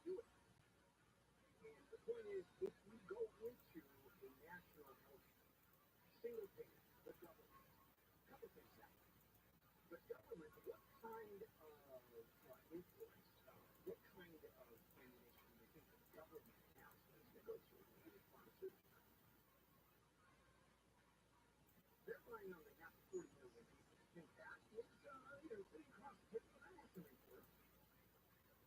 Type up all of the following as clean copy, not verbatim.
do it. And the point is, if we go into a national health single payer, the government, a couple things happen. The government, what kind of influence, what kind of ammunition do you think the government has as they go through the pharmaceutical? They're buying on behalf of 40 million people. In fact, it's pretty cost-effective. I have some input.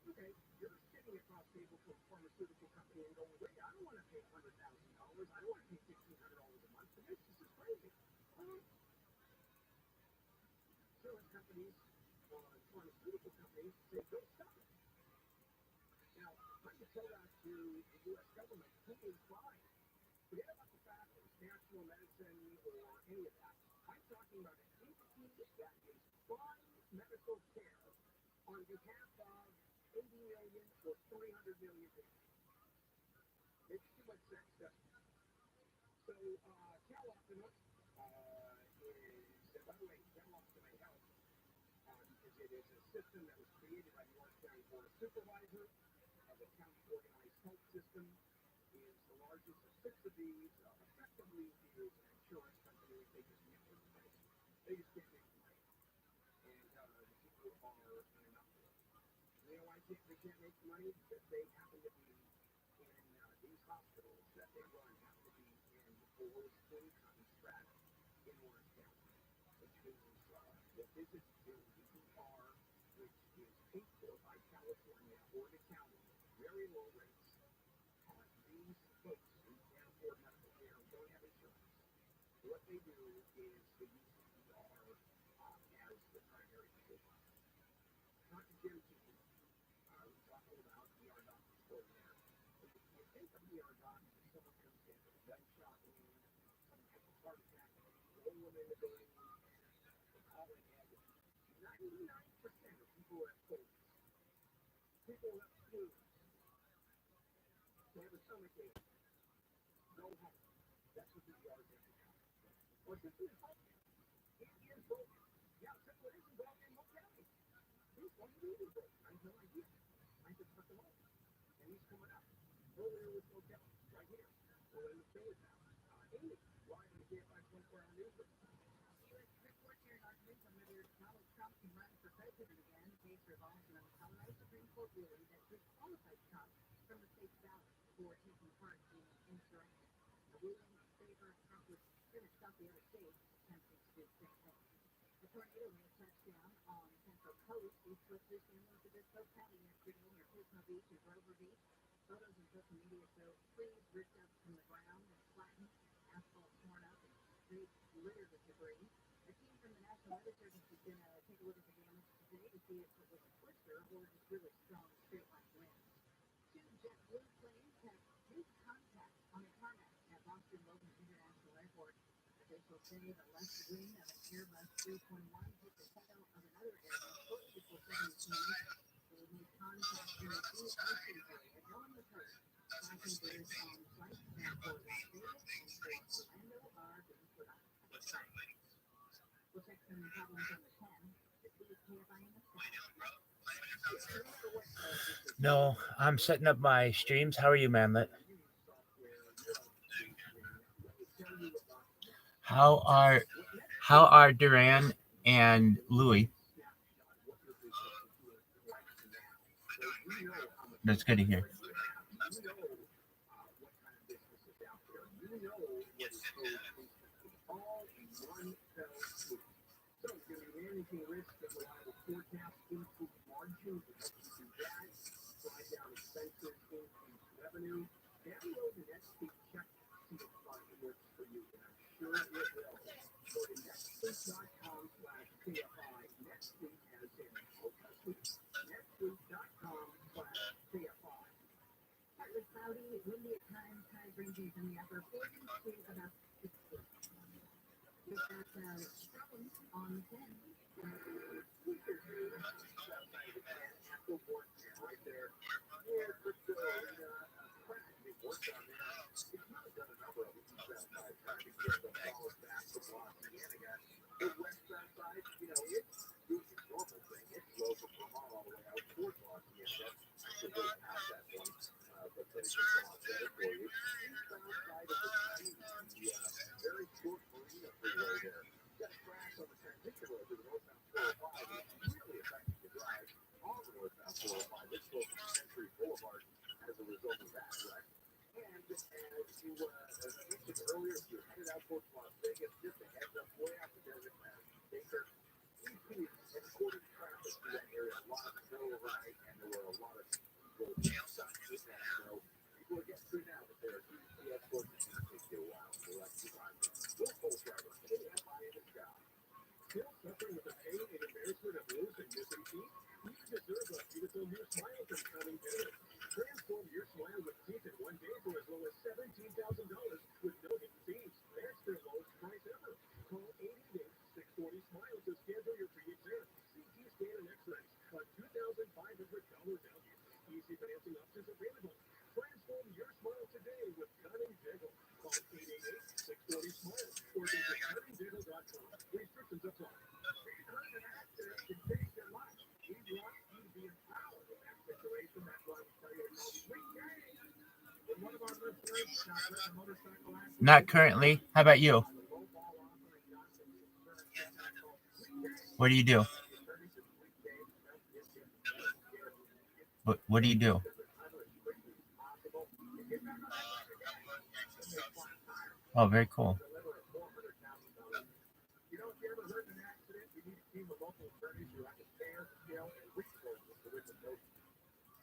Okay, you're sitting across the table from a pharmaceutical company and going, wait, I don't want to pay $100,000. I don't want to pay $1,500 a month for this. This is crazy. Insurance companies, pharmaceutical companies say, don't stop it. Now, let me tell that to the U.S. government. Who is buying? Forget about the fact that it's national medicine or any of that. I'm talking about an entity that is buying medical care on behalf of 80 million or 300 million people. Makes too much sense, doesn't it? So, Cal Optima is, and by the way, Cal Optima Health, because it is a system that was created by the Orange County Board of Supervisors of the county organized health system, is the largest of 6 of these. Effectively, it is an insurance company. They just can't make money. They just can't make money. And the people are in an uproar. You know why they can't make money? Because they happen to be in these hospitals that they run happen to be in the lowest income strata in Orange County, which means the visits to ER, which is paid for by California or the county, very low rates. These folks who can't afford medical care don't have insurance. What they do is they use the ER as the primary care. Not to give to you, we're talking about ER docs extraordinaire. If you think of ER docs, someone comes in with a gunshot wound, someone has a heart attack, roll them in the building, they call it head. 99% of people have colds. People have flu. They have a stomach ache. Go home. That's what the ER is become. Or simply broken. It is broken. Yeah, simple it isn't broken in Oak County. Here's one of these broken. I have no idea. I just put them on. And he's coming up. Earlier with Oak County, right here. Well, in the field now. Amy, live in the KFI 24-hour news. U.S. report here in Arkansas from whether Donald Trump can run for president again. The case revolves around the Colorado Supreme Court ruling that disqualified Trump from the state's ballot for taking part in an insurrection. The ruling in favor of Trump was going to stop the other states attempting to do the same thing. A tornado made a touchdown on the Central Coast. East Coasters similar to this Polk County yesterday near Pismo Beach and Grover Beach. Photos and social media show trees ripped up from the ground and flattened, asphalt torn up, and streets littered with debris. A team from the National Weather Service is going to take a look at the damage today to see if it was a twister or just really strong straight-line winds. 2 JetBlue planes have made contact on the tarmac at Boston Logan International Airport. Officials say the left wing of an Airbus 321 hit the tail of another Airbus shortly before 7 p.m. They made contact in the Blue Ocean area. No one was hurt. Passengers on flights bound for Las Vegas and for Orlando are being put on flights. We'll check some problems on the 10. This is KFI in the sky. No, I'm setting up my streams. How are you, Manlet? How are Duran and Louis? That's good to hear. Download the NetSuite check to see if it works for you, and I'm sure it will. Go to netsuite.com/KFI. NetSuite as in netsuite.com/KFI. Partly cloudy, windy at times, highs ranging from the upper 40s to about 60. We've got problems on 10. Right there. Yeah, but worked on that. It's not done a number of these trying to get the ball back from Louisiana. The west side, it's a normal thing. It's local from all the way out towards Louisiana. That's the big half that finish this one off better for you. Eastbound side of the Chinese, the very short marina freeway there. Got grass on the transition road to the northbound 405, and it's really affecting the drive on the northbound 405. It's close to Century Boulevard as a result of that wreck. And as you mentioned earlier, if you're headed out towards Las Vegas, just a heads up, way out the desert path. Things are easy and escorted traffic through that area. A lot of snow overnight, and there were a lot of people stuck in that snow. People are getting through now, but there are two escorts that can take you a while. So let's survive them. We'll full driver. KFI in the sky. Still suffering with the pain and embarrassment of losing missing teeth? You deserve a beautiful new smile from Coming Daily. Transform your smile with teeth in 1 day for as low as $17,000 with no hidden fees. That's their lowest price ever. Call 888-640-SMILE to schedule your free exam, CT scan, and x-rays. A $2,500 value. Easy financing options available. Transform your smile today with Cunning Jiggle. Call 888-640-SMILE or visit cunningdiggle.com. Restrictions apply. Because an accident can change your life. We want you to be empowered in that situation. That's why we tell you to know these weekdays. When one of our listeners got hurt in a motorcycle accident, Not currently. How about you? What do you do? What do you do? Oh, very cool. you know, if you ever hurt in an accident, you need a team of local attorneys who have the care, skill, and resources to win the case.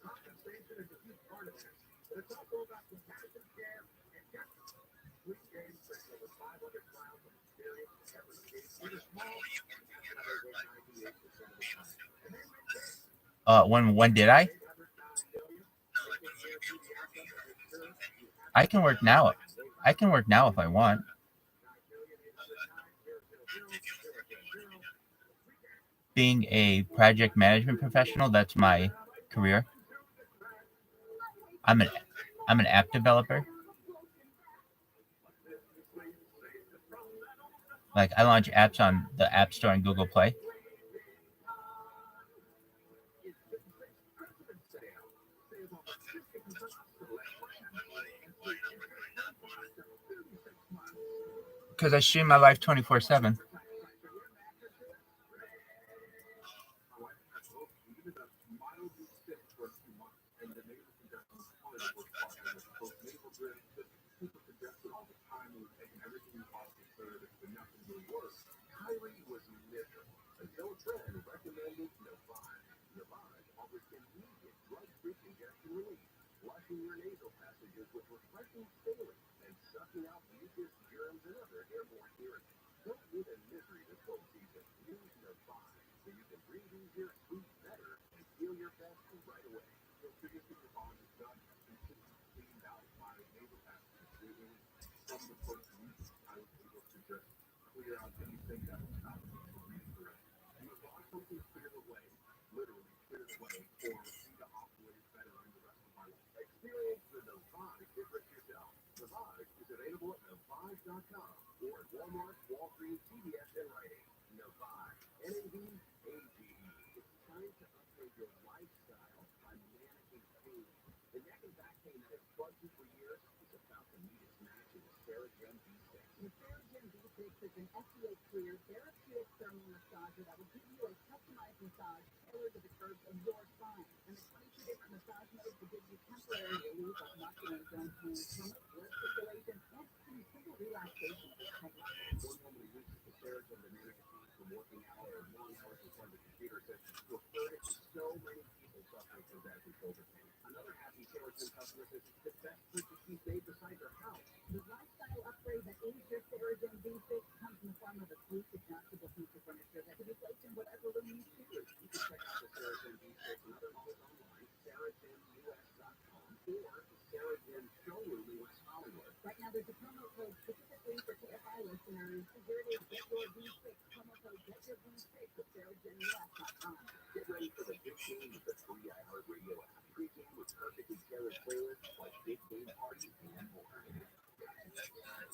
Compensation is a huge part of this, but it's also about compassion, care, and justice. Sweet James brings over 500 miles of experience in every case, either small, and others at 98% of the time. And they win big. When did I? I can work now. I can work now if I want. Being a project management professional, that's my career. I'm an app developer. Like, I launch apps on the App Store and Google Play. Because I stream my life 24/7. Kyrie was miserable until a friend recommended Nofi. Nofi offers immediate drug-free congestion relief, flushing your nasal passages with refreshing saline and sucking out mucus, germs, and other airborne irritants. Don't live in misery this cold season. Use Nofi so you can breathe easier, sleep better, and feel your best right away. So traditionally, your bond is done completely cleaned out by nasal passages. From the first week, I was able to just clear out anything that was not breathing through it. And the bond hopefully cleared away, literally cleared away, for me to operate better in the rest of my life. Experience the Nofi difference yourself. Nofi is available at Nofi.com or at Walmart, Walgreens, CVS, and Rite Aid. Nofi, N-A-V-A-G-E. It's time to upgrade your lifestyle by managing pain. The neck and back pain that has bugged you for years is about to meet its match in the Saragen B6. The Saragen B6 is an FDA-cleared therapeutic thermal massager that will give you a customized massage tailored to the curves of your spine. And the 22 different massage modes will give you temporary relief of muscle and joint pain, tummy, blood circulation, and simple relaxation techniques. One woman who uses the Saragen to manage pain from working out or long hours in front of the computer says she's referred it to so many people suffering from back and shoulder pain. Another happy Saragen customer says it's the best purchase she's made beside her house. The lifestyle upgrade that is your Saragen B6 comes in the form of a sleek, adjustable piece of furniture that can be placed in whatever room you choose. You can check out the Saragen B6 and other models online, SaragenUS.com, or the Saragen showroom in West Hollywood. Right now, there's a promo code specifically for KFI listeners. Here it is, get your B6. Promo code get your B6 at SaragenUS.com. Get ready for the big game with the free iHeartRadio app. Pre-game with perfectly tailored playlists like Big Game Party and more.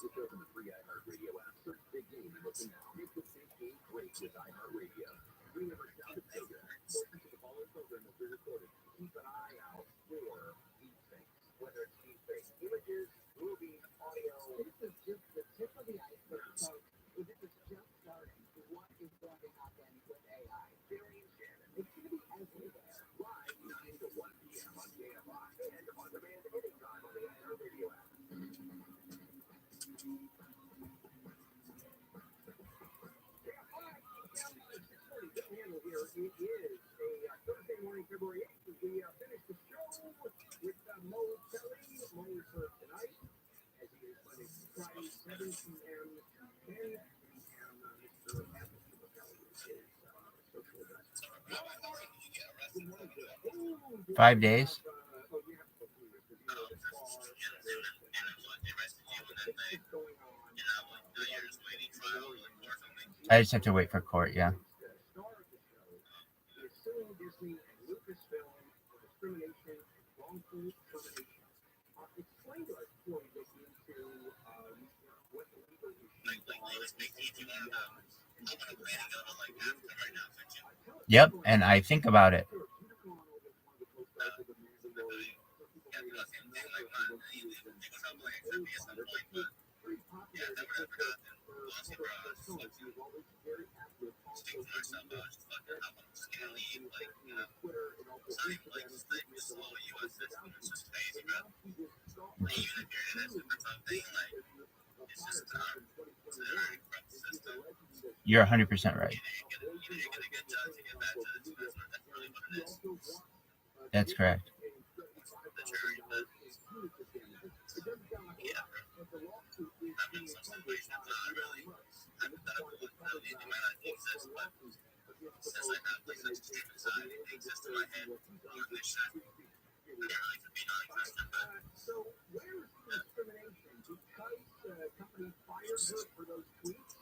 Switch over the free iHeartRadio app. Search Big Game and listen now. Make the big game great with iHeartRadio. We never shouted bigger. Portions of the following program will be recorded. Keep an eye out for these things. Whether it's it is a Thursday morning, February 8th, as we finish the show with Mo Kelly. Mo is for tonight, as he is Monday through Friday, 7 p.m. to 10 p.m. Mr. Kelly is his social address. Good morning, Joe. 5 days. I just have to wait for court, yeah. Disney and Lucasfilm for discrimination and wrongful termination. Explain to us before we get into what the legal issues are. Yep, and I think about it. You're 100% right. That's correct. So where's the discrimination? Because companies fired her for those tweets?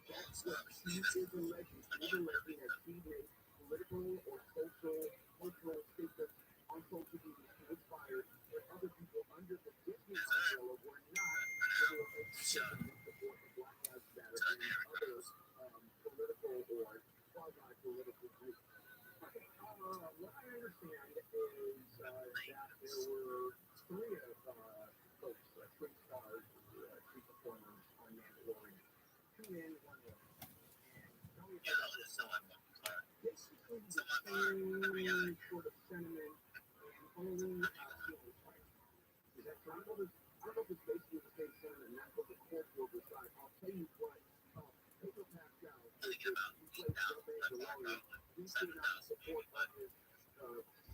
That's what she is alleging. She's alleging that she made political or cultural statements on social media. She was fired, but other people under the Disney umbrella were not. They were expressing support for Black Lives Matter and other political or quasi-political groups. Okay, what I understand is that there were three of folks, three stars, three performers on Mandalorian. 2 men, 1 woman. And tell me about basically the same sort of sentiment and only feeling fight. Is that true? I don't know if it's basically the same sentiment, and that's what the court will decide. I'll tell you what, Pedro Pascal, who plays Mandalorian, he came out in support of his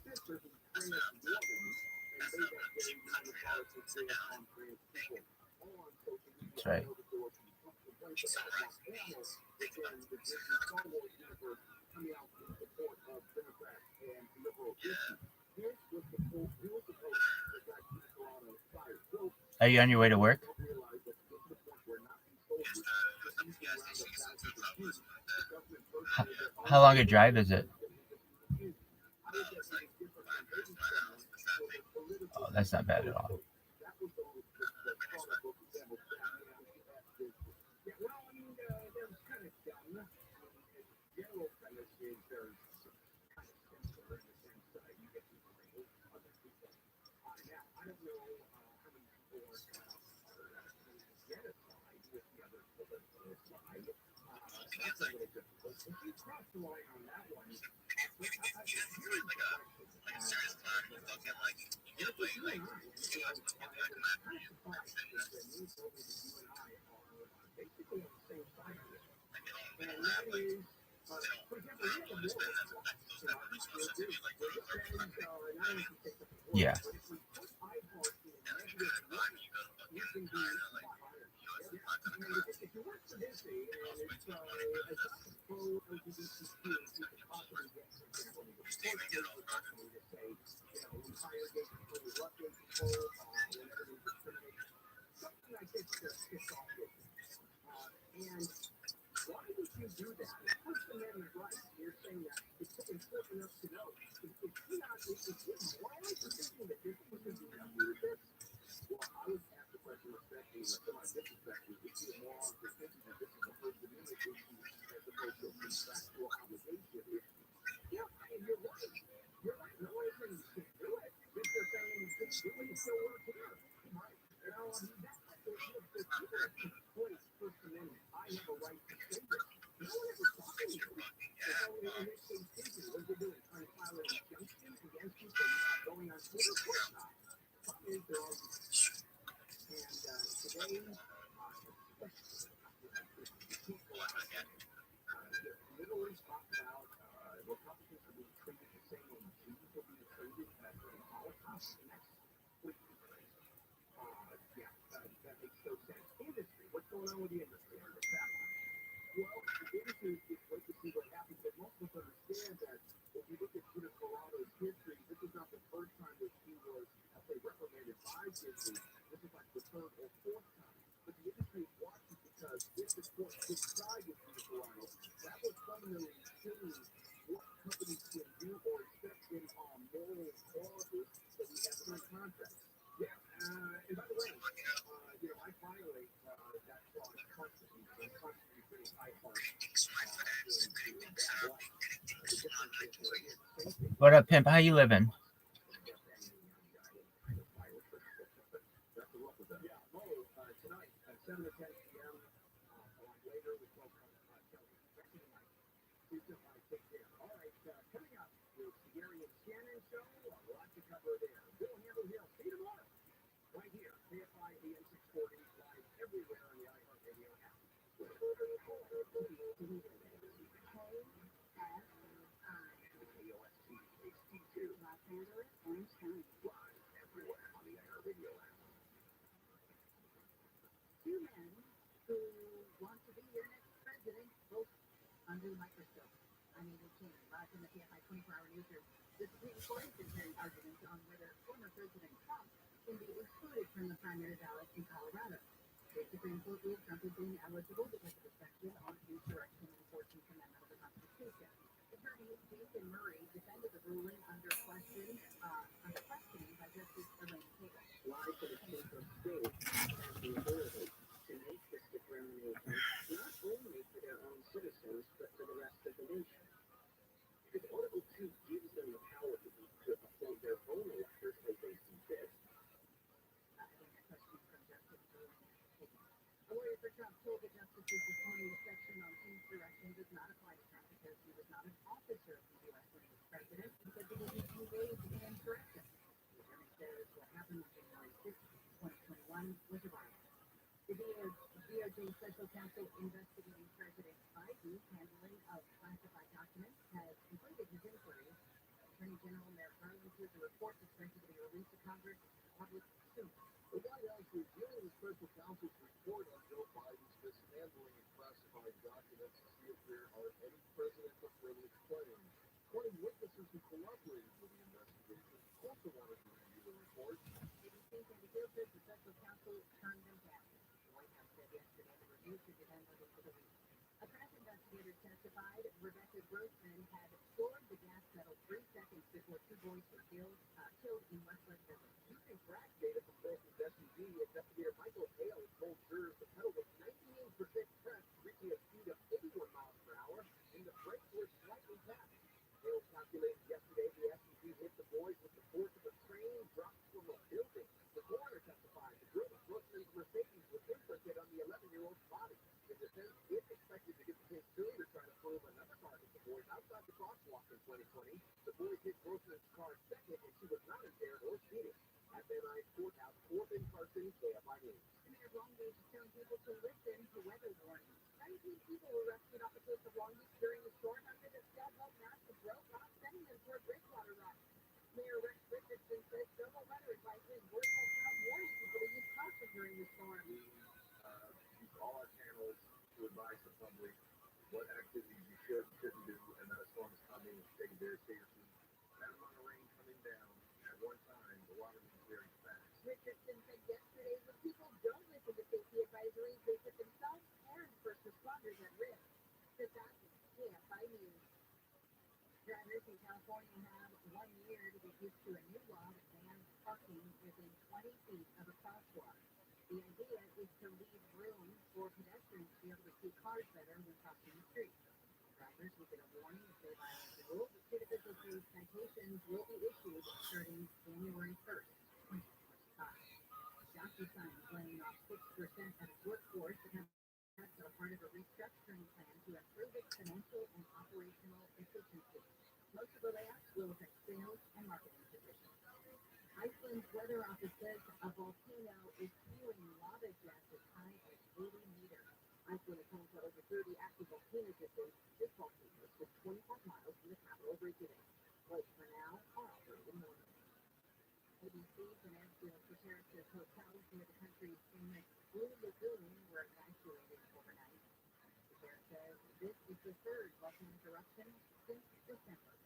sister who's trans woman and made that very unapologetic stance on trans people. All on social media. That's right. Complaints about Mark Hamill within the Disney Star Wars universe coming out in support of Democrats and liberal Disney. This was the post that got people on the side. So, Are you on your way to work? don't realize that the support were not being sold with the easy round of thousands of views. The government personally that How long a drive is it? Oh, that's not bad at all. That was the product of example. Yeah, well, I mean, that was kind of dumb. The general premise is there's kind of similar in the sense that you get people that hate other people. Now, I don't know how many people are genocide with the other political side. That's a little difficult. If you cross the line on that one, here's the question. Serious time, you're talking like, you get away, like, you have to get back in that period. Basically on the same side of it. And that is, for example, we have a war. Yeah. But if we put eyeballs in a negative light, we can be fired. If you work for Disney and it's as much as pro-LGBTQ as you could possibly get, for example, the report possibly to say, we hire gay people, we love gay people, whenever there's discrimination. Something like this just kicks off with you. And why would you do that? It's First Amendment rights. You're saying that it's important enough to know. If you're morally thinking that this was going to be enough with this, well, I would ask the question respectfully, semi-disrespectfully, if you're moral for thinking that this is a First Amendment issue as opposed to a contractual obligation issue. Yeah, and you're right. You're right. No one's saying you can't do it. If they're saying you can't do it, you still work here. Right? That's the people that exploit First Amendment. I have a right to say this. No one ever stopped me. In this case, Disney, what they're doing, trying to file an injunction against you for not going on Twitter? Of course not. The problem is they're all and today, especially, you can't go out and literally talk about saying Jews will be included as the Holocaust next week. That makes no sense. Industry, what's going on with the industry? Well, the industry is wait to see what happens, but most of us understand that if you look at Peter Colado's history, this is not the first time that he was, I'll say, reprimanded by Disney. This is like the third or fourth time. But the industry is watching because if the court could side with Peter Colado, that would fundamentally change what companies can do or accept in moral clauses that we have in our contracts. Yeah, and by the way, I violate that clause constantly. I'm constantly putting high marks into that light. The difference is, same thing. What up, pimp? How you living? Yeah, tonight at 7 to 10 p.m. Or later with folks on television. Rest of the night. Please take care. All right, coming up is the Gary and Shannon show. Lots to cover there. Bill Handle Hill. See you tomorrow. Right here. KFI AM 640 live everywhere on the iHeartRadio app. Los Angeles, Orange County. Live everywhere on the iHeartRadio app. Two men who want to be your next president, both under the microscope. I'm Amy King, live from the KFI 24-hour newsroom. The Supreme Court is hearing arguments on whether former President Trump can be excluded from the primary ballot in Colorado. The Supreme Court ruled Trump is ineligible because of his section on insurrection and 14th Amendment of the Constitution. Attorney Jason Murray defended the ruling under questioning by Justice Elaine Taylor. Live for the state of state has the ability to make this determination not only for their own citizens, but for the rest of the nation. Because Article 2 gives them the power to appoint their own electors as they see fit. A question from Justice Elaine Taylor. A lawyer for Trump told the justices this morning the section on insurrection does not apply to Trump because he was not an officer of the U.S. when he was president, because he was engaged in insurrection. The attorney says what happened on January 6, 2021 was a riot. The DOJ special counsel investigating President Biden's handling of classified documents has completed his inquiry. Attorney General Merrick Garland says the report is expected to be released to Congress public soon. The White House reviewing the special counsel's report on Joe Biden's mishandling of classified documents to see if there are any presidential privilege claims. 20 witnesses who cooperated with the investigation also wanted to review the report. ABC Sandy Gill says the special counsel turned them down. The White House said yesterday the review should be done by the end of the week. A crash investigator testified Rebecca Grossman had floored the gas pedal 3 seconds before 2 boys were killed in Westlake Village. Using crash data from Grossman's SUV, investigator Michael Hale told jurors the pedal was 98% pressed, reaching a speed of 81 miles per hour, and the brakes were slightly tapped. Hale calculated yesterday the SUV hit the boys with the force of a train dropped from a building. The coroner testified the grill of Grossman's Mercedes was imprinted on the 11-year-old's body. The defense is expected to get the case soon to try to prove another car hit the boys outside the crosswalk in 2020. The boys hit Grossman's car second, and she was not impaired or speeding. At Midnight Courthouse, Corbin Carson, KFI News. The mayor of Long Beach is telling people to listen to weather warnings. 19 people were rescued off the coast of Long Beach during the storm after the sailboat massive broke off, sending them toward breakwater rocks. Mayor Rex Richardson says several weather advisories were sent out warning people to use caution during the storm. We use all our channels to advise the public what activities you should and shouldn't do, and that a storm is coming, take it very seriously. That amount of rain coming down at one time, the water moves very fast. Richardson said yesterday when people don't listen to safety advisories, they put themselves and first responders at risk. Said that KFI News. Drivers in California have 1 year to get used to a new law that bans parking within 20 feet of a crosswalk. The idea is to leave room for pedestrians to be able to see cars better when crossing the street. Drivers will get a warning if they violate the rules. State officials say citations will be issued starting January 1st, 2025. DocuSign is laying off 6% of its workforce. The company are part of a restructuring plan to improve its financial and operational efficiency. Most of the layoffs will affect sales and marketing positions. Iceland's weather office says a volcano is spewing lava jets as high as 80 meters. Iceland is home to over 30 active volcanoes this week. This volcano is 25 miles from the capital, Reykjavik. But for now, good morning. ABC Financial Preparedness hotels near the country's famous Blue Lagoon were evacuated overnight. The sheriff says this is the third volcanic eruption since December.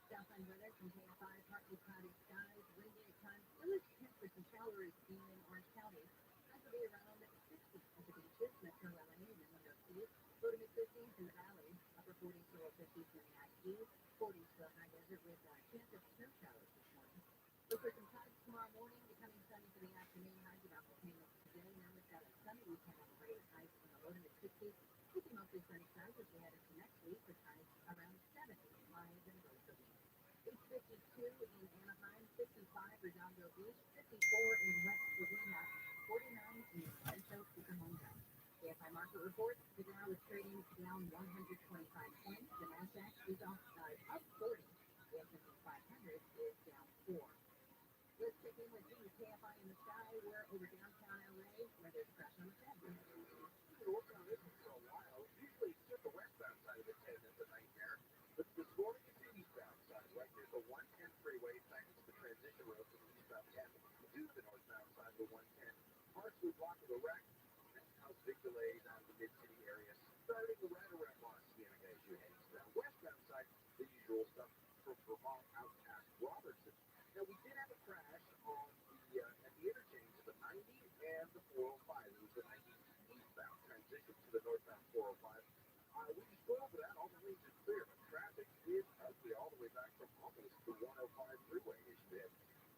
Southland weather from KFI, partly cloudy skies, windy at times, still chance for some showers in Orange County. Highs will be around 60 at the beaches, Metro LA and the Northeast, low to mid-50s in the valley, upper 40s to low 50s in the IQ, 40s to high desert with a chance of snow showers this morning. Look for some clouds tomorrow morning, becoming sunny for the afternoon, highs about the same as today. Now we've got a sunny weekend on the way with highs in the low to mid-60s, keeping mostly sunny skies as we head into next week with highs around 70 miles and low for the week. It's 52 in Anaheim, 55 Redondo Beach, 54 in West Laguna, 49 in Rancho Cucamonga. KFI market report, the Dow is trading down 125 points. The Nasdaq is up 40. The S&P 500 is down 4. Let's check in with you, KFI in the sky. We're over downtown LA, where there's a crash on the 10. You've been working on this one for a while. Usually it's just the westbound side of the 10 that's a nightmare. But this morning it's the eastbound side, right near the 110 freeway, back into the transition road from the eastbound 10 to the northbound side of the 110. Partially blocked with a wreck. That's caused big delays out of the mid-city area, starting right around Los Cienega as you head eastbound. Westbound side, the usual stuff from Vermont out past Robertson. Now, we did have a crash on at the interchange of the 90 and the 405. It was the 90 eastbound transition to the northbound 405. We just go over that. All the lanes are clear, but traffic is ugly all the way back from almost the 105 freeway as you head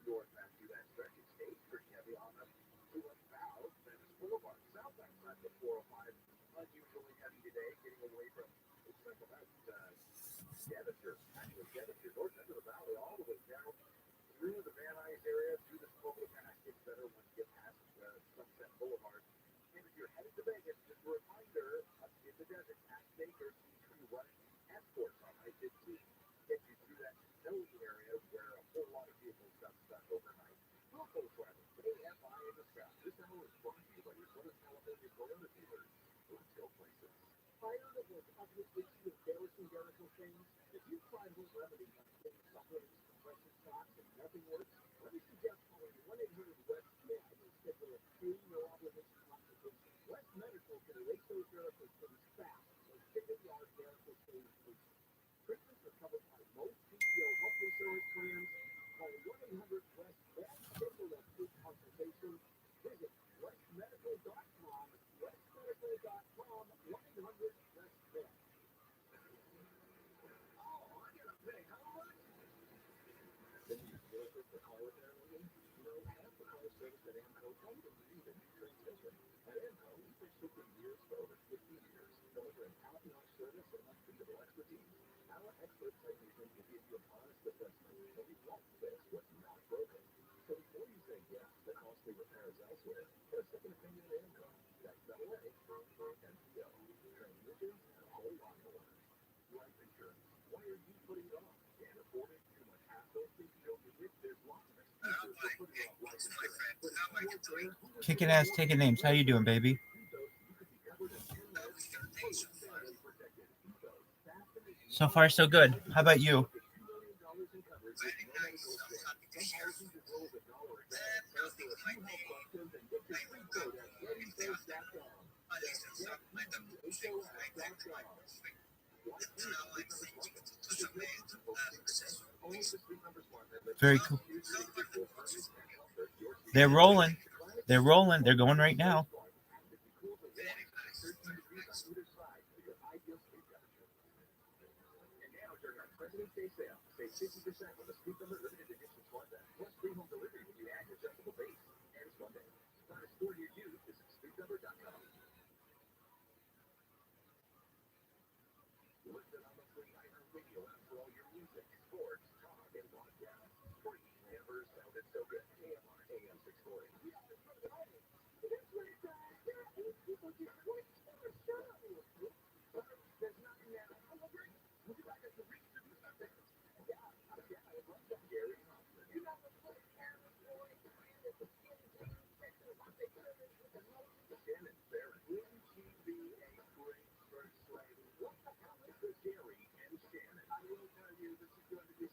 northbound through that stretch. It stays pretty heavy on up to about Venice Boulevard. Southbound side of the 405, unusually heavy today, getting away from, looks like about Devonshire, actually Devonshire, north end of the valley, all the way down through the Van Nuys area, through the Smoky Pass. Gets better once you get past Sunset Boulevard. And if you're headed to Vegas, just a reminder, up in the desert, past Baker, Tree running escorts on I-15 get you through that snowy area where a whole lot of vehicles got stuck overnight. ROTHSCHILD, KFI in the sky. This hour is brought to you by your Southern California Toyota dealers. Let's go places. Tired of those ugly, itchy, embarrassing medical things? If you've tried home remedies on things, supplements, compression socks, and nothing works, let me suggest calling 1-800-WEST-MED and schedule a free no-obligation consultation. West Medical can erase those medical things fast, so state-of-the-art medical things solutions. Treatments are covered by most PPO health insurance plans. Call 1-800-WEST-MED, schedule a free consultation. Visit westmedical.com, westmedical.com, 1-800-WEST-MED. Oh, I gotta pay how much? Then you feel for the car repair lately? You know, half the car service at AMCO comes with a new transmission. At AMCO, we've been shipping gears for over 50 years, delivering top-notch service and unbeatable expertise. Our expert technicians will give you an honest assessment, and we won't fix what's not broken. So before you say yes to costly repairs elsewhere, get a second opinion at AMCO. That's AA, MCO, transmissions, and a whole lot more. Life insurance. Why are you putting it off? Can't afford it? Too much hassle? Think you don't need it? There's lots of excuses for putting off life insurance. But if you work there, Kicking ass, taking names. How you doing, baby? So far, so good. How about you? Very cool. They're rolling. They're rolling. They're going right now. President's Day sale. Save 50% with a Scoop Number limited edition smart bag. Plus free home delivery when you add your adjustable base. And Sunday. Find a store near you. Visit scoopnumber.com. Listen on the free iHeartRadio app for all your music, sports, talk, and podcasts. Free. Never sounded so good. AMR AM 640. That's what it does. People just wait for the show. There's nothing there. Would you like us to reintroduce our fans? Yeah, I love that, Gary. You know the full camera boy, and the skin team section of my picture. Shannon Barrett. Wouldn't she be a great first lady? What the hell is the Gary and Shannon? I will tell you, this is going to be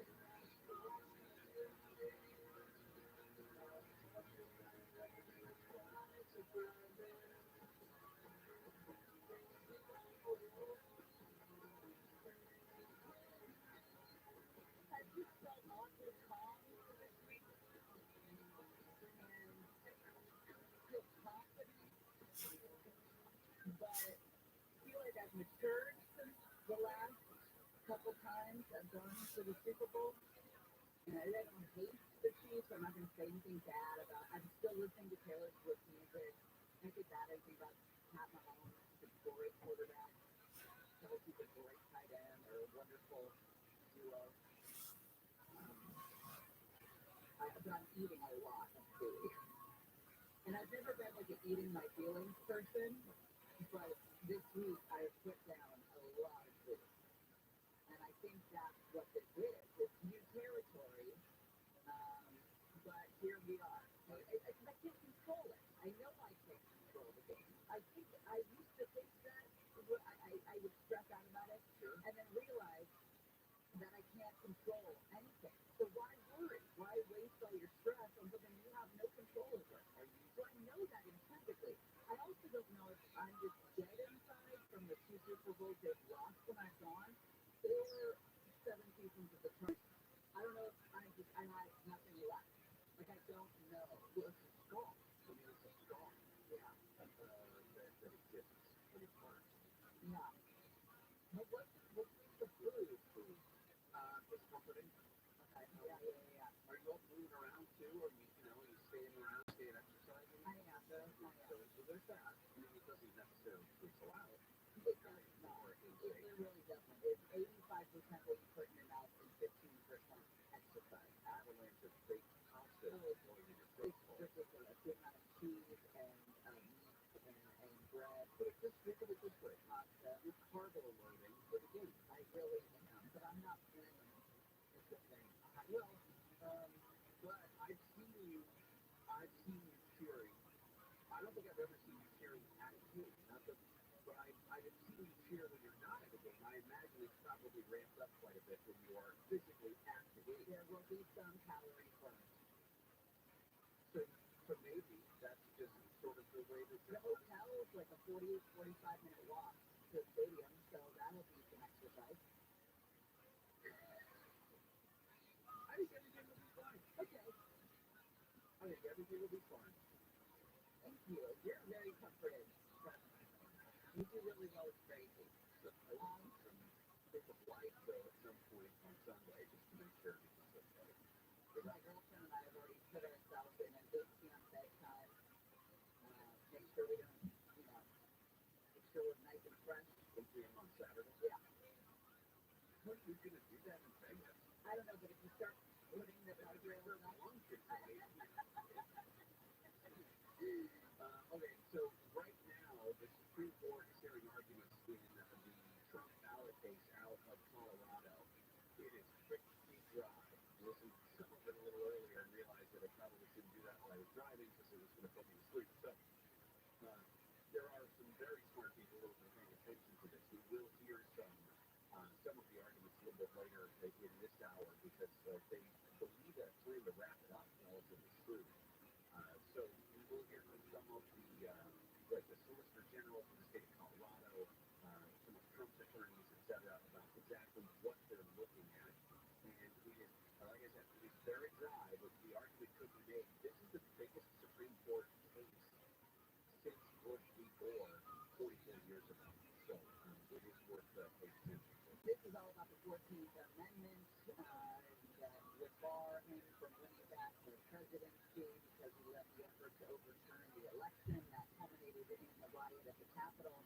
I just felt awfully calm this week and feel confident, but feel like I've matured since the last couple times I've gone to the Super Bowl. And I don't hate the Chiefs. I'm not going to say anything bad about. I'm still listening to Taylor Swift music. I think bad anything about Pat Mahomes, the great quarterback. Kelsey's a great tight end. They're a wonderful duo. But I'm eating a lot of food. And I've never been like an eating my feelings person, but this week I have put down a lot of food. And I think that's what this is. It's new territory, but here we are. I can't control it. I know I can't control the game. I think I used to think that I would stress out about it, and then realize that I can't control anything. So why worry? Why waste all your stress on something you have no control over? So I know that intrinsically. I also don't know if I'm just dead inside from the 2 Super Bowls they've lost when I've gone, or 7 seasons of the Trump. I don't know if I have nothing left. Like I don't know. Well, it's a strong. I mean, it's a strong. Yeah. That exists in its heart. Yeah. But what's the food? It's comforting. Okay. Yeah. Are you all moving around too, or you staying around, staying exercising? I am. So there's that. I mean, it doesn't necessarily cancel out. It does not. It really doesn't. It's 85% what you put in your mouth and 15% exercise. Avalanche of fake pasta going in your face. It's ridiculous. The amount of cheese and meat and bread. But it's just think of it this way. Pasta. You're carbo loading for the game. I really am, but I'm not winning. It's the thing. Well, but I've seen you cheering. I don't think I've ever seen you cheering at a game. But I've seen you cheer when you're not at a game. I imagine it's probably ramped up quite a bit when you are physically at the game. There will be some calorie burn. So maybe that's just sort of the way that The hotel is like a 45-minute walk to the stadium, so that'll be some exercise. I think everything will be fine. Okay. I think everything will be fine. Thank you. You're very comforted. You do really well with crazy. So I want some bit of light though at some point on Sunday just to make sure because it's like My girlfriend and I have already put ourselves in a 8 p.m. bedtime. Make sure we don't, make sure we're nice and fresh. 8 p.m. on Saturday. Yeah. What are you gonna do that in Vegas? I don't know, but if you start putting the guardrails up, Okay, so right now the Supreme Court is hearing arguments in the Trump ballot case out of Colorado. It is pretty dry. Listened to some of it a little earlier and realized that I probably shouldn't do that while I was driving because it was going to put me to sleep. So there are some very smart people who have been paying attention to this. We will hear some of the arguments a little bit later in this hour because they believe that it's time to wrap it up relatively soon. So we will hear from some of the Solicitor General from the state of Colorado, some of Trump's attorneys, etc., about exactly what they're looking at. And it is, like I said, it is very dry, but the argument could be made. This is the biggest Supreme Court case since Bush v. Gore 44 years ago. So it is worth paying attention to. this is all about the 14th Amendment with Barr him from winning back the presidency because he led the effort to overturn the election that culminated in the riot at the Capitol.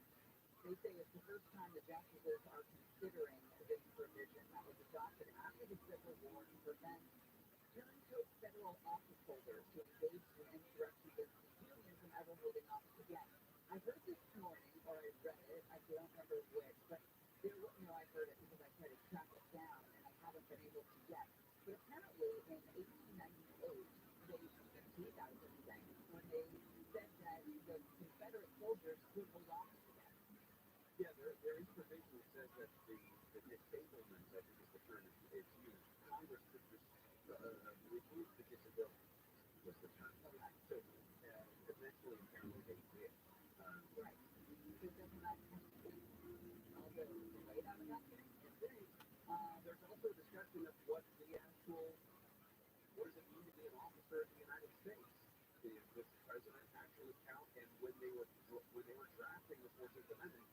They say it's the first time the justices are considering this provision that was adopted after the Civil War to prevent turncoat federal office holders who engaged in insurrection against the Union from ever holding office again. I heard this morning, or I read it, I don't remember which, but I heard it because I tried to track it down and I haven't been able to yet. But apparently in 1898, that was insane, when they said that the Confederate soldiers could hold office again. Yeah, there is provision that says that the disablement, I think is the term it's used, Congress remove the disability was the term. So eventually, apparently, they did. Right. So doesn't that all the weight out of that thing? There's also a discussion of what the actual, what does it mean to be an officer of the United States? Does the president actually count? And when they were drafting the 14th Amendment,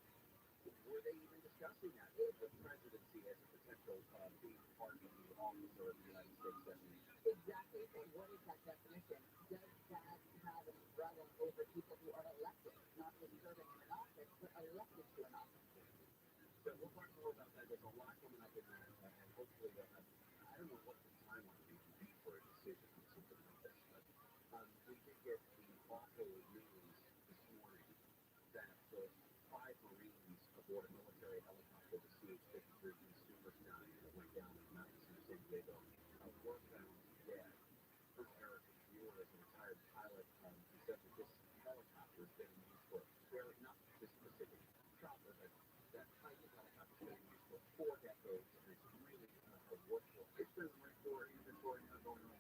were they even discussing that? The presidency as a potential being part of the officer of the United States definition? Exactly. And what is that definition? Does that have an umbrella over people who are elected, not just serving in an office, but elected to an office? So we'll talk more about that. There's a lot coming up in that, and hopefully they'll have, I don't know what the timeline would be for a decision on something like this, but we did get the awful news this morning that the 5 Marines aboard a military helicopter, the CH-53 Consumer Sky, that went down in the mountains in San Diego, were found dead. First Eric Muir is a retired pilot. He said that this helicopter has been used for, well, not this specific chopper, but that type of helicopter has been used for 4 decades, and it's really a workforce. It's been for inventory going on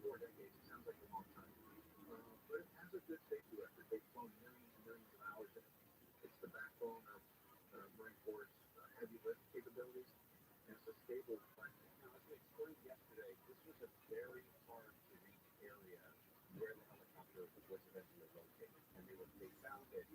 4 decades. It sounds like a long time. But it has a good safety record. They've flown millions and millions of hours in it. It's the backbone of Marine Corps' heavy lift capabilities, and it's a stable platform. Now, as we explained yesterday, this was a very hard to reach area where the helicopter was eventually located, and they found it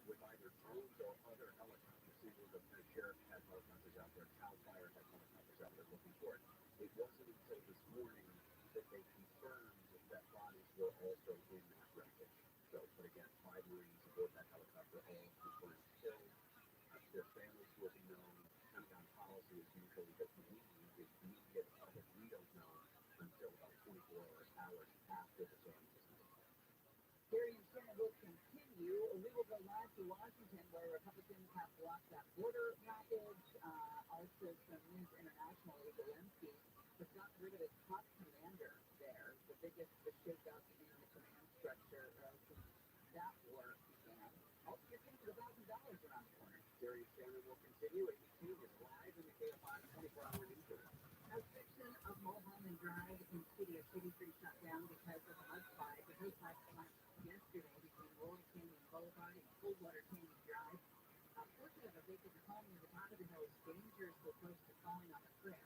with either drones or other helicopters. See, the sheriff had helicopters out there, CAL FIRE had helicopters out there looking for it. It wasn't until this morning that they confirmed that bodies were also in that wreckage. So, but again, 5 Marines aboard that helicopter, all confirmed killed. Their families will be known. Pentagon policy is usually that we, the immediate public, we don't know until about 24 hours after the storm is known. Gary and Shannon will continue. We will go live to Washington, where Republicans have blocked that border package. Also, some news internationally. Zelensky has gotten rid of his top commander there, the biggest shakeup in the command structure since that war began. Also, you're thinking $1,000 around the corner. Gary and Shannon will continue. ABC is live in the KFI 24-hour news center. A section of Mulholland Drive in Studio City 3 shut down because of a mudslide. The mudslide collapsed yesterday between Laurel Canyon Boulevard and Coldwater Canyon Drive. A portion of a vacant home near the top of the hill is dangerously close to falling off a cliff.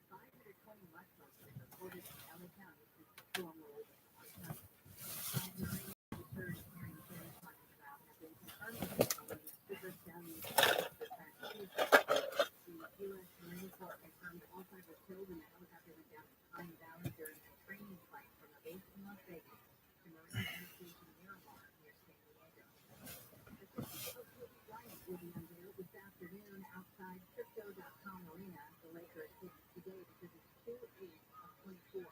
520 mudslides have been reported in LA County since the storm rolled on Sunday. 5 Marine officers carrying Shannon talking about have been confirmed in the Super County this past Tuesday. The U.S. Marine Corps confirmed all 5 were killed in the helicopter went down in Pine Valley during a training flight from a base in Las Vegas to Marine Station Miramar near San Diego. The picture of Kobe Bryant will be unveiled this afternoon outside Crypto.com Arena. The Lakers hit today because it's 2 8 of 24.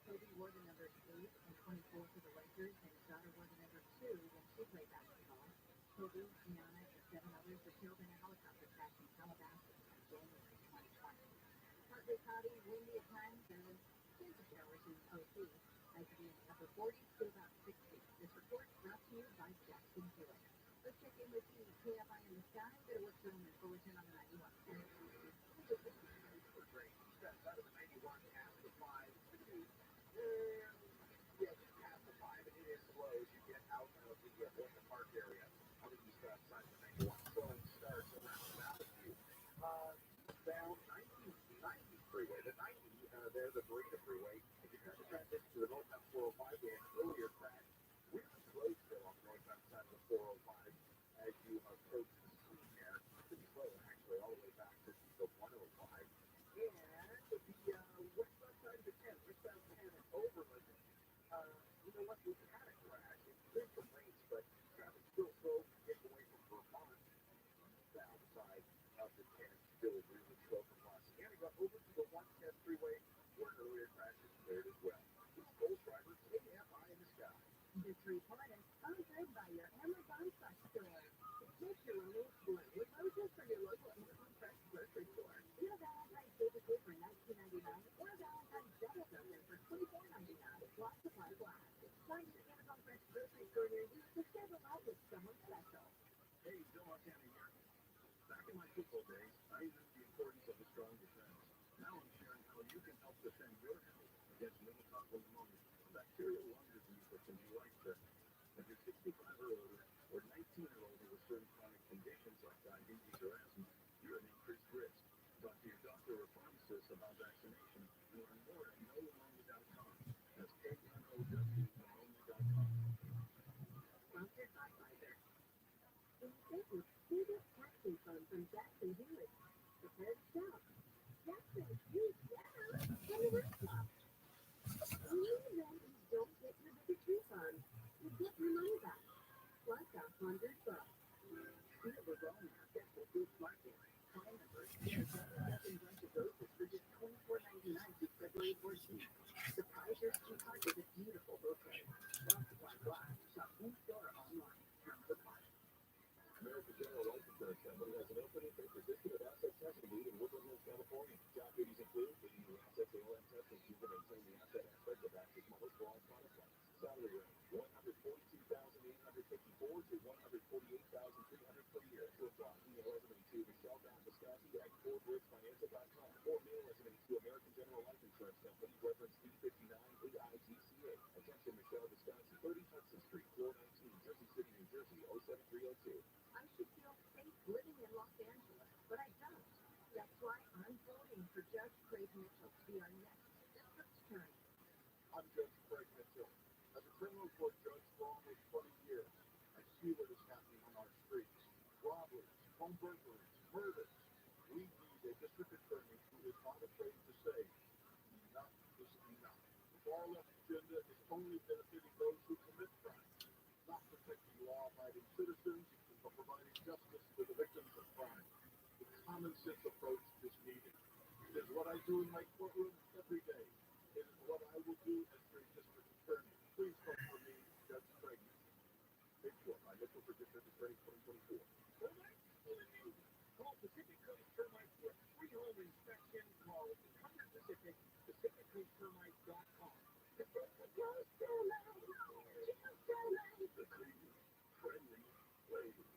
Kobe wore the numbers 8 and 24 for the Lakers, and his daughter wore the number 2 when she played basketball. Kobe, Gianna, and 7 others were killed in a helicopter crash in Calabasas in January 2020. Partly cloudy, windy at times, and chance of showers in OC. Night to be in the upper 40s to about 60. This report brought to you by Jackson Hewitt. Let's check in with the KFI in the sky. Get a work film and bulletin on the 91. Great. Steps out of the 91 past the 5. Yeah, just past the 5, and it is slow as you get out of the Orchard Park area on the east side of the 91. Slowing starts around Valley View. Down 90 freeway, the 90 there, the Marina Freeway. If you try to transition to the northbound 405, we had an earlier crash. Really slow still on the northbound side of the 405 as you approach the scene there. Pretty slow, actually, all the way back to the 105. And the westbound side of the 10, westbound 10 and Overland. You know what? We've had a crash. It's cleared some lanes, but traffic's still slow getting away from Vermont. South side of the 10 still really slow from Los Angeles. Over to the 110 freeway where an earlier crash is cleared as well. It's Gold Driver, KFI in the sky. This report is sponsored by your Amazon Fresh store. Take your remote blue with roses from your local Amazon Fresh grocery store. Get a Valentine's Day gift for $19.99 or a Valentine's double dozen for $24.99. Lots of supply last. Find your Amazon Fresh grocery store near you to share the love with someone special. Hey, Bill Montana here. Back in my football days, I knew the importance of a strong defense. Now I'm sharing how you can help defend your health against pneumococcal pneumonia. Bacterial lung disease that can be life-threatening. If you're 65 or older, or 19 or older with certain chronic conditions like diabetes or asthma, you're at increased risk. Talk to your doctor or pharmacist about vaccination and learn more at knowpneumonia.com. That's knowpneumonia.com. Sponsored by Pfizer. In Satan, see this tax refund from Jackson Hewitt. Prepare to shop. Jackson, yeah, from the rooftop. You then don't get your biggest refund. You get your money back. Plus $100. Here was all market for food platform. Prime members get a second bunch of doses for just $24.99 through February 14th. The Pfizer Sweetheart is a beautiful bouquet. Multiply glass. Shop in-store or online. Terms apply. American General Life Insurance Company has an opening for position of asset testing lead in Woodland Hills, California. Job duties include leading the asset ALM testing team to maintain the asset aspect of access models for all product lines. Salary range $142,854 to $148,300 per year. To apply, email resume to Michelle.Viscosi@FordBridgeFinancial.com or mail resume to American General Life Insurance Company, reference D59 AIGCA. Attention Michelle Viscosi, 30 Hudson Street, floor 19, Jersey City, New Jersey, 07302. I should feel safe living in Los Angeles, but I don't. That's why I'm voting for Judge Craig Mitchell to be our next district attorney. I'm Judge Craig Mitchell. As a criminal court judge for almost 20 years, I see what is happening on our streets. Robberies, home burglaries, murders. We need a district attorney who is not afraid to say, enough is enough. The far left agenda is only benefiting those who commit crime, not protecting law-abiding citizens, but providing justice to the victims of crime. The common sense approach is needed. It is what I do in my courtroom every day. It is what I will do as your district attorney. Please vote for me, Judge Craig Mitchell. Page 4, I look for district attorney 2024. Termites in the news. Call Pacific Coast Termites for a free home inspection. Call 800 Pacific, PacificCoastTermites.com. Pacific Coast Termites, the clean, friendly lady.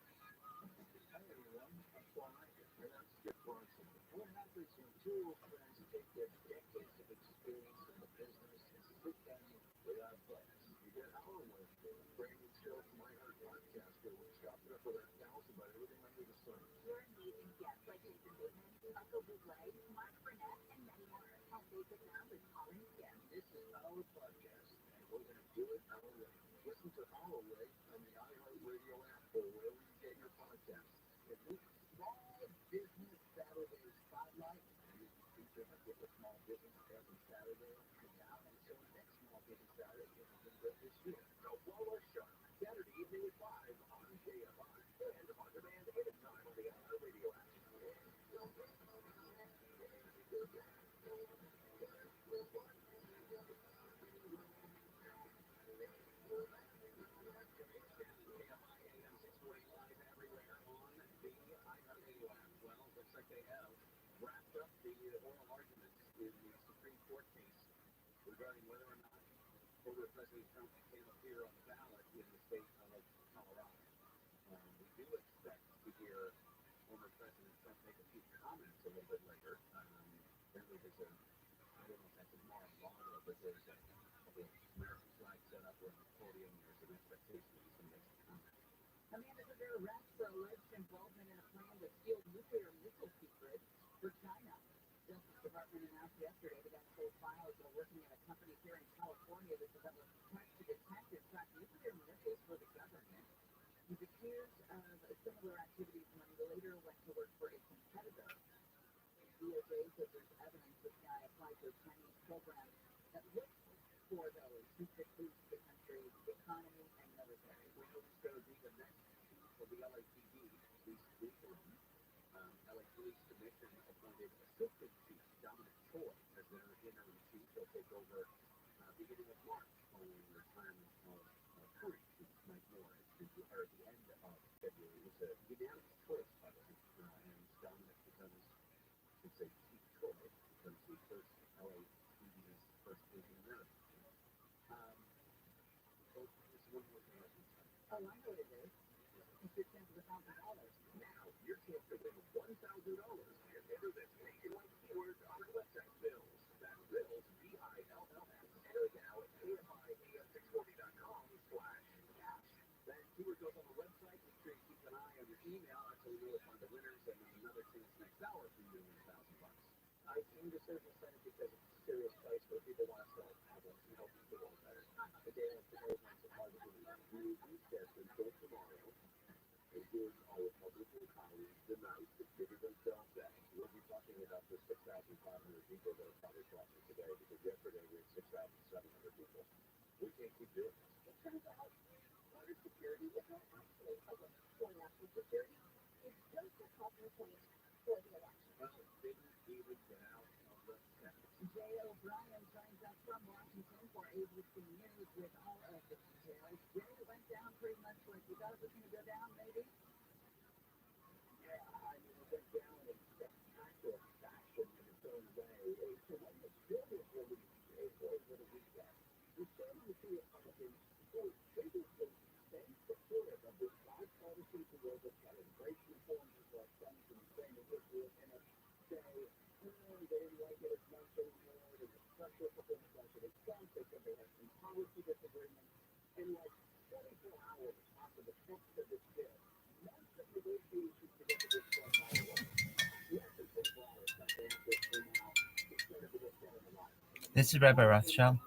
Hi everyone, I'm Fly, and I'm Skip Bronson. What happens when two old friends take their decades of experience in the business and sit down without bugs? You get our Wednesday, a brand new show from my heart podcast where we're chopping up with our pals about everything under the sun. We're amazing guests like Nathan Bateman, Michael Bublé, Mark Burnett, and many more. I'll take it now with Colin Skip. This is our podcast, and we're going to do it our way. Listen to Our Way on the iHeartRadio app or wherever you get your podcasts. If this Small Business Saturday Spotlight, and you can feature us with a small business every Saturday from now until next Small Business Saturday in November this year. So follow us sharp Saturday evening at 5 on JFI and on demand anytime on the iHeartRadio app. Looks like they have wrapped up the oral arguments in the Supreme Court case regarding whether or not former President Trump can appear on the ballot in the state of Colorado. We do expect to hear former President Trump make a few comments a little bit later. Apparently there's a, I don't know if that's a tomorrow model, but there's a couple of American flags set up on the podium. There's an expectation that he's going to make some comments. A man is under arrest for alleged involvement in a plan to steal nuclear missile secrets for China. The Justice Department announced yesterday the guy's hold files while working at a company here in California that developed tech to detect and track nuclear missiles for the government. He's accused of similar activities when he later went to work for a competitor. DOJ says there's evidence this guy applied to a Chinese program that looks for those who could boost the country's economy and military. We know this going to be the next chief of the LAPD, Police Division. LA Police Commission appointed Assistant Chief Dominic Choi as their interim chief. He'll take over beginning of March following the retirement of current Chief Mike Morris, or at the end of February. It was a unanimous choice, by the way, and Dominic becomes, I should say, Chief Choi becomes the first LAPD's first Asian American. So this is one more thing I can tell you. Oh, I know what it is. It's your chance of $1,000. Now, your chance to win $1,000 and enter this nationwide keyword on WhatsApp bills. That's bills See where it goes on the website. Make sure you keep an eye on your email. That's how we know to find the winners and another chance next hour for you to win $1,000. I came to Surgeon Center because it's a serious place where people want to solve problems and help people work better. A day like today is not so hard to believe. We reset until tomorrow. And give our Republican colleagues the night to figure themselves out. We'll be talking about the 6,500 people that are probably crossing today because yesterday we had 6,700 people. We can't keep doing this. It turns out border security is not actually a win for national security. It's just a talking point for the election. Well, it didn't even get out of the Senate. Jay O'Brien joins us from Washington for ABC News with all of the details. Jay, it went down pretty much like you thought it was going to go down, maybe? Yeah, I mean, it went down in spectacular fashion in its own way. A tremendous bill was released over the weekend. We're starting to see Republicans who previously been supportive of this bipartisan global immigration reform, as well as some from Ukraine and Israel, and say, they didn't like it as much anymore. There's a pressure for President Trump. They said they had some policy disagreements. And like 24 hours after the text of this bill, most of the negotiations to get to this point by the way, less than 24 hours after this came out, they started to get better a lot. This is Rabbi Rothschild.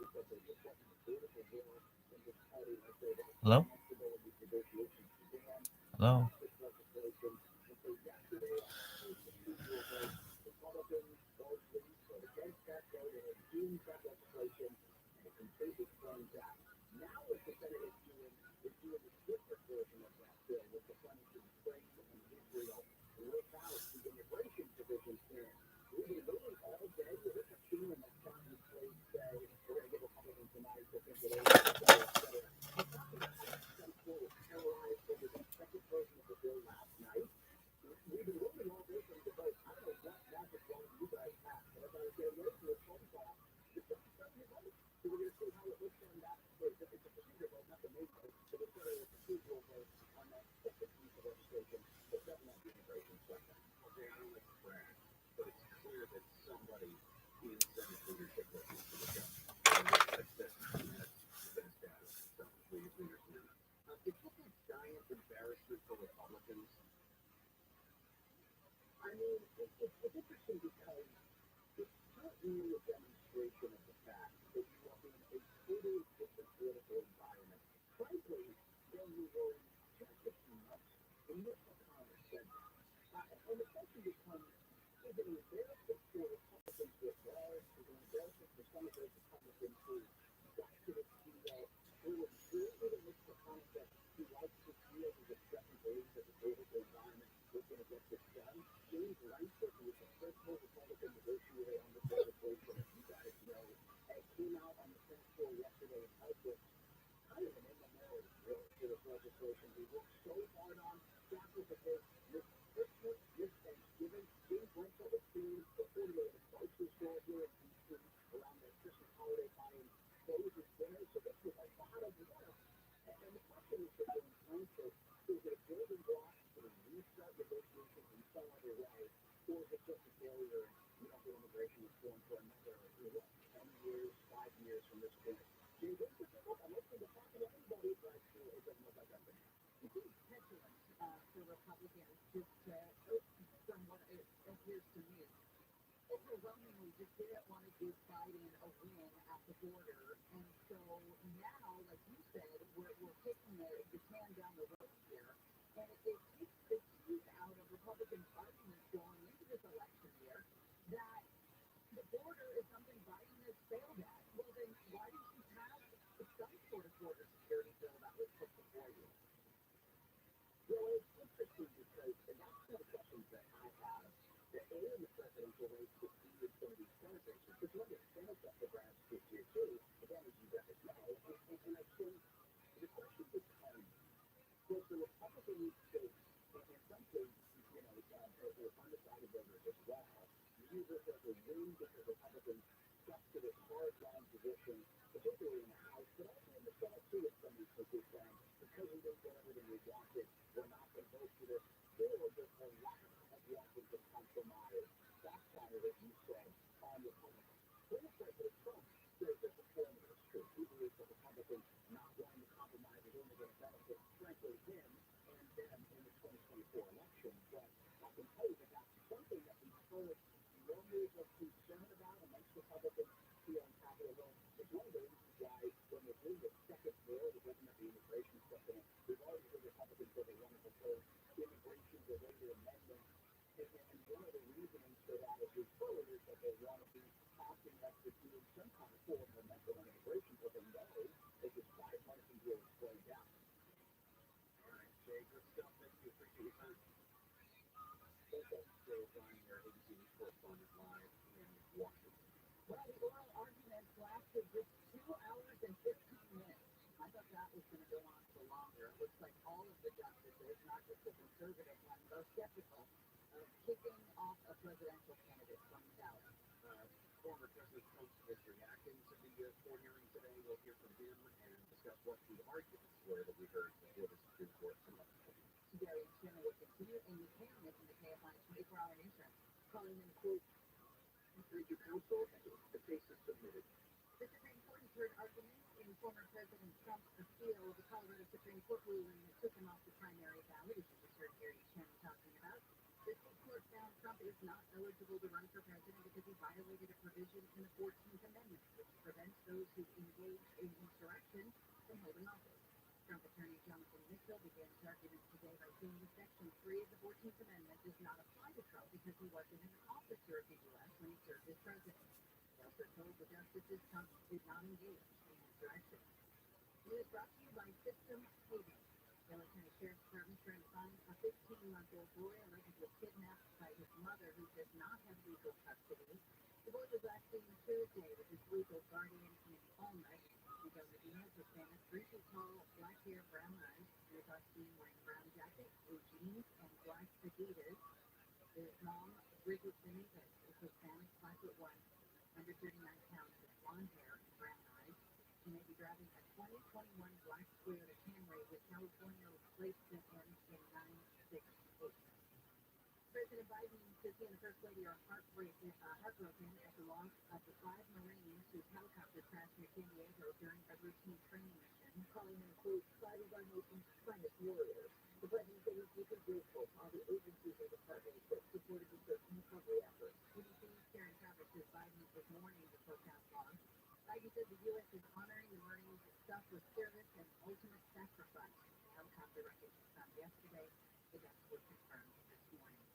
Hello? Hello? Now what the Senate is doing a different version of that bill with the funding for Ukraine and Israel without the immigration provisions in it. We've been moving all day. There's a feeling that Congress may say we're going to give Republicans tonight to think it over, et cetera, et cetera. I'm talking about some sort of paralyzed over the second version of the bill last night. We've been moving all day from the vote. I don't know what magic wand you guys have, but as I was getting ready for this phone call, the second version is over. So we're going to see how it looks on that. It's a procedure vote, not the main vote. So this is a procedural vote on that second piece of legislation that doesn't have the immigration section. Okay, I don't like to brag, but it's clear that somebody in Senate leadership listens to the show. That's been established. So we understand that. It's just a giant embarrassment for Republicans. I mean, it's interesting because it's not really a demonstration of the fact that you are in a totally different political environment. Frankly, when we were just a few months, and Mitch McConnell said that. And the question becomes, is it an embarrassment for Republicans writ large? Is it an embarrassment for some of those Republicans who got to this deal through and through? Even Mitch McConnell said he likes this deal because it doesn't believe that the political environment was going to get this done. James Lancer, who was the principal Republican negotiator on this legislation, as you guys know, came out on the Senate floor yesterday and held this kind of an in memoriam really for this legislation. He worked so hard on chapters of this Christmas, this Thanksgiving. James Lancer was seen before the grocery store here in D.C. around the Christmas holiday buying clothes and dinner. So this was a lot of work. And the question is for James Lancer, is it a building block to restart negotiations in some other way, or is it just a failure and we don't get immigration reform for another 10 years, 5 years from this point? James Lancer said, look, I'm open to talking to anybody, but it doesn't look like I'm going to. It seems petulant for Republicans, just from what it appears to me. Overwhelmingly just didn't want to give Biden a win at the border. And so now, like you said, we're kicking the can down the road here. And it takes the teeth out of Republicans' arguments going into this election year that the border is something Biden has failed at. Well, then why didn't you pass some sort of border security bill that was put before you? Well, it's interesting because, and that's one of the questions that I have, that A, in the presidential race, to see in some of these Senate races, because one of the Senate's up for grabs this year, too, again, as you guys know, and I think the question becomes, does the Republican states, and in some states, they're undecided voters as well, use this as a win because Republicans stuck to this hard-line position, particularly in the House, but also in the Senate, too, in some instances, saying, because we didn't get everything we wanted, we're not going to vote for this. There was a lack of wanting to compromise, backfire, as you said, on Republicans. Former President Trump says that the formula is true. He believes that Republicans not wanting to compromise is only going to benefit to frankly him and them in the 2024 election. But I can tell you that that's something that we've heard no news of concern about amongst Republicans here on Capitol Hill. It's one of the reasons why when we're doing the second bill, the government immigration supplement, we've already heard Republicans say they want to propose immigration-related amendments. And one of the reasons for that is we've heard is that they want to be asking us to do some kind of forward momentum on immigration, but they know that this bipartisan deal is slowing down. All right, Jay, good stuff. Thank you. Appreciate your time. Okay, so Brian, your ABC News correspondent live in Washington. Well, the oral arguments lasted just 2 hours and 15 minutes. I thought that was going to go on for longer. It looks like all of the justices, not just the conservative ones, are skeptical of kicking off a presidential candidate from the ballot. Former President Trump is reacting to the court hearing today. We'll hear from him and discuss what the arguments were that we heard before the Supreme Court tonight. Gary and Shannon will continue, and you can listen to KFI 24-hour newsroom. Calling in, quote, Thank you, counsel. The case is submitted. the Supreme Court has heard arguments in former President Trump's appeal of the Colorado Supreme Court ruling that took him off the primary ballot, as you just heard Gary and Shannon talking about. The state court found Trump is not eligible to run for president because he violated a provision in the 14th Amendment, which prevents those who engage in insurrection from holding office. Trump attorney Jonathan Mitchell began his arguments today by saying that Section 3 of the 14th Amendment does not apply to Trump because he wasn't an officer of the U.S. when he served as president. He also told the justices Trump did not engage in insurrection. It is brought to you by System Haven. Taylor County Sheriff's Department trying to find a 15-month-old boy allegedly kidnapped by his mother who does not have legal custody. The boy was last seen Tuesday with his legal guardian in Walnut. Miguel Medina was found 3 feet tall, black hair, brown eyes. He was last seen wearing a brown jacket, blue jeans, and black Adidas. His mom, Bridget Benitez, is Hispanic, 5'1", under 39 pounds, with blonde hair and brown eyes. She may be driving a 2021 black Toyota Camry with California plate that ends in 968. President Biden says he and the First Lady are heartbroken at the loss of the 5 Marines whose helicopter crashed near San Diego during a routine training mission, calling them, quote, 5 of our nation's finest warriors. The president said he's deeply grateful for all the agencies and departments that supported the search and recovery efforts. CDC's Karen Travis says Biden is mourning the forecast loss. Biden said the U.S. is honoring the Marines' selfless service and ultimate sacrifice. Helicopter wreckage was found yesterday. The deaths were confirmed this morning.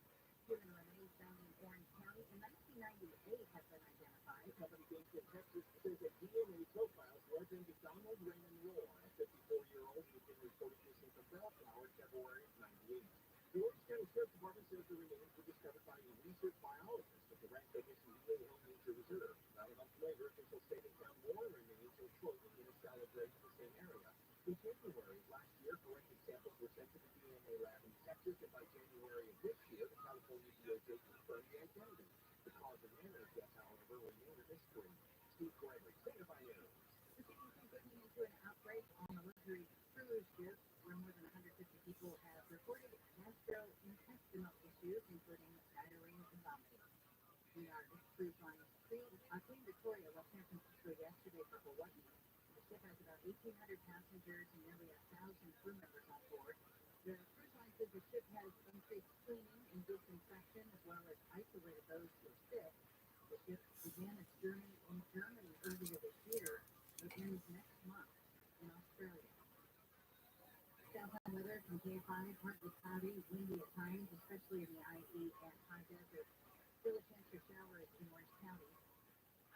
Human remains found in Orange County in 1998 have been identified. Company Games in Texas says that DNA profiles led into Donald Raymond Roar, a 54-year-old who had been reported missing from Bellflower in February of 98. The Orange County Sheriff's Department says the remains were discovered by a research biologist at the ranch they missing Hill Nature Reserve. About a month later, officials say they found more remains of children in a salad grave in the same area. In January of last year, forensic samples were sent to the DNA lab in Texas, and by January of this year, the California DOJ confirmed the identity. The cause of Anna's death, however, remained a mystery. Steve Gregory, State of News. The CDC looking into an outbreak on a luxury cruise ship where more than 150 people have reported gastrointestinal issues, including diarrhea and vomiting. The cruise line Queen Victoria left San Francisco yesterday for Hawaii. The ship has about 1,800 passengers and nearly 1,000 crew members on board. The cruise line says the ship has increased cleaning and disinfection as well as isolated those who are sick. The ship began its journey in Germany earlier this year, but ends next month in Australia. Southbound weather from KFI, partly cloudy, windy at times, especially in the IE and high desert. Still a chance for showers in Orange County.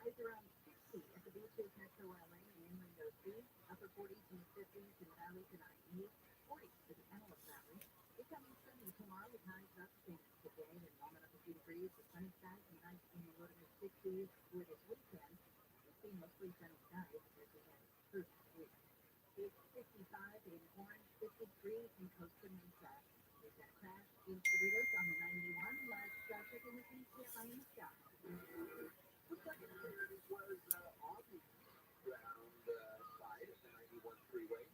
Highs around 60 at the beaches, Metro LA and inland OC. Upper 40s and 50s in the valleys and IE. 40s for the Antelope Valley. Becoming sunny tomorrow with highs up same as today, then warming up a few degrees with sunny skies and nights in the low to mid 60s for this weekend. We'll see mostly sunny skies as we head through this week. It's 55 in Orange, 53 in Costa Mesa. We've got a crash in Cerritos on the 91. Let's check in with the KFI in the sky. Looks like it was on the ground side of the 91 freeway.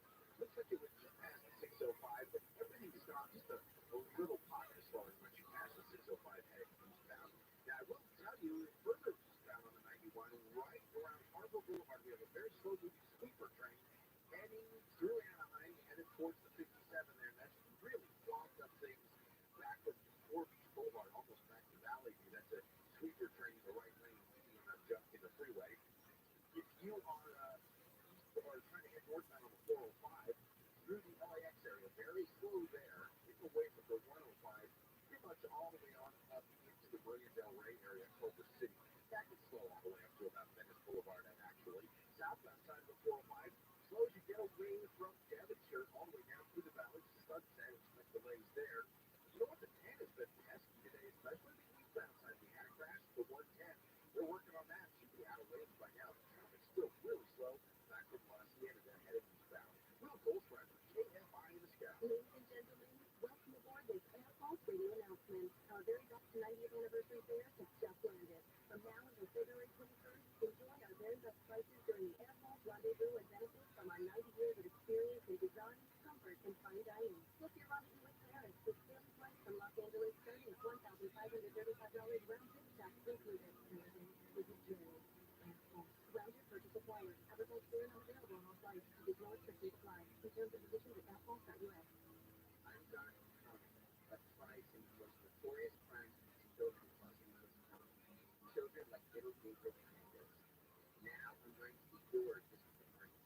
Looks like it was just past the 605, but everything stopped just a little pot as far as when you pass the 605 heading eastbound. Now, I will tell you, further eastbound on the 91, right around Harbor Boulevard, we have a very slow-moving sleeper train heading through Anaheim, headed towards the false radio announcement. Our very best 90th anniversary fair has just landed. From now until February 21st, enjoy our very best prices during the interval, rendezvous, and benefits from our 90 years of experience in design, comfort, and fine dining. Book your rendezvous with Paris with daily flights from Los Angeles starting at $1,535 round trip, tax included. Everything is a journey. Round trip purchase required. Advertised clear and unavailable on all flights. Please note for state flights. In terms and conditions at outfall.us. I'm Jonathan Truman, a prize in the most notorious crimes against children across the United States. Children like little Gabriel Hernandez. Now I'm going to be your district attorney.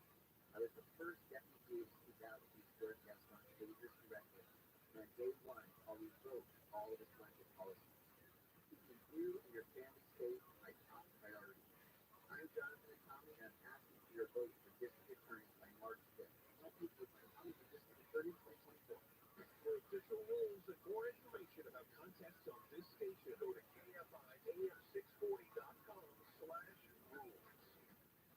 I was the first deputy to speak out against broadcast on dangerous directive, and on day one, I'll revoke all of his blanket policies. Keeping you and your family safe is my top priority. I'm Jonathan Tommy, and I'm asking for your vote for district attorney by March 5th. Help me vote for Tommy for district attorney 2024. For official rules and more information about contests on this station, go to KFIAM640.com/rules.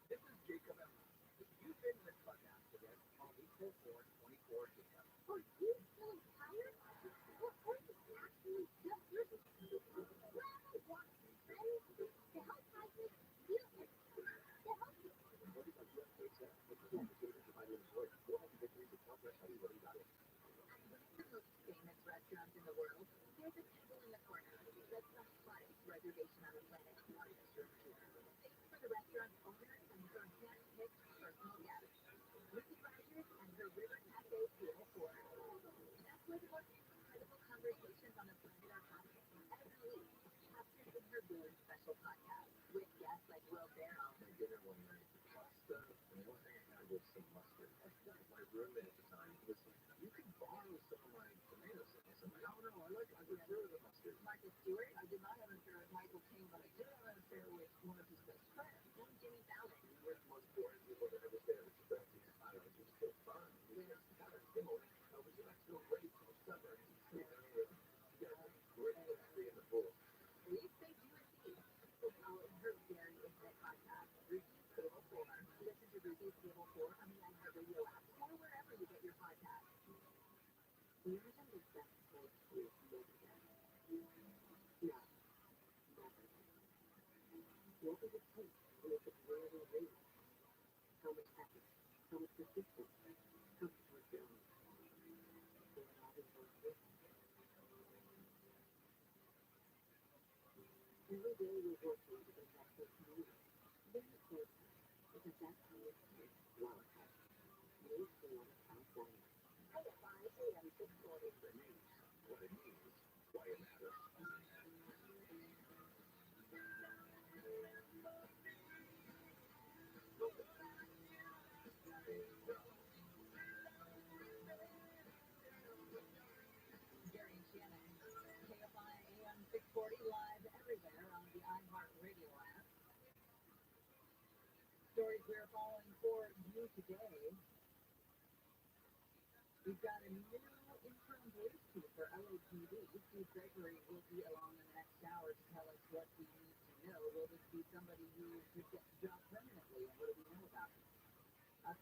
This is Jacob Emma. If you've been in a truck accident, call me for 24 Jacob. Are you feeling tired? Or are you actually just listening? Well, I want some friends to help fight this illness. To help you. What if I do have to accept? What's the opportunity to find an employer? Go ahead and get me to tell us how you really got it. The most famous restaurant in the world. There's a table in the corner. That's the hottest reservation on the planet. Thanks for the restaurant's owner and her hand-picked personal guest. Ricky Rogers and her River Cafe Table 4. That's where the most incredible conversations on the planet are happening. Every week, captured in her really special podcast with guests like Will Ferrell. My dinner one night, pasta, and the only thing I had was some mustard. My roommate at the time, listen, you can borrow some of my tomato sauce. I'm like, no, I prefer the mustard. Martha Stewart, I did not have an affair with Michael Caine, but I did have an affair with one of his best friends, Jimmy Fallon. We're the most boring people that ever stayed at the practice. I don't know, it's just so fun. We just got our demo. I was like, so great for the summer. You know, we're going to be in the pool. Please stay tuned with her very intimate podcast, Ruthie's Table 4. Listen to Ruthie's Table 4 on the iHeartRadio app or wherever you get your podcasts. Where is the best place to live again? No. What does it take to make it really real? How much effort? How much persistence? How much work down? Will it all be worth it? Every day we work towards the best community. Very close, because that's how we start ROTHSCHILD. New form outside. KFI AM 640. The news, what it means, why it matters. Jerry and Shannon. KFI AM 640 live everywhere on the iHeartRadio app. Stories we're following for you today. We've got a new interim police chief for LAPD. Steve Gregory will be along in the next hour to tell us what we need to know. Will this be somebody who could get the job permanently, and what do we know about it?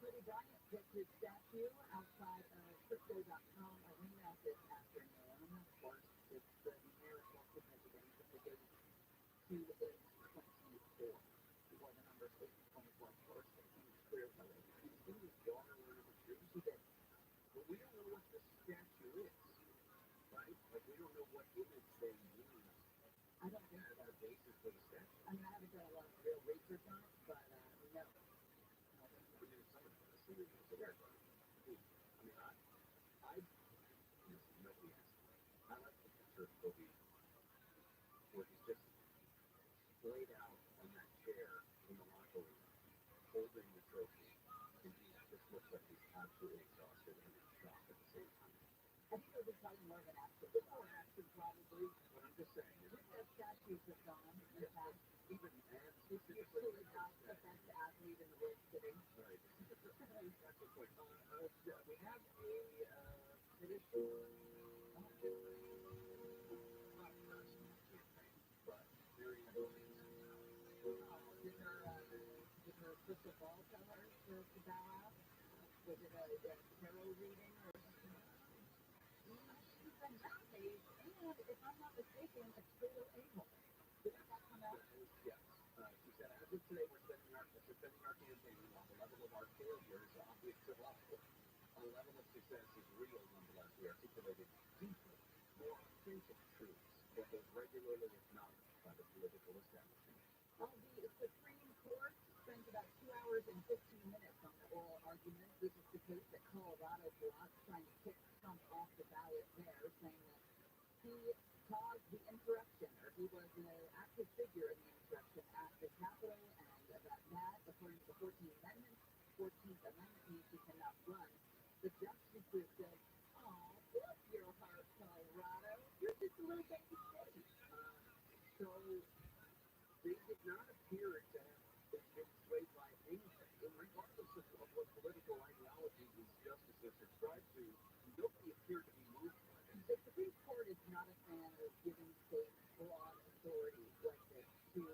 Kobe Bryant gets his statue outside of Crypto.com arena this afternoon. Of course, it's the numerical significance of the date 2/8/24. Before the number 8/24, of course, it seems clear for him. He was daughter number 2. She did. But we don't know what the statue is, right? Like, we don't know what image they use. I don't think As so. the basis for the statue. I mean, I haven't done a lot of real research on it, but no. We did someone for the series. So I mean, nobody asked me. I like the picture of Kobe where he's just laid out on that chair in the locker room, holding the trophy, and he just looks like he's absolutely exhausted and in shock at the same time. I think it was probably more of an accident. More action, probably. But I'm just saying, With the statues have gone in the past. even and It's specifically usually not the best athlete in the world sitting. right. That's the point. We have a tradition. Not a personal campaign, but very amazing. Did her crystal ball tell her to bow out? Was it a tarot reading or something? on that page, and if I'm not mistaken, a total a-hole. Didn't that come out? Yes. She said, as of today, we're spending our campaign while the level of our failure is obvious to all. Our level of success is real, nonetheless. We articulated deeper, more authentic truths than those regularly acknowledged by the political establishment. While the Supreme Court spent about 2 hours and 15 minutes on the oral argument, this is the case that Colorado blocked, trying to kick Trump off the ballot there, saying that he caused the insurrection, or he was an active figure in the insurrection at the Capitol, and that, according to the 14th Amendment means he cannot run. The justices said, "Oh, bless your heart, Colorado. You're just a little baby state." So they did not appear to have been swayed by anything. And regardless of what political ideology these justices subscribe to, nobody appeared to be moved by it. The Supreme Court is not a fan of giving states broad authority like this to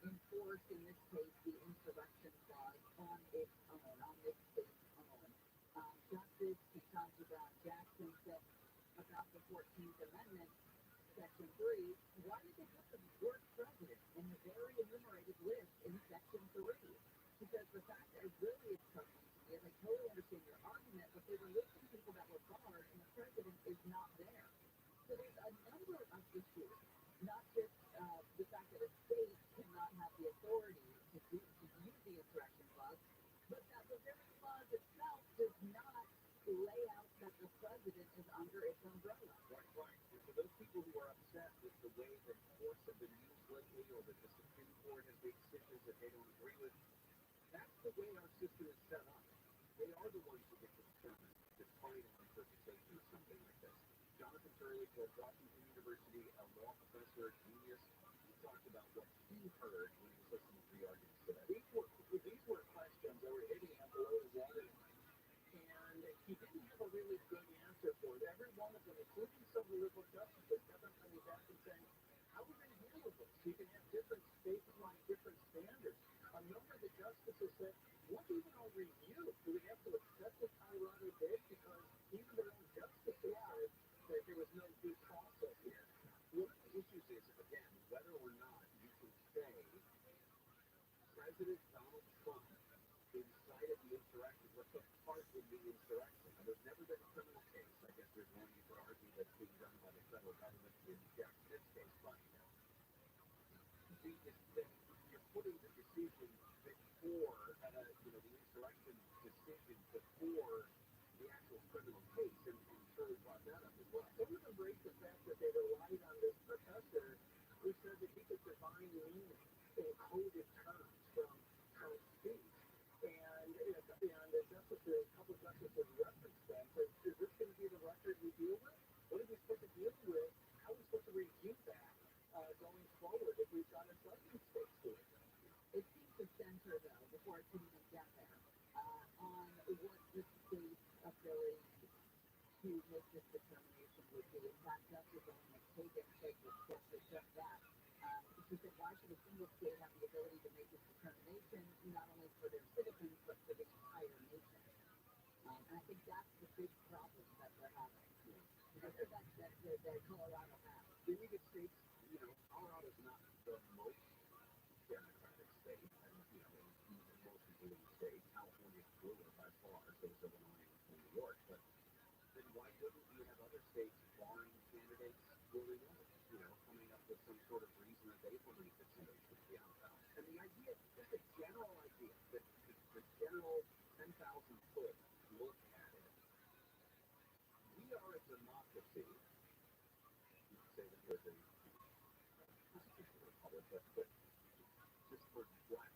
enforce, in this case, the insurrection clause on its own, on this state's own. Justice Ketanji Brown Jackson said about the 14th Amendment, Section 3, why did they put the word president in the very enumerated list in Section 3? Because the fact that really is troubling to me, and I totally understand your argument, but they were listing people that were barred, and the president is not there. So there's a number of issues, not just the fact that a state cannot have the authority to use the insurrection clause, but that the very clause itself does not lay out that the president is under its umbrella. Right. And for those people who are upset with the way that courts have been used lately, or that the Supreme Court has made decisions that they don't agree with, that's the way our system is set up. They are the ones who get to determine the final interpretation of something like this. Jonathan Turley at Washington University, a law professor, genius, he talked about what he heard when he was listening to the arguments today. These were questions that were hitting him below the waterline, and he didn't have a really good answer for it. Every one of them, including some of the liberal justices, kept on coming back and saying, how are we going to handle this? You can have different states applying different standards. A number of the justices said, what even are review? Do we have to accept what Colorado did? Because even their own justices said that there was no due process here. One of the issues is, again, whether or not you can say President Donald Trump incited the insurrection, or took part in the insurrection. Now, there's never been a criminal case. I guess there's one you could argue that's being done by the federal government in Jack Smith's case, but you're putting the decision before, the insurrection decision before the actual criminal case, and Shirley brought that up as well. Some of them raised the fact that they relied on this professor who said that he could divine meaning in coded terms from Trump's speech. And a couple of justices referenced that, but is this going to be the record we deal with? What are we supposed to deal with? How are we supposed to review that going forward if we've got a southern state to it? It seems to center, though, before I can even get there, on what the state's ability to make this determination would be. In fact, Justice Kagan said just that. She said, why should a single state have the ability to make this determination, not only for their citizens, but for the entire nation? And I think that's the big problem that we're having. That Colorado has. The United States, Colorado's not the most democratic state, and, the most blue state. California's bluer by far, so is Illinois and New York, but then why wouldn't we have other states barring candidates willy-nilly, coming up with some sort of reason that they believe that somebody should be on the ballot? And the idea, just a general idea, the general 10,000-foot look at it, we are a democracy. You could say that there's a constitutional republic, but just for black,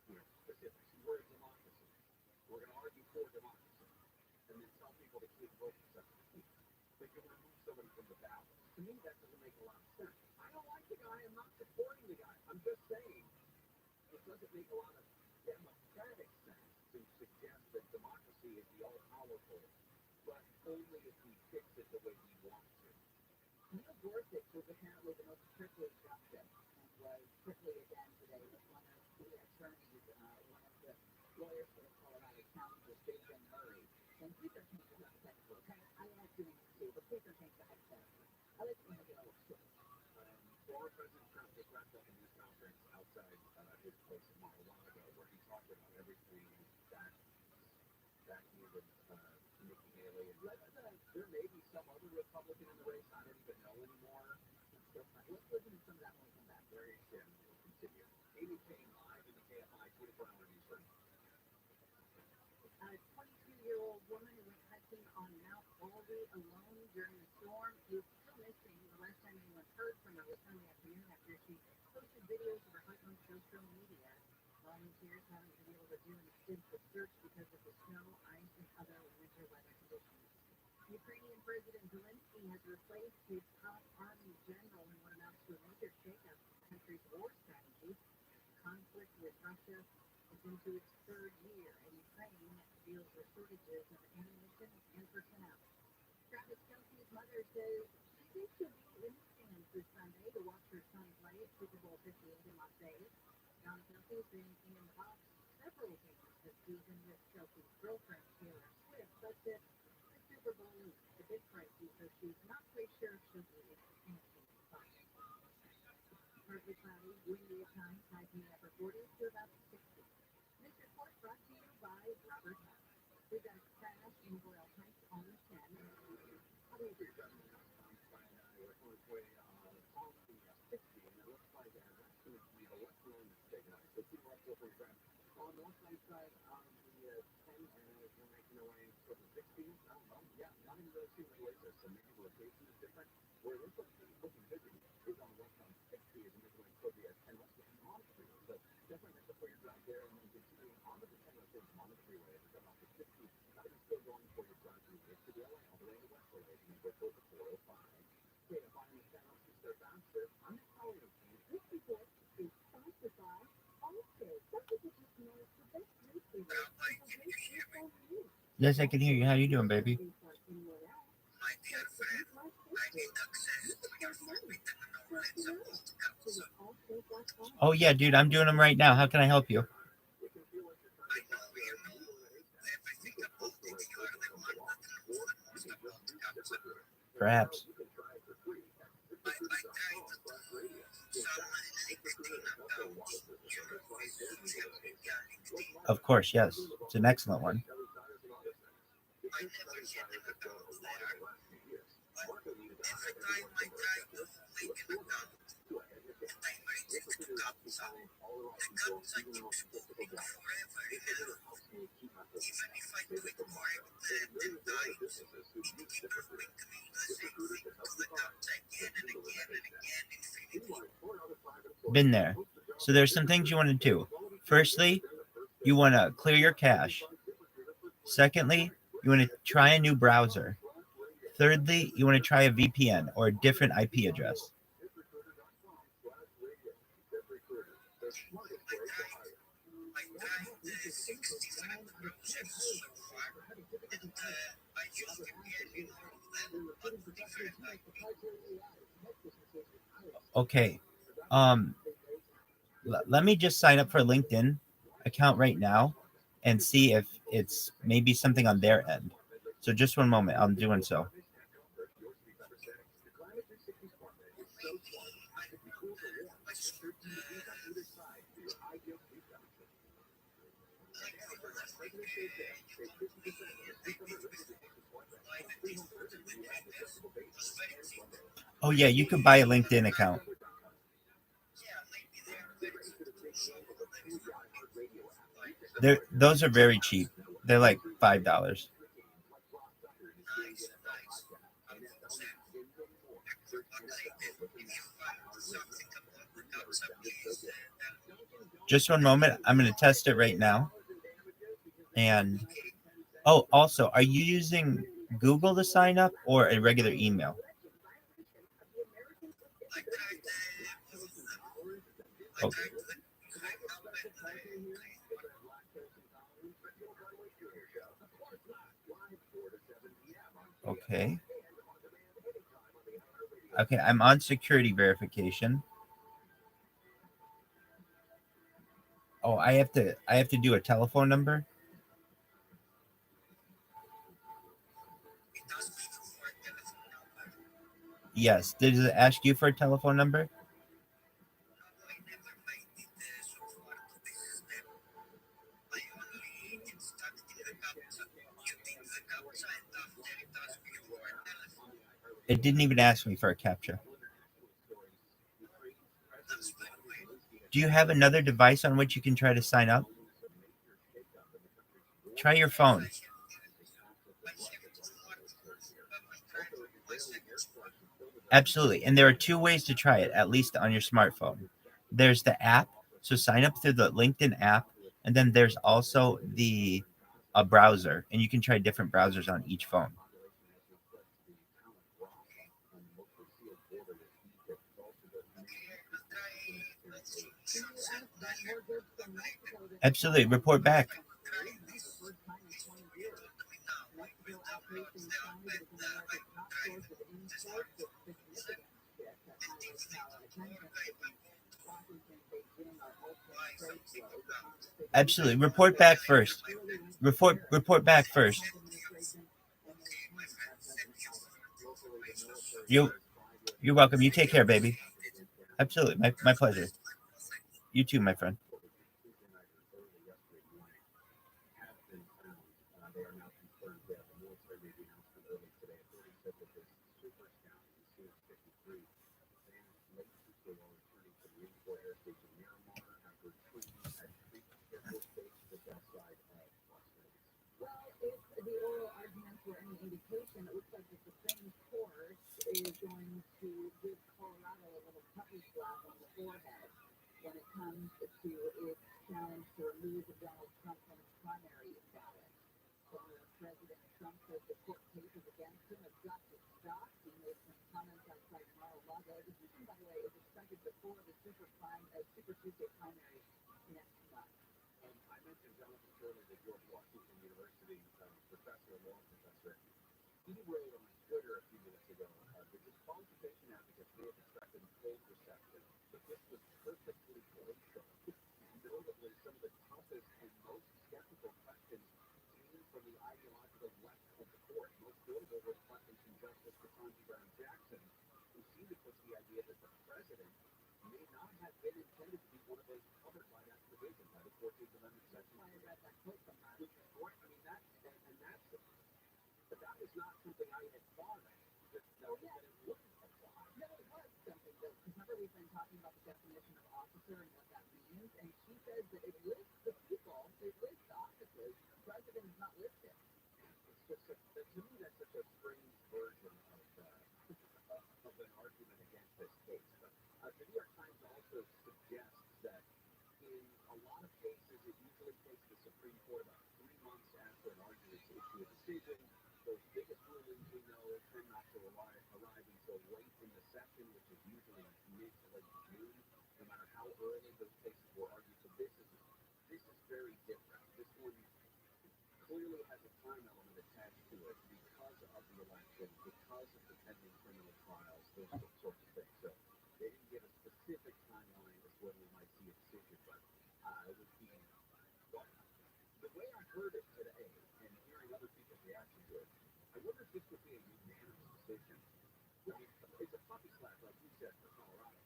specifics, we're a democracy. We're going to argue for democracy, and then tell people they can't vote for such a thing. But you're going to move somebody from the ballot. To me, that doesn't make a lot of sense. I don't like the guy. I'm not supporting the guy. I'm just saying it doesn't make a lot of democratic sense to suggest that democracy is the all-powerful, but only if we fix it the way we want to. Neil Gorsuch was apparently the most prickly justice, and was prickly again today with one of the attorneys, one of the lawyers for the Colorado County, David Murray. And please don't change the hypothetical. I like doing this too, but please don't change the hypothetical. just wrapped up a news conference outside his place in Mar-a-Lago where he talked about everything that he was Nikki Haley and there may be some other Republican in the race I don't even know anymore. Let's listen to some of that when we come back. Larry and Jim will continue. Amy Payne live in the KFI 24-hour newsroom. A 22-year-old woman who went hiking on Mount Baldy alone during the storm is still missing. The last time anyone heard from her was Sunday afternoon after she posted videos of her hike on social media. Volunteers haven't been able to do an extensive search because of the snow, ice, and other winter weather conditions. Ukrainian President Zelensky has replaced his top army general in what amounts to a major shakeup in the country's war strategy. Conflict with Russia is into its third year, and Ukraine deals with shortages of ammunition and personnel. Travis Kelce's mother says she thinks she'll be in the stands this Sunday to watch her son play at Super Bowl 58 in Las Vegas. John Kelce's been in the box several games this season with Kelce's girlfriend Taylor Swift, but the Super Bowl is a bit pricey, so she's not quite sure if she'll be in a spot. Partly cloudy, windy at times, highs in the upper 40s to about 60. This report brought to you by Robert. We've got a crash in Royal Heights on the 10. How do you do that? We're on its way off the 60, and it looks like that's going to be the left lane that's taken out. So keep up with your friend. On the north side on the 10, and we're making our way toward the 60. I don't know. Yeah, not even really too many ways there, so maybe the location is different. Where it looks looking busy is on the west on 60 as we make our way toward the 10 west and on the freeway. So definitely make the figures out there, and then continuing on to the 10 west and on the freeway as we come off the 60. Not even still going for your drive through to the LA all the way to West LA, and then go toward the 405. Okay, to find these channels to start faster. I'm just calling them. This report is sponsored by Allstate. Some people just know it's the best retailer. Yes, I can hear you. How you doing, baby? Oh yeah, dude, I'm doing them right now. How can I help you? Perhaps. Of course, yes. It's an excellent one. Been there. So there's some things you want to do. Firstly, you want to clear your cache. Secondly, you want to try a new browser. Thirdly, you want to try a VPN or a different IP address. Okay. Let me just sign up for a LinkedIn account right now and see if it's maybe something on their end. So just one moment. I'm doing so. Oh yeah, you could buy a LinkedIn account. Those are very cheap. They're like $5. Just one moment. I'm going to test it right now. And oh, also, are you using Google to sign up or a regular email? Okay. Okay. Okay, I'm on security verification. Oh, I have to do a telephone number. Yes. Does it ask you for a telephone number? It didn't even ask me for a captcha. Do you have another device on which you can try to sign up? Try your phone. Absolutely. And there are two ways to try it, at least on your smartphone. There's the app. So sign up through the LinkedIn app. And then there's also the a browser. And you can try different browsers on each phone. Absolutely. Report back. Absolutely. Report back first. Report back first. You're welcome. You take care, baby. Absolutely. My pleasure. You too, my friend. Well, if the oral arguments were any indication, it looks like the Supreme Court is going to give Colorado a little puppy slap on the forehead when it comes to its challenge to remove Donald Trump from its primary ballot. Former President Trump says the court cases against him have dropped its stock. He made some comments outside Mar-a-Lago. The decision, by the way, is expected before the Super Tuesday primary next month. I mentioned Jonathan Turley, the George Washington University law professor. He wrote on Twitter a few minutes ago that this qualification advocates may have expected a cold reception, but this was perfectly glacial. Notably, some of the toughest and most skeptical questions came from the ideological left of the court. Most notable were questions from Justice Ketanji Brown Jackson, who seemed to push the idea that the president may not have been intended to be one of those covered by that provision, by the 14th Amendment section. I read that quote from her. Which is great. I mean, but that was not something I had thought of. That it wouldn't apply. No, it was something, though. Because remember, we've been talking about the definition of officer and what that means, and she says that it lists the people, it lists the officers, the president is not listed. It's just to me, that's such a strange version of an argument against this case. But the New York Times also suggests that in a lot of cases, it usually takes the Supreme Court about 3 months after an argument to issue a decision. Those biggest rulings we know tend not to arrive until late in the session, which is usually mid to late June, no matter how early those cases were argued. So this is very different. This one clearly has a time element attached to it because of the election, because of the pending criminal trials, those sorts of things. So they didn't give a specific timeline as when we might see a decision, but it would be the way I heard it today and hearing other people's reaction to it. I wonder if this would be a unanimous decision. I mean, it's a puppy slap, like you said, for Colorado.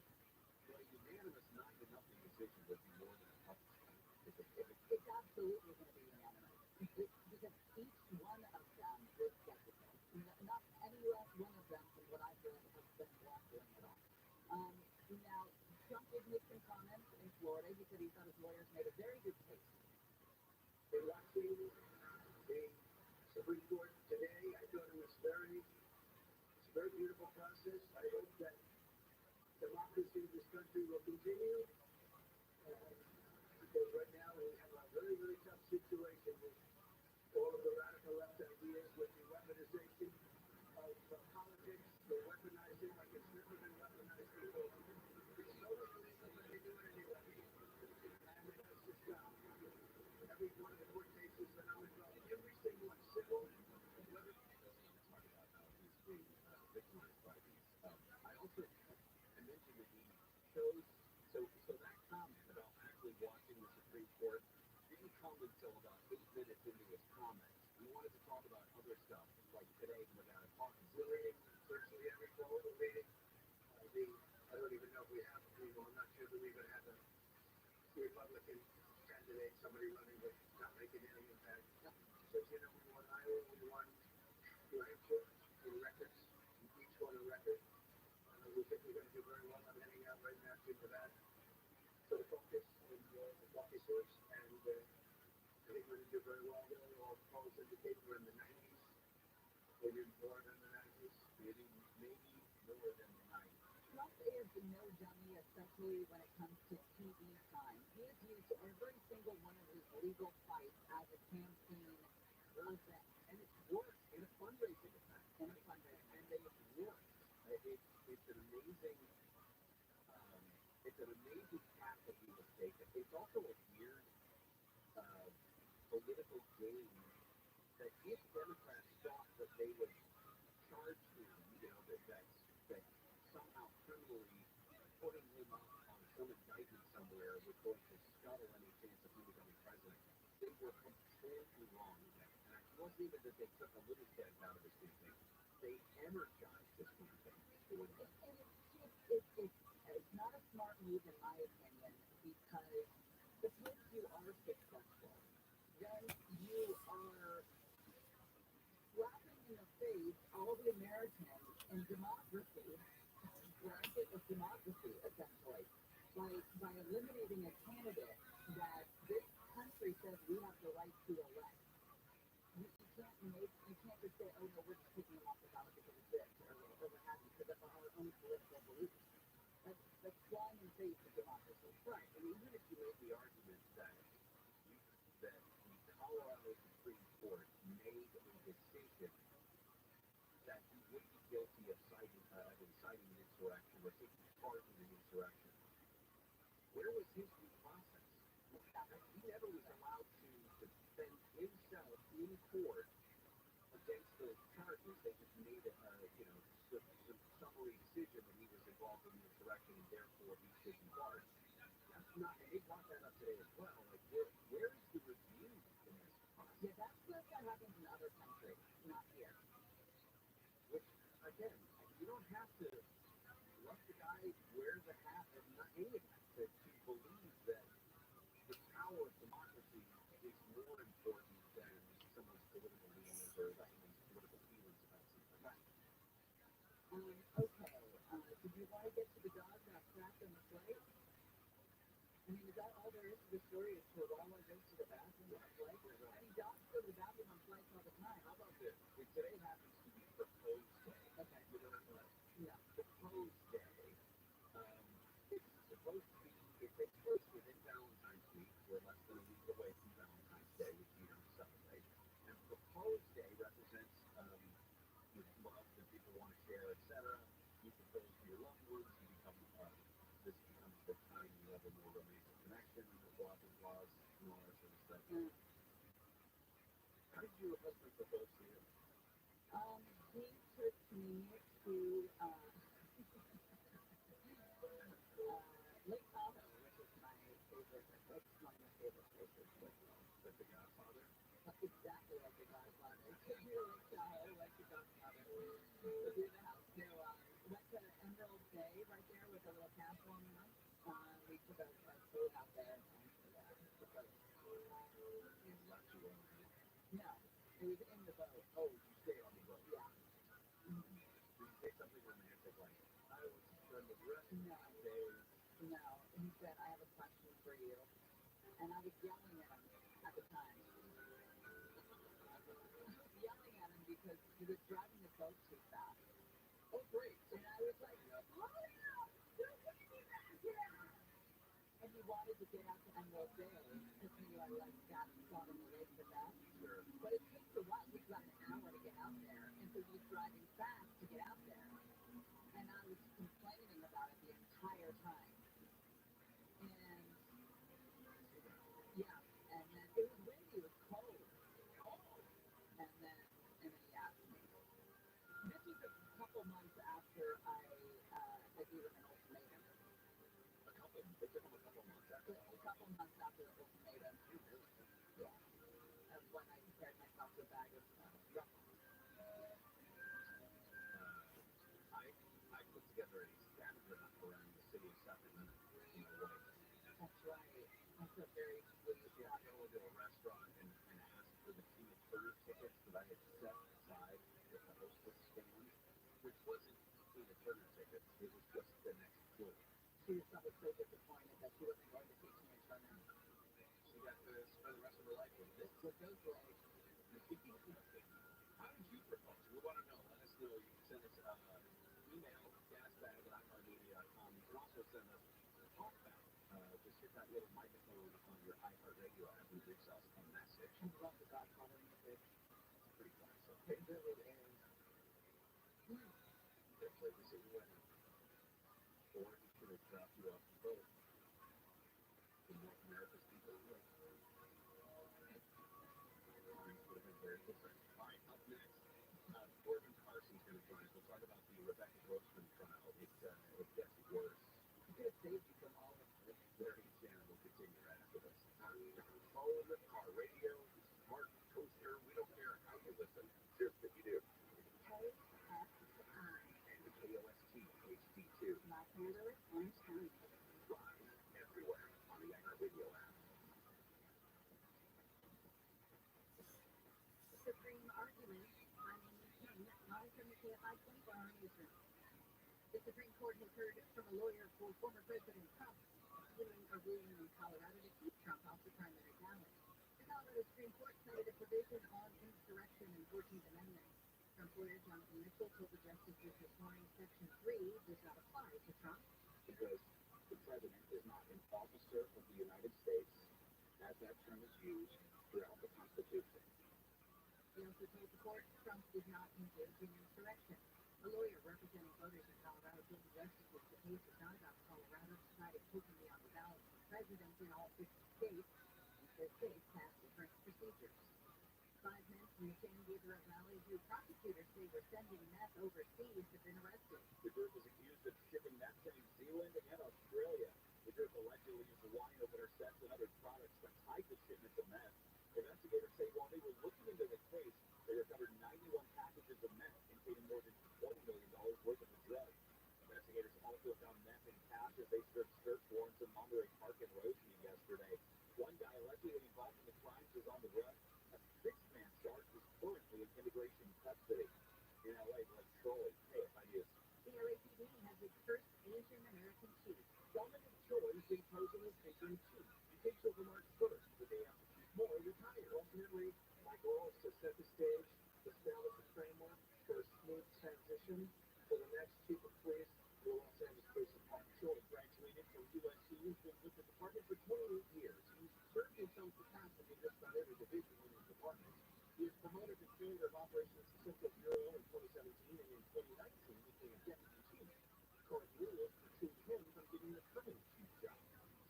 But a unanimous, not nothing decision would be more than a puppy slap. It's absolutely going to be unanimous. Because each one of them is skeptical. Not any one of them, from what I've read, has been waffling at all. Now, Trump did make some comments in Florida. He said he thought his lawyers made a very good case. We're watching the Supreme Court today. I thought it was it's a very beautiful process. I hope that democracy in this country will continue. Because right now we have a very, very tough situation with all of the radical left ideas, with the weaponization of politics, the weaponizing like it's never been weaponized before. It's so illegal that they do it anyway. And it has to stop. Every one of the court cases that I'm involved in, every single one, civil, whether Victimized by these. I also mentioned that he chose so that comment about actually watching the Supreme Court didn't come until about 8 minutes into his comments. He wanted to talk about other stuff, like today when I talked reading virtually every quote we're reading. I don't even know if we have people. I'm not sure that we even have a Republican candidate, somebody running but not making any impact. So, we won Iowa, we won New Hampshire in records. Each go on the record. We think we're going to do very well. I'm heading out right now to that sort of focus and focusers, and I think we're going to do very well there. All polls indicate we're in the 90s. Maybe more than the 90s. Maybe more than the 90s. Trump is no dummy, especially when it comes to TV time. He has used every single one of his legal fights as a campaign event. And it's worked in a fundraising effect. And it's worked. It's an amazing path that he has taken. It's also a weird political game that if Democrats thought that they would charge him, that somehow criminally putting him up on some indictment somewhere was going to scuttle any chance of him becoming president, they were completely wrong with that. And it wasn't even that they took a little step out of his campaign. They energized his campaign. It's not a smart move in my opinion, because if you are successful, then you are slapping in the face all the Americans in democracy, blanket of democracy, essentially, by eliminating a candidate that this country says we have the right to elect. You can't just say, oh no, we're just taking him off the ballot because of this, or what have you, because of our own political beliefs. That's flying in the face of democracy. Right, and even if you made the argument that the Colorado Supreme Court made a decision that he would be guilty of inciting an insurrection or taking part in an insurrection, where was his due process? He never was allowed to defend himself in court against those charges. They just made some summary decision that he was involved in the insurrection and therefore he should be barred. That's not, and they brought that up today as well. Like, where is the review in this process? Yeah, that's what happens in other countries, not here. Which, again, you don't have to let the guy wear the hat of not any of that to believe that the power of democracy is more important than someone's political leanings or someone's political feelings about something. Right. Okay. Did you want to get to the dog that cracked on the flight? I mean, is that all there is to the story? Is Chihuahua goes to the bathroom on a flight? I mean, dogs go to the bathroom on flights all the time. How about this? Today happens to be Propose Day. Okay. You know what? Yeah. Propose Day. It's supposed to be, it takes place within Valentine's Week. We're less than a week away from Valentine's Day, which we don't celebrate. And Propose Day represents love that people want to share, etc. You propose to your loved ones. This becomes the time you have a more romantic connection, and blah blah blah, and all that sort of stuff. How did your husband propose to you? He took me to Lake Tahoe, which is my favorite. That's one of my favorite places. Like the Godfather? Exactly like the Godfather. Took me to Lake Tahoe, like the Godfather. Took me to the house. Went to Emerald Bay right there with a little castle on the roof. We took a boat out there and proposed. He left you on the boat. No, it was in the boat. Oh, you stayed on the boat. Yeah. Did you say something romantic like, I was spend the rest of No. my days? No. He said, I have a question for you. And I was yelling at him at the time. I was yelling at him because he was driving the boat too fast. Oh, great. And I was like, slow down! Don't put me back here! And he wanted to get out to Emerald Bay because he got on the lake for that. Sure. But it takes a while. He's got an hour to get out there. And so he's driving fast to get out there. And I was complaining about it the entire time. And yeah, and then it was windy, it was cold. And then he asked me. This was a couple months after I gave him an ultimatum. It took him a couple months after. A couple months after the ultimatum. Yeah. That's when I compared myself to a bag of yuck. I put together a scavenger hunt around the city of Sacramento in my wife. That's right. That's a very sweet Yeah, I go to a restaurant and ask for the Tina Turner tickets that I had set aside with the hostess stand, which wasn't Tina Turner tickets. It was just the next clue. She herself was so disappointed that she wasn't going to see Tina Turner. She got to spend the rest of her life with this. What goes like, How did you propose? We want to know. Let us know. You can send us email, gasbag@iHeartMedia.com. You can also send us talkback. Just hit that little microphone on your iHeartRadio app and leave us a message. and love the Godfather music. It's pretty classic. It really is. They played this in wedding. Or he should have dropped you off the boat. In North America's people would. Things would have been very different. All right, up next, Corbin Carson's going to join us. We'll talk about the Rebecca Grossman trial. It gets worse. She could have saved you from all of this. Larry and Shannon will continue right after this. Phone, car radio, smart toaster, we don't care how you listen, just that you do. KFI. And the KOST HD2. My handle is Orange County. Live everywhere on the iHeartRadio app. Supreme Argument. I'm Amy King, live from the KFI 24-hour newsroom. The Supreme Court has heard from a lawyer for former President Trump, appealing a ruling in Colorado to keep Trump off the primary ballot. The Colorado Supreme Court cited a provision on insurrection and 14th Amendment. Trump lawyer Jonathan Mitchell told the justices this morning Section 3 does not apply to Trump. Because the president is not an officer of the United States, as that term is used throughout the Constitution. He also told the court Trump did not engage in insurrection. A lawyer representing voters in Colorado told the justices the case is not about Colorado decided openly on the ballot for president in all 50 states, and the states have different procedures. 5 men from the San Gabriel Valley who prosecutors say were sending meth overseas have been arrested. The group is accused of shipping meth to New Zealand and Australia. The group allegedly used wine opener sets and other products that tied the shipment of meth. Investigators say while they were looking into the case, they recovered 91 packages of meth containing more than $20 million worth of the drug. Investigators also found meth in cash as they served search warrants in Monterey Park and Rosemead yesterday. One guy allegedly involved in the crimes is on the run. A 6-man charge is currently in immigration custody. In LA, Blake Trolley, KFI News. The LAPD has its first Asian American chief. Dominic Choi is being chosen as interim chief. He takes over March 1st, the day after Chief Moore retired. Ultimately, Michael Ross has set the stage, established a framework for a smooth transition for the next chief of police. The Los Angeles-based Dominic Choi graduated from USC. He's been with the department for 28 years. He's served in some capacity just about every division in his department. He was promoted to Commander of Operations Central Bureau in 2017, and in 2019 became a deputy chief. Current rules preclude him from getting the permanent chief job.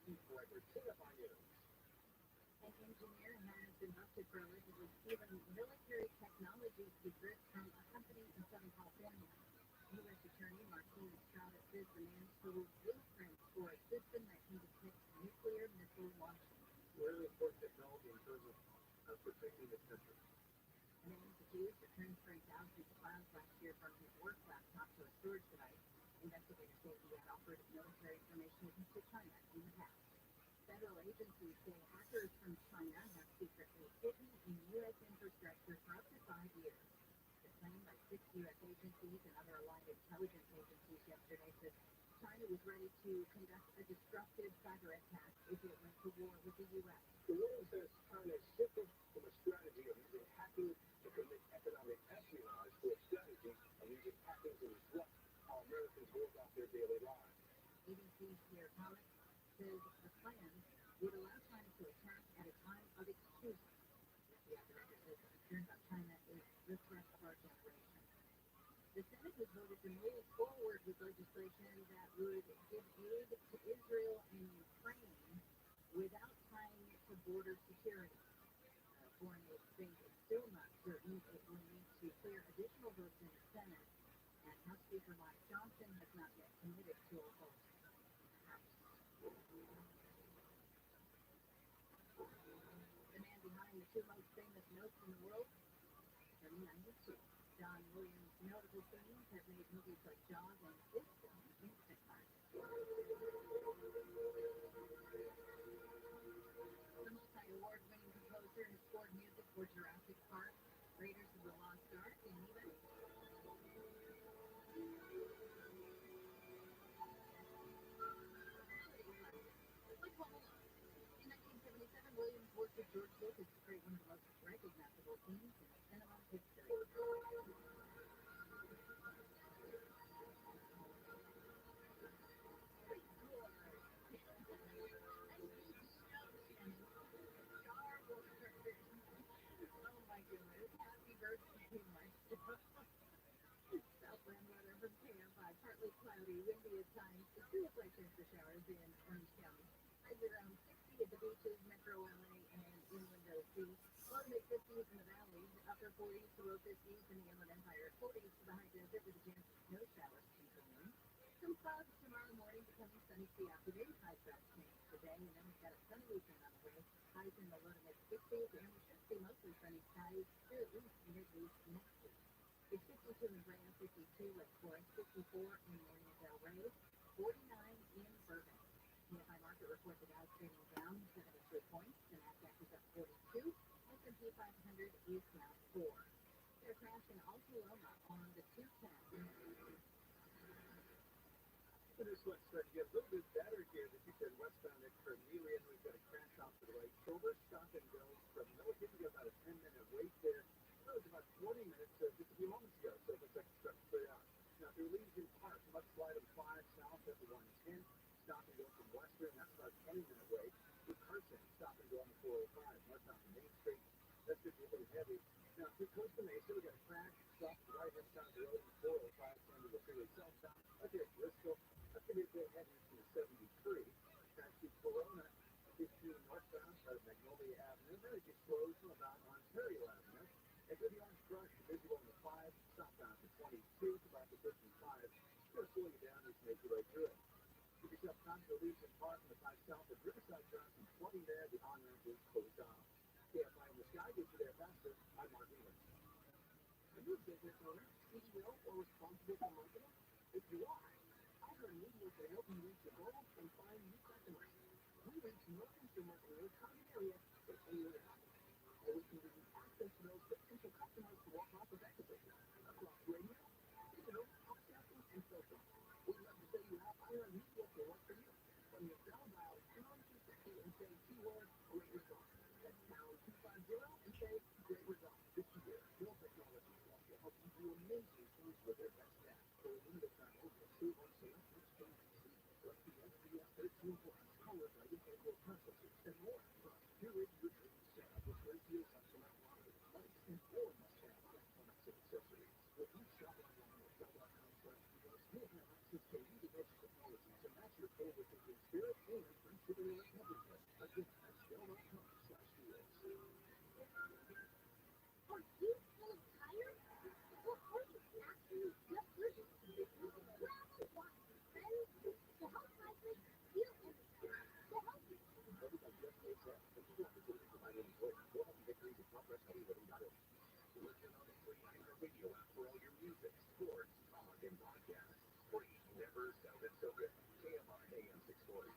Steve Forever, KFI News. An engineer has been busted for allegedly stealing military technology secrets from a company in Southern California. U.S. Attorney Martin Estrada says the man stole blueprints for a system that can detect nuclear missile launching. Really important technology in terms of protecting the country. The man is accused of transferring thousands of files last year from his work laptop to a storage device. Investigators say he had offered military information to China in the past. Federal agencies say hackers from China have secretly hidden in U.S. infrastructure for up to 5 years. The claim by 6 U.S. agencies and other aligned intelligence agencies yesterday says China was ready to conduct a destructive cyber attack if it went to war with the U.S. The ruling says China shifted from a strategy of using hacking to commit economic espionage to a strategy of using hacking to disrupt how Americans work out their daily lives. ABC's Pierre Pollock says the plan would allow China to attack at a time of excuses. The director says the concern about China is the threat of our generation. The Senate has voted to move forward with legislation that would give aid to Israel and Ukraine without tying it to border security. Foreign aid debate is still not certain. It will need to clear additional votes in the Senate, and House Speaker Mike Johnson has not yet committed to a vote in the House. The man behind the 2 most famous notes in the world, from 92. John Williams' notable themes have made movies like Jaws and this film instant classics. The multi-award-winning composer has scored music for Jurassic Park, Raiders of the Lost Ark, and even In 1977, Williams worked with George Lucas to create one of the most recognizable scenes in cinema history. Oh my goodness, happy birthday to my Southland weather from KFI. Partly cloudy, windy at times. 2 light chance for showers in Orange County. Highs around 60 at the beaches, Metro LA, and inland OC. Low to mid 50s in the valleys. Upper 40s to low 50s in the Inland Empire. 40s to the high desert with a chance of snow showers continuing. Some clouds tomorrow morning, becoming sunny for the afternoon. Highs drop chance today, and then we've got a sunny weekend on the way. Highs in the low to mid 60s, and we should see mostly sunny skies through at least midweek next week. It's 52 in Brea, 52 at Forest, 54 in Marina Del Rey, 49 in Burbank. KFI market report the Dow's trading down 73 points, the Nasdaq is up 42, S&P 500 is down 4. There's a crash in Altaloma on the 210. This looks starting to get a little bit better here. The 210 westbound at Cornelian. We've got a crash off to the right shoulder. Stop and go from Milligan. We got about a 10-minute wait there. That was about 20 minutes just a few moments ago. So it looks like it's starting to clear out. Now through Legion Park, much slide of 5 south at the 110. Stop and go from Western. That's about a 20-minute wait. Through Carson, stop and go on the 405. Northbound from Main Street. That's going to be a little heavy. Now through Costa Mesa, we got a crash. Stop to the right-hand side of the road on 405. Down to the freeway southbound. Up here at Bristol. That's going to be a bit heavy to the 73. Back to Corona, 15 northbound, out of Magnolia Avenue. Then it gets closed from about Ontario Avenue. And through the Orange Brush, the busy one on the 5, southbound to 22, to about the 55. It's going to slow you down as you make your way through it. Give yourself time to Legion Park on the 5 south of Riverside Drive from 20 there. The on-ramp is closed off. KFI in the sky gets you there faster. I'm Mark Wheeler. Are you a business owner, CEO, or responsible for marketing? If you are, Media can help you reach your goals and find new customers. We reach more consumers in your target area than any other company. And we can give you access to those potential customers to work cost effectively across radio, digital, podcasting, and social. We'd love to say you have Media to work for you. From your cell, dial pound 250 and say keyword great result. That's pound 250 and say great result. This year, your technology will help you do amazing things with their best staff. For a limited time only, save on select plus the SBS 13 Plus, powered by Integral Processors and more. Plus, curate your dream setup with great deals on select models, lights, and all must-have electronics and accessories. When you shop online at Dell.com/deals, you'll have access to leading-edge technology to match your forward-thinking spirit and free shipping and everywhere. Again, that's Dell.com/deals. Are you full of tires? Or are you actually just looking to get moving? Well, friends, to help cyclists feel everything. To help you. Everybody just makes that. But you have to provide any voice. Go home and get ready to compress.com. Listen on the free iHeart Radio app for all your music, sports, talk, and podcasts. Free. Never sounded so good. KMI AM 640.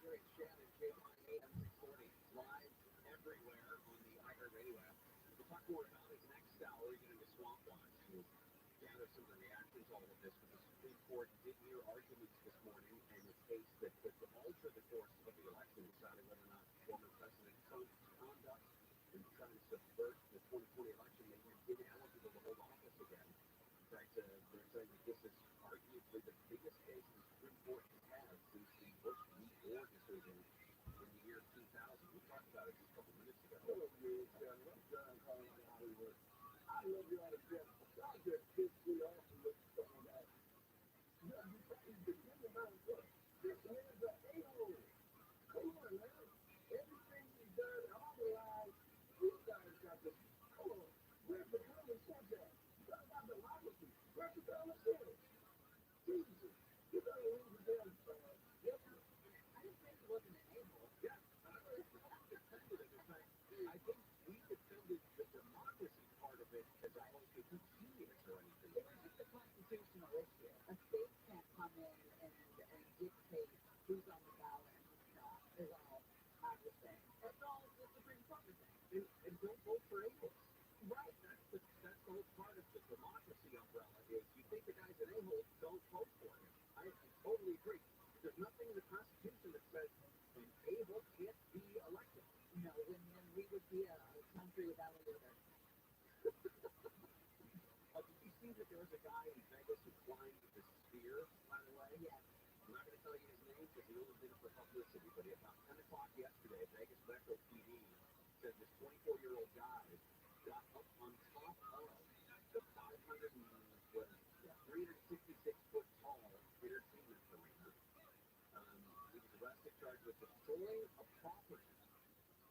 Great Shannon, KMI AM 640. Live everywhere on the iHeart Radio app. We'll talk more about it next hour. We're going to Swamp Watch. We'll gather some of the reactions to all of this. But the Supreme Court did hear arguments this morning in a case that could alter the course of the election, deciding whether or not former President Trump's conduct in trying to subvert the 2020 election made him ineligible to hold office again. In fact, they're saying that this is arguably the biggest case the Supreme Court has had since the Bush v. Gore decision in the year 2000. We talked about it just a couple minutes ago. Hello, John. I'm John calling from Hollywood. I love you all to death. Y'all just piss me off and look so bad. You're beginning about what? This man's an a-hole. Come on, man. Everything you've done, all the lies, you guys got to, come on. Where's the common sense at? You guys got democracy. Where's the common sense? Jesus. You better leave the damn yes, sir. I didn't say he wasn't an a-hole. Yeah, I think we defended the democracy part don't vote for a-holes. Right. That's the whole part of the democracy umbrella is you think the guy's an a-hole, don't vote for him. I totally agree. There's nothing in the Constitution that says an a-hole can't be elected. No, when we would be a country without a leader. Did you see that there was a guy in Vegas who climbed the sphere, by the way? Yes. I'm not going to tell you his name because he only did it for publicity, but at about 10 o'clock yesterday, Vegas Metro TV said this 24-year-old guy got up on top of the 366-foot tall entertainment arena. He was arrested, charged with destroying a property,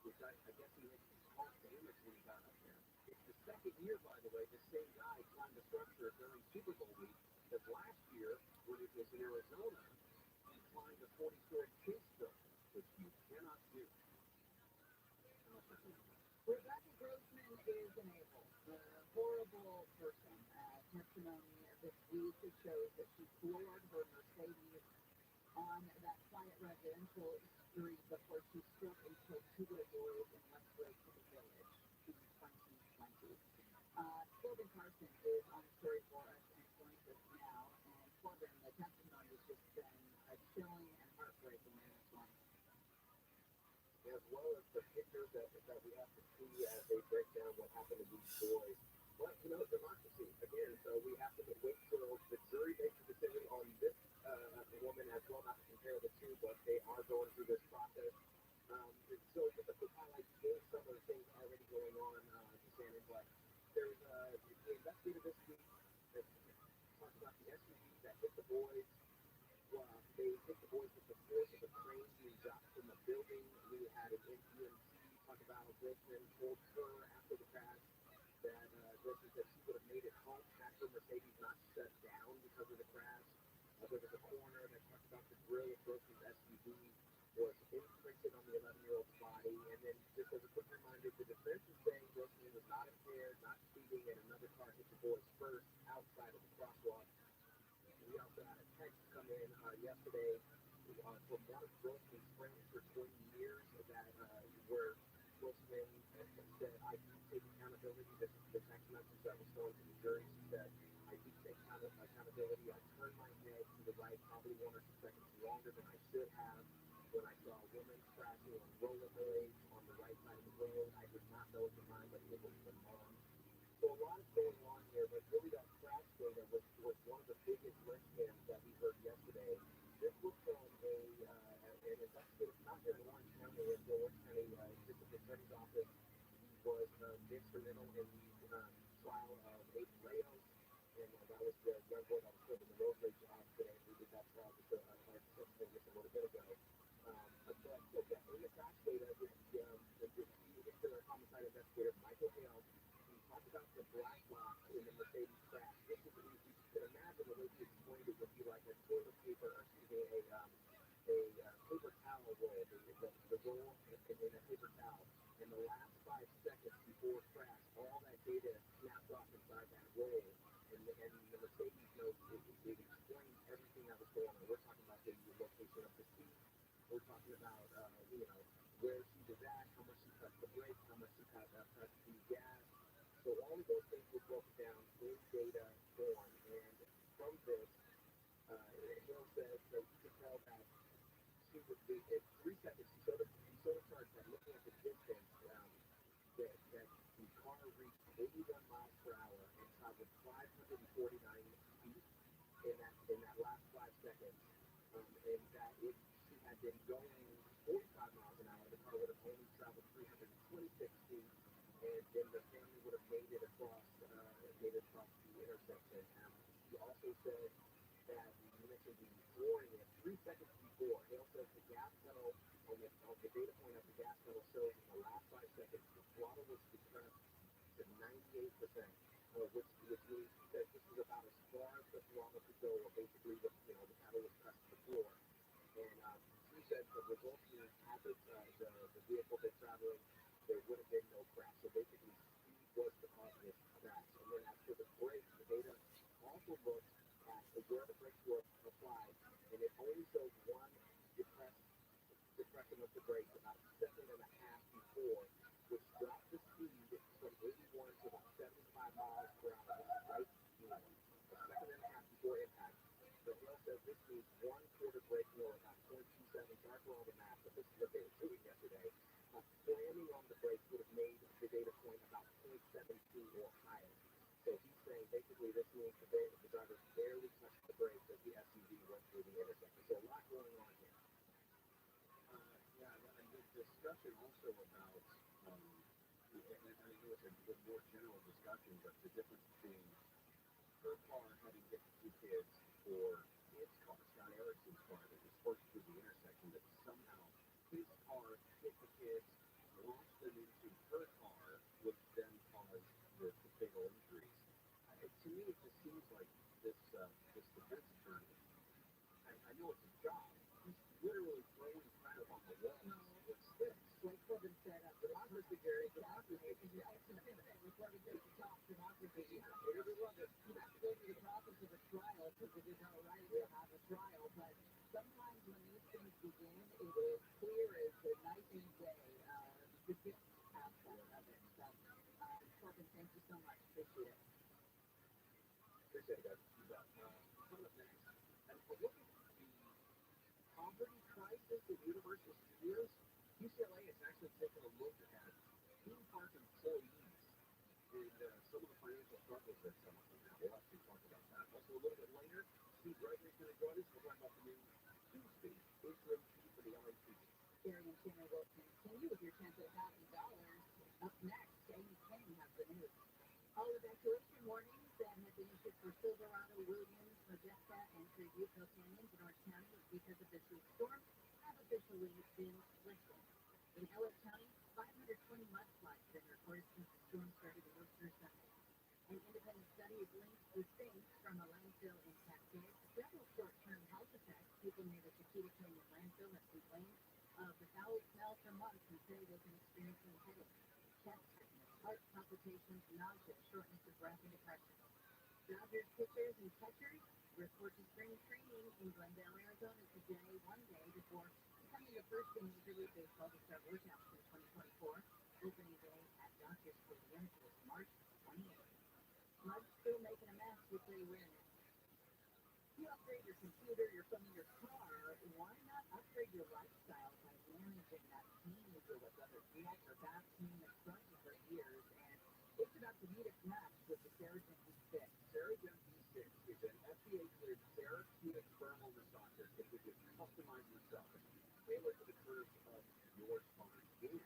which I guess he had caused damage when he got up there. It's the second year, by the way, this same guy climbed a structure during Super Bowl week. Because last year, when it was in Arizona, he climbed a 40-story case building, which you cannot do. Rebecca Grossman is an a-hole, a horrible person. Testimony this week shows that she floored her Mercedes on that quiet residential street before she struck and killed two little boys in Westlake Village in 2020. Corbin Carson is on the story for us and joins us now. And Corbin, the testimony has just been chilling and heartbreaking in this one. As well as the pictures that we have to see as they break down what happened to these boys. But, democracy, again, so we have to wait till the jury makes a decision on this woman as well, not to compare the two, but they are going through this process. So just a quick highlight, some of the things already going on, Shannon, but there's the investigator this week that talked about the SUV that hit the boys. They hit the boys with the force of a crane being dropped from the building. We had an NPMC talk about Grossman told her after the crash that Grossman said she would have made it home had her Mercedes not shut down because of the crash. There was a coroner that talked about the grill of Grossman's SUV was imprinted on the 11-year-old's body. And then just as a quick reminder, the defense is saying Grossman was not impaired, not speeding, and another car hit the boys first outside of the crosswalk. We also had a text come in yesterday from one of Grossman's friends for 20 years that where Grossman said, I do take accountability. This is the text message that was going to the jury. She said, I do take accountability. I turned my head to the right probably 1 or 2 seconds longer than I should have when I saw a woman crashing on rollerblades on the right side of the road. I did not know at the time, but it was the mom. So a lot is going on here, but really that crash data was one of the biggest linchpins that we heard yesterday. This was from an investigator, not in Orange County, in the Orange County District Attorney's Office. He was instrumental in the trial of 8 Leos, and that was the young boy that was killed in the road rage today. We did that trial just a little bit ago. But in the crash data, the homicide investigator, Michael Hale, he talked about the black box in the Mercedes crash. This is, if you can imagine the way he explained it would be like a toilet paper, or excuse me, a paper towel roll, the roll in a paper towel. In the last 5 seconds before crash, all that data snapped off inside that roll. And the Mercedes notes, it explains everything that was going on. We're talking about the location of the seat. We're talking about, where she was at, how much she pressed the brakes, how much she pressed the gas. So all of those things were broken down in data form. And from this, Hill says that you can tell that she would be at 3 seconds. He showed a chart that looking at the distance, that the car reached 81 miles per hour and traveled 549 feet in that last 5 seconds. And that if she had been going 45 miles an hour, the car would have only traveled 326 feet, and then the family would have made it across the intersection. He also said that you mentioned the flooring it 3 seconds before. Hale says the gas pedal on the data point of the gas pedal shows in the last 5 seconds the throttle was depressed to 98%, which means that this is about as far as the throttle could go, or basically the pedal was pressed to the floor. And he said the result being had the vehicle been traveling, there would have been no crash. So basically, speed was the cause of this crash. And then as for the brakes, the data also looks at where the brakes were applied, and it only shows one depression of the brakes about a second and a half before, which dropped the speed Typically, this means the driver barely touched the brakes as the SUV went through the intersection. So a lot going on here. And the discussion also about, and I know it's a more general discussion, but the difference between her car having hit the two kids or his car, Scott Erickson's car that was forced through the intersection, that somehow his car hit the kids, launched them into her car, which then caused the fatal injuries. To me, it just seems like this defense attorney, I know it's a job. He's literally throwing crap on the wall. No. It sticks. Like Corbin said, Democracy, Gary. democracy. Democracy. Corbin said to talk democracy. We love it. You have to go through the process of a trial because it is our right to have a trial. But sometimes when these things begin, it is clear as the night and day. The gift aspect of it. So, Corbin, thank you so much. Appreciate it. Appreciate it, guys. You bet. Coming up next, and if we look at the poverty crisis in Universal Studios, UCLA has actually taken a look at theme park employees and some of the financial struggles that some of them have. We'll actually talk about that. Also, a little bit later, Steve Gregory's going to join us. We'll talk about the new Tuesday interim chief for the LAPD. Gary and Shannon will continue with your chance at $1,000. Up next, Amy King has the news. All evacuation warnings that have been issued for Silverado, Williams, Modesta, and Treviso canyons in Orange County because of this week's storm have officially been lifted. In LA County, 520 mudslides have been reported since the storm started to move through Sunday. An independent study has linked the sinks from a landfill in Cascade to several short-term health effects. People near the Chiquita Canyon landfill have complained of the foul smell for months and say they've been experiencing headaches, chest tightness, heart palpitations, nausea, shortness of breath, and depression. Dodgers pitchers and catchers report to spring training in Glendale, Arizona today, one day before becoming the first in Major League Baseball to start workouts in 2024. Opening day at Dodger Stadium is March 28th. Mud's still making a mess with the awareness. You upgrade your computer, your phone, your car. Why not upgrade your lifestyle by managing that teenager with other neck or back pain that's run for years? And it's about to meet its match with the Saracen V6. Saracen V6 is an FDA-cleared therapeutic thermal massager that gives you customized massage tailored to the curves of your spine. And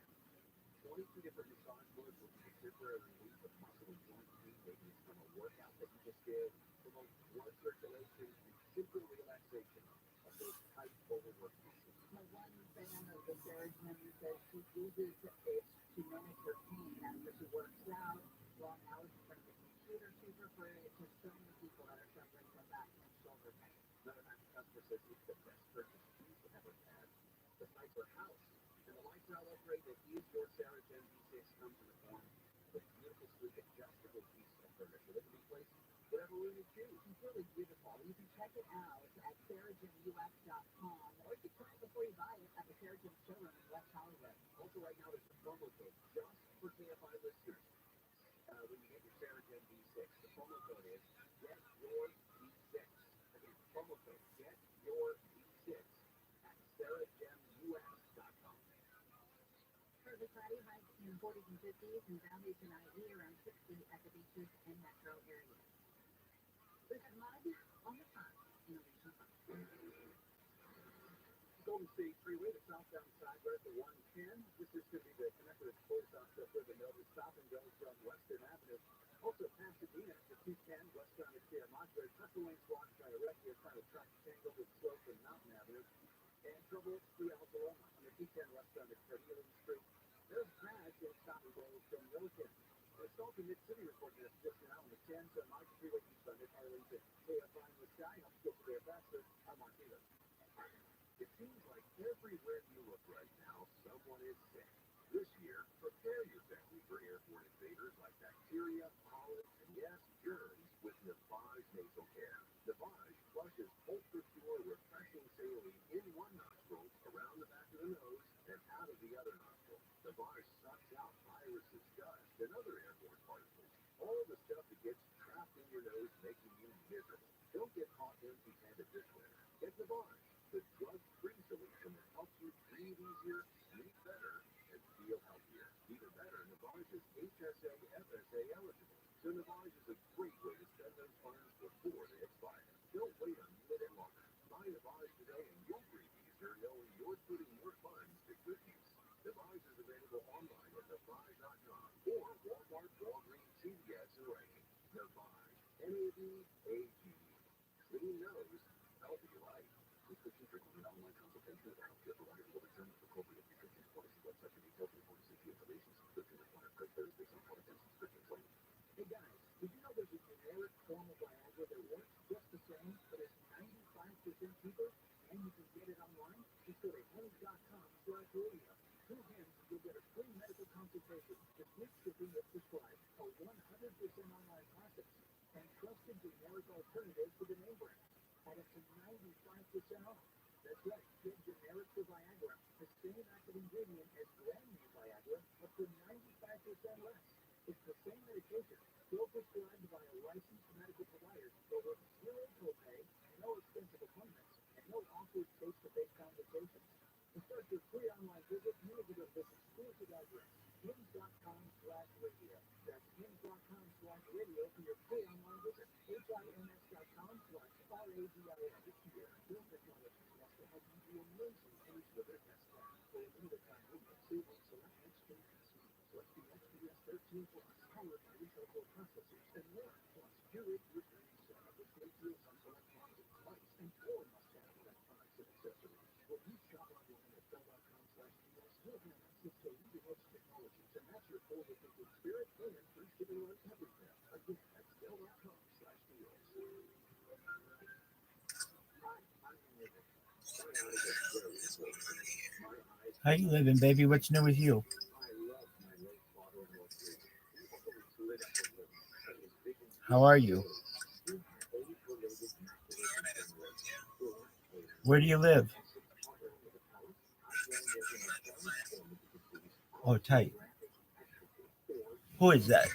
22 different massage modes will give you temporary relief of muscle and joint pain. Maybe it's from a workout that you just did, promote blood circulation, and simple relaxation of those tight, overworked muscles. The one fan of the Saracen says she uses it to manage her pain after she works out, long hours in front of the computer. She prefers it to so many people that are suffering from back and shoulder pain. Another happy customer says it's the best purchase she's ever had. Besides her house, and the lifestyle upgrade that is your Saracen V6 comes in the form of a beautiful, sleek, adjustable piece of furniture that can be placed whatever room you choose. It's really beautiful. You can check it out at SaracenUS.com, or you can try it before you buy it at the Saracen showroom in West Hollywood. Also, right now, there's a promo code just for KFI listeners. When you get your Saracen V6, the promo code is Get Your V6. Again, promo code Get Your V6 at SaracenUS.com. Thursday, Friday, highs in 40s and 50s, and valleys in IE around 60 at the beaches and metro areas. There's mud on the front in Alicia Park. Golden State Freeway, the southbound side, right at the 110. This is going to be the connector that's closed off to the Nova stop and go from Western Avenue. Also, Pasadena, the 210, westbound to Sierra Madre. Couple lanes blocked by a wreck here, trying to track Tangle with Slope and Mountain Avenue. And trouble throughout the Roma on the 210 westbound to Carnegie Street. There's a crash in stop and go from Milliken. And it's all the Mid-City report that's just now on the 10, so Mark Freeway eastbound at Arlington. KFI in the sky, helps get there faster. I'm Mark Taylor. It seems like everywhere you look right now, someone is sick. This year, prepare your family for airborne invaders like bacteria, pollen, and yes, germs with Navage Nasal Care. Navage flushes ultra-pure, refreshing saline in one nostril, around the back of the nose, and out of the other nostril. Navage sucks out viruses, dust, and other airborne particles. All the stuff that gets trapped in your nose, making you miserable. Don't get caught empty-handed this winter. Get Navage, the drug-free solution that helps you breathe easier, sleep better, and feel healthier. Even better, Navage is HSA, FSA eligible. So Navage is a great way to spend those Who knows how do you like? Prescription frequently online consultation with a healthcare provider will determine if appropriate prescription policy website for details and important safety information. Subscription required credit cards based on product and subscription claim. Hey guys, did you know there's a generic form of Viagra that works just the same, but is 95% cheaper, and you can get it online? Just go to hims.com/radio. Through Hims, you'll get a free medical consultation, discreet shipping if prescribed, a 100% online process, and trusted generic alternatives to the name brand, at up to 95% off. That's right, get generic for Viagra, the same active ingredient as brand new Viagra, up to 95% less. It's the same medication, still prescribed by a licensed medical provider, over zero copay, no expensive appointments, and no awkward face-to-face conversations. To start your free online visit, you need to go to this exclusive address, hims.com/radio. That's hims.com/radio for your free online visit. HIMS.com/RADIO. Real technology wants to help you be amazing any sliver test time. For a limited time only, save on select extra consumables like the XPS 13 Plus, powered by rechargeable processors and more. Plus, curate your training setup with great deals on select closets, lights, and all must-have electronics and accessories. When you shop online at bell.com/deals, you'll have access to leading-edge technology to match your forward-thinking spirit and free shipping on everything. Again, that's bell.com/deals. How you living, baby? What's new with you? How are you? Where do you live? Oh, tight. Who is that?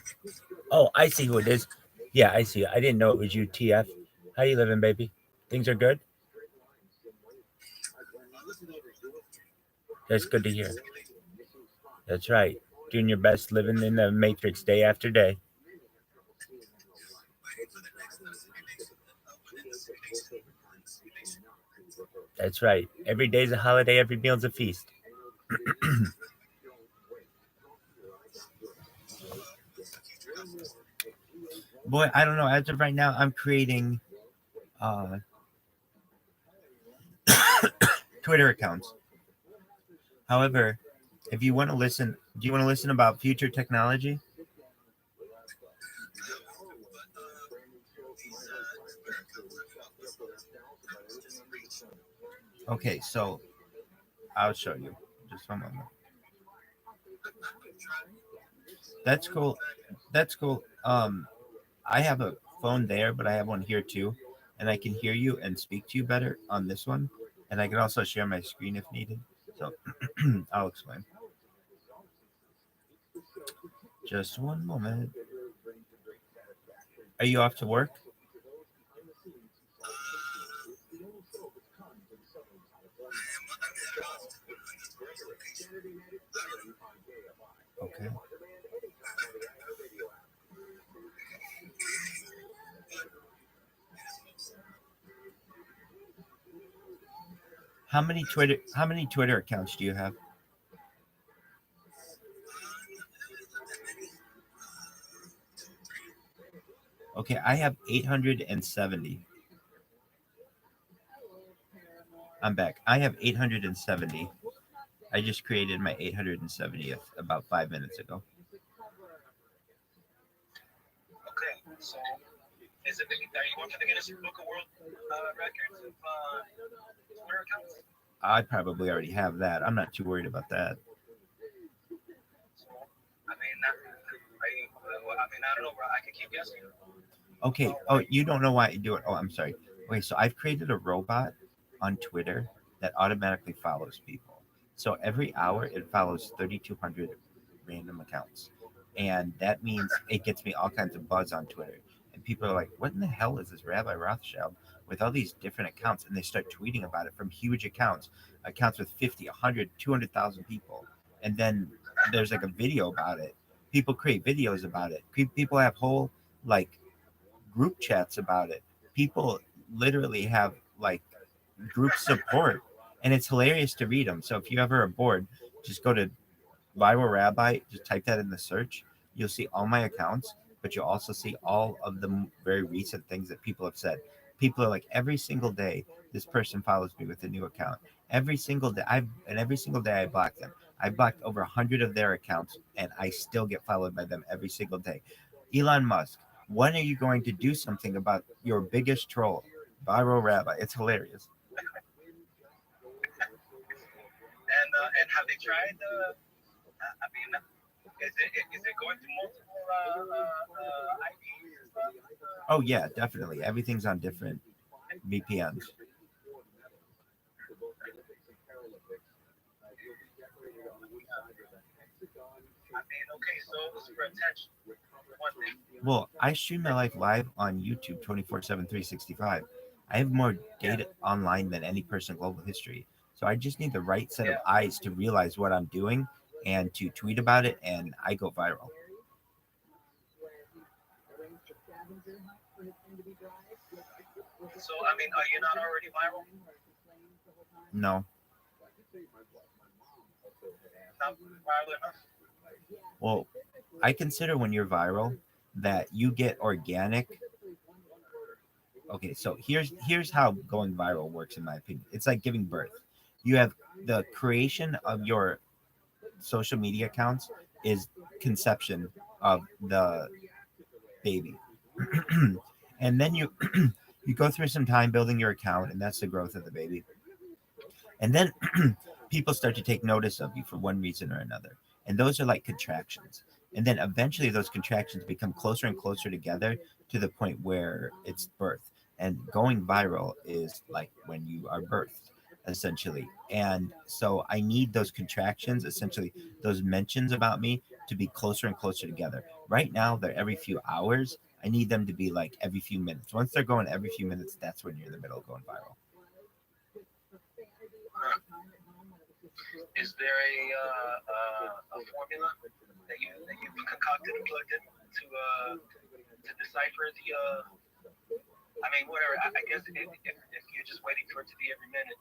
Oh, I see who it is. Yeah, I see. I didn't know it was you, TF. How you living, baby? Things are good? That's good to hear. That's right. Doing your best, living in the matrix day after day. That's right. Every day's a holiday, every meal's a feast. Boy, I don't know. As of right now, I'm creating Twitter accounts. However, if you want to listen, do you want to listen about future technology? Okay, so I'll show you. Just one moment. That's cool. That's cool. I have a phone there, but I have one here too, and I can hear you and speak to you better on this one, and I can also share my screen if needed. So I'll explain. Just one moment. Are you off to work? Okay. How many Twitter accounts do you have? Okay, I have 870. I'm back. I have 870. I just created my 870th about 5 minutes ago. Okay, so is it? Are you going for the Guinness Book of World Records of Twitter accounts? I probably already have that. I'm not too worried about that. So, I don't know, bro. I can keep guessing. Okay. Oh, you don't know why I do it. Oh, I'm sorry. Okay, so I've created a robot on Twitter that automatically follows people. So every hour it follows 3,200 random accounts. And that means it gets me all kinds of buzz on Twitter. And people are like, what in the hell is this Rabbi Rothschild with all these different accounts? And they start tweeting about it from huge accounts with 50, 100, 200,000 people. And then there's like a video about it. People create videos about it. People have whole like group chats about it. People literally have like group support, and it's hilarious to read them. So if you ever are bored, just go to ViralRabbi, just type that in the search. You'll see all my accounts, but you'll also see all of the very recent things that people have said. People are like, every single day, this person follows me with a new account. Every single day, every single day I block them. I blocked over 100 of their accounts, and I still get followed by them every single day. Elon Musk, when are you going to do something about your biggest troll, ViralRabbi? It's hilarious. And have they tried? I mean, is it going to multiple IDs and stuff? Oh yeah, definitely. Everything's on different VPNs. I mean, okay, so it's for attention. One thing. Well, I stream my life live on YouTube 24/7, 365. I have more data online than any person in global history. So I just need the right set of Yeah. eyes to realize what I'm doing and to tweet about it, and I go viral. So I mean, are you not already viral? No. Not viral enough? Well, I consider when you're viral that you get organic. Okay, so here's how going viral works in my opinion. It's like giving birth. You have the creation of your social media accounts is conception of the baby. And then you you go through some time building your account, and that's the growth of the baby. And then people start to take notice of you for one reason or another. And those are like contractions. And then eventually those contractions become closer and closer together to the point where it's birth. And going viral is like when you are birthed, essentially. And so I need those contractions, essentially, those mentions about me to be closer and closer together. Right now, they're every few hours. I need them to be like every few minutes. Once they're going every few minutes, that's when you're in the middle of going viral. Is there a formula that you concocted and plugged in to decipher the I mean, whatever. I guess if you're just waiting for it to be every minute.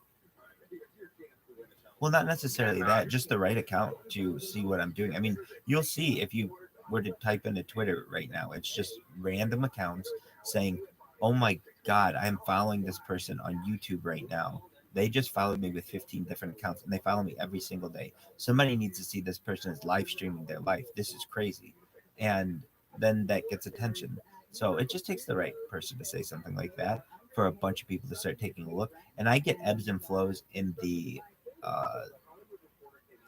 Well, not necessarily that, just the right account to see what I'm doing. I mean, you'll see if you were to type into Twitter right now, it's just random accounts saying, oh my God, I'm following this person on YouTube right now. They just followed me with 15 different accounts and they follow me every single day. Somebody needs to see this person is live streaming their life. This is crazy. And then that gets attention. So it just takes the right person to say something like that for a bunch of people to start taking a look. And I get ebbs and flows in the uh,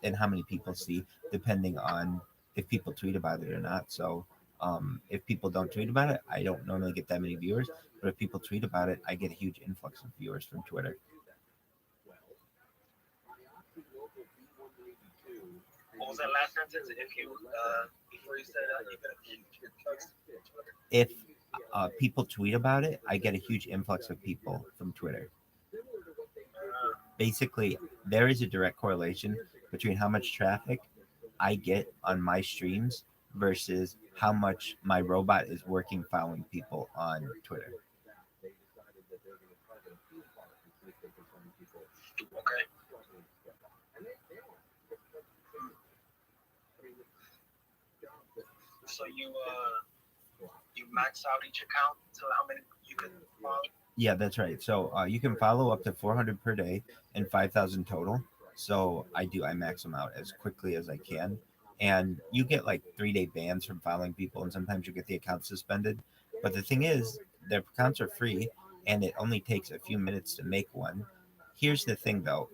in how many people see, depending on if people tweet about it or not. So if people don't tweet about it, I don't normally get that many viewers. But if people tweet about it, I get a huge influx of viewers from Twitter. What was that last sentence? If you before you said you got a huge influx. If people tweet about it, I get a huge influx of people from Twitter. Basically, there is a direct correlation between how much traffic I get on my streams versus how much my robot is working following people on Twitter. Okay. So you max out each account to how many you can follow? Yeah, that's right. So you can follow up to 400 per day and 5,000 total. So I max them out as quickly as I can. And you get like 3-day bans from following people, and sometimes you get the account suspended. But the thing is, their accounts are free, and it only takes a few minutes to make one. Here's the thing, though.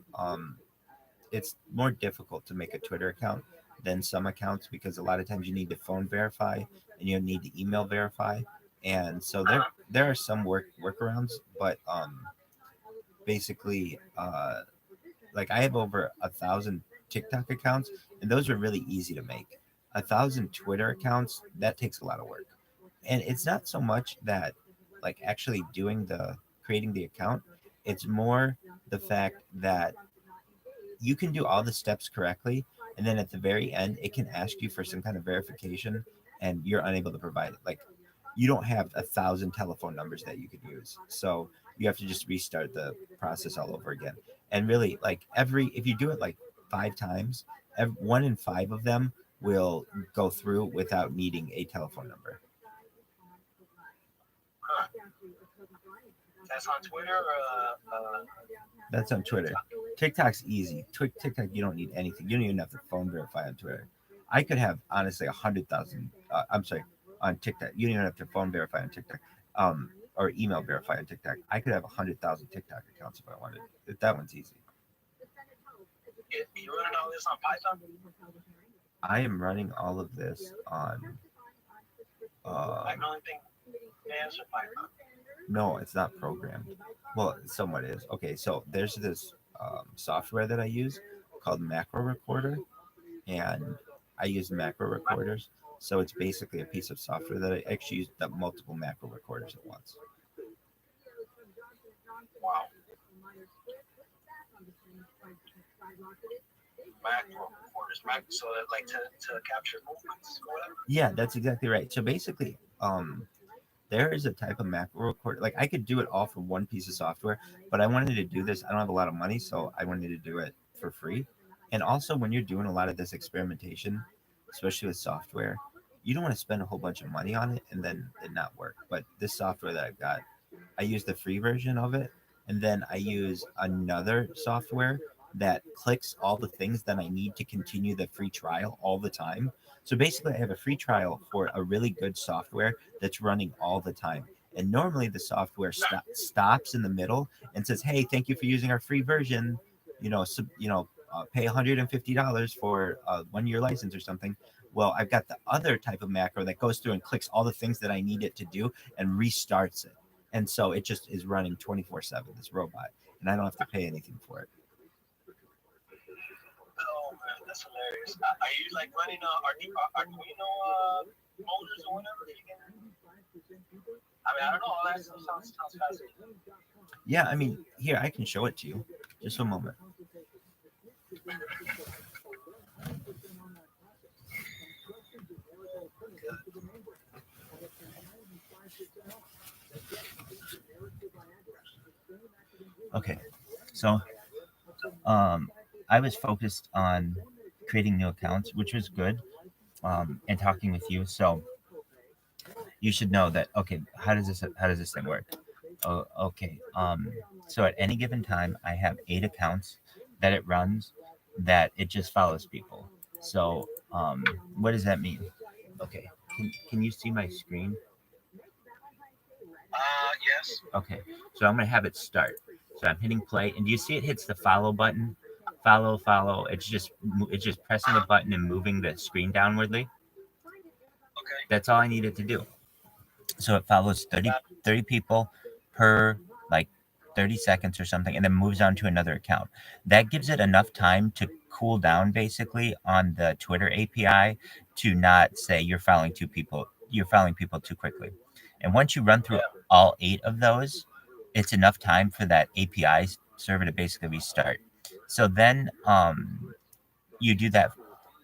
It's more difficult to make a Twitter account than some accounts because a lot of times you need to phone verify and you need to email verify. And so there are some workarounds, but basically like I have over 1,000 TikTok accounts, and those are really easy to make. 1,000 Twitter accounts, that takes a lot of work. And it's not so much that like actually doing the creating the account, it's more the fact that you can do all the steps correctly, and then at the very end it can ask you for some kind of verification and you're unable to provide it. Like you don't have 1,000 telephone numbers that you could use, so you have to just restart the process all over again. And really, like if you do it like 5 times, 1 in 5 of them will go through without needing a telephone number. That's on Twitter or That's on Twitter. TikTok's easy. TikTok, you don't need anything. You don't even have to phone verify on Twitter. I could have honestly 100,000. I'm sorry, on TikTok. You don't even have to phone verify on TikTok, or email verify on TikTok. I could have 100,000 TikTok accounts if I wanted. That one's easy. you running all this on Python? I am running all of this on. I can only think answer Python. No, it's not programmed. Well, somewhat is. Okay, so there's this software that I use called Macro Recorder, and I use macro recorders. So it's basically a piece of software that I actually use the multiple macro recorders at once. Wow. Macro recorders, so that like to capture movements or whatever. Yeah, that's exactly right. So basically, there is a type of macro recorder. Like I could do it all from one piece of software, but I wanted to do this. I don't have a lot of money, so I wanted to do it for free. And also, when you're doing a lot of this experimentation, especially with software, you don't want to spend a whole bunch of money on it and then it not work. But this software that I've got, I use the free version of it, and then I use another software that clicks all the things that I need to continue the free trial all the time. So basically, I have a free trial for a really good software that's running all the time. And normally, the software stops in the middle and says, "Hey, thank you for using our free version. Pay $150 for a 1-year license or something." Well, I've got the other type of macro that goes through and clicks all the things that I need it to do and restarts it. And so it just is running 24/7, this robot, and I don't have to pay anything for it. Oh man, that's hilarious. Are you like running Arduino motors or whatever? I mean, I don't know. All that stuff sounds fascinating. Yeah, I mean, here, I can show it to you. Just a moment. Okay, so I was focused on creating new accounts, which was good, and talking with you. So you should know that. Okay, how does this thing work? Oh, okay. So at any given time, I have 8 accounts that it runs, that it just follows people. So what does that mean? Okay, can you see my screen? Yes. Okay, so I'm gonna have it start. So I'm hitting play, and do you see it hits the follow button? Follow. It's just pressing the button and moving the screen downwardly. Okay. That's all I needed to do. So it follows 30 people per like 30 seconds or something, and then moves on to another account. That gives it enough time to cool down basically on the Twitter API to not say you're following people too quickly. And once you run through all 8 of those, it's enough time for that API server to basically restart. So then you do that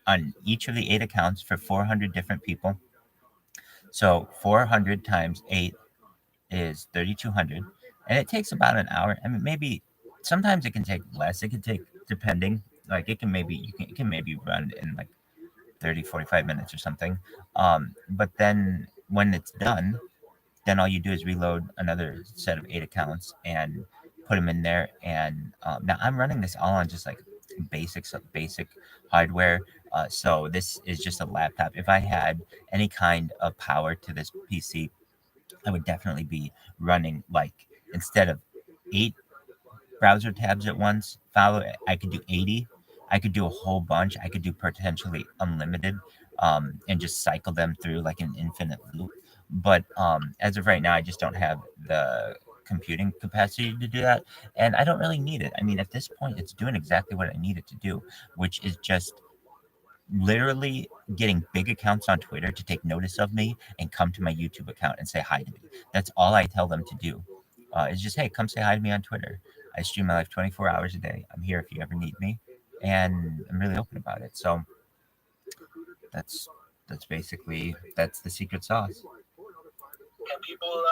on each of the 8 accounts for 400 different people. So 400 times 8 is 3,200, and it takes about an hour. I mean, maybe sometimes it can take less. It can take, depending, like it can maybe run in like 30, 45 minutes or something. But then when it's done, then all you do is reload another set of 8 accounts and put them in there. And now I'm running this all on just like basic hardware. So this is just a laptop. If I had any kind of power to this PC, I would definitely be running, like, instead of 8 browser tabs at once, I could do 80. I could do a whole bunch. I could do potentially unlimited, and just cycle them through like an infinite loop. But as of right now, I just don't have the computing capacity to do that, and I don't really need it. I mean, at this point, it's doing exactly what I need it to do, which is just literally getting big accounts on Twitter to take notice of me and come to my YouTube account and say hi to me. That's all I tell them to do. It's just, hey, come say hi to me on Twitter. I stream my life 24 hours a day. I'm here if you ever need me, and I'm really open about it. So that's basically the secret sauce. Can people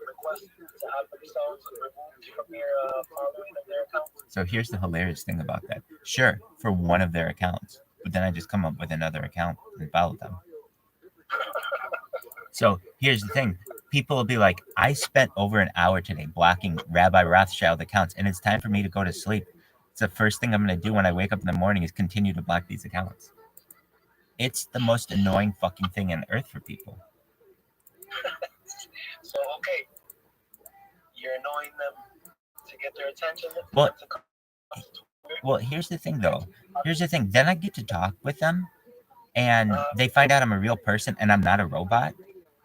request to have themselves removed from your following of their account? So here's the hilarious thing about that. Sure, for one of their accounts, but then I just come up with another account and follow them. So here's the thing. people will be like, I spent over an hour today blocking Rabbi Rothschild accounts, and it's time for me to go to sleep. It's the first thing I'm going to do when I wake up in the morning is continue to block these accounts. It's the most annoying fucking thing on earth for people. So okay, you're annoying them to get their attention. Well, here's the thing, though. Here's the thing. Then I get to talk with them, and they find out I'm a real person and I'm not a robot,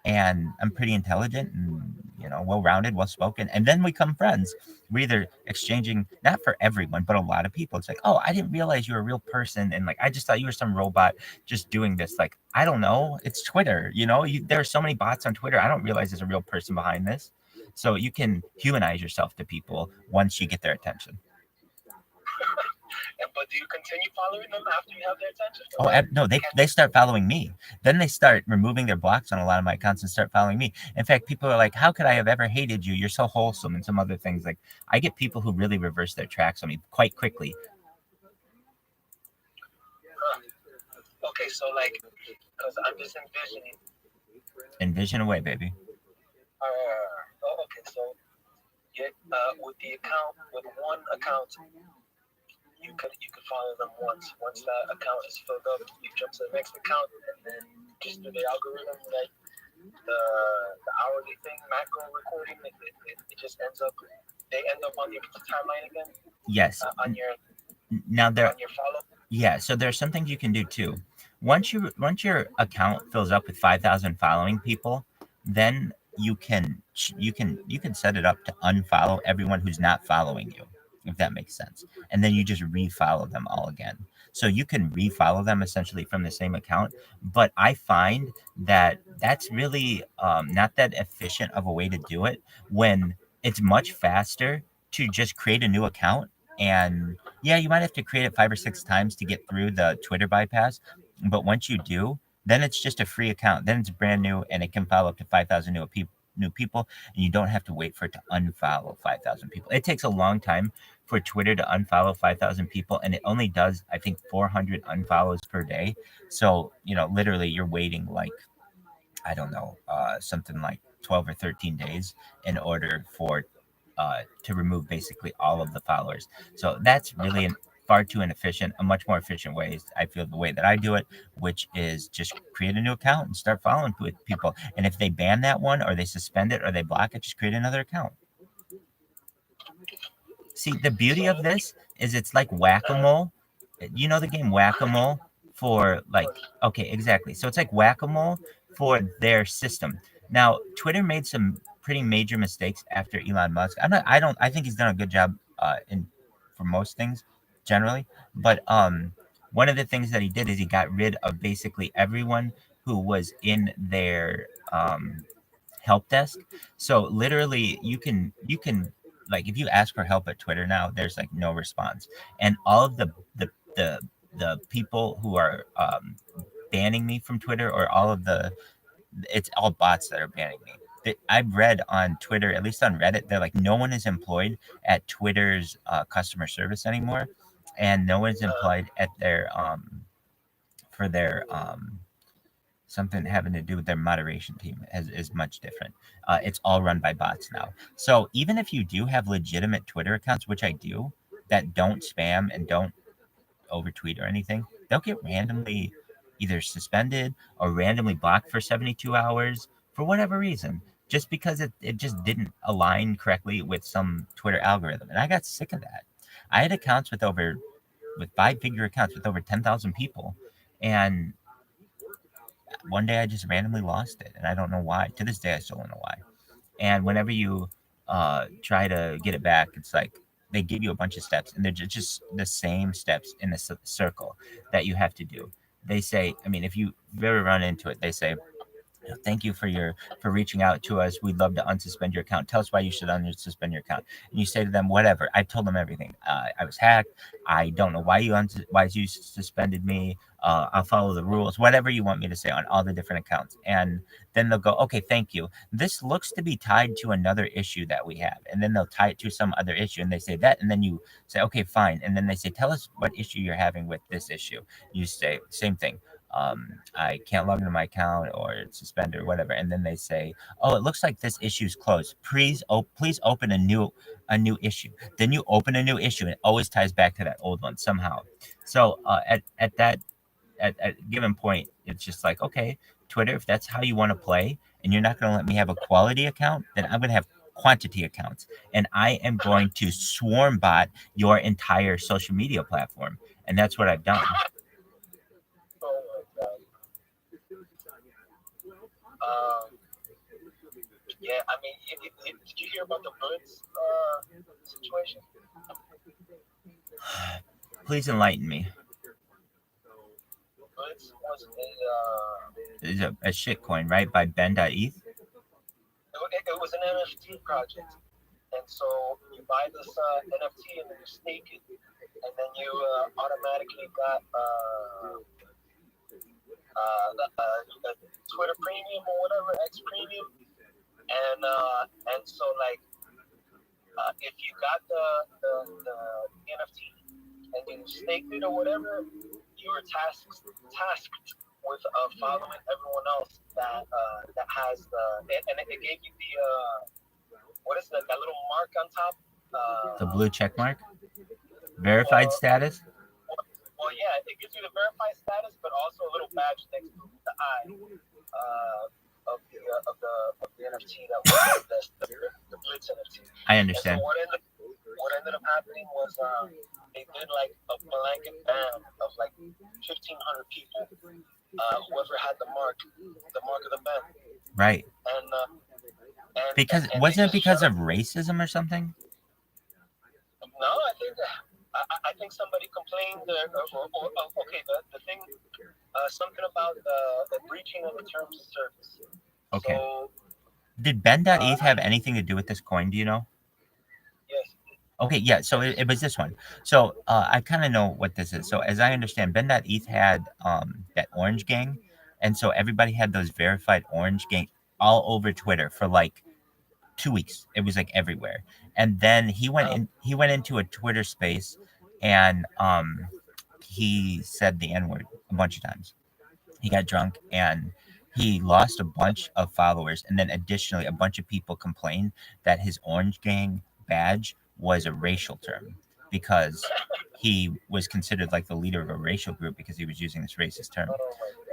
and I'm pretty intelligent and well-rounded, well-spoken, and then we become friends. We're either exchanging, not for everyone, but a lot of people. It's like, oh, I didn't realize you're a real person, and like I just thought you were some robot just doing this. Like, I don't know, it's Twitter. There are so many bots on Twitter. I don't realize there's a real person behind this. So you can humanize yourself to people once you get their attention. But do you continue following them after you have their attention? No, they start following me. Then they start removing their blocks on a lot of my accounts and start following me. In fact, people are like, how could I have ever hated you? You're so wholesome, and some other things. Like, I get people who really reverse their tracks on me quite quickly. Okay, so like, because I'm just envisioning. Envision away, baby. Okay, so with one account, you could follow them once. Once that account is filled up, you jump to the next account, and then just through the algorithm, like the hourly thing, macro recording, it just they end up on your timeline again. Yes. On your follow. Yeah. So there's some things you can do too. Once your account fills up with 5,000 following people, then you can set it up to unfollow everyone who's not following you, if that makes sense. And then you just refollow them all again. So you can refollow them essentially from the same account. But I find that that's really not that efficient of a way to do it, when it's much faster to just create a new account. And yeah, you might have to create it 5 or 6 times to get through the Twitter bypass. But once you do, then it's just a free account. Then it's brand new, and it can follow up to 5,000 new people, and you don't have to wait for it to unfollow 5,000 people. It takes a long time for Twitter to unfollow 5,000 people, and it only does, I think, 400 unfollows per day. So, literally you're waiting like, I don't know, something like 12 or 13 days in order for to remove basically all of the followers. So that's really far too inefficient. A much more efficient way is, I feel, the way that I do it, which is just create a new account and start following people. And if they ban that one, or they suspend it, or they block it, just create another account. See, the beauty of this is it's like whack-a-mole. You know the game whack-a-mole for like, okay, exactly. So it's like whack-a-mole for their system. Now, Twitter made some pretty major mistakes after Elon Musk. I think he's done a good job for most things generally, but one of the things that he did is he got rid of basically everyone who was in their help desk. So literally you can like, if you ask for help at Twitter now, there's like no response. And all of the people who are banning me from Twitter, or it's all bots that are banning me. I've read on Twitter, at least on Reddit, they're like, no one is employed at Twitter's customer service anymore, and no one is employed at their for their something having to do with their moderation team is much different. It's all run by bots now. So even if you do have legitimate Twitter accounts, which I do, that don't spam and don't overtweet or anything, they'll get randomly either suspended or randomly blocked for 72 hours for whatever reason, just because it just didn't align correctly with some Twitter algorithm. And I got sick of that. I had accounts with 5-figure accounts with over 10,000 people, and one day I just randomly lost it, and I don't know why. To this day, I still don't know why. And whenever you try to get it back, it's like they give you a bunch of steps, and they're just the same steps in a circle that you have to do. They say, I mean, if you ever run into it, they say, thank you for reaching out to us. We'd love to unsuspend your account. Tell us why you should unsuspend your account. And you say to them, whatever. I told them everything. I was hacked. I don't know why you suspended me. I'll follow the rules. Whatever you want me to say on all the different accounts. And then they'll go, okay, thank you. This looks to be tied to another issue that we have. And then they'll tie it to some other issue. And they say that. And then you say, okay, fine. And then they say, tell us what issue you're having with this issue. You say, same thing. I can't log into my account or it's suspended or whatever, and then they say, "Oh, it looks like this issue is closed. Please open a new issue." Then you open a new issue, and it always ties back to that old one somehow. So at a given point, it's just like, okay, Twitter, if that's how you want to play, and you're not going to let me have a quality account, then I'm going to have quantity accounts, and I am going to swarm bot your entire social media platform, and that's what I've done. Oh my god. Um, yeah, I mean, did you hear about the Blitz situation? Please enlighten me. Blitz was It's a shit coin, right? By Ben.eth. it was an NFT project, and so you buy this NFT and then you stake it, and then you automatically got the Twitter Premium or whatever, X Premium, and so like if you got the NFT and you staked it or whatever, you were tasked with following everyone else that has and it gave you the what is that little mark on top? The blue check mark, verified status. Well, yeah, it gives you the verified status, but also a little badge next to the eye of the NFT that was the Blitz NFT. I understand. And so what ended up happening was they did like a blanket ban of like 1,500 people. Whoever had the mark of the ban. Right. And because and wasn't it because of racism or something? No, I think somebody complained, okay, the thing, something about the breaching of the terms of service. Okay. So, did Ben.eth have anything to do with this coin? Do you know? Yes. Okay, yeah. So it was this one. So I kind of know what this is. So as I understand, Ben.eth had that orange gang, and so everybody had those verified orange gang all over Twitter for like 2 weeks. It was like everywhere. And then he went into a Twitter space, and he said the N-word a bunch of times. He got drunk and he lost a bunch of followers, and then additionally a bunch of people complained that his orange gang badge was a racial term because he was considered like the leader of a racial group because he was using this racist term.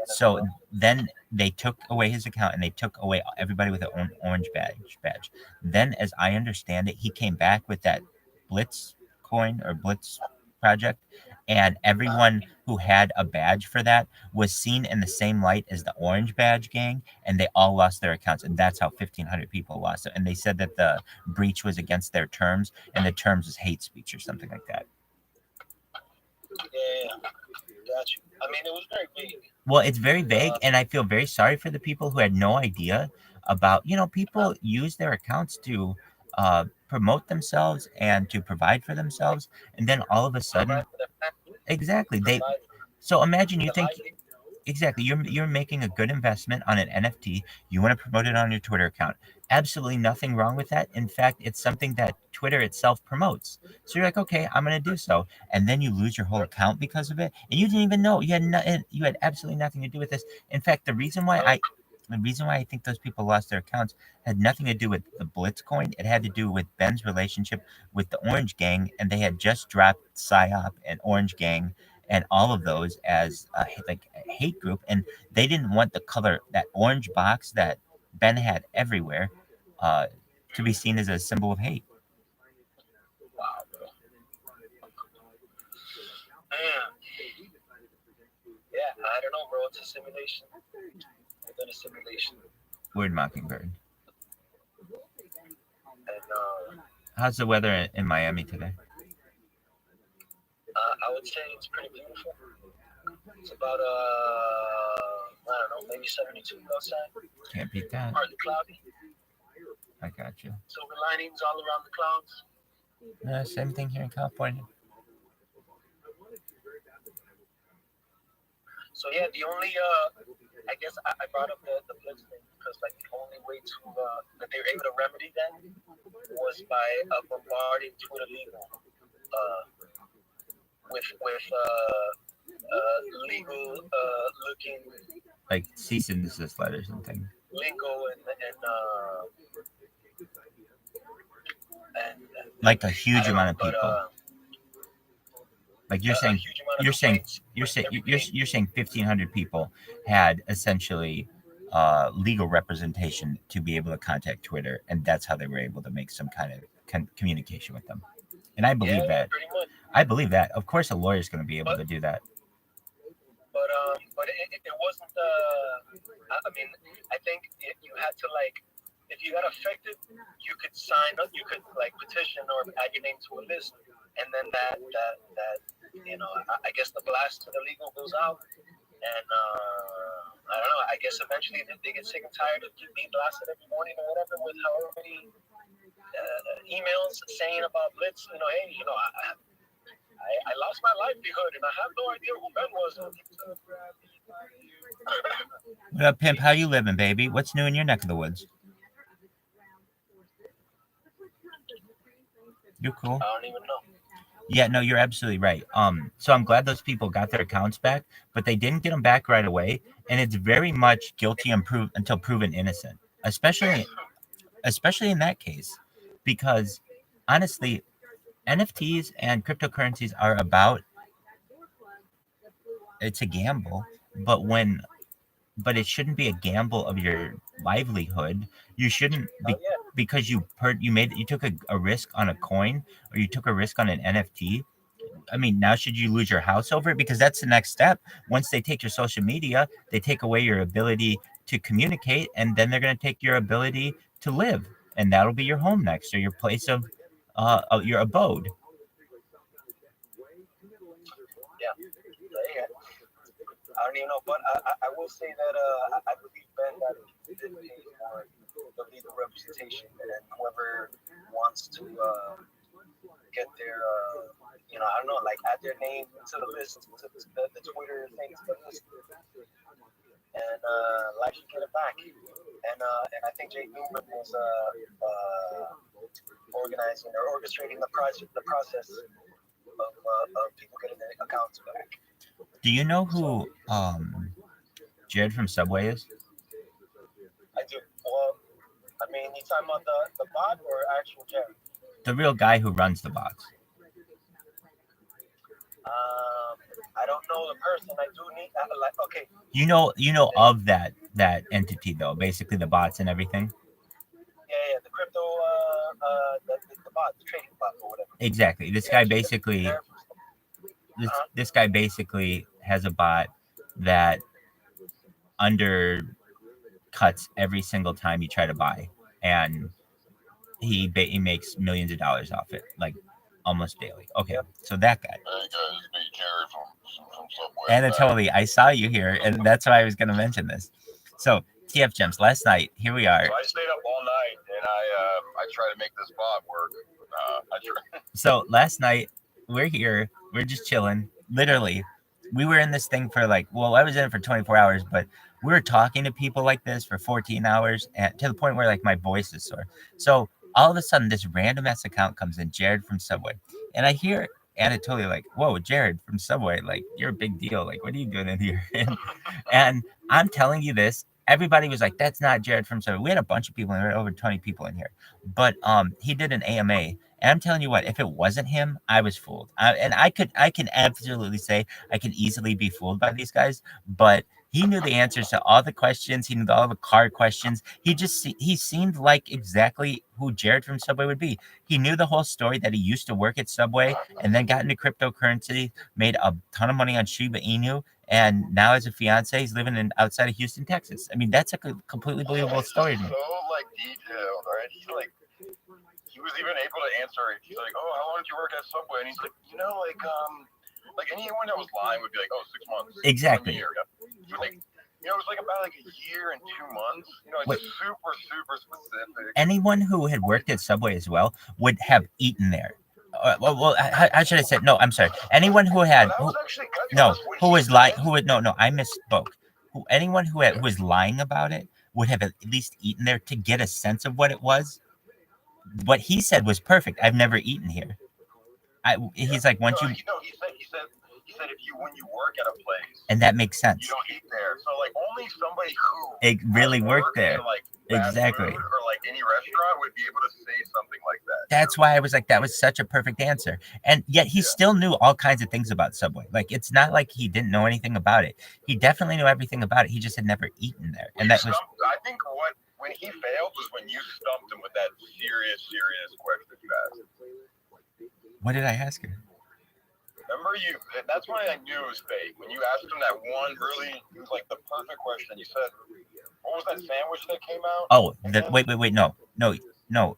So then they took away his account and they took away everybody with an orange badge. Then, as I understand it, he came back with that Blitz coin or Blitz project, and everyone who had a badge for that was seen in the same light as the orange badge gang, and they all lost their accounts, and that's how 1,500 people lost it. And they said that the breach was against their terms, and the terms was hate speech or something like that. Yeah, got you. I mean, it was very vague. Well, it's very vague, and I feel very sorry for the people who had no idea about, people use their accounts to promote themselves and to provide for themselves, and then all of a sudden, exactly, so imagine you think, exactly, you're making a good investment on an NFT, you want to promote it on your Twitter account. Absolutely nothing wrong with that. In fact, it's something that Twitter itself promotes. So you're like, okay, I'm going to do so, and then you lose your whole account because of it, and you didn't even know. You had absolutely nothing to do with this. In fact, the reason why I think those people lost their accounts had nothing to do with the Blitz coin. It had to do with Ben's relationship with the Orange Gang, and they had just dropped PSYOP and Orange Gang and all of those as a hate group, and they didn't want the color, that orange box that Ben had everywhere, to be seen as a symbol of hate. Wow, bro. Yeah, I don't know, bro. It's a simulation. It's been a simulation. Word Mockingbird. And how's the weather in Miami today? I would say it's pretty beautiful. It's about I don't know, maybe 72 outside. Can't beat that. Partly cloudy. I got you. Silver linings all around the clouds. Same thing here in California. So yeah, the only I guess I brought up the Blitz thing because like the only way to that they were able to remedy that was by bombarding Twitter legal with legal looking like cease and desist letters and things. lingo and Like a I huge don't know, amount of but people. Like you're a saying, huge amount of you're saying, complaints you're with saying, everything. you're saying 1,500 people had essentially legal representation to be able to contact Twitter, and that's how they were able to make some kind of communication with them. And I believe Yeah, that. pretty much. I believe that. Of course, a lawyer's going to be able to do that. But it wasn't. I mean, I think you had to like, if you got affected, you could sign up, you could like petition or add your name to a list, and then that I guess the blast to the legal goes out, and I don't know. I guess eventually they get sick and tired of being blasted every morning or whatever with however many emails saying about Blitz. Hey, I lost my livelihood and I have no idea who Ben was. What up, pimp? How you living, baby? What's new in your neck of the woods? You're cool. I don't even know. Yeah, no, you're absolutely right. So I'm glad those people got their accounts back, but they didn't get them back right away, and it's very much guilty until proven innocent, especially in that case, because honestly, NFTs and cryptocurrencies are it's a gamble, but it shouldn't be a gamble of your livelihood. You shouldn't be, because you took a risk on a coin, or you took a risk on an NFT. I mean, now should you lose your house over it? Because that's the next step. Once they take your social media, they take away your ability to communicate, and then they're going to take your ability to live, and that'll be your home next, or your place of your abode. Yeah. I don't even know, but I will say that I believe Ben that he did pay for the legal representation, and whoever wants to get their I don't know, like add their name to the list, to the Twitter thing, to the list, and like get it back. And I think Jake Newman was organizing or orchestrating the process of people getting their accounts back. Do you know who Jared from Subway is? I do. Well, I mean, you talking about the bot or actual Jared? The real guy who runs the bots. I don't know the person. I do need okay. You know of that entity though, basically the bots and everything. Yeah, the crypto, the bot, the trading bot or whatever. Exactly. This guy basically. This guy basically has a bot that undercuts every single time you try to buy, and he makes millions of dollars off it, like almost daily. Okay, so that guy. Hey guys, me Jared from Subway. Anatoly, I saw you here, and that's why I was going to mention this. So TF Gems, last night, here we are. So I stayed up all night, and I tried to make this bot work. So last night, we're here, we're just chilling. Literally, we were in this thing for I was in it for 24 hours, but we were talking to people like this for 14 hours, and to the point where my voice is sore. So all of a sudden, this random ass account comes in, Jared from Subway, and I hear Anatoly whoa, Jared from Subway, you're a big deal. What are you doing in here? And I'm telling you this. Everybody was like, that's not Jared from Subway. We had a bunch of people in there, over 20 people in here. But he did an AMA. And I'm telling you what, if it wasn't him, I was fooled. And I can absolutely say I can easily be fooled by these guys. But he knew the answers to all the questions. He knew all the card questions. He seemed like exactly who Jared from Subway would be. He knew the whole story that he used to work at Subway and then got into cryptocurrency, made a ton of money on Shiba Inu, and now as a fiance, he's living outside of Houston, Texas. I mean, that's a completely believable story to me. So detailed, right? He was even able to answer it. He's like, "Oh, how long did you work at Subway?" And he's like, anyone that was lying would be like, "Oh, 6 months." Exactly. 1 year. He was like, it was about a year and 2 months. Super, super specific. Anyone who had worked at Subway as well would have eaten there. How should I say? No, I'm sorry. Anyone who had I misspoke. Anyone who was lying about it would have at least eaten there to get a sense of what it was. What he said was perfect. I've never eaten here. He's like, once you. He said that when you work at a place, and that makes sense. you don't eat there. So like only somebody who It really worked there. in, like, fast Exactly. food or like any restaurant would be able to say something like that. That's why I was like, that was such a perfect answer. And yet he still knew all kinds of things about Subway. Like, it's not like he didn't know anything about it. He definitely knew everything about it. He just had never eaten there. And that was, I think when he failed was when you stumped him with that serious question you asked. what did I ask her? Remember that's when I knew it was fake. When you asked him that one really, it was like the perfect question. You said, what was that sandwich that came out? Oh, wait, no.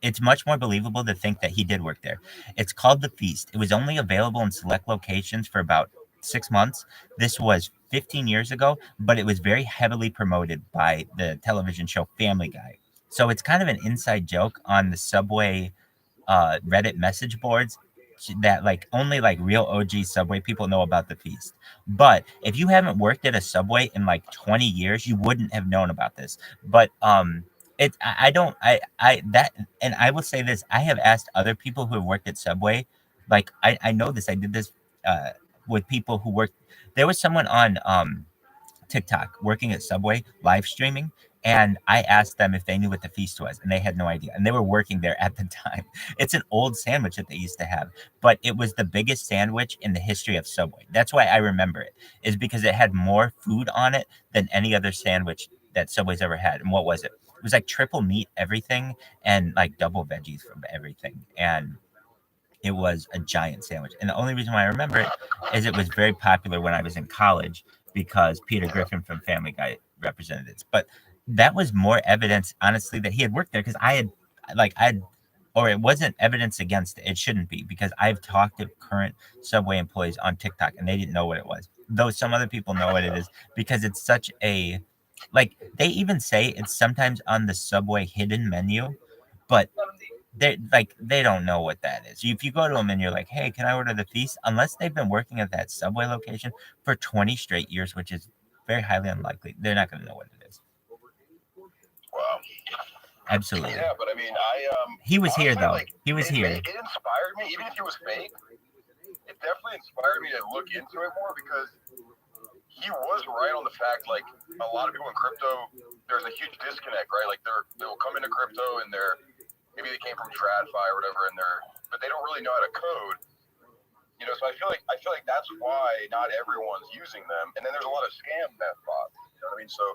It's much more believable to think that he did work there. It's called The Feast. It was only available in select locations for about 6 months. This was 15 years ago, but it was very heavily promoted by the television show Family Guy. So it's kind of an inside joke on the Subway Reddit message boards that like only like real OG Subway people know about The Feast. But if you haven't worked at a Subway in like 20 years, you wouldn't have known about this. But I don't that, and I will say this, I have asked other people who have worked at Subway, like I know this, I did this with people who worked. There was someone on TikTok working at Subway live streaming, and I asked them if they knew what The Feast was, and they had no idea, and they were working there at the time. It's an old sandwich that they used to have, but it was the biggest sandwich in the history of Subway. That's why I remember it, is because it had more food on it than any other sandwich that Subway's ever had. And what was it? It was like triple meat everything and like double veggies from everything, and it was a giant sandwich. And the only reason why I remember it is it was very popular when I was in college because Peter Griffin from Family Guy represented it. But that was more evidence, honestly, that he had worked there, because or it wasn't evidence against it. It shouldn't be, because I've talked to current Subway employees on TikTok and they didn't know what it was. Though some other people know what it is, because it's such a, like, they even say it's sometimes on the Subway hidden menu, but they don't know what that is. If you go to them and you're like, hey, can I order The Feast? Unless they've been working at that Subway location for 20 straight years, which is very highly unlikely, they're not going to know what it is. Wow. Absolutely. Yeah, but I mean, he was honestly, here though. Like, he was here. It inspired me, even if it was fake. It definitely inspired me to look into it more, because he was right on the fact, like, a lot of people in crypto, there's a huge disconnect, right? Like, they'll come into crypto and maybe they came from TradFi or whatever, but they don't really know how to code. You know, so I feel like that's why not everyone's using them. And then there's a lot of scam meth bots. You know what I mean? So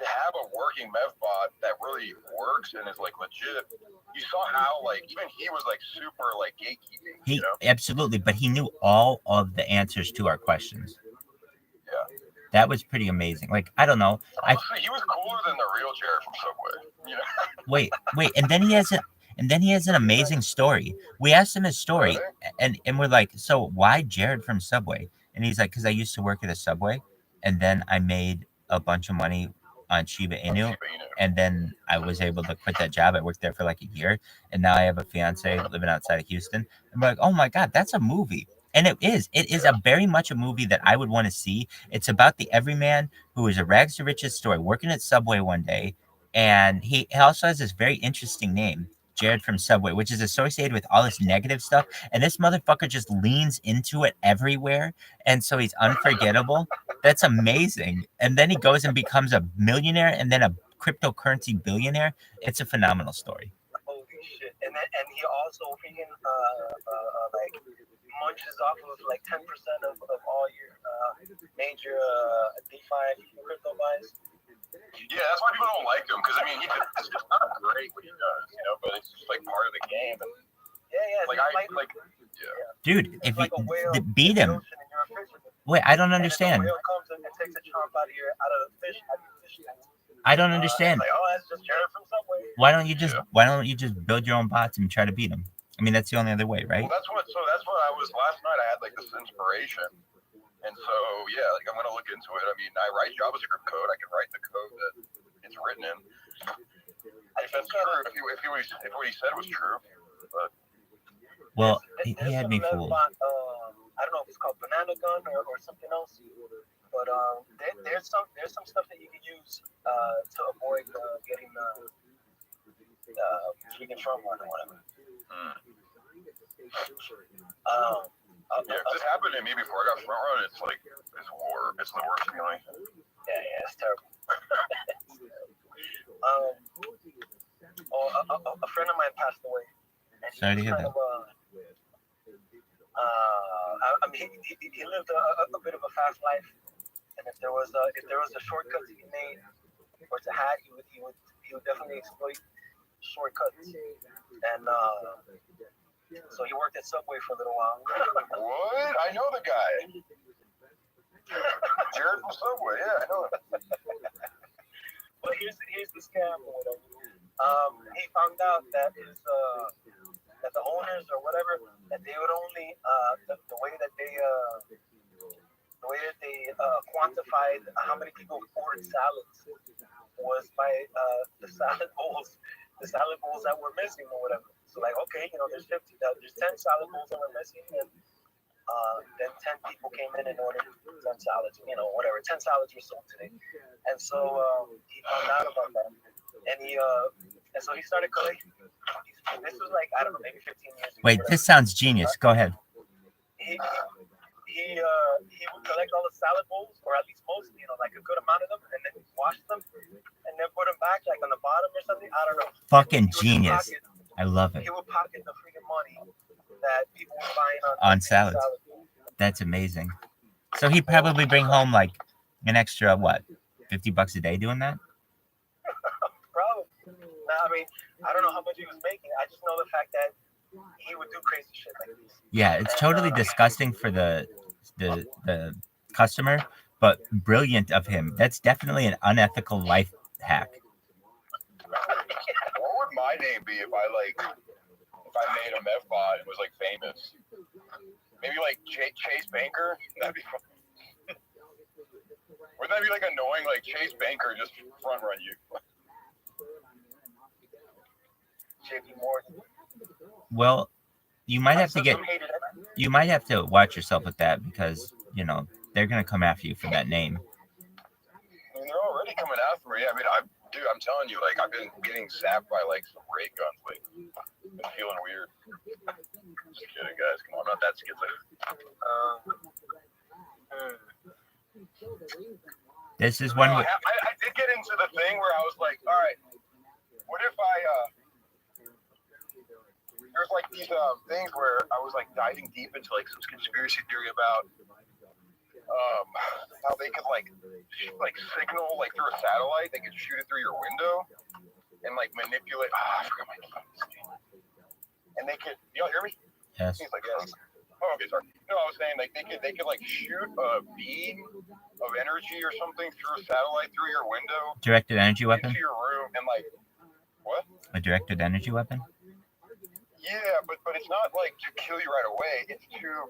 to have a working meth bot that really works and is like legit, you saw how like even he was like super like gatekeeping. He absolutely, but he knew all of the answers to our questions. Yeah. That was pretty amazing. Like, I don't know. Honestly, he was cooler than the real Jared from Subway. You know? Wait, and then he has an amazing story. We asked him his story, and we're like, so why Jared from Subway? And he's like, because I used to work at a Subway, and then I made a bunch of money on Shiba Inu, and then I was able to quit that job. I worked there for like a year, and now I have a fiance living outside of Houston. And we're like, oh my God, that's a movie. And it is a very much a movie that I would want to see. It's about the everyman who is a rags to riches story, working at Subway one day. And he also has this very interesting name, Jared from Subway, which is associated with all this negative stuff. And this motherfucker just leans into it everywhere. And so he's unforgettable. That's amazing. And then he goes and becomes a millionaire and then a cryptocurrency billionaire. It's a phenomenal story. Holy shit. And he also freaking like munches off of like 10% of all your major DeFi crypto buys. Yeah, that's why people don't like him, because I mean, it's just not great what he does, you know. But it's just like part of the game. And, dude, if you beat him, wait, I don't understand. I don't understand. Why don't you just build your own bots and try to beat him? I mean, that's the only other way, right? Well, that's what I was last night. I had like this inspiration, and so yeah, like I'm gonna look into it. I mean, I write JavaScript code. I can write the code that it's written in. If that's true, if what he said was true, but well, he had me fooled. I don't know if it's called Banana Gun or something else, but there's some stuff that you can use to avoid getting freaking Trump or whatever. Yeah, if this happened to me before I got front run, it's like it's war. It's the worst feeling. Yeah, it's terrible. A friend of mine passed away. And Sorry to hear that. I mean, he lived a bit of a fast life, and if there was a shortcut to be made or to have, he would definitely exploit shortcuts. And so he worked at Subway for a little while. What? I know the guy. Jared from Subway. Yeah, I know him. But here's the scam or whatever. He found out that that the owners or whatever, that they would only the way that they quantified how many people ordered salads was by the salad bowls that were missing or whatever. So like, okay, there's 10 salad bowls that were missing, and then 10 people came in and ordered 10 salads, whatever, 10 salads were sold today. And so he found out about that, and so he started collecting. This was like, I don't know, maybe 15 years ago. Wait, this sounds genius. Go ahead. He would collect all the salad bowls, or at least most, like a good amount of them, and then wash them, and then put them back, like on the bottom or something. I don't know. Fucking genius. I love it. He would pocket the freaking money that people were buying on salads. That's amazing. So he'd probably bring home like an extra, what, $50 a day doing that? Probably. Now, I mean, I don't know how much he was making. I just know the fact that he would do crazy shit like this. Yeah, it's totally disgusting for the customer, but brilliant of him. That's definitely an unethical life hack. What would my name be if I made a meth bot and was like famous? Maybe like Chase Banker? That'd be fun. Wouldn't that be like annoying? Like Chase Banker just front run you. JP Morgan. Well, you might have to watch yourself with that, because they're gonna come after you for that name. I mean, they're already coming after me. I mean, I'm telling you, like, I've been getting zapped by like some ray guns lately. Been feeling weird. Just kidding, guys. Come on, I'm not that schizophrenic. This is one. I did get into the thing where I was like, all right, what if there's like these things where I was like diving deep into like some conspiracy theory about how they could like signal like through a satellite. They could shoot it through your window and like manipulate. I forgot my name. And they could. Y'all hear me? Yes. He's like, yes. Oh, okay, sorry. No, I was saying like they could like shoot a beam of energy or something through a satellite through your window. Directed energy weapon. Into your room and like what? A directed energy weapon. Yeah, but it's not like to kill you right away. It's to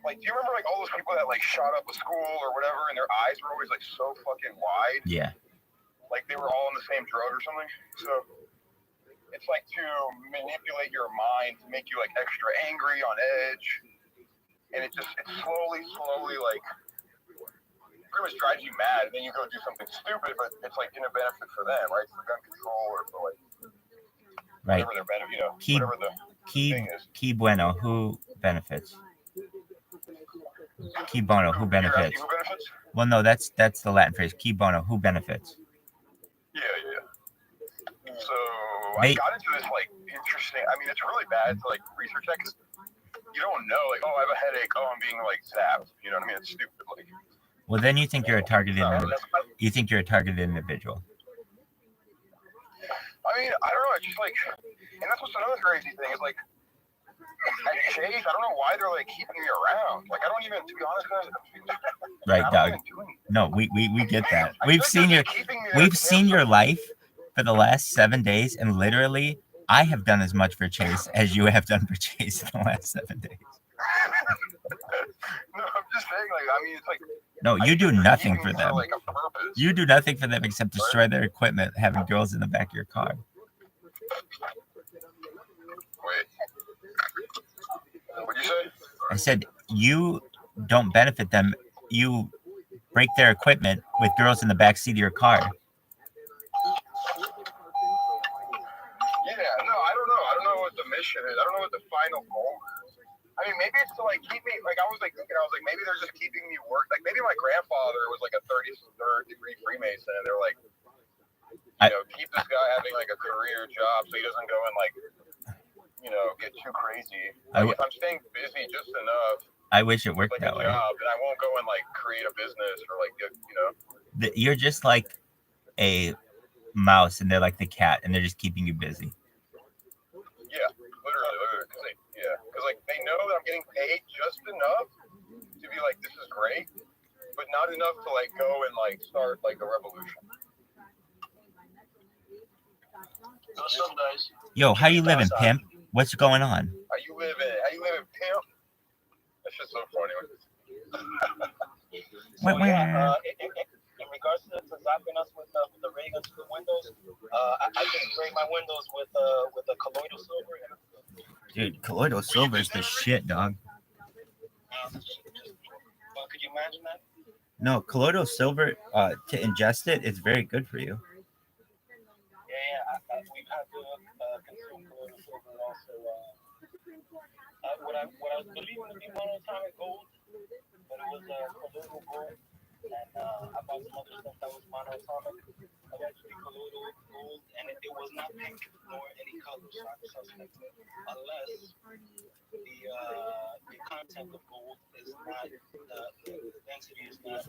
like, do you remember like all those people that like shot up a school or whatever, and their eyes were always like so fucking wide? Yeah. Like they were all on the same drug or something. So it's like to manipulate your mind to make you like extra angry, on edge, and it slowly like pretty much drives you mad, and then you go do something stupid, but it's like gonna benefit for them, right? For gun control or for like. Right. Whatever their benefit, whatever the thing is. Key bueno, who benefits? Key bono, who benefits? Who benefits? Well, no, that's the Latin phrase. Key bono, who benefits? Yeah. So I got into this like interesting. I mean, it's really bad to like research that because you don't know, like, oh, I have a headache. Oh, I'm being like zapped. You know what I mean? It's stupid. Like. Well, then you think you're a targeted. You think you're a targeted individual. I mean, I don't know. It's just like, and that's what's another crazy thing is like, at Chase, I don't know why they're like keeping me around. Like, I don't even, to be honest, guys. Right, Doug. No, we get that. We've seen your life for the last 7 days, and literally, I have done as much for Chase as you have done for Chase in the last 7 days. No, I'm just saying, like, I mean, it's like. No, you do nothing for them. Like a purpose. You do nothing for them except destroy their equipment, having girls in the back of your car. Wait. What'd you say? I said, you don't benefit them. You break their equipment with girls in the back seat of your car. Yeah, no, I don't know. I don't know what the mission is. I don't know what the final goal is. I mean, maybe it's to like keep me. Like I was like thinking, I was like, maybe they're just keeping me work. Like maybe my grandfather was like a 33rd degree Freemason, and they're like, keep this guy having like a career job so he doesn't go and like, get too crazy. Like if I'm staying busy just enough. I wish it worked like that a way. job, and I won't go and like create a business or like You're just like a mouse, and they're like the cat, and they're just keeping you busy. Yeah, literally, because like they know that I'm getting paid just enough to be like, this is great, but not enough to like go and like start like a revolution. Yo, how you living, pimp? What's going on? How you living, pimp? That shit's so funny. In regards to zapping us with the ray guns to the windows, I just spray my windows with a colloidal silver. Dude, colloidal silver is the shit, dog. Could you imagine that? No, colloidal silver, to ingest it is very good for you. Yeah, we've had to consume colloidal silver also. What I was believing to be monatomic gold, but it was colloidal gold. And I bought some other stuff that was monatomic, eventually colloidal gold, and it was not pink nor any color. So I'm suspect, unless the content of gold is not, the density is not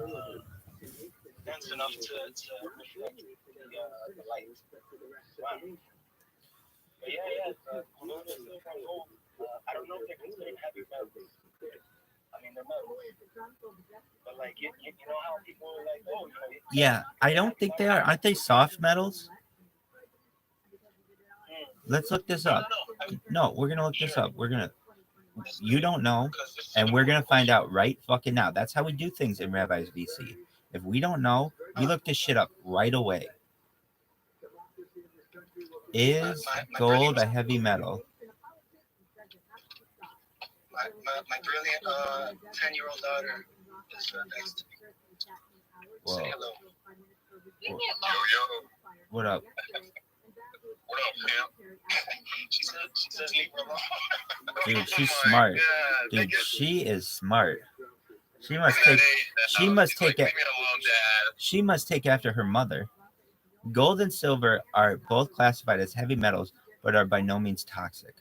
dense enough to reflect the light. Wow. But colloidal silver and gold, I don't know if they're considered heavy metals. I mean, they're metals. But like, you know how people are like, oh, yeah, I don't think they are. Aren't they soft metals? Let's look this up. No, we're gonna look this up. You don't know, and we're gonna find out right fucking now. That's how we do things in Rabbi's VC. If we don't know, we look this shit up right away. Is gold a heavy metal? My brilliant 10-year-old daughter is next to me. Whoa. Say hello. Yo. What up? What up, pimp? She says leave her alone. Dude, she's smart. Dude, she is smart. She must take after her mother. Gold and silver are both classified as heavy metals, but are by no means toxic.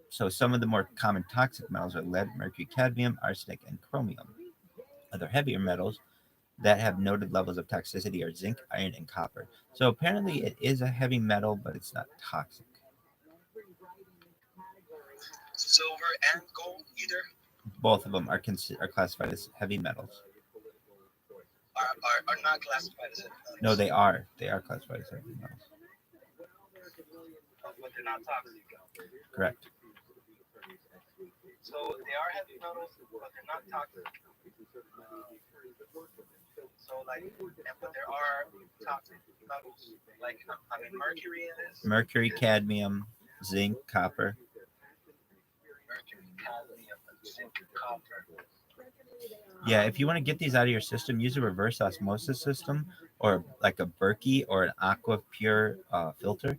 So some of the more common toxic metals are lead, mercury, cadmium, arsenic, and chromium. Other heavier metals that have noted levels of toxicity are zinc, iron, and copper. So apparently it is a heavy metal, but it's not toxic. Silver and gold, either? Both of them are classified as heavy metals. Are not classified as heavy metals? No, they are. They are classified as heavy metals. But they're not toxic. Correct. So they are heavy metals, but they're not toxic. So but there are toxic metals, mercury is. Mercury, cadmium, zinc, copper. Mercury, cadmium, zinc, copper. Yeah, if you want to get these out of your system, use a reverse osmosis system, or like a Berkey or an Aqua Pure filter.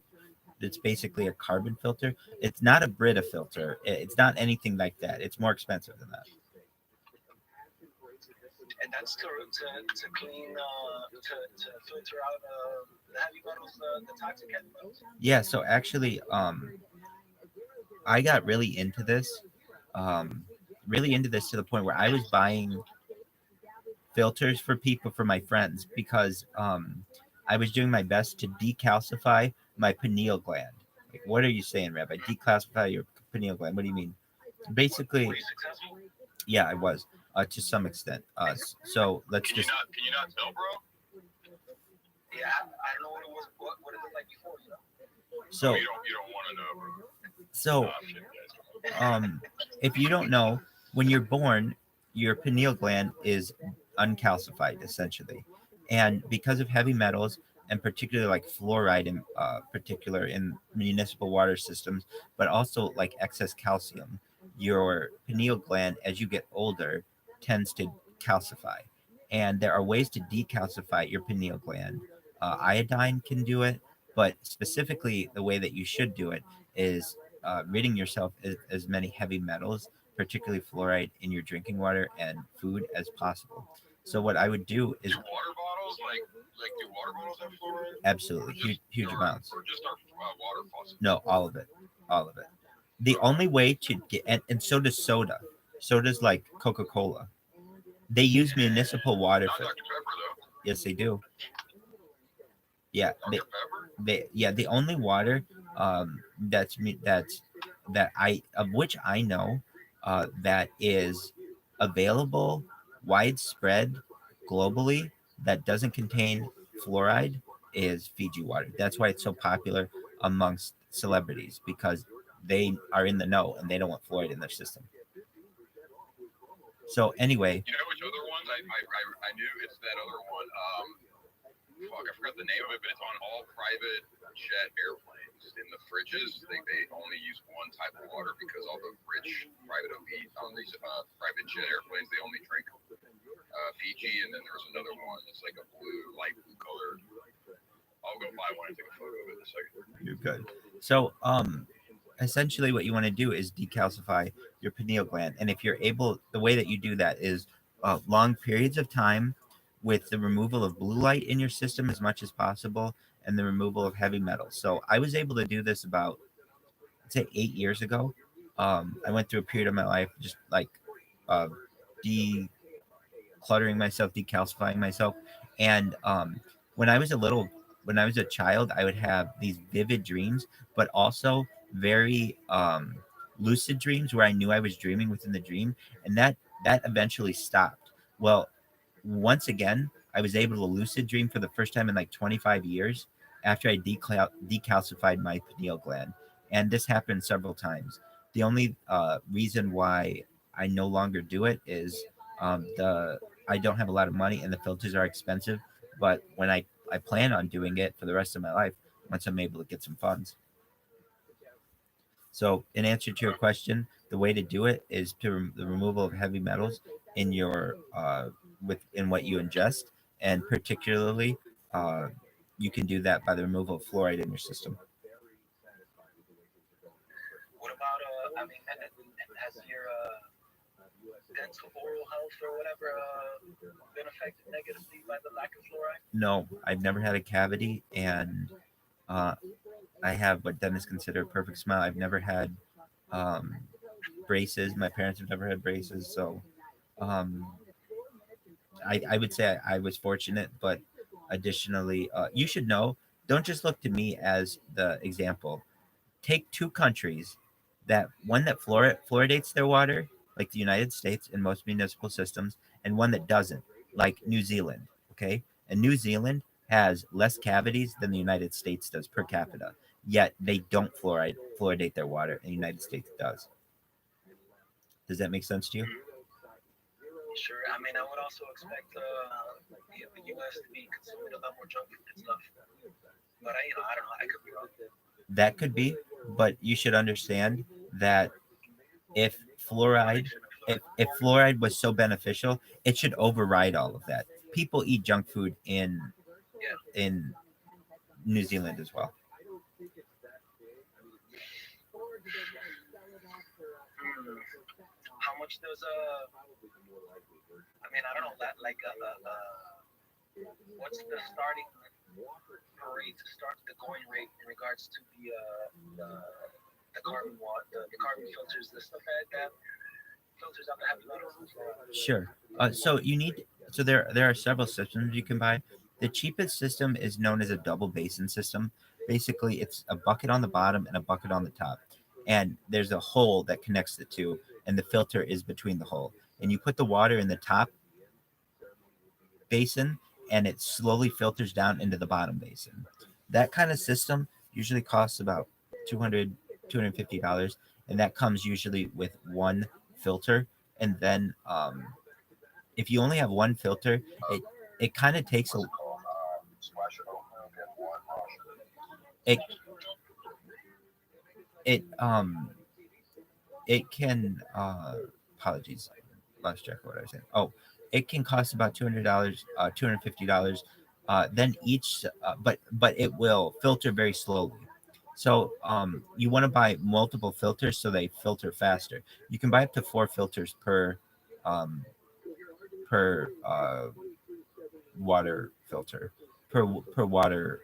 It's basically a carbon filter. It's not a Brita filter. It's not anything like that. It's more expensive than that. And that's to clean, to filter out the heavy metals, the toxic heavy metals? Yeah, so actually, I got really into this to the point where I was buying filters for my friends, because I was doing my best to decalcify my pineal gland. Like, what are you saying, Rabbi? Decalcify your pineal gland? What do you mean? Basically, were you successful? Yeah, I was to some extent. So let's Can just. you not tell, bro? Yeah, I don't know what it was. What it looked like before, So you don't want to know, bro. So, if you don't know, when you're born, your pineal gland is uncalcified, essentially. And because of heavy metals, and particularly like fluoride in particular in municipal water systems, but also like excess calcium, your pineal gland, as you get older, tends to calcify. And there are ways to decalcify your pineal gland. Iodine can do it, but specifically the way that you should do it is ridding yourself as many heavy metals, particularly fluoride, in your drinking water and food as possible. So what I would do is Do water bottles do water bottles have fluoride? absolutely huge Or- amounts. Or just our water faucet? No, all of it, all of it. The only way to get and so does soda. Soda's like Coca-Cola. They use municipal water Not for. Dr. Pepper though. Yes, they do. Yeah, Dr. Pepper? the only water that's that I of which I know that is available widespread globally that doesn't contain fluoride is Fiji water. That's why it's so popular amongst celebrities because they are in the know and they don't want fluoride in their system. So anyway, You know which other ones? I knew it's that other one. Fuck, I forgot the name of it, but it's on all private jet airplanes. In the fridges, they only use one type of water because all the rich private elite on these private jet airplanes, they only drink Fiji, and then there's another one. It's like a light blue color. I'll go buy one and take a photo of it in a second. you're good. So essentially what you want to do is decalcify your pineal gland, and if you're able, the way that you do that is long periods of time with the removal of blue light in your system as much as possible and the removal of heavy metals. So I was able to do this about, I'd say, 8 years ago. I went through a period of my life just like decluttering myself, decalcifying myself, and when I was a child, I would have these vivid dreams, but also very lucid dreams where I knew I was dreaming within the dream, and that eventually stopped. Well, once again, I was able to lucid dream for the first time in like 25 years after I decalcified my pineal gland, and this happened several times. The only reason why I no longer do it is the I don't have a lot of money and the filters are expensive. But when I plan on doing it for the rest of my life once I'm able to get some funds. So, in answer to your question, the way to do it is to the removal of heavy metals in your in what you ingest, and particularly you can do that by the removal of fluoride in your system. What about has your dental oral health or whatever been affected negatively by the lack of fluoride? No, I've never had a cavity, and I have what dentists consider a perfect smile. I've never had um, braces. My parents have never had braces, so um, I would say I was fortunate. But additionally, you should know. Don't just look to me as the example. Take two countries that one that fluoridates their water, like the United States and most municipal systems, and one that doesn't, like New Zealand. Okay, and New Zealand has less cavities than the United States does per capita. Yet they don't fluoridate their water, and the United States does. Does that make sense to you? Sure. I mean, I would also expect the U.S. to be consuming a lot more junk food and stuff. But I don't know. I could be wrong. That could be, but you should understand that if fluoride if fluoride was so beneficial, it should override all of that. People eat junk food in New Zealand as well. How much does I mean, I don't know that like what's the starting rate to start the going rate in regards to the carbon the carbon filters, the stuff that filters out the heavy metals. Sure. So there are several systems you can buy. The cheapest system is known as a double basin system. Basically, it's a bucket on the bottom and a bucket on the top, and there's a hole that connects the two, and the filter is between the hole. And you put the water in the top basin, and it slowly filters down into the bottom basin. That kind of system usually costs about $250, and that comes usually with one filter. And then if you only have one filter, it kind of takes Splash it over and get one it it can apologies, lost track of what I was saying. Oh, it can cost about $200, $250. Then each but it will filter very slowly. So you want to buy multiple filters so they filter faster. You can buy up to 4 filters um, per water filter per water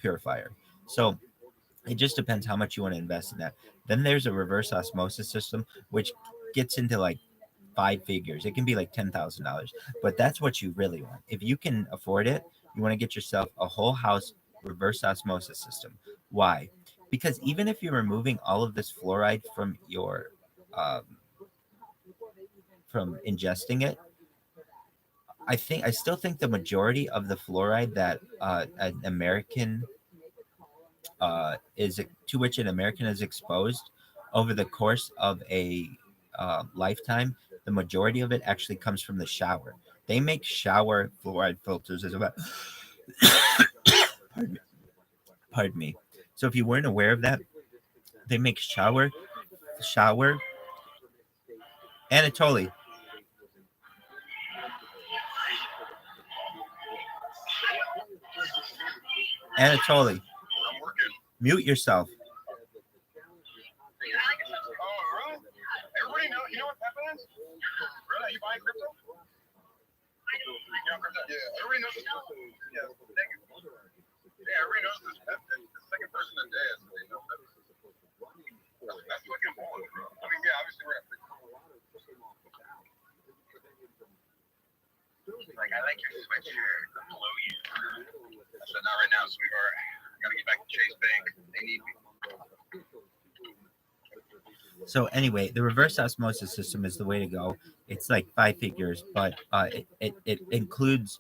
purifier. So it just depends how much you want to invest in that. Then there's a reverse osmosis system, which gets into like 5 figures. It can be like $10,000, but that's what you really want. If you can afford it, you want to get yourself a whole house reverse osmosis system. Why? Because even if you're removing all of this fluoride from your um, from ingesting it, I still think the majority of the fluoride that an American is to which an American is exposed over the course of a lifetime, the majority of it actually comes from the shower. They make shower fluoride filters as well. pardon, me, pardon me. So if you weren't aware of that, they make shower Anatoly. Anatoly, I'm working. mute yourself. Oh, really? Everybody know? You know what Peppa is? Really? You buying crypto? Yeah, crypto. Yeah, everybody knows this. Yeah, thank you. Yeah, everybody knows this. The second person in day is they know Peppa. That's fucking bold, bro. I mean, yeah, obviously we're at like, I like your sweatshirt. Below you. I said, not right now, sweetheart. Gotta get back to Chase Bank. They need me. So anyway, the reverse osmosis system is the way to go. It's like 5 figures, but it includes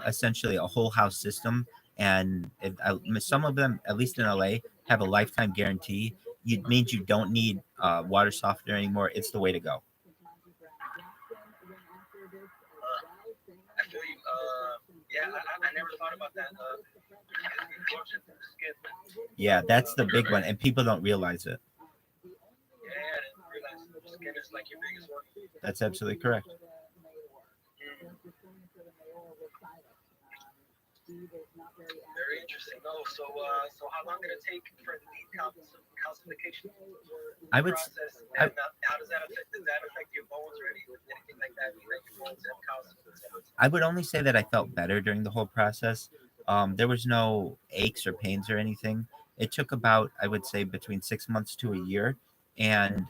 essentially a whole house system, and some of them, at least in LA, have a lifetime guarantee. It means you don't need water softener anymore. It's the way to go. I feel you. Yeah, I never thought about that. Yeah, that's the big one, and people don't realize it. Yeah, I didn't realize skin is like your biggest organ. That's absolutely correct. Very interesting. Oh, so how long did it take for the calcification I would. process? And how does that affect your bones or anything like that? You make your bones have calcium. I would only say that I felt better during the whole process. There was no aches or pains or anything. It took about, I would say, between 6 months to a year, and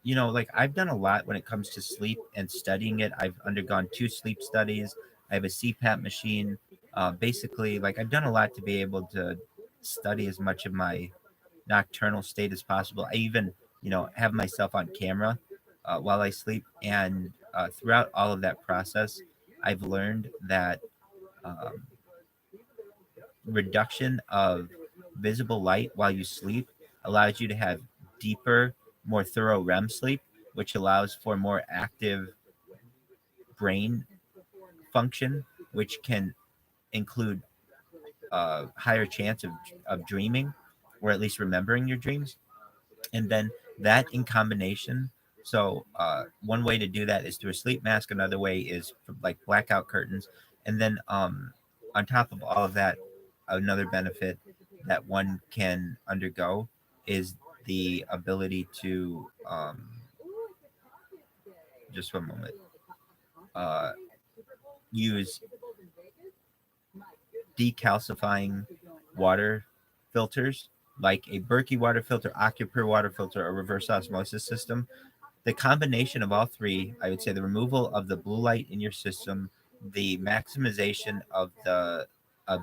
like I've done a lot when it comes to sleep and studying it. I've undergone 2 sleep studies. I have a CPAP machine. Basically, like I've done a lot to be able to study as much of my nocturnal state as possible. I even, have myself on camera while I sleep. And throughout all of that process, I've learned that um, reduction of visible light while you sleep allows you to have deeper, more thorough REM sleep, which allows for more active brain function, which can include higher chance of dreaming or at least remembering your dreams. And then that in combination. So one way to do that is through a sleep mask. Another way is like blackout curtains. And then on top of all of that, another benefit that one can undergo is the ability to just one moment uh, use decalcifying water filters like a Berkey water filter, Ocupure water filter, or reverse osmosis system. The combination of all three, I would say the removal of the blue light in your system, the maximization of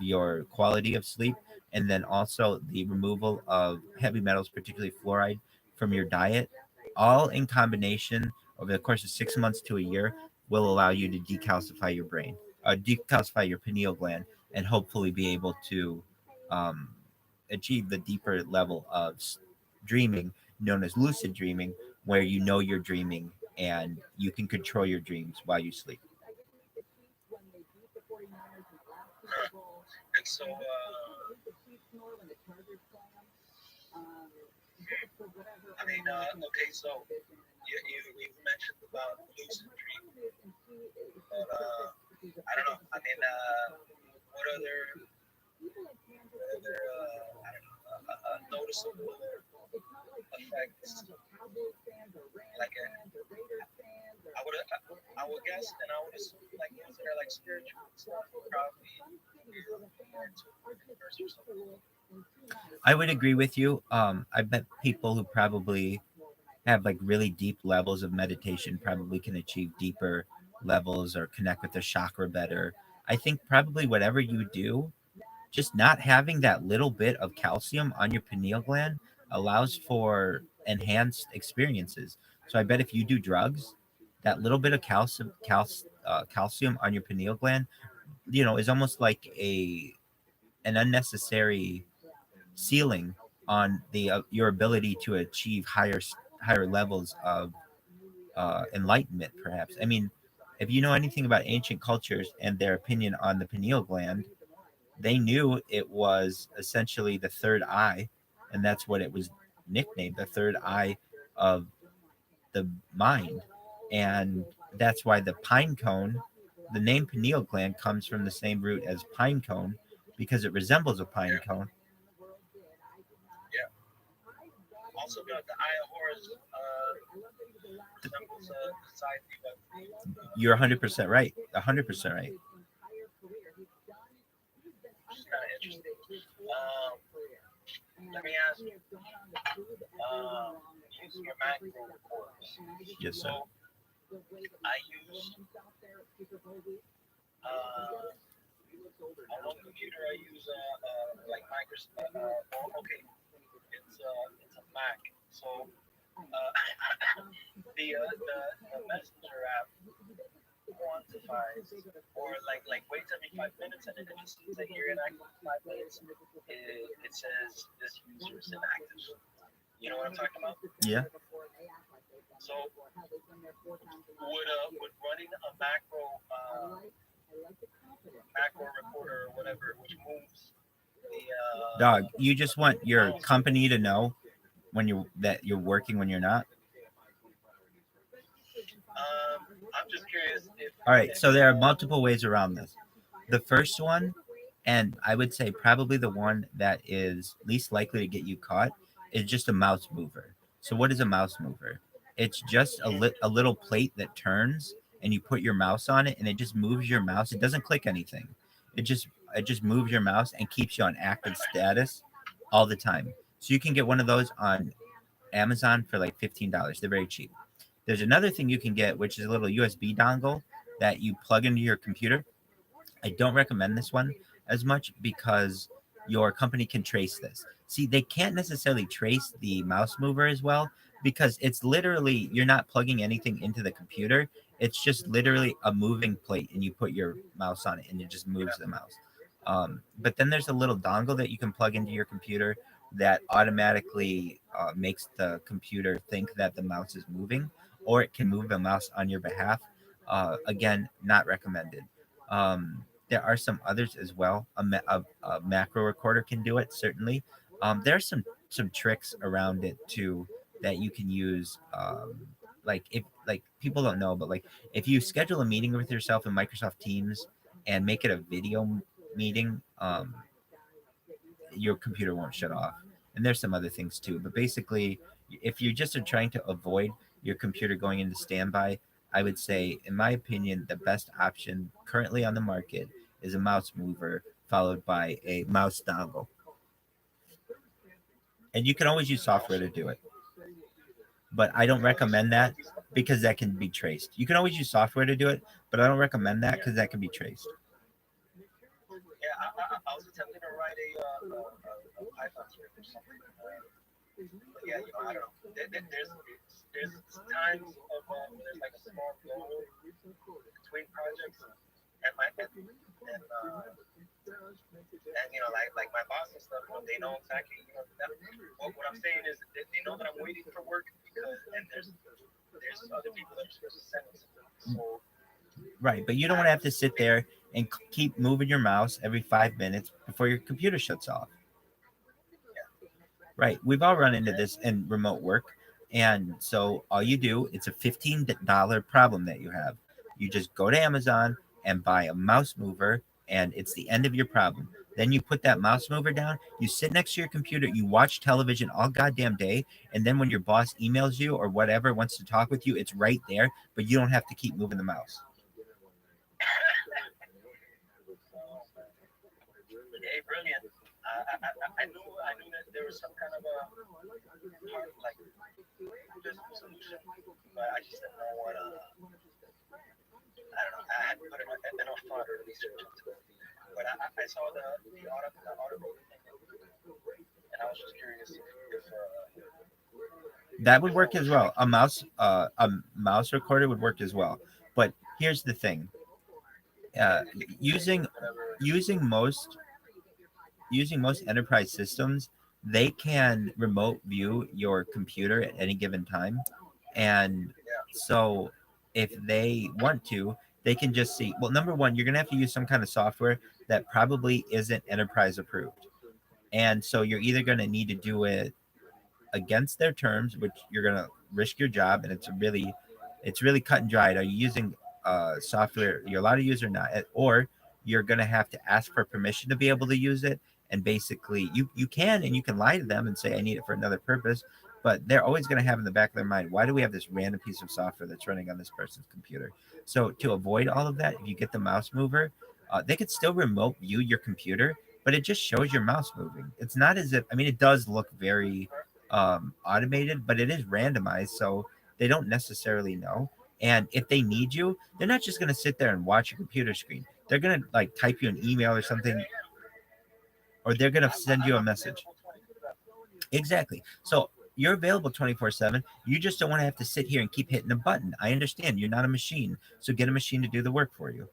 your quality of sleep, and then also the removal of heavy metals, particularly fluoride, from your diet, all in combination over the course of 6 months to a year, will allow you to decalcify your brain, decalcify your pineal gland, and hopefully be able to um, achieve the deeper level of dreaming known as lucid dreaming, where you know you're dreaming and you can control your dreams while you sleep. And so, I mean, okay, so you mentioned about lucid dreaming, but I don't know. I mean, what other whether I don't know, a noticeable effect, like I would guess, and I would assume like ones that are like spiritual stuff, probably more into universe or something. I would agree with you. I bet people who probably have like really deep levels of meditation probably can achieve deeper levels or connect with their chakra better. I think probably whatever you do, just not having that little bit of calcium on your pineal gland allows for enhanced experiences. So I bet if you do drugs, that little bit of calcium on your pineal gland, is almost like an unnecessary ceiling on the your ability to achieve higher levels of enlightenment. Perhaps, I mean, if you know anything about ancient cultures and their opinion on the pineal gland, they knew it was essentially the third eye, and that's what it was nicknamed, the third eye of the mind. And that's why the name pineal gland comes from the same root as pine cone, because it resembles a pine Yeah, cone. yeah. Also, the eye of Horus resembles the side view of You're 100% right. 100% right. which is kind of interesting. Let me ask you, using your macro recorders. Yes, sir. So I use on one computer I use like Microsoft. Okay, it's a Mac. So the Messenger app quantifies or like waits every 5 minutes, and then if it sees that you're inactive for 5 minutes, it says this user is inactive. You know what I'm talking about? Yeah. So would running a macro recorder or whatever, which moves the Dog, you just want your company to know that you're working when you're not. I'm just curious if. All right, so there are multiple ways around this. The first one, and I would say probably the one that is least likely to get you caught, is just a mouse mover. So what is a mouse mover? It's just a little plate that turns, and you put your mouse on it, and it just moves your mouse. It doesn't click anything. It just moves your mouse and keeps you on active status all the time. So you can get one of those on Amazon for like $15. They're very cheap. There's another thing you can get, which is a little USB dongle that you plug into your computer. I don't recommend this one as much because your company can trace this. See, they can't necessarily trace the mouse mover as well because it's literally, you're not plugging anything into the computer. It's just literally a moving plate, and you put your mouse on it and it just moves the mouse. But then there's a little dongle that you can plug into your computer that automatically makes the computer think that the mouse is moving, or it can move the mouse on your behalf. Again, not recommended. There are some others as well. A macro recorder can do it, certainly. There are some tricks around it too that you can use. Like if like people don't know, but like if you schedule a meeting with yourself in Microsoft Teams and make it a video meeting, your computer won't shut off. And there's some other things too. But basically, if you just are trying to avoid your computer going into standby, I would say, in my opinion, the best option currently on the market is a mouse mover followed by a mouse dongle. And you can always use software to do it. But I don't recommend that because that can be traced. You can always use software to do it, but I don't recommend that because that can be traced. Yeah, I was attempting to write a Python script or something. But yeah, I don't know. There's times of there's like a small goal between projects, and like my boss and stuff, they know exactly. What I'm saying is that they know that I'm waiting for work because, and there's other people that are supposed to send me something. So. Right, but you don't want to have to sit there and keep moving your mouse every 5 minutes before your computer shuts off. Right, we've all run into this in remote work, and so all you do, it's a $15 problem that you have. You just go to Amazon and buy a mouse mover and it's the end of your problem. Then you put that mouse mover down, you sit next to your computer, you watch television all goddamn day, and then when your boss emails you or whatever wants to talk with you, it's right there, but you don't have to keep moving the mouse. Hey, brilliant. I knew that there was some kind of a like business solution, but I just didn't know what. I don't know. I hadn't put enough thought or research into it. But I saw the article, and I was just curious if that would work as well. A mouse recorder would work as well. But here's the thing: using most enterprise systems, they can remote view your computer at any given time, and so if they want to, they can just see. Well, number one, you're gonna have to use some kind of software that probably isn't enterprise approved, and so you're either gonna need to do it against their terms, which you're gonna risk your job, and it's really cut and dried. Are you using software you're allowed to use or not? Or you're gonna have to ask for permission to be able to use it, and basically you can, and you can lie to them and say I need it for another purpose, but they're always going to have in the back of their mind, why do we have this random piece of software that's running on this person's computer? So to avoid all of that, if you get the mouse mover, they could still remote view your computer, but it just shows your mouse moving. It's not as if, I mean, it does look very automated, but it is randomized, so they don't necessarily know. And if they need you, they're not just going to sit there and watch your computer screen. They're going to like type you an email or something, or they're going to send you a message. Exactly. So you're available 24/7. You just don't want to have to sit here and keep hitting a button. I understand you're not a machine, so get a machine to do the work for you.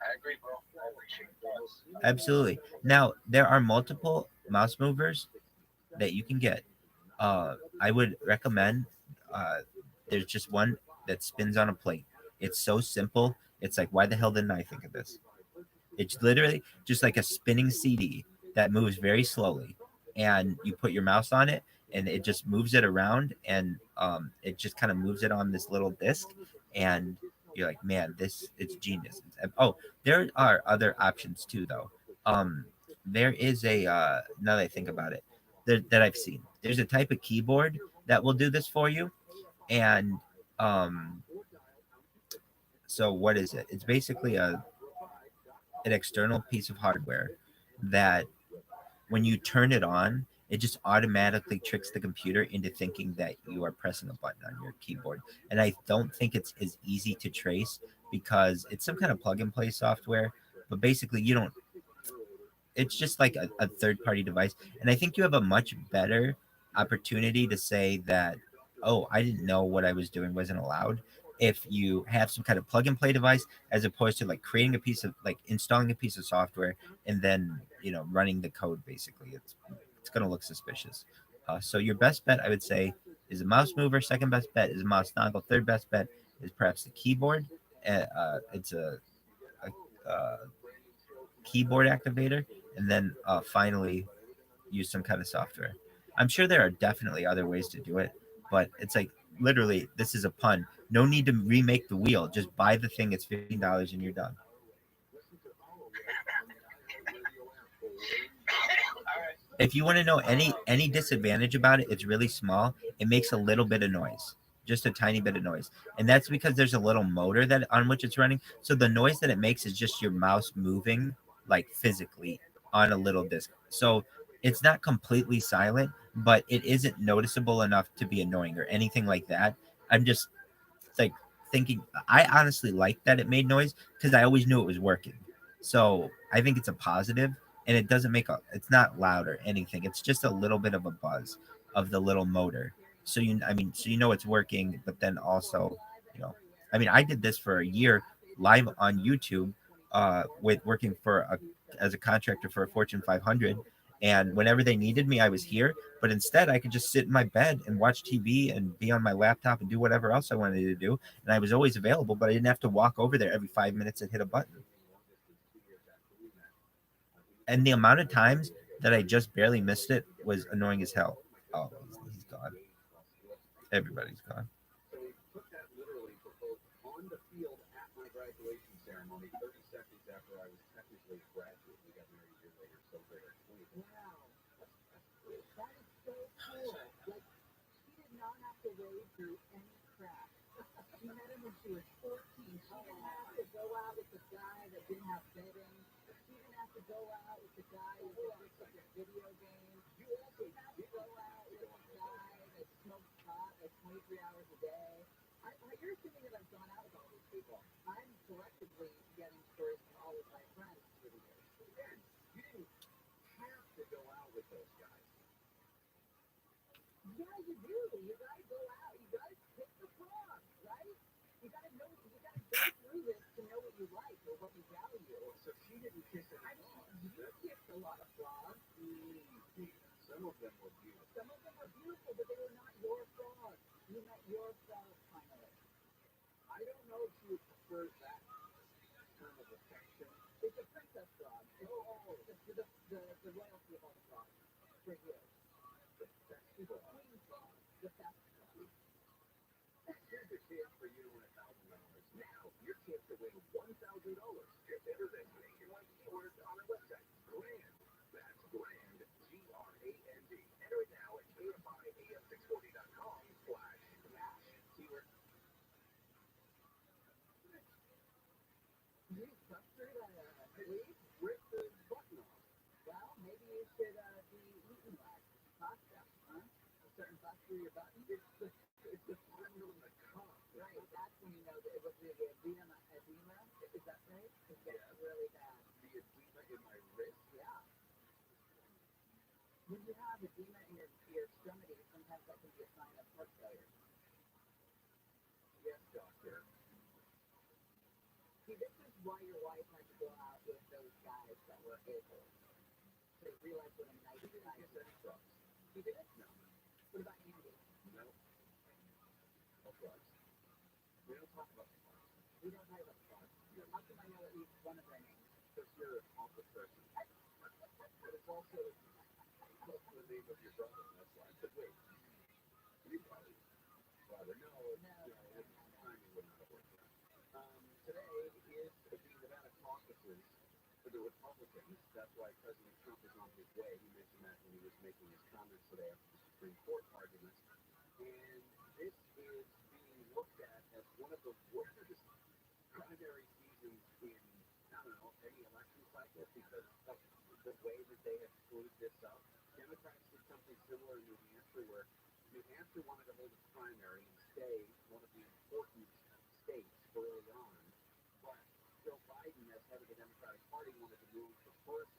I agree, bro. I appreciate that. Absolutely. Now there are multiple mouse movers that you can get. I would recommend. There's just one that spins on a plate. It's so simple. It's like, why the hell didn't I think of this? It's literally just like a spinning CD that moves very slowly, and you put your mouse on it, and it just moves it around, and it just kind of moves it on this little disc, and you're like, man, it's genius. Oh, there are other options too, though. There is a now that I think about it, that I've seen. There's a type of keyboard that will do this for you, and so what is it? It's basically an external piece of hardware that when you turn it on, it just automatically tricks the computer into thinking that you are pressing a button on your keyboard. And I don't think it's as easy to trace because it's some kind of plug and play software, but basically you don't, it's just like a third party device. And I think you have a much better opportunity to say that, oh, I didn't know what I was doing wasn't allowed, if you have some kind of plug and play device, as opposed to like creating a piece of, like installing a piece of software and then, running the code. Basically it's going to look suspicious. So your best bet, I would say, is a mouse mover. Second best bet is a mouse dongle. Third best bet is perhaps the keyboard. It's a keyboard activator, and then finally use some kind of software. I'm sure there are definitely other ways to do it, but it's like, literally, this is a pun. No need to remake the wheel. Just buy the thing. It's $15 and you're done. If you want to know any disadvantage about it, it's really small. It makes a little bit of noise, just a tiny bit of noise, and that's because there's a little motor that on which it's running. So the noise that it makes is just your mouse moving, like physically, on a little disc. So it's not completely silent, but it isn't noticeable enough to be annoying or anything like that. I'm just like thinking, I honestly like that it made noise because I always knew it was working. So I think it's a positive, and it doesn't it's not loud or anything. It's just a little bit of a buzz of the little motor. So you know it's working, but then also, I did this for a year live on YouTube, with working as a contractor for a Fortune 500. And whenever they needed me, I was here. But instead, I could just sit in my bed and watch TV and be on my laptop and do whatever else I wanted to do. And I was always available, but I didn't have to walk over there every 5 minutes and hit a button. And the amount of times that I just barely missed it was annoying as hell. Oh, he's gone. Everybody's gone. graduation ceremony 30 seconds after I was technically a graduate. We got married a year later, celebrated our 20th. Wow. That is so cool. Like, she did not have to wade through any crap. She met him when she was 14. She didn't have to go out with the guy that didn't have bedding. She didn't have to go out with the guy who picks up your video games. You also didn't have to go out with a guy that smokes pot like 23 hours a day. You're assuming that I've gone out with all these people. I'm collectively getting stories from all of my friends through the years. And you didn't have to go out with those guys. Yeah, you do. You gotta go out. You gotta pick the frogs, right? You gotta know. You gotta go through this to know what you like or what you value. So she didn't kiss any I mean, frogs. you kissed a lot of frogs. Some of them were beautiful. Some of them are beautiful, but they were not your frogs. You met your frog finally. I don't know if she would prefer that term of affection. It's a princess frog. The royalty of all the frogs for you. The best It's a frog. queen frog. The best frog. Here's a chance for you to win $1,000. Now, your chance to win $1,000. Get better than nationwide keywords on our website. Grand. That's grand. GRAND. Enter it now at KFIAM640.com/keyword. You busted please? Rip the button off. Well, maybe you should be eating less pasta, huh? A certain bus through your button? It's the button on the cup. Right, that's when you know that it was the edema. Is that right? It gets really bad. The edema in my wrist. Yeah. When you have edema in your extremities, sometimes that can be a sign of heart failure. Yes, doctor. See, this is why your wife had to go out with those guys that were able to realize what a nice She didn't guy kiss is. any frogs. You did it? No. What about Andy? No. No frogs. We don't talk about the frogs. We don't talk about the frogs. How come I know at least one of their names? Because you're an awful person. But it's also the name of your brother, that's why. But wait, you probably brother. No, timing would not have worked out. Today is the Nevada caucuses for the Republicans. That's why President Trump is on his way. He mentioned that when he was making his comments today after the Supreme Court arguments. And this is being looked at as one of the weirdest primary seasons in, I don't know, any election cycle because of the way that they have screwed this up. Democrats did something similar in New Hampshire where New Hampshire wanted to hold a primary and stay one of the important states early on. But Joe Biden, as head of the Democratic Party, wanted to move the first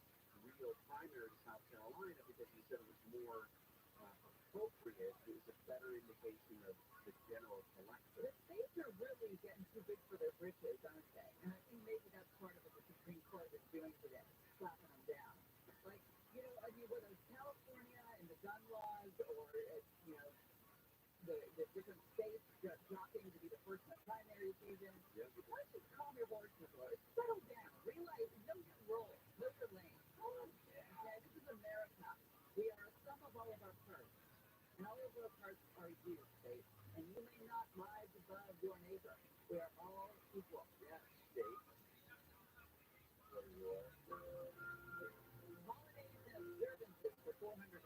real primary to South Carolina because he said it was more appropriate. It was a better indication of the general electorate. The states are really getting too big for their britches, aren't they? And I think maybe that's part of what the Supreme Court is doing today, slapping them down. Like, you know, I mean, whether it's California and the gun laws or, you know, the different states jockeying to be the first in the primary season. Yeah. Why don't you calm your horses, Lord? Settle down. Realize, know your role. Know your lane. Okay, this is America. We are a sum of all of our parts. And all of our parts are you, state. And you may not rise above your neighbor. We are all equal. Yeah, state. Where you are. Holidays and observances for $400.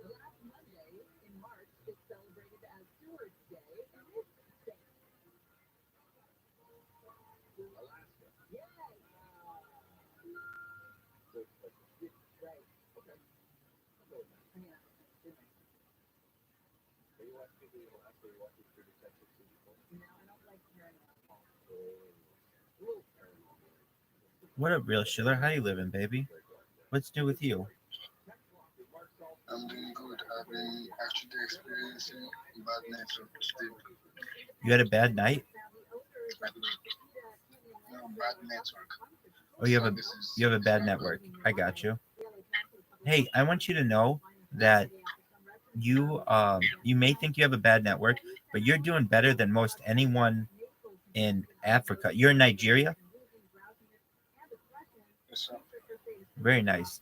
Last Monday in March is celebrated as Steward's Day in this state. Alaska. Yay! So it's like a city. Right. Okay. I'll go with that. I mean, I'm assuming. Are you watching people in Alaska? Are you watching True Detective season 4? No, I don't like paranormal. Oh, a little paranormal. What up, real Schiller? How you living, baby? What's new with you? I'm doing good. I've been actually experiencing bad network today. You had a bad night? No, bad network. Oh, you have a bad network. I got you. Hey, I want you to know that you may think you have a bad network, but you're doing better than most anyone in Africa. You're in Nigeria? Yes, sir. Very nice.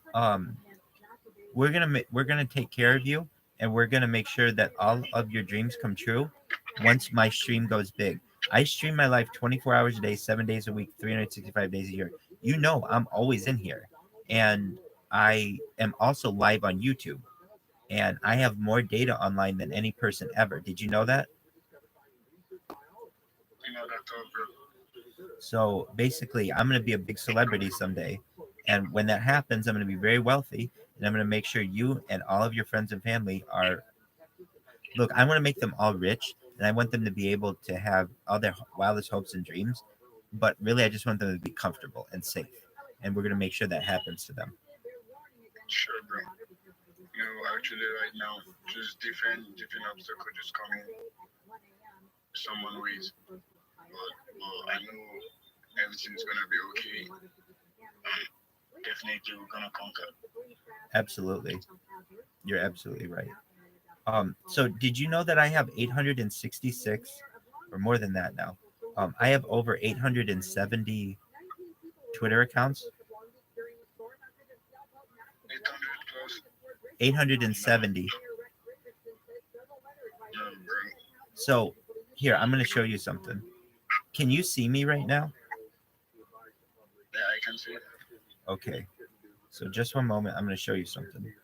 We're gonna take care of you, and we're gonna make sure that all of your dreams come true once my stream goes big. I stream my life 24 hours a day, 7 days a week, 365 days a year. You know, I'm always in here. And I am also live on YouTube. And I have more data online than any person ever. Did you know that? You know that too, bro. So basically, I'm going to be a big celebrity someday. And when that happens, I'm going to be very wealthy. And I'm going to make sure you and all of your friends and family are. Look, I want to make them all rich. And I want them to be able to have all their wildest hopes and dreams. But really, I just want them to be comfortable and safe. And we're going to make sure that happens to them. Sure, bro. You know, actually, right now, just different obstacles just coming. Someone with, but I know everything's gonna be okay. Definitely, we're gonna conquer. Absolutely. You're absolutely right. So did you know that I have 866 or more than that now? I have over 870 Twitter accounts. 800 plus. 870. No, bro. So here, I'm going to show you something. Can you see me right now? Yeah, I can see. Okay. So just one moment. I'm going to show you something.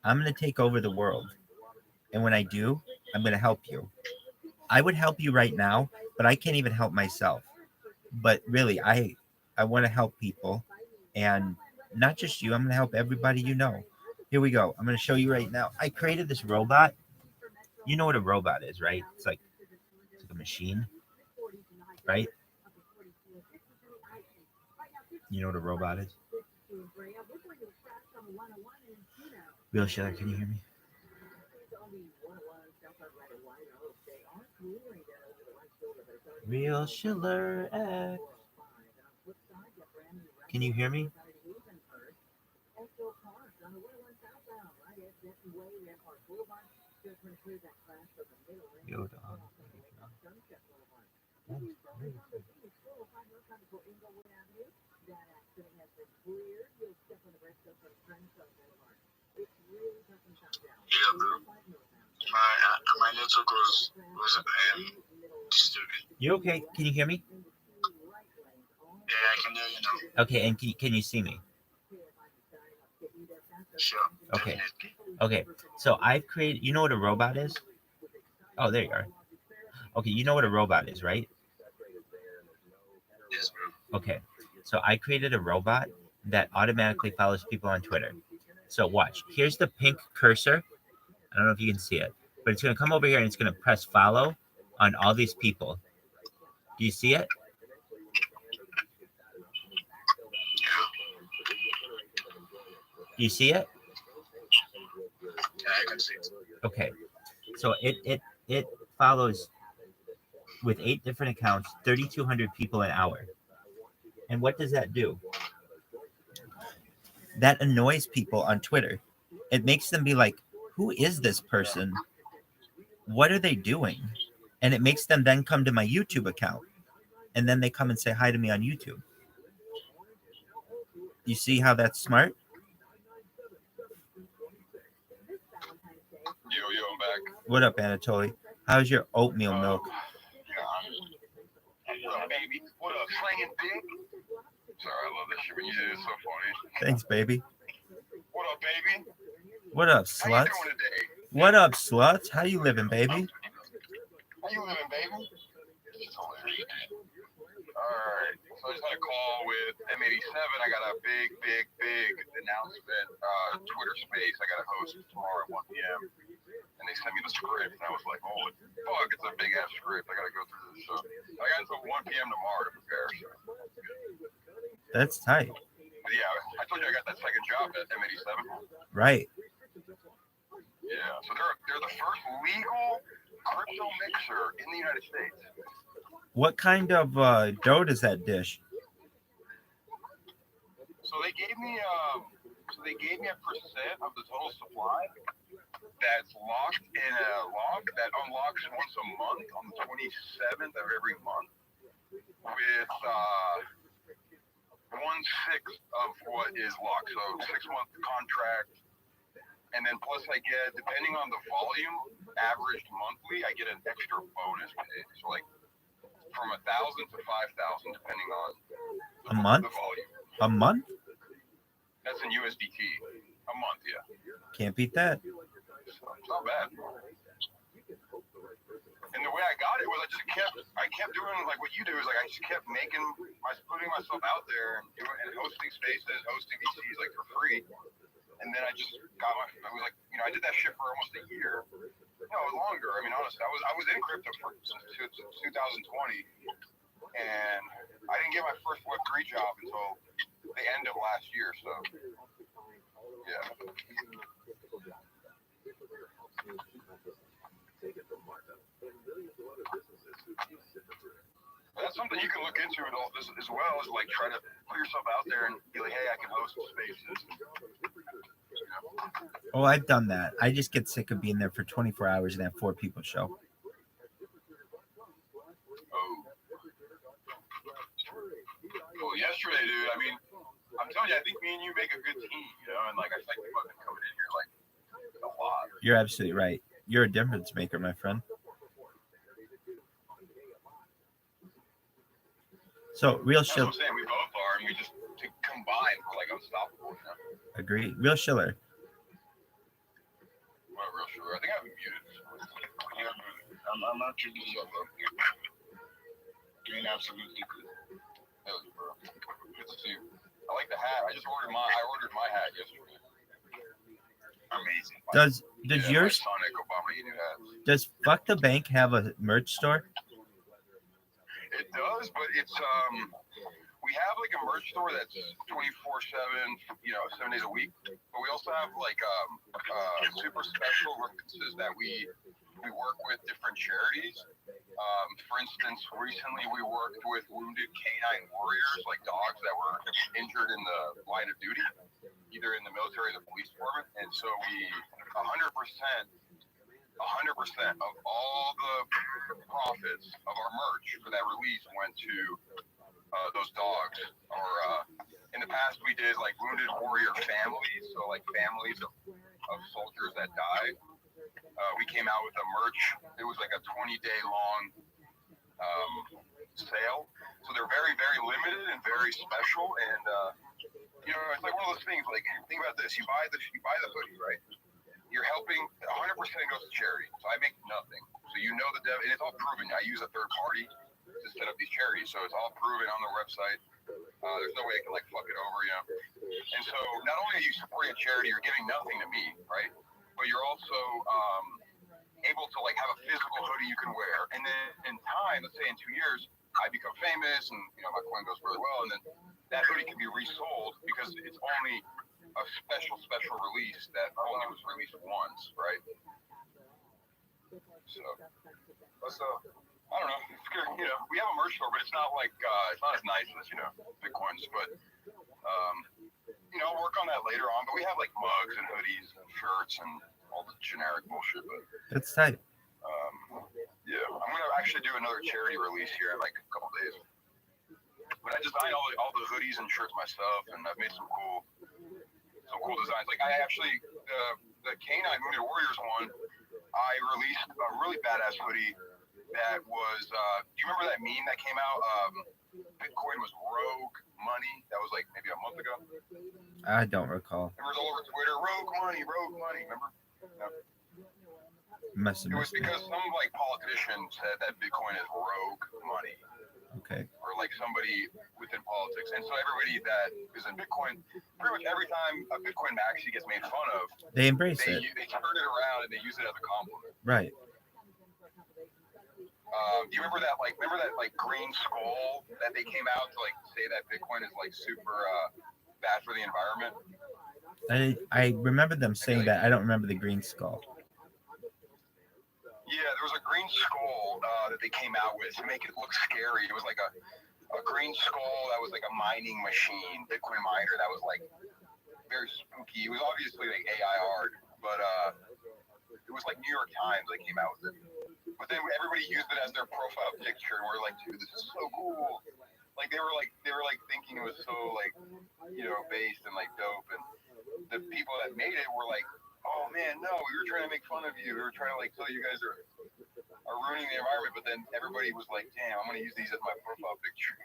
I'm going to take over the world. And when I do, I'm going to help you. I would help you right now, but I can't even help myself. But really, I want to help people. And not just you, I'm going to help everybody you know. Here we go. I'm going to show you right now. I created this robot. You know what a robot is, right? It's like a machine, right? You know what a robot is? Real Schiller, can you hear me? Real Schiller X. Can you hear me? Yo, dog. Yeah, bro. My network was disturbing. You okay? Can you hear me? Yeah, I can hear you now. Okay, and can you see me? Sure. Okay. Definitely. Okay, so I've created. You know what a robot is? Oh, there you are. Okay, you know what a robot is, right? Yes, bro. Okay, so I created a robot that automatically follows people on Twitter. So watch. Here's the pink cursor. I don't know if you can see it, but it's going to come over here and it's going to press follow on all these people. Do you see it? Do you see it? Yeah, I can see it. Okay. So it follows with 8 different accounts, 3,200 people an hour. And what does that do? That annoys people on Twitter. It makes them be like, who is this person? What are they doing? And it makes them then come to my YouTube account. And then they come and say hi to me on YouTube. You see how that's smart? Yo, I'm back. What up, Anatoly? How's your oatmeal milk? What up, baby? What up, slanging dick? Sorry, I love that shit when you do it. It's so funny. Thanks, baby. What up, baby? What up, How you sluts? doing today? What up, sluts? How you living, baby? How you living, baby? It's hilarious. Alright, so I just had a call with M87. I got a big announcement, Twitter space I got to host tomorrow at 1 p.m. And they sent me the script, and I was like, holy fuck, it's a big ass script. I got to go through this. So I got until 1 p.m. tomorrow to prepare. So. That's tight. But yeah, I told you I got that second job at M87. Right. Yeah, so they're the first legal crypto mixer in the United States. What kind of dough does that dish? So they gave me a percent of the total supply that's locked in a lock that unlocks once a month on the 27th of every month with 1/6 of what is locked. So 6-month contract, And then plus I get, depending on the volume, averaged monthly, I get an extra bonus pay. So like from 1,000 to 5,000, depending on A month? the volume. A month? That's in USDT. A month, yeah. Can't beat that. So it's not bad. And the way I got it was I kept doing like what you do is like I just kept putting myself out there and hosting spaces, hosting VCs like for free. And then I just I was like, I did that shit for almost a year. No, longer. I mean, honestly, I was in crypto since 2020, and I didn't get my first Web3 job until the end of last year. So, yeah. That's something you can look into with all this as well, is like try to put yourself out there and be like, hey, I can host spaces. Oh, I've done that. I just get sick of being there for 24 hours and have 4 people show. Well, yesterday, dude, I mean, I'm telling you, I think me and you make a good team, and like I like fucking coming in here like a lot. You're absolutely right. You're a difference maker, my friend. So, Real Schiller. That's what I'm saying. We both are, and we just combine, we're like unstoppable. Agree. Real Schiller. What, Real Schiller? I think I'm muted. I'm actually doing absolutely good. Hell yeah, bro. Good to see you. I like the hat. I ordered my hat yesterday. Amazing. Does Yeah, yours? my Sonic Obama Edu hats. Does Fuck the Bank have a merch store? It does, but it's we have like a merch store that's 24/7, 7 days a week. But we also have like super special references that we work with different charities. For instance, recently we worked with wounded canine warriors, like dogs that were injured in the line of duty, either in the military or the police department. And so we 100% of all the profits of our merch for that release went to those dogs. Or in the past, we did like wounded warrior families, so like families of soldiers that died. We came out with a merch. It was like a 20-day long sale. So they're very, very limited and very special. And it's like one of those things. Like, think about this: you buy the hoodie, right? You're helping 100% goes to charity. So I make nothing. So and it's all proven. I use a third party to set up these charities, so it's all proven on the website. There's no way I can like fuck it over, And so not only are you supporting a charity, you're giving nothing to me, right? But you're also able to like have a physical hoodie you can wear, and then in time, let's say in 2 years, I become famous, and my coin goes really well, and then that hoodie can be resold because it's only a special release that only was released once, right? So, I don't know. It's good. We have a merch store, but it's not like it's not as nice as Bitcoin's. But I'll work on that later on. But we have like mugs and hoodies and shirts and all the generic bullshit. But That's tight. yeah, I'm gonna actually do another charity release here in like a couple days. But I designed all the hoodies and shirts myself, and I've made some cool designs. Like I actually the Canine Wounded Warriors one, I released a really badass hoodie that was you remember that meme that came out? Bitcoin was rogue money. That was like maybe a month ago. I don't recall. It was all over Twitter. Rogue money. Remember? No. Must have It was missed it. because some like politician said that Bitcoin is rogue money. Okay. Or like somebody within politics. And so everybody that is in Bitcoin, pretty much every time a Bitcoin maxi gets made fun of, They embrace they it. turn it around and they use it as a compliment. Right. Do you remember that green skull that they came out to like say that Bitcoin is like super bad for the environment? I remember them saying that. I don't remember the green skull. Yeah, there was a green skull that they came out with to make it look scary. It was like a green skull that was like a mining machine, Bitcoin miner that was like very spooky. It was obviously like AI art, but it was like New York Times that came out with it. But then everybody used it as their profile picture, and we're like, dude, this is so cool. Like they were thinking it was so like based and like dope, and the people that made it were like oh man, no, we were trying to make fun of you. We were trying to like tell you guys are ruining the environment, but then everybody was like, damn, I'm gonna use these as my profile picture.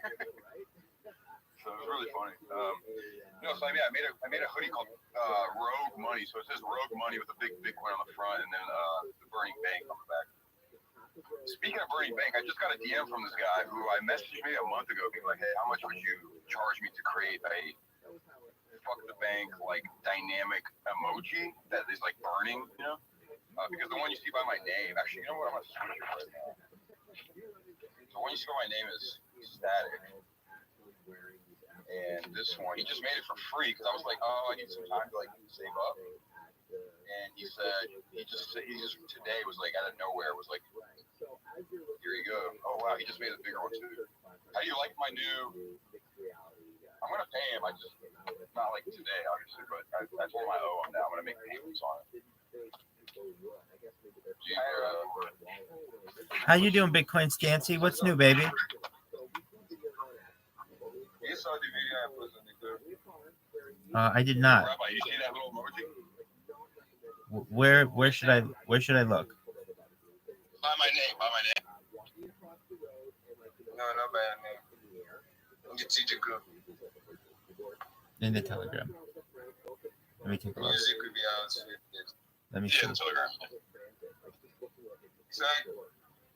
So it was really funny. So I made a hoodie called Rogue Money. So it says Rogue Money with a big Bitcoin on the front and then the Burning Bank on the back. Speaking of Burning Bank, I just got a DM from this guy who I messaged me a month ago, being like, hey, how much would you charge me to create a fuck the bank like dynamic emoji that is like burning, you know? Because the one you see by my name, actually, you know what? I'm gonna switch it right now. The one you see by my name is static. And this one, he just made it for free because I was like, oh, I need some time to like save up. And he said, he just today was like out of nowhere, was like, here you go. Oh wow, he just made a bigger one too. How do you like my new? I'm gonna pay him. I just not like today, obviously, but I told him I owe him now. I'm gonna make payments on it. How you doing, Bitcoin Stancy? What's new, baby? You saw the video I posted on the group. I did not. Rabbi, you see that little emoji? Where should I look? By my name. No, not by your name. In the TJ group. In the Telegram. Let me take a look. Music will be out. Let me see. Yeah, Telegram. Exactly.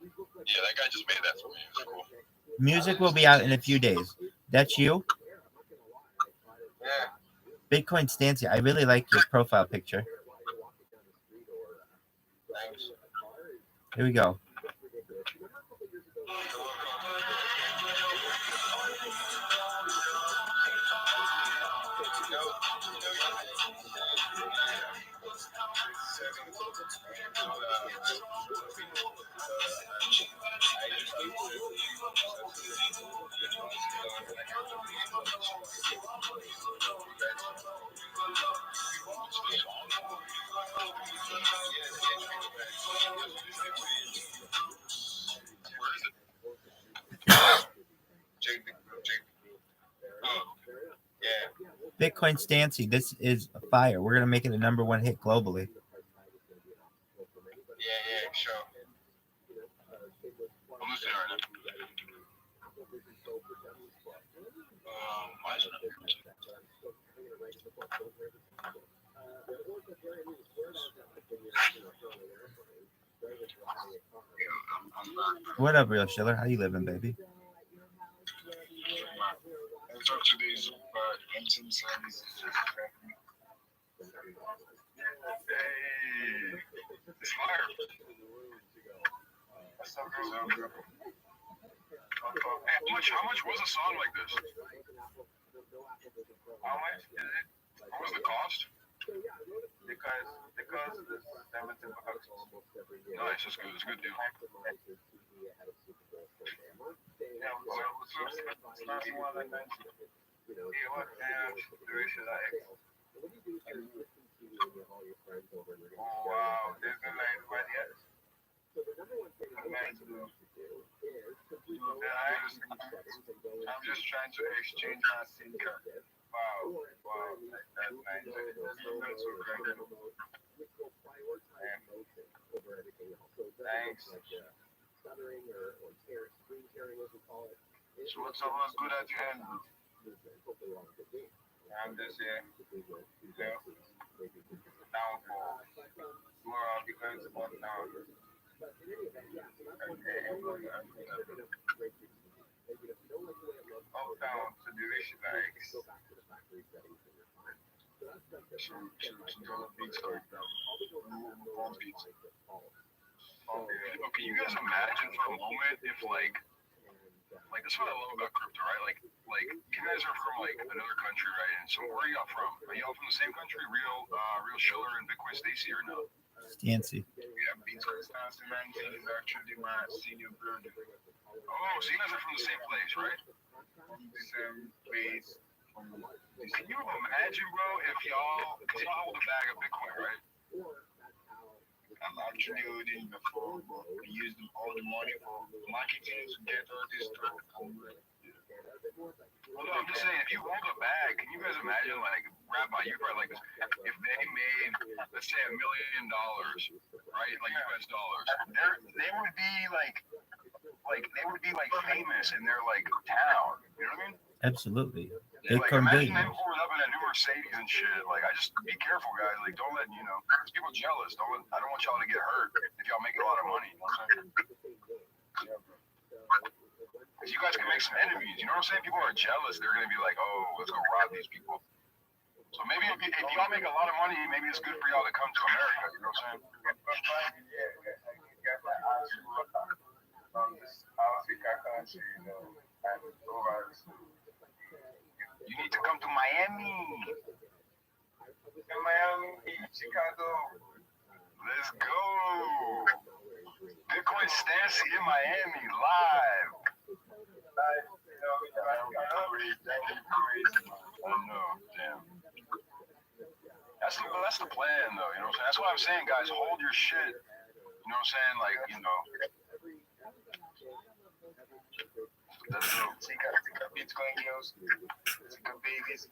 Yeah, that guy just made that for me. It was cool. Music will be out in a few days. That's you? Yeah. Bitcoin Stancy. I really like your profile picture. Thanks. Here we go. Bitcoin Stancy, this is a fire. We're gonna make it a #1 hit globally. Yeah, sure. I'm listening right now. What up, Real Schiller? How you living, baby? Talk to these renting services. Hey, it's fire. That's so good. How much was a song like this? How much is it? What was the cost? Because the 17 bucks. Nice, that's good. It's a good deal. Yeah, it's not more than 90. Yeah, what? The issue that X. Oh, wow. There's no line right yet. I'm just trying to exchange my SIM card. Wow. That's nice. That's so great. Thanks. So what's up? What's good at your end? I'm just here. Down for more. I'll be going to work now. Up down to the issue like. Okay, you guys imagine for a moment if like that's what I love about crypto, right? Like you guys are from like another country, right? And so where are y'all from? Are y'all from the same country, Real Schiller and Bitcoin Stacy, or no? Stancy. Yeah, Bitcoin Stancy man is actually my senior brother. Oh, so you guys are from the same place, right? From the same place. Can you imagine, bro, if y'all, because y'all hold a bag of Bitcoin, right? I'm actually holding before, but we use all the money for marketing to get all this stuff. Well, no, I'm just saying, if you hold a bag, can you guys imagine, like, Rabbi, you probably like this, if they made, let's let's say $1 million, right? Like US dollars. They would be like they would be like famous in their like town. You know what I mean? Absolutely. They Like become imagine them billionaires. pulling up in a new Mercedes and shit. Like I just be careful, guys. Like don't let there's people jealous. I don't want y'all to get hurt if y'all make a lot of money. You know what I'm saying? Because you guys can make some enemies. You know what I'm saying? People are jealous. They're gonna be like, oh, let's go rob these people. So maybe if y'all make a lot of money, maybe it's good for y'all to come to America. You know what I'm saying? From this Africa country, and over You need to come to Miami. in Miami, Chicago. Let's go. Bitcoin Stancy in Miami live. I know, damn. That's the plan, though. You know what I'm saying? That's what I'm saying, guys. Hold your shit. You know what I'm saying? Like, That's dope. Tika Bitcoin girls, Tika babies.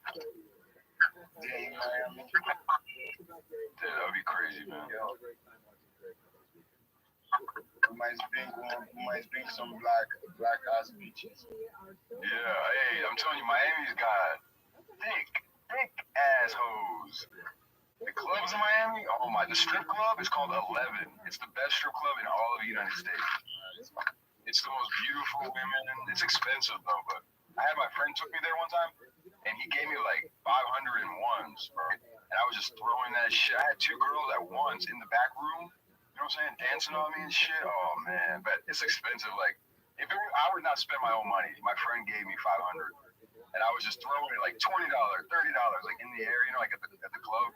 Yeah, in Miami. That would be crazy, man. We might bring some black ass bitches. Yeah, hey, I'm telling you, Miami's got thick assholes. The clubs in Miami, oh my, the strip club is called 11. It's the best strip club in all of the United States. It's the most beautiful women. It's expensive though, but I had my friend took me there one time, and he gave me like 501s, bro. And I was just throwing that shit. I had 2 girls at once in the back room, you know what I'm saying, dancing on me and shit. Oh man, but it's expensive. Like, I would not spend my own money. My friend gave me 500, and I was just throwing it like $20, $30, like in the air, like at the club.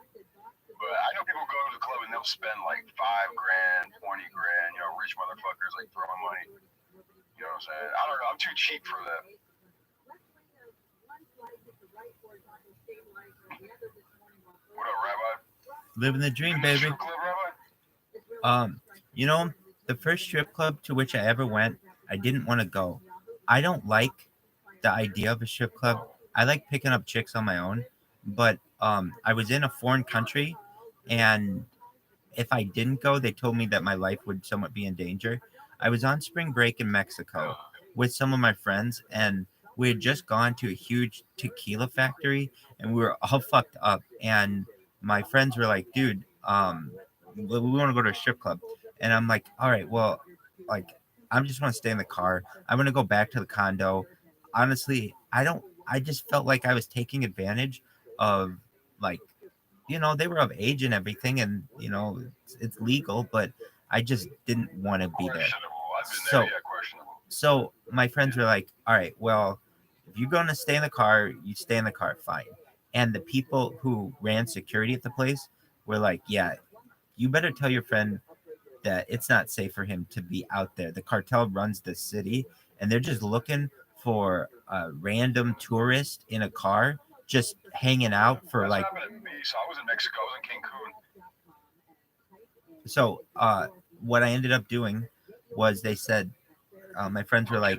But I know people go to the club and they'll spend like $5 grand, 20 grand, rich motherfuckers like throwing money. You know what I'm saying? I don't know. I'm too cheap for that. What up, Rabbi? Living the dream, baby. Strip club, Rabbi? The first strip club to which I ever went, I didn't want to go. I don't like the idea of a strip club. I like picking up chicks on my own, but I was in a foreign country, and if I didn't go, they told me that my life would somewhat be in danger. I was on spring break in Mexico with some of my friends, and we had just gone to a huge tequila factory, and we were all fucked up. And my friends were like, dude, we want to go to a strip club. And I'm like, all right, well, like, I just want to stay in the car. I'm going to go back to the condo. Honestly, I just felt like I was taking advantage of, like, they were of age and everything, and, it's legal, but I just didn't want to be there. So my friends were like, all right, well, if you're going to stay in the car, you stay in the car, fine. And the people who ran security at the place were like, yeah, you better tell your friend that it's not safe for him to be out there. The cartel runs the city, and they're just looking for a random tourist in a car just hanging out for like. So I was in Mexico. I was in Cancun. So what I ended up doing was they said, my friends were like,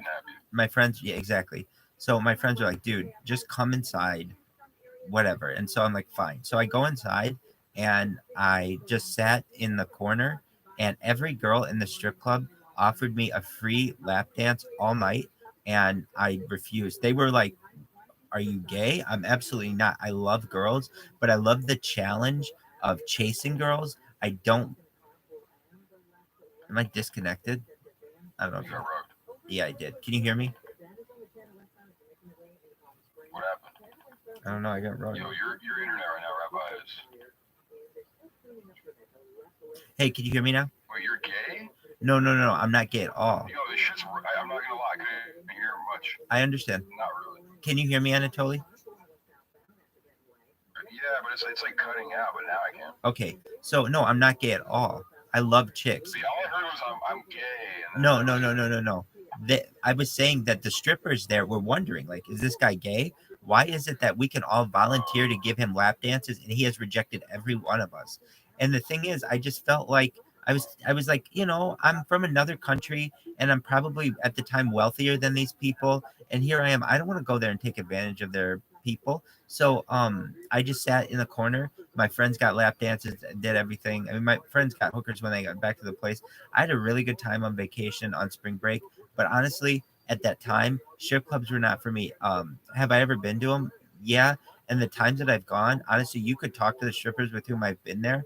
yeah, exactly. So my friends were like, dude, just come inside, whatever. And so I'm like, fine. So I go inside, and I just sat in the corner, and every girl in the strip club offered me a free lap dance all night, and I refused. They were like, are you gay? I'm absolutely not. I love girls, but I love the challenge of chasing girls. I don't. Am I disconnected? I don't know. Yeah, I did. Can you hear me? What happened? I don't know. I got wrong. Yo, your internet right now, Rabbi, is. Hey, can you hear me now? Wait, you're gay? No. I'm not gay at all. Yo, this shit's. I'm not gonna lie. I couldn't hear much. I understand. Not really. Can you hear me, Anatoly? Yeah, but it's like cutting out, but now I can. Okay, so no, I'm not gay at all. I love chicks. See, all I heard was I'm gay. No. I was saying that the strippers there were wondering, like, is this guy gay? Why is it that we can all volunteer to give him lap dances, and he has rejected every one of us? And the thing is, I just felt like I was like, I'm from another country, and I'm probably at the time wealthier than these people, and here I am. I don't want to go there and take advantage of their people. So I just sat in the corner. My friends got lap dances, did everything. I mean, my friends got hookers when they got back to the place. I had a really good time on vacation on spring break, but honestly, at that time, strip clubs were not for me. Have I ever been to them? Yeah. And the times that I've gone, honestly, you could talk to the strippers with whom I've been there.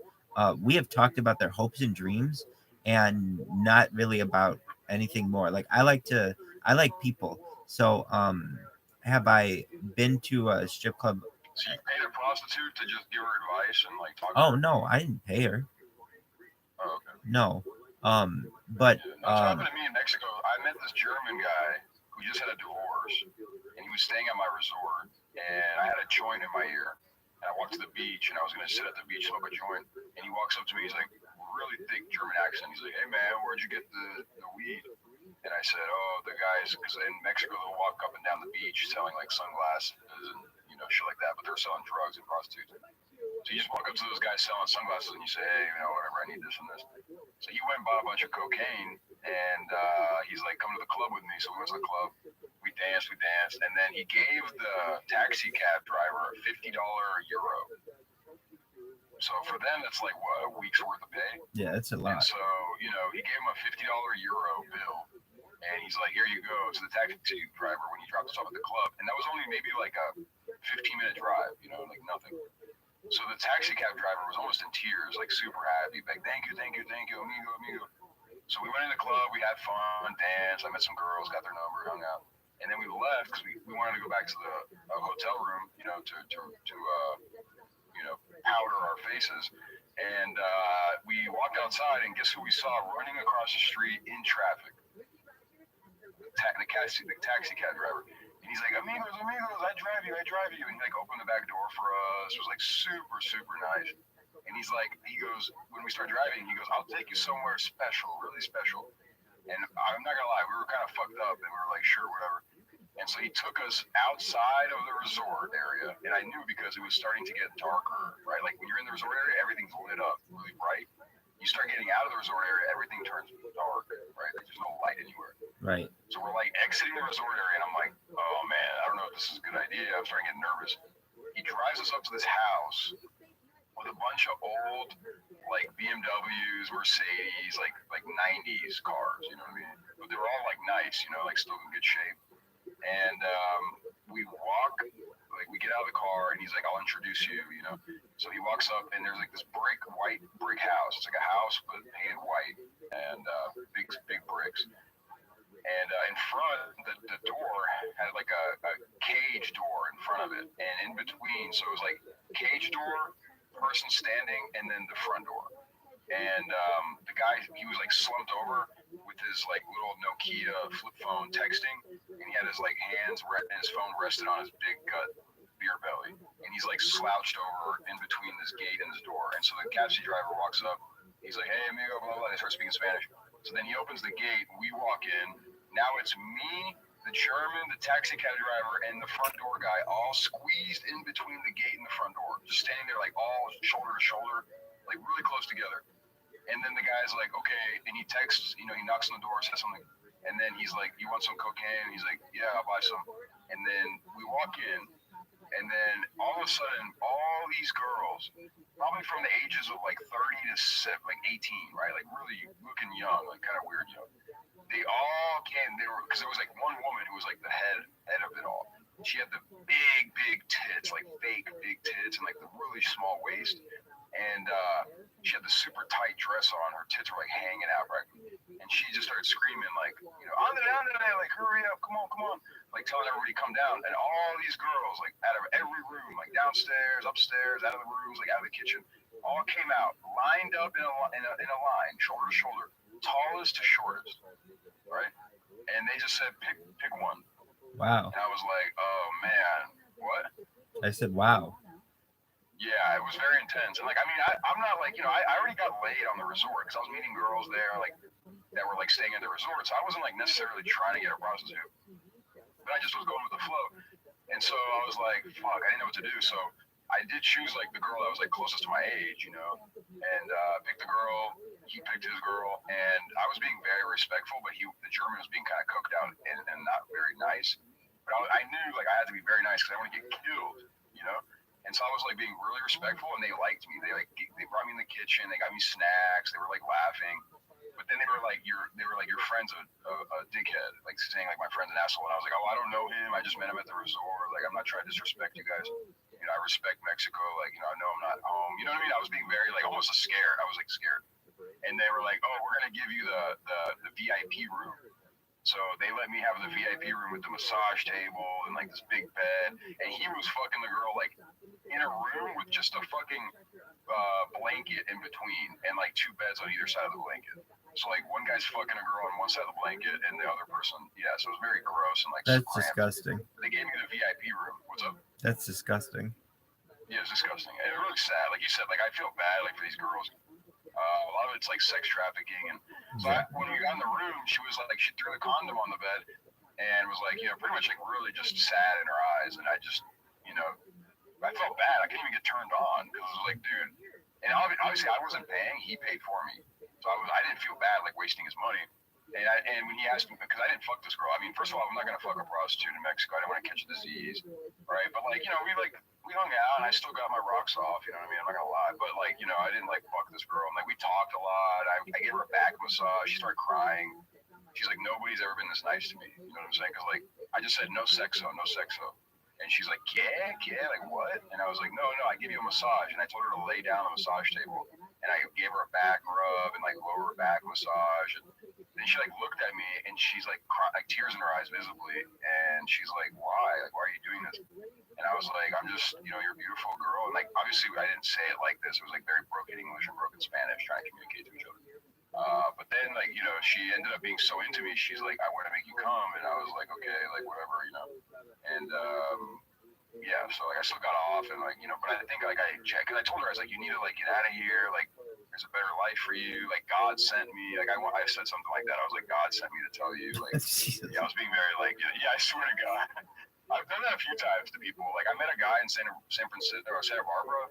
We have talked about their hopes and dreams, and not really about anything more. Like I like people. So, have I been to a strip club? So you paid a prostitute to just give her advice and like talk to Oh her? no, I didn't pay her. Oh, okay. No. But Yeah. No, it's happened to me in Mexico. I met this German guy who just had a divorce, and he was staying at my resort, and I had a joint in my ear. And I walked to the beach, and I was going to sit at the beach, smoke a joint. And he walks up to me, he's like, really thick German accent. He's like, hey man, where'd you get the weed? And I said, oh, the guys, because in Mexico they'll walk up and down the beach selling like sunglasses and shit like that, but they're selling drugs and prostitutes. So you just walk up to those guys selling sunglasses and you say, hey, whatever, I need this and this. So he went and bought a bunch of cocaine, and he's like, come to the club with me. So we went to the club, we danced, and then he gave the taxi cab driver a $50 euro. So for them, that's like, what, a week's worth of pay? yeah, that's a lot. And so, he gave him a $50 euro bill. And he's like, here you go. To the taxi driver when he dropped us off at the club. And that was only maybe like a 15-minute drive, like nothing. So the taxi cab driver was almost in tears, like super happy. Like, thank you, amigo. So we went in the club, we had fun, danced. I met some girls, got their number, hung out. And then we left because we wanted to go back to the hotel room, to powder our faces. And we walked outside, and guess who we saw running across the street in traffic? The taxi cab driver. And he's like, amigos, I drive you. And he like opened the back door for us. It was like super, super nice. And he goes, when we start driving, he goes, I'll take you somewhere special, really special. And I'm not gonna lie, we were kind of fucked up, and we were like, sure, whatever. And so he took us outside of the resort area, and I knew because it was starting to get darker, right? Like when you're in the resort area, everything's lit up really bright. You start getting out of the resort area, everything turns dark, right? Like there's no light anywhere. Right. So we're like exiting the resort area, and I'm like, oh man, I don't know if this is a good idea. I'm starting to get nervous. He drives us up to this house with a bunch of old, like BMWs, Mercedes, like 90s cars, you know what I mean? But they were all like nice, like still in good shape. And we walk, like we get out of the car, and he's like, I'll introduce you, So he walks up, and there's like this white brick house. It's like a house, but painted white, and big bricks. And in front, the door had like a cage door in front of it, and in between, so it was like cage door, person standing, and then the front door. And the guy, he was like slumped over with his like little Nokia flip phone texting, and he had his like hands and his phone rested on his big gut beer belly, and he's like slouched over in between this gate and this door. And so the taxi driver walks up, he's like, hey amigo, blah blah, and they start speaking Spanish. So then he opens the gate, we walk in. Now it's me, the German, the taxi cab driver, and the front door guy all squeezed in between the gate and the front door, just standing there like all shoulder to shoulder, like really close together. And then the guy's like, okay, and he texts, he knocks on the door, says something, and then he's like, you want some cocaine? And he's like, yeah, I'll buy some. And then we walk in, and then all of a sudden, all these girls, probably from the ages of like 30 to 18, right? Like really looking young, like kind of weird young. They all came, because there was like one woman who was like the head of it all. She had the big tits, like fake big tits, and like the really small waist. And she had the super tight dress on. Her tits were like hanging out, right? And she just started screaming like, on the day, like hurry up, come on, like telling everybody to come down. And all these girls, like out of every room, like downstairs, upstairs, out of the rooms, like out of the kitchen, all came out, lined up in a line, shoulder to shoulder, tallest to shortest, right? And they just said, pick one. Wow. And I was like, oh man, what? I said, wow. Yeah, it was very intense. And like, I mean, I'm not like, I already got laid on the resort because I was meeting girls there, like, that were like staying at the resort. So I wasn't like necessarily trying to get a prostitute, but I just was going with the flow. And so I was like, fuck, I didn't know what to do. So I did choose like the girl that was like closest to my age, and picked the girl. He picked his girl, and I was being very respectful, but the German was being kind of cooked out and not very nice. But I knew like I had to be very nice because I didn't want to get killed, And And so I was like being really respectful, and they liked me. They brought me in the kitchen. They got me snacks. They were like laughing. But then they were like, your friend's a dickhead, like saying like my friend's an asshole. And I was like, oh, I don't know him. I just met him at the resort. Like, I'm not trying to disrespect you guys. You know, I respect Mexico. Like, you know, I know I'm not home. You know what I mean? I was being very like almost scared. I was like scared. And they were like, oh, we're gonna give you the VIP room. So they let me have the VIP room with the massage table and like this big bed. And he was fucking the girl like in a room with just a fucking blanket in between and like two beds on either side of the blanket. So like one guy's fucking a girl on one side of the blanket and the other person, yeah. So it was very gross and like That's cramped. disgusting. They gave me the VIP room. What's up? That's disgusting. Yeah, it's disgusting. And it was really sad. Like you said, like I feel bad like for these girls. A lot of it's like sex trafficking, and so when we got in the room, she was like, she threw the condom on the bed and was like, you know, pretty much like really just sad in her eyes, and I just, you know, I felt bad. I couldn't even get turned on because it was like, dude, and obviously I wasn't paying; he paid for me, so I didn't feel bad like wasting his money. And when he asked me, because I didn't fuck this girl. I mean, first of all, I'm not gonna fuck a prostitute in Mexico. I didn't want to catch a disease, right? But like, you know, we hung out, and I still got my rocks off. You know what I mean? I'm not gonna lie, but like, you know, I didn't like fuck this girl. And like, we talked a lot. I gave her a back massage. She started crying. She's like, nobody's ever been this nice to me. You know what I'm saying? Because like, I just said no sexo, no sexo. And she's like, yeah, like what? And I was like, no, I give you a massage. And I told her to lay down on the massage table. And I gave her a back rub and like lower back massage. And then she like looked at me and she's like, tears in her eyes visibly. And she's like, why? Like, why are you doing this? And I was like, I'm just, you know, you're a beautiful girl. And like, obviously I didn't say it like this. It was like very broken English and broken Spanish trying to communicate to each other. But then like, you know, she ended up being so into me. She's like, I want to make you come. And I was like, okay, like whatever, you know. And yeah, so like I still got off and like, you know, but I think like because I told her, I was like, you need to like get out of here. Like there's a better life for you. Like God sent me. Like I said something like that. I was like, God sent me to tell you. Like yeah, I was being very like, yeah, I swear to God. I've done that a few times to people. Like I met a guy in San Francisco or Santa Barbara.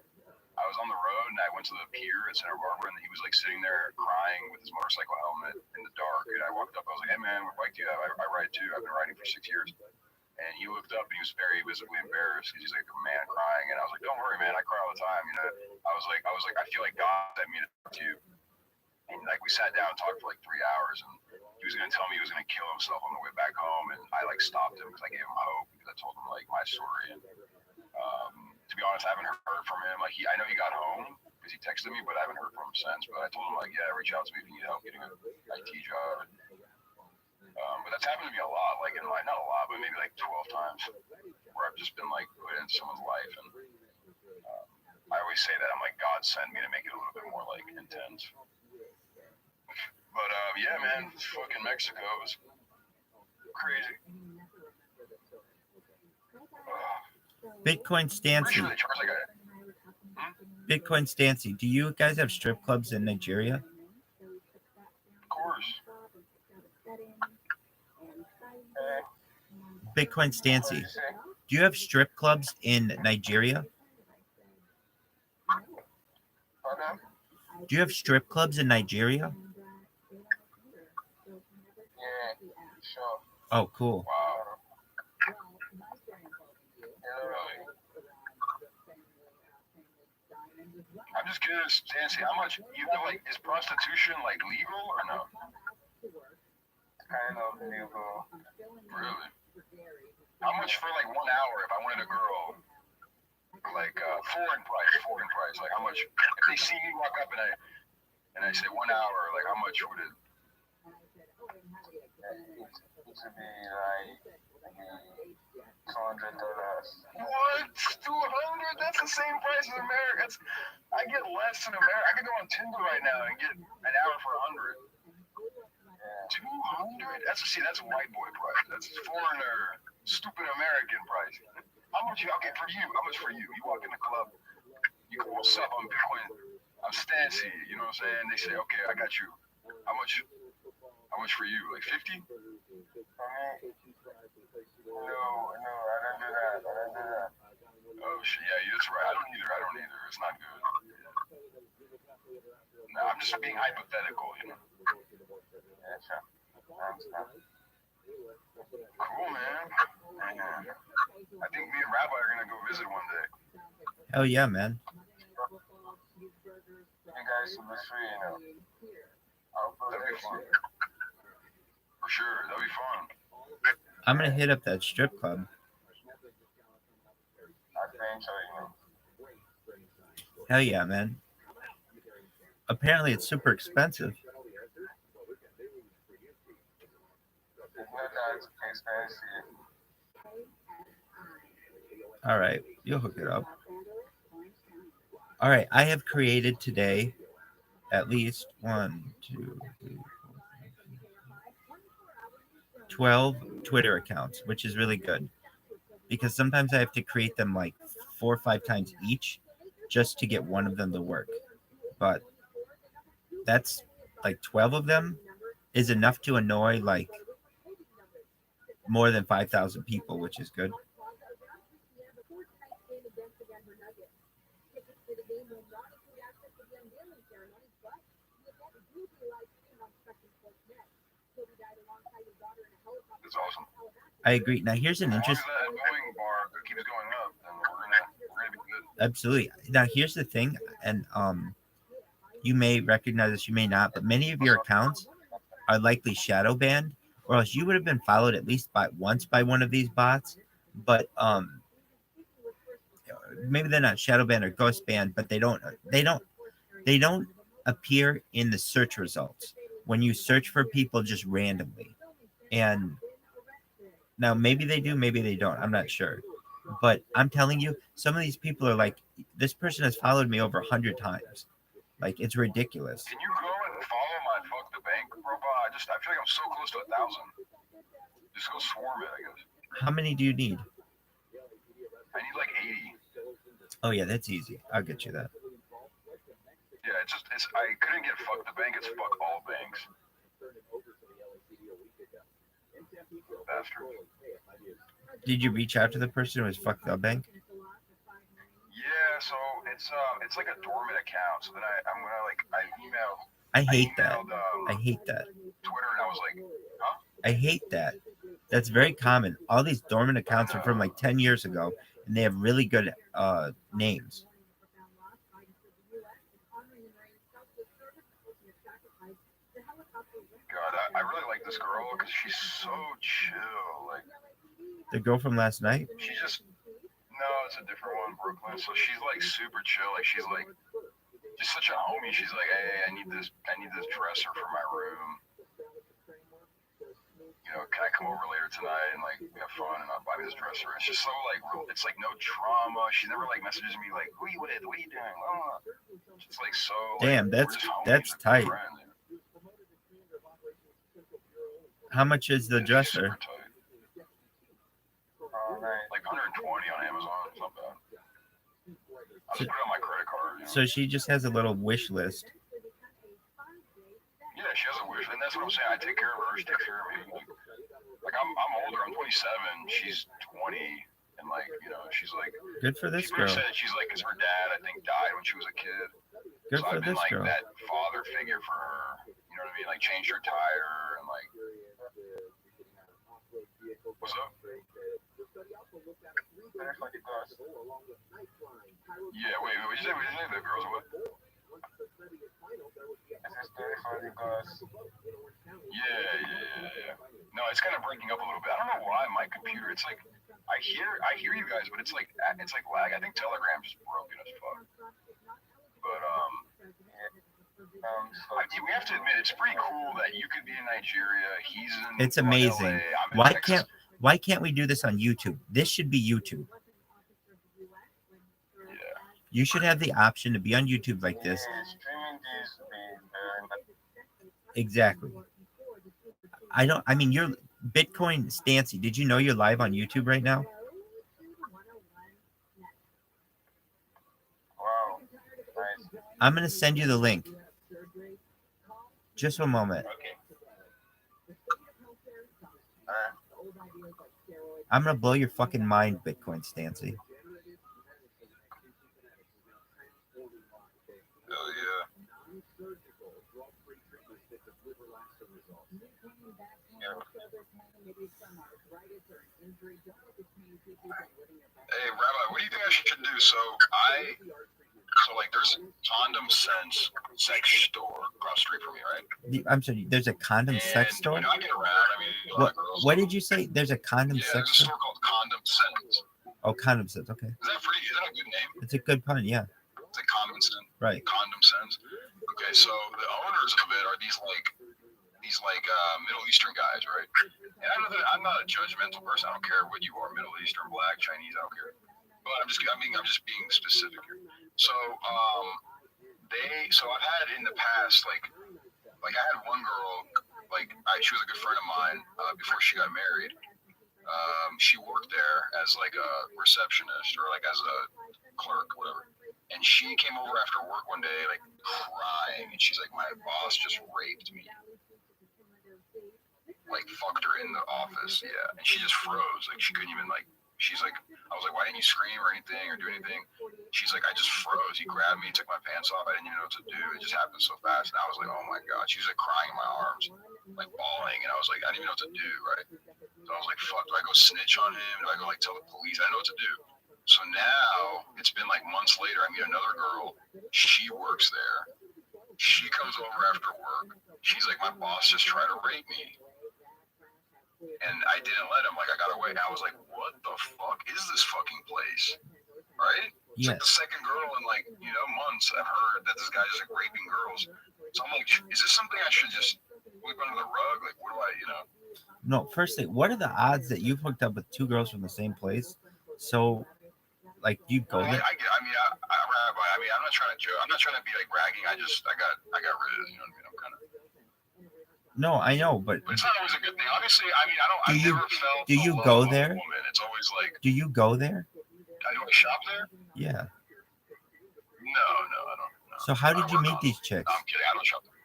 I was on the road and I went to the pier at Santa Barbara and he was like sitting there crying with his motorcycle helmet in the dark. And I walked up. I was like, hey man, what bike do you have? I ride too. I've been riding for 6 years. And he looked up and he was very visibly embarrassed because he's like a man crying. And I was like, don't worry, man, I cry all the time. You know, I was like, I feel like God sent me to talk to you. And like we sat down and talked for like 3 hours, and he was gonna tell me he was gonna kill himself on the way back home. And I like stopped him because I gave him hope because I told him like my story. And to be honest, I haven't heard from him. Like I know he got home because he texted me, but I haven't heard from him since. But I told him like, yeah, reach out to me if you need help getting an IT job. But that's happened to me a lot, like in like not a lot, but maybe like 12 times where I've just been like put into someone's life, and I always say that I'm like God sent me to make it a little bit more like intense. But yeah, man, fucking Mexico was crazy. Bitcoin Stancy. Sure they charge like Bitcoin Stancy. Do you guys have strip clubs in Nigeria? Of course. Bitcoin Stancy. Do you have strip clubs in Nigeria? Okay. Do you have strip clubs in Nigeria? Yeah, sure. Oh, cool. Wow. Really? I'm just curious, Nancy, how much you know, like, is prostitution like legal or no? Kind of legal. Really? How much for like 1 hour if I wanted a girl? Like foreign price. Like how much if they see me walk up and I say 1 hour, like how much would it? It should be like $200. What? 200? That's the same price as America. I get less in America. I could go on Tinder right now and get an hour for 100. 200? That's a white boy price. That's foreigner, stupid American price. How much? Okay, for you. How much for you? You walk in the club. You go, what's up? I'm Bitcoin. I'm Stancy. You know what I'm saying? They say, okay, I got you. How much? How much for you? Like 50? For me? No, I don't do that. Oh shit, yeah, that's right. I don't either. It's not good. No, I'm just being hypothetical, you know. Yeah, sure. I understand. Cool, man. I think me and Rabbi are gonna go visit one day. Hell yeah, man. You guys will be free, you know. I'll put That'd be it fun. here. For sure. That'd be fun. I'm gonna hit up that strip club. I think so, you know. Hell yeah, man. Apparently it's super expensive. It's not that expensive. All right, you'll hook it up. All right, I have created today at least 12 Twitter accounts, which is really good because sometimes I have to create them like 4 or 5 times each just to get one of them to work. But that's like 12 of them is enough to annoy like more than 5,000 people, which is good. It's awesome. I agree. Now here's an As long as interest. that Boeing bar keeps going up, then we're gonna be good. Absolutely. Now here's the thing, and you may recognize this, you may not, but many of your accounts are likely shadow banned, or else you would have been followed at least once by one of these bots. But maybe they're not shadow banned or ghost banned, but they don't appear in the search results when you search for people just randomly. And now maybe they do, maybe they don't. I'm not sure. But I'm telling you, some of these people are like, this person has followed me over 100 times. Like, it's ridiculous. Can you go and follow my fuck the bank profile? I feel like I'm so close to 1,000. Just go swarm it, I guess. How many do you need? I need like 80. Oh, yeah, that's easy. I'll get you that. Yeah, I couldn't get fuck the bank. It's fuck all banks. Bastard. Did you reach out to the person who was fucked up bank? Yeah, so it's like a dormant account. So then I'm gonna I emailed. I hate that. emailed, I hate that. Twitter, and I was like, huh? I hate that. That's very common. All these dormant accounts are from like 10 years ago, and they have really good names. God, I really like this girl because she's so chill. Like The girl from last night? she just no, it's a different one, Brooklyn. So she's like super chill. Like she's like just such a homie. She's like, hey, I need this dresser for my room. You know, can I come over later tonight and like have fun and I'll buy me this dresser? It's just so like real. It's like no drama. She never like messages me like, what are you doing? It's like so. Damn, like, we're just homies, that's like, tight. friends. How much is the It's dresser? super tight. Like 120 on Amazon. It's not bad. I'll just put it on my credit card. You know? So she just has a little wish list. Yeah, she has a wish, and that's what I'm saying. I take care of her. She takes care of me. Like I'm older. I'm 27. She's 20, and like she's like. Good for this she's girl. Said she's like, 'cause her dad I think died when she was a kid. Good So for I've been this like girl. that father figure for her. You know what I mean? Like changed her tire and like. What's up? Yeah, wait, what did you say? What did you say? The girls what? Yeah. No, it's kind of breaking up a little bit. I don't know why my computer. It's like I hear you guys, but it's like lag. I think Telegram's just broken as fuck. But we have to admit it's pretty cool that you could be in Nigeria. He's in. It's amazing. LA, I'm in Texas. Why can't we do this on YouTube? This should be YouTube. Yeah. You should have the option to be on YouTube like this. Exactly. I mean, you're Bitcoin Stancy. Did you know you're live on YouTube right now? Wow. Nice. I'm going to send you the link. Just a moment. I'm going to blow your fucking mind, Bitcoin Stancy. Hell yeah. Hey, Rabbi, what do you think I should do? So like, there's a condom sense sex store across the street from me, right? I'm sorry. There's a condom sex store. I get around. I mean, a lot of girls. What did you say? There's a condom sex there's a store. store called Condom Sense. Oh, condom sense. Okay. Is that a good name? It's a good pun. Yeah. It's like Common Sense. Right. Condom Sense. Okay, so the owners of it are these Middle Eastern guys, right? And I know that I'm not a judgmental person. I don't care what you are, Middle Eastern, Black, Chinese. I don't care. But I'm just being specific here. So I've had in the past like I had one girl, she was a good friend of mine before she got married. She worked there as like a receptionist or like as a clerk, whatever. And she came over after work one day, like crying, and she's like, "My boss just raped me, like fucked her in the office." Yeah, and she just froze, like she couldn't even like. She's like, I was like, "Why didn't you scream or anything or do anything?" She's like, "I just froze. He grabbed me, took my pants off. I didn't even know what to do. It just happened so fast." And I was like, "Oh my god!" She was like crying in my arms, like bawling, and I was like, I didn't even know what to do, right? So I was like, "Fuck, do I go snitch on him? Do I go like tell the police?" I didn't know what to do. So now it's been like months later. I meet another girl. She works there. She comes over after work. She's like, "My boss just tried to rape me." And I didn't let him. Like, I got away. And I was like, what the fuck is this fucking place? Right? It's like the second girl in months I've heard that this guy's just like raping girls. So I'm like, is this something I should just sweep under the rug? Like, what do I, No, firstly, what are the odds that you've hooked up with two girls from the same place? So, like, you go there? Rabbi, I'm not trying to joke. I'm not trying to be like bragging. I got rid of it. You know what I mean? I'm kind of. No, I know, but it's not always a good thing. Obviously, I never felt. Do you go there? Woman. It's always like. Do you go there? I do I shop there? Yeah. No, I don't. No. So how did you meet these chicks? No, I'm kidding. I don't shop there.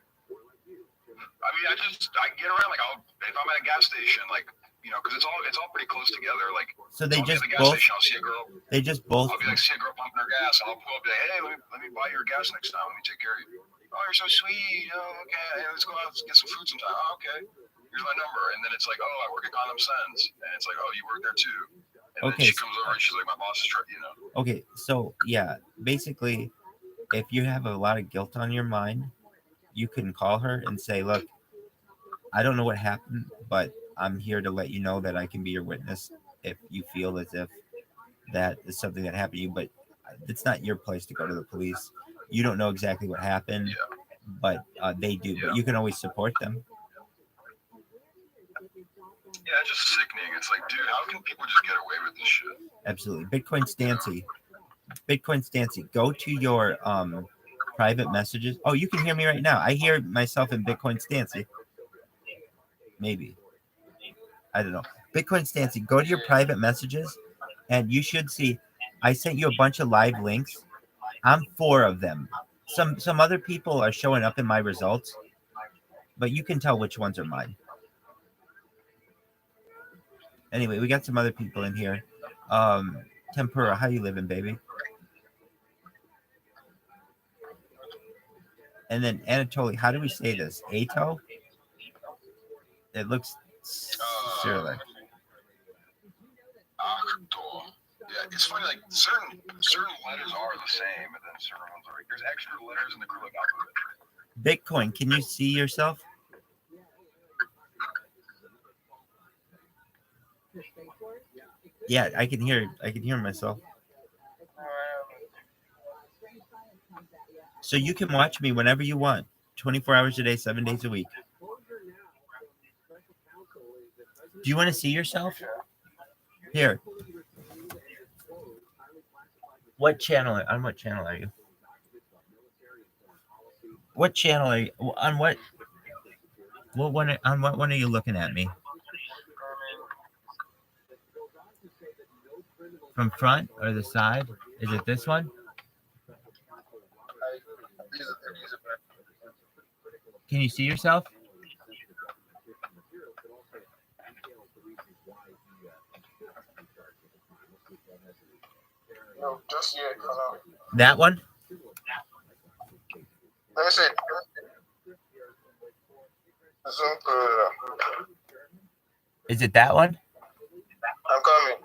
I get around. Like, if I'm at a gas station, like, because it's all pretty close together. Like, so they just at the gas both. Station, I'll see a girl. They just both. I'll be like, see a girl pumping her gas. I'll pull up, be like, hey, let me buy your gas next time. Let me take care of you. Oh, you're so sweet. Oh, okay. Hey, let's go out and get some food sometime. Oh, okay. Here's my number. And then it's like, oh, I work at Condom Sense. And it's like, oh, you work there too. And then she comes over and she's like, my boss is trying, Okay, so yeah, basically, if you have a lot of guilt on your mind, you can call her and say, look, I don't know what happened, but I'm here to let you know that I can be your witness if you feel as if that is something that happened to you, but it's not your place to go to the police. You don't know exactly what happened, but they do. But you can always support them. Yeah, it's just sickening. It's like, dude, how can people just get away with this shit? Absolutely. Bitcoin Stancy, go to your private messages. Oh, you can hear me right now. I hear myself in Bitcoin Stancy. Maybe. I don't know. Bitcoin Stancy, go to your private messages, and you should see I sent you a bunch of live links. I'm 4 of them. Some other people are showing up in my results, but you can tell which ones are mine. Anyway, we got some other people in here. Tempura, how you living, baby? And then Anatoly, how do we say this? Ato? It looks Cyrillic. Yeah, it's funny, like certain letters are the same, and then certain ones are like there's extra letters in the Cyrillic alphabet. Bitcoin, can you see yourself? Yeah, I can hear myself. So you can watch me whenever you want, 24 hours a day, 7 days a week. Do you want to see yourself? Here. On what channel are you? What channel are you? On what one are you looking at me? From front or the side? Is it this one? Can you see yourself? No, just yet. That one? Let me see. Is it that one? I'm coming.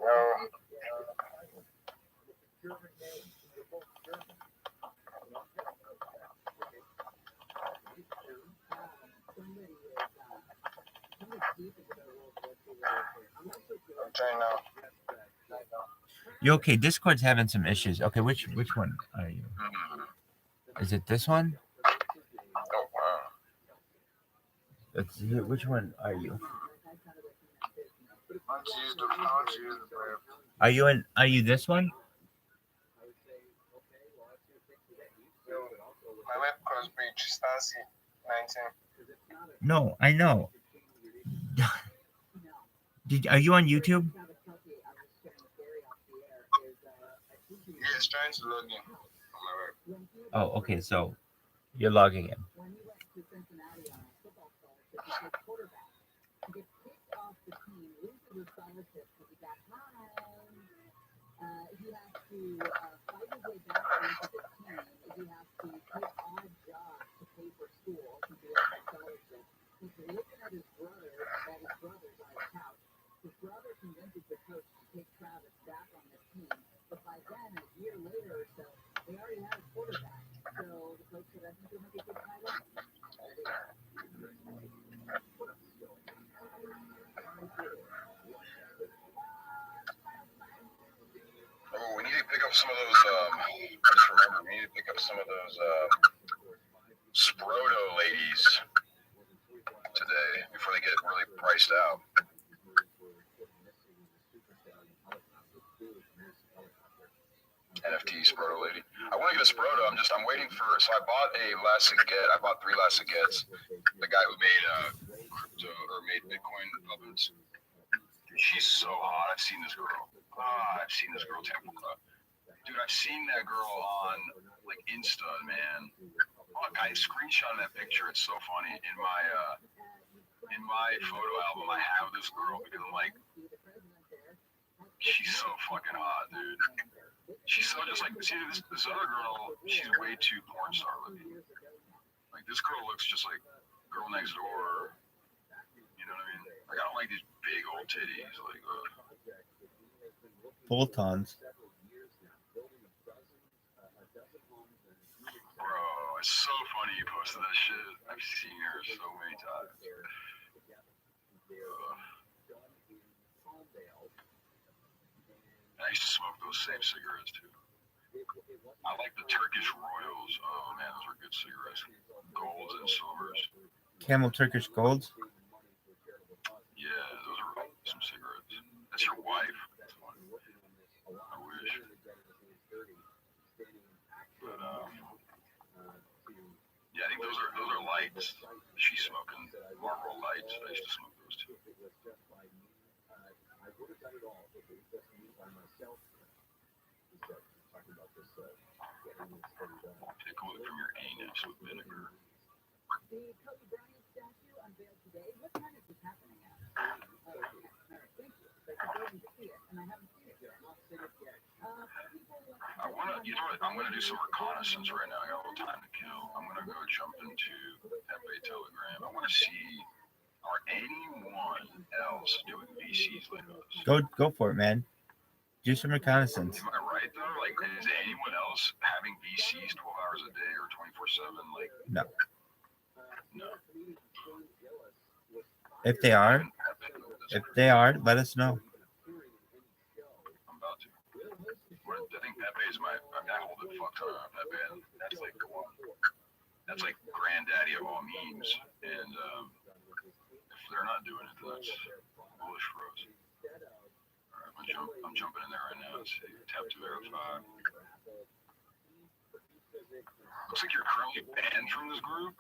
I'm trying now. You okay? Discord's having some issues. Okay, which one are you? Is it this one? Oh wow. Let's see. Which one are you? I want to use the brave. Are you this one? My web course page Stasi 19. No, I know. Are you on YouTube? Yeah, it's trying to log in on my web. Oh, okay. So you're logging in. When he went to Cincinnati on a football scholarship, he played quarterback. He gets kicked off the team, loses his scholarship because he got fined. He has to fight his way back into the team. He has to take odd jobs to pay for school to be able to scholarship. He's looking at his brother, while his brother's on his couch. His brother convinces the coach to take Travis back on the team. But by then, a year later or so, they already had a quarterback. So the coach said, I think you'll make a good pilot. Oh, we need to pick up some of those. I just remember we need to pick up some of those Sproto ladies today before they get really priced out. NFT Sproto lady. I want to get a Sproto. I'm waiting for. So I bought a last Saget. I bought 3 last Sagets. The guy who made crypto or made Bitcoin puppets. She's so hot. I've seen this girl. I've seen this girl. Dude, I've seen that girl on like Insta, man. Oh, I screenshot that picture. It's so funny. In my photo album, I have this girl because I'm like, she's so fucking hot, dude. She's so just like, see, this other girl, she's way too porn star looking. Like, this girl looks just like Girl Next Door. You know what I mean? Like, I don't like these big old titties. Like, Bolt-ons. bro, it's so funny you posted that shit. I've seen her so many times. I used to smoke those same cigarettes too. I like the Turkish Royals. Oh man, those are good cigarettes. Golds and silvers. Camel Turkish Golds. Yeah, those are some cigarettes. That's your wife. That's funny. I wish. But yeah, I think those are lights. She's smoking Marlboro Lights. I used to smoke those too. Pickle it from your anus with vinegar. The Kobe Bryant statue unveiled today. What time is this happening at? All right, thank you. But you're going to see it, and I haven't seen it yet. Not seen it yet. I wanna, you know what? I'm gonna do some reconnaissance right now. I got a little time to kill. I'm gonna go jump into Pepe Telegram. I want to see, are anyone else doing VCs like us? Go for it, man. Do some reconnaissance. Am I right though? Like, is anyone else having VCs 12 hours a day or 24/7? Like, No. No. If they are, let us know. I'm about to. I think Pepe is my. I mean, I hold it fuck ton on Pepe, and that's like that's like granddaddy of all memes. And if they're not doing it, then that's bullish for us. All right, I'm jumping in there right now. Let's see. Tap to verify. Looks like you're currently banned from this group.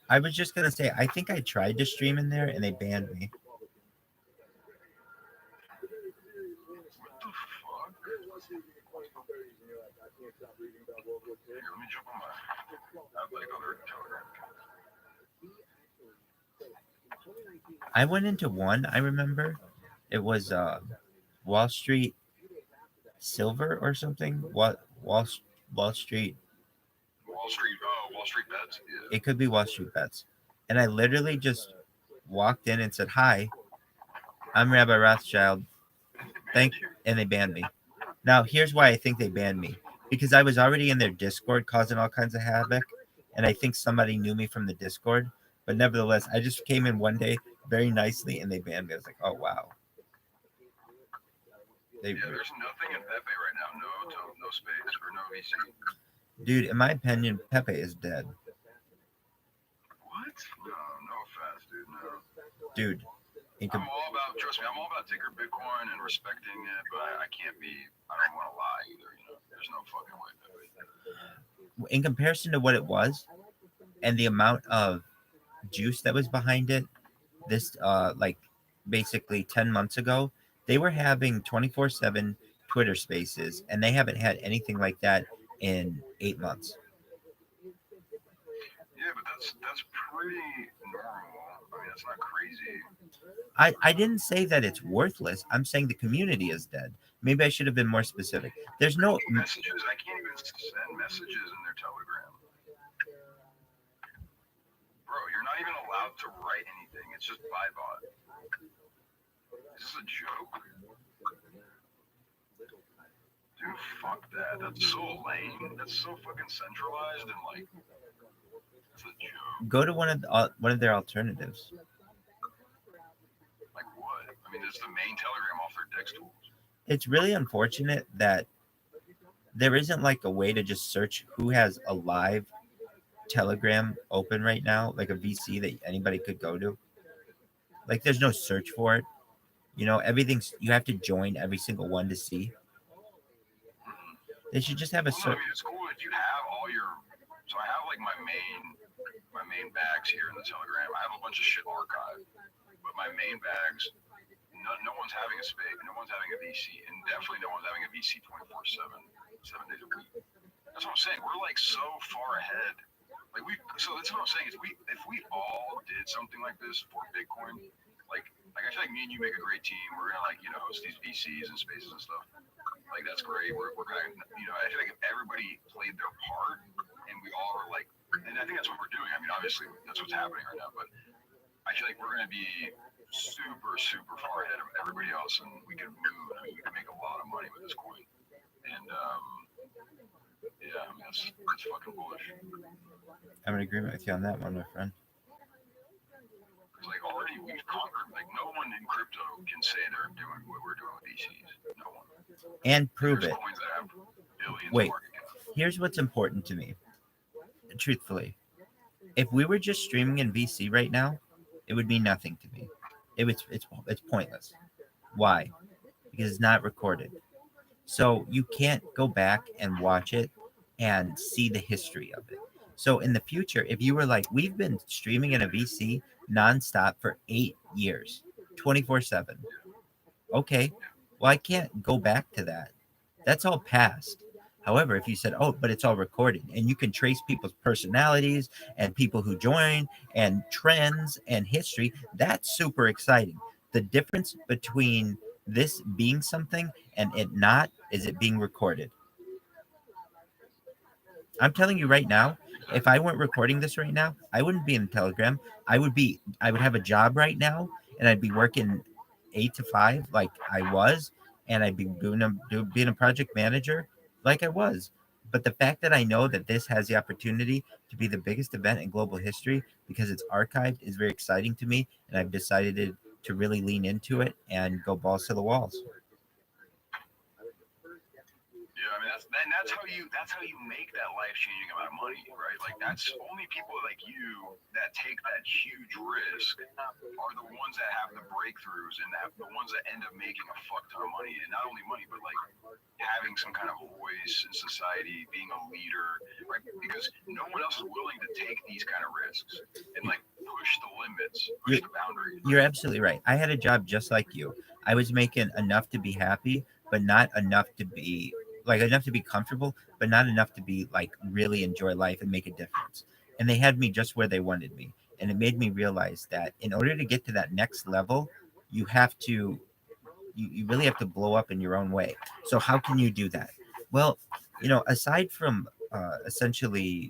I was just gonna say, I think I tried to stream in there and they banned me. What the fuck? Here, let me jump on my. I have like other Telegram. I went into one, I remember. It was Wall Street Silver or something. Wall Street. Wall Street Bets. Yeah. It could be Wall Street Bets. And I literally just walked in and said, "Hi, I'm Rabbi Rothschild. And they banned me. Now, here's why I think they banned me. Because I was already in their Discord causing all kinds of havoc, and I think somebody knew me from the Discord. But nevertheless, I just came in one day very nicely, and they banned me. I was like, oh wow. Yeah, there's nothing in Pepe right now. No space or no VC. Dude, in my opinion, Pepe is dead. What? No offense, dude. No. Dude, I'm all about. Trust me, I'm all about Ticker Bitcoin and respecting it, but I can't be. I don't want to lie either. You know, there's no fucking way. Pepe. In comparison to what it was, and the amount of juice that was behind it, this like basically 10 months ago, they were having 24/7 Twitter spaces, and they haven't had anything like that in 8 months. Yeah, but that's pretty normal. I mean, that's not crazy. I didn't say that it's worthless. I'm saying the community is dead. Maybe I should have been more specific. There's no messages. I can't even send messages in their Telegram. Bro, you're not even allowed to write anything. It's just by bot. Is this a joke? Dude, fuck that. That's so lame. That's so fucking centralized and like, it's a joke. Go to one of their alternatives. Like what? I mean, it's the main Telegram off their Dex tools. It's really unfortunate that there isn't like a way to just search who has a live Telegram open right now, like a VC that anybody could go to. Like there's no search for it. You know, everything's, you have to join every single one to see. They should just have a Well, no, search. I mean, it's cool if you have all your. So I have like my main bags here in the Telegram. I have a bunch of shit archived, but my main bags, no one's having a space, no one's having a VC, and definitely no one's having a VC 24/7, 7 days a week. That's what I'm saying. We're like so far ahead. So that's what I'm saying is if we all did something like this for Bitcoin, like I feel like me and you make a great team. We're gonna like host these VCs and spaces and stuff. Like that's great. We're gonna I feel like if everybody played their part and we all were like, and I think that's what we're doing. I mean, obviously that's what's happening right now, but I feel like we're gonna be super far ahead of everybody else, and we could move. I mean, we could make a lot of money with this coin, and yeah, I mean that's fucking bullish. I'm in agreement with you on that one, my friend. Like already we've conquered. Like no one in crypto can say they're doing what we're doing with VCs. No one. And prove There's it. coins that have billions Wait, of market cap. here's what's important to me. Truthfully, if we were just streaming in VC right now, it would mean nothing to me. It's pointless. Why? Because it's not recorded. So you can't go back and watch it and see the history of it. So in the future, if you were like, we've been streaming in a VC nonstop for 8 years, 24/7. Okay, well, I can't go back to that. That's all past. However, if you said, oh, but it's all recorded and you can trace people's personalities and people who join and trends and history, that's super exciting. The difference between this being something and it not is it being recorded. I'm telling you right now, if I weren't recording this right now, I wouldn't be in Telegram. I would have a job right now and I'd be working 8 to 5 like I was, and I'd be being a project manager like I was. But the fact that I know that this has the opportunity to be the biggest event in global history because it's archived is very exciting to me, and I've decided to really lean into it and go balls to the walls. Yeah, I mean that's how you make that life-changing amount of money, right? Like that's only people like you that take that huge risk are the ones that have the breakthroughs and the ones that end up making a fuck ton of money, and not only money, but like having some kind of voice in society, being a leader, right? Because no one else is willing to take these kind of risks and like push the limits, push the boundaries. You're absolutely right. I had a job just like you. I was making enough to be happy, but not enough to be enough to be comfortable, but not enough to be like really enjoy life and make a difference. And they had me just where they wanted me. And it made me realize that in order to get to that next level, you have to, you really have to blow up in your own way. So how can you do that? Well, aside from essentially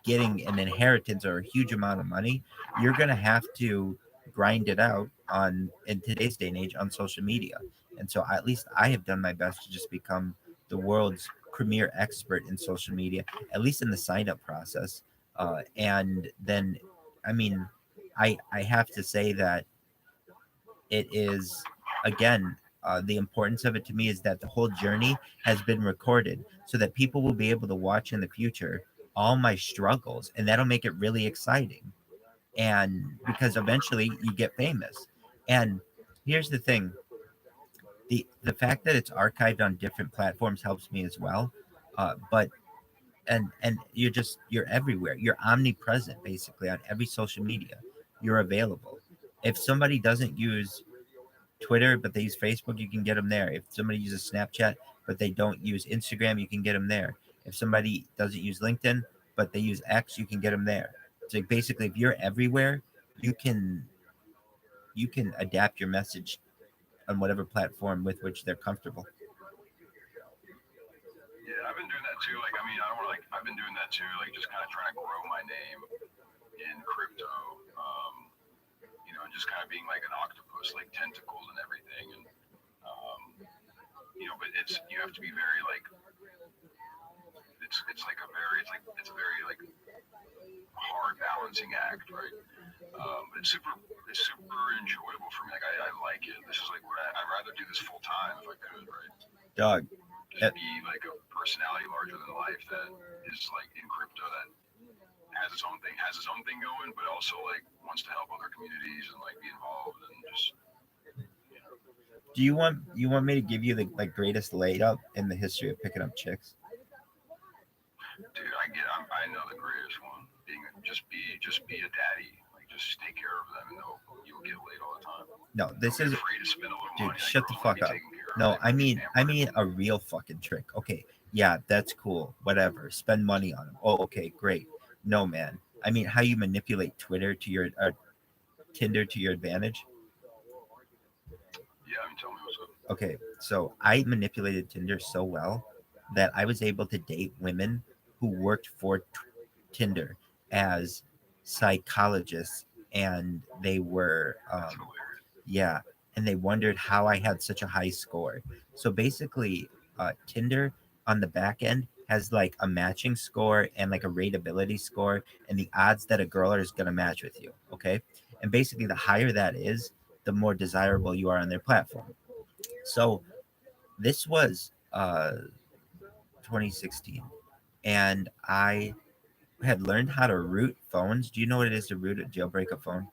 getting an inheritance or a huge amount of money, you're going to have to grind it out in today's day and age on social media. And so at least I have done my best to just become the world's premier expert in social media, at least in the sign up process. And then, I mean, I have to say that it is, again, the importance of it to me is that the whole journey has been recorded so that people will be able to watch in the future all my struggles, and that'll make it really exciting. And because eventually you get famous. And here's the thing, the fact that it's archived on different platforms helps me as well. But and you're everywhere, you're omnipresent basically on every social media, you're available. If somebody doesn't use Twitter, but they use Facebook, you can get them there. If somebody uses Snapchat, but they don't use Instagram, you can get them there. If somebody doesn't use LinkedIn, but they use X, you can get them there. So basically, if you're everywhere, you can adapt your message on whatever platform with which they're comfortable. Yeah, I've been doing that too. Like, I mean, I don't want to, like, I've been doing that too. Like, just kind of trying to grow my name in crypto. And just kind of being like an octopus, like tentacles and everything. And but you have to be very like, it's a very like hard balancing act, right? But it's super enjoyable for me. Like, I like it. This is like what I'd rather do this full time if I could, right? Dog. Just be like a personality larger than life that is like in crypto, that has its own thing going, but also like wants to help other communities and like be involved and just. Do you want me to give you the like greatest layup in the history of picking up chicks? Dude, I know the greatest one. Just be a daddy. Like, just take care of them, and you'll get laid all the time. No, this is, free to spend a little dude. money. Shut the fuck up. No, I mean a real fucking trick. Okay, yeah, that's cool. Whatever. Spend money on them. Oh, okay, great. No, man. I mean, how you manipulate Twitter to your Tinder to your advantage. Yeah, I mean, tell me what's up. Okay, so I manipulated Tinder so well that I was able to date women who worked for Tinder as psychologists, and they were yeah, and they wondered how I had such a high score. So basically, Tinder on the back end has like a matching score and like a rateability score and the odds that a girl is going to match with you. Okay. And basically, the higher that is, the more desirable you are on their platform. So this was 2016, and I had learned how to root phones. Do you know what it is to jailbreak a phone?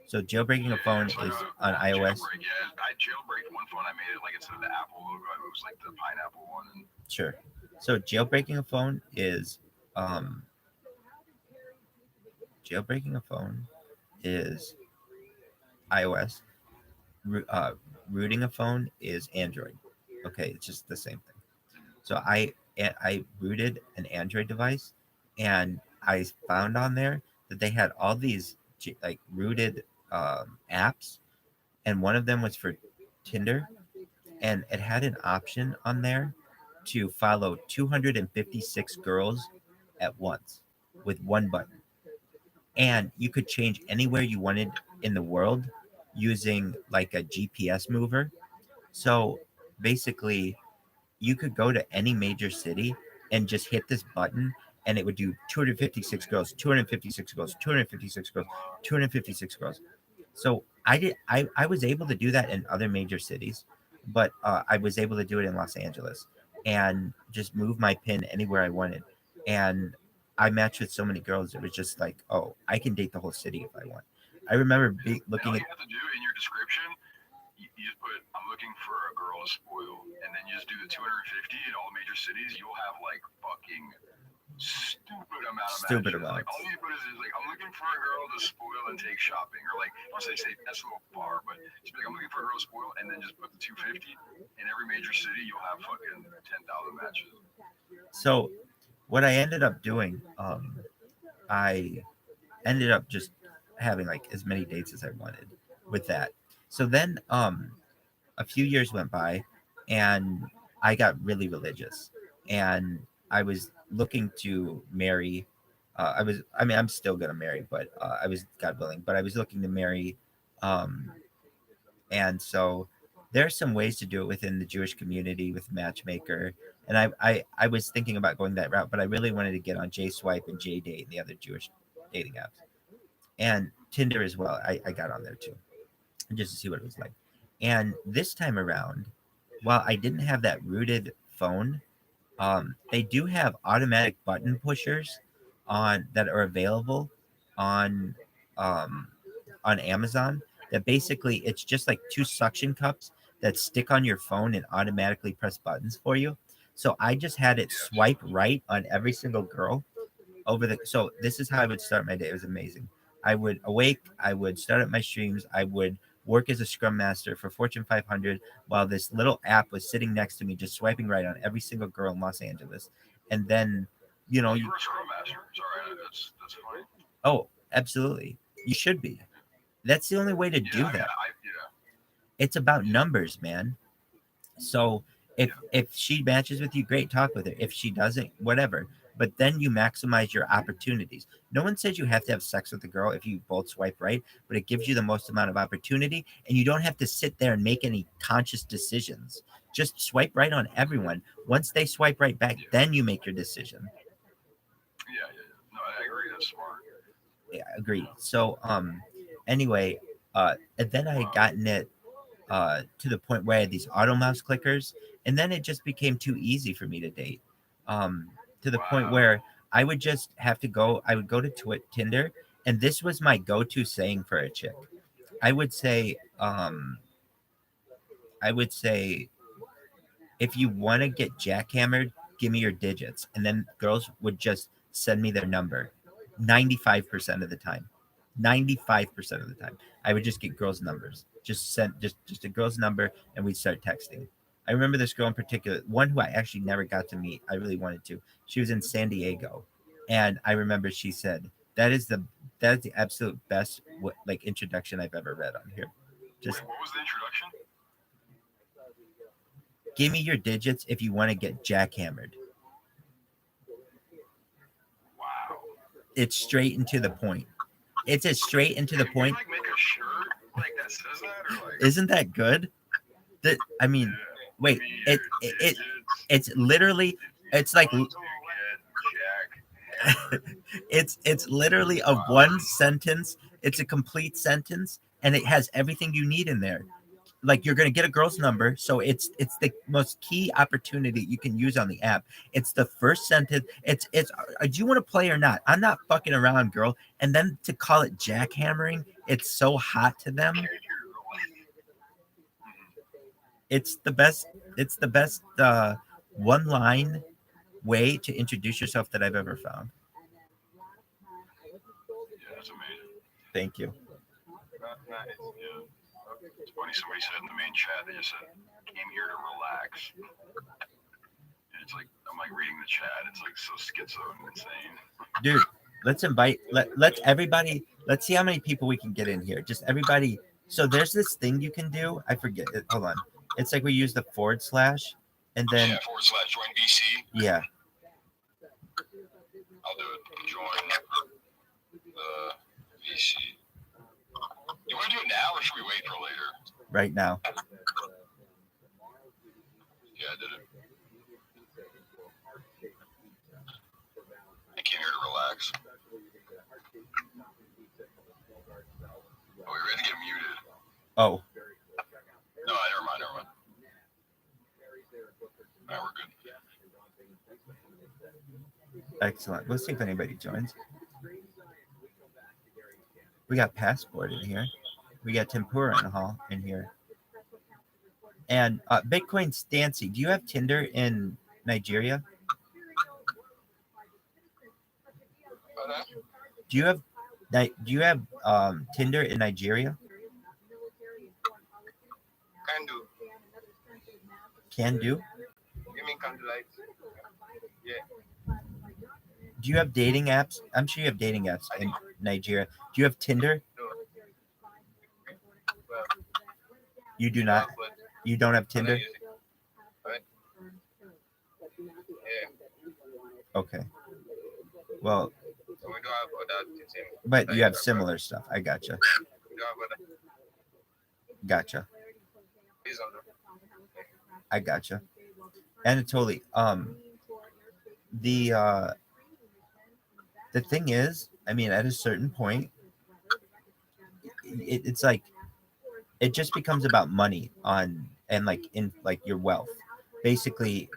So jailbreaking a phone is on iOS. Yeah, I jailbreaked one phone. I made it like instead of the Apple logo, it was like the pineapple one. And... Sure. So jailbreaking a phone is iOS. Rooting a phone is Android. Okay, it's just the same thing. So I rooted an Android device, and I found on there that they had all these like rooted apps, and one of them was for Tinder, and it had an option on there to follow 256 girls at once with one button, and you could change anywhere you wanted in the world using like a GPS mover. So basically, you could go to any major city and just hit this button, and it would do 256 girls, 256 girls, 256 girls, 256 girls. So I was able to do that in other major cities, but I was able to do it in Los Angeles and just move my pin anywhere I wanted. And I matched with so many girls, it was just like, oh, I can date the whole city if I want. I remember looking at. You have to do in your description. You just put, I'm looking for a girl to spoil, and then you just do the 250 in all the major cities. You'll have like fucking stupid amount. Like, all you put is like, I'm looking for a girl to spoil and take shopping, or like, I don't say that's a little far, but just be like, I'm looking for a girl to spoil, and then just put the 250 in every major city. You'll have fucking 10,000 matches. So what I ended up doing, I ended up just having like as many dates as I wanted with that. So then a few years went by, and I got really religious, and I was looking to marry. I'm still gonna marry, but I was, God willing, but I was looking to marry And so there's some ways to do it within the Jewish community with Matchmaker. And I was thinking about going that route, but I really wanted to get on JSwipe and JDate and the other Jewish dating apps. And Tinder as well. I got on there too, just to see what it was like. And this time around, while I didn't have that rooted phone, they do have automatic button pushers on that are available on um, on Amazon. That basically it's just like two suction cups that stick on your phone and automatically press buttons for you. So I just had it swipe right on every single girl over the. So this is how I would start my day. It was amazing. I would awake. I would start up my streams. I would work as a scrum master for Fortune 500 while this little app was sitting next to me, just swiping right on every single girl in Los Angeles. And then, you know, You're a scrum master. Sorry, that's fine. oh, absolutely, you should be. That's the only way to do that. It's about numbers, man. So if she matches with you, great, talk with her. If she doesn't, whatever. But then you maximize your opportunities. No one says you have to have sex with a girl if you both swipe right, but it gives you the most amount of opportunity, and you don't have to sit there and make any conscious decisions. Just swipe right on everyone. Once they swipe right back, then you make your decision. Yeah. No, I agree. That's smart. Yeah, agreed. So anyway, and then I had gotten it to the point where I had these auto mouse clickers, and then it just became too easy for me to date. To the point where I would just have to go. I would go to Tinder, and this was my go-to saying for a chick. I would say, if you want to get jackhammered, give me your digits, and then girls would just send me their number. 95% of the time. 95% of the time, I would just get girls' numbers. Just a girl's number, and we'd start texting. I remember this girl in particular, one who I actually never got to meet. I really wanted to. She was in San Diego, and I remember she said, "That is the absolute best like introduction I've ever read on here." Just Wait, what was the introduction? give me your digits if you want to get jackhammered. Wow. It's straight and to the point. It's as straight and to the point. Like make a shirt like that says that, or like. Isn't that good? I mean, wait. It's literally. It's like. It's literally a one sentence. It's a complete sentence, and it has everything you need in there. Like you're gonna get a girl's number, so it's the most key opportunity you can use on the app. It's the first sentence. It's do you want to play or not? I'm not fucking around, girl. And then to call it jackhammering, it's so hot to them. It's the best. It's the best one line way to introduce yourself that I've ever found. Yeah, that's amazing. Thank you. It's funny, somebody said in the main chat, they just said, came here to relax. And it's like, I'm like reading the chat, it's like so schizo and insane. Dude, let's everybody, let's see how many people we can get in here. Just everybody. So there's this thing you can do. I forget it. Hold on. It's like we use the / and then. Yeah, / join VC. Yeah. I'll do it. Join the VC. You want to do it now, or should we wait for later? Right now. Yeah, I did it. I came here to relax. Oh, we ready to get muted? Oh. No, never mind. All right, we're good. Excellent. Let's see if anybody joins. We got Passport in here. We got Tempura in the hall in here. And Bitcoin Stancy, do you have Tinder in Nigeria? Do you have Tinder in Nigeria? Can do. Can do? You mean candlelight? Yeah. Do you have dating apps? I'm sure you have dating apps in Nigeria. Do you have Tinder? No. You do not? You don't have Tinder? Okay. Well, So we don't have other things. but you have similar stuff. I gotcha. We don't have other. Gotcha. Based on the I gotcha. Anatoly, the the thing is, I mean, at a certain point, it's like it just becomes about money on and like in like your wealth. Basically,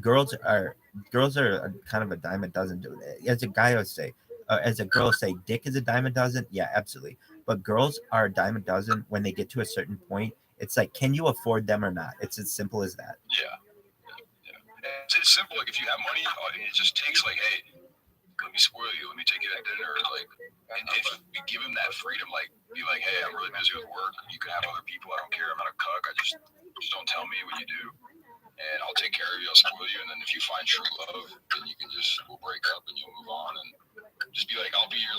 girls are kind of a dime a dozen. As a guy would say, as a girl say, dick is a dime a dozen. Yeah, absolutely. But girls are a dime a dozen when they get to a certain point. It's like, can you afford them or not? It's as simple as that. Yeah. It's simple. Like if you have money, it just takes like, hey, let me spoil you. Let me take you to dinner. Like, and if you give him that freedom, like, be like, hey, I'm really busy with work. You can have other people. I don't care. I'm not a cuck. Just don't tell me what you do, and I'll take care of you. I'll spoil you. And then if you find true love, then you can we'll break up and you'll move on. And just be like, I'll be your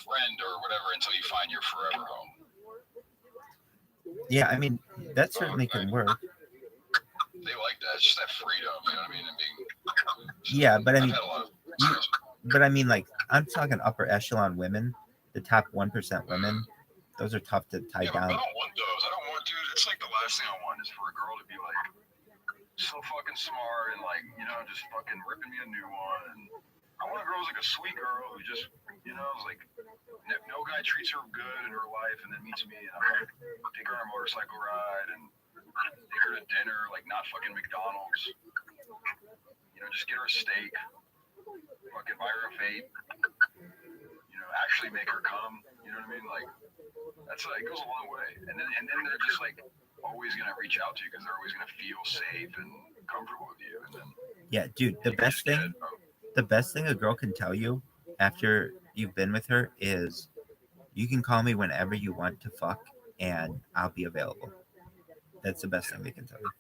friend or whatever until you find your forever home. Yeah, I mean, that certainly can work. They like that. It's just that freedom, you know what I mean? And being, yeah, but I mean, but I mean, like, I'm talking upper echelon women, the top 1% women. Those are tough to tie down. I don't want those. I don't want, dude. It's like the last thing I want is for a girl to be like so fucking smart and like, you know, just fucking ripping me a new one. And I want a girl who's like a sweet girl who just, you know, is like, no guy treats her good in her life and then meets me and I'm like, take her on a motorcycle ride and take her to dinner, like not fucking McDonald's. You know, just get her a steak, fucking buy her a vape, you know, actually make her come. You know what I mean? Like, that's like, it goes a long way. And then they're just like always gonna reach out to you because they're always gonna feel safe and comfortable with you. And then yeah, dude, the best thing a girl can tell you after you've been with her is you can call me whenever you want to fuck and I'll be available. That's the best thing they can tell you.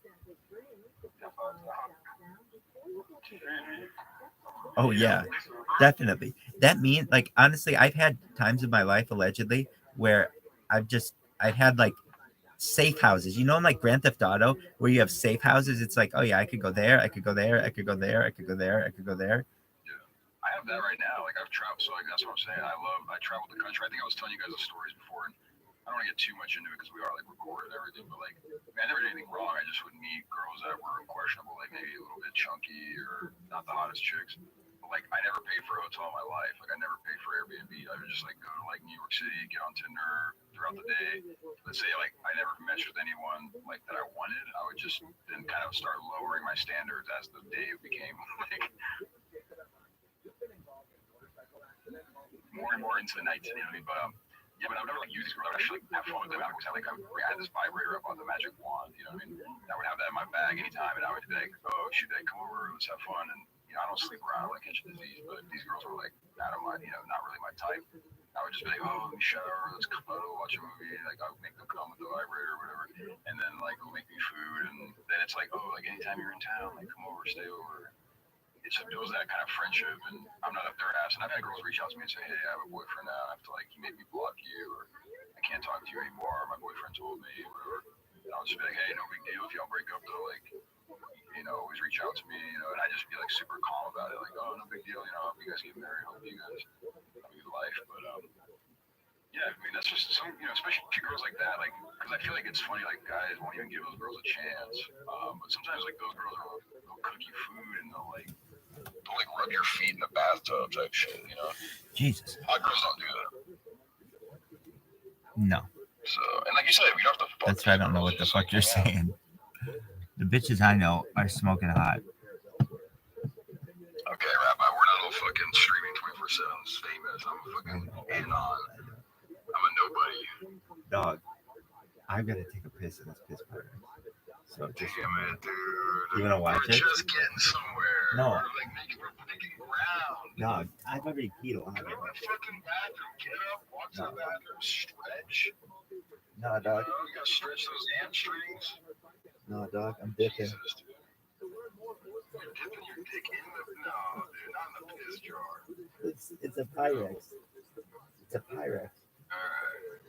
Oh yeah, definitely. That means, like, honestly, I've had times in my life allegedly where I've had like safe houses. You know, in like Grand Theft Auto, where you have safe houses. It's like, oh yeah, I could go there, I could go there, I could go there, I could go there, I could go there. I have that right now. Like I've traveled, so like that's what I'm saying. I traveled the country. I think I was telling you guys the stories before, and I don't want to get too much into it because we are like recorded and everything. But like, I never did anything wrong. I just would meet girls that were questionable, like maybe a little bit chunky or not the hottest chicks. But like, I never paid for a hotel in my life. Like I never paid for Airbnb. I would just like go to like New York City, get on Tinder throughout the day. Let's say like I never matched with anyone like that I wanted. I would just then kind of start lowering my standards as the day became like more and more into the night, you know what I mean? But yeah, but I would never like use these girls. I would actually like, have fun with them. I would always have like I had this vibrator up on the magic wand, you know what I mean? I would have that in my bag anytime, and I would be like, oh, shoot, like, come over, let's have fun. And you know, I don't sleep around, I don't catch disease, but these girls were like out of my, you know, not really my type. I would just be like, oh, let me shower, let's cuddle, watch a movie. Like I would make them come with the vibrator or whatever, and then like they'll make me food, and then it's like, oh, like anytime you're in town, like come over, stay over. It just builds that kind of friendship, and I'm not up their ass. And I've had girls reach out to me and say, hey, I have a boyfriend now. I have to, like, he made me block you, or I can't talk to you anymore. My boyfriend told me, or whatever. And I'll just be like, hey, no big deal. If y'all break up, though, like, you know, always reach out to me, you know, and I just be, like, super calm about it. Like, oh, no big deal. You know, I hope you guys get married. I hope you guys have a good life. But, yeah, I mean, that's just some, you know, especially girls like that, like, because I feel like it's funny, like, guys won't even give those girls a chance. But sometimes, like, those girls they'll cook you food, and they'll like rub your feet in the bathtub type shit, you know? Jesus. Hot girls don't do that. No. So, and like you said, we don't have to fuck. That's why I don't know what the fuck you're saying. The bitches I know are smoking hot. Okay, Rabbi, we're not all fucking streaming 24/7 famous. I'm fucking anon. I'm a nobody. Dog, I gotta take a piss in this piss party. So just, damn it, dude. You wanna watch it? We're just getting somewhere. No. We're like making ground. Dog, I've already peed a lot. Go to the fucking bathroom. Get up, walk to the bathroom, stretch. No, dog. You know, you gotta stretch those hamstrings. No, dog, I'm dipping. Jesus, dude. You're dipping your dick in the... No, dude, not in the piss jar. It's a Pyrex. It's a Pyrex. Alright.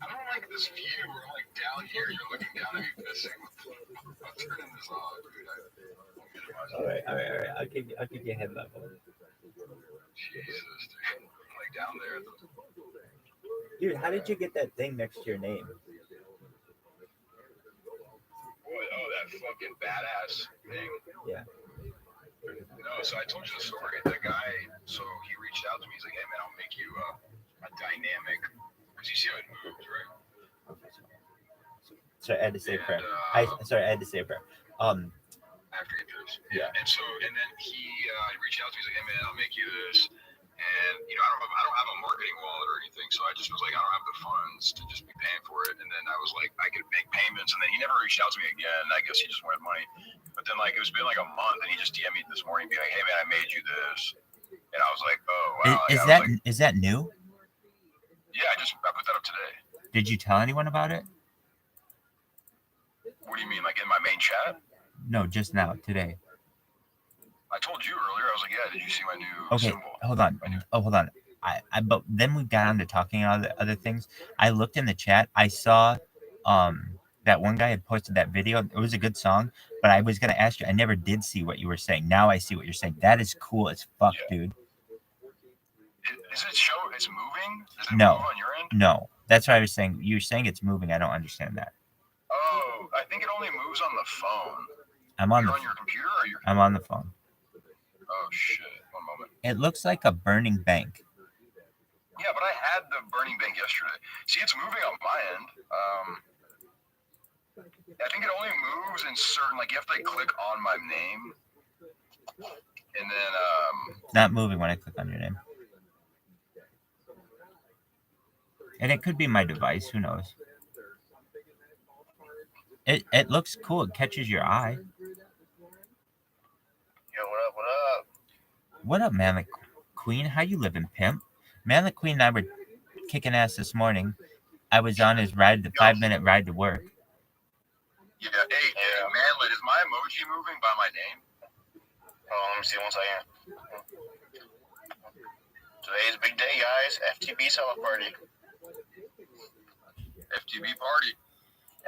I don't like this view where I'm like down here, you're looking down at me pissing. I'm turning this off, dude. Alright. I'll give you a head level. Jesus, dude. I'm like down there. Dude, how did you get that thing next to your name? Oh, that fucking badass thing. Yeah. No, so I told you the story. The guy, so he reached out to me. He's like, "Hey man, I'll make you a dynamic." Because you see how it moves, right? Sorry, I had to say a prayer. And, I had to say a prayer. After he finished. Yeah. And then he reached out to me. He's like, "Hey man, I'll make you this." And I don't have a marketing wallet or anything, so I just was like, I don't have the funds to just be paying for it. And then I was like, I could make payments. And then he never reached out to me again. I guess he just wanted money. But then it's been like a month, and he just DM'd me this morning, being like, "Hey man, I made you this." And I was like, "Oh wow." Is that new? Yeah, I put that up today. Did you tell anyone about it? What do you mean, like in my main chat? No, just now, today. I told you earlier. I was like, "Yeah, did you see my new symbol?" Hold on. Hold on. But then we got on to talking about other things. I looked in the chat. I saw that one guy had posted that video. It was a good song, but I was gonna ask you. I never did see what you were saying. Now I see what you're saying. That is cool as fuck, dude. Is it show? It's moving? Does it No. move on your end? No. That's what I was saying. You're saying it's moving. I don't understand that. Oh, I think it only moves on the phone. I'm on You're on your computer or your? I'm on the phone. Oh shit! One moment. It looks like a burning bank. Yeah, but I had the burning bank yesterday. See, it's moving on my end. I think it only moves in certain, you have to click on my name, and then It's not moving when I click on your name. And it could be my device. Who knows? It looks cool. It catches your eye. Yo, what up? What up? What up, man? Queen? How you living, pimp? Man, the Queen and I were kicking ass this morning. I was on his ride, the 5-minute ride to work. Yeah, hey, Manlet, is my emoji moving by my name? Oh, let me see 1 second. Today's big day, guys. FTB sell party. FTB party.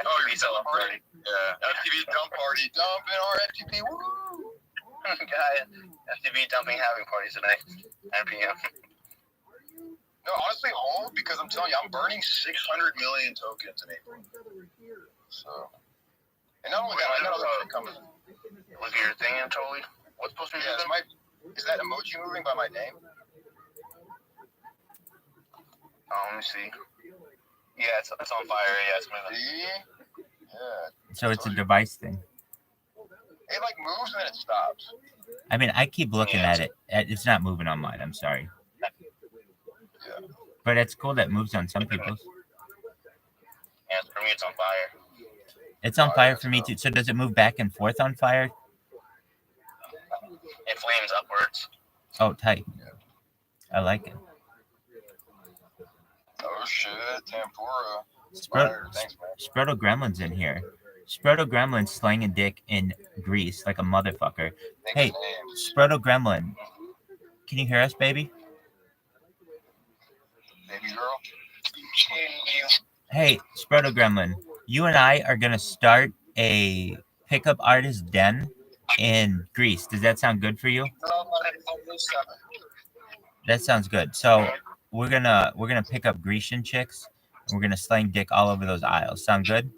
FTB sell party. Yeah, FTB dump party. Dumping our FTB. Woo! Guy, FTB dumping having party tonight. 9 p.m. No, honestly, hold, because I'm telling you, I'm burning 600 million tokens in April. So, and not only that, I got other coming. Look at your thing, totally. What's supposed to be? Yeah, is that emoji moving by my name? Oh, let me see. Yeah, it's on fire. Yeah, it's moving. Yeah. So it's a device thing. It moves and then it stops. I mean, I keep looking at it. It's not moving on mine. I'm sorry. Yeah. But it's cool that it moves on some people's. Yeah, for me, it's on fire. It's on fire for me too. So does it move back and forth on fire? It flames upwards. Oh, tight. I like it. Oh shit, tempura. Thanks, man. Sproto Gremlin's in here. Sproto Gremlin's slanging dick in Greece like a motherfucker. Hey, Sproto Gremlin, can you hear us, baby? Baby girl. Hey, Sproto Gremlin, you and I are gonna start a pickup artist den in Greece. Does that sound good for you? That sounds good. So we're gonna pick up Grecian chicks. And we're gonna slang dick all over those aisles. Sound good?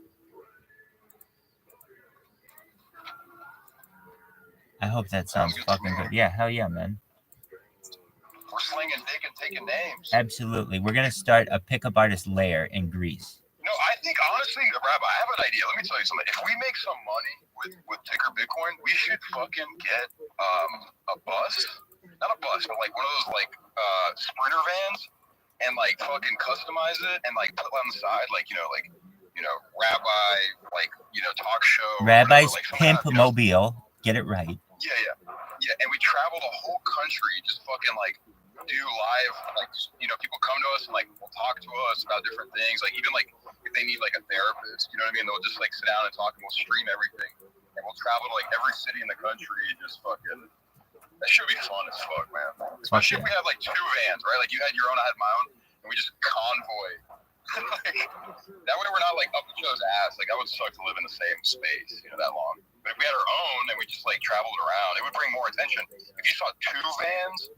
I hope that sounds fucking good. Yeah, hell yeah, man. We're slinging dick and taking names. Absolutely. We're gonna start a pickup artist lair in Greece. No, I think honestly, Rabbi, I have an idea. Let me tell you something. If we make some money with Ticker Bitcoin, we should fucking get a bus. Not a bus, but one of those sprinter vans, and fucking customize it and put it on the side, Rabbi, talk show. Rabbi's whatever, Pimp Mobile. Get it right. Yeah. And we travel the whole country, just fucking do live, people come to us and will talk to us about different things, even if they need a therapist, you know what I mean? They'll just sit down and talk, and we'll stream everything, and we'll travel to every city in the country, and just fucking. That should be fun as fuck, man. Especially if we have 2 vans, right? You had your own, I had my own, and we just convoy. That way we're not up each other's ass. That would suck to live in the same space, that long. But if we had our own and we just like traveled around, it would bring more attention. If you saw 2 vans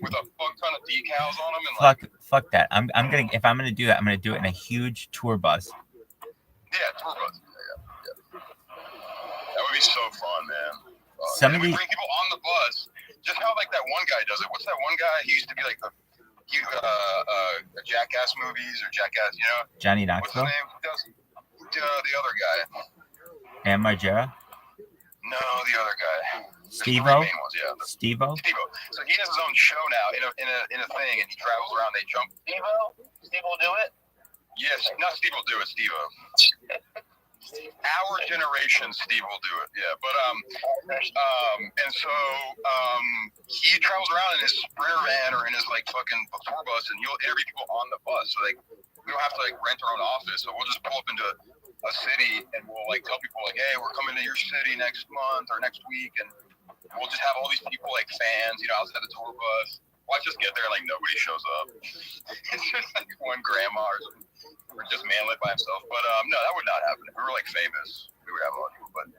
with a fuck ton of decals on them and fuck that. I'm gonna if I'm gonna do that, I'm gonna do it in a huge tour bus. Yeah, tour bus. Yeah. That would be so fun, man. Some and of we the bring people on the bus, just how like that one guy does it. What's that one guy? He used to be like the Jackass movies or Jackass, you know? Johnny What's his Knoxville name? Who does the other guy? and Margera, No, the other guy. There's 3 Steve-O, main ones, yeah. Steve-O. Steve-O. So he has his own show now in a thing, and he travels around. They jump. Steve-O? Steve will do it? Yes, not Steve will do it. Steve-O. Our generation, Steve will do it. Yeah, but and so he travels around in his Sprinter van or in his like fucking tour bus, and he'll interview people on the bus. So like we don't have to like rent our own office. So we'll just pull up into a city and we'll like tell people like, hey, we're coming to your city next month or next week, and we'll just have all these people like fans, you know, outside the tour bus. Watch us get there and like nobody shows up. It's just like one grandma or just man lit by himself. But no, that would not happen. If we were like famous, we would have a lot of people. But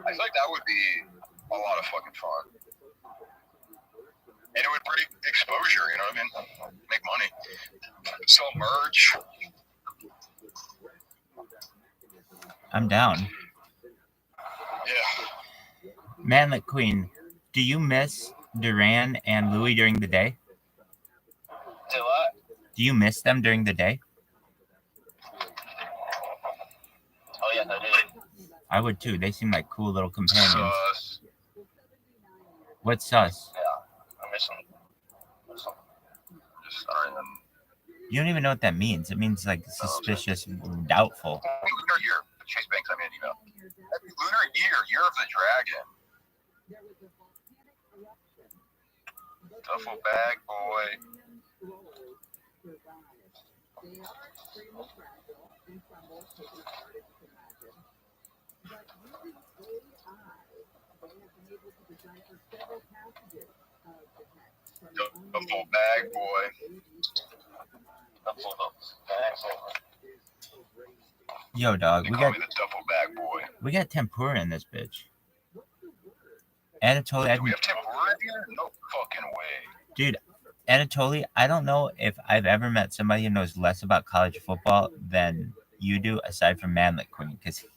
I feel like that would be a lot of fucking fun. And it would bring exposure, you know what I mean? Make money. Sell merch. I'm down. Yeah. Manlet Queen, do you miss Duran and Louis during the day? Do what? Do you miss them during the day? Oh, yes, I do. I would too. They seem like cool little companions. Sus. What's sus? Yeah, I miss them. Just, I don't even. You don't even know what that means. It means like suspicious, doubtful. Lunar year. Chase Banks sent me an email. Happy Lunar year of the dragon. Duffel bag boy. They are extremely fragile and crumble, taken apart as you can imagine. But using AI, they have been able to decipher several passages of the text. Duffel bag boy. Yo, dog, They we call got me the duffel bag boy. tempura in this bitch. Anatoly, Do we have tempura here? No fucking way. dude, Anatoly, I don't know if I've ever met somebody who knows less about college football than you do, aside from Manlet Queen, because he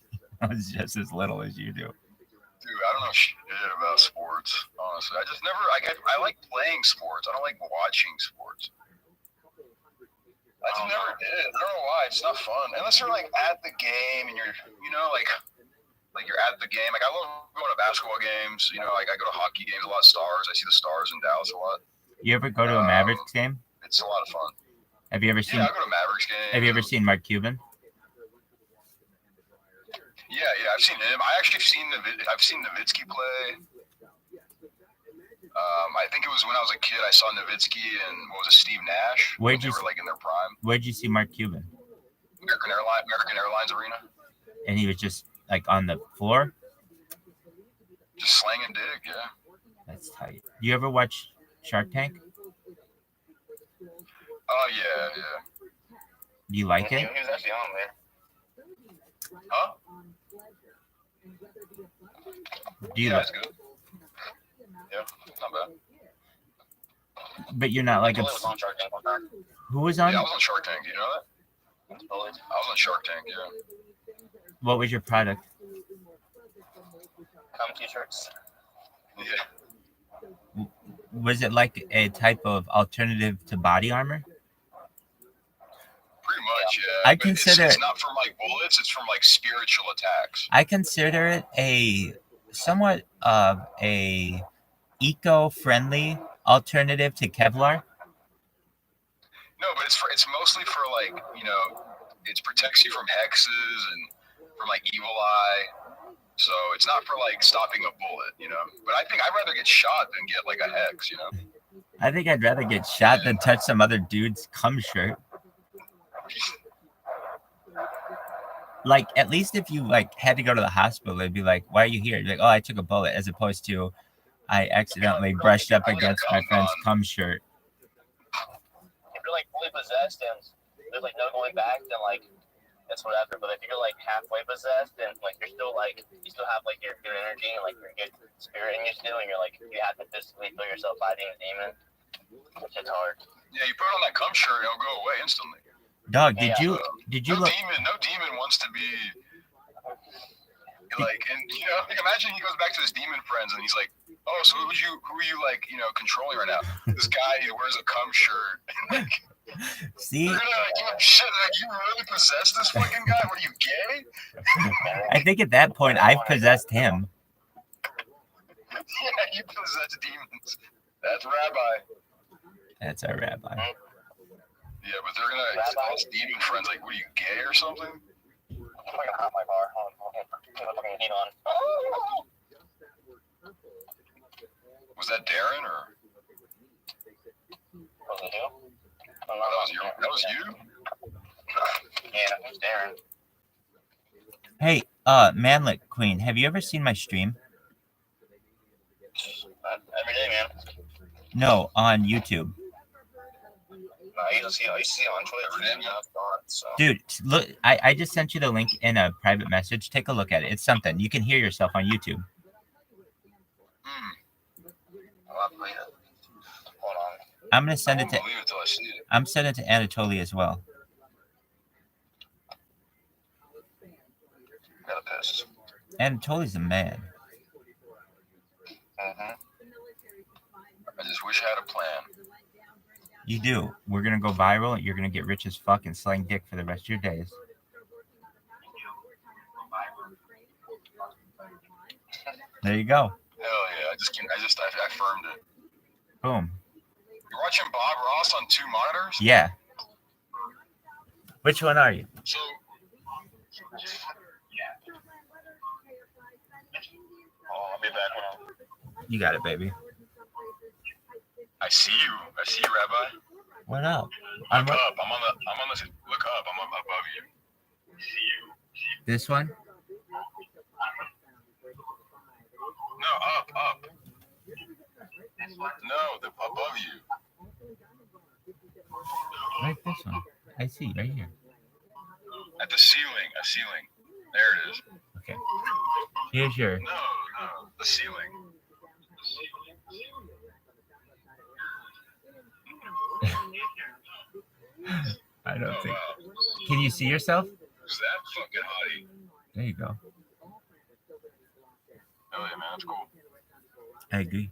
knows just as little as you do. Dude, I don't know shit about sports, honestly. I just never, I like playing sports. I don't like watching sports. I just never did. I don't know why. It's not fun. Unless you're like at the game and you're, you know, like you're at the game. Like I love going to basketball games. You know, like I go to hockey games, a lot of Stars. I see the Stars in Dallas a lot. You ever go to a Mavericks game? It's a lot of fun. Have you ever seen? Yeah, I go to Mavericks games. Have you ever seen Mark Cuban? Yeah, I've seen him. I've seen Nowitzki play. I think it was when I was a kid. I saw Nowitzki and what was it, Steve Nash? Where'd they you were like in their prime. Where'd you see Mark Cuban? American Airlines Arena. And he was just like on the floor. Just slang and dig, yeah. That's tight. Do you ever watch Shark Tank? Oh yeah. Do you like it? He was actually on there. Huh? Do you Yeah, like? that's good. Yeah, not bad. But you're not like I was on Shark Tank one time. Who was on? Yeah, I was on Shark Tank. Do you know that? I was on Shark Tank. Yeah. What was your product? Come t-shirts. Yeah. Was it like a type of alternative to body armor? Pretty much, yeah. I But consider it's not from like bullets. It's from like spiritual attacks. I consider it a somewhat of a eco-friendly alternative to Kevlar. No, but it's mostly for like, you know, it protects you from hexes and from like evil eye. So it's not for like stopping a bullet, you know. But I think I'd rather get shot than get like a hex, you know. I think I'd rather get shot than touch some other dude's cum shirt. Like, at least if you like had to go to the hospital, they'd be like, "Why are you here?" You're like, "Oh, I took a bullet," as opposed to, "I accidentally brushed up against my friend's cum shirt." If you're like fully possessed and there's like no going back, then like it's whatever. But if you're like halfway possessed and like you're still like you still have like your good energy and like your good spirit in you still, and you're like you have to physically feel yourself fighting a demon, it's hard. Yeah, you put on that cum shirt, it'll go away instantly. Dog, Yeah. did you No look? demon wants to be like, and you know, like imagine he goes back to his demon friends and he's like, oh, so who are you like, you know, controlling right now? This guy who wears a cum shirt. Like, See, they're gonna like give him shit. Like, you really possessed this fucking guy? What are you, gay? I think at that point I've possessed him. Yeah, you possess demons. That's Rabbi. That's our rabbi. Yeah, but they're gonna tell his demon friends like, what are you, gay or something? I'm fucking hot in my car. Hold on. Put the fucking heat on. Was that Darren or? Was it you? That was you? Yeah, it's Darren. Hey, Manlet Queen, have you ever seen my stream? Every day, man. No, on YouTube. I see on Twitter. So. Dude, look, I just sent you the link in a private message. Take a look at it. It's something. You can hear yourself on YouTube. Hold on. I'm gonna send it to. Believe it till I see it. I'm sending it to Anatoly as well. Got this. Anatoly's a man. Mm-hmm. I just wish I had a plan. You do. We're gonna go viral. You're gonna get rich as fuck and slang dick for the rest of your days. There you go. Hell yeah! I firmed it. Boom. You're watching Bob Ross on 2 monitors? Yeah. Which one are you? So, Oh, I'll be back. Hold on. You got it, baby. I see you, Rabbi. What up? Look up. I'm on the. Look up. I'm above you. See you. This one? No, up. No, above you. Right, this one. I see, right here. At the ceiling. A ceiling. There it is. Okay. Here's your. No, the ceiling. I don't Oh, think. wow. Can you see yourself? Who's that fucking hottie? There you go. Oh yeah, man, that's cool. I agree.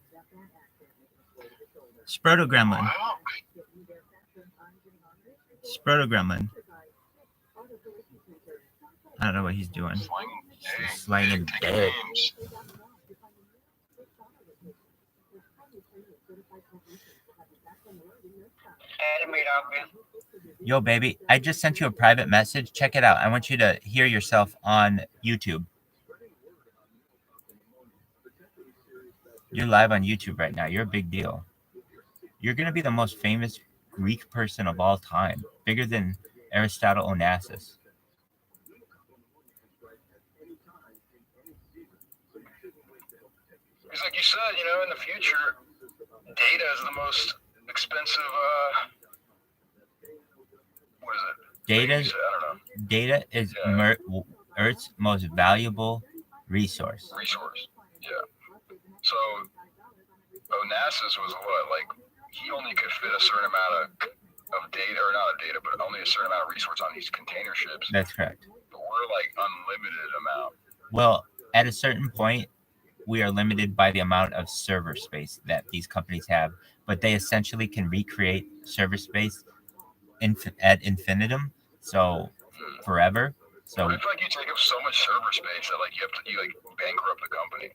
Sprotogremlin. Wow. Sprotogremlin. I don't know what he's doing. Slanging dick. Names. Yo, baby, I just sent you a private message. Check it out. I want you to hear yourself on YouTube. You're live on YouTube right now. You're a big deal. You're going to be the most famous Greek person of all time, bigger than Aristotle Onassis. Because like you said, you know, in the future, data is the most expensive, what is it? Data, I don't know. data is Earth's most valuable resource. Yeah. So, Onassis was what? Like, he only could fit a certain amount of data, or not of data, but only a certain amount of resource on these container ships. That's correct. But we're like unlimited amount. Well, at a certain point, we are limited by the amount of server space that these companies have, but they essentially can recreate server space ad infinitum, so forever. So it's like you take up so much server space that like you like bankrupt the company.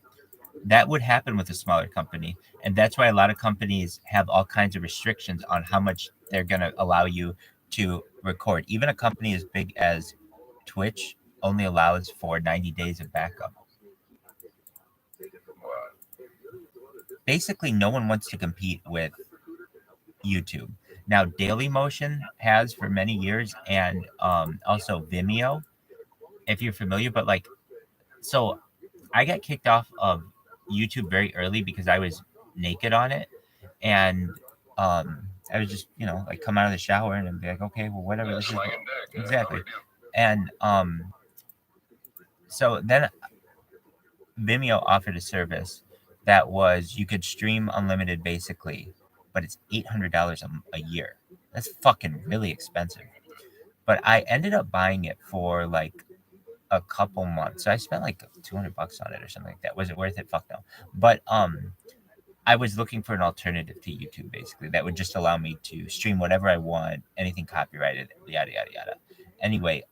That would happen with a smaller company, and that's why a lot of companies have all kinds of restrictions on how much they're going to allow you to record. Even a company as big as Twitch only allows for 90 days of backup. Basically, no one wants to compete with YouTube. Now, Dailymotion has for many years, and also Vimeo, if you're familiar. But like, so I got kicked off of YouTube very early because I was naked on it, and I was just, like, come out of the shower and be like, okay, well, whatever. Yeah, this is slanging dick. exactly. And so then Vimeo offered a service that was you could stream unlimited basically, but it's $800 a year. That's fucking really expensive. But I ended up buying it for like a couple months. So I spent like $200 on it or something like that. Was it worth it? Fuck no. But I was looking for an alternative to YouTube basically that would just allow me to stream whatever I want, anything copyrighted, yada yada yada. Anyway,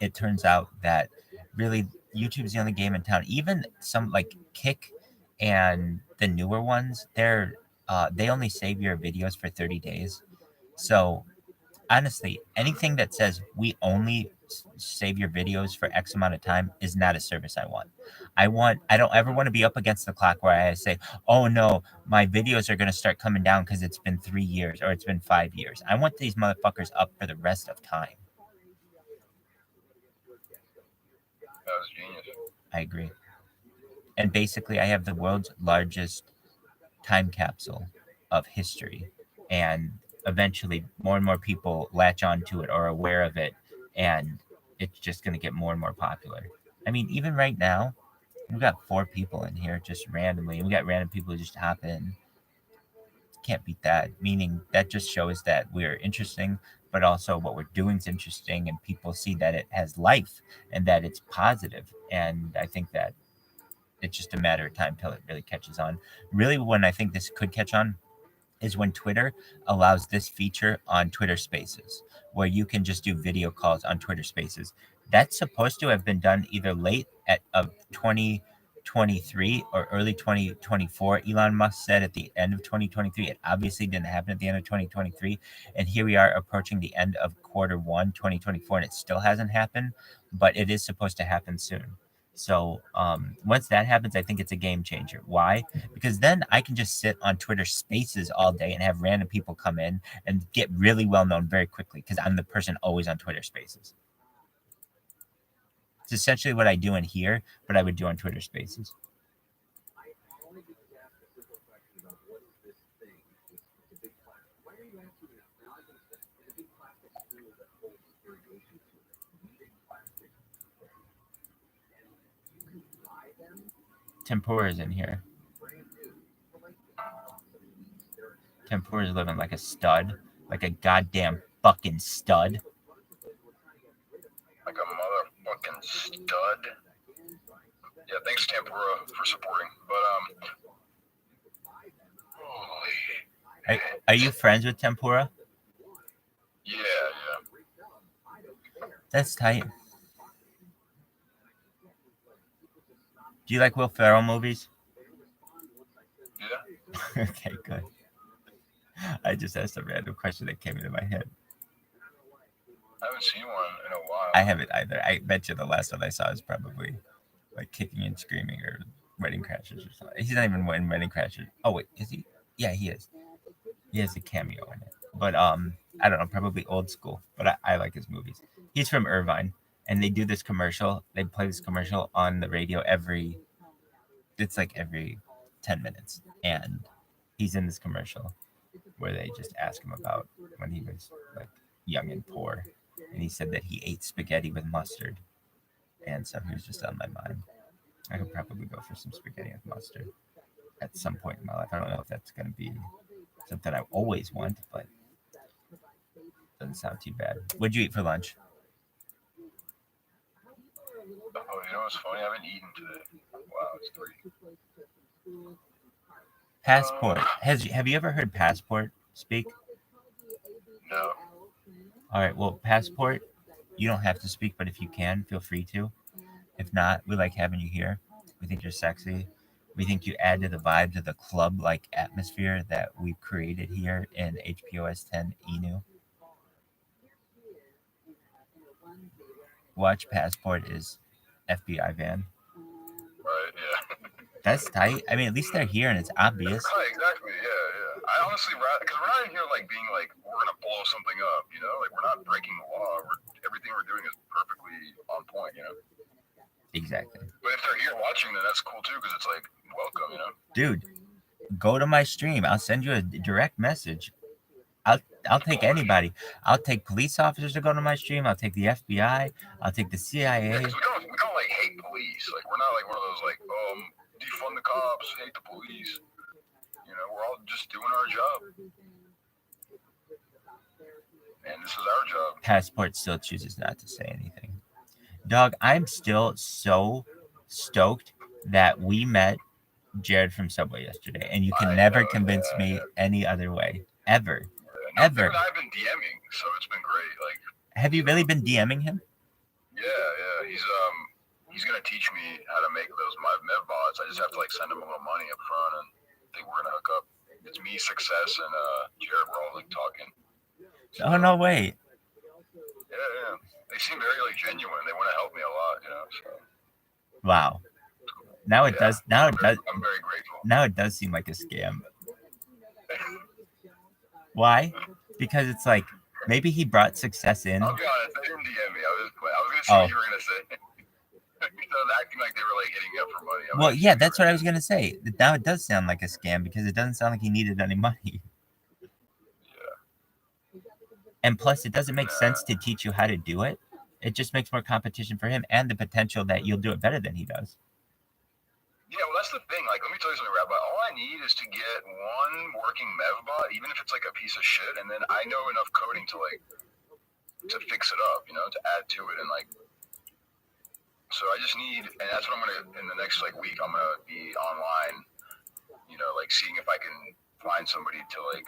it turns out that really YouTube's the only game in town. Even some like Kick and the newer ones, they only save your videos for 30 days. So honestly, anything that says we only save your videos for X amount of time is not a service I want. I don't ever want to be up against the clock where I say, oh no, my videos are going to start coming down because it's been 3 years or it's been 5 years. I want these motherfuckers up for the rest of time. That was genius. I agree. And basically, I have the world's largest time capsule of history. And eventually, more and more people latch onto it or are aware of it. And it's just going to get more and more popular. I mean, even right now, we've got 4 people in here just randomly. And we got random people who just hop in. Can't beat that. Meaning that just shows that we're interesting, but also what we're doing is interesting. And people see that it has life and that it's positive. And I think that it's just a matter of time till it really catches on. Really, when I think this could catch on is when Twitter allows this feature on Twitter Spaces, where you can just do video calls on Twitter Spaces. That's supposed to have been done either late of 2023 or early 2024. Elon Musk said at the end of 2023. It obviously didn't happen at the end of 2023. And here we are approaching the end of Q1 2024, and it still hasn't happened, but it is supposed to happen soon. So once that happens, I think it's a game changer. Why? Because then I can just sit on Twitter Spaces all day and have random people come in and get really well known very quickly because I'm the person always on Twitter Spaces. It's essentially what I do in here, but I would do on Twitter Spaces. Tempura is in here. Tempura is living like a stud, like a goddamn fucking stud. Like a motherfucking stud. Yeah, thanks Tempura for supporting. But holy. Are you friends with Tempura? Yeah. That's tight. Do you like Will Ferrell movies? Yeah. Okay, good. I just asked a random question that came into my head. I haven't seen one in a while. I haven't either. I bet you the last one I saw is probably like Kicking and Screaming or Wedding Crashers or something. He's not even in Wedding Crashers. Oh wait, is he? Yeah, he is. He has a cameo in it. But I don't know, probably old school. But I like his movies. He's from Irvine, and they do this commercial. They play this commercial on the radio every 10 minutes, and he's in this commercial where they just ask him about when he was like young and poor, and he said that he ate spaghetti with mustard, and so he was just on my mind. I could probably go for some spaghetti with mustard at some point in my life. I don't know if that's going to be something I always want, but doesn't sound too bad. What'd you eat for lunch? Oh, you know what's funny? I haven't eaten today. Wow, it's 3. Passport. Have you ever heard Passport speak? No. All right. Well, Passport, you don't have to speak, but if you can, feel free to. If not, we like having you here. We think you're sexy. We think you add to the vibe to the club-like atmosphere that we've created here in HPOS 10 ENU. Watch Passport is FBI van. Right, yeah. That's tight. I mean, at least they're here and it's obvious. Right, exactly, yeah. I honestly, because we're not in here like being like, we're going to blow something up, you know? Like, we're not breaking the law. Everything we're doing is perfectly on point, you know? Exactly. But if they're here watching, then that's cool too, because it's like, welcome, you know? Dude, go to my stream. I'll send you a direct message. I'll take anybody. I'll take police officers to go to my stream. I'll take the FBI. I'll take the CIA. Yeah, 'cause we don't like hate police. Like we're not like one of those like defund the cops, hate the police. You know, we're all just doing our job, and this is our job. Passport still chooses not to say anything. Dog, I'm still so stoked that we met Jared from Subway yesterday, and you can never convince me any other way. Ever. No, Ever. dude, I've been DMing, so it's been great. Like, have you really been DMing him? Yeah. He's gonna teach me how to make those mev bots. I just have to like send him a little money up front, and I think we're gonna hook up. It's me, Success, and Jared. We're all like talking. So, oh no way. Yeah. They seem very like genuine. They want to help me a lot, you know. So. Wow. Now it does. Now it does. I'm very grateful. Now it does seem like a scam. Why? Because it's like maybe he brought Success in. I'll be honest. They didn't DM me. I was gonna see what you were gonna say. I was acting like they were like hitting me up for money. Well, yeah, that's what I was gonna say. Now it does sound like a scam because it doesn't sound like he needed any money. Yeah. And plus, it doesn't make sense to teach you how to do it. It just makes more competition for him and the potential that you'll do it better than he does. Yeah, well, that's the thing. Like, let me tell you something, Rabbi. All I need is to get one working mevbot, even if it's like a piece of shit, and then I know enough coding to fix it up, you know, to add to it, and like. So I just need, and that's what I'm gonna in the next like week. I'm gonna be online, you know, like seeing if I can find somebody to like,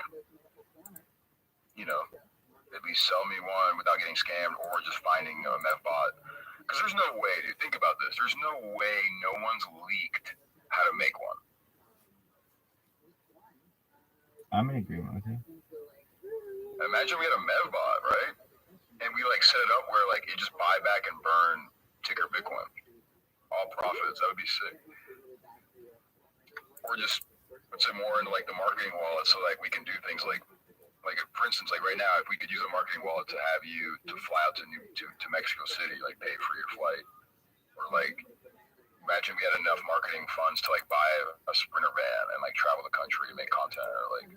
you know, at least sell me one without getting scammed, or just finding a mevbot. Because there's no way, dude. Think about this. There's no way no one's leaked how to make one. I'm in agreement with you. Imagine we had a mevbot, right? And we like set it up where like it just buy back and burn ticker Bitcoin, all profits. That would be sick. Or just put some more into like the marketing wallet, so like we can do things like for instance, like right now, if we could use a marketing wallet to have you to fly out to Mexico City, like pay for your flight, or like imagine we had enough marketing funds to like buy a Sprinter van and like travel the country and make content, or like,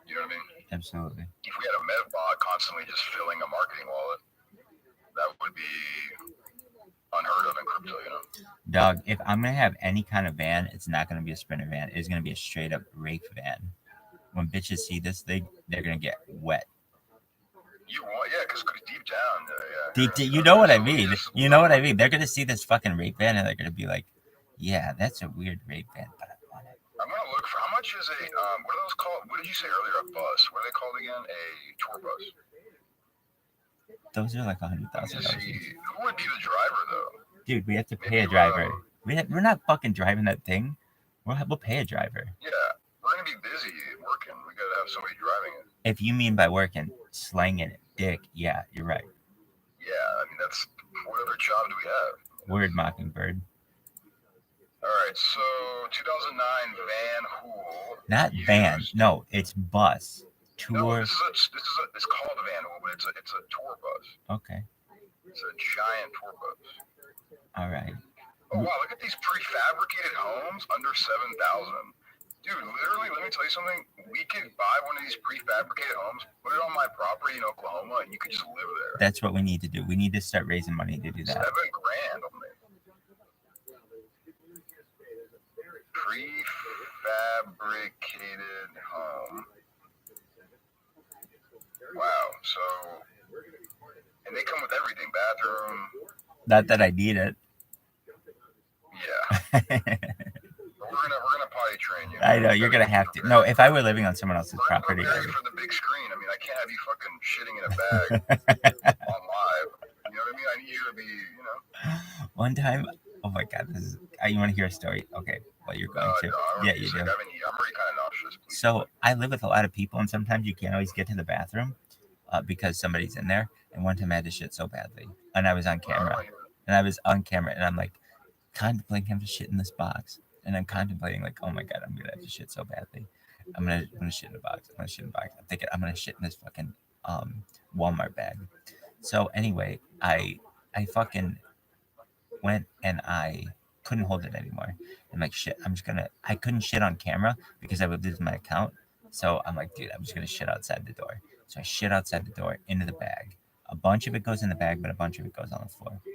you know what I mean? Absolutely. If we had a mevbot constantly just filling a marketing wallet, that would be unheard of in crypto, you know. Dog, if I'm gonna have any kind of van, it's not gonna be a Sprinter van. It's gonna be a straight up rake van. When bitches see this thing, they're gonna get wet. Because deep down, you know what I mean. You know what I mean. They're gonna see this fucking rape van and they're gonna be like, "Yeah, that's a weird rape van, but I want it." I'm gonna look for how much is a what are those called? What did you say earlier? A bus? What are they called again? A tour bus. Those are like $100,000. Who would be the driver though? Dude, we have to pay a driver. We're not fucking driving that thing. We'll pay a driver. Yeah, we're gonna be busy working. We gotta have somebody driving it. If you mean by working, slanging it, dick, yeah, you're right. Yeah, I mean that's what other job do we have? Word, Mockingbird. All right, so 2009 Van Hool. Not van. No, it's bus. Tour. No, it's called a Van Hool, but it's a tour bus. Okay. It's a giant tour bus. All right. Oh wow, look at these prefabricated homes under 7,000. Dude, literally, let me tell you something. We could buy one of these prefabricated homes, put it on my property in Oklahoma, and you could just live there. That's what we need to do. We need to start raising money to do that. $7,000 only. Prefabricated home. Wow. So, and they come with everything, bathroom. Not that I need it. Yeah. We're gonna potty train you. I know you're gonna have to. No, if I were living on someone else's property, for the big screen. I mean, I can't have you fucking shitting in a bag on live. You know what I mean? I need you to be, you know. One time, oh my god, this is. You want to hear a story? Okay, well you're going to. Yeah, you do. I'm already kind of nauseous. Please. So I live with a lot of people, and sometimes you can't always get to the bathroom because somebody's in there. And one time I had to shit so badly, and I was on camera, and I'm like contemplating having to shit in this box, and I'm contemplating like, oh my god, I'm gonna have to shit so badly. I'm gonna shit in a box. I'm thinking I'm gonna shit in this fucking Walmart bag. So anyway, I fucking went and I couldn't hold it anymore. I'm like, shit, I couldn't shit on camera because I would lose my account. So I'm like, dude, I'm just gonna shit outside the door. So I shit outside the door into the bag. A bunch of it goes in the bag, but a bunch of it goes on the floor. Dude,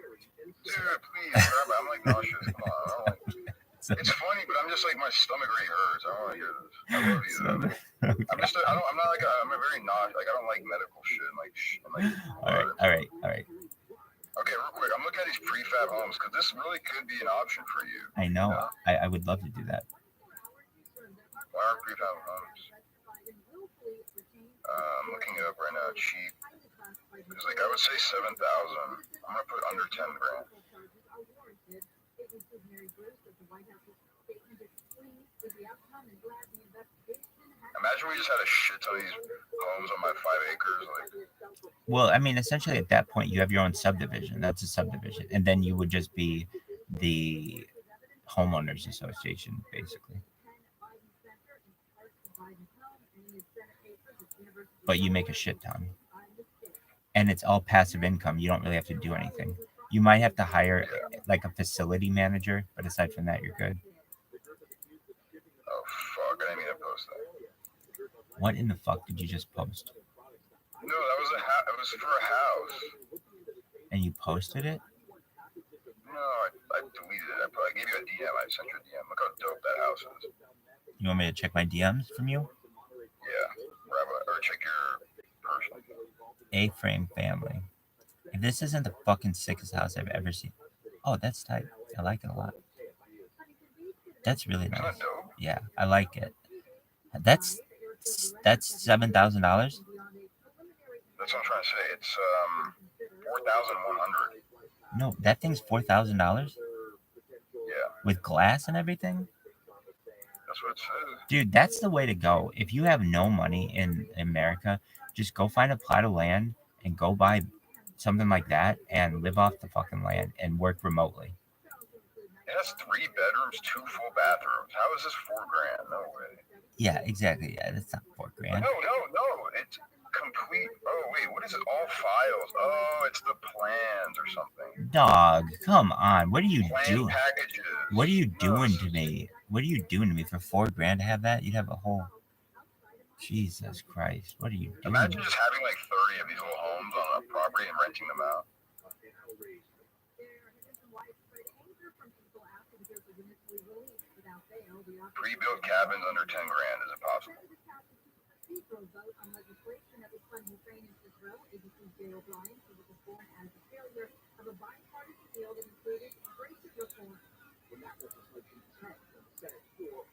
please, Rabbi, I'm like nauseous. Come on, I don't like. So, It's funny, but I'm just like my stomach really hurts. I don't want to hear this. I love you. so, Though. okay. I'm not like I'm a very like I don't like medical shit. All right. Okay, real quick, I'm looking at these prefab homes because this really could be an option for you. I know. I would love to do that. Why are prefab homes? I'm looking it up right now. Cheap. Because like I would say 7,000. I'm gonna put under 10 grand. Imagine we just had a shit ton of these homes on my 5 acres. Like, well, I mean, essentially at that point, you have your own subdivision. That's a subdivision, and then you would just be the homeowners association, basically. But you make a shit ton, and it's all passive income. You don't really have to do anything. You might have to hire like a facility manager, but aside from that, you're good. oh fuck! I didn't mean to post that. What in the fuck did you just post? No, that was it was for a house. And you posted it? No, I deleted it. I gave you a DM. I sent you a DM. Look how dope that house is. You want me to check my DMs from you? Yeah, Rabbi, or check your personal. A-frame family. If this isn't the fucking sickest house I've ever seen. Oh, that's tight. I like it a lot. That's really nice. Isn't that dope? Yeah, I like it. That's $7,000. That's what I'm trying to say. It's 4,100. No, that thing's $4,000 Yeah, with glass and everything. that's what it says. Dude, that's the way to go. If you have no money in America, just go find a plot of land and go buy something like that and live off the fucking land and work remotely. It has 3 bedrooms, 2 full bathrooms. How is this $4,000? No way. Yeah, exactly. Yeah, that's not $4,000. No. It's complete. Oh wait, what is it? All files. Oh, it's the plans or something. Dog, come on. What are you Plan doing? packages. What are you doing to me? What are you doing to me for $4,000 to have that? You'd have a whole. Jesus Christ! What are you doing? Imagine just having like 30 of these little homes on a property and renting them out. Pre-built cabins under 10 grand. Is it possible?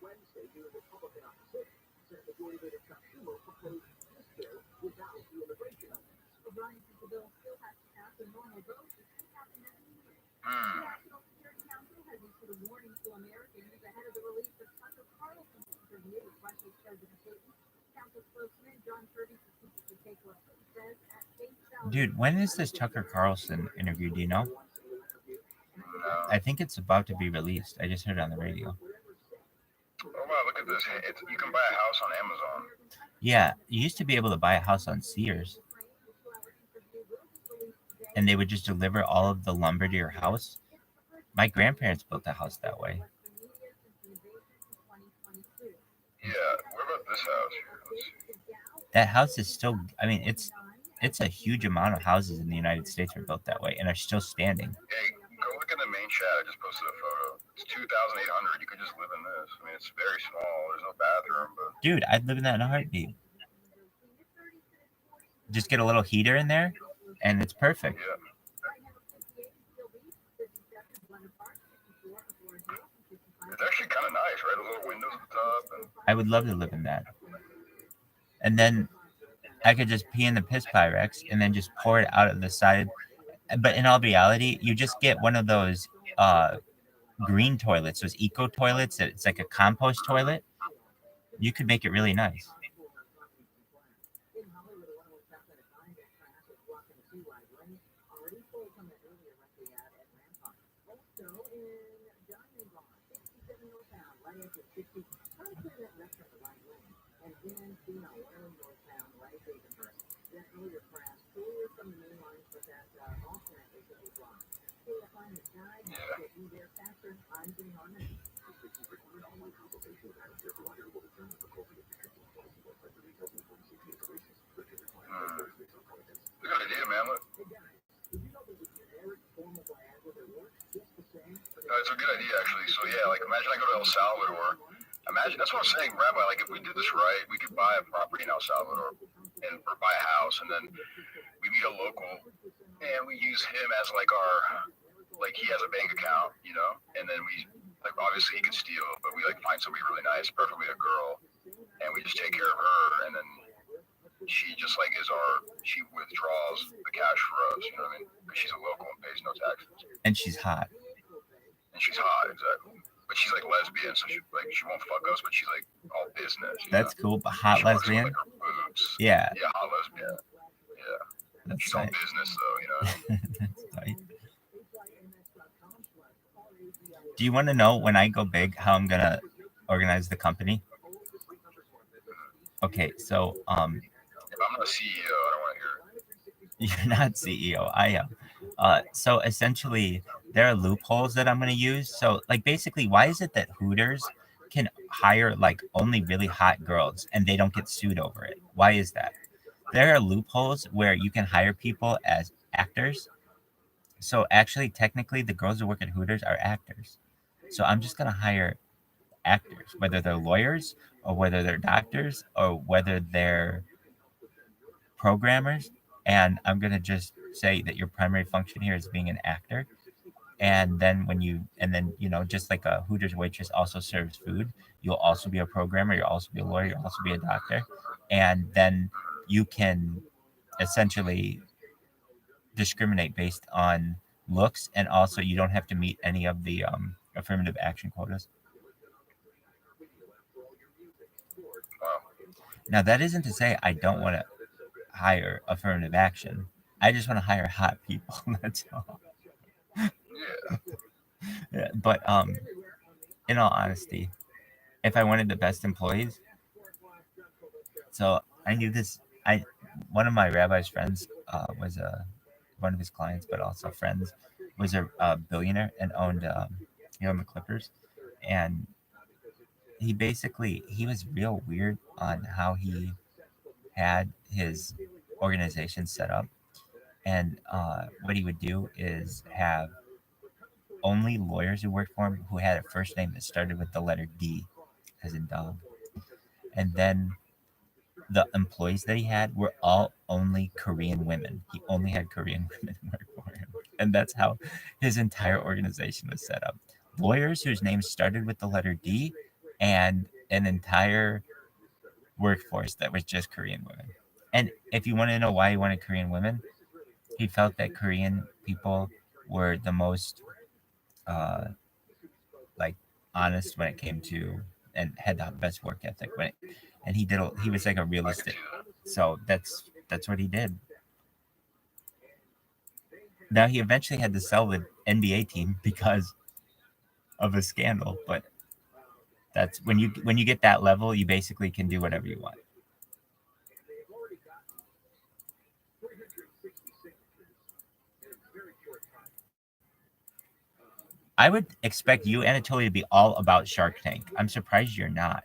Wednesday, due to Republican opposition, Senate Majority Leader Chuck Schumer proposed this bill without the immigration element. O'Brien says the bill still has to pass a normal vote to keep happening in the year. The Hmm. National Security Council has issued a warning to Americans ahead of the release of Tucker Carlson's interview with Russia's President Putin. Council spokesman John Kirby says to take what he says at face value. Dude, when is this Tucker Carlson interview? Do you know? No. I think it's about to be released. I just heard it on the radio. Oh wow, look at this. You can buy a house on Amazon. Yeah, you used to be able to buy a house on Sears, and they would just deliver all of the lumber to your house. My grandparents built a house that way. Yeah, what about this house here? Let's see. That house is still. I mean, it's a huge amount of houses in the United States are built that way and are still standing. Hey, go look in the main chat. I just posted a photo. It's 2,800. You could just live in this. I mean, it's very small. There's no bathroom, but Dude, I'd live in that in a heartbeat. Just get a little heater in there, and it's perfect. yeah. It's actually kind of nice, right? The little windows at the top. And I would love to live in that. And then I could just pee in the piss Pyrex and then just pour it out of the side. But in all reality, you just get one of those green toilets, those eco toilets. It's like a compost toilet. You could make it really nice. That's a good idea, actually. So yeah, like imagine I go to El Salvador. Imagine that's what I'm saying, Rabbi. Like if we did this right, we could buy a property in El Salvador or buy a house, and then we meet a local, and we use him as like he has a bank account, you know, and then we like obviously he can steal, but we like find somebody really nice, preferably a girl, and we just take care of her, and then she just like she withdraws the cash for us, you know what I mean? Because she's a local and pays no taxes. And she's hot. And she's hot, exactly. But she's like lesbian, so she won't fuck us, but she's like all business. That's cool, but hot she lesbian. With, like, her boobs. Yeah. Yeah, hot lesbian. Yeah. That's she's tight. all business though, you know. That's tight. Do you want to know when I go big how I'm gonna organize the company? Okay, so I'm not CEO. I don't want to hear it. You're not CEO. I am. So essentially, there are loopholes that I'm going to use. So, like, basically, why is it that Hooters can hire like only really hot girls and they don't get sued over it? Why is that? There are loopholes where you can hire people as actors. So actually, technically, the girls who work at Hooters are actors. So I'm just going to hire actors, whether they're lawyers or whether they're doctors or whether they're programmers, and I'm going to just say that your primary function here is being an actor. And then just like a Hooters waitress also serves food, you'll also be a programmer, you'll also be a lawyer, you'll also be a doctor. And then you can essentially discriminate based on looks, and also you don't have to meet any of the affirmative action quotas. Now, that isn't to say I don't want to hire affirmative action. I just want to hire hot people. That's all. Yeah, but in all honesty, if I wanted the best employees, so I knew this. One of my rabbi's friends was one of his clients, but also friends, was a billionaire and owned the Clippers, and he was real weird on how he had his organization set up. And what he would do is have only lawyers who worked for him who had a first name that started with the letter D, as in dog. And then the employees that he had were all only Korean women. He only had Korean women work for him. And that's how his entire organization was set up. Lawyers whose names started with the letter D, and an entire workforce that was just Korean women. And if you want to know why he wanted Korean women, he felt that Korean people were the most honest when it came to, and had the best work ethic. And he was like a realistic. So that's what he did. Now he eventually had to sell the NBA team because of a scandal, but that's when you get that level, you basically can do whatever you want. I would expect you, Anatoly, to be all about Shark Tank. I'm surprised you're not.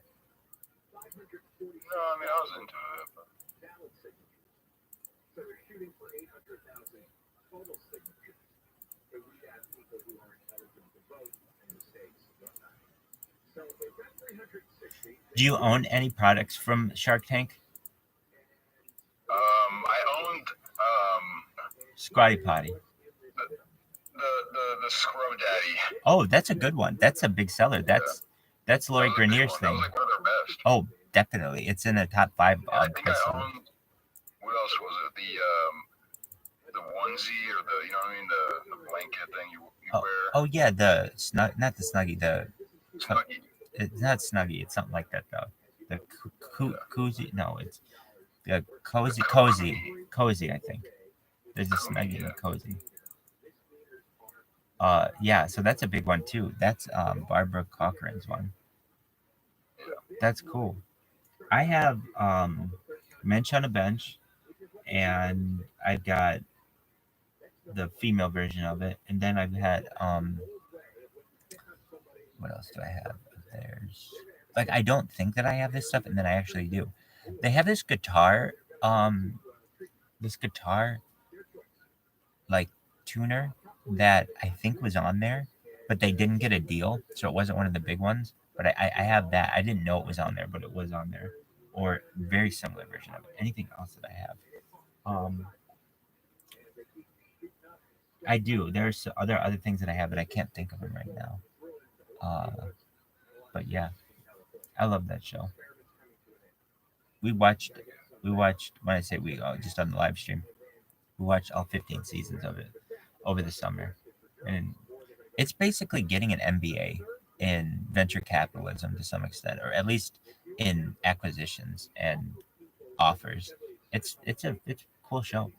No, I mean, I was into it. But... So they're shooting for 800,000 total signatures. But we have people who aren't eligible to vote in the states. So they've got 360. Do you own any products from Shark Tank? I owned Squatty Potty. The Scrub Daddy. Oh, that's a good one. That's a big seller. That's Lori Grenier's thing. That was like one of their best. Oh, definitely. It's in the top 5. I think I owned. What else was it? The onesie, or the, you know what I mean, the blanket thing you wear. Oh yeah, not the Snuggie. The Snuggie. It's not Snuggie. It's something like that though. The koozie. No, it's the cozy. I think. There's a Snuggie and a cozy. Yeah, so that's a big one too. That's Barbara Cochran's one. That's cool. I have Mensch on a Bench, and I've got the female version of it, and then I've had what else do I have? There's like, I don't think that I have this stuff, and then I actually do. They have this guitar like tuner that I think was on there, but they didn't get a deal, so it wasn't one of the big ones. But I have that. I didn't know it was on there, but it was on there, or very similar version of it. Anything else that I have? I do. There's other things that I have, but I can't think of them right now. But yeah, I love that show. We watched. When I say we, just on the live stream, we watched all 15 seasons of it over the summer, and it's basically getting an MBA in venture capitalism to some extent, or at least in acquisitions and offers. It's a cool show.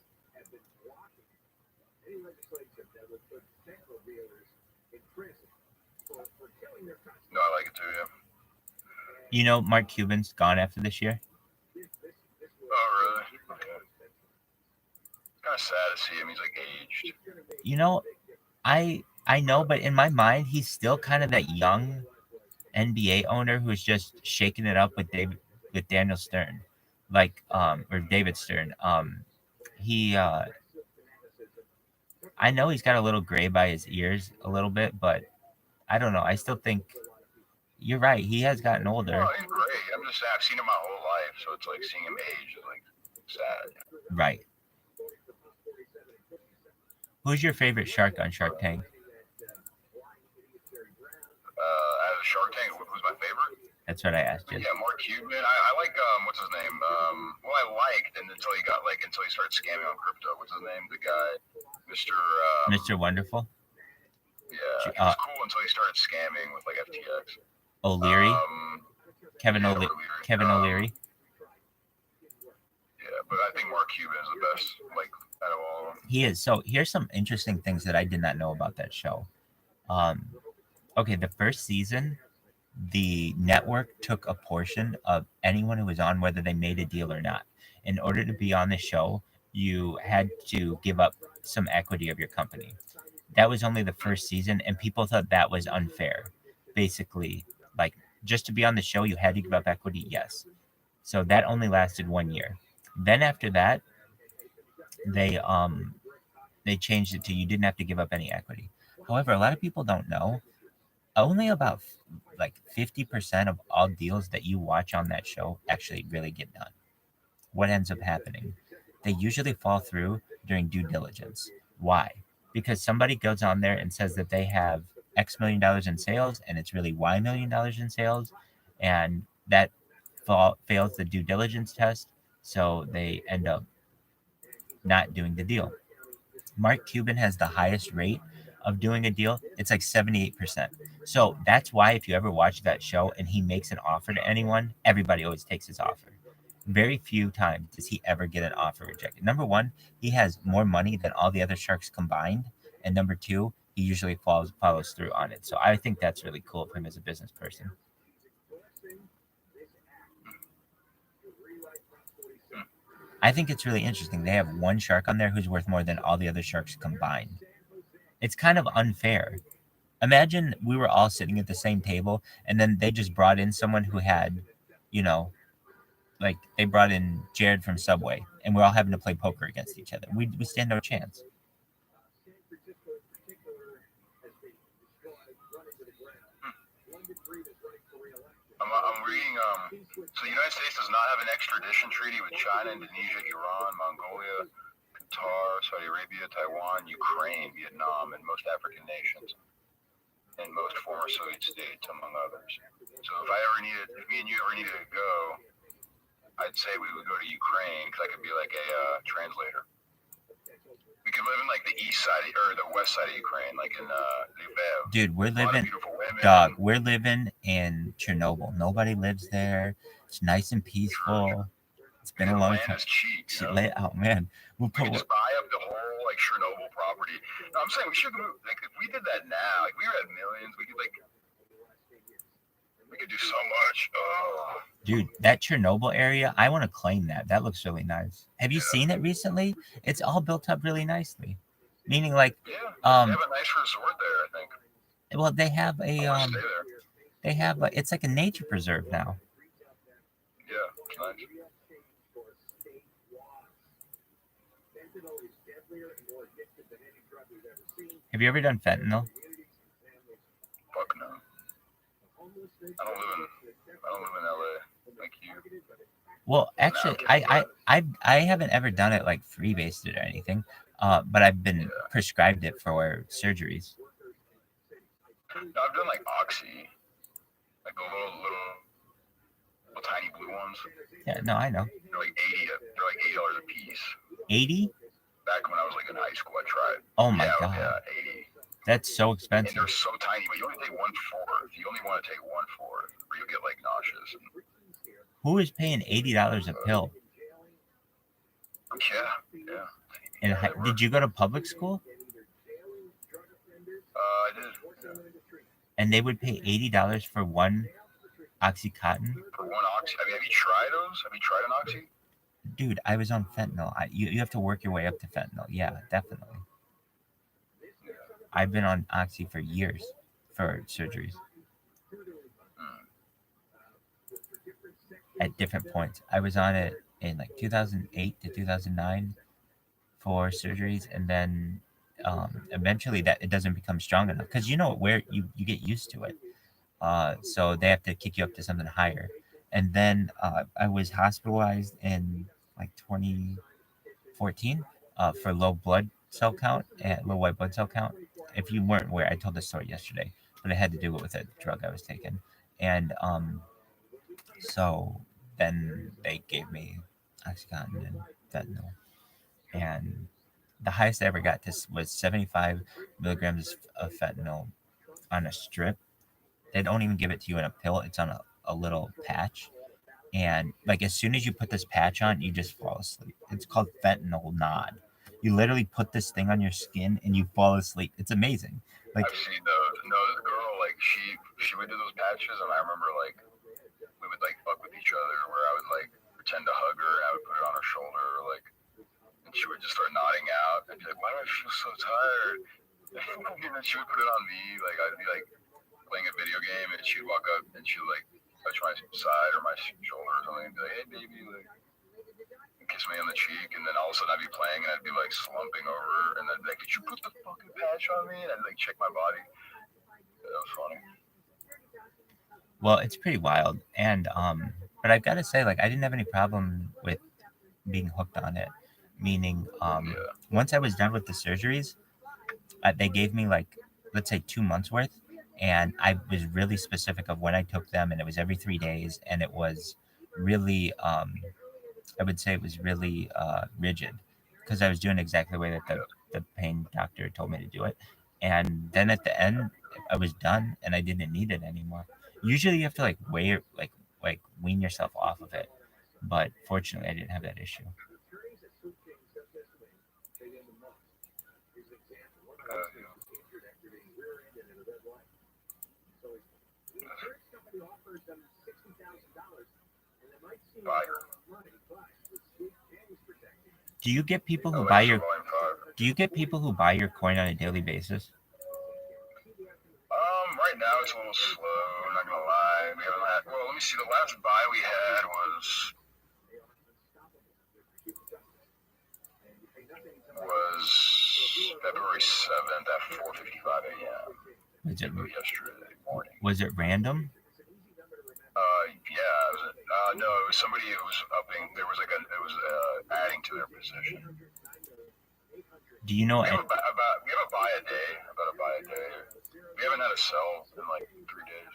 No, I like it too. Yeah. You know, Mark Cuban's gone after this year. Oh, really? Okay. It's kind of sad to see him. He's like aged. You know, I know, but in my mind, he's still kind of that young NBA owner who's just shaking it up with Daniel Stern, like or David Stern. He I know he's got a little gray by his ears a little bit, but I don't know. I still think you're right. He has gotten older. Oh, he's great. I'm just saying, I've seen him my whole life, so it's like seeing him age is like sad. Right. Who's your favorite shark on Shark Tank? As a Shark Tank, who's my favorite? That's what I asked you. Yeah, Mark Cuban. I like what's his name? Well, I liked until he started scamming on crypto. What's his name? The guy, Mr. Wonderful. Yeah, he was cool until he started scamming with like FTX. O'Leary. Kevin O'Leary. Yeah, but I think Mark Cuban is the best, like, out of all of them. He is. So here's some interesting things that I did not know about that show. Okay, the first season, the network took a portion of anyone who was on, whether they made a deal or not. In order to be on the show, you had to give up some equity of your company. That was only the first season, and people thought that was unfair. Basically, like, just to be on the show, you had to give up equity, yes. So that only lasted 1 year. Then after that, they changed it to you didn't have to give up any equity. However, a lot of people don't know, only about like 50% of all deals that you watch on that show actually really get done. What ends up happening? They usually fall through during due diligence. Why? Because somebody goes on there and says that they have X million dollars in sales, and it's really Y million dollars in sales, and that fails the due diligence test, so they end up not doing the deal. Mark Cuban has the highest rate of doing a deal. It's like 78%. So that's why if you ever watch that show and he makes an offer to anyone, everybody always takes his offer. Very few times does he ever get an offer rejected. Number one, he has more money than all the other sharks combined. And number two, he usually follows through on it. So I think that's really cool of him as a business person. I think it's really interesting. They have one shark on there who's worth more than all the other sharks combined. It's kind of unfair. Imagine we were all sitting at the same table, and then they just brought in someone who had, like they brought in Jared from Subway, and we're all having to play poker against each other. We stand no chance. I'm reading, so the United States does not have an extradition treaty with China, Indonesia, Iran, Mongolia, Qatar, Saudi Arabia, Taiwan, Ukraine, Vietnam, and most African nations, and most former Soviet states, among others. So if me and you ever needed to go, I'd say we would go to Ukraine, because I could be like a translator. We could live in like the east side or the west side of Ukraine, like in Lviv. Dude, we're living in Chernobyl. Nobody lives there. It's nice and peaceful. It's been a long time. Land is cheap. Oh man, we could just buy up the whole like Chernobyl property. No, I'm saying we should move. Like if we did that now, like we were at millions, we could do so much. Oh. Dude, that Chernobyl area, I want to claim that. That looks really nice. Have you seen it recently? It's all built up really nicely. Meaning like they have a nice resort there, I think. Well, they have it's like a nature preserve now. Yeah, it's nice. Have you ever done fentanyl? I don't live in LA like you. Well, actually, I haven't ever done it like freebased it or anything, but I've been prescribed it for surgeries. No, I've done like Oxy, like the little tiny blue ones. Yeah, no, I know. They're like $80 a piece. 80? Back when I was like in high school, I tried. Oh my god. Yeah, 80. That's so And expensive. they're so tiny, but you only take 1/4. You only want to take 1/4, or you get like nauseous. Who is paying $80 a pill? Yeah. And did you go to public school? I did. Yeah. And they would pay $80 for one Oxycontin? For one Oxy. I mean, have you tried those? Have you tried an Oxy? Dude, I was on fentanyl. You have to work your way up to fentanyl. Yeah, definitely. Yeah. I've been on Oxy for years for surgeries. At different points. I was on it in like 2008 to 2009 for surgeries, and then eventually that it doesn't become strong enough because you know where you get used to it. So they have to kick you up to something higher. And then I was hospitalized in like 2014 for low blood cell count and low white blood cell count. If you weren't aware, I told this story yesterday, but it had to do with a drug I was taking. And so then they gave me Oxycontin and fentanyl. And the highest I ever got was 75 milligrams of fentanyl on a strip. They don't even give it to you in a pill. It's on a little patch. And like as soon as you put this patch on, you just fall asleep. It's called fentanyl nod. You literally put this thing on your skin and you fall asleep. It's amazing. Like I've seen those. No, this girl, like she would do those patches, and I remember like we would like fuck with each other, where I would like pretend to hug her, and I would put it on her shoulder, like, and she would just start nodding out. I'd be like, why do I feel so tired? And then she would put it on me, like I'd be like playing a video game, and she'd walk up and she'd like touch my side or my shoulder or something, and be like, hey baby, like, and kiss me on the cheek, and then all of a sudden I'd be playing and I'd be like slumping over, and I'd be like, did you put the fucking patch on me? And I'd like check my body. That was funny. well, it's pretty wild. And but I've got to say, like, I didn't have any problem with being hooked on it. Meaning, once I was done with the surgeries, they gave me like, let's say 2 months worth, and I was really specific of when I took them, and it was every 3 days, and it was really, I would say it was really rigid, because I was doing exactly the way that the pain doctor told me to do it. And then at the end, I was done, and I didn't need it anymore. Usually, you have to like wean yourself off of it, but fortunately, I didn't have that issue. Do you get people who buy your coin on a daily basis? Right now it's a little slow, I'm not gonna lie. We haven't had, well, let me see, the last buy we had was February 7th at 4:55 a.m. Yesterday morning. Was it random? Yeah, no, it was somebody who was upping, it was adding to their position. Do you know? We have a buy a day, about a buy a day. We haven't had a sell in like 3 days.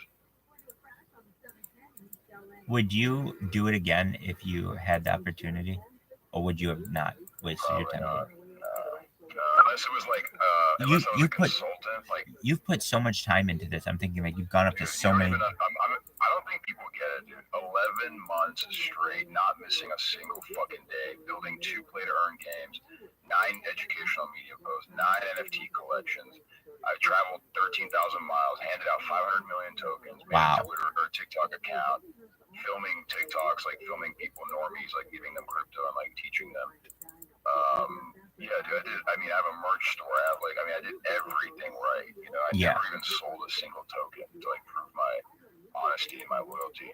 Would you do it again if you had the opportunity, or would you have not wasted your time? No, unless it was like unless I was a consultant. Like, you've put so much time into this. I'm thinking like you've gone up to so many. I don't think people get it, dude. 11 months straight, not missing a single fucking day, building 2 play-to-earn games, 9 educational media posts, 9 NFT collections. I've traveled 13,000 miles, handed out 500 million tokens, made a Twitter or TikTok account, filming TikToks, like filming people, normies, like giving them crypto and like teaching them. Yeah, dude, I have a merch store. I did everything right. You know, I never even sold a single token to like prove my honesty and my loyalty.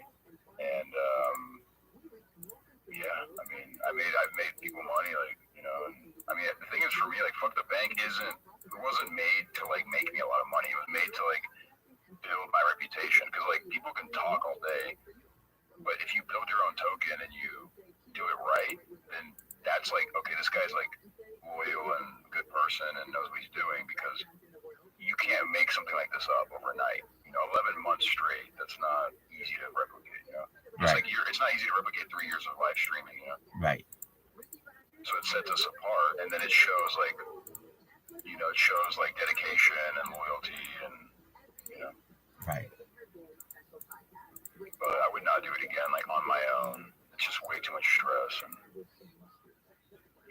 And I've made people money, like, you know. And, the thing is, for me, like, fuck, the bank wasn't made to like make me a lot of money. It was made to like build my reputation, because like guy's like loyal and good person and knows what he's doing, because you can't make something like this up overnight. 11 months straight. That's not easy to replicate. It's Right. like it's not easy to replicate 3 years of live streaming. Right. So it sets us apart, and then it shows like dedication and loyalty, and Right. but I would not do it again, like on my own. It's just way too much stress, and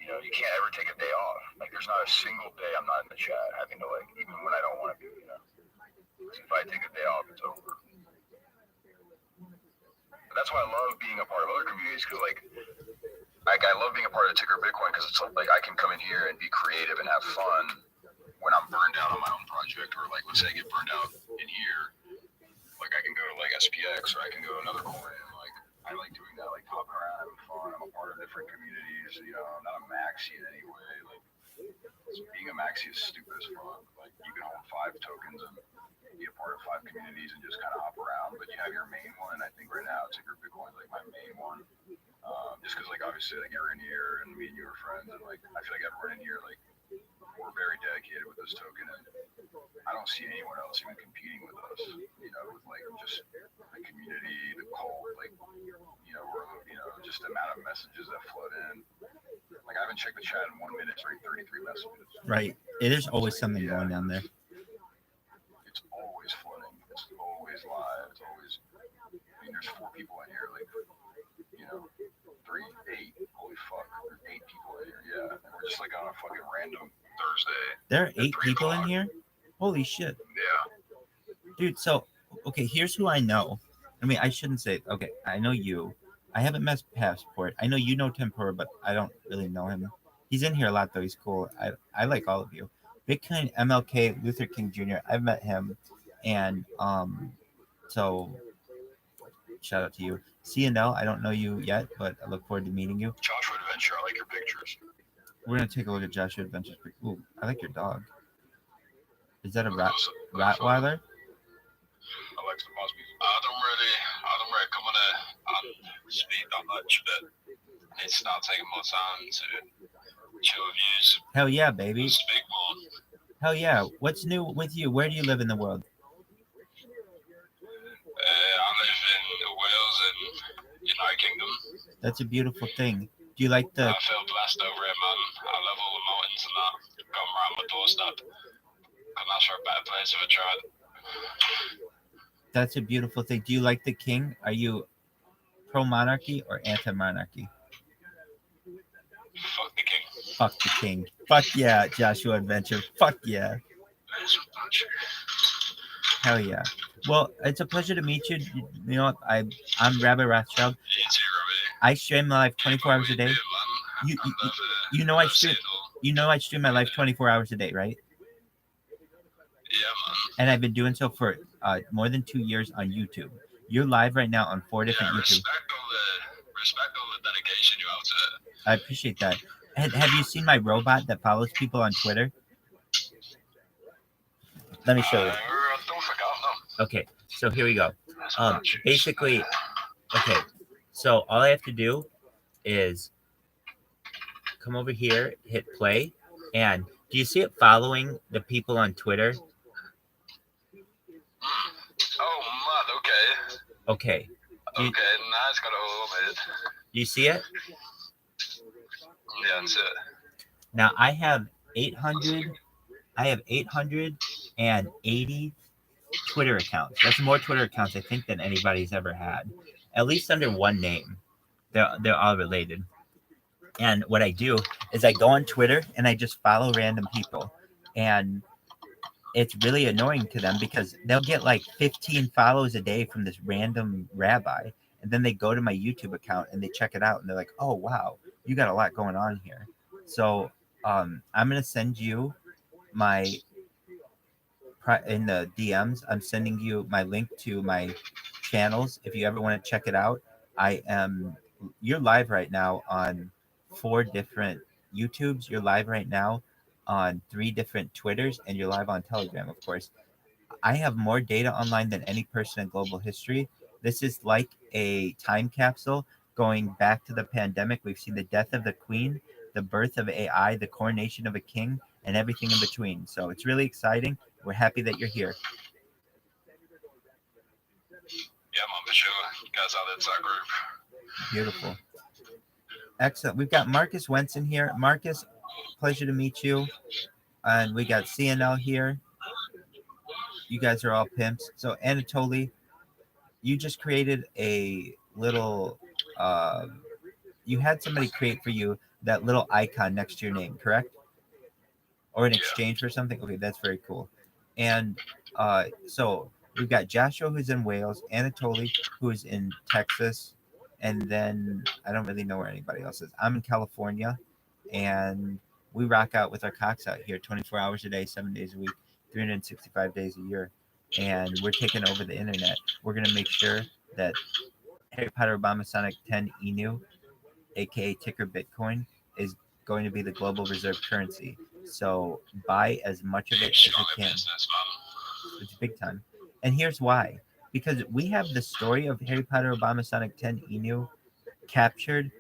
you can't ever take a day off. Like there's not a single day I'm not in the chat, having to like, even when I don't want to be. If I take a day off, it's over. But that's why I love being a part of other communities, because like I love being a part of Ticker Bitcoin, because it's like I can come in here and be creative and have fun when I'm burned out on my own project, or like let's say I get burned out in here, like I can go to like SPX, or I can go to another coin. Like I like doing that, like hopping around, having fun. I'm a part of different communities. I'm not a maxi in any way. Like being a maxi is stupid as fuck. Like you can hold 5 tokens and be a part of 5 communities and just kind of hop around, but you have your main one. I think right now Ticker Bitcoin is like my main one, just because like obviously like you're in here and me and you are friends, and like I feel like everyone in here like we're very dedicated with this token, and I don't see anyone else even competing with us. With like just the community, the cult, like just the amount of messages that flood in. Like I haven't checked the chat in 1 minute, 33 messages. Right. There's always something going down there. It's always flooding. It's always live. It's always. There's 4 people in here. Like 3, 8. Holy fuck. There's 8 people in here. Yeah. And we're just like on a fucking random Thursday. There are 8 people o'clock. in here? Holy shit. Yeah. Dude, so, okay, here's who I know. I mean, I shouldn't say, okay, I know you. I haven't met Passport. I know you know Tempura, but I don't really know him. He's in here a lot, though. He's cool. I like all of you. Bitcoin, MLK, Luther King Jr., I've met him. And, so, shout out to you. CNL, I don't know you yet, but I look forward to meeting you. Joshua Adventure. I like your pictures. We're going to take a look at Joshua Adventures. Ooh, I like your dog. Is that a Rottweiler? I like some Mosby. I don't really come on speak that much, but it's not taking more time to chill views. Hell yeah, baby. Speak more. Hell yeah. What's new with you? Where do you live in the world? I live in Wales and United Kingdom. That's a beautiful thing. Do you like the... I feel blessed over it, man. I love all the mountains and that. Come around my doorstep. Couldn't ask for a better place if I tried. That's a beautiful thing. Do you like the king? Are you pro-monarchy or anti-monarchy? Fuck the king. Fuck the king. Fuck yeah, Joshua Adventure. Fuck yeah. Hell yeah. Well, it's a pleasure to meet you. You know, I'm Rabbi ROTHSCHILD. I stream live 24 hours a day. You know I stream my life 24 hours a day, right? Yeah, man. And I've been doing so for more than 2 years on YouTube. You're live right now on 4 different YouTube. Respect all the dedication you have to it. I appreciate that. Have you seen my robot that follows people on Twitter? Let me show you. Don't forget them. Okay, so here we go. Basically, okay, so all I have to do is come over here, hit play, and do you see it following the people on Twitter? Oh, man, okay. Okay. Okay, now it's got a little bit. Do you see it? Yeah, that's it. Now I have 880 Twitter accounts. That's more Twitter accounts I think than anybody's ever had. At least under one name. They're all related. And what I do is I go on Twitter and I just follow random people. And it's really annoying to them because they'll get like 15 follows a day from this random rabbi. And then they go to my YouTube account and they check it out and they're like, oh, wow, you got a lot going on here. So I'm going to send you in the DMs, I'm sending you my link to my channels. If you ever want to check it out, you're live right now on 4 different YouTubes. You're live right now on 3 different Twitters, and you're live on Telegram, of course. I have more data online than any person in global history. This is like a time capsule going back to the pandemic. We've seen the death of the Queen, the birth of AI, the coronation of a king, and everything in between. So it's really exciting. We're happy that you're here. Yeah, I'm on the show. Guys out inside group. Beautiful. Excellent. We've got Marcus Wentz in here. Marcus, pleasure to meet you. And we got CNL here. You guys are all pimps. So Anatoly, you just created a little you had somebody create for you that little icon next to your name, correct? Or in exchange for something? Okay, that's very cool. And so we've got Joshua, who's in Wales, Anatoly, who's in Texas, and then I don't really know where anybody else is. I'm in California, and we rock out with our cocks out here 24 hours a day, 7 days a week, 365 days a year. And we're taking over the internet. We're going to make sure that Harry Potter Obama Sonic 10 Inu, aka ticker Bitcoin, is going to be the global reserve currency. So buy as much of it as you can. It's big time. And here's why. Because we have the story of Harry Potter Obama Sonic 10 Inu captured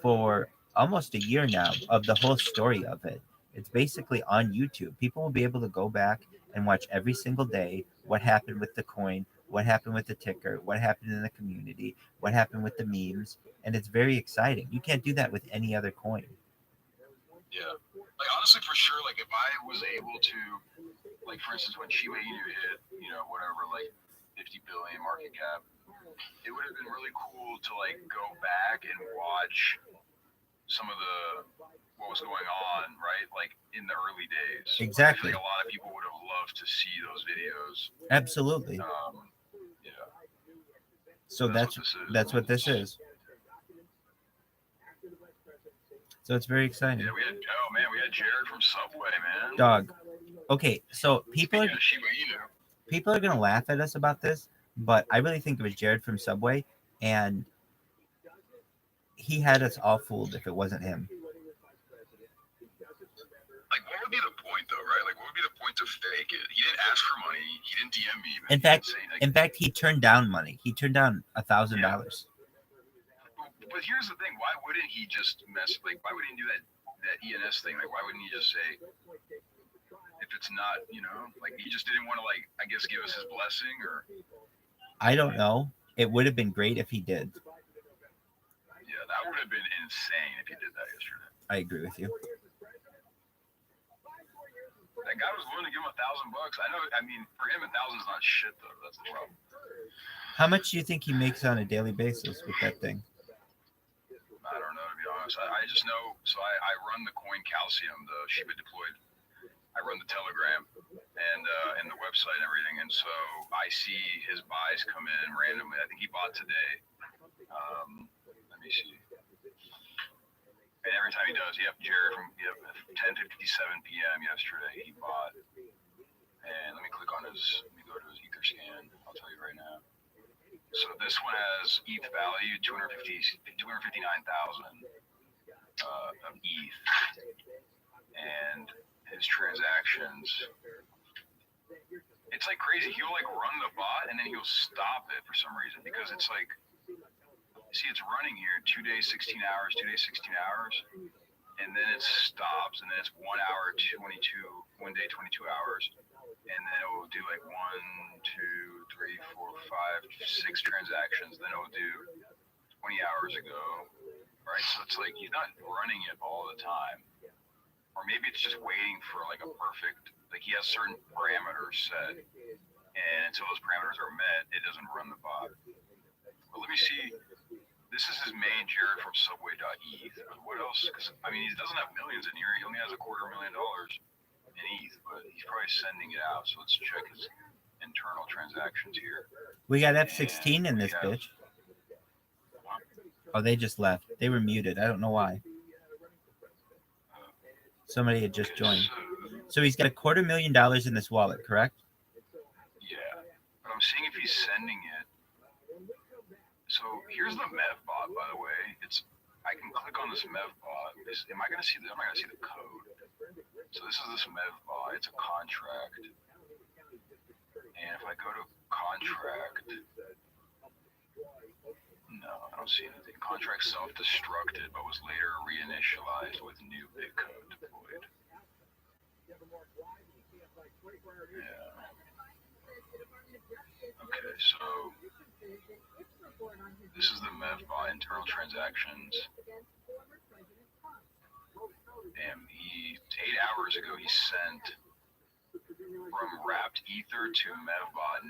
for almost a year now, of the whole story of it. It's basically on YouTube. People will be able to go back and watch every single day what happened with the coin, what happened with the ticker, what happened in the community, what happened with the memes, and it's very exciting. You can't do that with any other coin. Yeah. Like, honestly, for sure, like, if I was able to, like, for instance, when Shiba Inu hit, whatever, like, 50 billion market cap, it would have been really cool to, like, go back and watch some of what was going on, right? Like, in the early days. Exactly. I feel like a lot of people would have loved to see those videos. Absolutely. Yeah. So that's what this is. So it's very exciting. Yeah, we had Jared from Subway, man. Dog. Okay, so people are gonna laugh at us about this, but I really think it was Jared from Subway, and he had us all fooled if it wasn't him. Like, what would be the point, though, right? Like, what would be the point to fake it? He didn't ask for money. He didn't DM me. In fact, he turned down money. He turned down $1,000. Yeah. But here's the thing: why wouldn't he just why wouldn't he do that ENS thing? Like, why wouldn't he just say, if it's not, like, he just didn't want to, like, I guess, give us his blessing, or? I don't know. It would have been great if he did. Yeah, that would have been insane if he did that yesterday. I agree with you. That guy was willing to give him $1,000. I mean, for him, 1,000 is not shit, though. That's the problem. How much do you think he makes on a daily basis with that thing? I don't know, to be honest. I just know. So I run the Coin Calcium, the Shiba deployed. I run the Telegram and the website and everything, and so I see his buys come in randomly. I think he bought today. Let me see. And every time he does, Jared from 10:57 p.m. yesterday, he bought. And let me go to his Ether scan. I'll tell you right now. So this one has ETH value 259,000 of ETH, and his transactions. It's like crazy. He'll like run the bot and then he'll stop it for some reason, because it's like, see, it's running here 2 days, 16 hours, 2 days, 16 hours, and then it stops, and then it's 1 hour, 1 day, 22 hours, and then it will do like 1, 2, 3, 4, 5, 6 transactions. Then it will do 20 hours ago, right? So it's like he's not running it all the time, or maybe it's just waiting for like a perfect, like he has certain parameters set, and until those parameters are met, it doesn't run the bot. But let me see. This is his main Jared from Subway.eth. What else? Because I mean, he doesn't have millions in here. He only has $250,000 in ETH, but he's probably sending it out. So let's check his internal transactions here. We got F16 in this bitch. Oh, they just left. They were muted. I don't know why. Somebody had just joined. So he's got $250,000 in this wallet, correct? Yeah, but I'm seeing if he's sending it. So here's the Mev bot, by the way. I can click on this Mev bot. Am I gonna see the code? So this is this Mev bot. It's a contract. And if I go to contract, No, I don't see anything. Contract self-destructed, but was later reinitialized with new bitcode deployed. Yeah. Okay, so this is the MEVBot internal transactions. And 8 hours ago, he sent from wrapped ether to MEVBot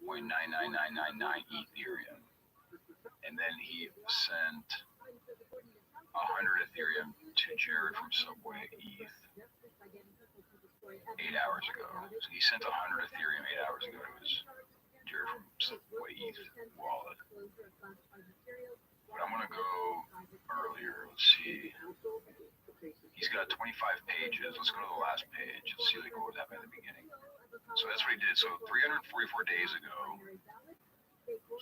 99.99999 Ethereum. And then he sent 100 Ethereum to Jared from Subway ETH 8 hours ago. So he sent 100 Ethereum 8 hours ago to his Jared from Subway ETH wallet. But I'm gonna go earlier. Let's see. He's got 25 pages. Let's go to the last page. Let's see like what happened at the beginning. So that's what he did. So 344 days ago,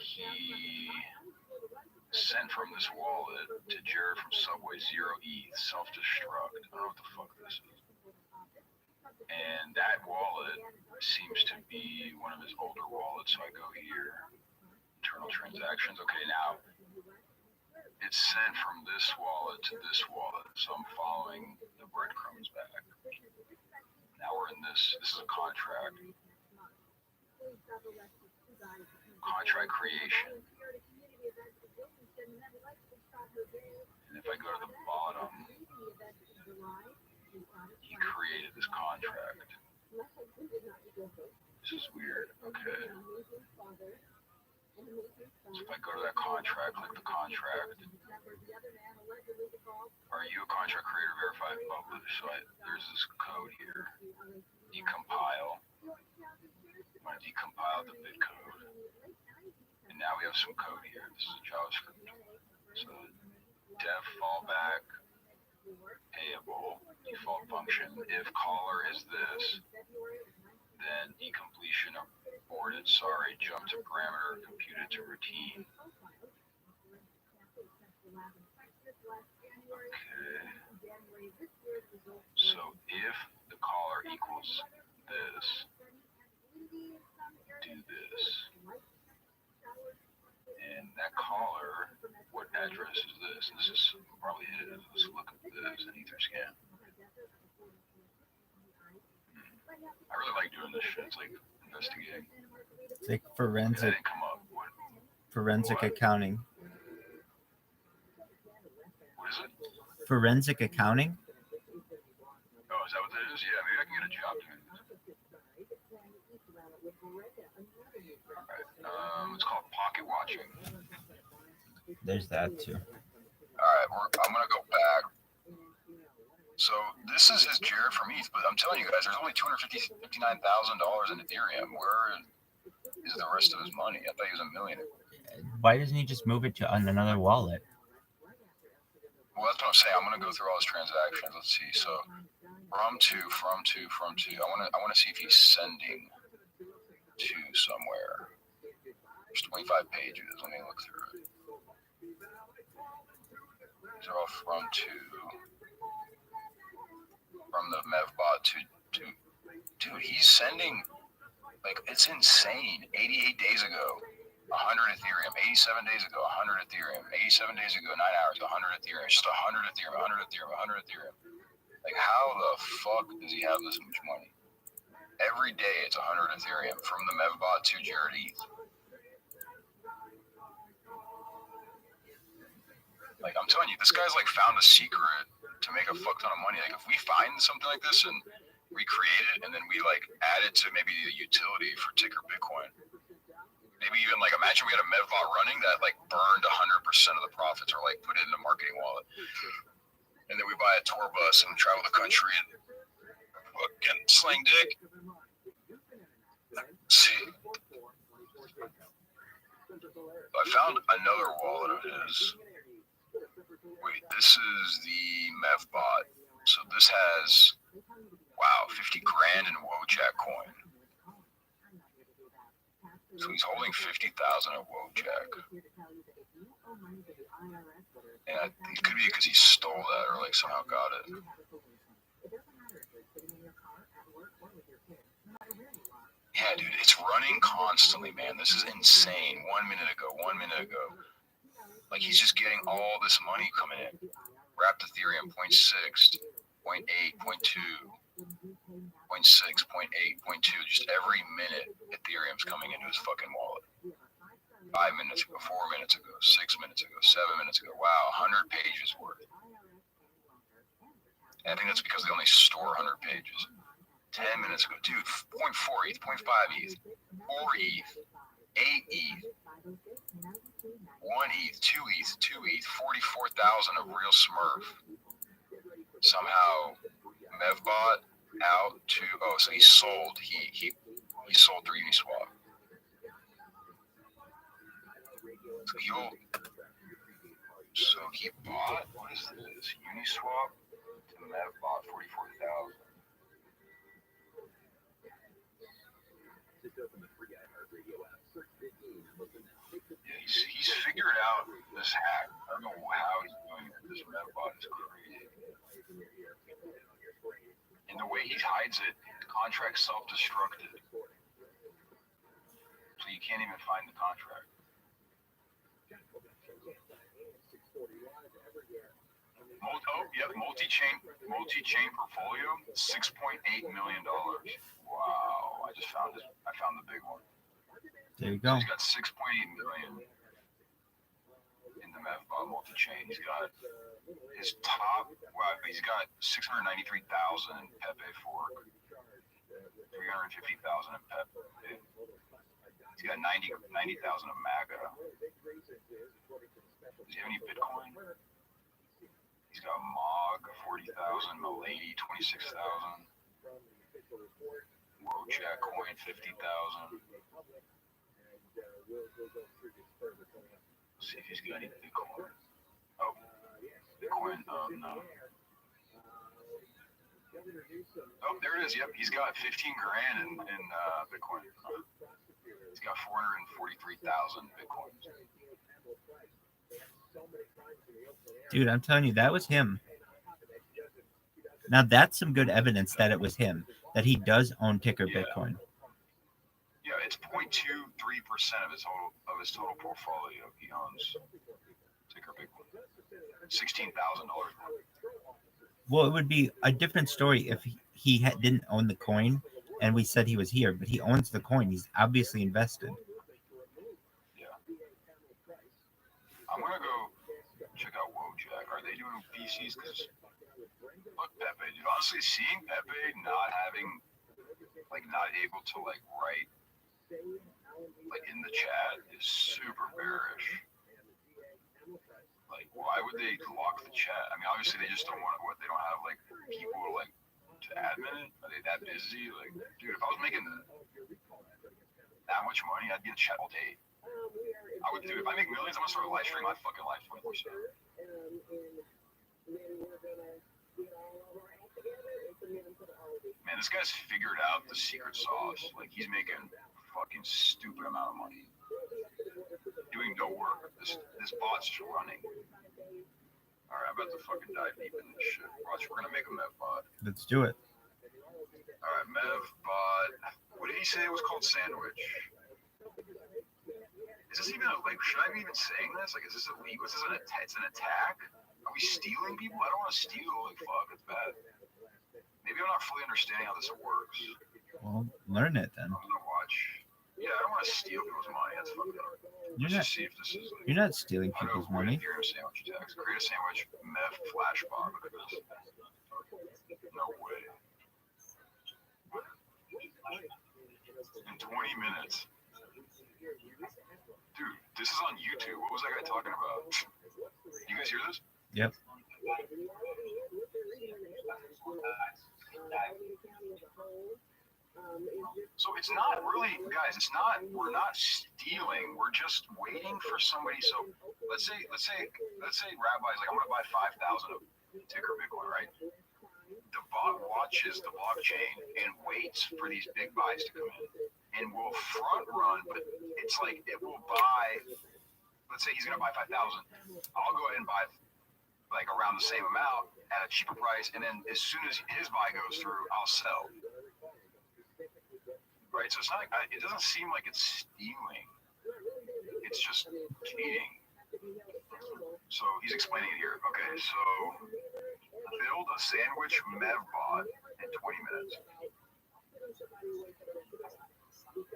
he sent from this wallet to Jared from Subway 0 ETH self-destruct. I don't know what the fuck this is. And that wallet seems to be one of his older wallets. So I go here, internal transactions. Okay, now it's sent from this wallet to this wallet. So I'm following the breadcrumbs back. Now we're in this is a contract. Contract creation. And if I go to the bottom, he created this contract. This is weird. Okay. So if I go to that contract, click the contract. Are you a contract creator verified published? So there's this code here. Decompile. I'm going to decompile the bit code. And now we have some code here. This is JavaScript. So def fallback, payable, default function. If caller is this, then decompletion aborted. Sorry, jump to parameter, computed to routine. Okay. So if the caller equals this, do this. And that caller, what address is this? This is probably his. Let's look at this, an Etherscan. I really like doing this shit. It's like investigating. It's like That forensic didn't come up. What? accounting. What is it? Forensic accounting? Oh, is that what that is? Yeah, maybe I can get a job doing this. Alright. It's called pocket watching. There's that too. Alright, I'm gonna go back. So this is his Jared from ETH, but I'm telling you guys, there's only $259,000 in Ethereum. Where is the rest of his money? I thought he was a millionaire. Why doesn't he just move it to on another wallet? Well, that's what I'm saying. I'm gonna go through all his transactions. Let's see. So from to. I wanna see if he's sending to somewhere. There's 25 pages. Let me look through it. These are all from the MEVBot to dude, he's sending like it's insane. 88 days ago, 100 Ethereum. 87 days ago, 100 Ethereum. 87 days ago, 9 hours, 100 Ethereum. Just 100 Ethereum, 100 Ethereum, 100 Ethereum. Like, how the fuck does he have this much money? Every day it's 100 Ethereum from the MEVBot to Jared ETH. Like, I'm telling you, this guy's like found a secret to make a fuck ton of money. Like, if we find something like this and we create it and then we like add it to maybe the utility for ticker Bitcoin, maybe even like imagine we had a MEVBot running that like burned 100% of the profits or like put it in a marketing wallet. And then we buy a tour bus and travel the country and fucking sling dick. See, I found another wallet of his. Wait, this is the MEVBot. So this has, wow, 50 grand in Wojak coin. So he's holding 50,000 of Wojak. And it could be because he stole that or like somehow got it. Yeah, dude, it's running constantly, man. This is insane. 1 minute ago. Like he's just getting all this money coming in. Wrapped Ethereum 0.6, 0.8, 0.2, 0.6, 0.8, 0.2. Just every minute Ethereum's coming into his fucking wallet. 5 minutes ago, 4 minutes ago, 6 minutes ago, 7 minutes ago. Wow, 100 pages worth. And I think that's because they only store 100 pages. 10 minutes ago, dude, 0.4 ETH, 0.5 ETH, 4 ETH, 8 ETH, 1 ETH, 2 ETH, 2 ETH, 44,000 of real Smurf. Somehow, Mevbot out to, oh, so he sold. He sold through Uniswap. So he bought, what is this? Uniswap to Mevbot 44,000. Yeah, he's figured out this hack. I don't know how he's doing it. This Mevbot is crazy. And the way he hides it, the contract's self-destructed. So you can't even find the contract. Multi-chain portfolio, $6.8 million. Wow, I found the big one. There you go. So he's got 6.8 million in the Mevbot multi-chain. He's got his top. Wow, he's got 693,000 in Pepe fork, 350,000 in Pepe. He's got 90,000 in MAGA. Does he have any Bitcoin? He's got MOG 40,000, Milady 26,000, Wojak coin 50,000. See if he's got any Bitcoin. Oh, Bitcoin. No. Oh, there it is. Yep, he's got 15 grand in Bitcoin. He's got 443,000 Bitcoin. Dude, I'm telling you, that was him. Now that's some good evidence that it was him, that he does own Ticker Bitcoin. Yeah, it's 0.23% of his total portfolio. He owns Ticker Bitcoin. $16,000. Well, it would be a different story if he didn't own the coin and we said he was here, but he owns the coin. He's obviously invested. Yeah. I'm going to go check out Wojak. Are they doing PCs? Because look, Pepe, dude, honestly, seeing Pepe not able to write in the chat is super bearish. Why would they lock the chat? I mean, obviously they just don't want what they don't have people to admin it. Are they that busy? Dude, if I was making that much money, I'd be in chat all day. I would do it. If I make millions, I'm gonna start a live stream my fucking life 24/7. Man, this guy's figured out the secret sauce. He's making a fucking stupid amount of money. Doing no work. This bot's just running. Alright, I'm about to fucking dive deep in this shit. Watch, we're gonna make a Mevbot. Let's do it. Alright, Mevbot. What did he say it was called? Sandwich. Is this even should I be even saying this? Is this illegal? Is this it's an attack? Are we stealing people? I don't want to steal. Fuck, it's bad. Maybe I'm not fully understanding how this works. Well, learn it then. I'm gonna watch. Yeah, I don't want to steal people's money. That's fucked up. See if this is you're not stealing people's money. Sandwich attacks. Create a sandwich. Mev flash bomb. Look at this. No way. In 20 minutes. Dude, this is on YouTube. What was that guy talking about? You guys hear this? Yep. So it's not really, guys, we're not stealing. We're just waiting for somebody. So let's say Rabbi's I'm going to buy 5,000 of Ticker Bitcoin, right? The bot watches the blockchain and waits for these big buys to come in and will front run, but it's it will buy, let's say he's going to buy 5,000. I'll go ahead and buy around the same amount at a cheaper price. And then as soon as his buy goes through, I'll sell. Right, so it's not. It doesn't seem like it's stealing. It's just cheating. So he's explaining it here. Okay, so build a sandwich mevbot in 20 minutes.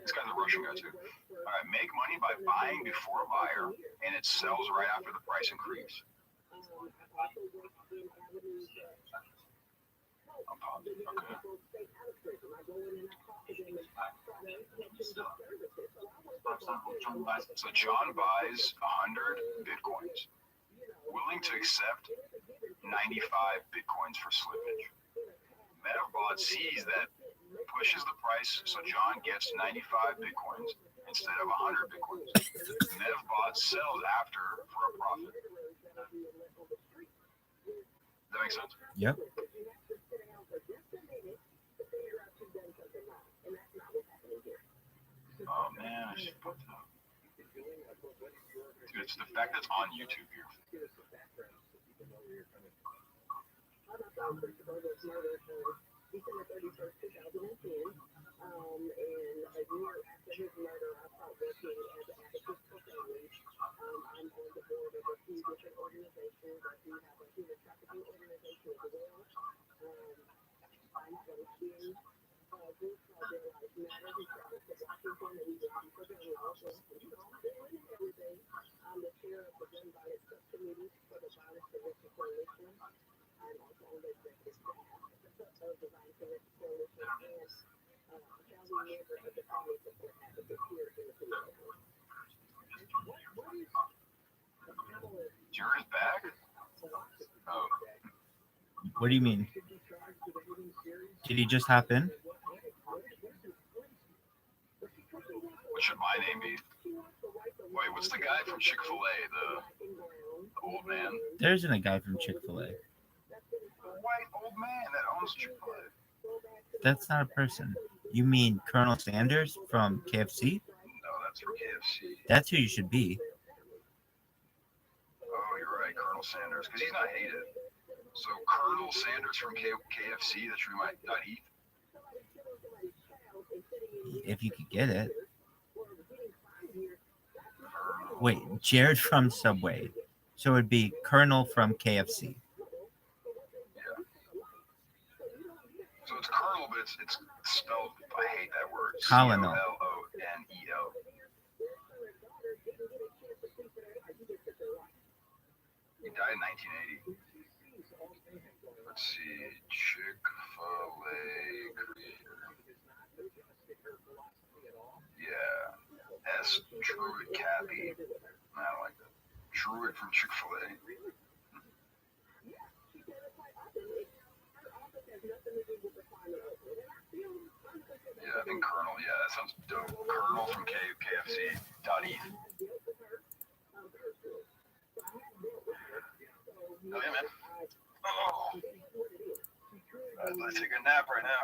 This guy's a Russian guy too. All right, make money by buying before a buyer, and it sells right after the price increase. Okay. So John buys 100 bitcoins, willing to accept 95 bitcoins for slippage. Mevbot sees that, pushes the price, so John gets 95 bitcoins instead of 100 bitcoins. Mevbot sells after for a profit. Does that make sense? Yep. Oh man, I should put that. Dude, it's the fact that's on YouTube here. Jared's back? Oh. What do you mean? Did he just hop in? What should my name be? Wait, what's the guy from Chick-fil-A? The old man? There isn't a guy from Chick-fil-A. The white old man that owns Chick-fil-A. That's not a person. You mean Colonel Sanders from KFC? No, that's from KFC. That's who you should be. Oh, you're right, Colonel Sanders, because he's not hated. So Colonel Sanders from KFC, that's who might not eat. If you could get it. Wait, Jared from Subway. So it would be Colonel from KFC. Yeah. So it's Colonel, but it's spelled, I hate that word. Colonel. Colonel. He died in 1980. Let's see, Chick-fil-A creator. Yeah. S. Druid Cappy. I don't like that. Druid from Chick-fil-A. Yeah, I think Colonel. Yeah, that sounds dope. Colonel from KFC. .eth. Oh yeah, man. Oh. Let's take a nap right now.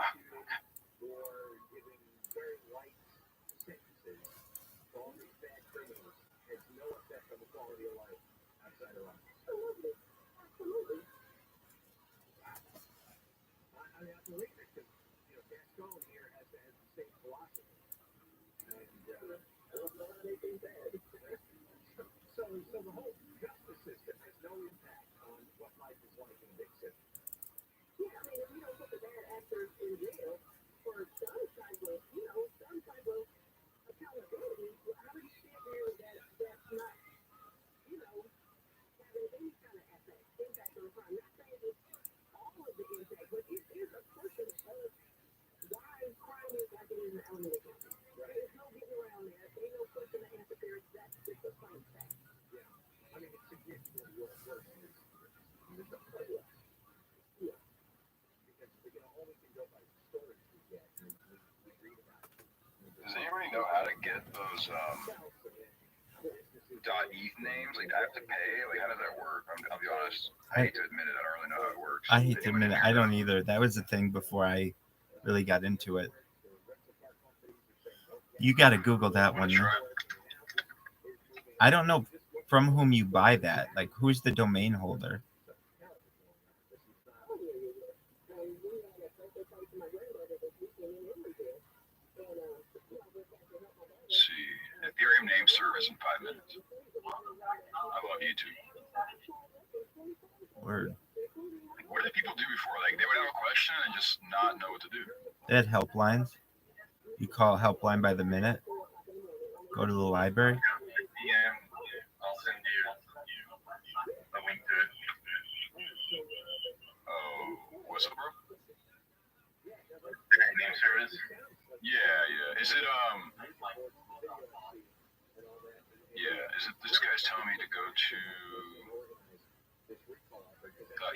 So the whole justice system has no impact on what life is like in a big city. Yeah, I mean, if you don't put the bad actors in jail for some type of, accountability, how do you sit there that's not, having any kind of impact on crime? Not saying it's all of the impact, but it is a portion of why crime is like it is in Alameda County. There's no getting around that. Ain't no person that answer there. That's just a plain fact. I mean, it's significantly worse in this place. Yeah. Because, all we can go by the stories we get and we read about it. Does anybody know how to get those .eth names? Like, I have to pay? Like, how does that work? I'll be honest. I hate to admit it. I don't really know how it works. I hate to admit it. I don't either. That was the thing before I really got into it. You got to Google that one. I don't know from whom you buy that. Like, who's the domain holder? Let's see. Ethereum Premium name service in 5 minutes. I love YouTube. Word. Like, what did people do before? Like, they would have a question and just not know what to do. They had helplines. You call helpline by the minute. Go to the library. DM, I'll send you a link to it. Oh, what's up, bro? Premium name service. Yeah. Is it this guy's telling me to go to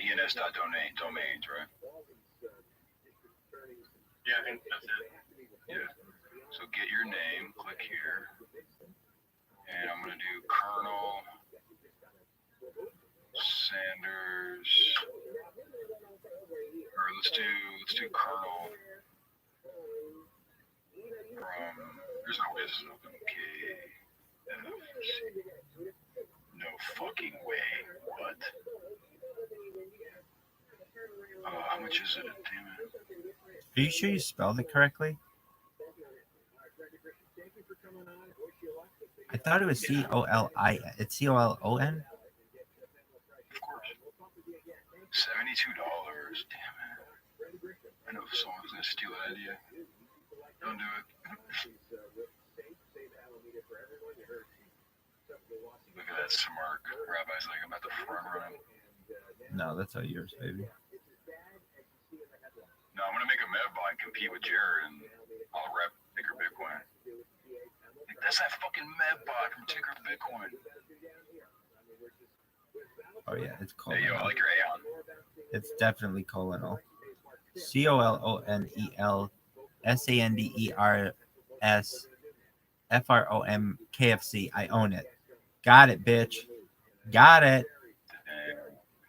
ens.domains, right? Yeah, I think that's it. Yeah. So get your name, click here. And I'm gonna do Colonel Sanders. Or let's do Colonel from there's no business open. No fucking way. What? How much is it? Damn it. Are you sure you spelled it correctly? I thought it was C-O-L-I. It's C-O-L-O-N? Of course. $72. Damn it. I know if someone's gonna steal that idea. Don't do it. Look at that smart. Rabbi's like, I'm at the front running. No, that's all yours, baby. No, I'm gonna make a medbot and compete with Jared, and I'll rep Tinker Bitcoin. Like, that's that fucking medbot from Tinker Bitcoin. Oh yeah, it's Hey, yo, I colonel. like your Aeon. It's definitely colonel. COLONEL SANDERSFROMKFC. I own it. Got it, bitch. Got it.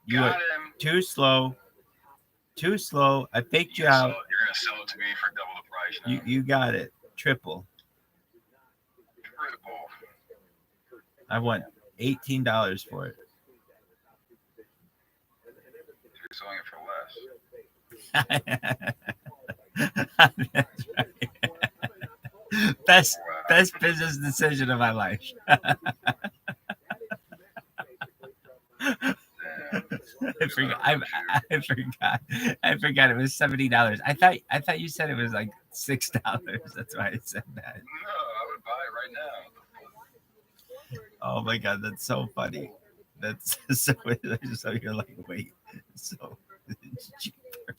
You Got are him. too slow. Too slow. I faked you You're out. gonna sell it to me for double the price now. You got it. Triple. Triple. I want $18 for it. You're selling it for less. That's right. Best business decision of my life. I forgot it was $70. I thought you said it was like $6. That's why I said that. No, I would buy it right now. Oh my god, that's so funny. That's so you're like, wait, so it's cheaper.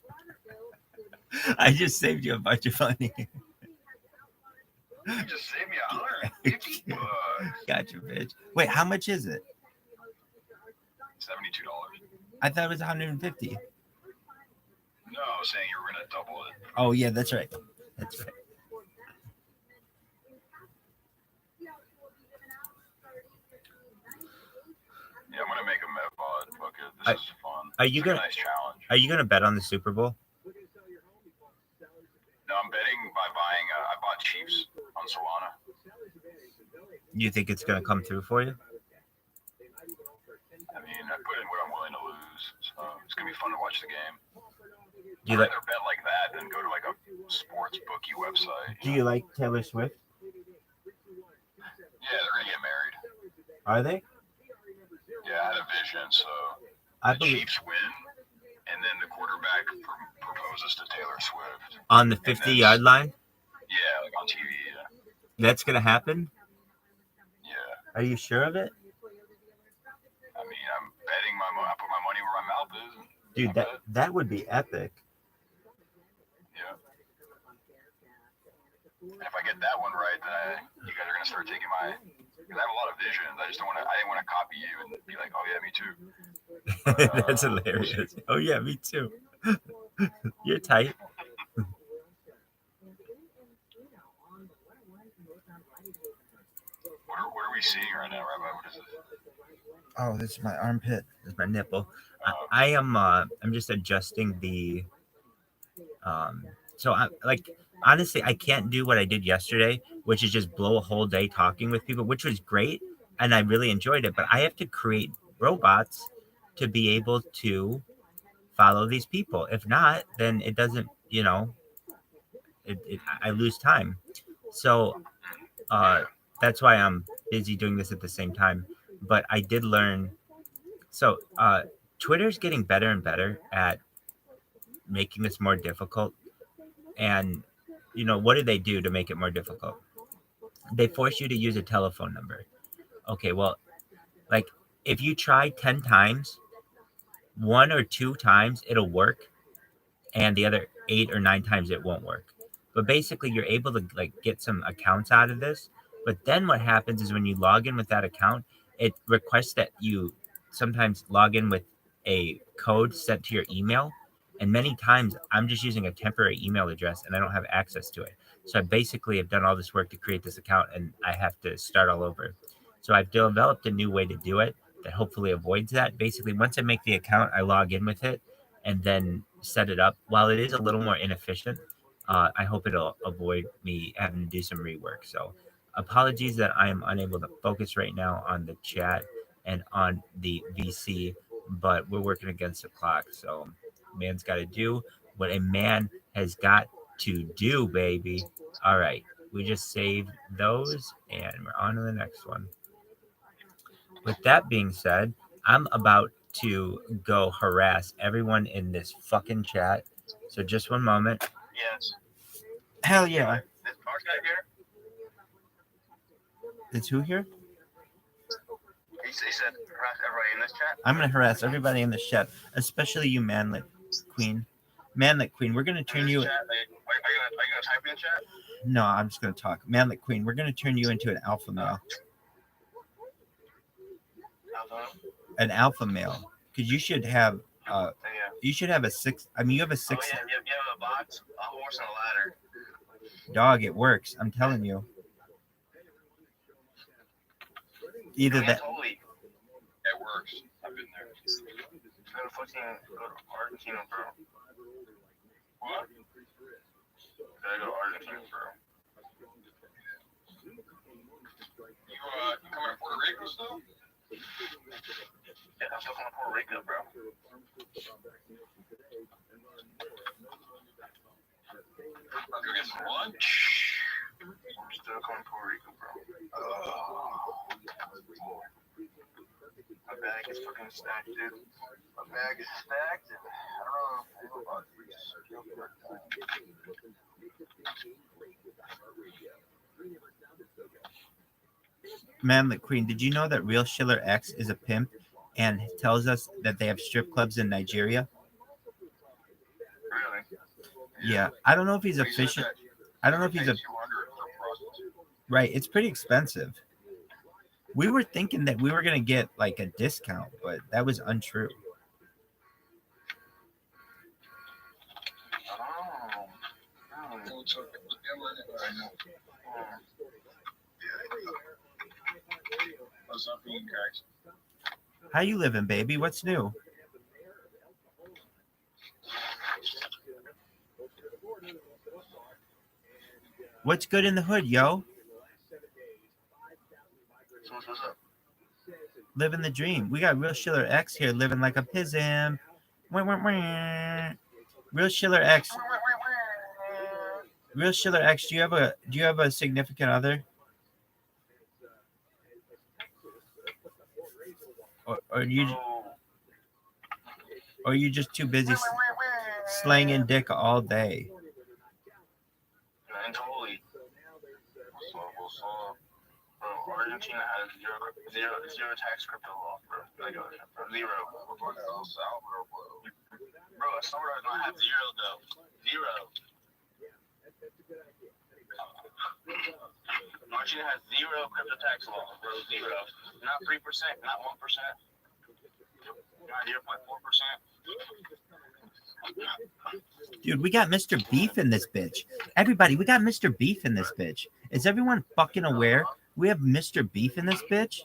I just saved you a bunch of money. You just saved me $150. Gotcha, bitch. Wait, how much is it? $72. I thought it was 150. No, I was saying you were gonna double it. Oh yeah, that's right. That's right. Yeah, I'm gonna make a medbot. Fuck it. This is fun. Are you It's like gonna a nice challenge? Are you gonna bet on the Super Bowl? No, I'm betting by buying. I bought Chiefs on Solana. You think it's gonna come through for you? I mean, I put in what I'm willing to lose, so it's gonna be fun to watch the game. Do you I'd like rather bet like that than go to like a sports bookie website. Do you like Taylor Swift? Yeah, they're gonna get married. Are they? Yeah, I had a vision. So I the believe Chiefs win, and then the quarterback proposes to Taylor Swift. on the 50-yard line. Yeah, like on TV. Yeah. That's gonna happen. Yeah. Are you sure of it, I mean, I'm betting my money. I put my money where my mouth is. dude? That would be epic. Yeah. And if I get that one right, then you guys are gonna start taking my. Because I have a lot of visions. I just don't want to. I didn't want to copy you and be like, oh yeah, me too. But, That's hilarious. Oh yeah, me too. You're tight. What are we seeing right now, Rabbi? What is this? Oh, this is my armpit. This is my nipple. I am. I'm just adjusting the. So I like honestly, I can't do what I did yesterday, which is just blow a whole day talking with people, which was great, and I really enjoyed it. But I have to create robots to be able to follow these people. If not, then it doesn't. I lose time. So, that's why I'm busy doing this at the same time. But I did learn. So Twitter's getting better and better at making this more difficult. And what do they do to make it more difficult? They force you to use a telephone number. Okay, well, like if you try 10 times, 1 or 2 times it'll work, and the other 8 or 9 times it won't work. But basically, you're able to like get some accounts out of this. But then what happens is when you log in with that account, it requests that you sometimes log in with a code sent to your email. And many times I'm just using a temporary email address and I don't have access to it. So I basically have done all this work to create this account and I have to start all over. So I've developed a new way to do it that hopefully avoids that. Basically, once I make the account, I log in with it and then set it up. While it is a little more inefficient, I hope it'll avoid me having to do some rework. So apologies that I am unable to focus right now on the chat and on the VC, but we're working against the clock. So man's got to do what a man has got to do, baby. All right. We just saved those and we're on to the next one. With that being said, I'm about to go harass everyone in this fucking chat. So just one moment. Yes. Hell yeah. This Mark guy here? It's who here? He said harass everybody in this chat? I'm going to harass everybody in this chat, especially you, Manlet Queen. Manlet Queen, we're going to turn you... Chat, are you gonna type in chat? No, I'm just going to talk. Manlet Queen, we're going to turn you into an alpha male. An alpha male. Because you should have... You should have a six... I mean, you have a six... Oh, yeah, you have a box, a horse, and a ladder. Dog, it works. I'm telling you. Either that... Totally. It works. I've been there. Go to Argentina, bro. What? Gotta go to Argentina, bro. You coming to Puerto Rico still? Yeah, I'm still coming to Puerto Rico, bro. Let's go get some lunch. I'm still coming to Puerto Rico, bro. My bag is fucking stacked, dude. My bag is stacked, and I don't know about these. Manlet Queen, did you know that Real Schiller X is a pimp and tells us that they have strip clubs in Nigeria? Really? Yeah. I don't know if he's official. I don't know if he's a... Right. It's pretty expensive. We were thinking that we were going to get like a discount, but that was untrue. How you living, baby? What's new? What's good in the hood, yo? What's up? Living the dream. We got Real Schiller X here living like a pizzam. Real Schiller X. Real Schiller X, do you have a significant other? Or are you just too busy slanging dick all day? Man, totally. Bro, Argentina has zero tax crypto law, bro. Like, zero. Bro, El Salvador does not have zero, though. Zero. Argentina has zero crypto tax law, bro. Zero. Not 3%, not 1%. Not 0.4%. Dude, we got Mr. Beef in this bitch. Everybody, we got Mr. Beef in this bitch. Is everyone fucking aware? We have Mr. Beef in this bitch.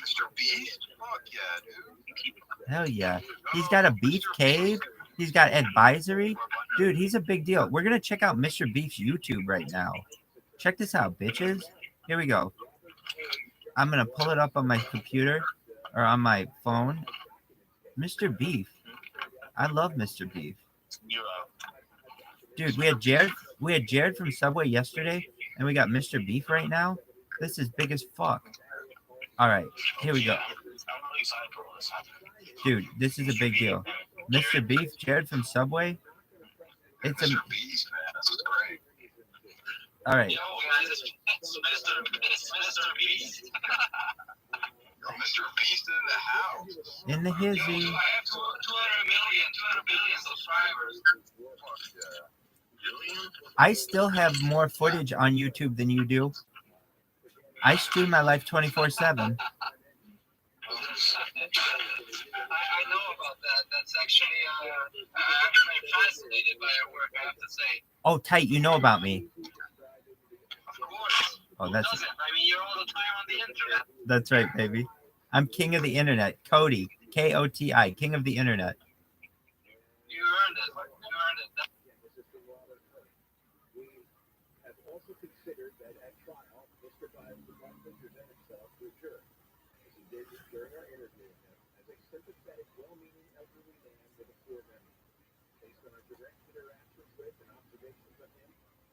Mr. Beast? Fuck yeah, dude. Hell yeah. He's got a beef cave. He's got advisory. Dude, he's a big deal. We're going to check out Mr. Beef's YouTube right now. Check this out, bitches. Here we go. I'm going to pull it up on my computer or on my phone. Mr. Beef. I love Mr. Beef. Dude, we had Jared from Subway yesterday, and we got Mr. Beef right now. This is big as fuck. All right, here we go. I'm really excited for all this happening. Dude, this is a big deal. Mr. Beef, Jared from Subway. It's a. Mr. Beast, man, this is great. All right. Yo, guys, it's Mr. Beast. Yo, Mr. Beast in the house. In the hizzy. Yo, I have 200 billion subscribers. I still have more footage on YouTube than you do. I stream my life 24/7. I know about that. That's actually, I'm fascinated by your work, I have to say. Oh, tight, you know about me. Of course. Oh, Who that's doesn't? I mean, you're all the time on the internet. that's right, baby. I'm king of the internet. Cody, Koti, king of the internet. You earned it. You earned it. We have also considered that at trial, Mr. Biles would want to present himself to a jury, as he did during our interview with him, as a sympathetic, well-meaning elderly man with a poor memory. Based on our direct interactions with and observations of him,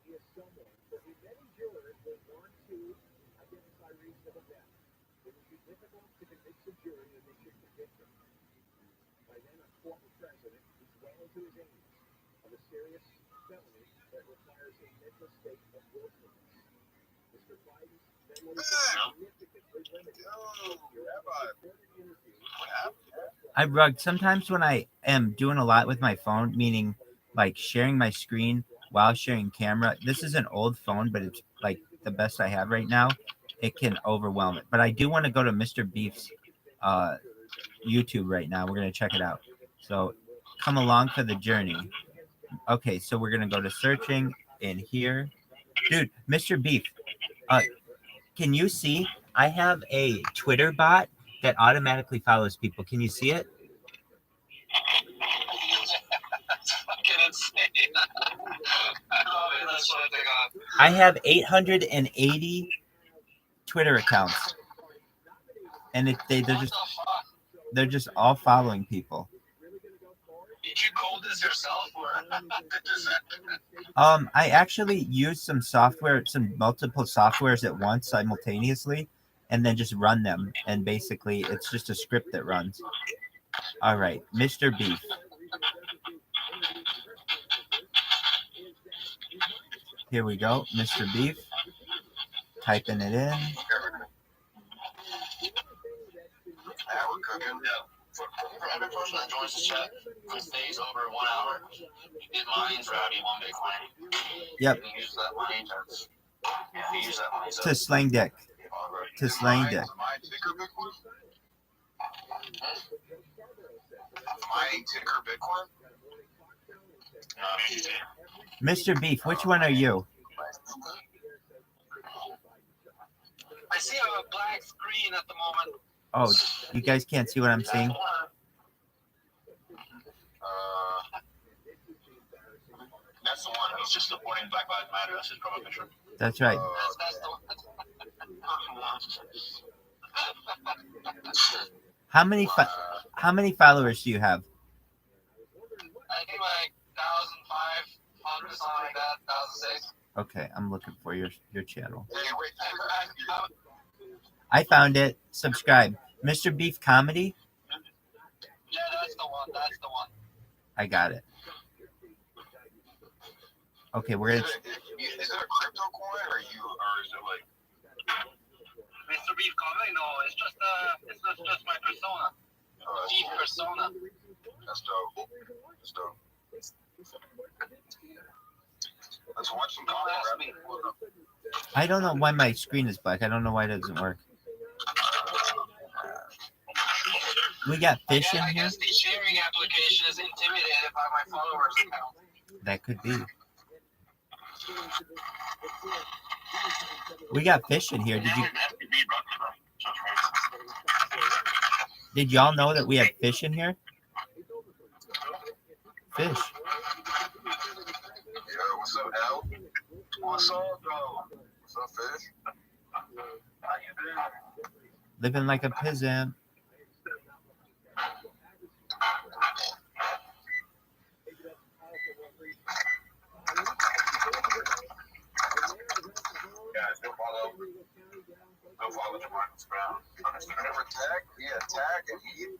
he is someone for whom many jurors will want to identify reasonable doubt. It would be difficult to convince a jury that they should convict him. By then, a former president who's well into his 80s of a serious felony that requires a mental state of willfulness. Mr. Biden's memory is significantly limited. I rug sometimes when I am doing a lot with my phone, meaning like sharing my screen while sharing camera. This is an old phone, but it's like the best I have right now. It can overwhelm it. But I do want to go to Mr. Beef's YouTube right now. We're gonna check it out. So come along for the journey. Okay, so we're gonna go to searching in here. Dude, Mr. Beef, can you see? I have a Twitter bot that automatically follows people. Can you see it? That's fucking insane. Oh, man, that's what they got. I have 880 Twitter accounts, and they're just all following people. Did you code this yourself, or I actually use some software, some multiple softwares at once simultaneously, and then just run them. And basically, it's just a script that runs. All right, Mr. Beef. Here we go, Mr. Beef. Typing it in. Yeah, we're cooking. Yeah. For every person that joins the chat who stays over 1 hour, it mines Rowdy one Bitcoin. Yep. You use that money to use that money To slang dick. To slang dick. My ticker Bitcoin? My ticker Bitcoin? Mr. Beef, which one are you? I see a black screen at the moment. Oh, you guys can't see what I'm seeing? That's the one. He's just supporting Black Lives Matter. That's his profile picture. That's right. That's the one. How many followers do you have? I think like 1,500, something like that, 1,006. Okay, I'm looking for your channel. Hey, wait, I found it. Subscribe. Mr. Beef Comedy. Yeah, that's the one. That's the one. I got it. Okay, we're gonna. is it a crypto coin or is it like? Mr. Beef Comedy? No, it's just my persona. Beef persona. That's dope. That's dope. Let's watch some comedy. I don't know why my screen is black. I don't know why it doesn't work. We got fish in I here. guess the sharing application is intimidated by my followers account. That could be. We got fish in here. Did y'all know that we have fish in here? Fish. Yeah, what's up, Al? What's up, bro? What's up, fish? How you doing? Living like a peasant. Guys, go follow. Never tag? Yeah, tag and he.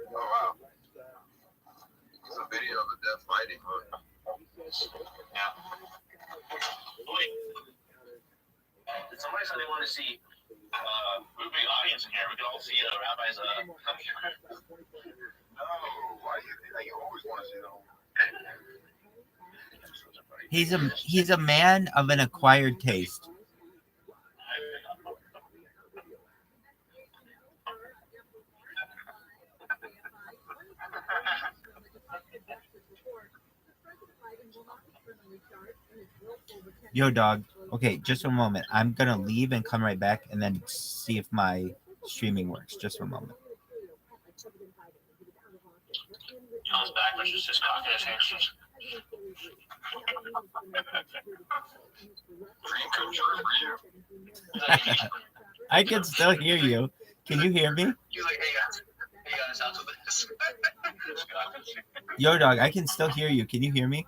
Oh wow. It's a video of the deaf fighting. Yeah. Wait. Somebody said they want to see we'll be audience in here. We can all see Rabbi's computer. No, why do you think that? You always want to see them. He's a man of an acquired taste. Yo, dog. Okay, just a moment. I'm gonna leave and come right back, and then see if my streaming works. Just for a moment. John's back, which is just cocking his hands. Dream come true for you. I can still hear you. Can you hear me? He's like, hey guys, how's this? Yo, dog. I can still hear you. Can you hear me?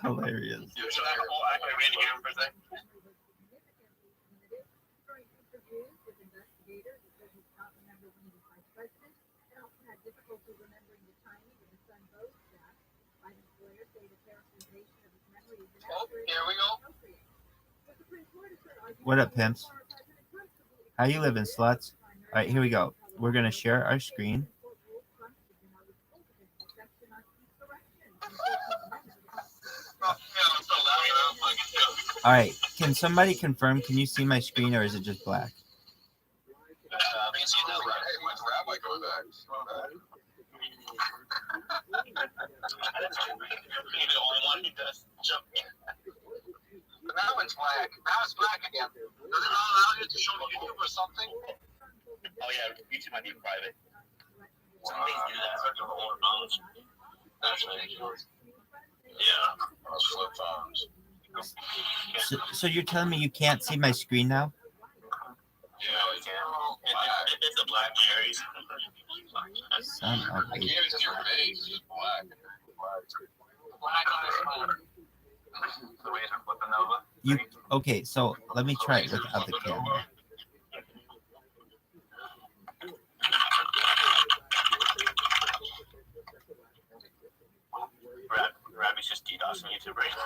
Hilarious. Oh, here we go. What up, pimps? How you living, sluts? All right, here we go. We're gonna share our screen. All right. Can somebody confirm? Can you see my screen, or is it just black? When's Rabbi going back? Now it's black. Now it's black again. Does it not allow you to show YouTube or something? Oh yeah, YouTube might be private. Some things do that. That's ridiculous. Yeah, those flip phones. So you're telling me you can't see my screen now? Yeah, we can. It's the black berries. Son of I can't even see your face. It's just black. The waves are flipping over. You okay? So let me try it without the camera. Rabbi's just DDoSing YouTube right now.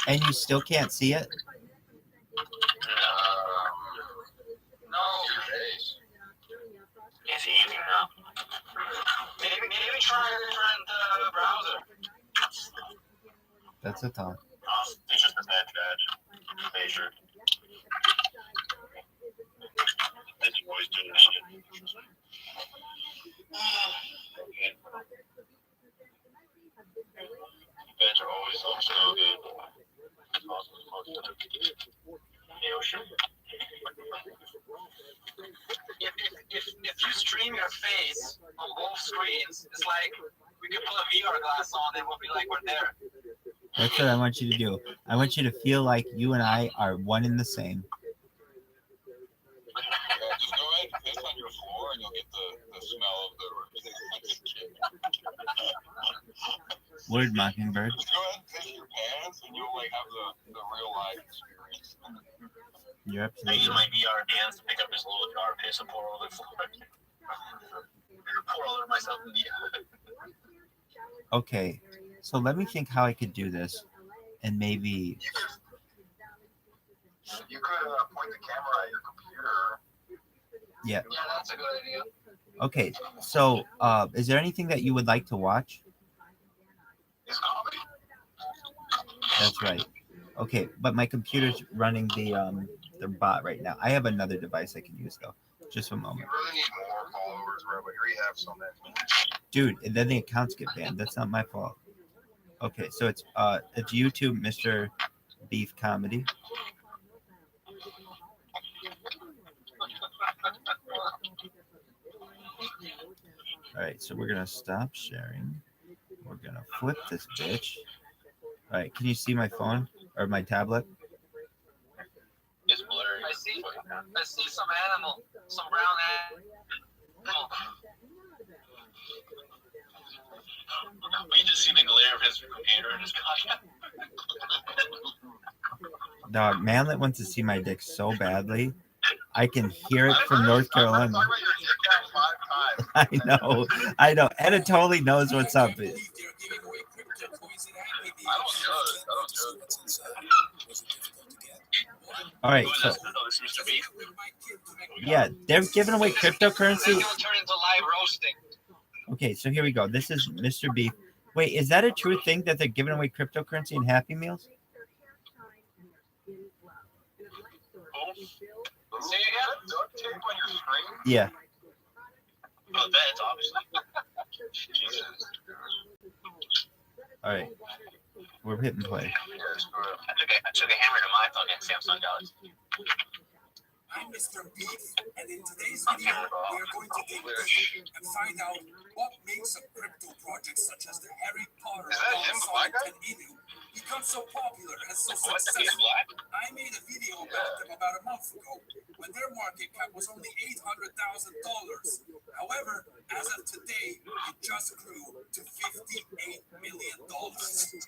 And you still can't see it? No, your face. It's easier now. Maybe try a different browser. That's a thought. It's just a bad badge. Measure. This boy's doing shit. Beds are always so good. If you stream your face on both screens, it's like we could put a VR glass on and we'll be like we're there. That's what I want you to do. I want you to feel like you and I are one and the same. Just go ahead and piss on your floor and you'll get the smell of the Word, Mockingbird. Just go ahead and piss your pants and you'll like have the real life experience. You're I absolutely use my right. VR dance to pick up this little jar of piss and pour over the floor. Pour over myself in the Okay, so let me think how I could do this, and maybe. You could point the camera at your computer. Yeah. Yeah, that's a good idea. Okay, so is there anything that you would like to watch? It's comedy. That's right. Okay, but my computer's running the bot right now. I have another device I can use though. Just a moment. You really need more followers, Rabbi. You already have so many. Dude, and then the accounts get banned. That's not my fault. Okay, so it's YouTube, Mr. Beef Comedy. All right, so we're gonna stop sharing. We're gonna flip this bitch. All right, can you see my phone or my tablet? It's blurry. I see some animal, some brown animal. We just see the glare of his computer and his content. Dog, Manlet wants to see my dick so badly. I can hear it from North Carolina. I know. Edda totally knows what's up. All right, so yeah, they're giving away cryptocurrency. Okay, so here we go. This is Mr. Beef. Wait, is that a true thing that they're giving away cryptocurrency in Happy Meals? Say again? Duct tape on your screen? Yeah. Oh, that's obviously. Jesus. All right. We're hitting play. I took a hammer to my fucking Samsung Galaxy. I'm Mr. Beef, and in today's video, we are going to dig deep and find out what makes a crypto project such as the Harry Potter, Sonic, and Inu become so popular and so successful. I made a video about them about a month ago, when their market cap was only $800,000. However, as of today, it just grew to $58 million. They almost seem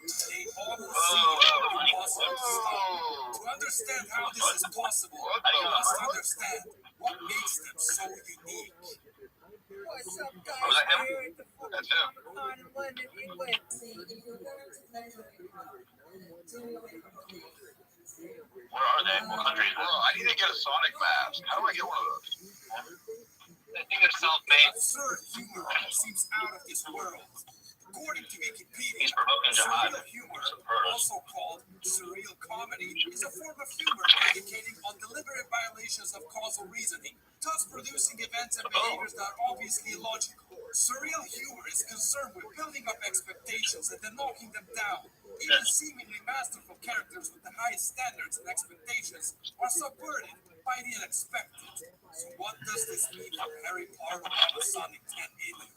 impossible to stop. To understand how this is possible, you must understand what makes them so unique. What's up, guys? Was that him? We're at the That's him. Comic-Con in London, England. Where are they? What country is Bro, it? I need to get a Sonic mask. How do I get one of those? I think they're self-made. Absurd humor seems out of this world. According to Wikipedia, He's provoking jihad. surreal humor, also called surreal comedy, is a form of humor predicating on deliberate violations of causal reasoning, thus producing events and behaviors that are obviously illogical. Surreal humor is concerned with building up expectations and then knocking them down. Even seemingly masterful characters with the highest standards and expectations are subverted by the unexpected. So what does this mean for Harry Potter, Sonic, and Inu?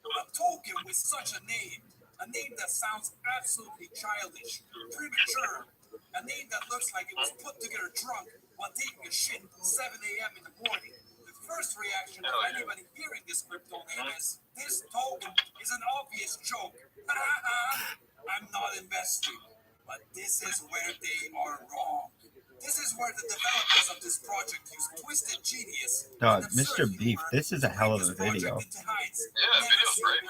A token with such a name that sounds absolutely childish, premature, a name that looks like it was put together drunk while taking a shit at 7 a.m. in the morning. The first reaction of anybody hearing this crypto name is, this token is an obvious joke. I'm not investing. But this is where they are wrong. This is where the developers of this project use twisted genius. Dog, Mr. Beef, this is a hell of a video. Video's great.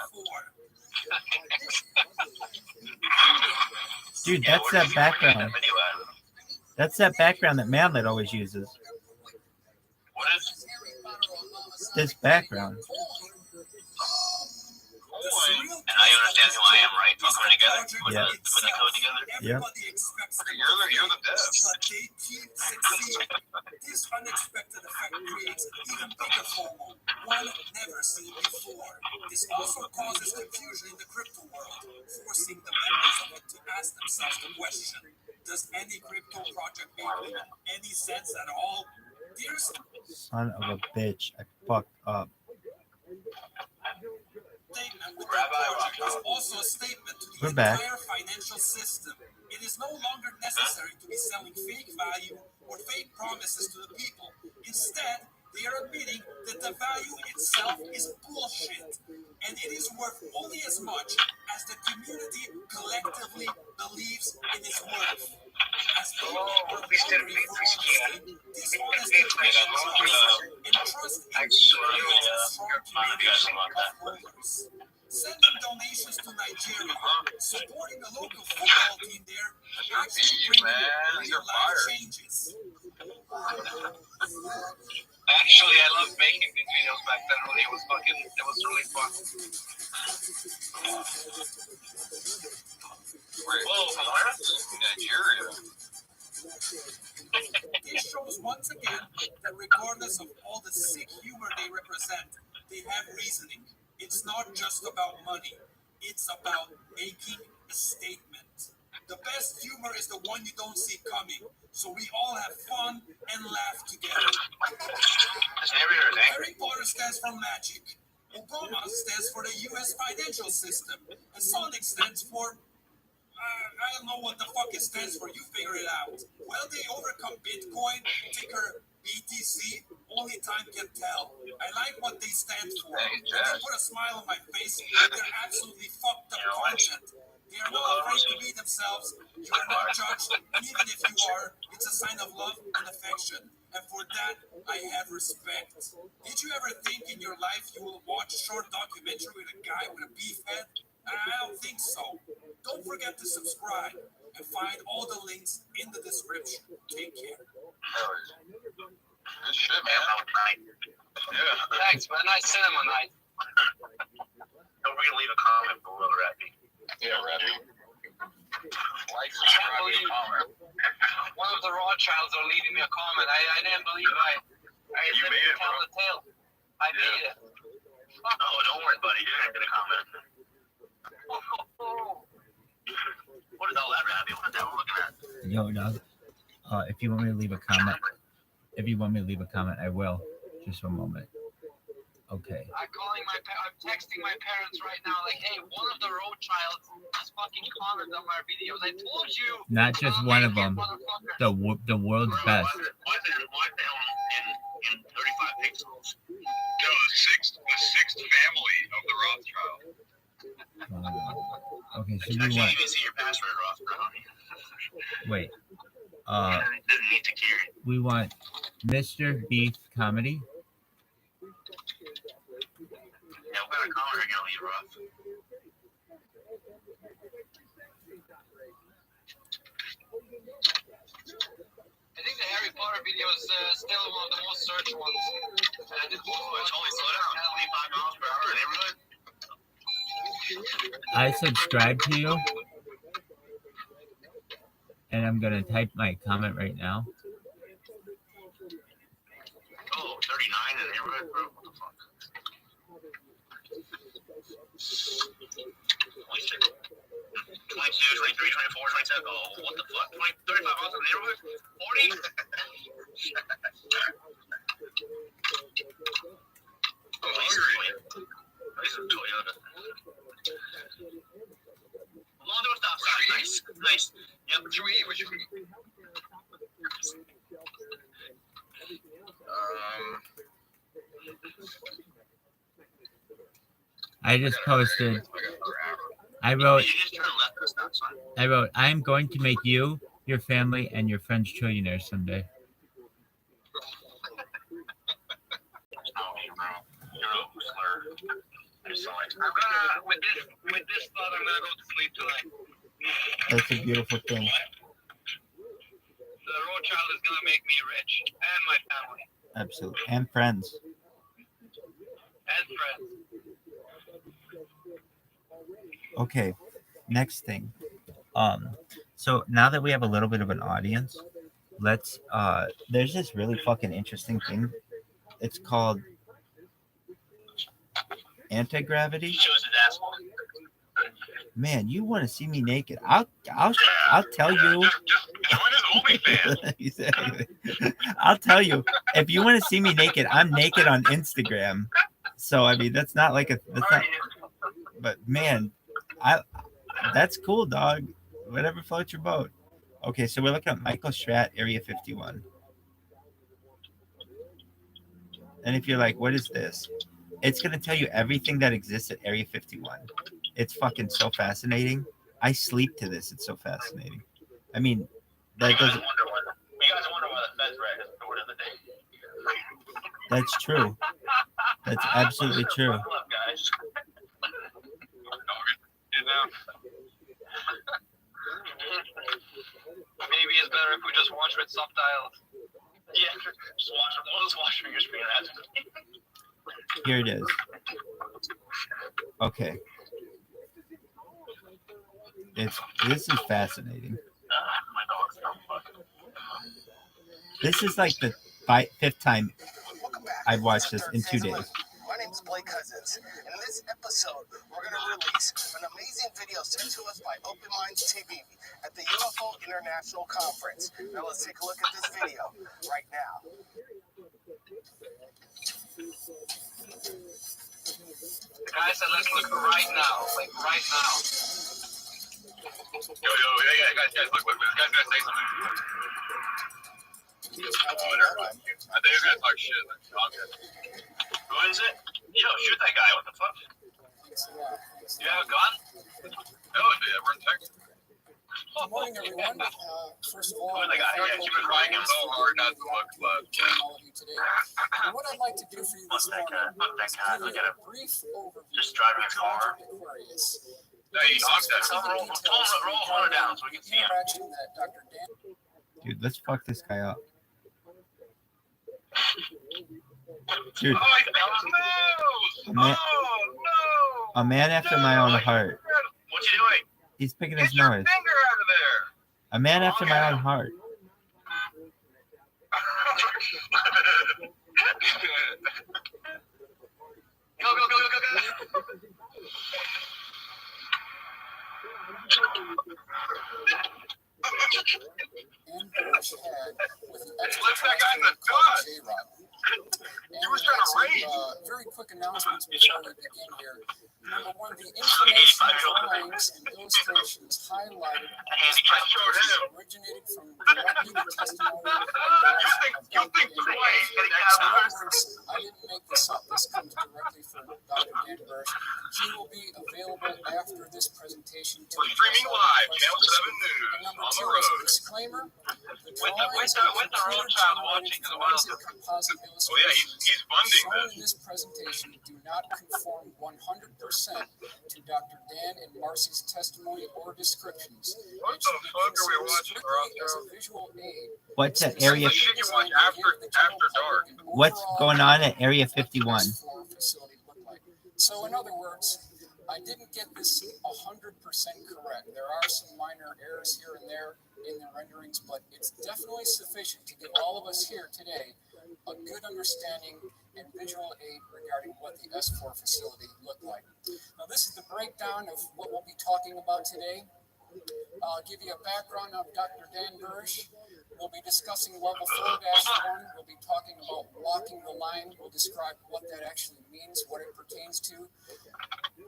Dude, that's that background. That's that background that Manlet always uses. What is? This background. And now you understand who I am, right? All coming together. Yeah. Put the code together. Yeah. You're the dev. This unexpected effect creates an even bigger FOMO, one never seen before. This also causes confusion in the crypto world, forcing the members of it to ask themselves the question, does any crypto project make any sense at all? Dear Son of a bitch, I fucked up. statement with that project is also a statement to the entire financial system. It is no longer necessary to be selling fake value or fake promises to the people. Instead, they are admitting that the value itself is bullshit, and it is worth only as much as the community collectively believes it is worth. As people are hungry for honesty, dishonesty and trust in strong community of holders. Sending donations to Nigeria, supporting a local football team there, actually bringing real life changes. Actually, I loved making these videos back then. It was really fun. Whoa, from where? Nigeria. This shows once again that regardless of all the sick humor they represent, they have reasoning. It's not just about money. It's about making a statement. The best humor is the one you don't see coming, so we all have fun and laugh together. Harry Potter stands for magic. Obama stands for the U.S. financial system. And Sonic stands for... I don't know what the fuck it stands for. You figure it out. Well, they overcome Bitcoin, ticker only time can tell. I like what they stand for. Hey, And they Jazz. put a smile on my face with their absolutely fucked up content. They are not afraid to be themselves. You are not judged, and even if you are, it's a sign of love and affection. And for that, I have respect. Did you ever think in your life you will watch a short documentary with a guy with a beef head? I don't think so. Don't forget to subscribe and find all the links in the description. Take care. Good shit, man. Yeah. Thanks, man. Nice cinema night. Don't forget to leave a comment below the Rabbi. Yeah, Rabbi. Like, subscribe, and comment. One of the Rothschilds are leaving me a comment. I didn't believe I You made it, tell bro. the tale. I made it. Oh, don't worry, buddy. You're not gonna comment. What is all that, Rabbi? What is that we're looking at? Yo, dog. If you want me to leave a comment, I will. Just one moment. Okay. I'm texting my parents right now, like, hey, one of the Rothschilds just fucking commented on my videos. I told you. Not just one of them. Motherfucker. The world's best. Why is it in 35 pixels? Yo, the sixth family of the Rothschild. Okay, so I we can't want. even see your password, Ross, bro. Wait. Didn't need to carry. We want Mr. Beef Comedy. Yeah, what kind of comment are you gonna leave, Ross? I think the Harry Potter video is still one of the most searched ones. And I did It's only slow down 25 miles per hour in the neighborhood. I subscribe to you, and I'm gonna type my comment right now. Oh, 39 in the neighborhood, bro. What the fuck? 22, 23, 24, 27. Oh, what the fuck? 35 miles in the neighborhood? 40? Oh, he's a Toyota. Long do a stop sign. Nice. Nice. Yep. What you eat? What you eat? I just posted. I wrote. You just turn left at the stop sign. I wrote. I'm going to make you, your family, and your friends trillionaires someday. Oh, hey, bro. You're a slur. I just saw it. I'm gonna, with this thought, I'm gonna go to sleep tonight. That's a beautiful thing. The Rothschild is gonna make me rich, and my family, Absolutely. And friends. and friends. Okay. Next thing. So now that we have a little bit of an audience, let's there's this really fucking interesting thing. It's called anti-gravity. He shows his asshole. Man, you want to see me naked? I'll tell you. Just join his OnlyFans. Exactly. I'll tell you. If you want to see me naked, I'm naked on Instagram. So I mean, that's not. But man, that's cool, dog. Whatever floats your boat. Okay, so we're looking at Michael Strat, Area 51. And if you're like, what is this? It's going to tell you everything that exists at Area 51. It's fucking so fascinating. I sleep to this. It's so fascinating. I mean, that doesn't. You guys wonder why the feds raided his door the other day. That's true. That's absolutely true. Buckle up, guys. Maybe it's better if we just watch with subtitles. Yeah, just watch from your screen. Here it is. Okay. This is fascinating. My dog's so fucking. This is like the fifth time I've watched this in 2 days. My name's Blake Cousins, and in this episode, we're going to release an amazing video sent to us by Open Minds TV at the UFO International Conference. Now let's take a look at this video right now. The guy said, let's look right now, like right now. Yo, yeah, guys, look, this guy's gonna say something. I think he's gonna talk shit. Who is it? Yo, shoot that guy. What the fuck? You have a gun? Hell yeah, we're in Texas. Good morning, everyone. First of all, Who is the guy? Yeah, you've been trying so hard not to look, but all of you today. And what I'd like to do for you this morning is give you a brief overview Just driving his of car. Project Aquarius. no, you knocked that. Roll it down so we can see him. Interaction that Dr. Dan Dude, let's fuck this guy up. Dude, Oh, he a knows! man, Oh, a man after my own heart. What you doing? He's picking no! his Get your nose. finger out of there! A man after my own heart. Go, go, go, go, go, go. and Bush had with the Left that guy in the called dust. J-Rob. He was trying to race. Very quick announcements before we begin here. Number one, the information, drawings, and illustrations highlighted originated from directly the testimony You think twice. So in other words, I didn't make this up. This comes directly from Dr. Dan Bursch. He will be available after this presentation to We're streaming live, Channel 7 And News, number on the two, as a road. disclmer, the With drawings the and ROTHSCHILD watching as well. forensic composite Oh yeah, he's funding shown this. in this presentation do not conform 100% to Dr. Dan and Marcy's testimony or descriptions. What It the should be fuck are we considered watching, strictly as bro? a visual aid. What's at It's Area? The shit you watch after dark. What's going on at Area 51? Facility look like. So in other words, I didn't get this 100% correct. There are some minor errors here and there in the renderings, but it's definitely sufficient to give all of us here today a good understanding and visual aid regarding what the S4 facility looked like. Now, this is the breakdown of what we'll be talking about today. I'll give you a background of Dr. Dan Bursch. We'll be discussing level 4-1. We'll be talking about walking the line. We'll describe what that actually means, what it pertains to.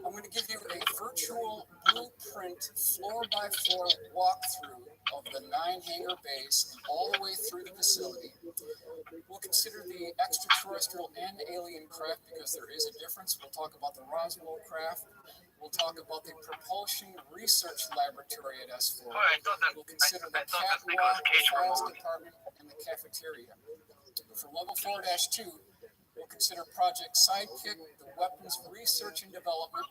I'm going to give you a virtual blueprint floor-by-floor walkthrough of the 9 hangar bays and all the way through the facility. We'll consider the extraterrestrial and alien craft because there is a difference. We'll talk about the Roswell craft. We'll talk about the propulsion research laboratory at S4. We'll consider the catwalk, the files department, and the cafeteria. For level 4-2, we'll consider Project Sidekick, the weapons research and development,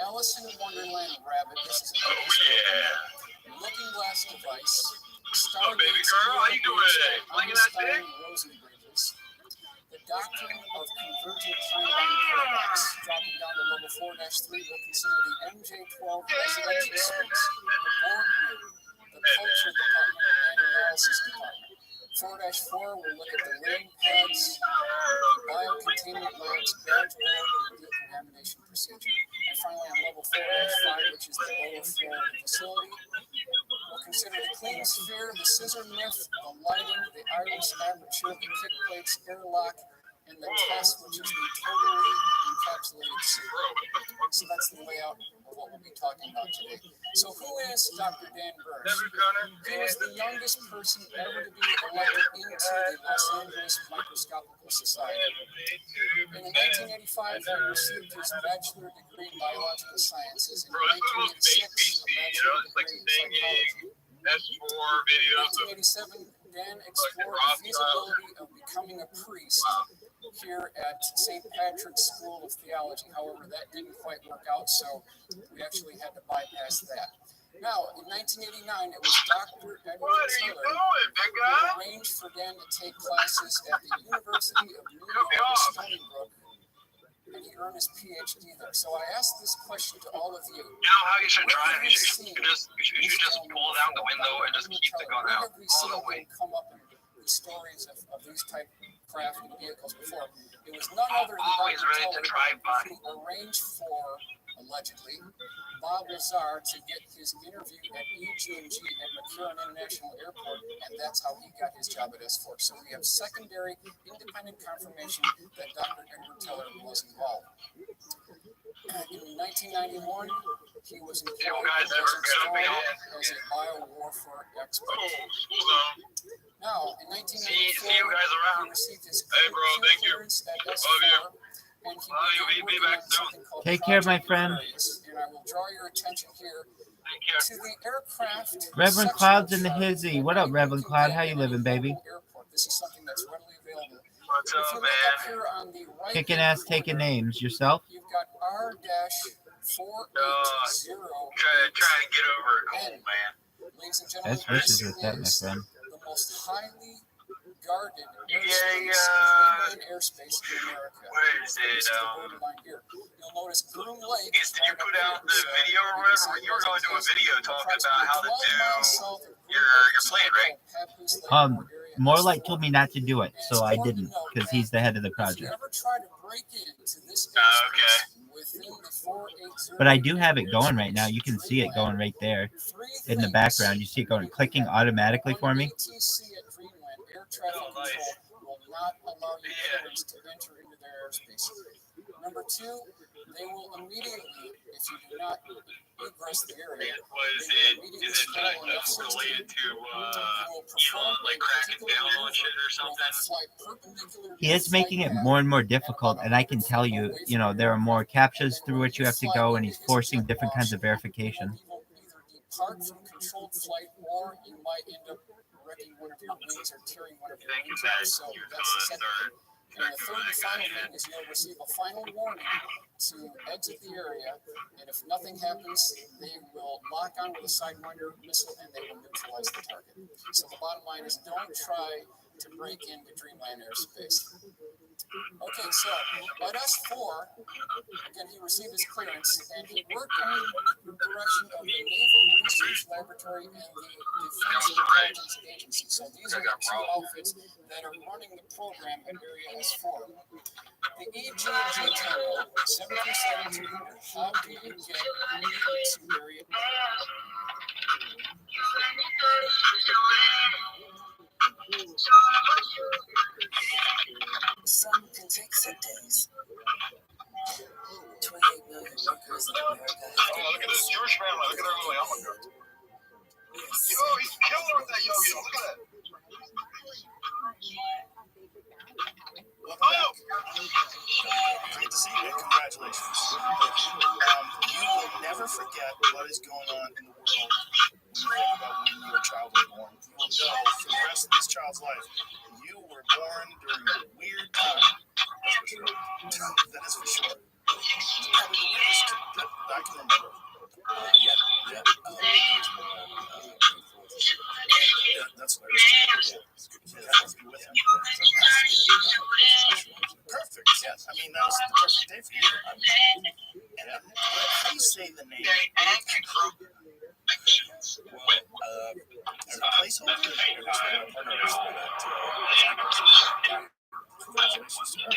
Alice in Wonderland Rabbit. This is a looking glass device. Oh, baby girl, how you doing today? Liking that dick? Rosenbridges. The doctrine of convergent timeline paradox. Dropping down to level 4-3, we'll consider the MJ12 residential space, the boardroom, the culture department, and analysis department. 4-4, we'll look at the lane pads, the biocontainment labs, badge board, and decontamination procedure. And finally, on level 4-5, which is the lower floor of the facility, we'll consider the clean sphere, the scissor lift, the lighting, the iris aperture, the kick plates, airlock, and the test, which is the totally encapsulated suit. So that's the layout of what we'll be talking about today. So who is Dr. Dan Bursch? He was the youngest person ever to be elected into the Los Angeles Microscopical Society. And in 1985, he received his bachelor degree in biological sciences. In 1986, a bachelor degree in psychology. S4 videos of 1987, Dan explored the feasibility of becoming a priest here at St. Patrick's School of Theology. However, that didn't quite work out, so we actually had to bypass that. Now, in 1989, it was Dr. Edward Taylor who arranged for Dan to take classes at the University of New York, Stony Brook, and he earned his PhD there. So I asked this question to all of you. You know how you should drive? You should just pull down the window and just keep the gun out all the way. Come up in the stories of these type of craft and vehicles before. It was none other than Always Dr. ready to Taylor drive by. who arranged for, allegedly, Bob Lazar to get his interview at EG&G at McCarran International Airport, and that's how he got his job at S4. So we have secondary independent confirmation that Dr. Edward Teller was involved. In 1991, he was employed as a biowarfare expert. Now, in 1994, he received his clearance at S4. And he began working on something called Take care, my friend. And I will draw your attention here to the aircraft. Reverend Cloud's in the hizzy. What up, Reverend Cloud? How you living, baby? This is something that's readily available. What's up, man? Kicking ass, taking names. Yourself? You've got R-480. Try and get over it, cold, man. Ladies and gentlemen, Best wishes with that, my friend. The most highly guarded airspace in America. Where is it? You'll notice Groom Lake. Did you put out the video or whatever? You were going to do a video talking about how to do your plan, right? More like told me not to do it, so I didn't, because he's the head of the project. But I do have it going right now. You can see it going right there in the background. You see it going, clicking automatically for me. Will not allow you clearance to enter into their airspace. Number two, they will immediately, if you do not egress the area, is it related to Elon like cracking down on shit or something? He is making it more and more difficult, and I can tell you, there are more captchas through which you have to go, and he's forcing different kinds of verification. Either depart from controlled flight, or you might end up wrecking one of your wings or tearing one of your wings out. So that's the second thing. And the third and final thing is you'll receive a final warning to exit the area, and if nothing happens, they will lock on with a Sidewinder missile and they will neutralize the target. So the bottom line is don't try to break into Dreamland airspace. Okay, so at S4, again, he received his clearance, and he worked in the direction of the Naval Research Laboratory and the Defense Intelligence Agency. So these are the two outfits that are running the program at Area S4. The EG&G terminal, 737 how do you get to Area? Some can take 7 days. 28 million workers in America have Look at this Jewish family. Look at their little yarmulke. Yes. Yo, he's killing with that yo-yo. Look at that. Great to see you. Congratulations. You will never forget what is going on in the world when you think about when your child was born. You will know for the rest of this child's life you were born during a weird time. That's for sure. That is for sure. Probably the weirdest that I can remember. That's hilarious. Perfect. Yes. I mean, that was the perfect day for you. And how do you say the name? Well, as a placeholder, it was my partner was for that. Congratulations to her.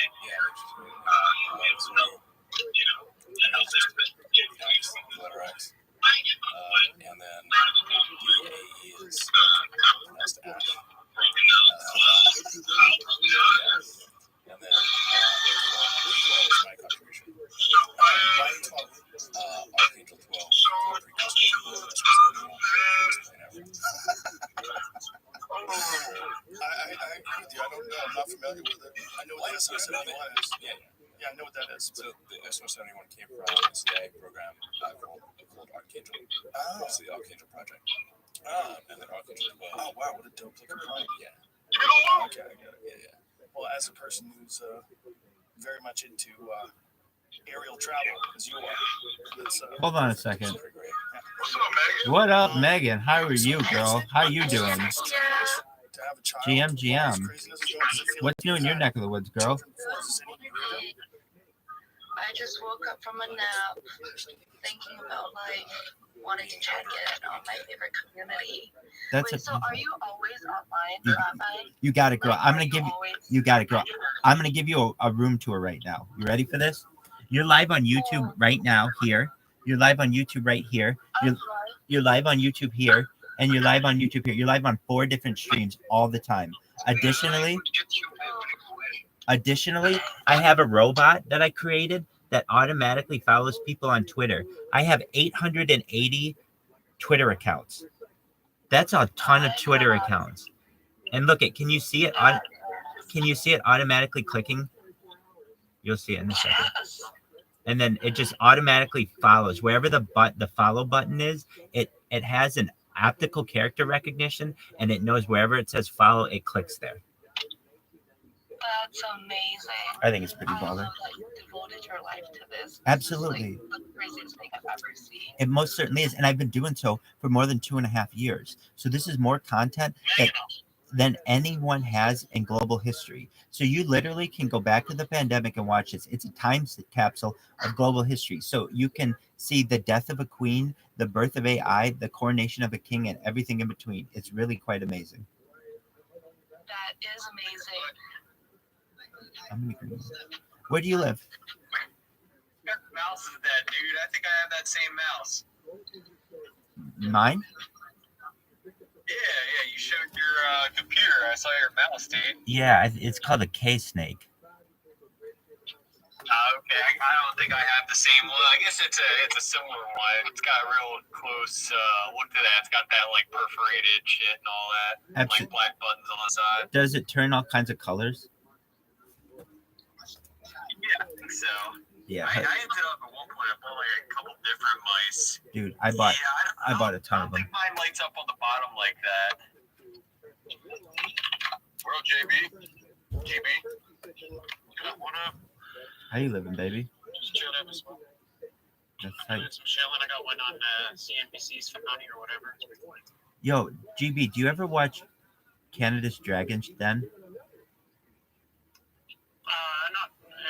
Letter X. And then DAE is next to Ash. And then 12 is my contribution. Ryan 12, Archangel 12, I agree with you. I don't know. I'm not familiar with it. I know what the SR-71 is. Yeah, I know what that is. So the SR-71 came from a CIA program called Archangel. Oh. It's the Archangel Project. And then Archangel 12. Oh, wow. What a dope looking plane. Yeah. Okay, I get it. Yeah. Well, as a person who's very much into aerial travel, as you are. Hold on a second. What's up, Megan? What up, Megan? How are you, girl? How you doing? GM. What's new in your neck of the woods, girl? I just woke up from a nap thinking about wanting to check in on my favorite community. So are you always online, Rabbi? You got it, girl. I'm gonna give you a room tour right now. You ready for this? You're live on YouTube right now here. You're live on YouTube right here. You're live on YouTube here, and you're live on YouTube here. You're live on 4 different streams all the time. Additionally, I have a robot that I created that automatically follows people on Twitter. I have 880 Twitter accounts. That's a ton of Twitter accounts. And look, can you see it? Can you see it automatically clicking? You'll see it in a second. And then it just automatically follows wherever the follow button is. It has an optical character recognition, and it knows wherever it says follow, it clicks there. That's amazing. I think it's pretty baller. You devoted your life to this. Absolutely. This is, like, the craziest thing I've ever seen. It most certainly is, and I've been doing so for more than 2.5 years. So this is more content than anyone has in global history. So you literally can go back to the pandemic and watch this. It's a time capsule of global history. So you can see the death of a queen, the birth of AI, the coronation of a king, and everything in between. It's really quite amazing. That is amazing. Where do you live? Mouse is dead, dude. I think I have that same mouse. Mine? Yeah, you showed your computer. I saw your mouse, dude. Yeah, it's called a K-snake. Okay, I don't think I have the same one. I guess it's a similar one. It's got a real close look to that. It's got that like perforated shit and all that, like black buttons on the side. Does it turn all kinds of colors? Yeah, I think so. Yeah. I ended up at one point. I bought like a couple different mice. Dude, I bought a ton of them. I think mine lights up on the bottom like that. Well, JB. What up? How you living, baby? Just chilling as well. That's I'm doing some chilling. I got one on CNBC's Finale or whatever. Yo, GB, do you ever watch Canada's Dragon's Den?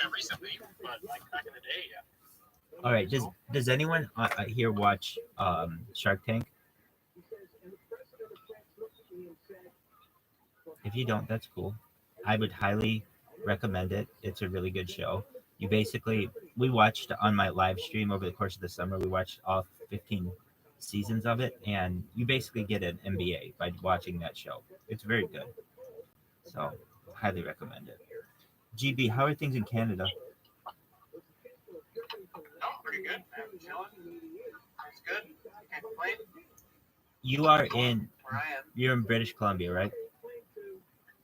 Not recently, but like back in the day, yeah. All right. Does anyone here watch Shark Tank? If you don't, that's cool. I would highly recommend it. It's a really good show. We watched on my live stream over the course of the summer. We watched all 15 seasons of it, and you basically get an MBA by watching that show. It's very good. So, highly recommend it. GB, how are things in Canada? Oh, pretty good. I'm chilling. It's good. Can't complain. You're in British Columbia, right?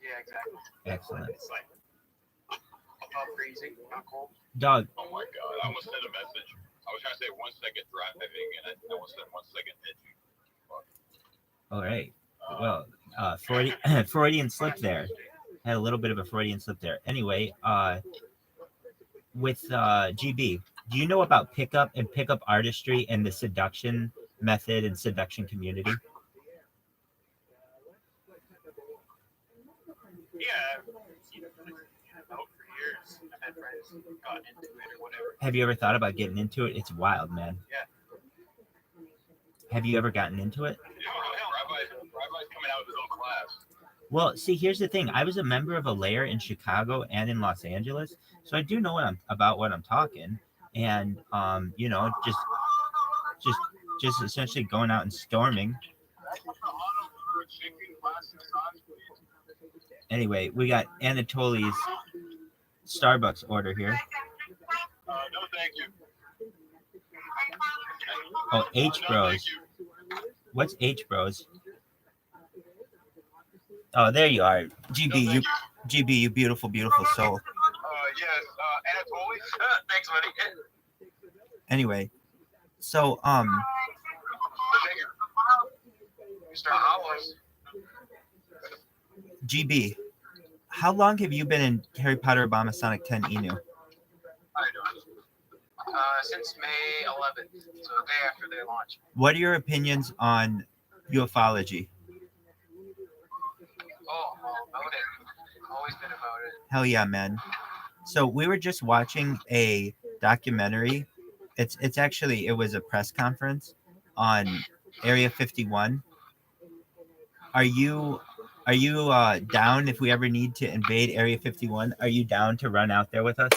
Yeah, exactly. Excellent. It's like not freezing, not cold. Dog. Oh my God! I almost sent a message. I was trying to say 1 second driving, and I almost said 1 second edging. All right. Well, Freudian slip there. Had a little bit of a Freudian slip there. Anyway, with GB, do you know about pickup artistry and the seduction method and seduction community? Yeah, for years. I've had friends who've gotten into it or whatever. Have you ever thought about getting into it? It's wild, man. Yeah. Have you ever gotten into it? Yeah, Rabbi's coming out of his own class. Well, see, here's the thing. I was a member of a lair in Chicago and in Los Angeles, so I do know what I'm talking. And just essentially going out and storming. Anyway, we got Anatoly's Starbucks order here. No, thank you. Oh, H Bros. What's H Bros? Oh, there you are. GB, you beautiful, beautiful soul. Yes, Anatoly. Thanks, buddy. Anyway, so GB, how long have you been in Harry Potter Obama Sonic 10 Inu? Since May 11th, so the day after they launched. What are your opinions on ufology? Oh, about it. Always been about it. Hell yeah, man. So we were just watching a documentary. It was a press conference on Area 51. Are you down if we ever need to invade Area 51? Are you down to run out there with us?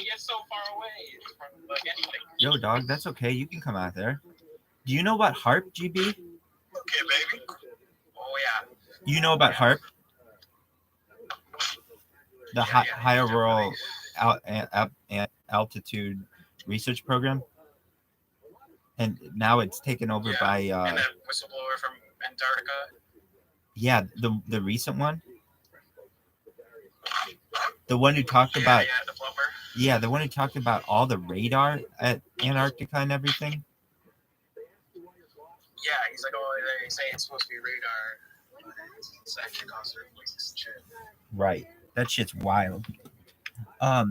Yes, so far away from like anything. Yo, dog, that's okay. You can come out there. Do you know about HARP, GB? Okay, baby. Oh yeah. You know about HARP? The Higher Rural Altitude Research Program? And now it's taken over by... and that whistleblower from Antarctica. Yeah, the recent one. The one who talked about... the plumber. Yeah, the one who talked about all the radar at Antarctica and everything. Yeah, he's like, oh, they say it's supposed to be radar, but it's actually considered places and shit. Right. That shit's wild. Are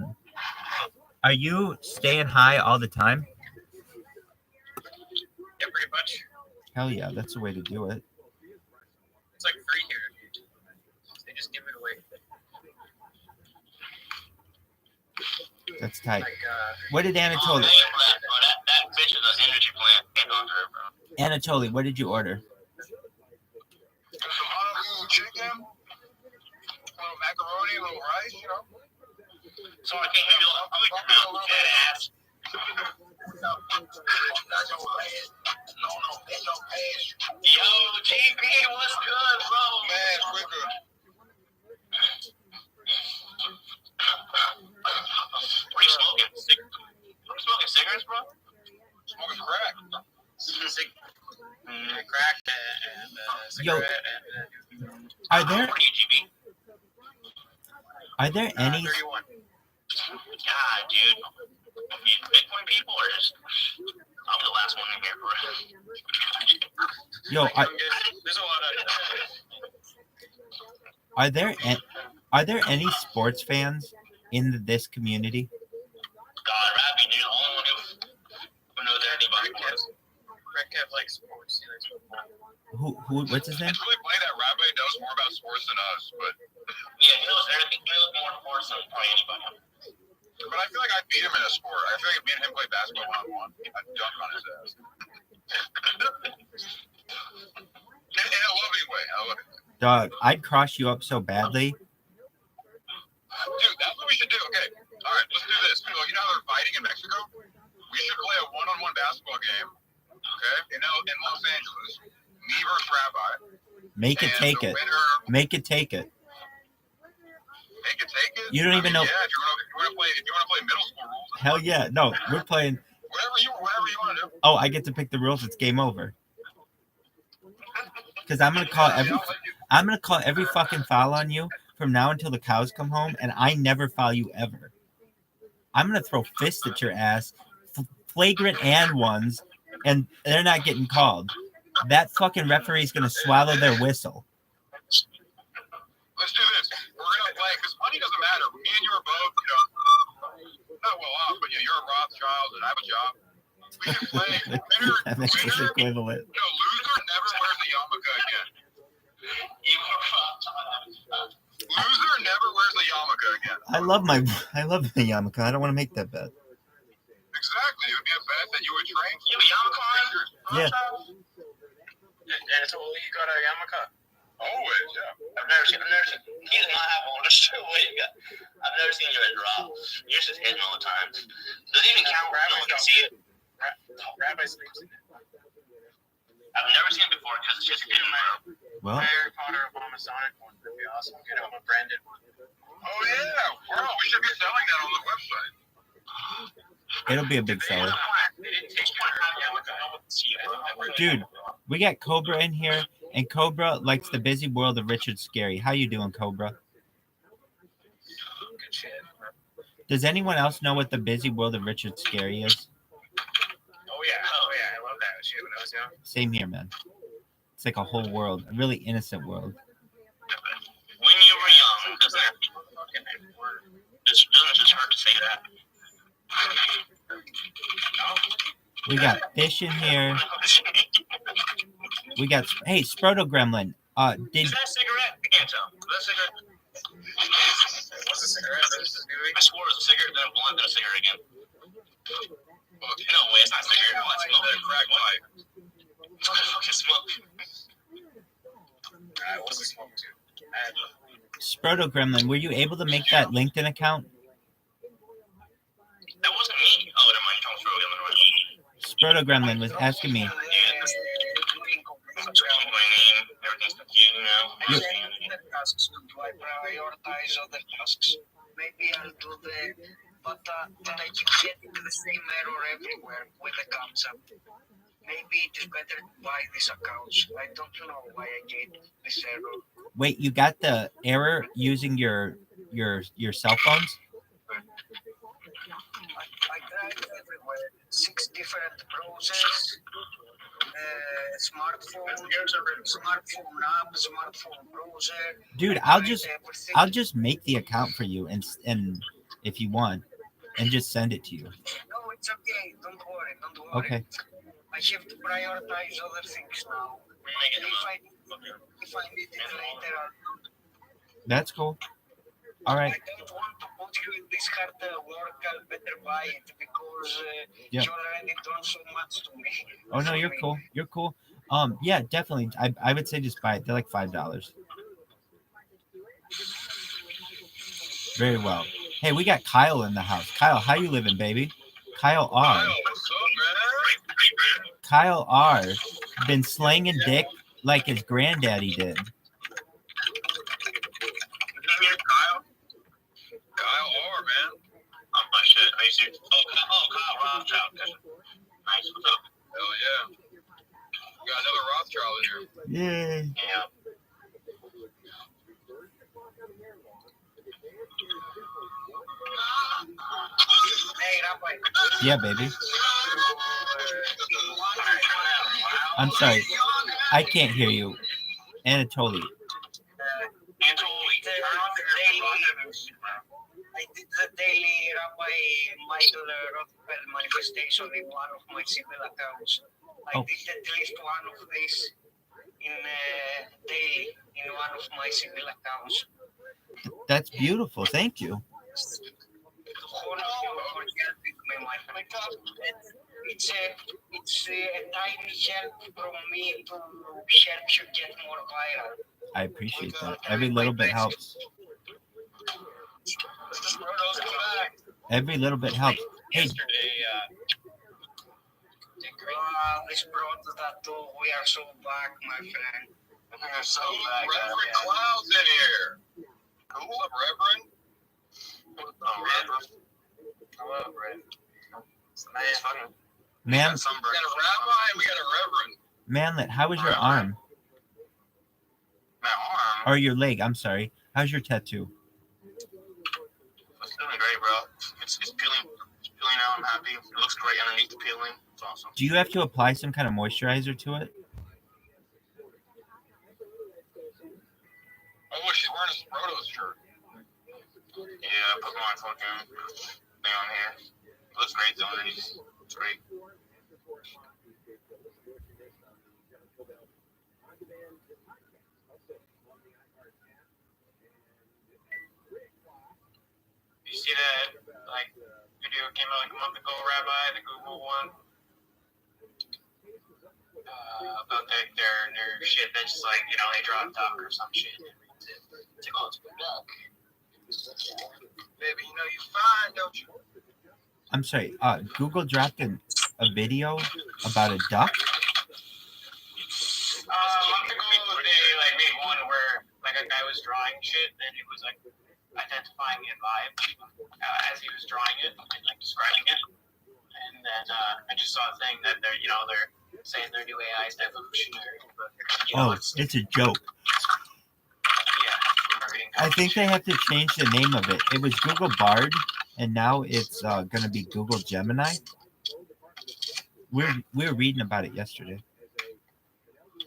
you staying high all the time? Yeah, pretty much. Hell yeah, that's the way to do it. It's like free here. They just give it away. That's tight. Like, What did Anatoly? That bitch is an energy plant. Can't go through, bro. Anatoly, what did you order? Some honolulu chicken, a little macaroni, a little rice, you know. So I can't hear you. I'm like, dead ass. No, yo, GB, what's good, bro? Man, quicker. What are you smoking? You smoking cigarettes, bro? Smoking crack. Crack and cigarette and Are there any? 31. God, dude. Bitcoin people are just. I'm the last one in here for it. Yo, there's a lot of. are there any sports fans in this community? God, Rabbi, dude, the only one who knows anybody was. Rick Kev likes sports. He likes football. Who? What's his name? It's really funny that Rabbi knows more about sports than us, but Yeah, he knows everything. He knows more sports than probably anybody. but I feel like I beat him in a sport. I feel like me and him play basketball one-on-one. I'd dunk on his ass. In a loving way. Dog, I'd cross you up so badly. Dude, that's what we should do. Okay, all right, let's do this. You know how they're fighting in Mexico? We should play a one-on-one basketball game. Okay, in Los Angeles, me versus Rabbi. Make it take it. Make it take it. Make it take it. You don't even know. Yeah, if you want to play middle school rules. Hell yeah, no, we're playing. Whatever you want to do. Oh, I get to pick the rules. It's game over. Because I'm gonna call every fucking foul on you from now until the cows come home, and I never foul you ever. I'm gonna throw fists at your ass, flagrant and ones, and they're not getting called. That fucking referee's gonna swallow their whistle. Let's do this. We're gonna play because money doesn't matter. Me and you are both, not well off, but you're a Rothschild and I have a job. We can play. That makes this equivalent. No, loser never wears a yarmulke again. Loser never wears a yarmulke again. I love the yarmulke. I don't want to make that bet. Exactly. It would be a bet that you would train. You have a yarmulke on? Yeah. And it's only you got a yarmulke. Always, yeah. I've never seen. He does not have one. Just what you got. I've never seen yours drop. Yours is hidden all the time. Does it even count? No one can see it. Rabbi sleeps in it. I've never seen it before because it's just hidden. Well, Harry Potter Obama Sonic one would be awesome. Get him a branded one. Oh yeah, wow. We should be selling that on the website. it'll be a big seller. Dude, we got Cobra in here, and Cobra likes the busy world of Richard Scary. How you doing, Cobra? Good shit. Does anyone else know what the busy world of Richard Scary is? Oh yeah, I love that shit when I was young. Same here, man. It's like a whole world, a really innocent world. When you were young, doesn't have to be fucking word. It's just hard to say that. We got fish in here. We got Sproto Gremlin. Is that a cigarette? I can't tell. Is that a cigarette? What's a cigarette? I swore it was a cigarette, then a blunt, then a cigarette again. No way, it's not a cigarette. No, it's smoke. Crack pipe. It's fucking smoke. Alright, what's the smoke too? Sproto Gremlin, were you able to make that LinkedIn account? That wasn't me. Oh, that might come through. Sproto Gremlin was asking me. My name, everything's confusing now. You- Tasks. Do I prioritize other tasks? Maybe I'll do but I keep getting to the same error everywhere with the concept. Maybe it is better to buy these accounts. I don't know why I get this error. Wait, you got the error using your cell phones? I tried everywhere. 6 different browsers, smartphone app, smartphone browser. Dude, I'll just make the account for you and if you want and just send it to you. No, it's okay. Don't worry. Okay. I have to prioritize other things now. If I need it later, That's cool. All right. I don't want to put you in this hard work. I'll better buy it because Yeah. you already done so much to me. Oh no, you're cool. You're cool. Yeah, definitely. I would say just buy it. They're like $5. Very well. Hey, we got Kyle in the house. Kyle, how you living, baby? Kyle R. Kyle R. Been slanging dick like his granddaddy did. Kyle R, man. Oh, my shit. Kyle Rothschild. Nice. What's up? Hell yeah. We got another Rothschild in here. Yay. Yeah. Hey, Rabbi. Yeah, baby. I'm sorry. I can't hear you. Anatoly. I did the daily Rabbi Michael Rothschild manifestation in one of my civil accounts. I did at least one of these in daily in one of my civil accounts. That's beautiful. Thank you. It's a tiny help from me to help you get more viral. I appreciate that. Every little bit helps. Every little bit helps. Hey, This brought that too. We are so back, my friend. We are so back. Reverend Cloud's in here. What's up, Reverend? Reverend. Hello, Brad. Nice fucking. man, We got a rabbi and we got a reverend. Manlet, how was your arm? My arm. Or your leg, I'm sorry. How's your tattoo? It's doing great, bro. It's peeling. It's peeling out. I'm happy. It looks great underneath the peeling. It's awesome. Do you have to apply some kind of moisturizer to it? Oh, she's wearing a Sproto's shirt. Yeah, I put my fucking thing on here. It looks great though underneath. It's great. You see that like video came out like a month ago, Rabbi, the Google one, about their shit that's just like, you know, they draw a duck or some shit. It's like, oh, it's a duck. Baby, you know you fine, don't you? I'm sorry. Google dropped a video about a duck. A month ago, they like made one where like a guy was drawing shit and it was like identifying a vibe as he was drawing it and like describing it. And then I just saw a thing that they're saying their new AI is evolutionary. But, It's a joke. Yeah. I think they have to change the name of it. It was Google Bard, and now it's going to be Google Gemini. We were reading about it yesterday.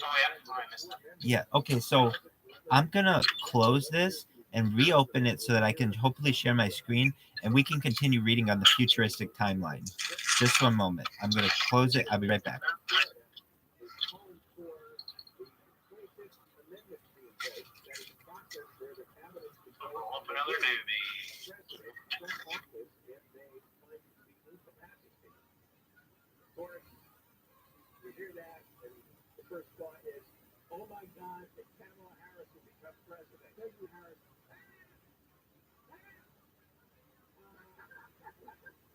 Oh yeah, I missed that. Yeah. Okay. So I'm gonna close this and reopen it so that I can hopefully share my screen and we can continue reading on the futuristic timeline. Just one moment. I'm gonna close it. I'll be right back. Open another movie. You hear that, and the first thought is, oh my God, if Kamala Harris will become president. Thank you, Harris.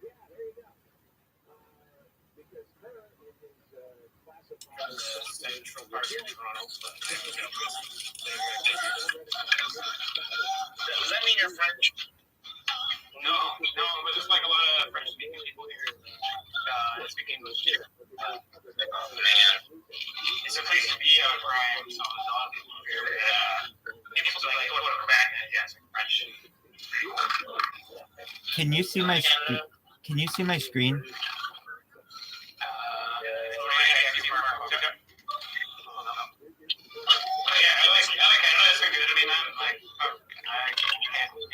Yeah, Central part of Toronto. Does that mean you're French? No, but there's like a lot of French-speaking people here. That speak English here. It's a place to be where I am, so there's a lot of people here. Maybe people like go to Quebec and yeah, it's like French. Can you see my screen?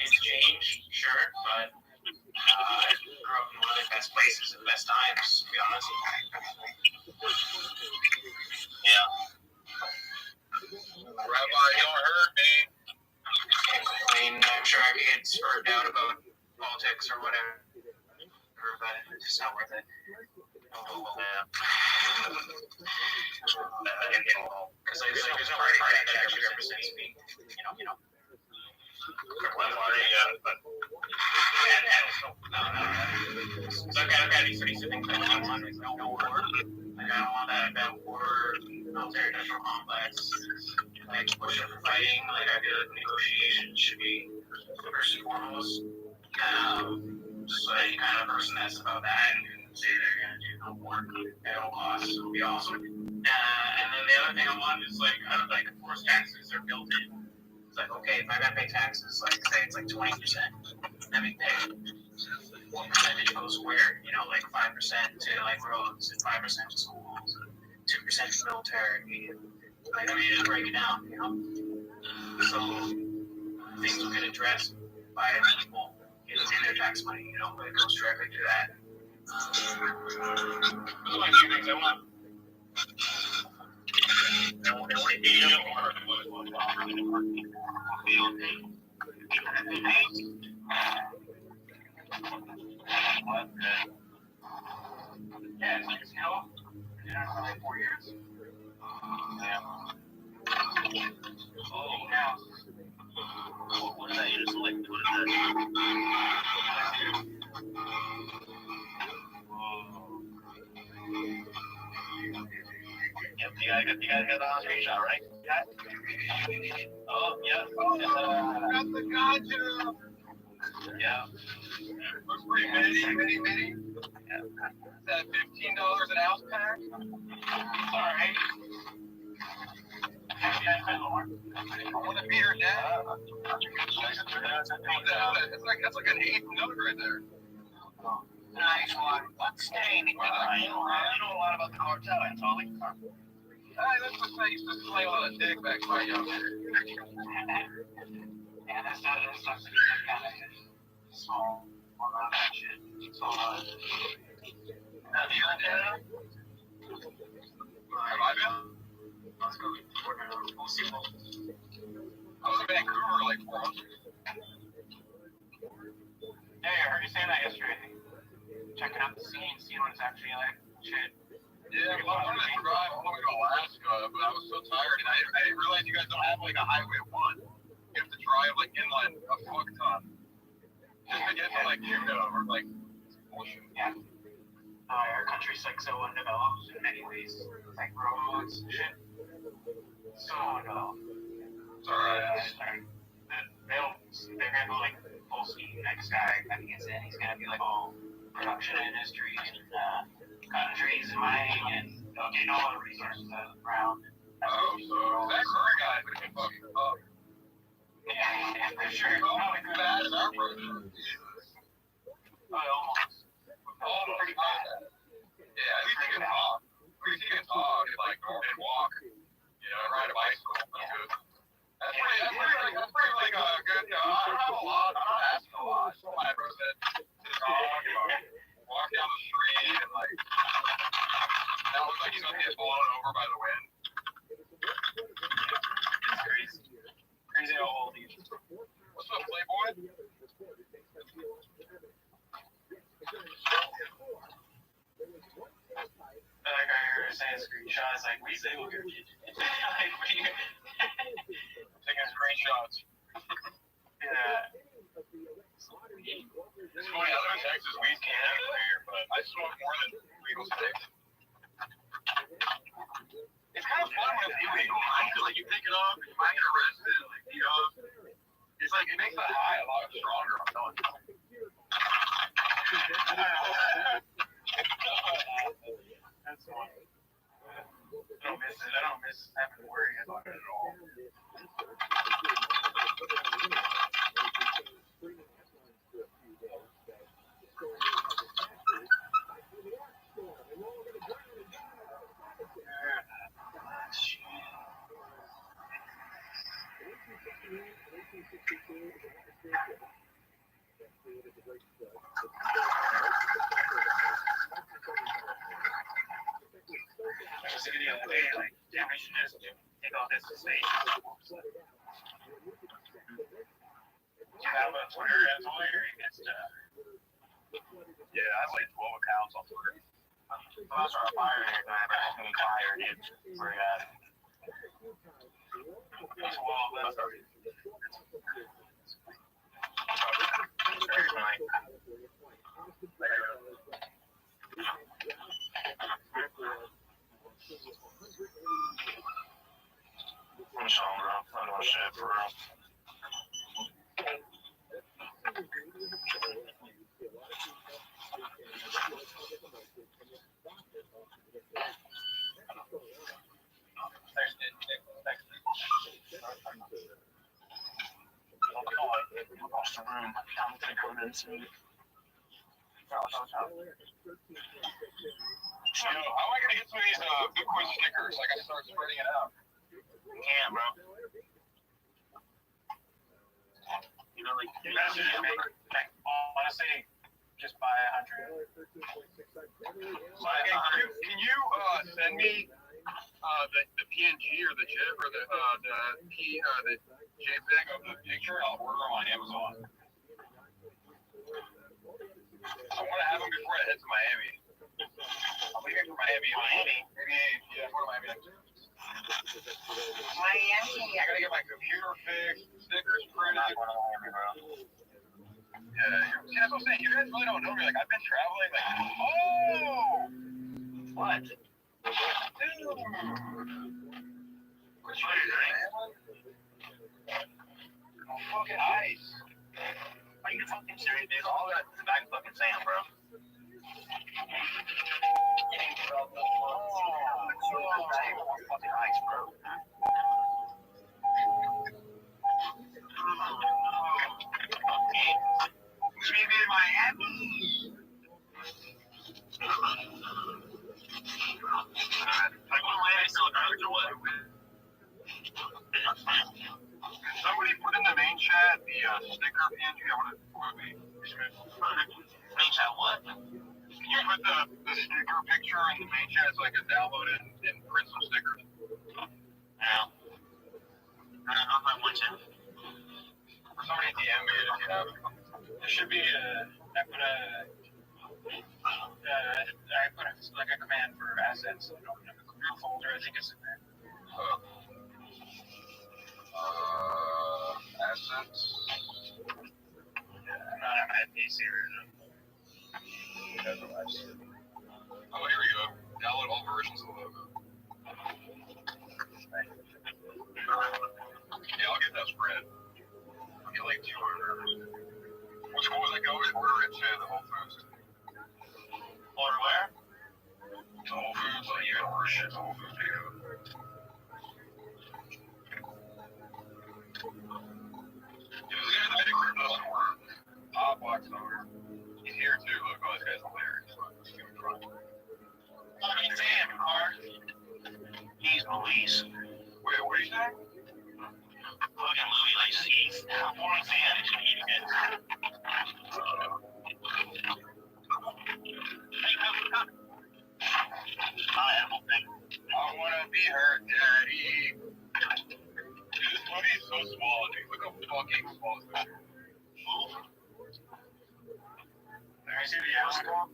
Exchange, sure, but I grew up in one of the best places and best times, to be honest. Yeah. Rabbi, don't hurt me. I mean, I'm sure I could get spurred out about politics or whatever, but it's just not worth it. Because there's no party that actually represents me, you know. I've got these things that I want is no war. Like I don't want that war military industrial complex. Like push for fighting. Like I feel like negotiations should be first and foremost. Just like any kind of person that's about that and can say they're gonna do no war at all costs would be awesome. And then the other thing I want is like of course taxes are built in. It's like, okay, if I gotta pay taxes, like say it's like 20%, let me pay. What percentage goes where? You know, like 5% to like roads, and 5% to schools, and 2% to military. Like I mean, just break it down, you know. So things will get addressed by people in their tax money, you know, but it goes directly to that. Those are my two things I want. Yeah, it's like a skill. Been for like 4 years. Yeah. Oh, now. What is that? You just like, what is that? Yep, you guys got the on screenshot, right? Yeah. Oh, yeah. Got the gotcha. Yeah. Looks pretty mini. Yeah. Is that $15 an ounce pack? Alright. I want to be your dad. That's like an eighth note right there. Nice one. What's staying? You know a lot about the cartel, Anatoly. Let's just say you used to play a lot of dick back when I was younger. Yeah, that's kind of small amount of shit. So, have you been down? Have I been? Let's go. We'll see. I was in Vancouver like 4 months ago. Hey, I heard you saying that yesterday. Checking out the scene, seeing what it's actually like. Shit. Yeah, I wanted to drive all the way to Alaska, but I was so tired, and I didn't realize you guys don't have like a Highway 1. You have to drive like inland a fuck ton just to get to like Juneau or like bullshit. Yeah. Our country's like so undeveloped in many ways, like roads and shit. So undeveloped. It's alright. They're gonna go like full speed. Next guy that gets in, he's gonna be like all production industry and cutting trees and mining and getting all the resources out of the ground. So that current guy would be fucking up. Yeah, for sure. Probably bad as our brother. Almost. Pretty bad. Yeah, at least he can talk. At least he can talk and like go and walk. You know, ride a bicycle. That's good. That's pretty like a good. I don't have a lot. I'm not asking a lot. So my bro said to talk, walk down the street and like that looks like he's gonna get blown over by the wind. It's crazy. Crazy how old he is. What's up, Playboy? That guy here is saying screenshots like we say we'll get you. Like we taking screenshots. Yeah. It's funny, I live in Texas, weed can't here, but I smoke more than legal sticks. It's kind of fun when it's illegal. Like you pick it up, and you might get arrested. Like it's like it makes the high a lot stronger. I'm telling you. That's fun. I don't miss it. I don't miss having to worry about it at all. The other day, like, damn, we should just take off this station. You have a Twitter as well, or you get yeah, I have like 12 accounts on Twitter. Well, that's our fire here, man. I'm fire, dude. Where you at? That's well, that's already. Very nice. I'm sorry, bro. I don't shit for real. Across the room, I'm gonna go in soon. Yo, how am I gonna get some of these Bitcoin stickers? Like I start spreading it out. Yeah, bro. You know, like honestly, just buy 100. Can you send me the PNG or the GIF or the JPEG of the picture? I'll order them on Amazon. I want to have them before I head to Miami. I'm leaving for Miami. Maybe, yeah, go to Miami next week. Miami. I gotta get my computer fixed, stickers printed. Yeah, see, that's what I'm saying. You guys really don't know me. Like, I've been traveling. Like, oh, what? Dude. What's your name? Oh, fucking ice. Are you fucking serious, dude? All that is back fucking sand, bro. Fucking ice, bro. Maybe in Miami. Like, what Miami still or what? Somebody put in the main chat the sticker PNG. I want to be. Main chat what? Can you put the sticker picture in the main chat so I can download it and print some stickers? Yeah. I don't know if I want to. Somebody DM me if you have it. There should be I put like a command for assets. So I don't have a group folder. I think it's in there. Assets. Yeah, I PC version. Oh, here we go. Download all versions of the logo. Yeah, I'll get that spread. I'll get like 200. Which one was I going to order it to the Whole Foods? Order where? To Whole Foods. Like, you gotta order shit to Whole Foods. Hot box over. He's here too. Look, oh, this guy's hilarious. Fucking Sam, Car. He's Louise. Wait, what are you saying? Fucking Louis likes to eat. How boring Sam is eating it. Hey, come. I wanna be her daddy. Dude, this movie is so small, dude. Look how fucking small this is. Let me see the basketball.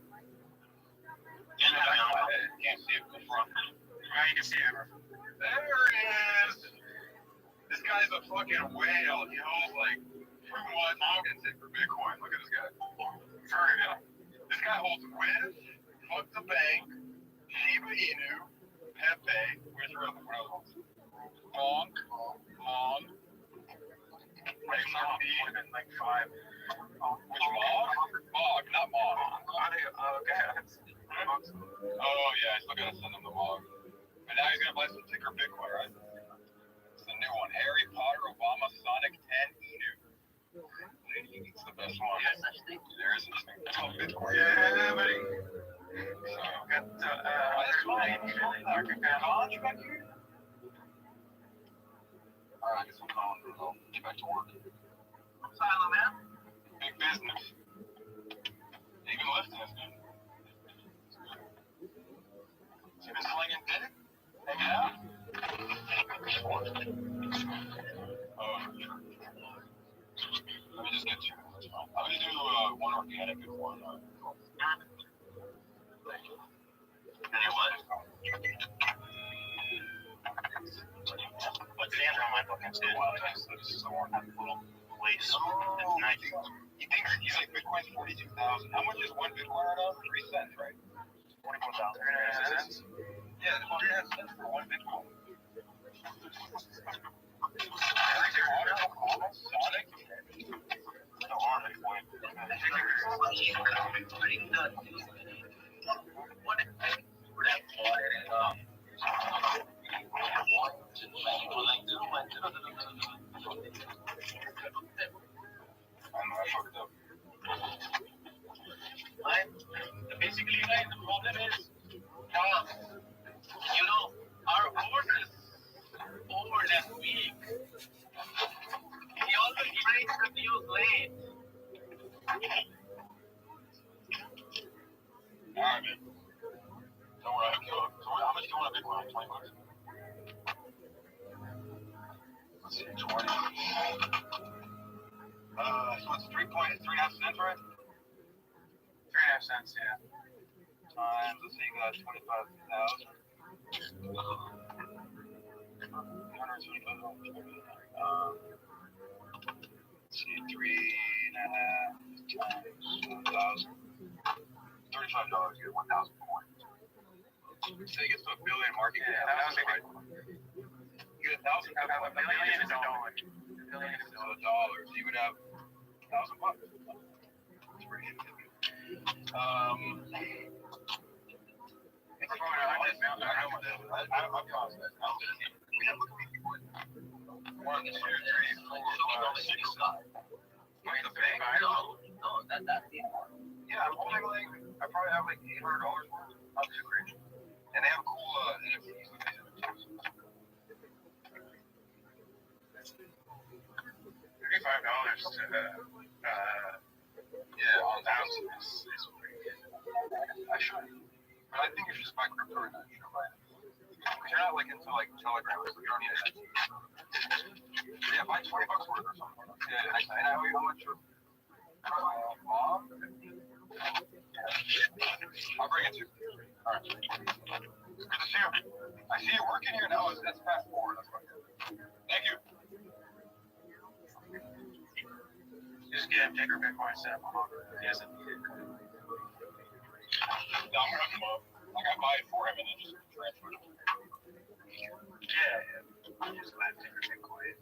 In the back of my head. Can't see it from the front. Now you can see it. There it is. This guy's a fucking whale. He holds like too much market for Bitcoin. Look at this guy. For real. This guy holds Wiz, Fuck the Bank, Shiba Inu, Pepe. Where's your other one? Monk. Mom. Like Mom, would have been like 5. Which Mog? Mog, not Mog. Okay. Oh, yeah, I still gotta send him the Mog. But now he's gonna play some Ticker Bitcoin, right? It's the new one. Harry Potter, Obama, Sonic 10, Enu. It's the best one. There is such thing. It's called Bitcoin. Yeah, buddy. So, Got launch back here? Alright, I guess I'm calling for help. Get back to work. Silo, man. Big business. Even lifting is good. So you been slinging dick? Hanging out? Oh, sure. Let me just get you. I'm gonna do one organic and one. Thank you. And you what? What's Sandra on my fucking shit? This is the one little Place. It's nice. He thinks he's like Bitcoin's 42,000. How much is one Bitcoin right now? 3 cents, right? 44,000. 3 cents? Yeah, 3 cents for one Bitcoin. Harry Potter, Obama, Sonic. No harm Bitcoin. I fucked up. Basically, guys, the problem is, you know, our horse is over that week. He always breaks the news late. Alright, man. Don't worry, I'll kill it. So how much do you want a Bitcoin? 20 bucks? Let's see, 20. So it's 3.5 cents, right? 3.5 cents, yeah. Times, let's say you got 25,000. Let's see, 3.5 times 1,000. $35, you get 1,000 coins. So you get to $1 billion market cap. Yeah, that was right. You get 1,000 coins. $1 billion is $1. $1 billion is $1. So you would have 1,000 bucks. That's pretty good. Yeah, I'm holding like, I probably have like $800 worth. Not too crazy. And they have cool NFTs. $35 to, yeah, 1,000 is pretty good. I should. But I think you should just buy crypto right now. You should buy it. Because you're not like into like Telegram, so you don't need it. Yeah, buy $20 worth or something. Yeah, and I know how much your mom. I'll bring it to you. Alright. Good to see you. I see you working here now. It's past 4. That's fine. Thank you. just get him Ticker Bitcoin set up on He doesn't need it. No, I'm gonna hook him up. Like I buy it for him and then just transfer it. Yeah. I'm just glad Ticker Bitcoin.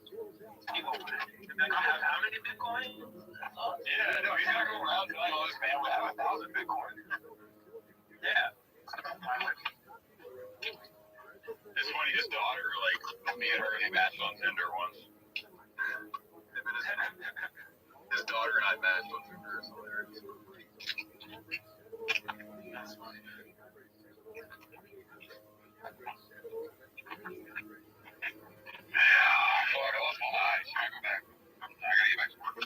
He will put it. Like, I have how many Bitcoin? Yeah, no, he's gonna go around telling all his family I have 1,000 Bitcoin. Yeah. It's funny, his daughter, like, me and her, they matched on Tinder once. His daughter and I matched on Tinder. It's hilarious. That's funny. Yeah, fuck, I lost my eyes. I gotta go back. I gotta get back to work.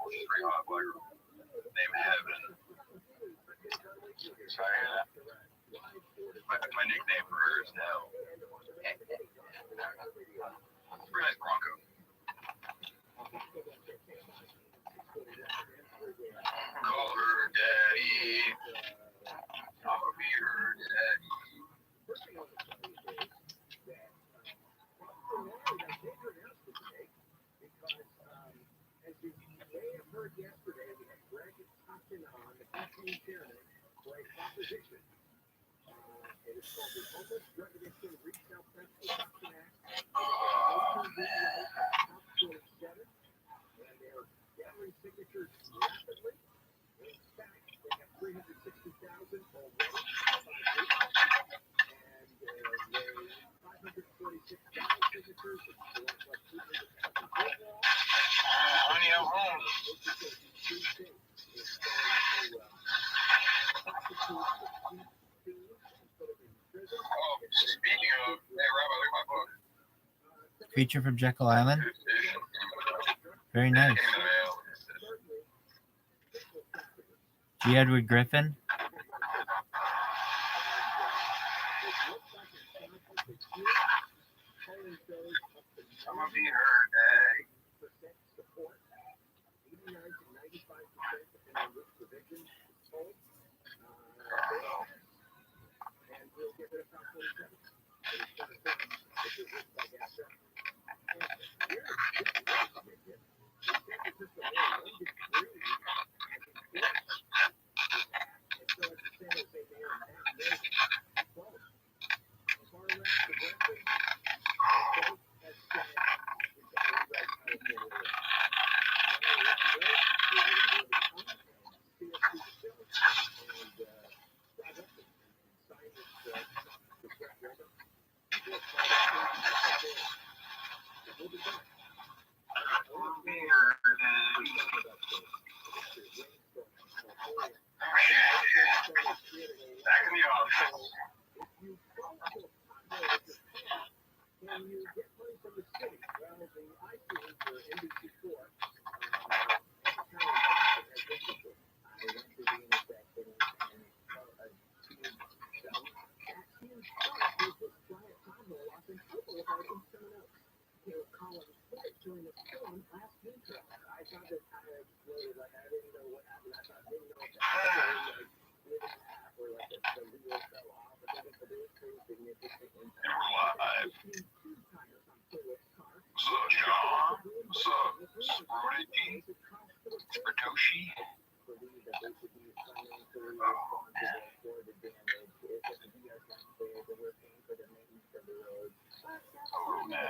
Straight hot black girl. Named Heaven. So my nickname for her is Nell. Pretty nice Bronco. Call her daddy. I'll be her daddy. As you may have heard yesterday, we had Greg Thompson on, the campaign chairman, for a proposition. It is called the Homeless Drug Addiction Retail Press Protection Act. Top 27, and they are gathering signatures rapidly. In fact, they have 360,000 already. And they 546,000 signatures. Honey, I'm home. Oh, speaking of, hey, Rabbi, look at my book. Creature from Jekyll Island. Very nice. G. Edward Griffin. I'm gonna be her daddy. Support. 89 to 95% depending on which provision is told. And we'll get rid of top 27. Which is ripped by gas. Back me off. Can you get money from the city? Well, the iTunes for NBC4 during the storm last winter. I thought that I had exploded, like I didn't know what happened. I didn't know if that or like the wheel fell off, but then it was pretty significant impact. Live. So, John. So, Sporty. Satoshi. Oh, man.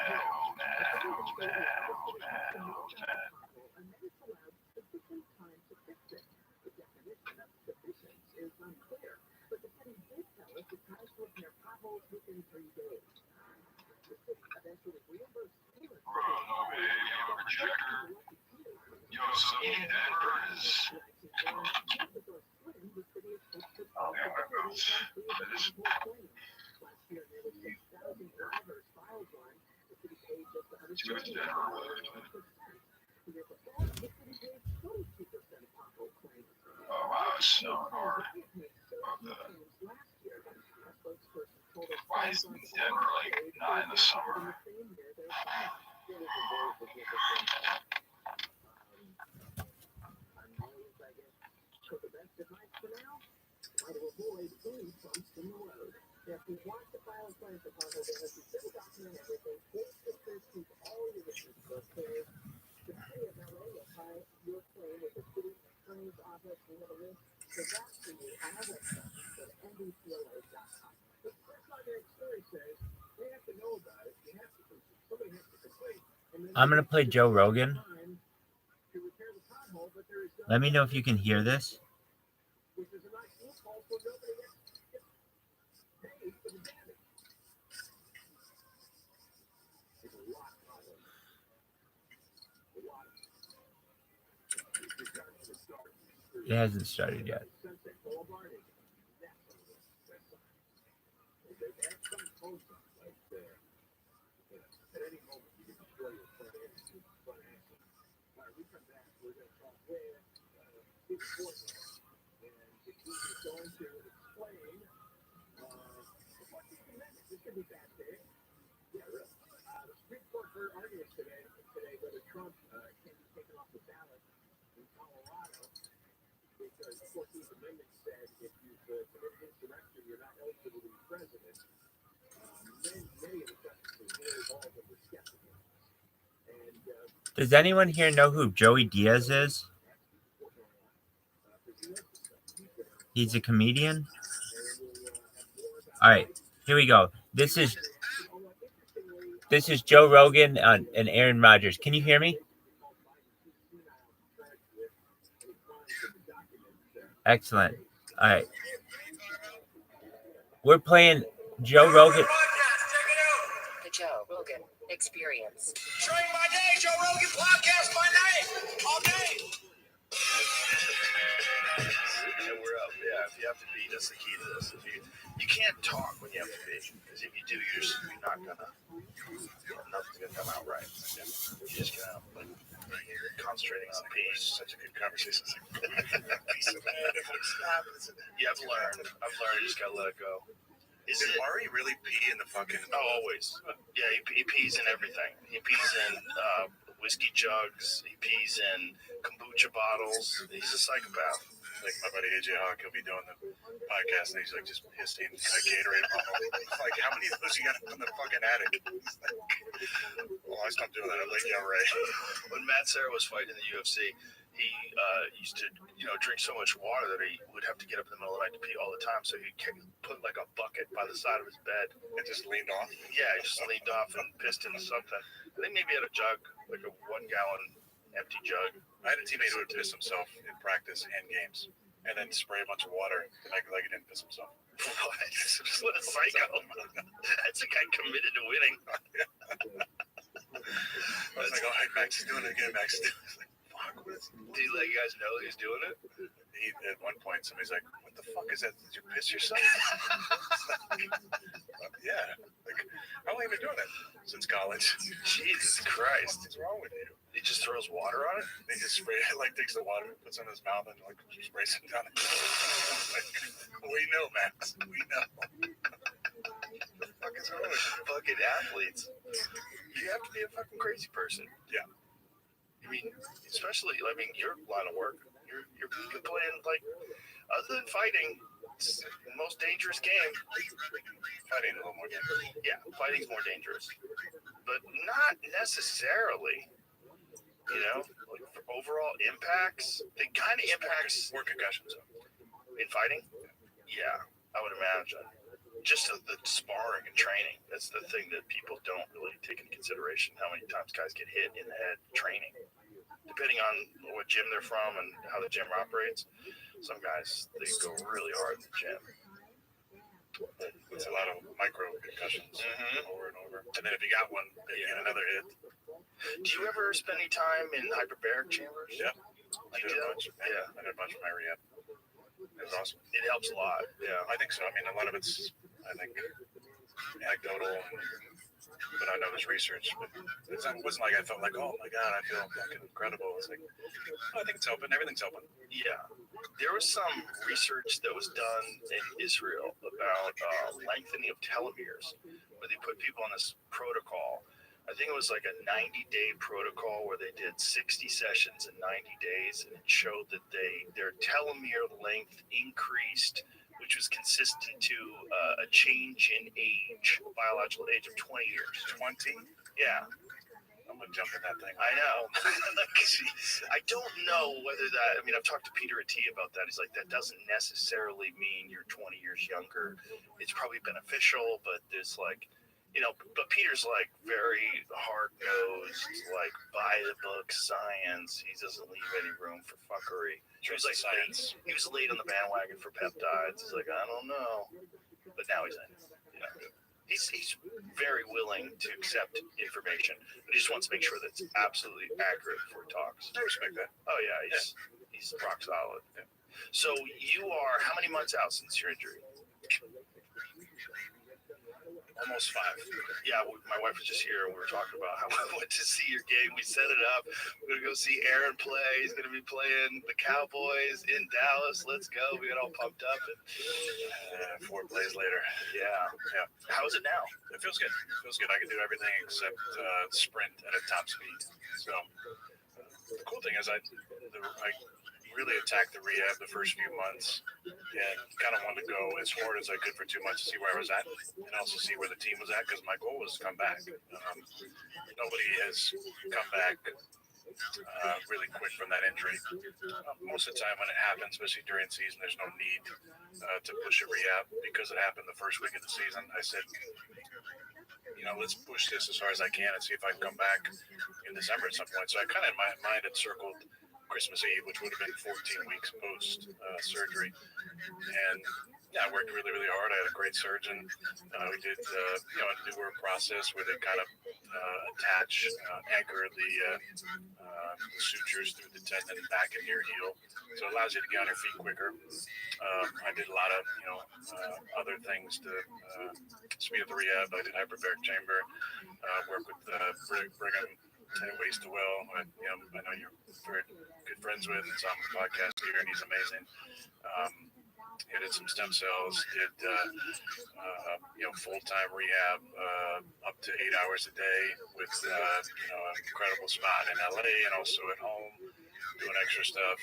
Is unclear, but the city did tell us the cars would repair potholes within 3 days. The city eventually reimbursed payments. Yo, so Denver is. Oh, yeah, my goodness. Last year, nearly 6,000 drivers filed one. The city paid just Too much Denver left. The year before, the city paid 22% of pothole claims. Oh, wow, it's snowing hard. Why is Denver like not in the summer? So the best advice for now, try to avoid any bumps in the road. If you want to file a claim for pothole damage, you should document everything. Take pictures, keep all your receipts okay. The city of LA will file your claim with the city attorney's office. We have a link to that for you on our website. Go to ndpla.com. But that's not their story says. They have to know about it. You have to complete. Somebody has to complete. I'm going to play Joe Rogan. Let me know if you can hear this. Which is a nice loophole for nobody else to get paid for the damage. It's a lot of problems. A lot of It hasn't started yet. Sunset Boulevard is that on the west side. They have some posts on like at any moment you can destroy your front end, front axle. All right, we come back. We're going to talk Supreme Court heard arguments today whether Trump can be taken off the ballot in Colorado because the 14th Amendment said if you've committed insurrection, you're not eligible to be president. Many of the justices, nearly all of them, were skeptical. And does anyone here know who Joey Diaz is? He's a comedian. All right, here we go. This is Joe Rogan and Aaron Rodgers. Can you hear me? Excellent. All right. We're playing Joe Rogan. The Joe Rogan Experience. Train by day, Joe Rogan podcast by night, all day. And we're up. Yeah, if you have to be, that's the key to this. If you can't talk when you have to be, because if you do, you're not gonna. Nothing's gonna come out right. You're just gonna concentrating on peace. Such a good conversation. You have to learn. I've learned. You just gotta let it go. Did Murray really pee in the fucking? Oh, always. Yeah, he pees in everything. He pees in whiskey jugs. He pees in kombucha bottles. He's a psychopath. Like my buddy AJ Hawk, he'll be doing the podcast and he's like just pissing a Gatorade bottle. Like, how many of those you got in the fucking attic? Well, I stopped doing that. I'm like, yeah, right. When Matt Serra was fighting in the UFC, he used to, drink so much water that he would have to get up in the middle of the night to pee all the time. So he'd put like a bucket by the side of his bed and just leaned off. Yeah, he just leaned off and pissed into something. I think maybe he had a jug, like a 1 gallon empty jug. I had a teammate who would piss himself in practice and games, and then spray a bunch of water to make it like he didn't piss himself. What a psycho! That's a guy committed to winning. I was like, oh, Max is doing it again. Max is doing it. Like, fuck, what is? Do you let you guys know he's doing it? At one point, somebody's like, "What the fuck is that? Did you piss yourself?" Yeah. Like, how long have you been doing it? Since college. Jesus Christ. What's wrong with you? He just throws water on it? He just takes the water, puts it in his mouth, and sprays it down. Like, we know, Max. We know. What the fuck is wrong with you? Fucking athletes. You have to be a fucking crazy person. Yeah. I mean, especially, your line of work. You're playing, other than fighting, it's the most dangerous game. Fighting a little more dangerous. Yeah, fighting's more dangerous. But not necessarily. For overall impacts, it kind of impacts more concussions in fighting. Yeah, I would imagine. Just the sparring and training. That's the thing that people don't really take into consideration. How many times guys get hit in the head training, depending on what gym they're from and how the gym operates. Some guys, they go really hard in the gym. It's a lot of micro concussions over and over. And then if you got one, then you get another hit. Do you ever spend any time in hyperbaric chambers? Yeah. I did a bunch. Yeah, I did a bunch of my rehab. It was awesome. It helps a lot. Yeah, I think so. I mean, a lot of it's, anecdotal, but I know there's research. But it wasn't like I felt like, oh my God, I feel fucking incredible. It's like, I think it's helping. Everything's helping. Yeah. There was some research that was done in Israel about lengthening of telomeres, where they put people on this protocol. I think it was like a 90-day protocol where they did 60 sessions in 90 days, and it showed that their telomere length increased, which was consistent to a change in age, biological age of 20 years. 20? Yeah. I'm going to jump in that thing. I know. I don't know whether that, I've talked to Peter Attia about that. He's like, that doesn't necessarily mean you're 20 years younger. It's probably beneficial, but there's but Peter's very hard-nosed, by the book science. He doesn't leave any room for fuckery. He was science. He was late on the bandwagon for peptides. He's like, I don't know, but now he's in. He's very willing to accept information, but he just wants to make sure that it's absolutely accurate before he talks. I respect that. Oh yeah, he's rock solid. Yeah. So you are how many months out since your injury? almost 5. Yeah, my wife was just here, and we were talking about how we went to see your game. We set it up. We're gonna go see Aaron play. He's gonna be playing the Cowboys in Dallas. Let's go. We got all pumped up, and 4 plays later. Yeah. How's it now? It feels good. I can do everything except sprint at a top speed. So the cool thing is I really attacked the rehab the first few months and kind of wanted to go as hard as I could for 2 months to see where I was at and also see where the team was at, because my goal was to come back. Nobody has come back really quick from that injury. Most of the time when it happens, especially during season, there's no need to push a rehab. Because it happened the first week of the season, I said, let's push this as hard as I can and see if I can come back in December at some point. So I kind of in my mind had circled Christmas Eve, which would have been 14 weeks post surgery. And I worked really, really hard. I had a great surgeon. We did a newer process where they kind of anchor the sutures through the tendon back in your heel, so it allows you to get on your feet quicker. I did a lot of other things to speed up the rehab. I did hyperbaric chamber, work with Brigham and Ways to Well. I know you're very good friends with, and so I'm on the podcast here, and he's amazing. He did some stem cells, did full-time rehab up to 8 hours a day with an incredible spot in LA and also at home doing extra stuff.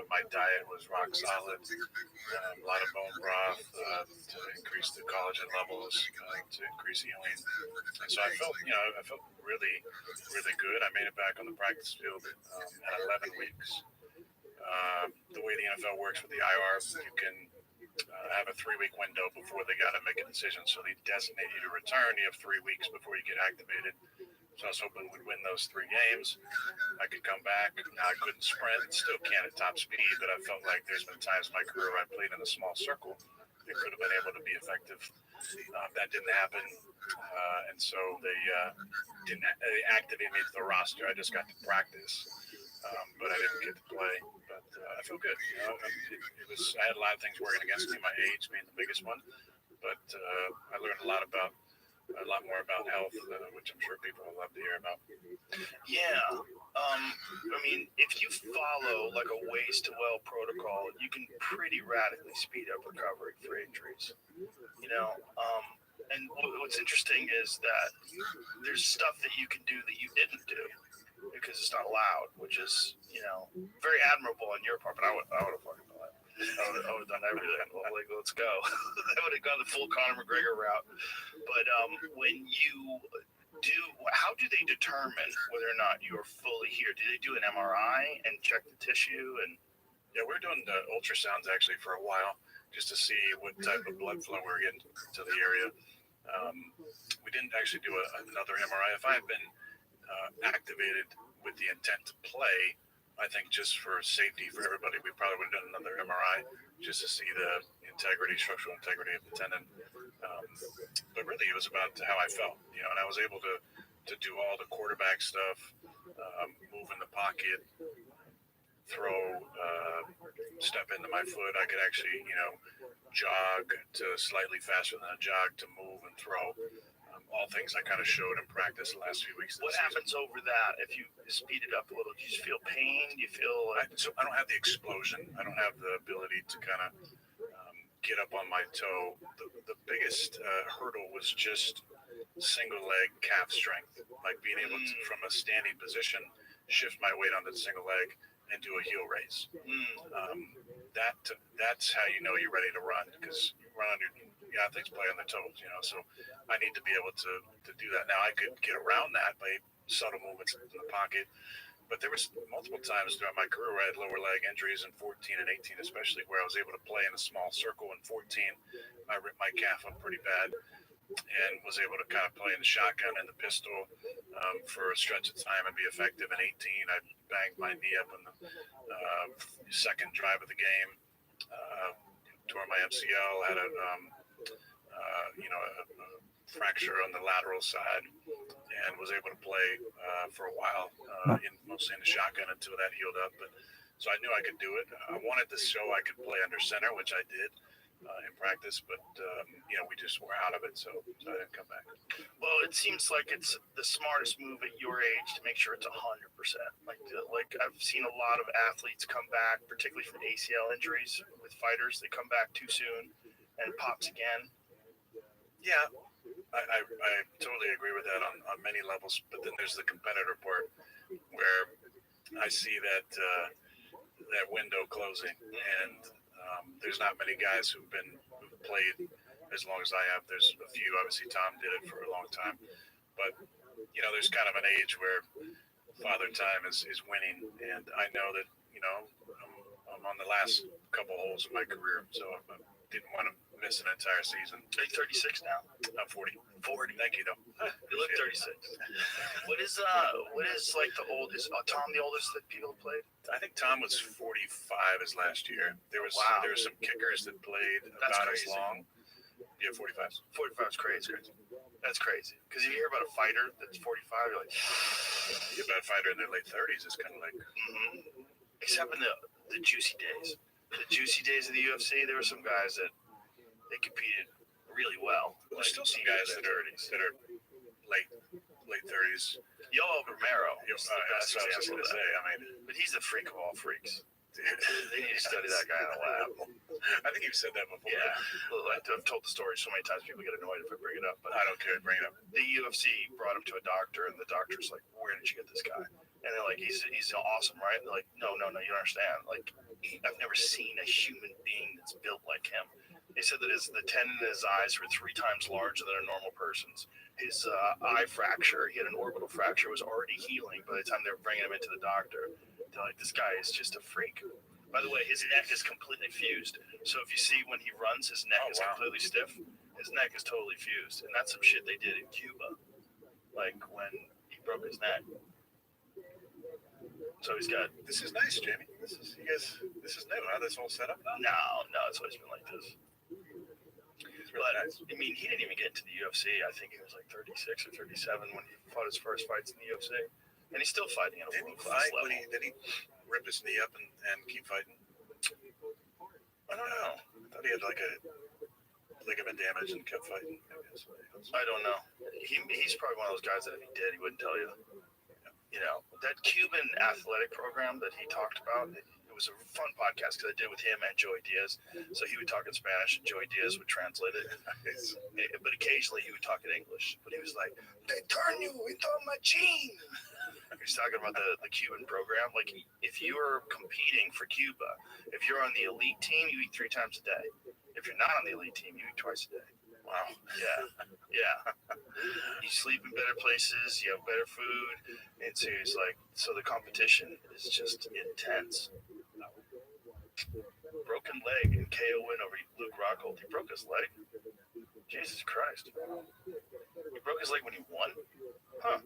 My diet was rock solid, a lot of bone broth to increase the collagen levels, to increase healing. And so I felt really, really good. I made it back on the practice field at 11 weeks. The way the NFL works with the IR, you can have a 3-week window before they got to make a decision. So they designate you to return. You have 3 weeks before you get activated. So I was hoping we'd win those 3 games. I could come back. Now I couldn't sprint, still can't at top speed, but I felt like there's been times in my career where I played in a small circle. It could have been able to be effective. That didn't happen. And so they activated me to the roster. I just got to practice. But I didn't get to play. But I feel good. I had a lot of things working against me, my age being the biggest one. But I learned a lot more about health, which I'm sure people will love to hear about. Yeah. If you follow like a Ways to Well protocol, you can pretty radically speed up recovery for injuries. And what's interesting is that there's stuff that you can do that you didn't do because it's not allowed, which is, very admirable on your part, but I would have fucking done that. I would have done everything. Like, let's go. I would have gone the full Conor McGregor route. But when you do, how do they determine whether or not you are fully healed? Do they do an MRI and check the tissue? And yeah, we're doing the ultrasounds actually for a while just to see what type of blood flow we're getting to the area. We didn't actually do another MRI. If I had been activated with the intent to play, I think just for safety for everybody, we probably would have done another MRI just to see the structural integrity of the tendon. But really, it was about how I felt, and I was able to do all the quarterback stuff, move in the pocket, throw, step into my foot. I could actually, jog to slightly faster than a jog to move and throw. All things I kind of showed in practice the last few weeks. What happens over that if you speed it up a little? Do you just feel pain? Do you feel so I don't have the explosion. I don't have the ability to kind of get up on my toe. The biggest hurdle was just single leg calf strength, like being able to, from a standing position, shift my weight onto the single leg and do a heel raise. That's how you know you're ready to run, because you run on your athletes play on their toes, so I need to be able to do that. Now I could get around that by subtle movements in the pocket, but there was multiple times throughout my career where I had lower leg injuries in 14 and 18 especially, where I was able to play in a small circle. In 14 I ripped my calf up pretty bad and was able to kind of play in the shotgun and the pistol for a stretch of time and be effective. In 18 I banged my knee up in the second drive of the game, tore my MCL, had a fracture on the lateral side, and was able to play for a while, mostly in the shotgun until that healed up. But so I knew I could do it. I wanted to show I could play under center, which I did. in practice, but we just were out of it, so I didn't come back. Well, it seems like it's the smartest move at your age to make sure it's 100%. Like I've seen a lot of athletes come back, particularly from ACL injuries with fighters. They come back too soon and it pops again. Yeah, I totally agree with that on many levels, but then there's the competitor part where I see that that window closing, and there's not many guys who've played as long as I have. There's a few. Obviously, Tom did it for a long time, but there's kind of an age where Father Time is winning, and I know that I'm on the last couple holes of my career, so I didn't want to miss an entire season. Are you 36 now? I'm 40. 40. Thank you, though. You look 36. What is like the oldest? Tom the oldest that people have played? I think Tom was 45 his last year. There were some kickers that played about as long. Yeah, 45. 45 is crazy. That's crazy. Because if you hear about a fighter that's 45, you're like, you about a fighter in their late 30s is kind of like. Except in the juicy days. The juicy days of the UFC, there were some guys that they competed really well. There's still some guys that are late 30s. Yoel Romero. That's what I was going to say. But he's the freak of all freaks. They need to study that guy in the lab. I think you've said that before. Yeah. I've told the story so many times, people get annoyed if I bring it up. But I don't care. Bring it up. The UFC brought him to a doctor, and the doctor's like, "Where did you get this guy?" And they're like, "He's awesome, right?" And they're like, No, you don't understand. Like, I've never seen a human being that's built like him. They said that the tendon in his eyes were 3 times larger than a normal person's. His eye fracture, he had an orbital fracture, was already healing by the time they were bringing him into the doctor. They're like, this guy is just a freak. By the way, his neck is completely fused. So if you see when he runs, his neck is completely stiff. His neck is totally fused. And that's some shit they did in Cuba, like when he broke his neck. So he's got. This is nice, Jamie. This is new. How this all set up? No, it's always been like this. Really nice. I mean, he didn't even get to the UFC. I think he was like 36 or 37 when he fought his first fights in the UFC. And he's still fighting at a world-class level. Did he rip his knee up and keep fighting? I don't know. I thought he had like a ligament damage and kept fighting. I don't know. He's probably one of those guys that if he did, he wouldn't tell you. That Cuban athletic program that he talked about, it was a fun podcast because I did it with him and Joey Diaz. So he would talk in Spanish and Joey Diaz would translate it. But occasionally he would talk in English. But he was like, they turn you into a machine. He's talking about the Cuban program. Like, if you are competing for Cuba, if you're on the elite team, you eat 3 times a day. If you're not on the elite team, you eat twice a day. Wow. Yeah. You sleep in better places. You have better food. And so he's like, so the competition is just intense. Broken leg and KO win over Luke Rockhold. He broke his leg? Jesus Christ. He broke his leg when he won? Huh.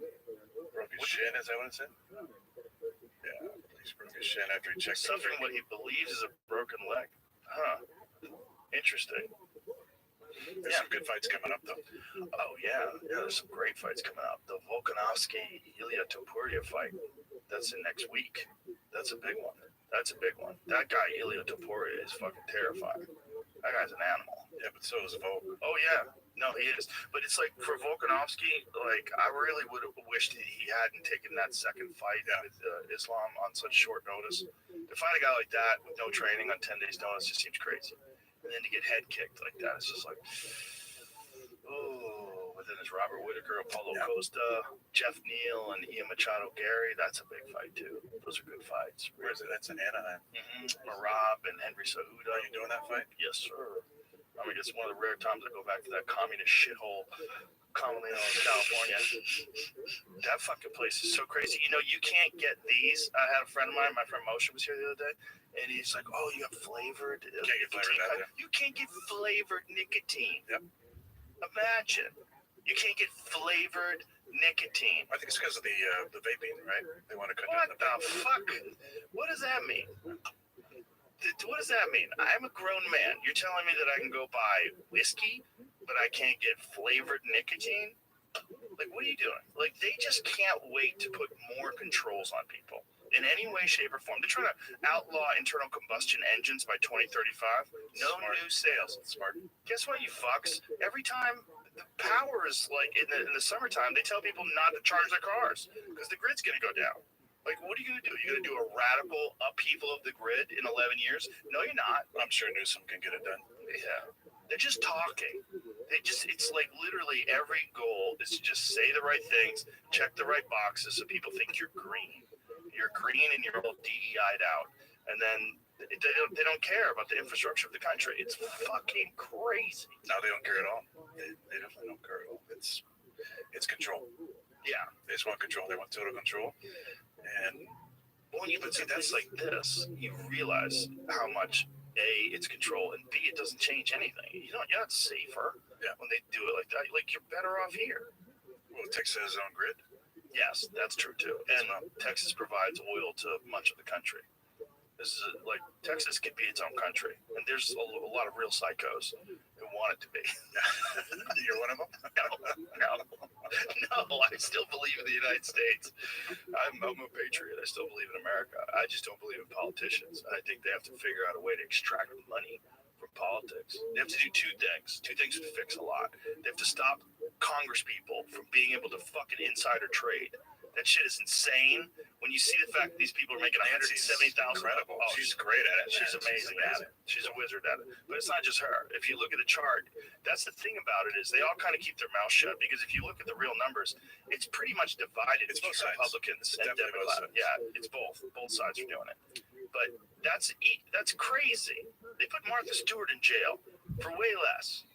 Broke his shin, is that what it said? Yeah, he broke his shin after he checked. Suffering what he believes is a broken leg. Huh. Interesting. There's some good fights coming up, though. Oh, yeah. There's some great fights coming up. The Volkanovski-Ilya Topuria fight. That's in next week. That's a big one. That guy, Ilya Topuria, is fucking terrifying. That guy's an animal. Yeah, but so is Volk. Oh, yeah. No, he is. But it's like, for Volkanovski, like, I really would have wished he hadn't taken that second fight with Islam on such short notice. To find a guy like that with no training on 10 days' notice just seems crazy. And then to get head kicked like that, it's just like, oh. But then there's Robert Whitaker, Apollo Costa, Jeff Neal, and Ian Machado Gary. That's a big fight, too. Those are good fights. Where is it? That's in Anaheim. Marab and Henry Cejudo. Are you doing that fight? Yes, sir. I mean, it's one of the rare times I go back to that communist shithole, commonly known as California. That fucking place is so crazy. You can't get these. I had a friend of mine, my friend Moshe was here the other day, and he's like, oh, you have flavored You can't get flavored out there. You can't get flavored nicotine. Yep. Imagine. You can't get flavored nicotine. I think it's because of the vaping, right? They want to cut down the fuck? What does that mean? What does that mean? I'm a grown man. You're telling me that I can go buy whiskey, but I can't get flavored nicotine? Like, what are you doing? Like, they just can't wait to put more controls on people. in any way, shape, or form. They're trying to outlaw internal combustion engines by 2035. No new sales. Smart. Guess what, you fucks? Every time the power is like in the summertime, they tell people not to charge their cars because the grid's going to go down. Like, what are you going to do? You're going to do a radical upheaval of the grid in 11 years? No, you're not. I'm sure Newsom can get it done. Yeah. They're just talking. It's like literally every goal is to just say the right things, check the right boxes so people think you're green. You're green and you're all DEI'd out. And then they don't care about the infrastructure of the country. It's fucking crazy. No, they don't care at all. They definitely don't care at all. It's control. Yeah. They just want control. They want total control. And when you see that's like this, you realize how much A, it's control, and B, it doesn't change anything. You're not safer when they do it like that. Like, you're better off here. Well, Texas has its own grid. Yes, that's true too. And Texas provides oil to much of the country. This is like Texas could be its own country, and there's a lot of real psychos who want it to be. You're one of them? No, I still believe in the United States. I'm a patriot. I still believe in America. I just don't believe in politicians. I think they have to figure out a way to extract money from politics. They have to do two things. Two things would fix a lot. They have to stop Congress people from being able to fucking insider trade. That shit is insane. When you see the fact that these people are making $170,000, incredible. Oh, she's great at it. She's amazing at it. She's a wizard at it. But it's not just her. If you look at the chart, that's the thing about it is they all kind of keep their mouth shut because if you look at the real numbers, it's pretty much divided between Republicans and Democrats. Yeah, it's both. Both sides are doing it. But that's crazy. They put Martha Stewart in jail for way less.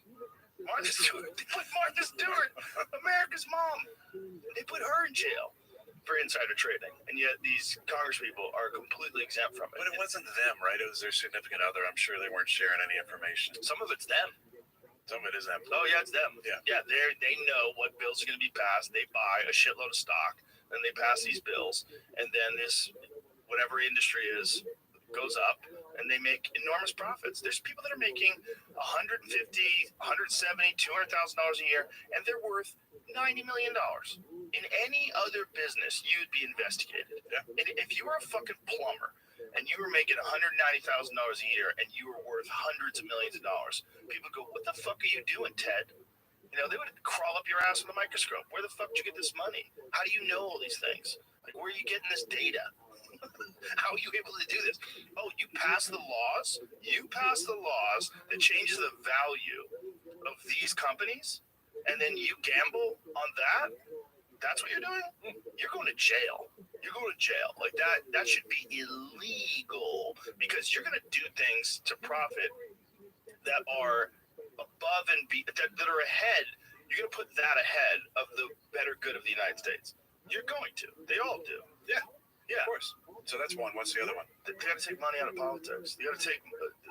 Martha Stewart. They put Martha Stewart, America's mom. They put her in jail for insider trading, and yet these Congress people are completely exempt from it. But it wasn't them, right? It was their significant other. I'm sure they weren't sharing any information. Some of it's them. Some of it is them. Oh yeah, it's them. Yeah. They know what bills are going to be passed. They buy a shitload of stock, and they pass these bills, and then this whatever industry is goes up, and they make enormous profits. There's people that are making $150,000, $170,000, $200,000 a year, and they're worth $90 million. In any other business, you'd be investigated. Yeah. And if you were a fucking plumber and you were making $190,000 a year and you were worth hundreds of millions of dollars, people go, "What the fuck are you doing, Ted?" You know, they would crawl up your ass with a microscope. Where the fuck did you get this money? How do you know all these things? Like, where are you getting this data? How are you able to do this? Oh, you pass the laws? You pass the laws that changes the value of these companies, and then you gamble on that? That's what you're doing? You're going to jail. You're going to jail. Like that should be illegal because you're going to do things to profit that are above and that are ahead. You're going to put that ahead of the better good of the United States. You're going to. They all do. Yeah. Of course. So that's one. What's the other one? They got to take money out of politics. They got to take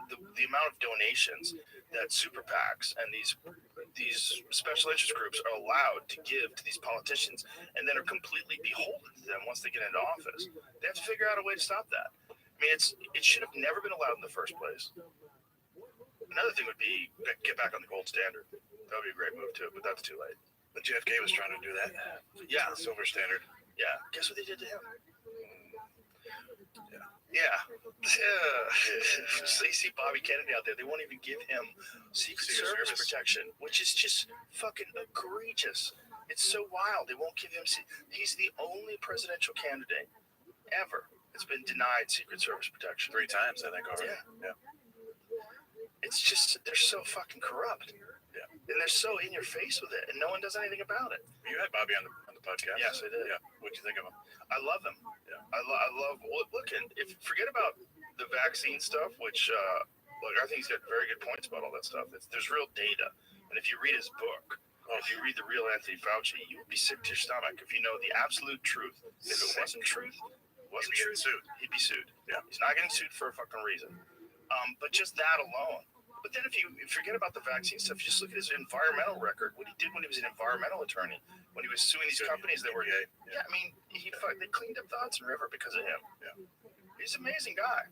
the amount of donations that super PACs and these special interest groups are allowed to give to these politicians, and then are completely beholden to them once they get into office. They have to figure out a way to stop that. I mean, it should have never been allowed in the first place. Another thing would be get back on the gold standard. That would be a great move too, but that's too late. But JFK was trying to do that. Yeah, silver standard. Yeah. Guess what they did to him? Yeah. So you see Bobby Kennedy out there. They won't even give him Secret Service protection, which is just fucking egregious. It's so wild. They won't give him. He's the only presidential candidate ever that's been denied Secret Service protection. 3 times, I think, already. Yeah. It's just they're so fucking corrupt. Yeah. And they're so in your face with it, and no one does anything about it. You had Bobby on the podcast. Yes, I did. Yeah. What'd you think of him? I love him. Yeah. I love. Look, and if forget about the vaccine stuff, which I think he's got very good points about all that stuff. There's real data, and if you read his book, if you read the real Anthony Fauci, you would be sick to your stomach if you know the absolute truth. If it wasn't truth, he'd be sued. Yeah, he's not getting sued for a fucking reason. But just that alone. But then if you forget about the vaccine stuff, you just look at his environmental record, what he did when he was an environmental attorney, when he was suing these companies that were, I mean, they cleaned up the Hudson River because of him. Yeah. He's an amazing guy.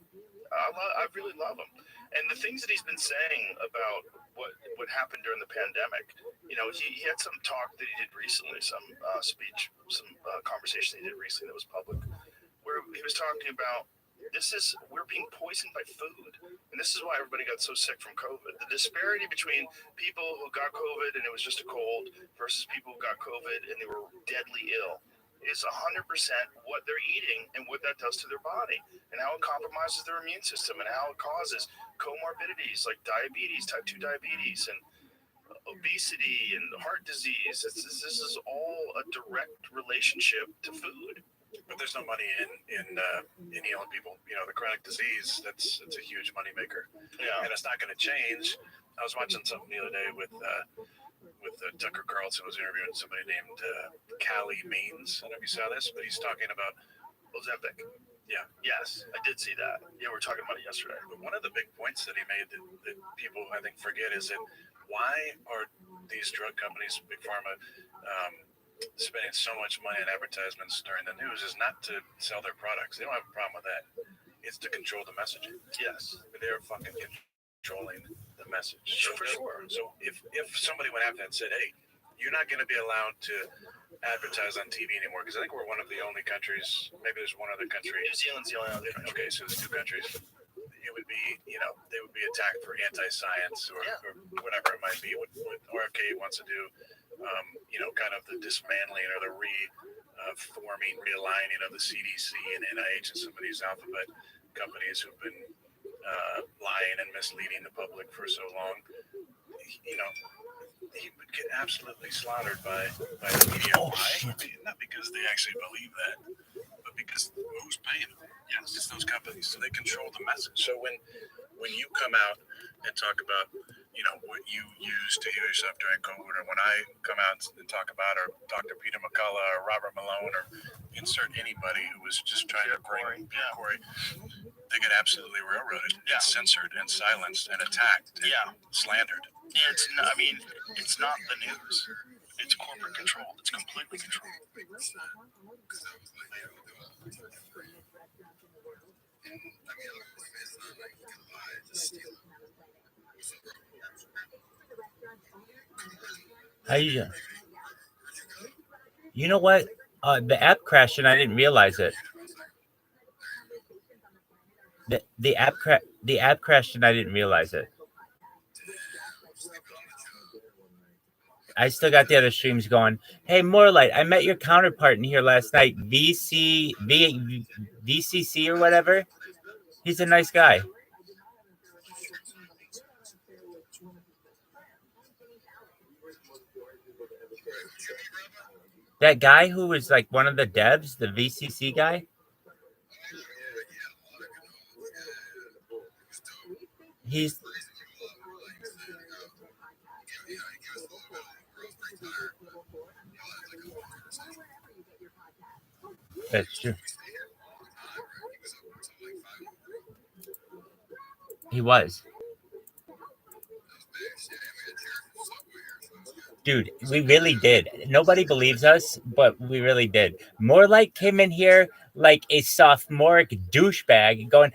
I really love him. And the things that he's been saying about what happened during the pandemic, you know, he had some talk that he did recently, some speech, some conversation he did recently that was public, where he was talking about we're being poisoned by food, and this is why everybody got so sick from COVID. The disparity between people who got COVID and it was just a cold versus people who got COVID and they were deadly ill is 100% what they're eating and what that does to their body and how it compromises their immune system and how it causes comorbidities like diabetes, type 2 diabetes, and obesity and heart disease. This is all a direct relationship to food. But there's no money in healing people. You know, the chronic disease, it's a huge moneymaker. Yeah. And it's not going to change. I was watching something the other day with Tucker Carlson was interviewing somebody named Callie Means. I don't know if you saw this, but he's talking about Ozempic. Yeah. Yes, I did see that. Yeah, we were talking about it yesterday. But one of the big points that he made that people, I think, forget is that why are these drug companies, Big Pharma, spending so much money on advertisements during the news is not to sell their products. They don't have a problem with that. It's to control the messaging. Yes. They're fucking controlling the message. So For sure. So if somebody went after that and said, hey, you're not going to be allowed to advertise on TV anymore, because I think we're one of the only countries, maybe there's one other country. New Zealand's the only other country. Okay, so there's 2 countries. It would be, they would be attacked for anti-science or whatever it might be, what RFK wants to do. Kind of the dismantling or the realigning of the CDC and NIH and some of these alphabet companies who've been lying and misleading the public for so long. He would get absolutely slaughtered by the media. Why? Not because they actually believe that, but because who's paying them? Yes, it's those companies. So they control the message. So when you come out and talk about what you use to heal yourself during COVID, or when I come out and talk about, or Dr. Peter McCullough or Robert Malone, or insert anybody who was just trying to bring Corey, they get absolutely railroaded, and censored, and silenced, and attacked, and slandered. Yeah, it's not the news. It's corporate control. It's completely controlled. How you doing? You know what? The app crashed and I didn't realize it. The app crashed and I didn't realize it. I still got the other streams going. Hey, Morelight, I met your counterpart in here last night, VCC or whatever. He's a nice guy. That guy who was like one of the devs, the VCC guy. He's that's true. He was. Dude, we really did. Nobody believes us, but we really did. Morelight came in here like a sophomoric douchebag going,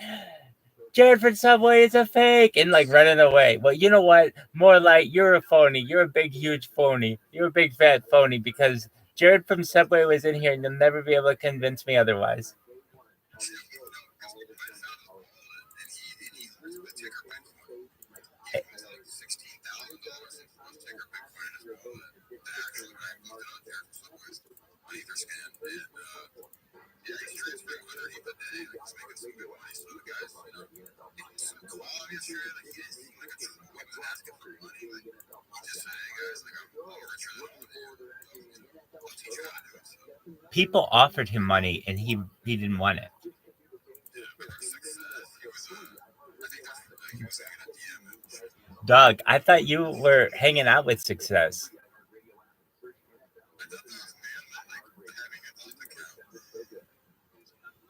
Jared from Subway is a fake, and like running away. Well, you know what? Morelight, you're a phony. You're a big, huge phony. You're a big, fat phony, because Jared from Subway was in here and you'll never be able to convince me otherwise. People offered him money and he didn't want it. Doug, I thought you were hanging out with Success.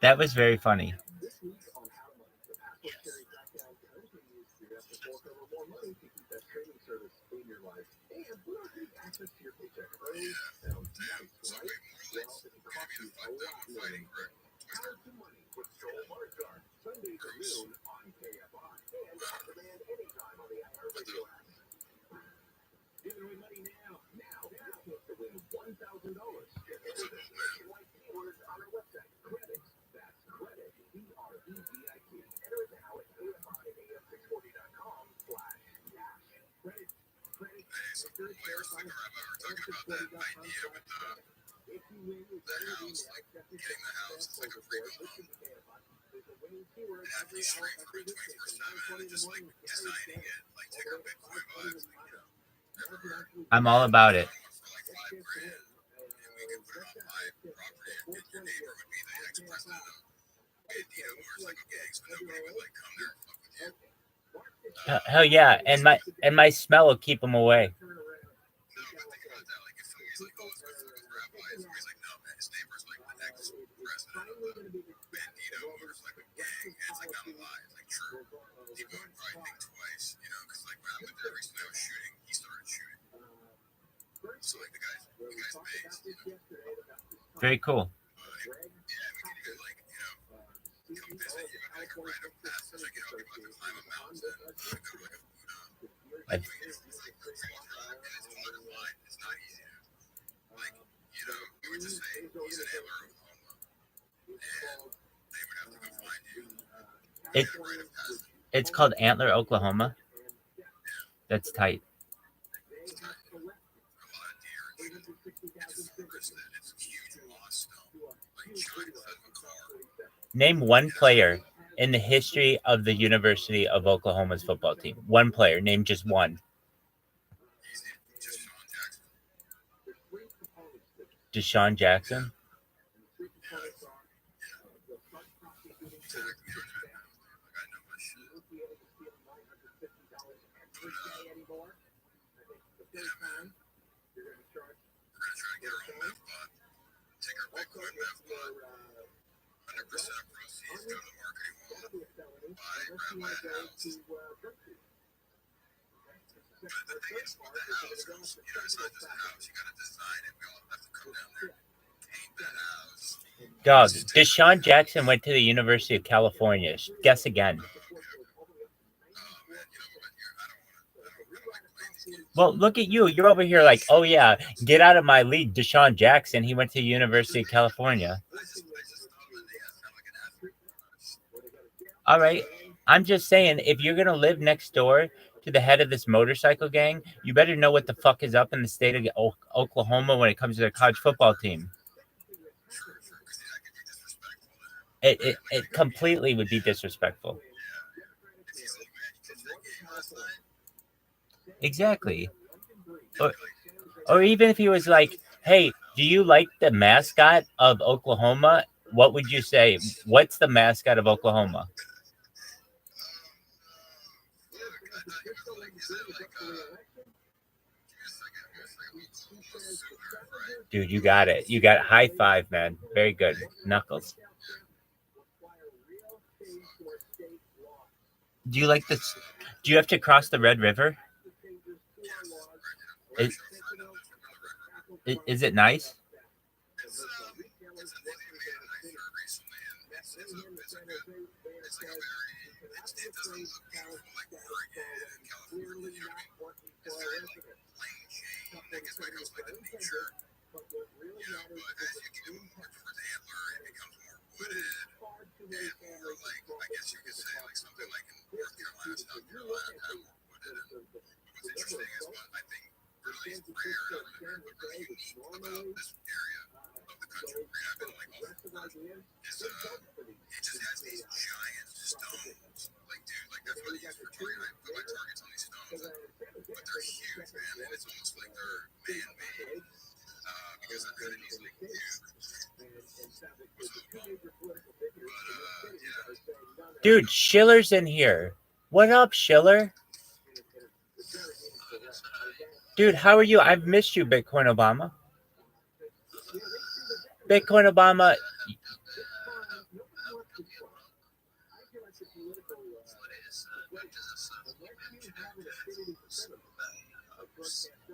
That was very funny. I'm all about it. Hell yeah, and my smell will keep them away. Very cool. It's called Antler, Oklahoma. That's tight. Name one player in the history of the University of Oklahoma's football team. One player. Name just one. Deshaun Jackson. Dog, Deshaun Jackson went to the University of California. Guess again. Well, look at you. You're over here like, oh, yeah, get out of my league. Deshaun Jackson, he went to the University of California. All right. I'm just saying, if you're going to live next door to the head of this motorcycle gang, you better know what the fuck is up in the state of Oklahoma when it comes to their college football team. It completely would be disrespectful. Exactly. Or even if he was like, hey, do you like the mascot of Oklahoma? What would you say? What's the mascot of Oklahoma? Dude, you got it. You got high five, man. Very good. Knuckles. Do you like this? Do you have to cross the Red River? Is it nice? Dude, Schiller's in here. What up, Schiller? Dude, how are you? I've missed you, Bitcoin Obama. Bitcoin Obama.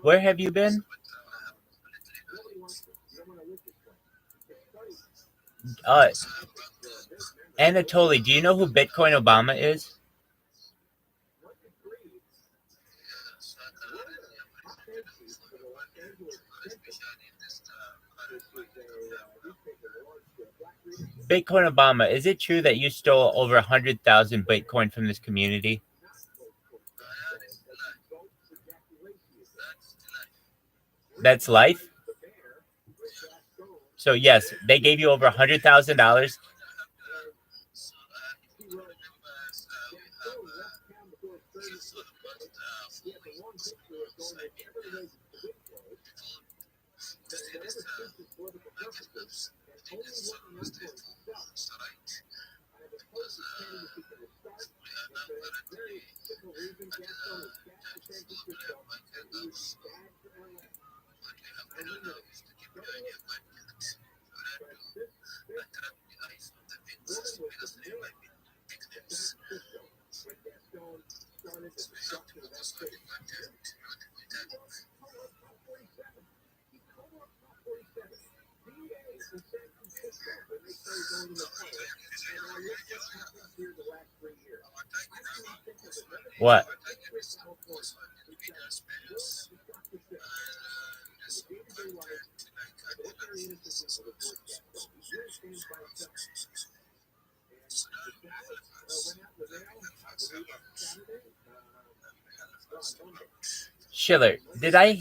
Where have you been? Anatoly, do you know who Bitcoin Obama is? Bitcoin Obama, is it true that you stole over 100,000 Bitcoin from this community? That's life. So yes, they gave you over $100,000. What? Schiller, did I?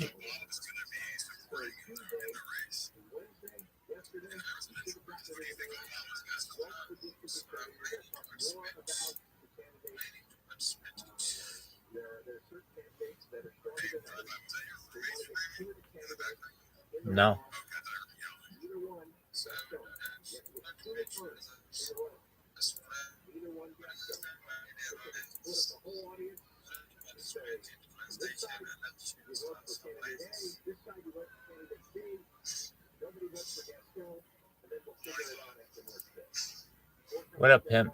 No. What up, pimp?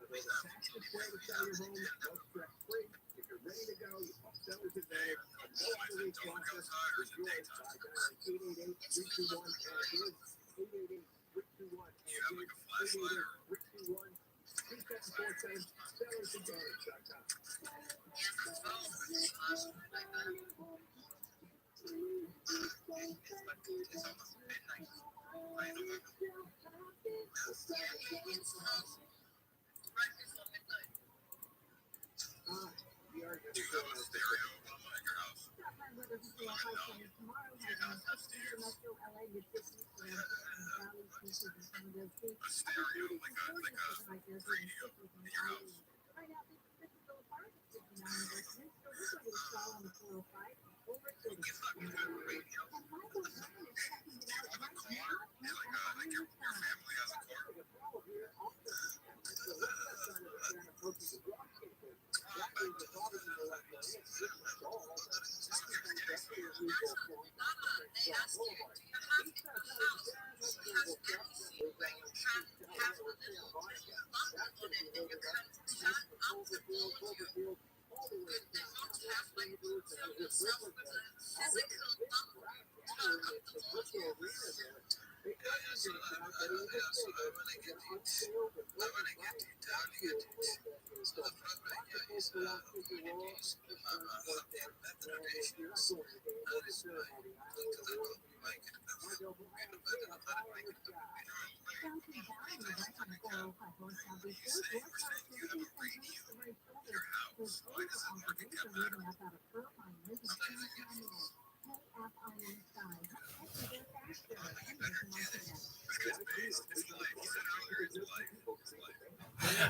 fastest way to sell your home, no stress free. If you're ready to go, you call sellers today. A no outreach process is yours by dialing 888-321-AGES, 888-321-2747, sellerstoday.com.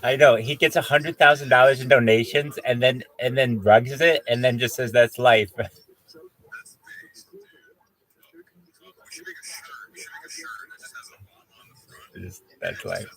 I know he gets $100,000 in donations, and then rugs it, and then just says that's life. That's life.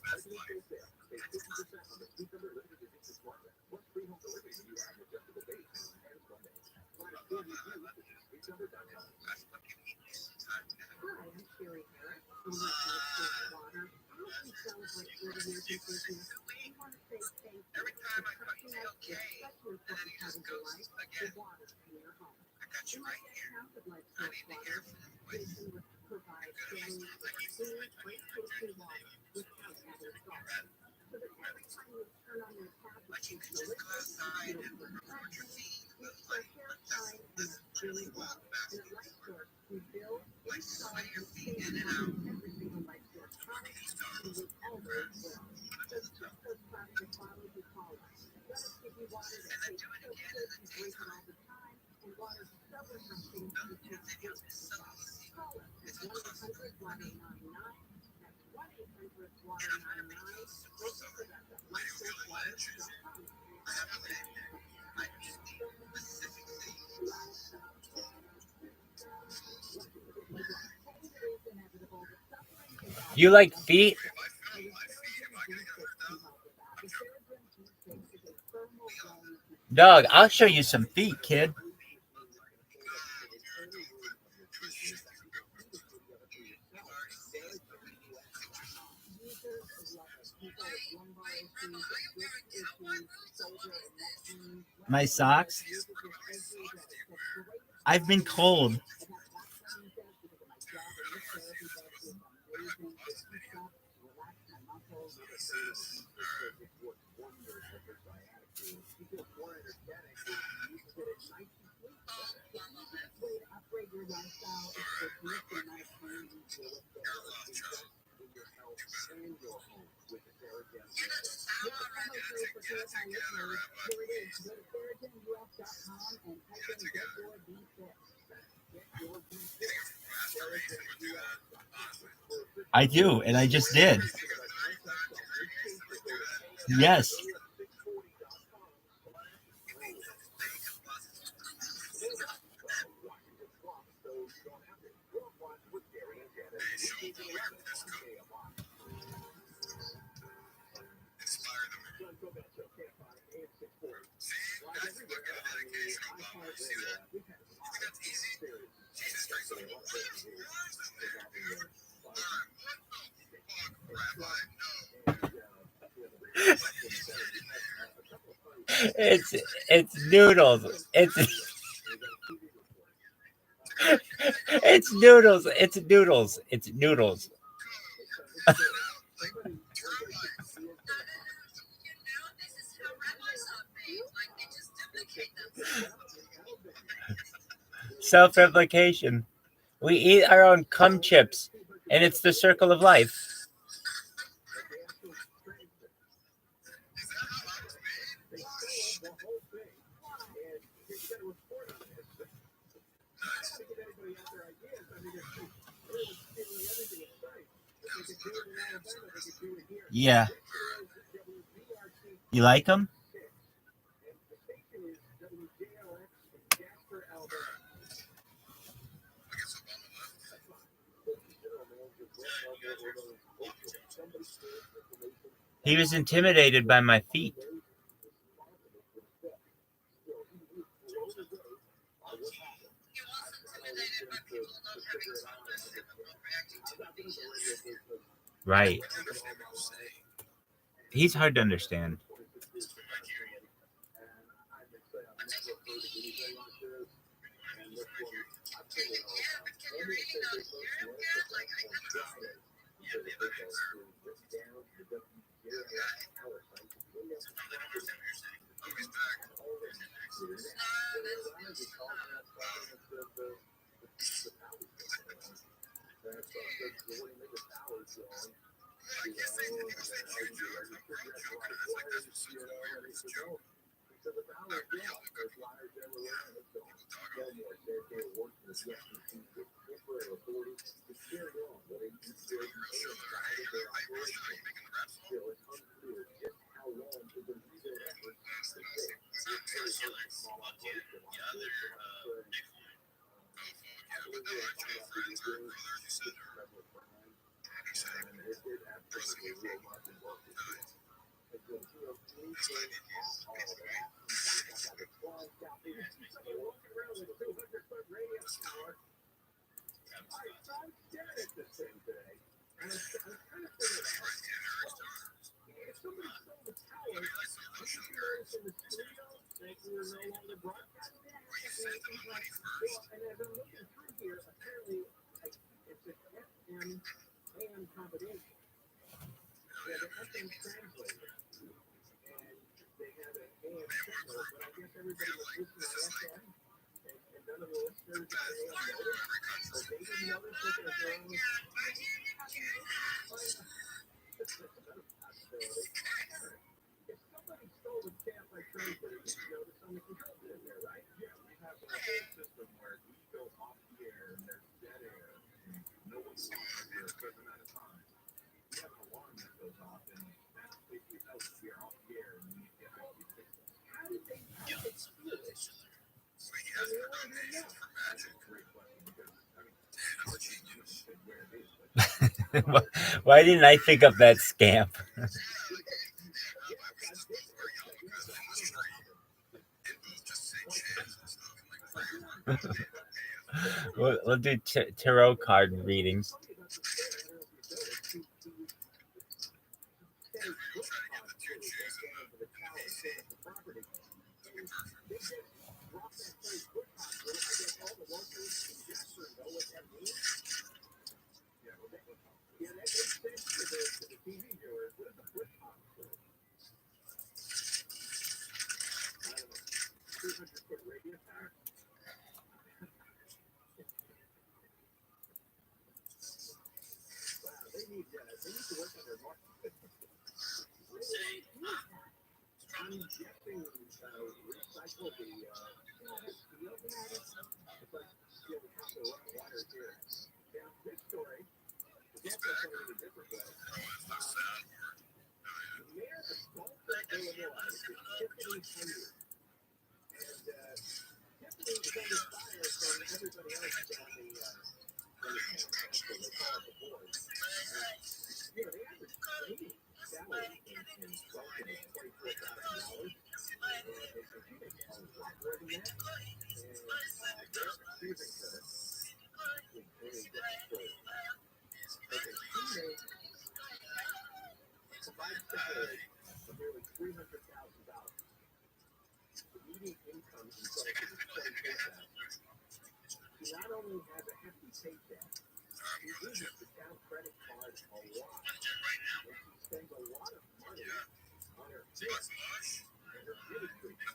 You like feet? Dog, I'll show you some feet, kid. My socks? I've been cold. I do, and I just did. Yes. It's noodles. It's noodles. It's noodles. It's noodles. Self-replication. We eat our own cum chips, and it's the circle of life. Yeah. You like them? He was intimidated by my feet. Right. He's hard to understand. Why didn't I think of that scamp? We'll do tarot card readings. She not only has a hefty paycheck, she uses the town credit card a lot. And she spends a lot of money on her kids and her beauty treatment.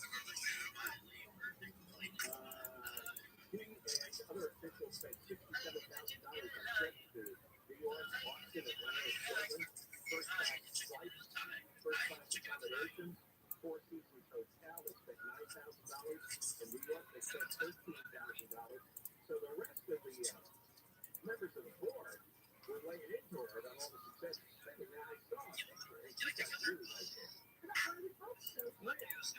She and other officials spent $67,000 on trips to New York, Boston, Atlanta, and Portland. First-class flights, first-class accommodations, Four Seasons Hotel. They spent $9,000. In New York, they spent $13,000. So the rest of the members of the board were laying into her about all the success she's spending. Now, I saw a picture, and she's got really nice hair. Really nice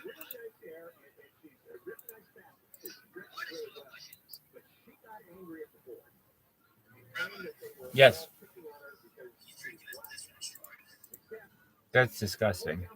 hair, and she's a really nice fashion. She's dressed really well. But she got angry at the board. Yes. That's disgusting.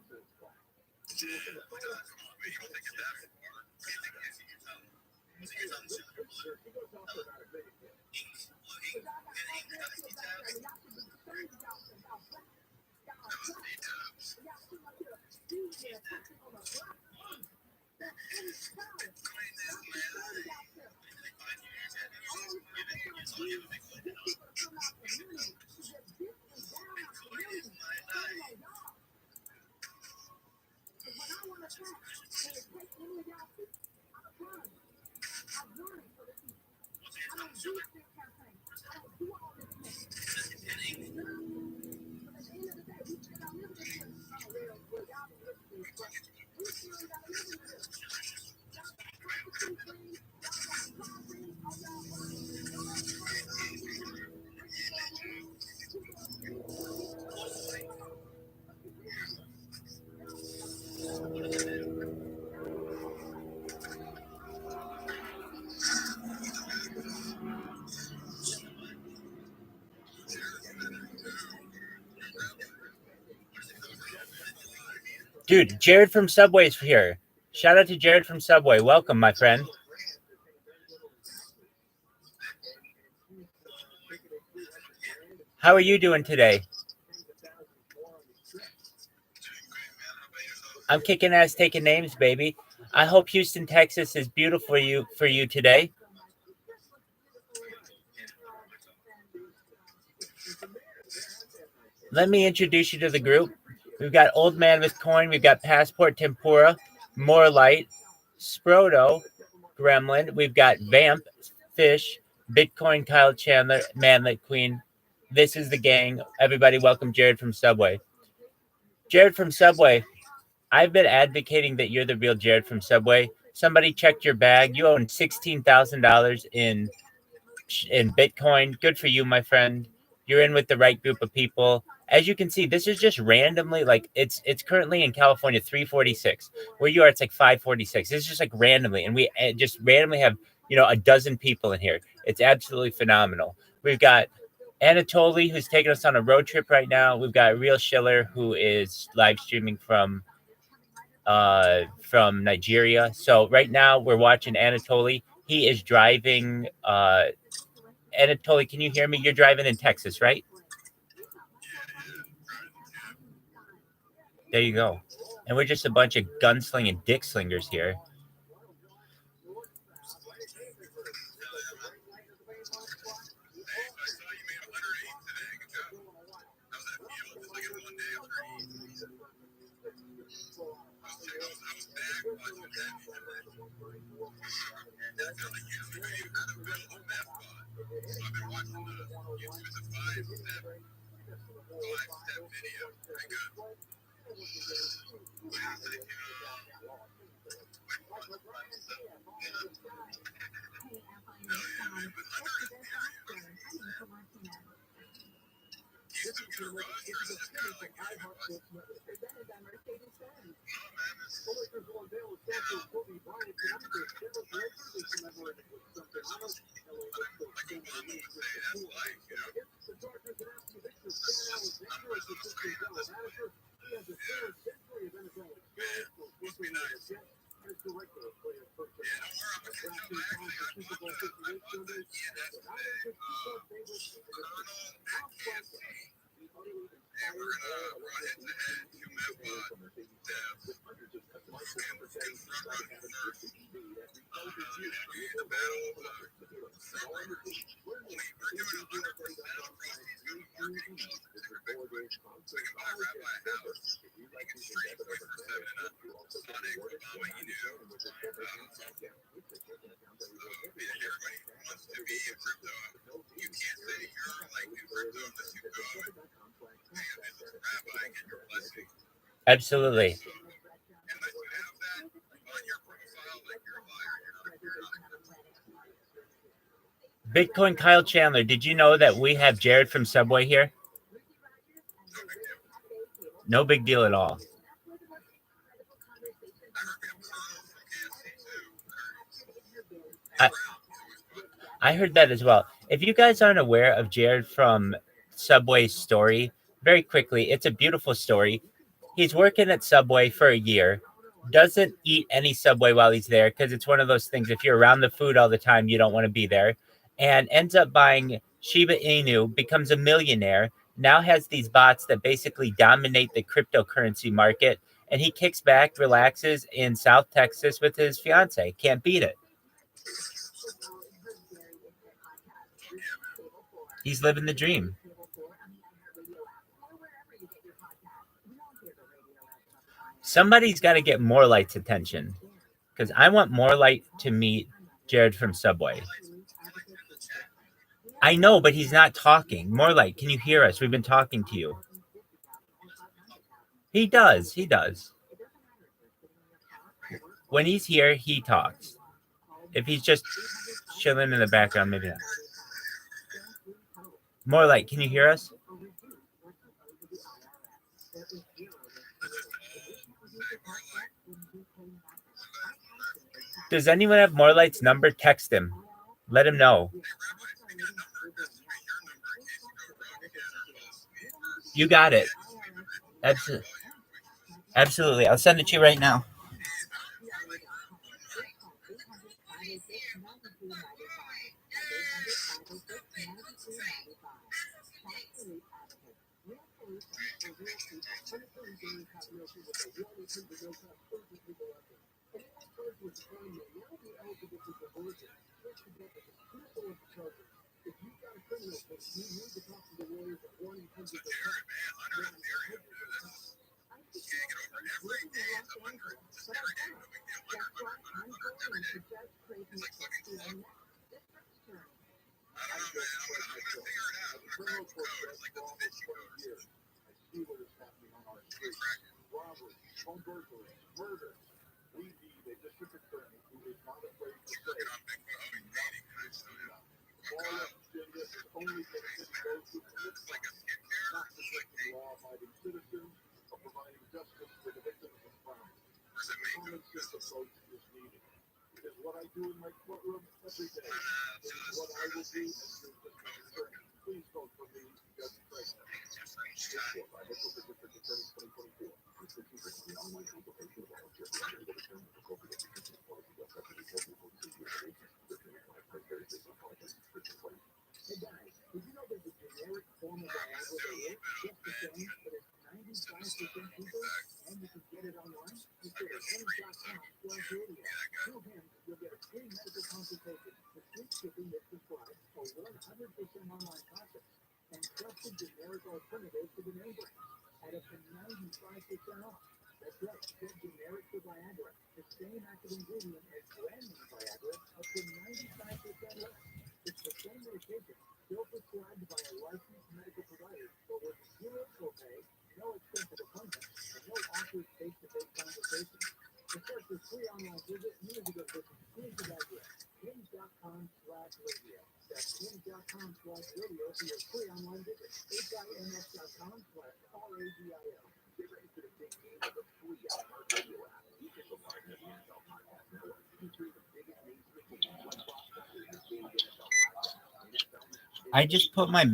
Dude, Jared from Subway's here. Shout out to Jared from Subway. Welcome, my friend. How are you doing today? I'm kicking ass, taking names, baby. I hope Houston, Texas is beautiful for you today. Let me introduce you to the group. We've got Old Man with Coin. We've got Passport Tempura, More Light, Sproto, Gremlin. We've got Vamp, Fish, Bitcoin, Kyle Chandler, Manlet Queen. This is the gang. Everybody welcome Jared from Subway. Jared from Subway, I've been advocating that you're the real Jared from Subway. Somebody checked your bag. You own $16,000 in Bitcoin. Good for you, my friend. You're in with the right group of people. As you can see, this is just randomly, like it's currently in California 346. Where you are, it's like 546. It's just like randomly, and we just randomly have a dozen people in here. It's absolutely phenomenal. We've got Anatoly, who's taking us on a road trip right now. We've got Real Schiller, who is live streaming from Nigeria. So right now we're watching Anatoly. He is driving. Anatoly, can you hear me? You're driving in Texas, right? There you go. And we're just a bunch of gunslinging dick slingers here. Absolutely. Bitcoin Kyle Chandler, did you know that we have Jared from Subway here? No big deal at all. I heard that as well. If you guys aren't aware of Jared from Subway's story, very quickly, it's a beautiful story. He's working at Subway for a year, doesn't eat any Subway while he's there because it's one of those things, if you're around the food all the time, you don't want to be there, and ends up buying Shiba Inu, becomes a millionaire, now has these bots that basically dominate the cryptocurrency market, and he kicks back, relaxes in South Texas with his fiance. Can't beat it. He's living the dream. Somebody's got to get Morelight's attention because I want Morelight to meet Jared from Subway. I know, but he's not talking. Morelight, can you hear us? We've been talking to you. He does. He does. When he's here, he talks. If he's just chilling in the background, maybe not. Morelight, can you hear us? Does anyone have Morelight's number? Text him. Let him know. You got it. Absolutely. Absolutely. I'll send it to you right now. I just put my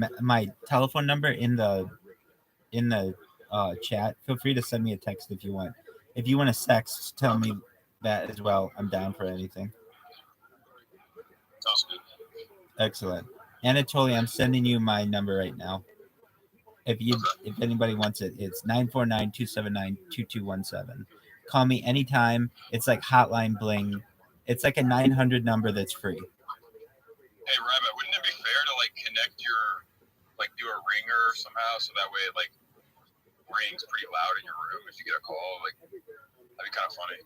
telephone number in the chat. Feel free to send me a text if you want. If you want to text, tell me that as well. I'm down for anything. Excellent. Anatoly, I'm sending you my number right now. If anybody wants it, it's 949-279-2217. Call me anytime. It's like hotline bling. It's like a 900 number that's free. Hey, Rabbi, wouldn't it be fair to like connect your, like do a ringer somehow so that way it like rings pretty loud in your room if you get a call? Like that'd be kind of funny.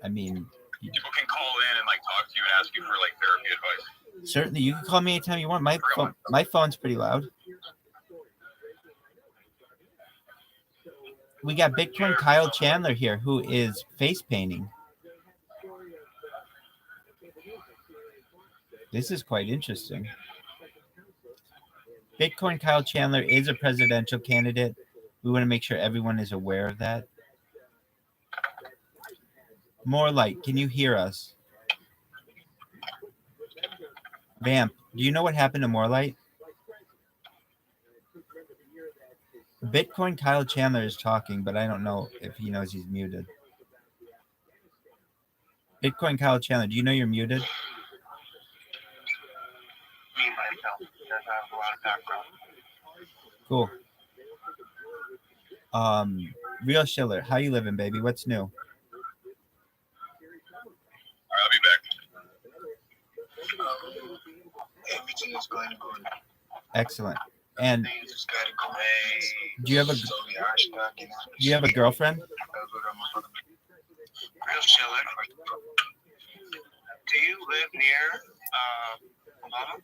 I mean, people can call in and like talk to you and ask you for like therapy advice. Certainly, you can call me anytime you want. My phone's pretty loud. We got Bitcoin Kyle Chandler here, who is face painting. This is quite interesting. Bitcoin Kyle Chandler is a presidential candidate. We want to make sure everyone is aware of that. More light. Can you hear us? Vamp, do you know what happened to More Light? Bitcoin Kyle Chandler is talking, but I don't know if he knows he's muted. Bitcoin Kyle Chandler, do you know you're muted? Cool. Real Schiller, how you living, baby? What's new? I'll be back. Everything is going good. Excellent. And Just gotta go. do you have a girlfriend? Real chiller. Do you live near Obama?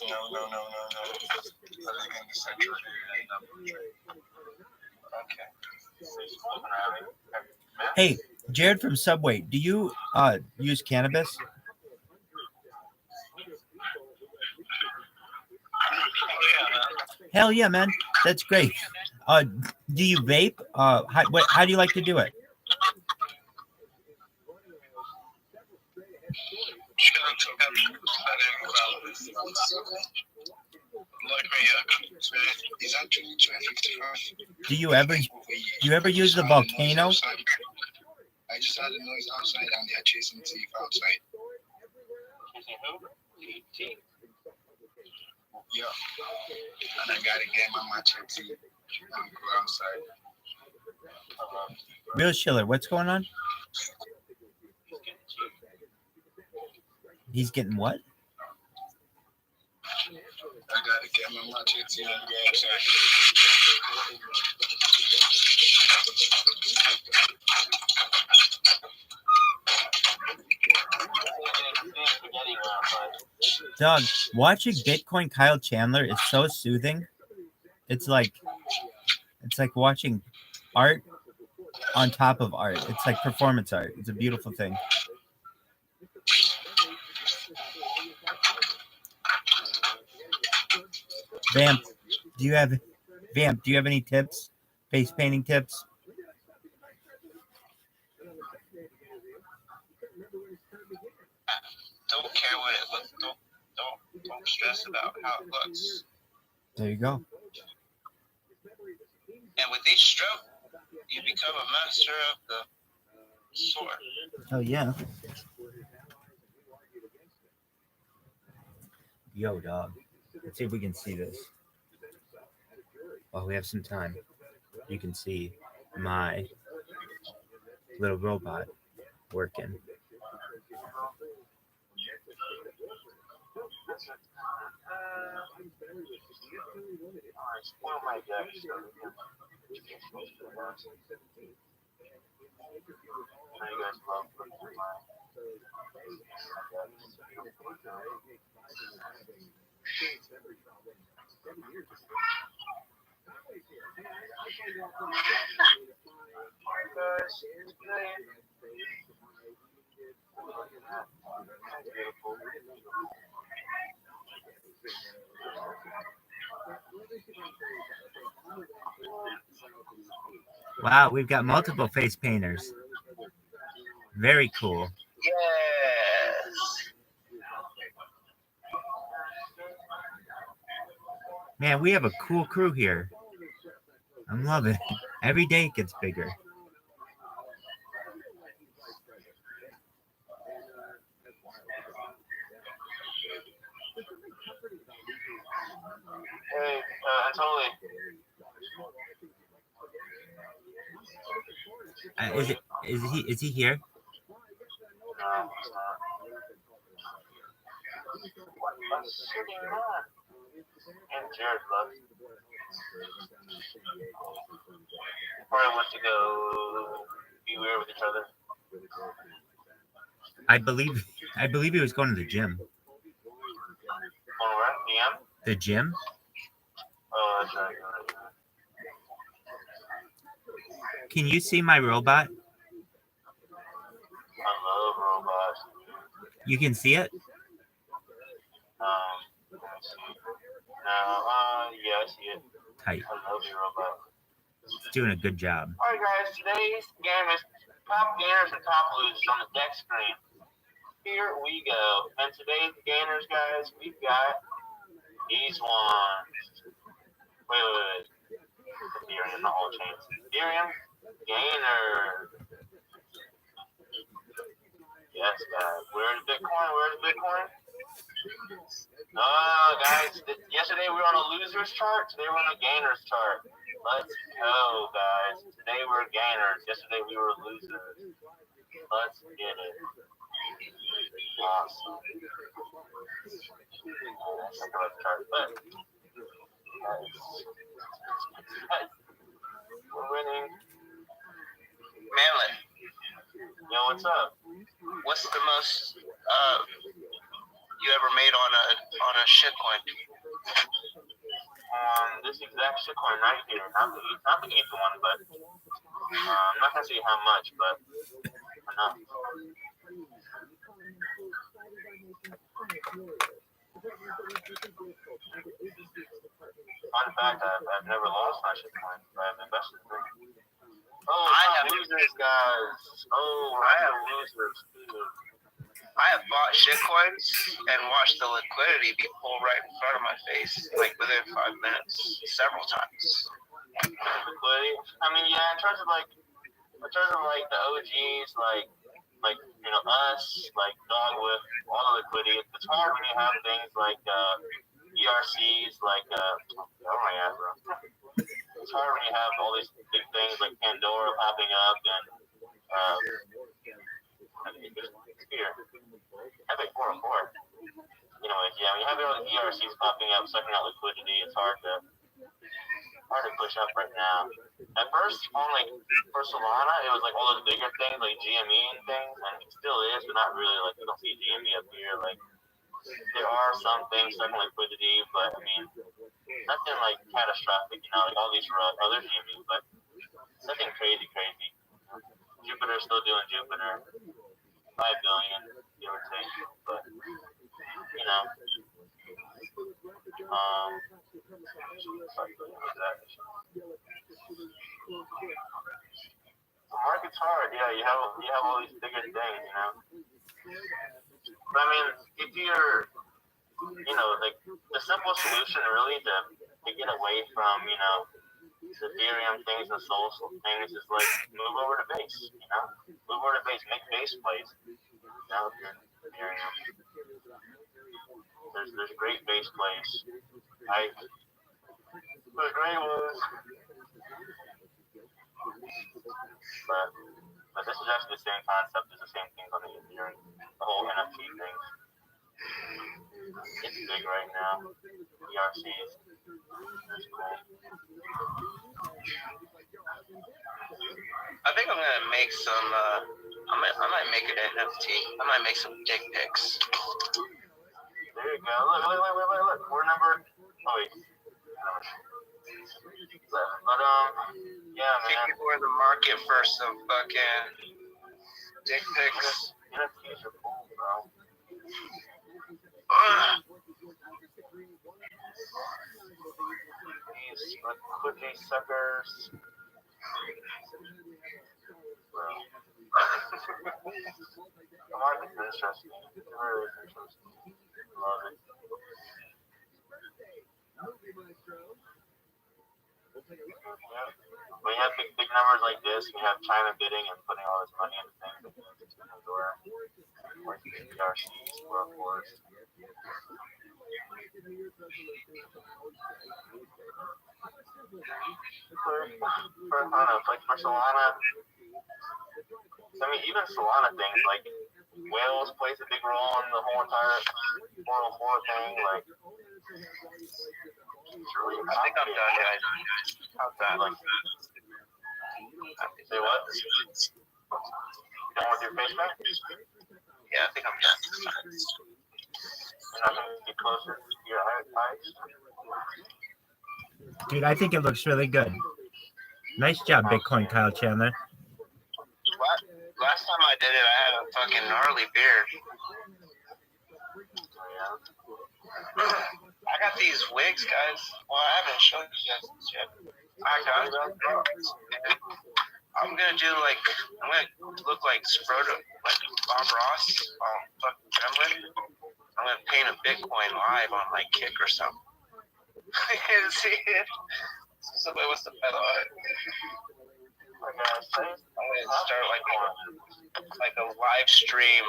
No. I live in the central area. Okay. Hey, Jared from Subway, do you use cannabis? Hell yeah, man. That's great. Do you vape? How do you like to do it? It's actually 12:55. Do you ever use the volcano? I just had a noise outside and they're chasing thief outside. Yeah. And I gotta get my machete and go outside. Real Schiller, what's going on? He's getting what? I gotta get my machete and go outside. Doug, watching Bitcoin Kyle Chandler is so soothing. It's like watching art on top of art. It's like performance art. It's a beautiful thing. Vamp, do you have any tips? Face painting tips? Don't care what it looks. Don't stress about how it looks. There you go. And with each stroke, you become a master of the sword. Oh yeah. Yo, dog. Let's see if we can see this. While we have some time, you can see my little robot working. Wow, we've got multiple face painters. Very cool. Yes. Man, we have a cool crew here. I'm loving it. Every day it gets bigger. Hey, totally. Is he here? No, it's not. And Jared left. Probably went to go be weird with each other. I believe he was going to the gym. Going where? DM? The gym? Oh, that's right. Can you see my robot? I love robots. You can see it? Let me see. No, yeah, I see it. Tight. I love your robot. It's doing a good job. Alright guys, today's game is top gainers and top losers on the deck screen. Here we go. And today's gainers, guys, we've got these ones. Wait. Ethereum, not all chains. Ethereum gainer. Yes, guys. Where's Bitcoin? Oh, guys. Yesterday we were on a loser's chart. Today we're on a gainer's chart. Let's go, guys. Today we're gainers. Yesterday we were losers. Let's get it. Awesome. That's a good chart. But, guys, we're winning. Manlin, Yo, what's up? what's the most you ever made on a shitcoin? This exact shitcoin right here. Not the ETH one, but I'm not gonna say how much, but enough. Fun fact, I've never lost my shitcoin, but I've invested in it. Oh, I have losers, guys. Oh, I have losers too. I have bought shitcoins and watched the liquidity be pulled right in front of my face, like within 5 minutes, several times. Liquidity? I mean, yeah, in terms of the OGs, like you know, us, like Dogwood, all the liquidity. It's hard when you have things like ERCs, like oh my god, bro. It's hard when you have all these big things like Pandora popping up and it's here. Epic 404. Anyways, yeah, when you have all the ERCs popping up, sucking out liquidity, it's hard to push up right now. At first, for Solana, it was like all those bigger things like GME and things, and it still is, but not really. Like you don't see GME up here. Like there are some things sucking liquidity, but I mean, nothing like catastrophic. Like all these other GME, but nothing crazy. Jupiter's still doing Jupiter. 5 billion, give or take, but the market's hard. Yeah, you have all these bigger things, But I mean, if you're, like the simple solution really to get away from, the Ethereum things and social things is like move over to base, move over to base, make base plays. If you're Ethereum, there's great base plays. There's great ones. But this is actually the same concept as the same things on the Ethereum, the whole NFT thing. It's big right now. ERCs. That's cool. I think I'm gonna make some. I might make an NFT. I might make some dick pics. There you go. Look. We're number. Oh wait. But yeah, man. Think people are in the market for some fucking dick pics. NFTs are cool, bro. These liquidity suckers. The market's interesting. It really is interesting. Love it. Yeah. When you have big numbers like this, you have China bidding and putting all this money into things. It's going to go around. Or ERCs, of course. I don't know, like for Solana, I mean, even Solana things like whales plays a big role in the whole entire 404 thing. Like, it's really I think I'm done, guys. How's that? Like, say what? Done with your face pack? Yeah, I think I'm done. You're not gonna get closer to your eyes? Dude, I think it looks really good. Nice job, Bitcoin Kyle Chandler. Last time I did it, I had a fucking gnarly beard. I got these wigs, guys. Well, I haven't shown you guys this yet. I'm gonna do like, I'm gonna look like Sproto, like Bob Ross on fucking Gremlin. I'm gonna paint a Bitcoin live on like Kick or something. I can't see it. Somebody wants to bet on it. I'm gonna start like a live stream.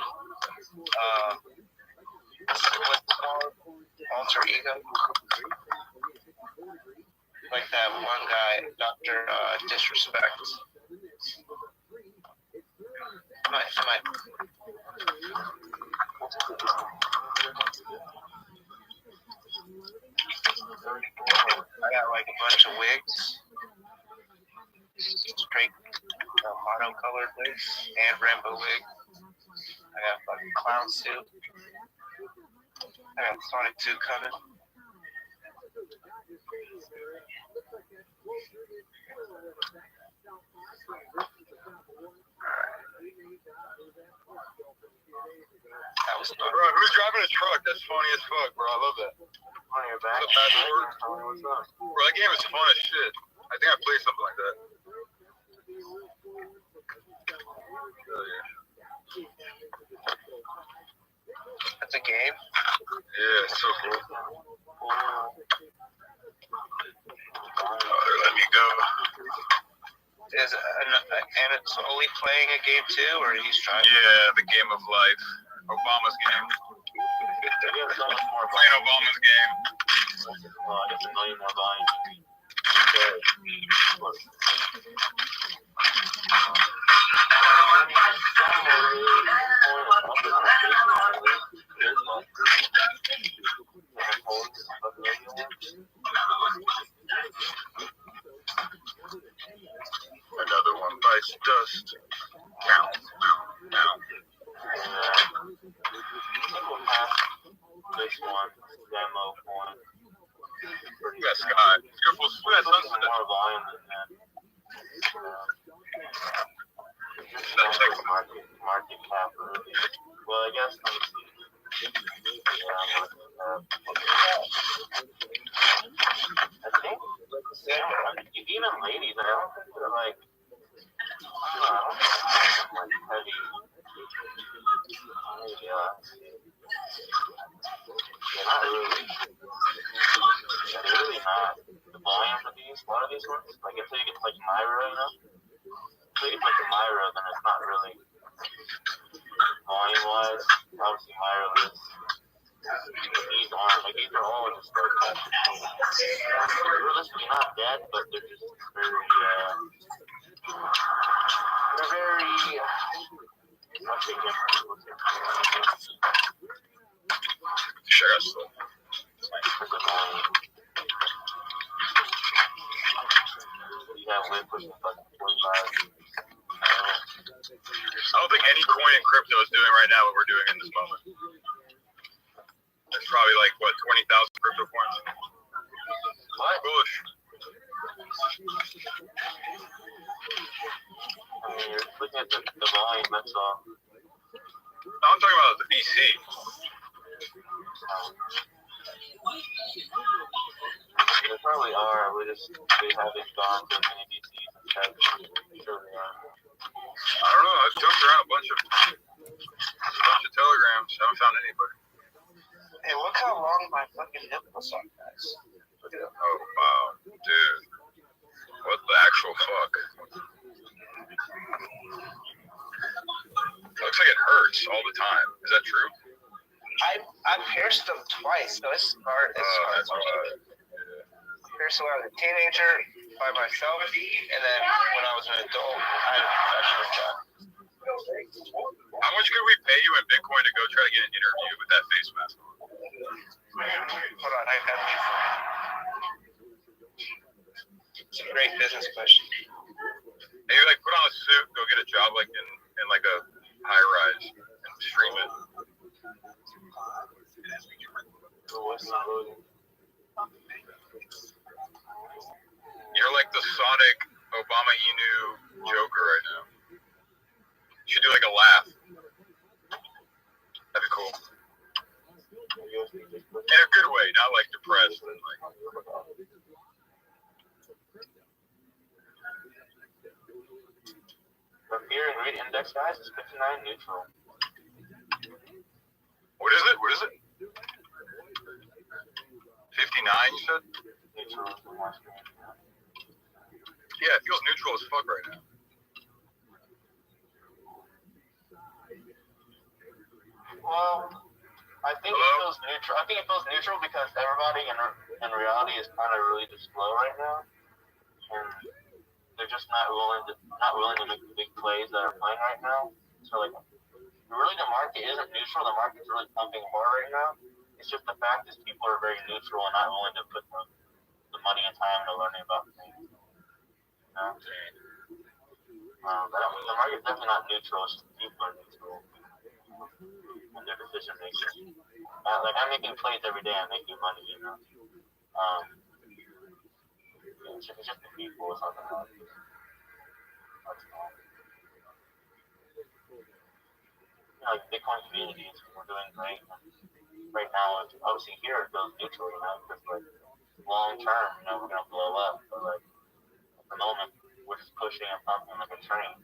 What's it called? Alter ego. Like that one guy, Dr. Disrespect. I got like a bunch of wigs. Straight mono-colored wigs and rainbow wig. I got fucking clown suit. I got Sonic 2 coming. That was fun. Bro, who's driving a truck? That's funny as fuck, bro. I love that. On your back? What's up? Bro, that game is fun as shit. I think I played something like that. That's a game? Yeah, it's so cool. Oh, let me go. Is Anatoly playing a game too, or he's trying? Yeah, the game of life. Obama's game. Playing Obama's game. Well, I guess a million more volumes. Another one bites dust. Count. This one, demo one. We got Scott. Beautiful. We got sunset. More volume than that. Market cap. Well, I guess. I think even ladies, I don't think they're like. I don't think they're heavy. Yeah. They're not really. They're really not. The volume for these, one of these ones, like until you get to like Myra, you know? Until you get to like the Myra, then it's not really volume wise. Obviously, Myra is. These aren't. Like these are all just like realistically not dead, but they're just very. They're very. Sure, that's cool. I don't think any coin in crypto is doing right now what we're doing in this moment. There's probably like, what, 20,000 crypto coins? What? Bullish. I mean, you're looking at the volume, that's all. No, I'm talking about the VC. They probably are. We haven't gone to many VCs and checked. I'm sure they are. I don't know. I've jumped around a bunch of telegrams. Haven't found anybody. Hey, look how long my fucking nipples are, guys. Look at them. Oh, wow. Dude. What the actual fuck? Looks like it hurts all the time. Is that true? I pierced them twice, so it's hard. That's right. Pierced when I was a teenager by myself, and then when I was an adult, I had a professional job. get an interview with that face mask on? Hold on, I have it's a great business question. Maybe like put on a suit, go get a job like in like a high rise and stream it. You're like the Sonic Obama Inu Joker right now. You should do like a laugh. That'd be cool. In a good way, not like depressed and like. The fear and rate index, guys, is 59 neutral. What is it? What is it? 59, you said? Neutral is the more screen. Yeah, it feels neutral as fuck right now. Well, I think it feels neutral. I think it feels neutral because everybody in reality is kind of really just slow right now, and they're just not willing to make the big plays that are playing right now. So like, really, the market isn't neutral. The market's really pumping hard right now. It's just the fact is people are very neutral and not willing to put the money and time into learning about things. You know? The market's definitely not neutral. It's just people are neutral in their decision making. Like I'm making plays every day. I'm making money. You know. It's just the people. It's not the market. That's all. Like Bitcoin communities, we're doing great. Right now, obviously here it feels neutral, you know, because like long term, you know, we're gonna blow up. But like at the moment, we're just pushing and pumping like a train,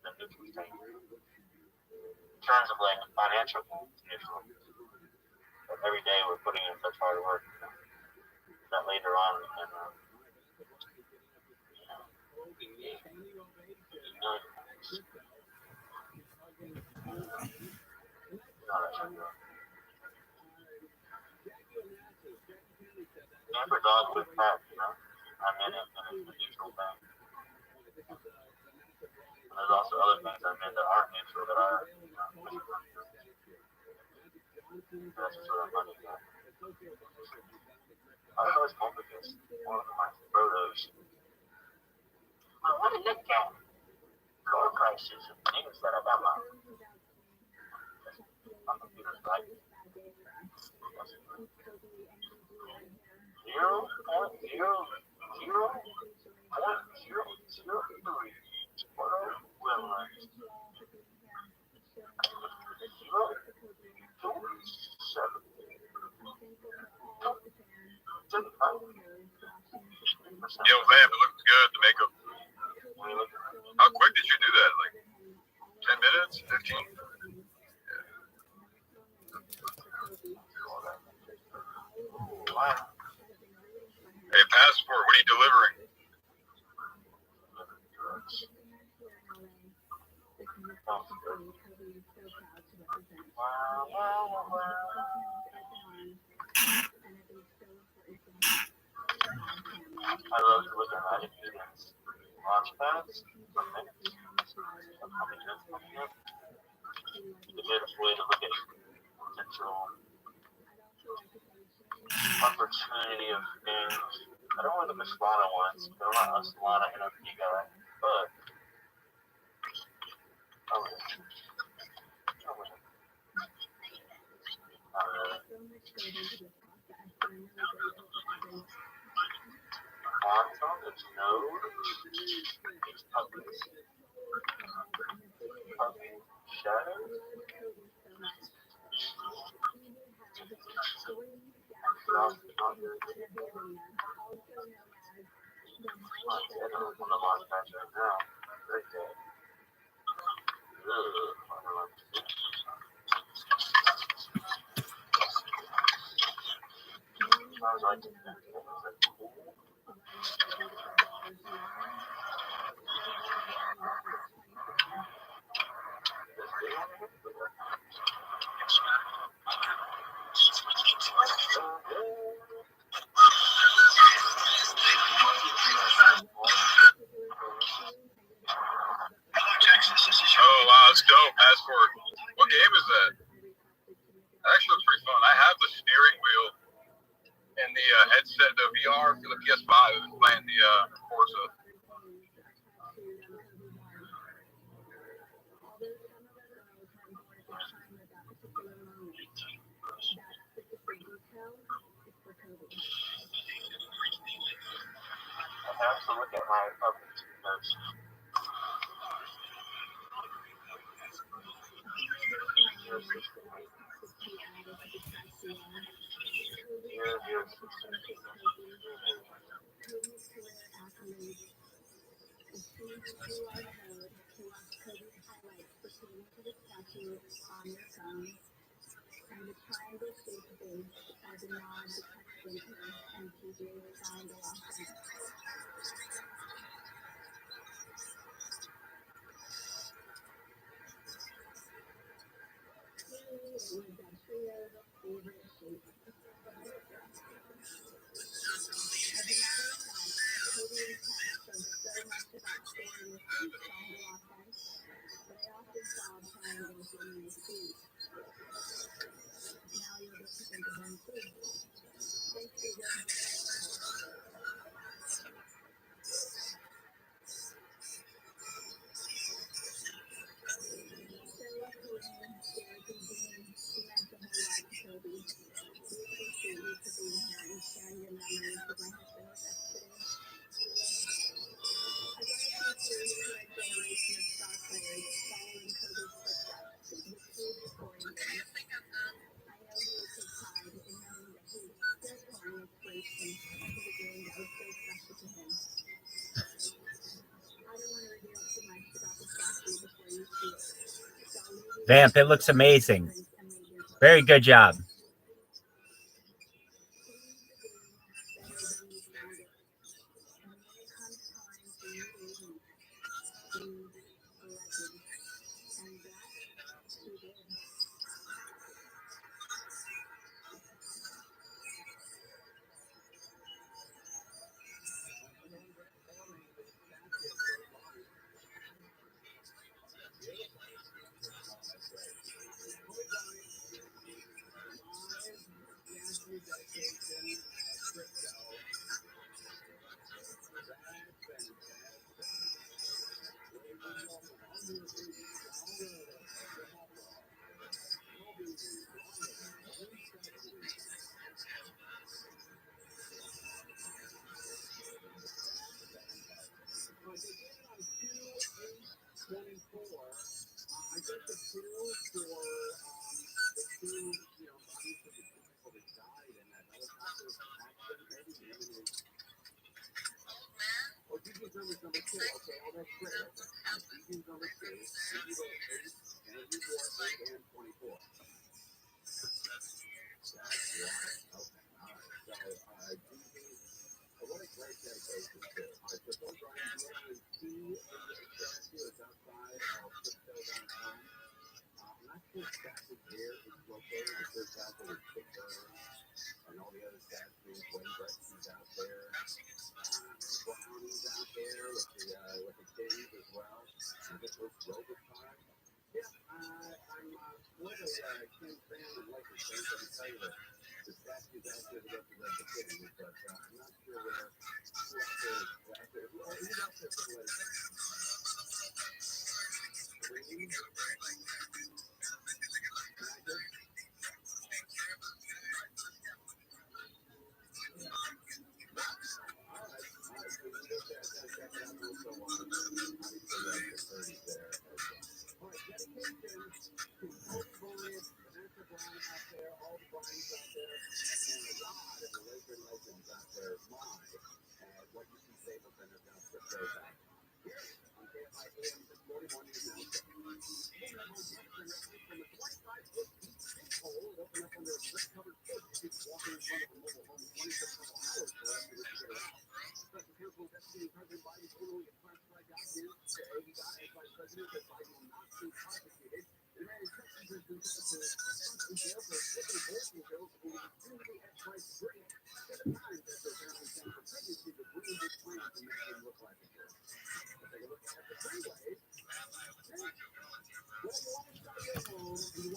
the neutral train. In terms of like financial things, neutral. But every day we're putting in such hard work, you know, that later on we can, Never dog with that, you know. I'm in it, and it's a neutral thing. And there's also other things I'm in that aren't neutral that are, you know, that's sort of money, you know. I don't know, it's complicated. One of my photos. I want to look at gold prices and things that I got my computer's right. 0.000003 Yo, Vamp, it looks good, the makeup. How quick did you do that? Like 10 minutes? 15? Hey, passport, what are you delivering? I love to look at Magic Eden's launch pads for minutes. How many minutes coming up? The best way to look at potential opportunity of things. I don't want to look at Solana once. I'm not a Solana NFT guy, but not really. Quantum, it's Node, it's Puppies, Shadow, on the launch pad right now. Very good. I was like, Oh, wow, that's dope, passport. What game is that? particular moment. That specific detail is for Kobe. I have to look at my puppets because Kobe's career accolades, a QR code to watch Kobe's highlights pertaining to the statue on your phone, and the triangle-shaped base as a nod to Tech Winter and PJ's triangle offense. Clearly, it was that trio's favorite shape. As a matter of fact, Kobe and Tech showed so much about scoring with each triangle offense, but I often saw triangles in my feet. Now you'll get to think of them too. Thanks, DJ. Sarah Corinne, Derek, and Dean, you meant a whole lot to Kobe. We appreciate you for being here and sharing your memories with my husband with us today. As I appreciate the current generation of star players following Kobe's footsteps with huge scoring games, I know he would take pride in knowing that he is still pouring inspiration into the game that was so special to him. I don't want to reveal too much about the statue before you see it, so I'll leave you Vamp, it looks amazing. Very good job.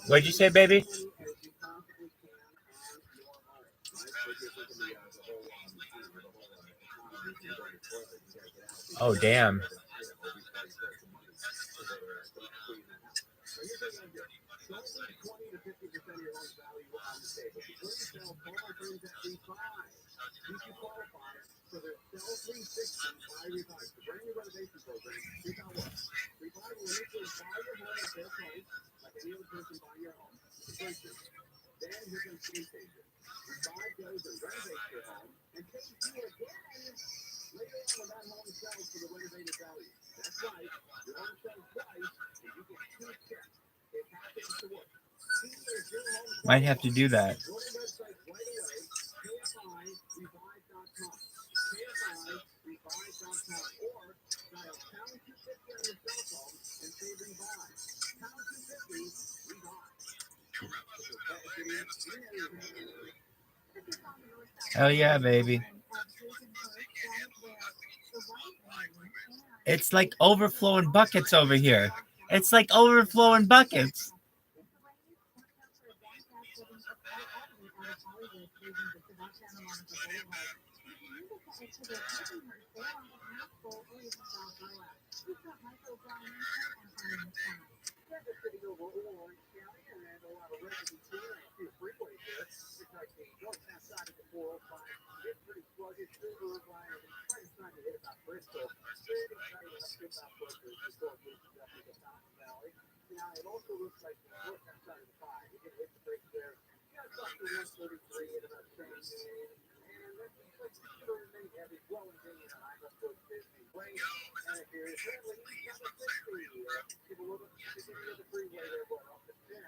What'd you say, baby? Oh, damn. Don't leave 20 to 50% of your home's value on the table. Before you sell, call our friends at Refi. You should qualify for their Sell 360 Buy Refi. The brand new renovation program. Here's how it works. Refi will initially buy your home at their price, like any other person buying your home. Purchase. Then here comes case agent. Refi goes and renovates your home and pays you again later on when that home sells for the renovated value. That's right. Your home sells twice, and you get 2 checks. It happens to work. See if your home Might have to do that. Go to the website right away, KFIRevive.com. KFIRevive.com or dial pound 250 on your cell phone and say Revive. Pound 250, Revive. Hell yeah, baby. It's like overflowing buckets over here. It's like overflowing buckets. Now, it also looks like the north side of the pie. You can hit the brakes there. You got to talk to 133 at about 10 and that's like many heavy flowing thing in a high foot Disney way. And if you're traveling east on the 60, give a little bit of the freeway there going off the 10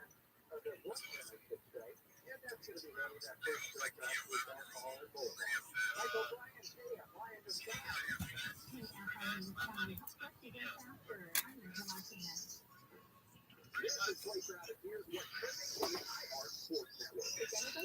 of the one I should say. And that's going to be heading that first direct off with alcohol and boulevard. Michael Bryan, Brian the Sky. This is Place Out of Here's What Trending on the iHeart Sports Network. Original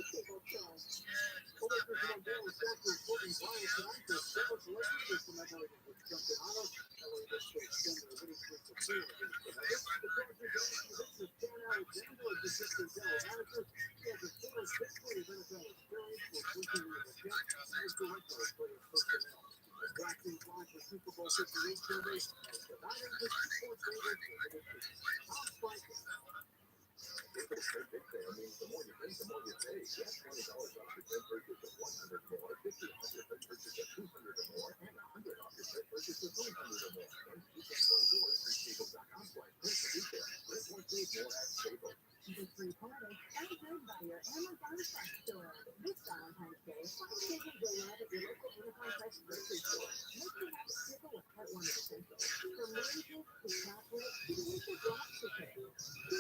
Daily Social Sporting Brian tonight for several celebrities commemorating with Campeonato. Ellie this to extend the winning streak to 2 against the Nuggets. The Georgia Giants with Stan Alexander as assistant general manager. He has a full history of NFL experience with working with the Jets as director of player personnel. The Black Team launched the Super Bowl 58 survey as the 9 sports leaders in the industry. Tom Franklin. If it's a big sale means the more you drink, the more you pay. Get $20 off your first purchase of 100 more, 50 off your first purchase of 200 or more, and 100 off your first purchase of 300 or more. And Weekend 24 at freestaples.com/print for details. Print more, save more at Staples. The free party sponsored by your Amazon Fresh store. This Valentine's Day, find savings you'll love at your local Amazon Fresh grocery store. Make sure you have a pickle with heartwarming essentials. From oranges to chocolate to delicious lobster cake. Feel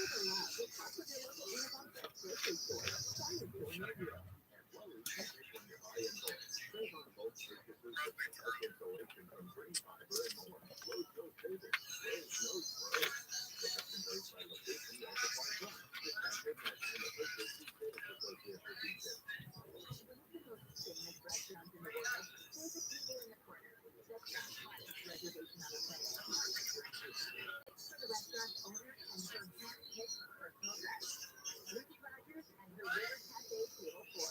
the love with help of your local Amazon Fresh grocery store. Find a store near you. And Lowe's finish when you're high-end bulk. Save on bulk purchases with arc insulation from green fiber and more. Lowe's knows savings. Lowe's knows growth. The custom grade by location and supply from. Discount business and the Pittsburgh Food Sales Association for details. One of the most famous restaurants in the world. There's a table in the corner. That's the highest reservation on the planet. It's for the restaurant's owner and her hand-picked personal guest. Ruby Rogers and her River Cafe Table 4.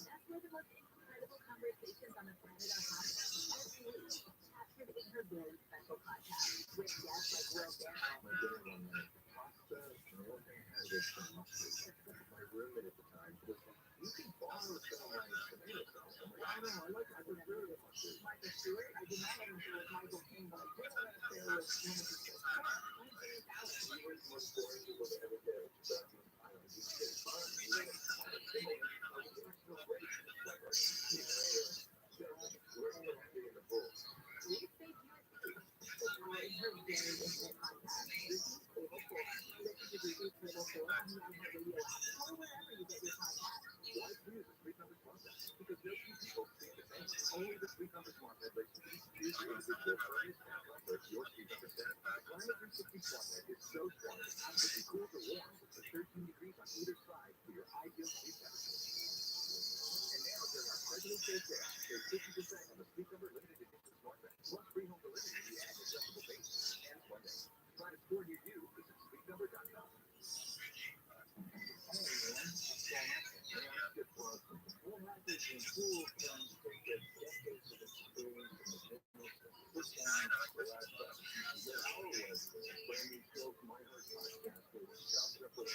That's where the most incredible conversations on the planet are happening every week, captured in her very special podcast with guests like Will Ferrell. My dinner one night, pasta, and one thing I had was some mustard. My roommate at the time was like, you can borrow some of my tomato sauce. I'm like, I don't know, I prefer the mustard. Michael Stewart, I did not know it was Michael King, but I did know that there was one of the He was the most boring people to ever get. So, I don't know, he's getting fun. He was national race. Like, we're still happy in the pool. Please stay tuned to her very interesting podcast. Ruby's Table 4. Listen to Ruby's Table 4 on the iHeartRadio app or wherever you get your podcasts. Why choose the Sweet Number Smart Bed? Because no two people think the same. Only the Sweet Number Smart Bed lets you choose your furnace and comfort your Sweet Number set. The Climate 360 Smart Bed is so strong it's absolutely cool to warm up to 13 degrees on either side for your ideal sleep temperature. And now during our President's Day sale, there's 50% on the Sweet Number limited edition Smart Bed, plus free home delivery and adjustable base and Monday. Try to store near you. Visit sweetnumber.com. What happens when cool friends take their decades of experience in the business and put down the last you get our website, brand new show from My Heart Podcast, where we shop separate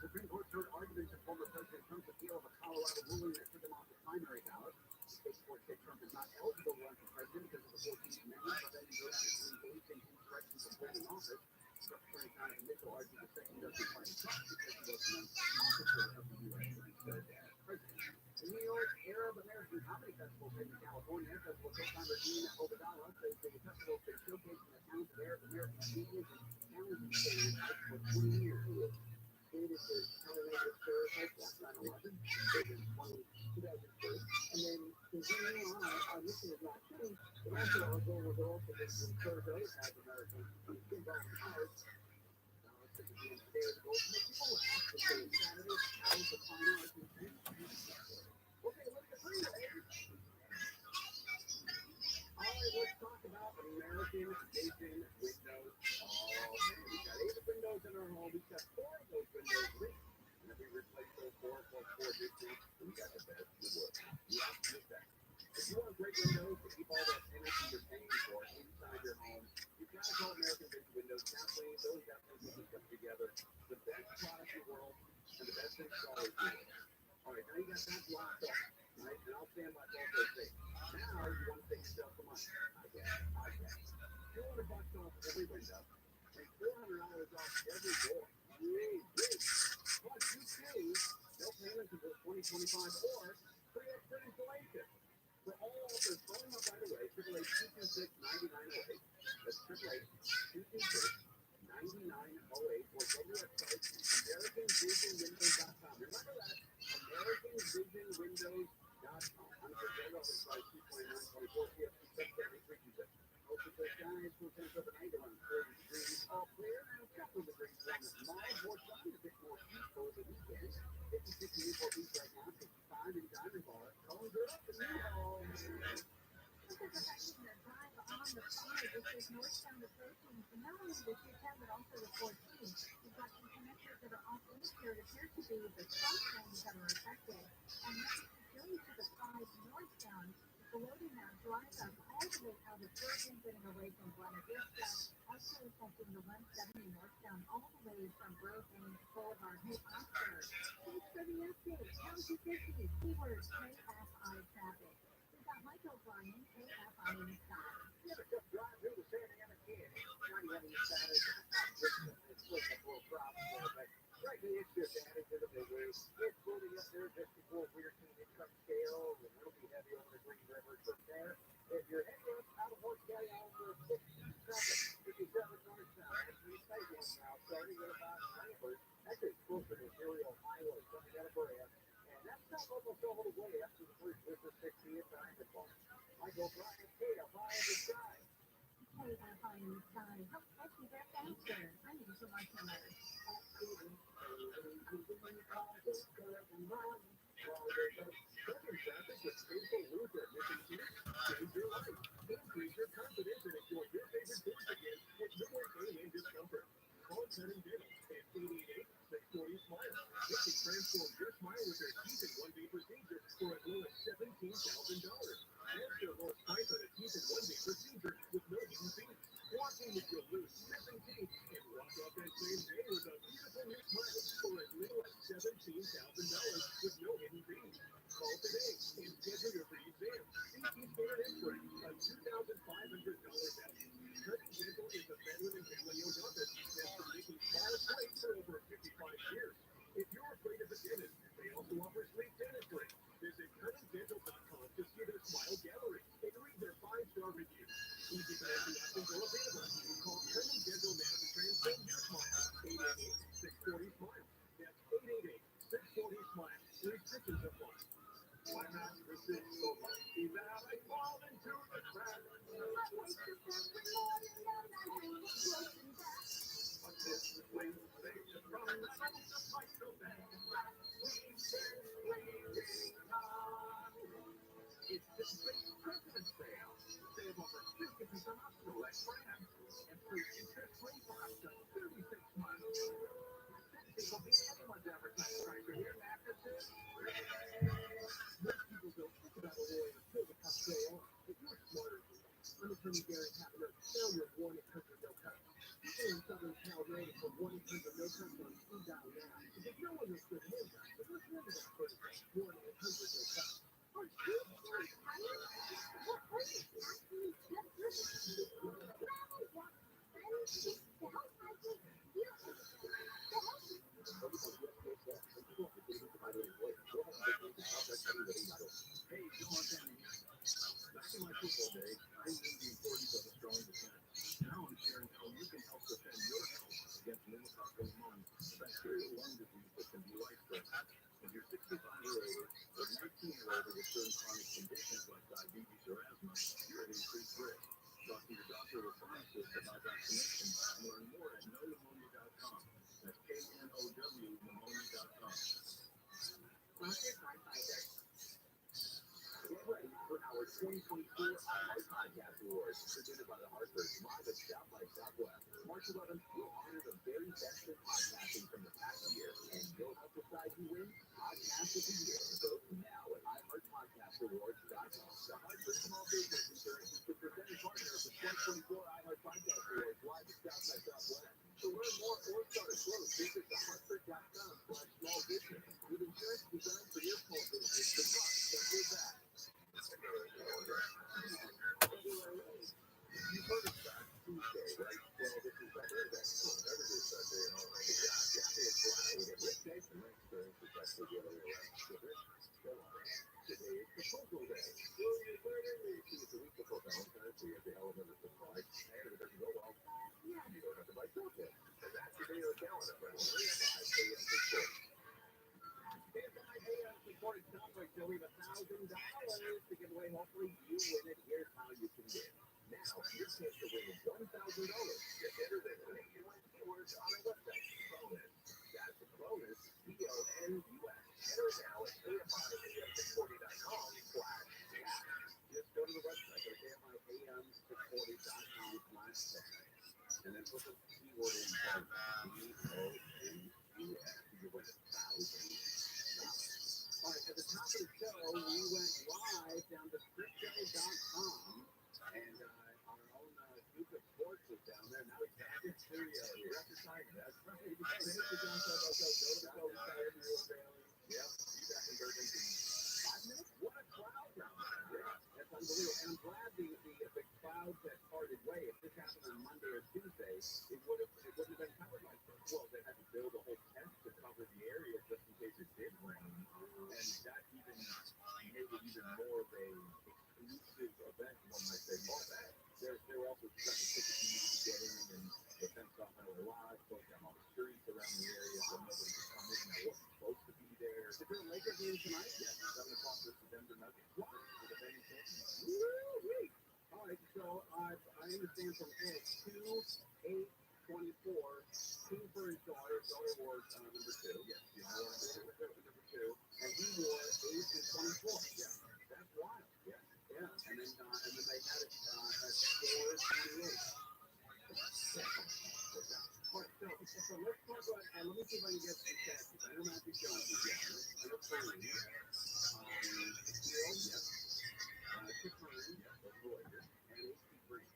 Supreme Court heard arguments in former President Trump's appeal of a Colorado ruling that took him off the primary ballot. The state court said Trump is not eligible to run for president because of the 14th Amendment, but then he voted to engage in insurrection from holding office. Representative Mitchell argued the second doesn't apply to Trump because he wasn't an officer of the U.S. when he stood as president. The New York Arab American Comedy Festival in California, Festival co-founder Dean Obadala says the festival has been showcasing the talents of Arab American comedians and challenging stereotypes for 20 years. This is television stereotypes last 9/11, in 2002, and then continuing on this is not true, but also our goal was also to encourage other Arab Americans to get involved in arts. Such as the today's goal to make people laugh, to say Saturday, how to find arts and okay, look at the all right, let's talk about American Vision windows. We've got 8 windows in our home. We've got 4 of those windows lit. And if we replace those 4 plus 4 distance, we got the best in the world. You have to do that. If you want great windows to keep all that energy you're paying for inside your home, you've got to call American Vision Windows. Kathleen, those businesses come together. The best product in the world and the best installers in the world. All right, now you got that locked up. Right? And I'll stand by both those things. Now you want to save yourself some money. I guess. $200 off every window. And $400 off every door. Yay. Plus you choose no payments until 2025 or free extra installation. For all offers, phone them up right away. 888-226-9908. That's 888-226-9908. Or go to the website, AmericanVisionWindows.com. Remember that. AmericanVisionWindows.com. I'm for Zero and price 229.24 PFC 77326. Open the skies will temp overnight around 30 degrees. All clear and a couple of degrees warm at mild or sunny, a bit more heat over the weekend. 56 in Newport Beach right now, 55 in Diamond Bar. Calling good up to Newhall. This is affecting the drive on the 5. This is northbound approaching. So not only the 210, but also the 14. We've got some connectors that are off limits here. It appears to be the cross lanes that are affected. And next to the 5 northbound, the loading now drives up all the way out of Bergen, getting away from Buena Vista, also affecting the 170 northbound all the way from Brogan Boulevard. Hey, Oscar, thanks for the update. How's your 50? Keyword KFI traffic. We've got Michael Bryan, KFI inside. You had a tough drive through the Santa Ana Canyon. Now you have a Saturday. It's looking a little problem there, but frankly, it's just added to the big waves. It's floating up there just before Weir Canyon truck scale, and it'll be heavy over the Green River. So there, if you're heading up out of Horse Valley on the 6th traffic, 57 northbound, and the state one now starting at about Lambert. Actually, it's closer to Imperial Highway, coming out of Brea. And that's not almost all the way up to the first River 60 at Diamond Bar. Michael Bryan, KFI in the sky. KFI in the sky. How catch me that faster? I need so much more. Traffic with painful Luther missing seats. Change your life. Increase your confidence and enjoy your favorite foods again with no more pain and discomfort. Call Cutting Dental at 888-640-SMILE. They can transform your smile with their teeth in one-day procedure President's Sale. Save over 50% off select brands. And free interest-free for up to 36 months. People be anyone's advertising price for your mattresses. Most people don't think about a lawyer until the cups go on. If you're smarter than that, I'm attorney Gary Kapler, failure 1-800-NO-CUP. People in Southern Cal rated for 1-800-NO-CUP on speed dial now. Because no one knows good news. But listen to that first. 1-800-NO-CUP. Hey, John Kennedy. Back in my football days, I knew the importance of a strong defense. Now I'm sharing how you can help defend your health against pneumococcal pneumonia, a bacterial lung disease that can be life-threatening. If you're 65 or older, or 19 or older with certain chronic conditions like diabetes or asthma, you're at increased risk. Talk to your doctor or pharmacist about vaccination and learn more at knowpneumonia.com. That's KNOW pneumonia.com. Get ready for our 2024 iHeart Podcast Awards, presented by the Hartford, live at South by Southwest. March 11th, we'll honor the very best in podcasting from the past year, and you'll help decide who wins Podcast of the Year. Vote now at iHeartPodcastAwards.com. The Hartford Small Business Insurance is the presenting partner of the 2024 iHeart Podcast Awards, live at South by Southwest. To learn more or start a quote, visit thehartford.com/smallbusiness. With insurance designed for your small business, the product that you're back. You've heard of Back Tuesday, right? Well, this is Better Day. Better Day Sunday and all that. Yeah, it's Friday. Rich Day from my experience is actually the other way around. Today is Proposal Day. Well, you're Friday. It's a week before Valentine's, so you have the element of surprise. And if it doesn't go well, you don't have to buy chocolate. And that's the day of the calendar. But it's 3 at 5 a.m. to 6. Supported Conference, you'll leave $1,000 to give away. Hopefully, you win it. Here's how you can win. Now, your chance to win is $1,000. Get better than winning. You win keywords on our website. Bonus. That's a bonus. BONUS. Enter now at AMI640.com/cash. Just go to the website at AMI640.com/cash. And then put the keyword in called BONUS. You win $1,000. All right, at the top of the show, we went live down to crypto.com, and our own Duke of Sports was down there. Now he's back in studio. That's exciting. That's right. If you can't hit the John Go to the Go Retired New York Valley. Yep, he's back in Bergen in 5 minutes. What a crowd down there. Yeah, that's unbelievable. And I'm glad the clouds had parted way. If this happened on Monday or Tuesday, it wouldn't have been covered like this. Well, they had to build a whole tent to cover the area just in case it did rain. And that even made it even more of a exclusive event, one might say. More that there were also certain tickets you needed to get in, and the fence off our lot, closed down all the streets around the area so nobody could come in that wasn't supposed to be there. Is there a Lakers game tonight? Yes, 7 o'clock versus the Denver Nuggets. What? For the defending champions. Woo-wee! All right, so I understand from Ed 2-8-24, 2 for his daughter. Daughter wore number 2. Yes, you know, number 2. And he wore 8-24. Yeah, that's wild. Yeah, yeah. And then they had it at 4-28. All right, so let's talk about. Let me see if I can get some catches. I know Matthew Jones is here. I know Curry. Field, yes. Turan, yes, those are Lakers. And A.C. Green.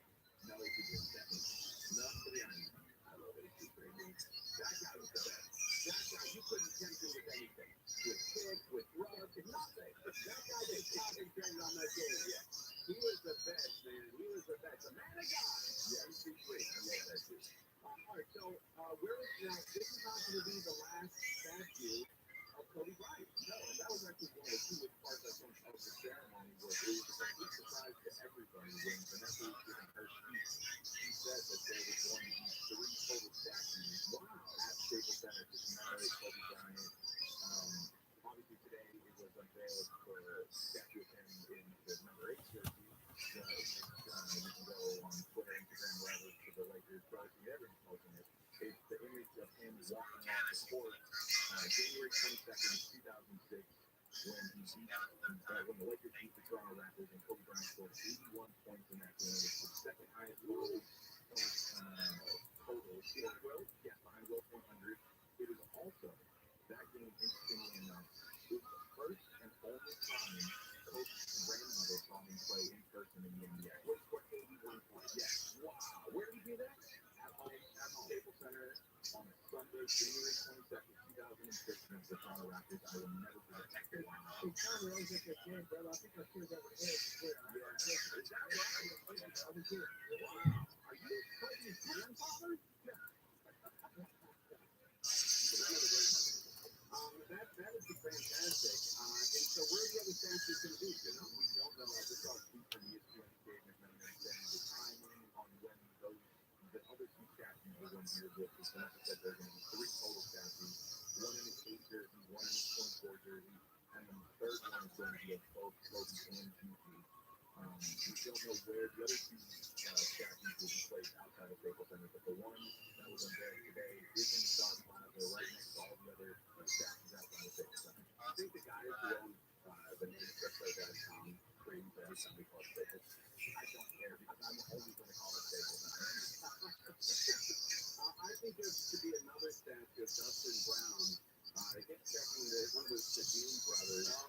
No A.C. Green, definitely. Not for the Islanders. I love A.C. Green. That guy was the best. That guy, you couldn't tempt him with anything. With kicks, with runs, nothing. That guy they caught and turned on that game. Yeah. He was the best, man. He was the best. A man of God. Yeah, A.C. Green. I love that dude. All right, so now this is not going to be the last statue of Kobe Bryant. No, and that was actually one of the coolest parts I think of the ceremony was it was a complete surprise to everybody when Vanessa was giving her speech. She said that there was going to be 3 total statues at Staples Center to commemorate Kobe Bryant. Obviously today it was unveiled for a statue of him in the number 8 jersey. You can go on Twitter, Instagram, wherever for the Lakers, probably everyone's posting it. It's the image of him walking off the court January 22nd, 2006. when the Lakers beat the Toronto Raptors and Kobe Bryant scored 81 points in that game. It's the second highest total scored. Yes, behind Will 100. It is also, that game, interestingly enough, is the first and only time Kobe's grandmother saw him play in person in the NBA. What scored 81 points? Yes. Wow. Where did he do that? At home, at the Staples Center on Sunday, January 22nd, 2006, against the Toronto Raptors. I will never forget that game. Wow. Hey, Tom Rose at your kid, brother. I think our kids over here. Yeah. Is that right? Other kid. Wow. Are you Kobe's grandfather? Yeah. That is fantastic. And so where are the other statues going to be? You know, we don't know. I just saw a tweet from ESPN Dave McMenamin saying the timing on when the other two statues are going to be revealed. The Vanessa said there are going to be 3 total statues, one in his 8 jersey, one in his 24 jersey, and then the third one is going to be of both Kobe and Gigi. We don't know where the other 2 statues will be placed outside of Staples Center, but the one that was unveiled today is in Star Plaza, right next to all the other statues outside of Staples Center. I think the guys who own the name Crypto.com crazy for every time we call it Staples. I don't care because I'm only going to call it Staples. I think there should be another statue of Dustin Brown. I think checking one of the Sedin brothers on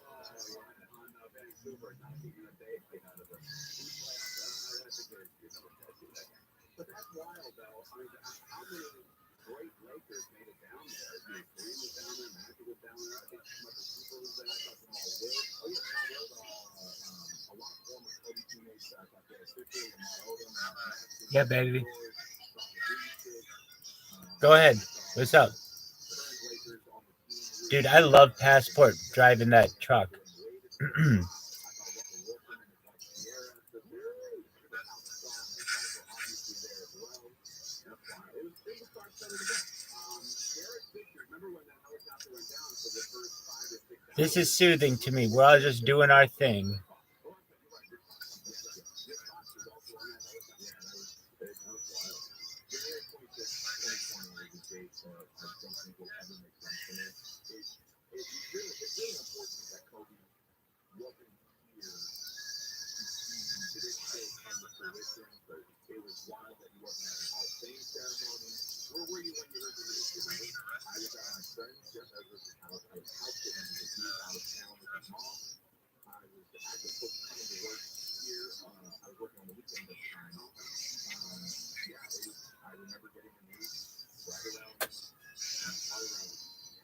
Vancouver, knocking a day out of them. In the playoffs, I think there's another statue of that guy. But that's wild, though. I mean, how many great Lakers made it down there? I mean, Kareem was down there, Magic was down there. I think some other people was there. I thought them all Will. Oh, yeah, a lot of former Kobe teammates. I thought they had Fisher, Lamar Odom, Yeah, baby. Go ahead. What's up? Dude, I love Passport driving that truck. This is soothing to me. We're all just doing our thing. It's really unfortunate that Kobe wasn't here to see this day come to fruition. But it was wild that he wasn't at the Hall of Fame ceremony. Where were you when you heard the news? You remember? I was at my friend's house. I was house sitting because he was out of town with his mom. I was actually supposed to come into work here. I was working on the weekend at the time. I remember getting the news right around probably around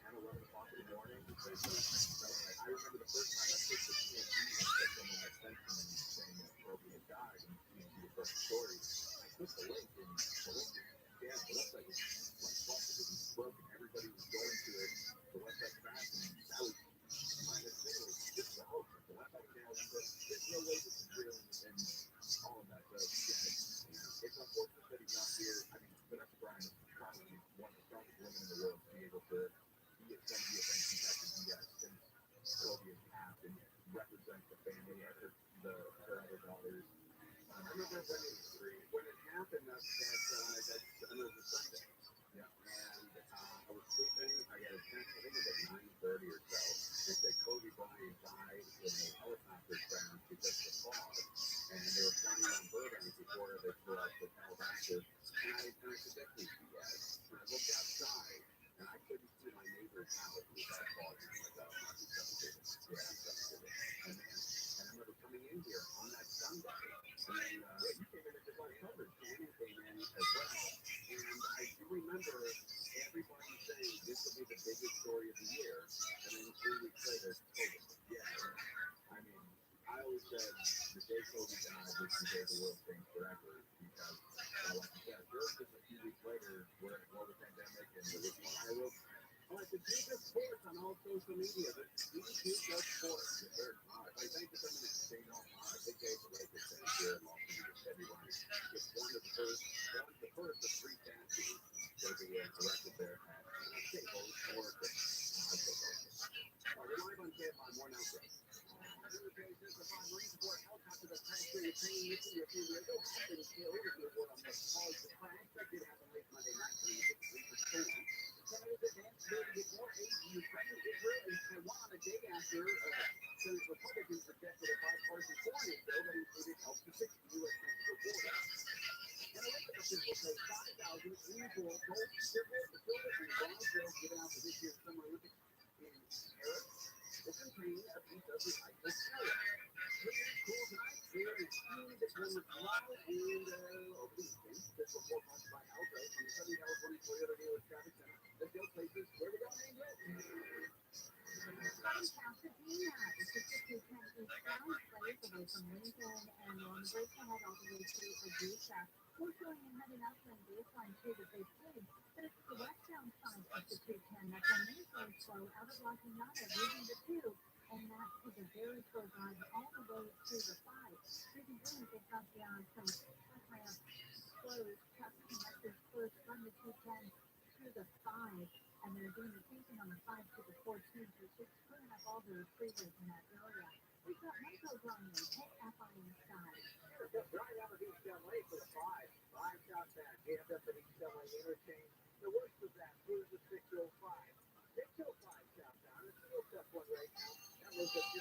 10, 11 o'clock in the morning. Because I remember the first time I took the TNT that someone had sent to me saying that Kobe had died and TNT had broke the story. I clicked the link and the website was like busted. It was broken. Everybody was going to it. The website crashed, and that was my next thing was this is a hoax. The website down, but there's no way this is real and all of that. So yeah, it's unfortunate that he's not here. I mean, Vanessa Bryant is probably one of the strongest women in the world to be able to be at some of the events he's had to be at since Kobe has passed and represent the family and her other daughters. I remember when it happened, that was a Sunday. Yeah. And I was sleeping. I got a text, I think it was at 9:30 or so. It said Kobe Bryant died in a helicopter crash because of the fog. And they were flying around Burbank before they flew out to Calabasas. And I said, that can't be right. And I looked outside, and I couldn't see my neighbor's house with that fog. And I'm like, oh, I'm suffocated. Yeah, I'm suffocated. And I remember coming in here on that Sunday. And then you came in and did live coverage. Danny came in as well. And I do remember everybody saying this will be the biggest story of the year. And then 3 weeks later, COVID. Yeah. I mean, I always said the day Kobe died was the day the world changed forever. Because, like you said, sure, just a few weeks later, we're in a global pandemic and there was viral. I like to do just sports on all social media. But we just do just sports. Thank you so much for staying on. Big day for Lakers fans here in Los Angeles, February. It's one of the first of 3 statues that we erected there at Staples or we're live on KFI, more now, Greg. Helicopter that crashed during a training mission near San Diego has been killed. The report on what caused the crash that did happen late Monday night when the 6-3 storm. Canada's advanced building with more aid to Ukraine, Israel, and Taiwan a day after sure. So Republicans rejected a bipartisan foreign aid bill that included help to fix the U.S.-Mexico border. And Olympic officials say 5,000 uniform gold silver and bronze given out for this year's Summer Olympics in Paris will contain a piece of recycled material. Cool tonight, clear and humid between now and over the weekend. This report brought by Aldo from the Southern California Toyota Dealer Traffic Center. Let's go places where we go, Angel. Pasadena. It's a 50-10 eastbound, plays away from Lincoln and on the break ahead all the way to Augusta. We're showing and heading out from baseline 2 to 15, but it's the westbound side of the 210 that's unusually slow out of La Cañada, moving the 2, and that is a very slow drive all the way to the 5. You can really get out beyond some truck ramps closed, traffic connectors closed from the 210 to the 5. And they're doing the same thing on the 5 to the 14, so it's just clearing up all the freeways in that area. We've got Michael Ryan, KFI in the sky. Just right out of East LA for the 5. 5 shots back, jammed up at East LA interchange. The worst of that through the 605. 605 southbound. It's a real tough one right now. That was just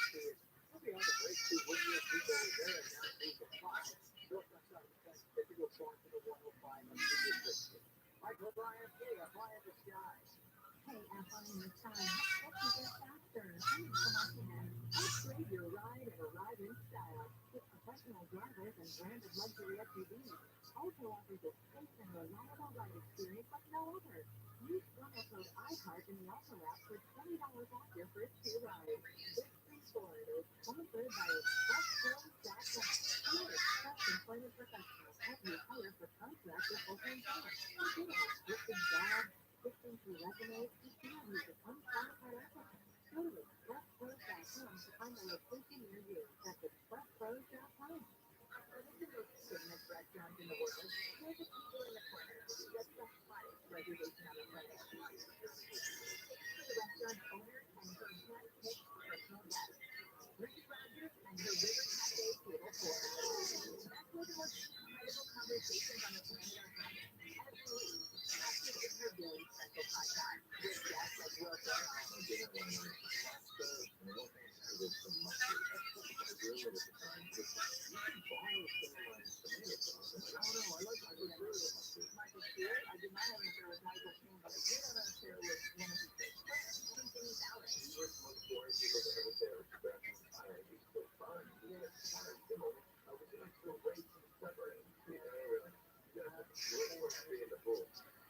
serious. We'll be on the break too. When your people are there and now through the 5. North side of the fence, typical going to the 105 on the 6. Michael Ryan, KFI in the sky. KFI in the sky. Let's get faster. I'm Martinez. Upgrade your ride and arrive in style with professional drivers and branded luxury SUVs. Also offers a safe and reliable ride experience like no other. Use promo code iHeart in the Auto app for $20 off your first 2 rides. This free Florida is sponsored by ROTHSCHILD.com. Here, self-employment professionals help you hire for contract or full-time jobs. They have listed jobs, fixing to resumes, and interviews with unqualified applicants. Go to expresspros.com to find a location near you. That's expresspros.com. This is the famous restaurant in the world. There's a table in the corner. Just the hottest reservation on the planet. The restaurant owner and her hand-picked personal guest. Ricky Rogers and her River Cafe Table 4. That's one of the most incredible conversations on the planet are having every week. That's in her very special podcast with guests like Will Ferrell. Michael Stewart, I did not want to share with Michael King, but I did want to share with one of his best friends, Anthony Ballard.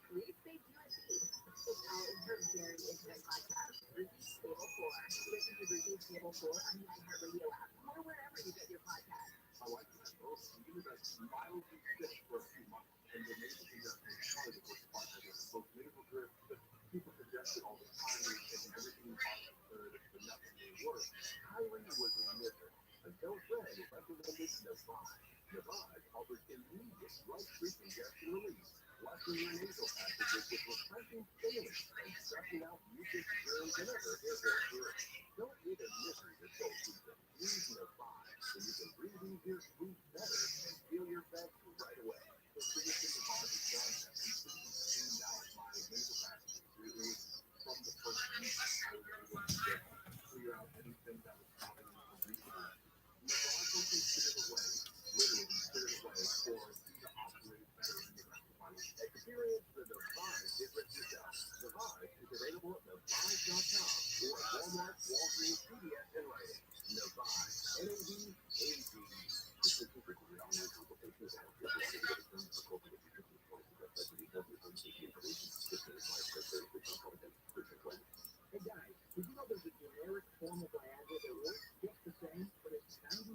Please stay tuned. It's all in her very intimate podcast, Ruthie's Table 4. Listen to Ruthie's Table 4 on the iHeartRadio app or wherever you get your podcasts. I like that. Well, you were that mildly sick for a few months, and then maybe you got probably the worst part of it. Both medical drift, but people suggested all the time they were taking everything possible but nothing really worked. Kyrie was in misery until Fred recommended Navage. Navage offers immediate blood-free congestion relief, flushing your nasal passages with refreshing stimulants and sucking out mucus, germs, and other airborne fluids. Don't need a misery to soul season. Use Navage, so you can breathe easier, breathe better, and feel your best right away. The physician Navage is done that completely cleaned out my nasal passages. It was from the first week I was able to clear out anything that was bothering me for breathing. Navage will consider the way, literally consider the way for you to operate better in your body. Experience the Navage difference yourself. Navage is available at Navage.com or at Walmart, Walgreens, CVS, and Rite Aid. Navage, N-A-V-A-G-E. Prescription frequently on your consultations and if you want to get a term for COVID if you're taking policy website to detail your safety information. Prescription advice for 30% content. Prescription claim. Hey guys, did you know there's a generic form of Viagra that works just the same, but it's 95%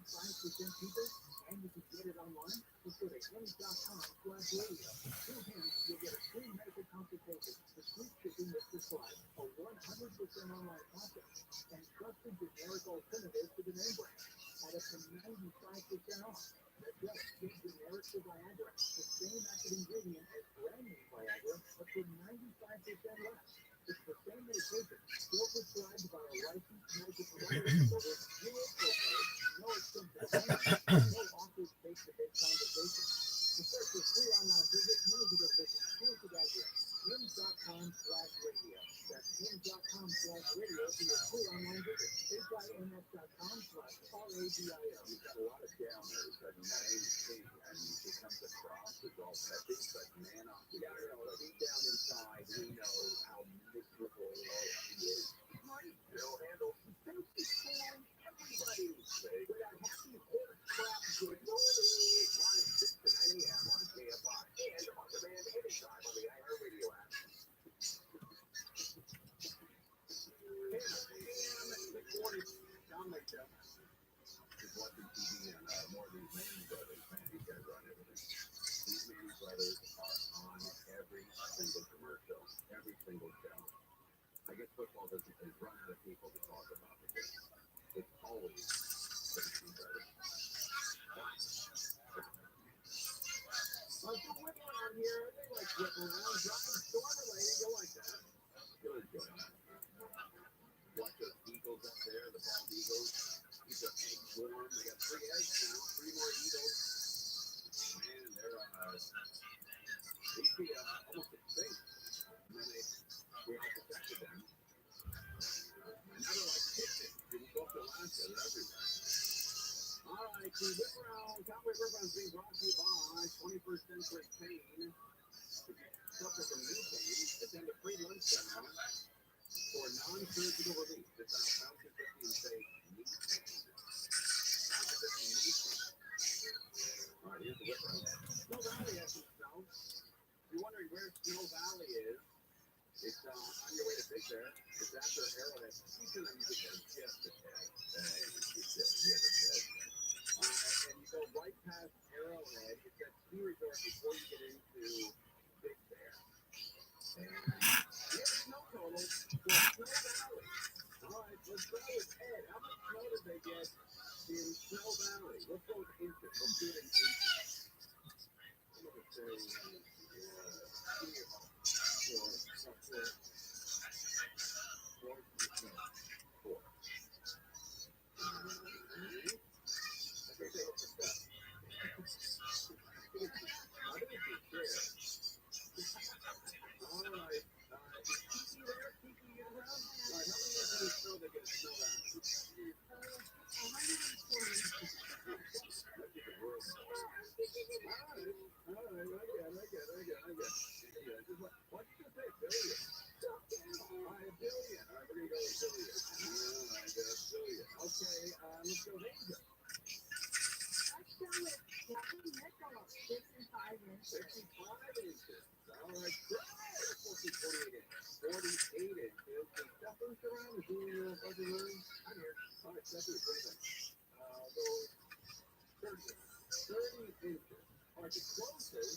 cheaper, and you can get it online? Just go to hinge.com/radio. Through Hinge, you'll get a free medical consultation, discreet shipping with prescribed, a 100% online process, and trusted generic alternative to the name brand at up to 95% off. That's right, get generic to Viagra, the same active ingredient as brand new Viagra, up to 95% less. It's the same medication, still prescribed by a licensed medical provider with zero copay, no expensive payments, no office face-to-face consultation. To start your free online visit, you need to go visit exclusive address, hinge.com/radio. m.com/radio. That's m.com/radio for your free online visit. Inside ms.com/RADIO. You've got a lot of downers. I mean, that ain't king. I mean, he comes across as all peppy, but man, deep down inside, we know how miserable he is. He'll handle everybody. With that happy horse crap, good morning. Live 6 to 9 a.m. on KFI and on demand anytime on the iHeartRadio app. 640. John Lakedown is watching TV and more of these Manning Brothers. Man, these guys run everything. These Manning Brothers are on every single commercial, every single show. I guess football doesn't run out of people to talk about because it's always the Manning Brothers. Like the whipping on here, they like whipping around, dropping stormer lady, go like that. Good going. Watch those eagles up there, the bald eagles. Keep their eggs warm. They got 3 eggs now, 3 more eagles. Man, they're they'd be almost extinct. And then we all protected them. And now they're like picnics. If you go up to Alaska, they're everywhere. All right, the Whip Around, Cowboy Whip Around is being brought to you by 21st Century Pain. If you suffer from knee pain, attend a free lunch seminar for non-surgical relief. Just dial pound 250 and say knee pain. Pound 250 knee pain. All right, here's the Whip Around. Snow Valley has some snow. If you're wondering where Snow Valley is, it's on your way to Big Bear. It's after Arrowhead. You can use it as just a tad. And you go right past Arrowhead. It's that ski resort before you get into Big Bear. And here's snow total for Snow Valley. All right, let's go with Ed. How much snow did they get in Snow Valley? Let's go with inches. Let's do it in inches. I'm going to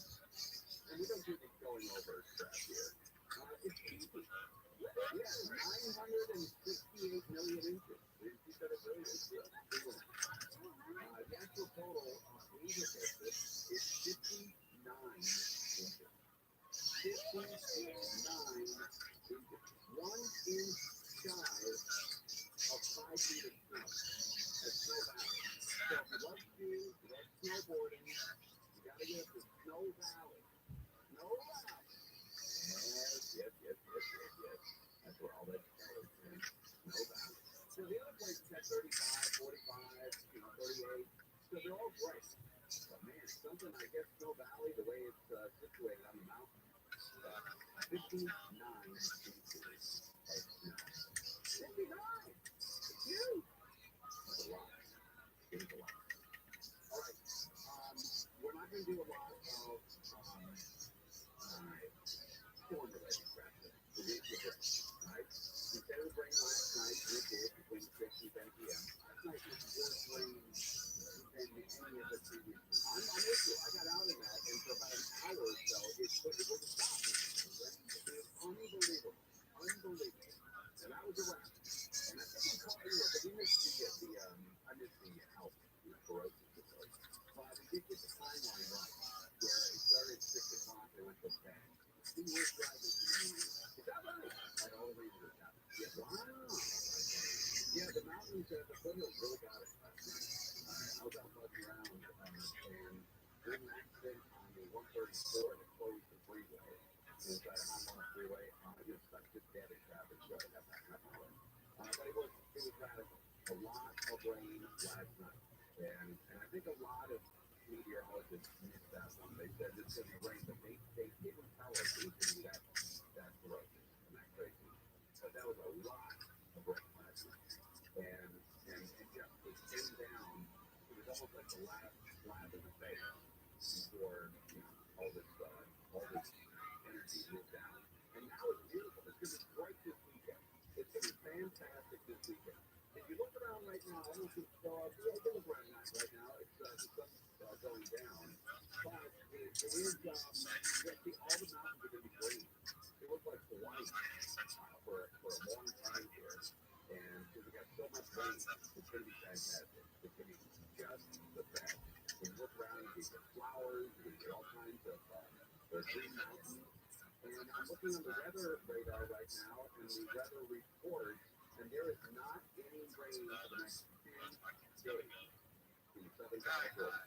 say, and we don't do this going over crap here. It's cheapy. Yeah, 968 million inches. You said a billion. The actual total of Asia Pacific is 59 inches. 59 inches. 1 inch shy of 5 feet of snow. That's Snow Valley. So if you love skiing, you love snowboarding, you gotta get up to Snow Valley. Snow Valley. Yes. That's where all that goes. Snow Valley. So the other places had 35, 45, 38. So they're all great. But man, something, I guess, Snow Valley, the way it's situated on the mountain, 59 inches of snow. 59! It's huge! That's a lot. It's a lot. All right. We're not going to do a lot of storm-related crap. We're going to break. All right? We said it was raining last night. And it did between 6 and 10 p.m. Last night was worse rain than any of the previous. I'm with you. I got out in that, and for about an hour or so, it wouldn't stop. It was unbelievable. And that was around. And I think we caught but we missed I missed the health, corrosive report. But we did get the timeline right, where it started at 6 o'clock and went till 10. We were driving to the news. Is that right? Like all the way to the top. Yeah, wow. Yeah, the mountains, the foothills really got it last night. I was out buzzing around, and there's an accident on the 134 that closed the freeway. Inside of Hong Kong Freeway. daily traffic, so that's not happening. But it was radical. A lot of rain last night, and I think a lot of meteorologists missed that one. They said it's going to be rain, but they didn't tell us it was going to be that ferocious and that crazy. But that was a lot of rain last night, and yeah, it came down. It was almost like the last slab in the face before all this energy moved down. And now it's beautiful. It's going to be bright this weekend. It's going to be fantastic this weekend. If you look around right now, I don't think so. If you look around right now, it's the sun's going down. But it is, you see, all the mountains are going to be green. It looks like Hawaii for a long time here. And because we got so much rain, it's going to be fantastic. It's going to be just the best. When you look around, you get flowers, you get all kinds of green mountains. And I'm looking on the weather radar right now, and the weather report, and there is not any rain for the next 10 days in Southern California.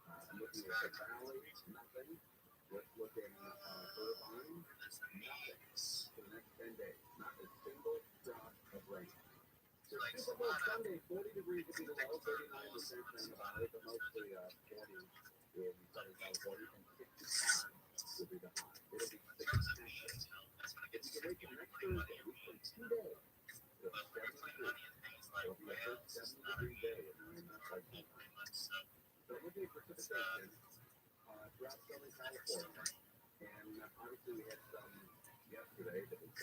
I'm looking at the valley, nothing. Let's look at Irvine, nothing for the next 10 days. Not a single drop of rain. So Super Bowl Sunday, 40 degrees will be the low, 39% in the valley, but mostly 40 in Southern California, and 65 will be the high. It'll be spectacular. If you can wait till next Thursday, we spend 2 days. It'll be 70 degrees. It'll be a first 70-degree day in California. So looking at precipitation throughout Southern California, and obviously we had some yesterday that was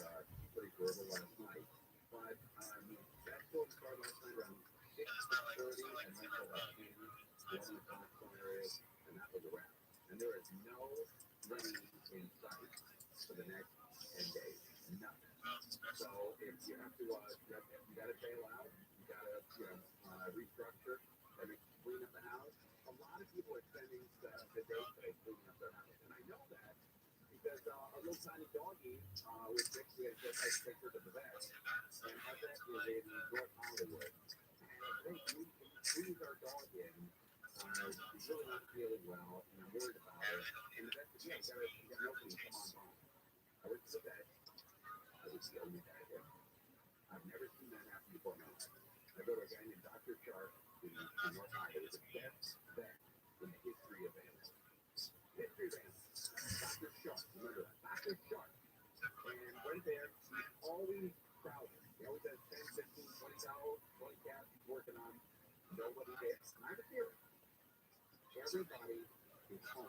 pretty brutal last night. But that storm started last night around 6:30 and went till about 10, blowing across some areas, and that was a wrap. And there is no rain in sight for the next 10 days. Nothing. So if you have to, you got to bail out. You got to restructure. Got to clean up the house. A lot of people are spending the day today cleaning up their house, and I know that because a little tiny doggy was fixed. We had to take her to the vet, and our vet is in North Hollywood. And we squeezed our dog in. She's really not feeling well, and I'm worried about her. And the vet said, "Yeah, you got an opening. Come on home." I went to the vet. I was the only guy there. I've never seen that happen before in my life. I go to a guy named Dr. Sharp in North Hollywood, the best vet in the history of animals. History of animals. Dr. Sharp, remember that? Dr. Sharp. And right there, he's always crowded. He always has 10, 15, 20 cats he's working on. Nobody there. And I have a theory. Everybody is home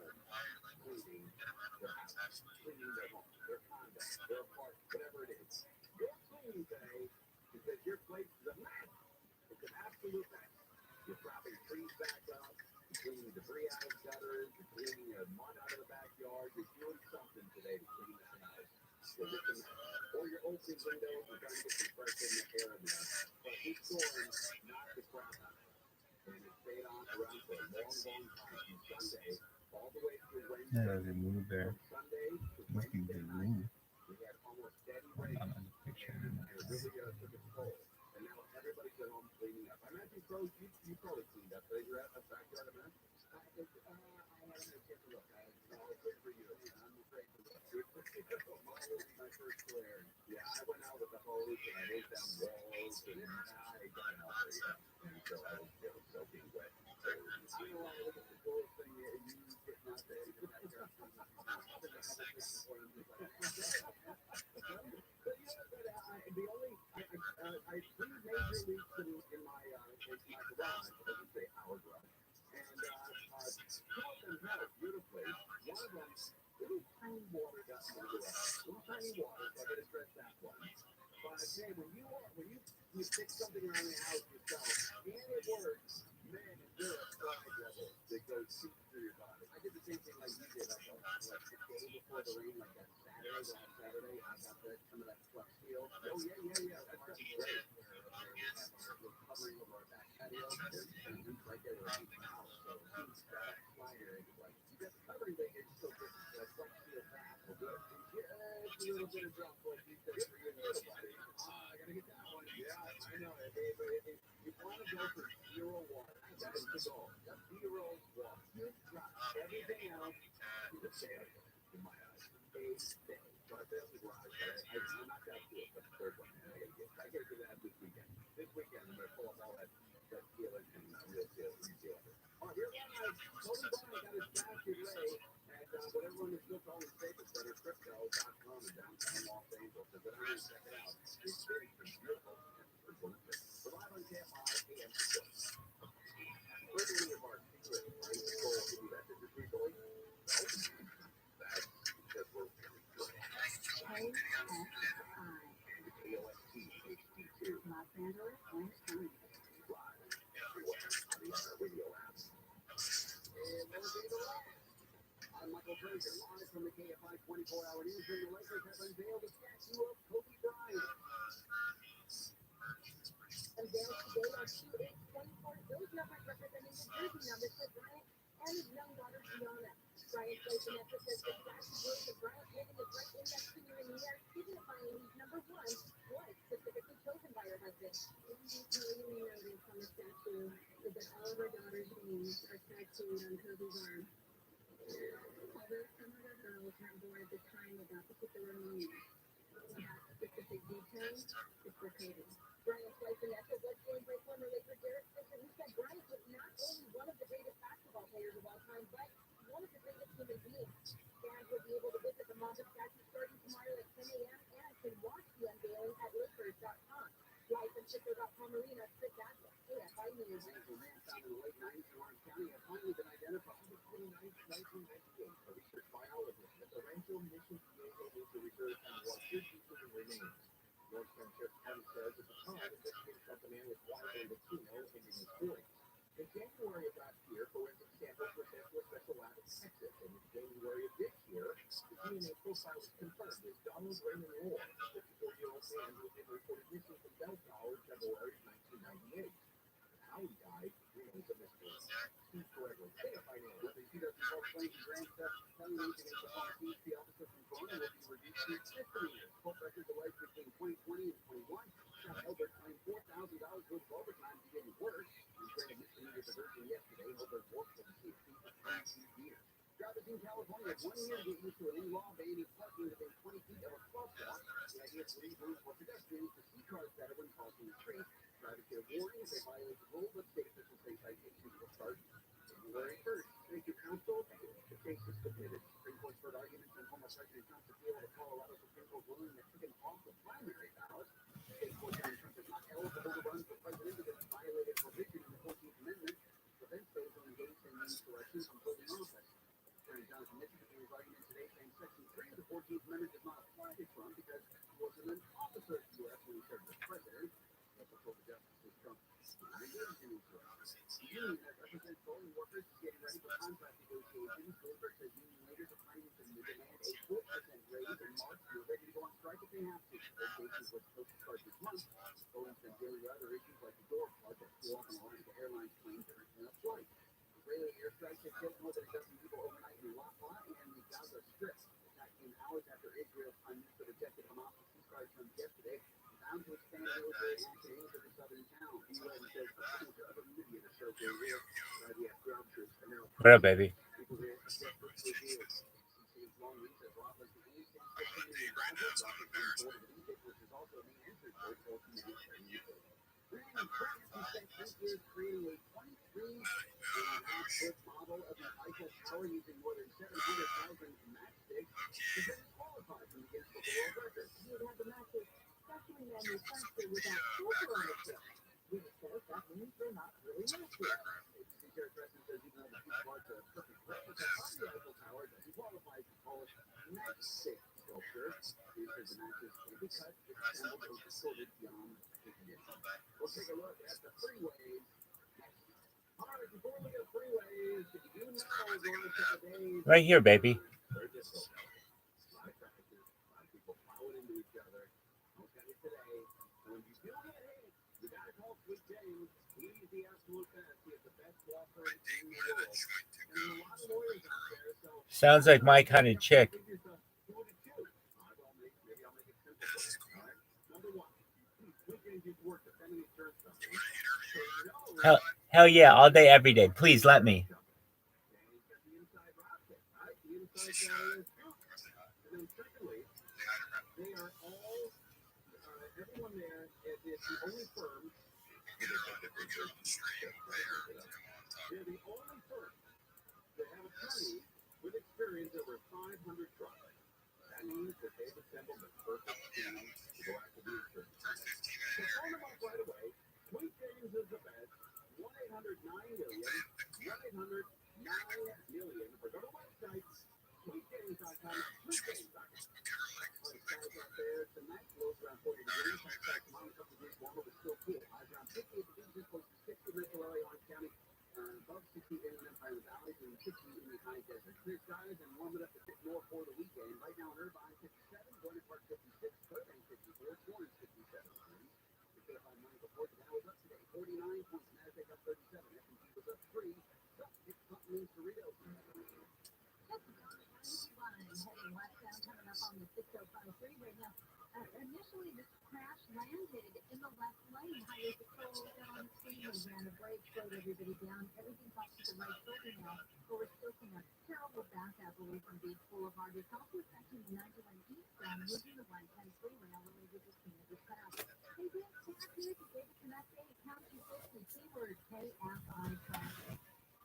cleaning their house, cleaning their home, their condo, their apartment, whatever it is. You're cleaning today because your place is a mess. It's an absolute mess. You're dropping trees back up, you're cleaning debris out of gutters, you're cleaning mud out of the backyard. You're doing something today to clean the house. So just a mess. Or you're opening windows and trying to get some fresh air in there. But this storm knocked the crap out of it. And it stayed on around for a long, long time from Sunday all the way through Wednesday. Yeah, they move there. From Sunday to Must be Wednesday the night, move. we had almost steady rain, and it really took its toll. And now everybody's at home cleaning up. I imagine, Crows, you probably cleaned up. So you're at a backyard event? I haven't had a chance to look. I'll wait for you. I'm afraid to look. My first flare. Yeah, I went out with the hose and I laid down walls and I got out there, yeah. And so I was soaking wet. So I don't know why I look at the coolest thing you getting out there. But you know, I cleaned major leaks in my garage. I should say our garage. And two of them held beautifully. One of them, little tiny water got in the garage. Little tiny water, so I got to stress that one. But hey, when you stick something around the house yourself, and it works, man, you're a pride level that goes deep through your body. I did the same thing like you did. Like the day before the rain, like that last Saturday, I got some of that fluff seal. Oh yeah. That's great. We're covering over our back patio. There's right there where I keep my house. So it's that slider, and it's like you got the covering thing. It's so good. That fluff seal back will do it. Just a little bit of drop like you said for your little body. I gotta get that one. Yeah, I know. If you want to go for zero water, that is the goal. That's 0 water. Drop everything else is a failure in my eyes. So I failed the garage, but I knocked out 2. third one. I gotta get that this weekend. This weekend, I'm gonna pull up all that steelers and real steelers and deal. Oh, here's one. Kobe Bryant got his basket ready at what everyone is still calling Staples Center, crypto.com in downtown Los Angeles. So go down and check it out. It's very beautiful. We're live on KFI AM. Where's one of your bars? Secret. Are you people give you that just recently? No. That's because we're really good. KFI. KOST HD2. Los Angeles and China. Live everywhere on the radio app. And we'll be the live. I'm Michael Fraser, live from the KFI 24-hour newsroom. The Lakers have unveiled a statue of Kobe Bryant. Unveiled today are 2/8-24 gold numbers representing the jersey numbers for Bryant and his young daughter Gianna. Bryant placed an emphasis that statue grows of Bryant holding his right index finger in the air, signifying he's number one, was specifically chosen by her husband. One detail you may notice on the statue is that all of her daughter's names are tattooed on Kobe's arm. Although some of her girls have born at this time about particular moment, about specific details, it's for Kobe. Bryant's wife Vanessa was joined by former Laker Derek Fisher, who said Bryant was not only one of the greatest basketball players of all time, but one of the greatest human beings. Fans will be able to visit the Mamba statue starting tomorrow at 10 a.m. and can watch the unveiling at lakers.com. Live from Crypto.com Arena, Chris Adler, KFI News. A man found in the late 90s in Orange County has finally been identified. On the 29th, 1998, a research biologist at the Rancho Mission Diego Lucha Reserve and was pieces and remains. North Carolina County says at the time, investigators thought the man was widely Latino and in his 40s. In January of last year, forensic samples were sent to a special lab in Texas, and in January of this year, the DNA profile was confirmed as Donald Raymond Moore, a 54-year-old man who had been reported missing from Belltower in February of 1998. How he died remains a mystery. Steve Forever, KFI News. Whether you see those claims grand theft, retaliation against the police, the officer from Corona will be reduced to 50 years. Court records alleged between 2020 and 21. Shot Elbert claimed $4,000 worth of overtime to get worse. He granted misdemeanor diversion yesterday. Elbert worked for the CFP for 22 years. Drivers in California have 1 year to get used to a new law banning parking within 20 feet of a crosswalk. The idea is to leave room for pedestrians to see cars better when crossing the street. Drivers get a warning if they violate the rule, but state officials say citations will start January 1st. Thank you, counsel. The case is submitted. Supreme Court's heard arguments on former President Trump's appeal to Colorado Supreme Court ruling that took him off the primary ballot. State court found Trump is not eligible to run for president because he violated provision in the 14th Amendment to prevent those who engage in these elections from holding office. Attorney Jonathan Mitchell began his argument today saying Section 3 of the 14th Amendment does not apply to Trump because he wasn't an officer of the U.S. when he served as president. That's what the justice was Trump engaged in these elections. The union that represents voting workers is getting ready for contract negotiations. Goldberg says union leaders are planning to demand a 4% raise in March. They're ready to go on strike if they have to. Negotiations were supposed to start this month. Voting's been dealing with other issues like the door plug that flew off on the line of the airline's plane during a flight. Israeli airstrikes have killed more than a dozen people overnight in Rafah and the Gaza Strip. The attack came hours after Israel's Prime Minister rejected Hamas' ceasefire terms yesterday, bound to expand military action into the southern town. The UN says the other media to show the real ground troops are now. What up, baby? People there are desperate for deals. CC's long recess Rafah is the only city in Gaza. Rafah is the border with Egypt, which is also the main entry port for humanitarian aid. And France has spent 8 years creating a 23.5-foot model of the Eiffel Tower using more than 700,000 matchsticks to get disqualified from the Guinness Book of World Records. You would have the matches specially manufactured without sulfur on the tip. Which says that means they're not really matches. The Jared President says even though the piece of art is a perfect replica of the Eiffel Tower, it doesn't qualify to call it matchstick sculpture. He says the matches can be cut, assembled, or distorted beyond recognition. We'll take a look at the freeways. All right, before we go freeways, did you know going to the days? Right here, baby. Very difficult. A lot of traffic, a lot of people plowing into each other. I'll tell you today, when you do get hit, you got to call Sweet James. He's the absolute best. He is the best walker in the world. And there are a lot of lawyers out there, so... Sounds like my kind of chick. Maybe I'll make it simple for you, all right? Number one, Sweet James used to work for Family Insurance Company. Hell yeah, all day, every day. Please let me. And then secondly, they are all everyone there is the only firm. They're the only firm that have attorneys with experience over 500 trials. That means that they've assembled the perfect team to go after the insurance. So phone them up right away. Sweet James is the best. 1-800-9-MILLION. 1-800-9-MILLION. Or go to the website, sweetjames.com. Sweetjames.com. Stars out there tonight. Lows around 40 degrees. Tomorrow, a couple degrees warmer, but still cool. Highs around 58 degrees, close to 60 in Metro LA, Orange County. Above 60 in Empire Valley, and 60 in the high desert. Clear skies and warm it up a bit more for the weekend. Right now in Irvine, 57, Gordon Park 56, Burbank 54, Florence 57 degrees. We could have had money before, but that was up today. 49 points, Nasdaq up 37, S&P was up 3. So it's something in Cerritos. Heading westbound, coming up on the 605 freeway. Now, initially, this crash landed in the left lane. Highway Patrol got on the scene and ran a brake, slowed everybody down. Everything's off to the right shoulder now, but we're still seeing a terrible backup away from Beach Boulevard. It's also affecting the 91 eastbound, moving the 110 freeway all the way to the scene of the crash. Hey, Dan, Pat here to give us an update. Count 250, keyword KFI traffic.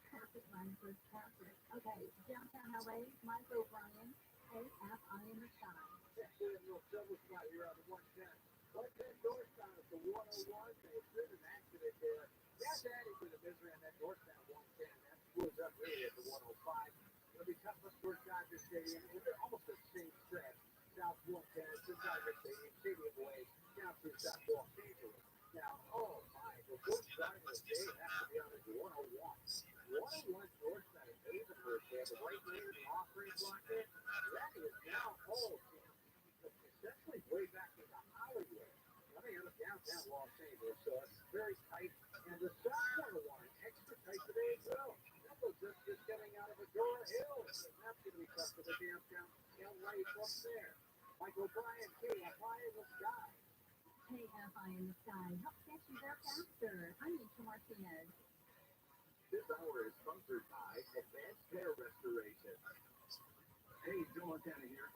Perfect line for traffic. Okay, downtown LA, Mike O'Brien, KFI in the sky. Check in real silver spot here on the 110. Right there, northbound at the 101. There's been an accident there. That's adding to the misery on that northbound 110. That screws up really at the 105. It'll be tough for towards Dodger Stadium. They're almost the same stretch. South 110 to Dodger Stadium, Stadium Way, down to South Los Angeles. Now, oh my, the good side of the day has to be on the 101. 101 northbound, Havenhurst, they have the right lane and the off-ramp block there. That is now all essentially way back into Hollywood. I mean, out of downtown Los Angeles, so it's very tight. And the South 101, extra tight today as well. That was just getting out of Agora Hills. That's going to be tough for the downtown LA from there. Mike O'Brien, KFI in the sky. KFI in the sky. Help get you there faster. I'm Nisha Martinez. This hour is sponsored by Advanced Hair Restoration. Hey, Joe Montana here.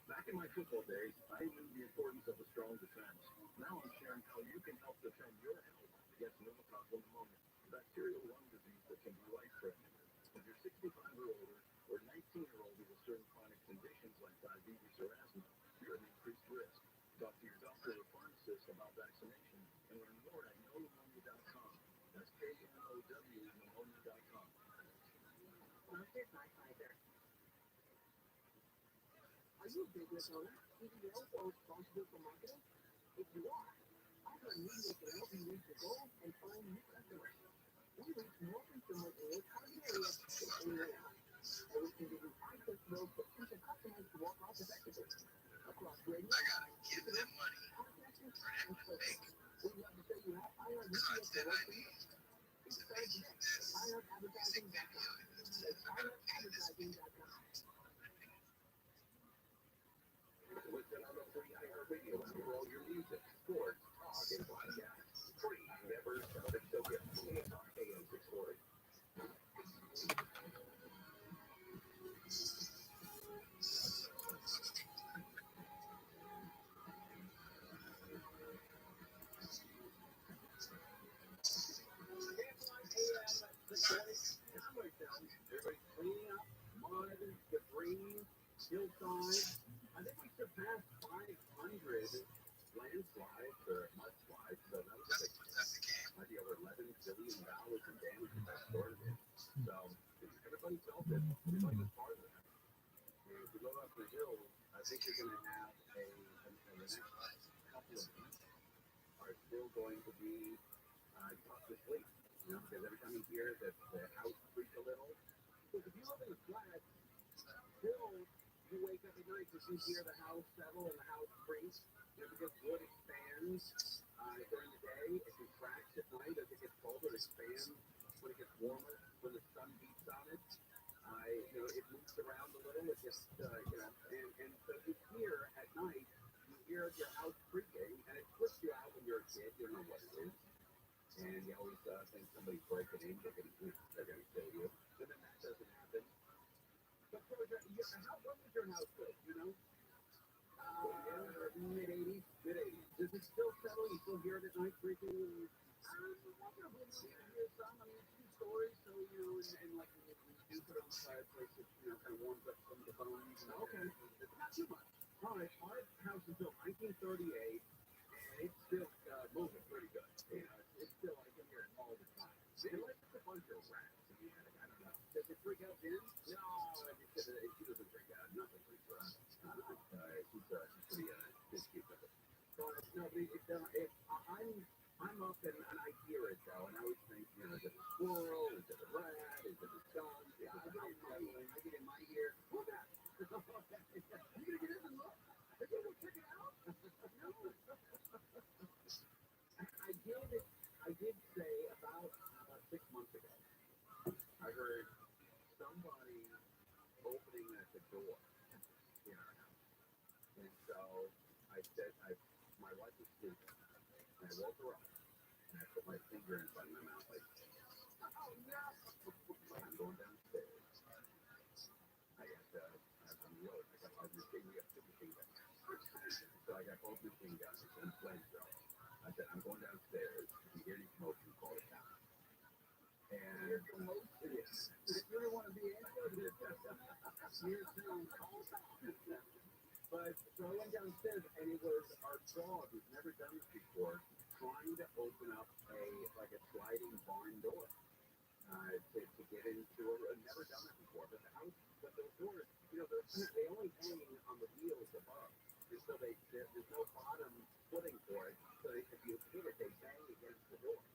Back in my football days, I knew the importance of a strong defense. Now I'm sharing how you can help defend your health against pneumococcal pneumonia, a bacterial lung disease that can be life-threatening. If you're 65 or older, or 19-year-old with certain chronic conditions like diabetes or asthma, you're at increased risk. Talk to your doctor or pharmacist about vaccination and learn more at knowpneumonia.com. That's KNOW pneumonia.com. Well, here's my Pfizer. Are you a business owner, CEO, or responsible for marketing? If you are, iHeart Media can help you reach your goals and find new customers. We reach more consumers in your target area than anyone else. And we can give you access to those potential customers to work off effectively. Across radio, I gotta give them money for everything to make. We'd love to show you how iHeart Media can work for you. It's started today at iHeartAdvertising.com. That's iHeartAdvertising.com. Listen on the free iHeartRadio app for all your music, sports, talk, and podcasts. Free. Never stop until you AM 640. Everybody's cleaning up mud, debris, hillsides. I think we surpassed 500 landslides or mudslides, so that was might be over $11 billion in damage that started it. So everybody felt it. Everybody was part of that. And if you go up the hill, I think you're going to have the next couple of weeks are still going to be tough to sleep. You know, because every time you hear that the house creak a little, because if you live in a flat, still you wake up at night because you hear the house settle and the house creak. You know, because wood expands during the day, it contracts at night as it gets colder, it expands when it gets warmer, when the sun beats on it. You know, it moves around a little, it just, you know, and so you hear at night, you hear your house creaking, and it flips you out when you're a kid, you don't know what it is. And you always think somebody's breaking in, they're going to kill you. And then that doesn't happen. But so what was your house built, you know? Mid-80s. This is it still settle? You still hear it at night freaking? Hear some. I mean, it's 2 stories, so and like when you do put it on the fireplace, it kind of warms up some of the bones. Okay, it's not too much. All right, our house is built 1938, and it's still moving pretty good. It's still, I can hear it all the time. It's a bunch of rats in the attic. I don't know. Does it freak out Jen? No, she doesn't freak out. Nothing freaks her out. She's pretty good kid with it. No, I'm up and I hear it though, and I always think, is it a squirrel? Is it a rat? Is it a skunk? Yeah, I get in my ear. Who's that? You gonna get in and look? Are you gonna check it out? No. I did say about 6 months ago, I heard somebody opening at the door in our house. And so I said, my wife was sleeping, and I woke her up, and I put my finger in front of my mouth like, oh no! I'm going downstairs. I'm loaded. We got 2 machine guns. So I got both machine guns and flamethrower. I said, I'm going downstairs. If you hear any commotion, call the cops. And commotion? Yes. If you don't want to be answered, you're saying call the cops. But so I went downstairs, and it was our dog who's never done this before, trying to open up a sliding barn door to get into a never done it before. But the house, but the doors, they only hang on the wheels above, and so there's no bottom footing for it. So if you hit it, they bang against the door.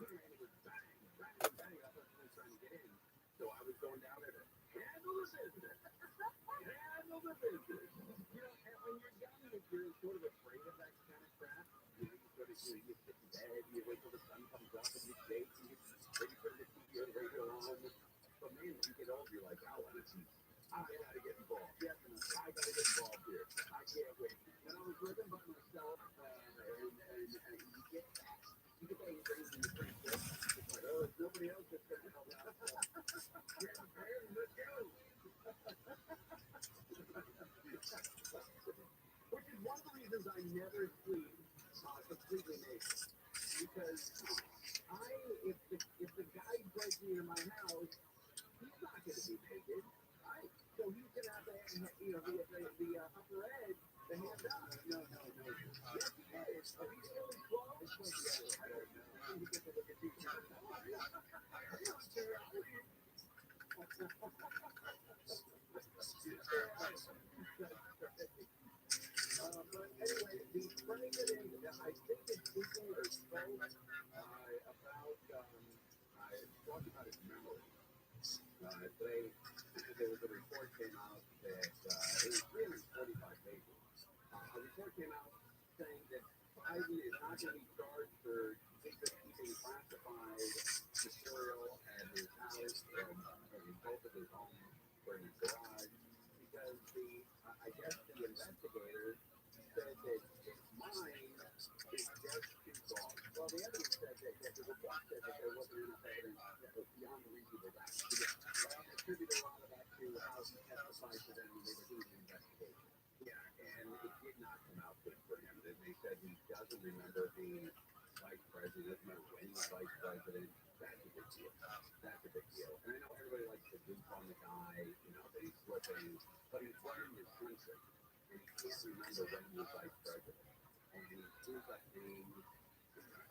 And it was bang, bang, bang. I thought she was trying to get in, so I was going down there to handle the business. Handle the business. And when you're young, you're sort of afraid of that kind of crap. You sort of, you sit in bed, you wait till the sun comes up, and you skate, and you ready for the TV or the radio on. But man, when you get older, you're like, oh, I gotta get involved. Yes, I gotta get involved here. I can't wait. And I was living by myself, and you get that. You get that crazy pretty quick. It's like, oh, there's nobody else that's gonna help out. Yeah, man, let's go. Which is one of the reasons I never sleep completely naked. Because if the guy breaks into my house, he's not going to be naked, right? So he's going to have the upper edge, the hand up. No. Yes, he is. Are we really close? I don't know. You get to look at these guys. But anyway, the president, I think it's speaking or spoke about, talking about his memory. There was a report came out that it was 345 pages. A report came out saying that Biden is not going to be charged for keeping classified material at his house and both of his homes or in his garage because I guess the investigators said that his mind is just too gone. Well, the evidence said that the report said that there wasn't enough evidence that was beyond a reasonable doubt. They attributed a lot of that to how he testified to them when they were doing the investigation. Yeah, and it did not come out good for him. They said he doesn't remember being vice president, remember when he was vice president. That's a big deal. That's a big deal. And I know everybody likes to goof on the guy, that he's flipping, but he's running his country. And he can't remember when he was vice president. And he proves up names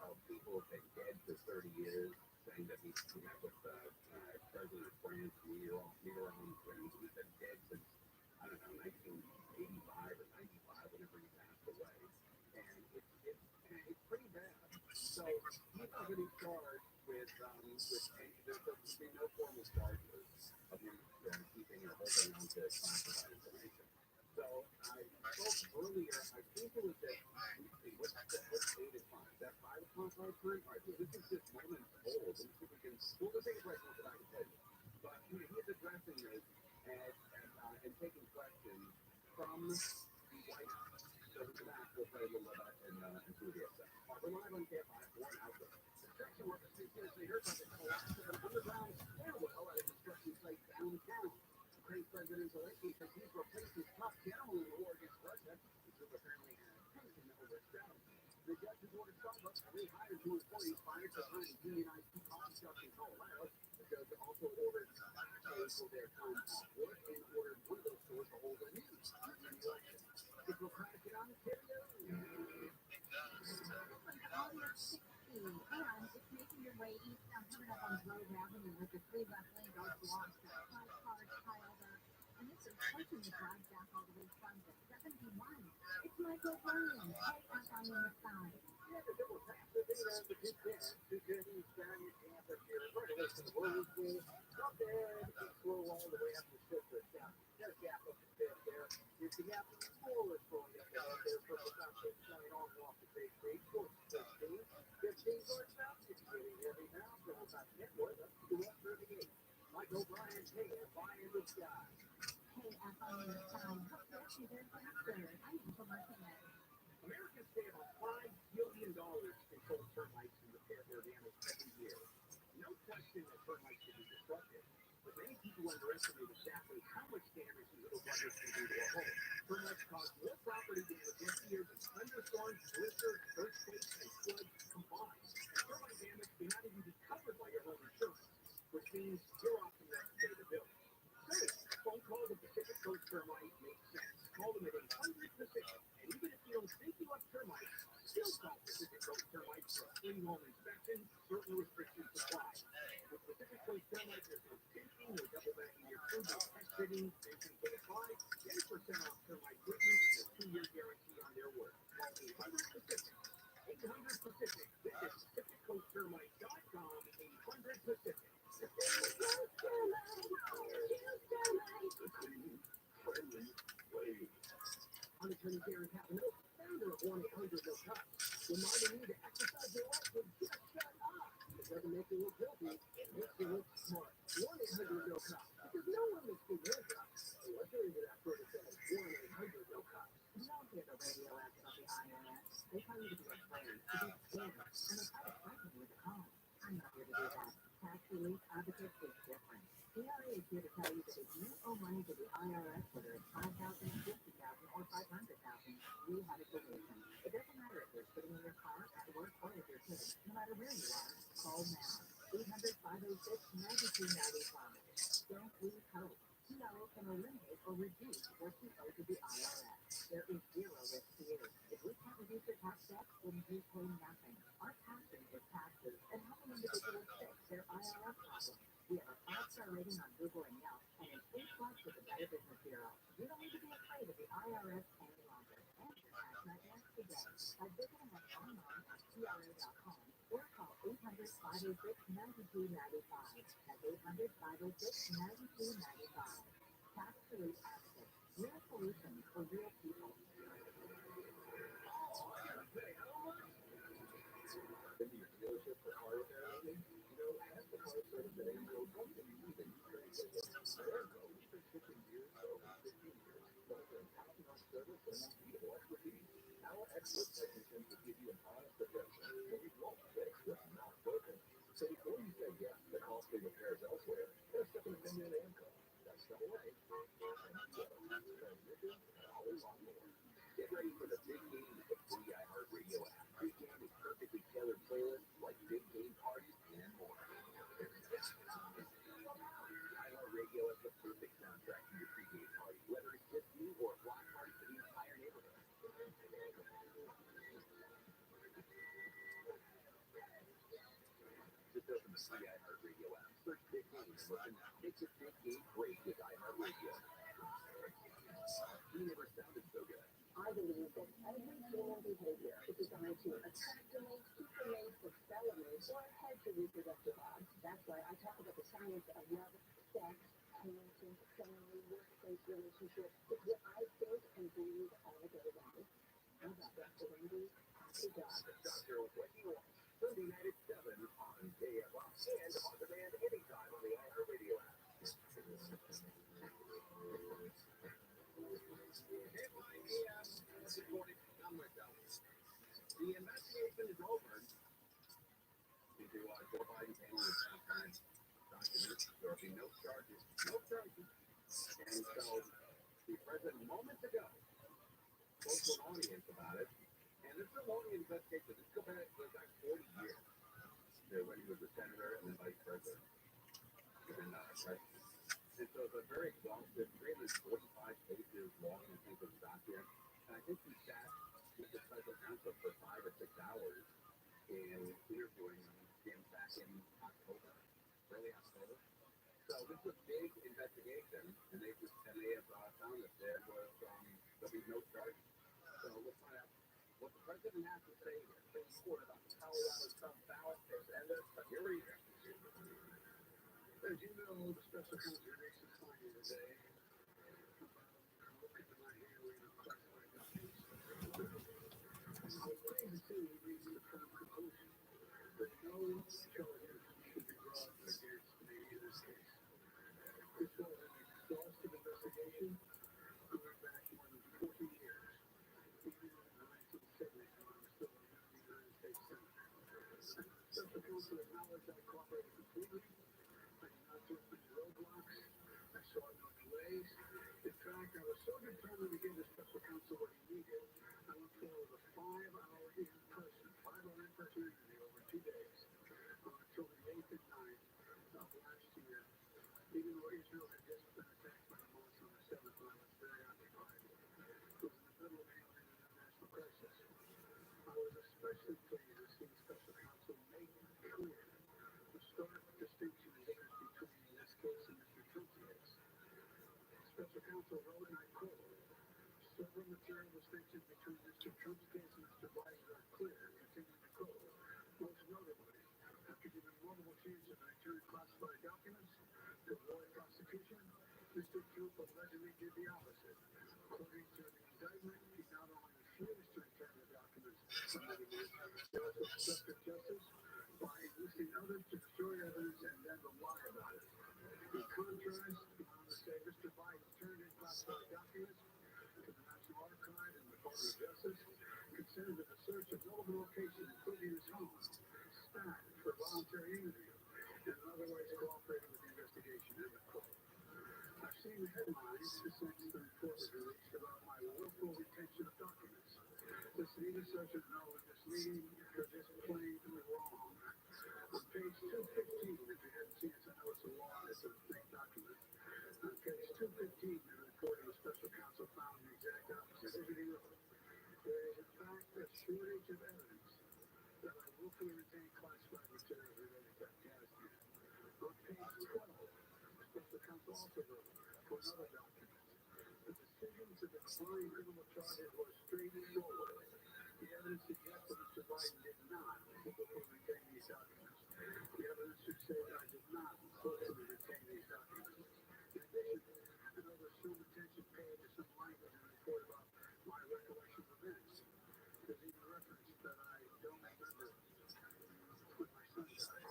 of people who've been dead for 30 years, saying that he met with President of France, Mitterrand, and he's been dead since, I don't know, 1985 or 95, whenever he passed away. And it's pretty bad. So he's not going to be charged with there's be no formal charges of him keeping or holding on to classified information. So I spoke earlier, I think it was at, what date is fine? Is that 5 o'clock our time? All right, so this is just moments old. Let me see if we can, we'll take a break that I can tell you. But he's addressing this and taking questions from the White House. So we'll come back, we'll play a little of that and see what he has to say. We're live on KFI, one outlet. Construction workers previously heard about the collapse of an underground stairwell at a construction site downtown. Ukraine's President Zelensky says he's replaced his top general in the war against Russia, which apparently has tension over strategy. The judges ordered Starbucks to rehire two employees fired for running unionized coffee shops in Colorado. The judge also ordered pay for their time off work and ordered one of those stores to hold a new union election. It will crash it on Ontario. And it's making your way eastbound, coming up on Grove Avenue with the three left lanes all blocked. 5 cars piled up. And this is pushing the drive back all the way from the 71. It's Michael Williams. Hey, up on the side. Yeah, the double tap. The big around the big there. Two Jenny's down your camp up here. Right away from the World War. Up there, it's slow all the way up to Silver down. There's a gap up the fifth there. Here's the gap. More is going up there from the top. It's coming all off the big street. 15 going south. It's getting heavy now. So about 10 more. Up to the west 38. Mike O'Brien, hey, fly in the sky. Hey, up on the side. What's actually there faster? I need to look at it. Americans pay about $5 billion to control termites and repair their damage every year. No question that termites can be destructive, but many people underestimate exactly how much damage these little buggers can do to a home. Termites cause more property damage every year than thunderstorms, blizzards, earthquakes, and floods combined. And termite damage may not even be covered by your home insurance, which means you're often left to pay the bill. So, phone call to Pacific Coast Termite makes sense. Call them at 800 Pacific. And even if you don't think you have termites, still call Pacific Coast Termites for a free home inspection, certain restrictions apply. With Pacific Coast Termites, there's no pinching, no double bagging your food, no pet sitting, pension can apply, 10% off termite treatment, and a 2-year guarantee on their work. Call 800 Pacific. 800 Pacific. Visit PacificCoastTermite.com, 800 Pacific. I'm Attorney Darren Capino, founder of 1-800-NO-COPS, reminding you to exercise your right to just shut up. It doesn't make you look guilty, it makes you look smart. 1-800-NO-COPS, because no one makes you look up unless you're into that sort of thing. 1-800-NO-COPS. You don't hear the radio ads about the IRS. They tell you to be afraid, to be scared, and they try to frighten you with a call. I'm not here to do that. Tax Relief Advocates is different. DRA is here to tell you that if you owe money to the IRS, whether it's $5,000, $50,000, or $500,000, we have a solution. It doesn't matter if you're sitting in your car, at work, or with your kids. No matter where you are, call now. 800-506-9295. Don't lose hope. TRA can eliminate or reduce what you owe to the IRS. There is zero risk to you. If we can't reduce your tax debt, then you pay nothing. Our passion is taxes and helping individuals fix their IRS problems. We have a 5-star rating on Google and Yelp and an A+ with the Better Business Bureau. You don't need to be afraid of the IRS any longer. Answer your tax nightmares today by visiting us online at TRA.com or call 800-506-9295. That's 800-506-9295. Tax Relief Advocates. Real solutions for real people. Been to your dealership for car repair lately? You know, that's the car service that ain't real company. Even you can get it. There go. We've been shipping gears for over 15 years. Delivering top-notch service and unbeatable expertise. Our expert technicians will give you an honest assessment, and we won't fix what's not broken. So before you say yes to costly repairs elsewhere, there's second opinion and info. That's the way. Transmission, and a whole lot more. Get ready for the big game with the free iHeartRadio app. Big game is perfectly tailored playlists like big game parties and more. iHeartRadio is the perfect soundtrack for your pregame party, whether it's just you or a block party for the entire neighborhood. Just open the free iHeartRadio app, search Big Game, and listen now. Makes a big game great with iHeartRadio. You never sounded so good. I believe that every human behavior is designed to attractimate, supermate, accelerate, or head to reproductive odds. That's why I talk about the science of love, sex, parenting, family, workplace relationships. It's what I think and believe all day long. I'm Dr. Wendy. Happy job. Dr. Wendy Walsh, Sunday night at 7 on KFI and on demand anytime on the iHeartRadio app. The investigation is over. Into Joe Biden's annual conference documents, there will be no charges. And so the president moments ago spoke to an audience about it, and this is a long Trillion investigation. Let's go back 40 years to when he was a senator and then vice president. And, right? And so it's a very exhaustive, really 45 pages long, I think, of document. And I think he sat with the special counsel for 5 or 6 hours in interviewing him back in October, early October. So this was a big investigation, and they have found that there'll be no charges. So let's find out what the president has to say here. The report about the Colorado Trump ballot and here we go. As you know, the special counsel released a finding today about looking at my handling of classified documents. I was pleased to see we reached the firm conclusion that no charges should be brought against me in this case. This was an exhaustive investigation going back more than 40 years, even in the 1970s when I was still a United States Senator. Special counsel acknowledged I cooperated completely. I did not throw any roadblocks. I saw no delays. In fact, I was so determined to give the special counsel what he needed, I went forward with a 5-hour in-person interview over 2 days on October the 8th and 9th of last year. Even though Israel had just been attacked by Hamas on the 7th, I was very occupied. It was in the middle of handling an international crisis. I was especially pleased to see special counsel make clear the stark distinction and difference between this case and Mr. Trump's case. Special counsel wrote, and I quote, "Several material distinctions between Mr. Trump's case and Mr. Biden's are clear," continuing to quote. Most notably, after giving multiple chances to return classified documents to avoid prosecution, Mr. Trump allegedly did the opposite. According to the indictment, he not only refused to return the documents submitted to him, he also obstructed justice by enlisting others to destroy evidence and then to lie about it. In contrast, I want to say Mr. Biden turned in classified documents to the National Archive and the Department of Justice, consented to the search of multiple locations, including his home, stacked for voluntary interview, and otherwise cooperated with the investigation. End of quote. I've seen the headlines since the report was released about my willful retention of documents. This needed such a no and misleading because it's plainly wrong. On page 215, if you haven't seen it, I know it's a long, it's a big document. On page 215, the report of the special counsel found the exact opposite. Here's what he wrote. There is in fact a shortage of evidence that I willfully retained classified materials related to Afghanistan. On page 12, the special counsel also wrote for another document. The decision to decline criminal charges was straightforward. The evidence suggests that Mr. Biden did not willfully retain these documents. The evidence should say that I did not willfully retain these documents. In addition, another some attention paid to some language in the report about my recollection of events. There's even reference that I don't remember when my son died.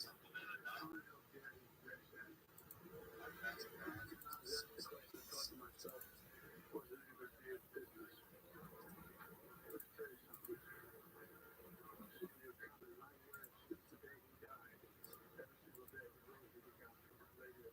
I don't know, Daddy, Ray said. I asked the question and thought to myself, was it any of their damn business? Let me tell you something. Some of you commented, I wear it since the day he died. Every single day, the rose that he got from our lady.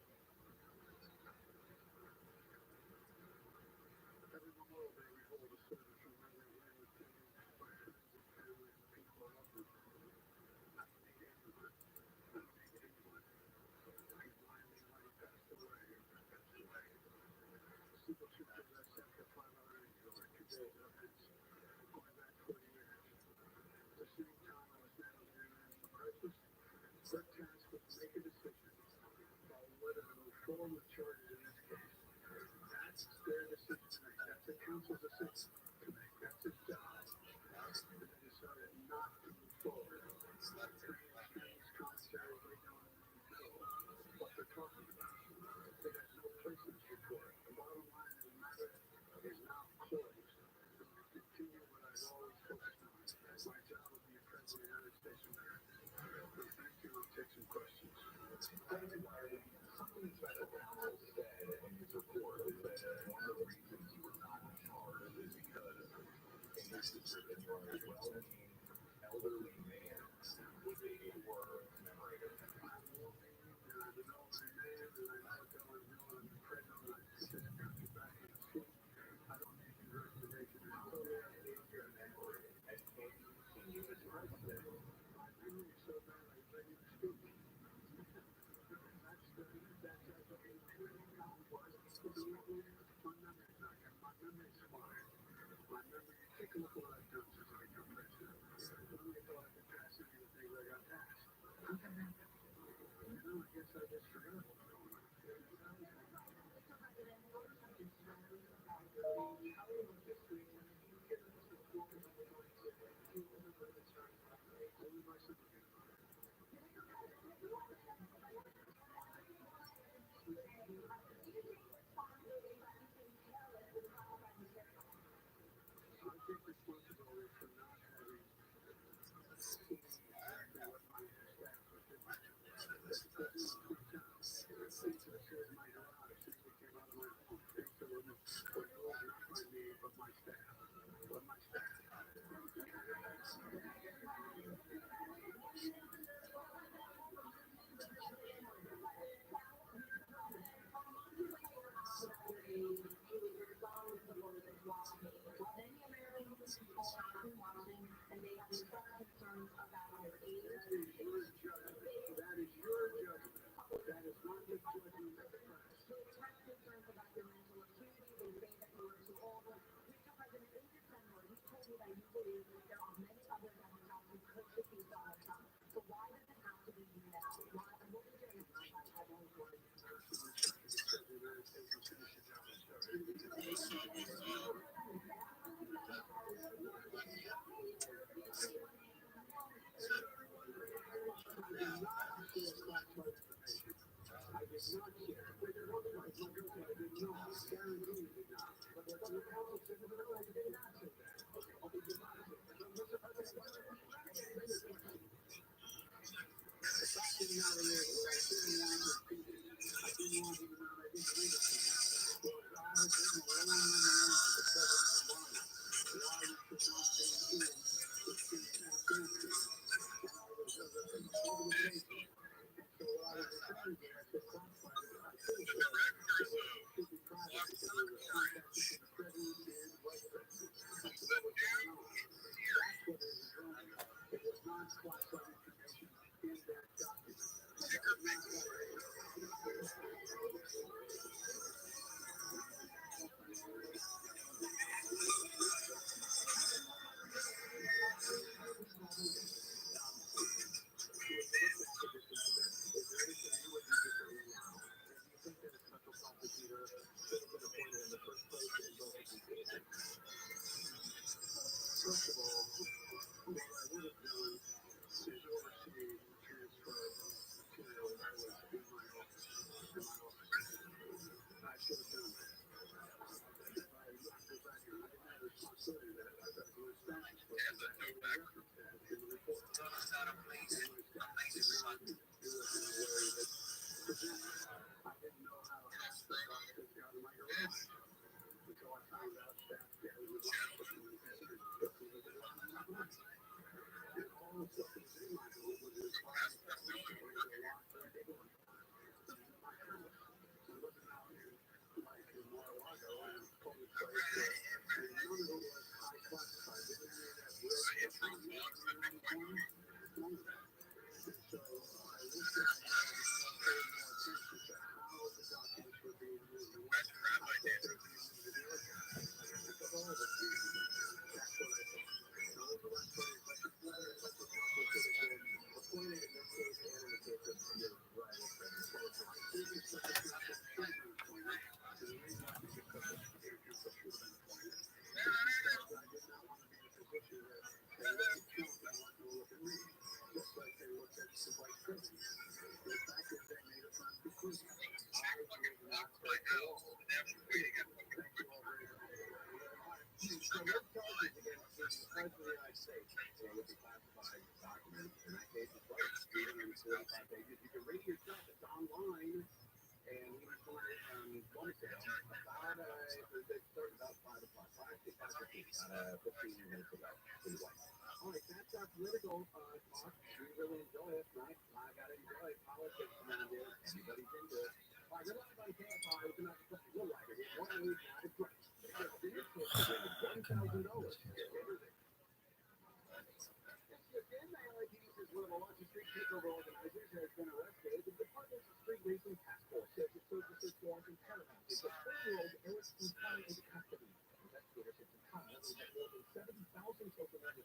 Every Memorial Day, we hold a service from memory where we tend to my friends and family and people I love them. I don't need anyone. I don't need anyone. I can blindly let he passed away. Simple truth is I sat for 5 hours over 2 days of events going back 40 years. At the same time I was managing an international crisis, their task was to make a decision about whether to move forward with charges in this case. That's their decision to make. That's the counsel's decision to make. That's his job. And they decided not to move forward. Mainstream commentaries, they don't know what they're talking about. It has no place in this report. The bottom line of the matter is now closed. I'm going to continue what I've always focused on. My job will be a president of the United States of America. Thank you. I'll take some questions. Something special counsel said in his report is that one of the reasons he was not charged is because investigators were as well elderly man with a word commemorated. I'm lonely, and I'm an older man, and I know what I'm doing. I'm pregnant, and I put this country back on its feet. I don't need your recommendation. I totally agree with your memory. And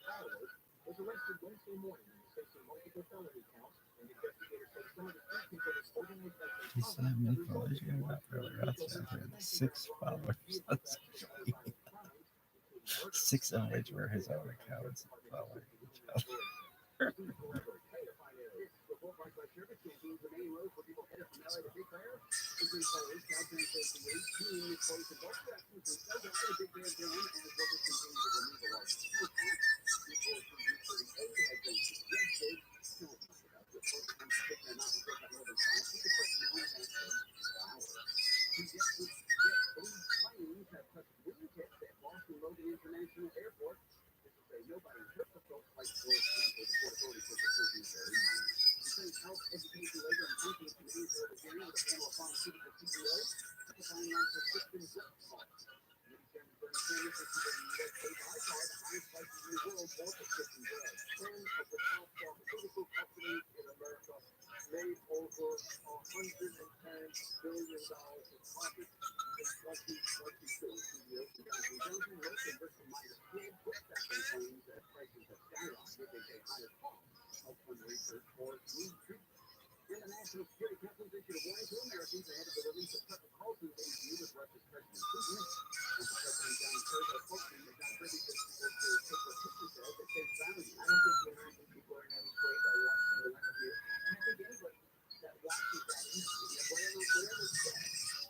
followers, was arrested Wednesday morning and is facing multiple felony counts. Investigators say some of the three people was organized by He said how many followers you got for Rothschild here. 6 followers on social media. 6 of which were his own accounts following each other. International Airport. This is a nobody trip approach like for example, the Port Authority for the very minor. The State Health, Education, Labor, and Pensions Committee held a hearing with the panel of pharmaceutical CEOs testifying on prescription drug costs. Committee Chairman Bernie Sanders said the U.S. paid by far the highest prices in the world for prescription drugs. 10 of the top pharmaceutical companies in America made over $110 billion in profit in 2022. CEOs from Johnson & Johnson, Merck, and Bristol Myers Squibb pushback on claims that prices have skyrocketed. They say higher costs help fund research for new treatments. And the National Security Council issued a warning to Americans ahead of the release of Tucker Carlson's interview with Russia's President Putin. And President John Kerry, spokesman for John Kerry, says people should take what Putin says at face value. I don't think the American people are in any swayed by one single interview. And I think anybody that watches that interview, whatever it says,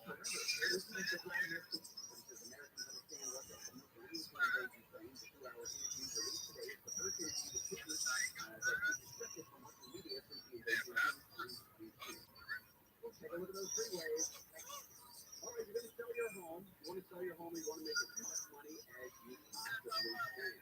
remember, they're listening to Vladimir Putin. Because Americans understand Russia has no belief in invade Ukraine. The 2-hour interview released today is the first interview with Putin that is expected from Russian media since the invasion in 2022. We'll take a look at those three ways. All right, you're going to sell your home. You want to sell your home, you want to make as much money as you possibly can.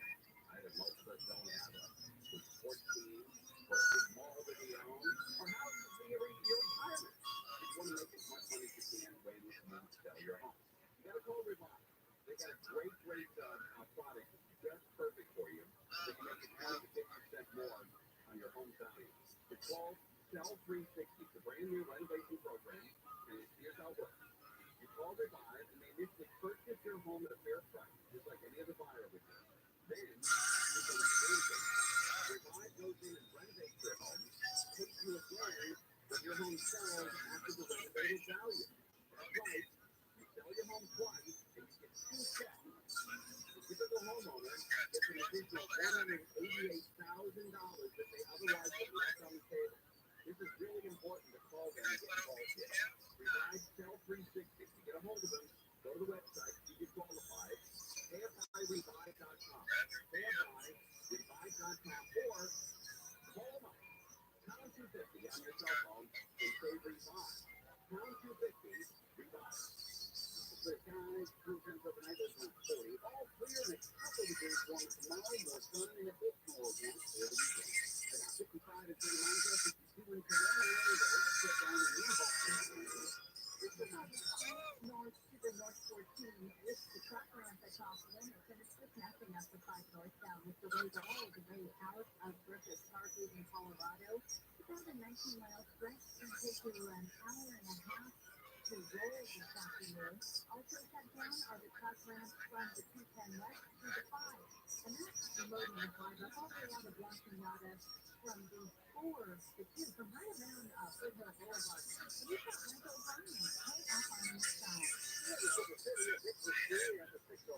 Either most of us don't have a good sports team or a big mall that we own, or houses for your retirement. You want to make as much money as you can when you sell your home. You got to call Rabbi. They got a great product just perfect for you. They can make it 20 to 50% more on your home value. It's called Sell 360. It's a brand new renovation program, and here's how it works. You call Rabbi, and they initially purchase your home at a fair price, just like any other buyer would do. Then, you're going to renovate. Rabbi goes in and renovates your home, takes you again when your home sells after the renovated value. That's right. You sell your home twice, and you get 2 checks. The typical homeowner gets an additional $188,000 that they otherwise would have left on the table. This is really important to call them and get involved here. Provide Sell 360. To get a hold of them, go to the website, you get qualified, payabuyrebuy.com. Payabuyrebuy.com, or call them up. Pound 250 on your cell phone and say Rebuy. Pound 250, Rebuy. The guys, programs overnight, those around 40. All clear in a couple degrees warmer tomorrow. More sun and a bit more warm for the weekend. About 55 in Santa Monica, 52 in Corona, and the last trip down in Newhall. North to the North 14 with the truck ramp at Joplin. It finished with nothing up to 5 northbound with the ways all the way out of Griffith Park in Colorado. It's about a 19-mile stretch and take you an hour and a half to roll this afternoon. Also shut down are the truck ramps from the 210 west to the 5. And that's loading the 5 up all the way out of La Piñata from the 4 to 2 from right around Foothill Boulevard. And you've got rental running right up on the side. It's over 30 at the 605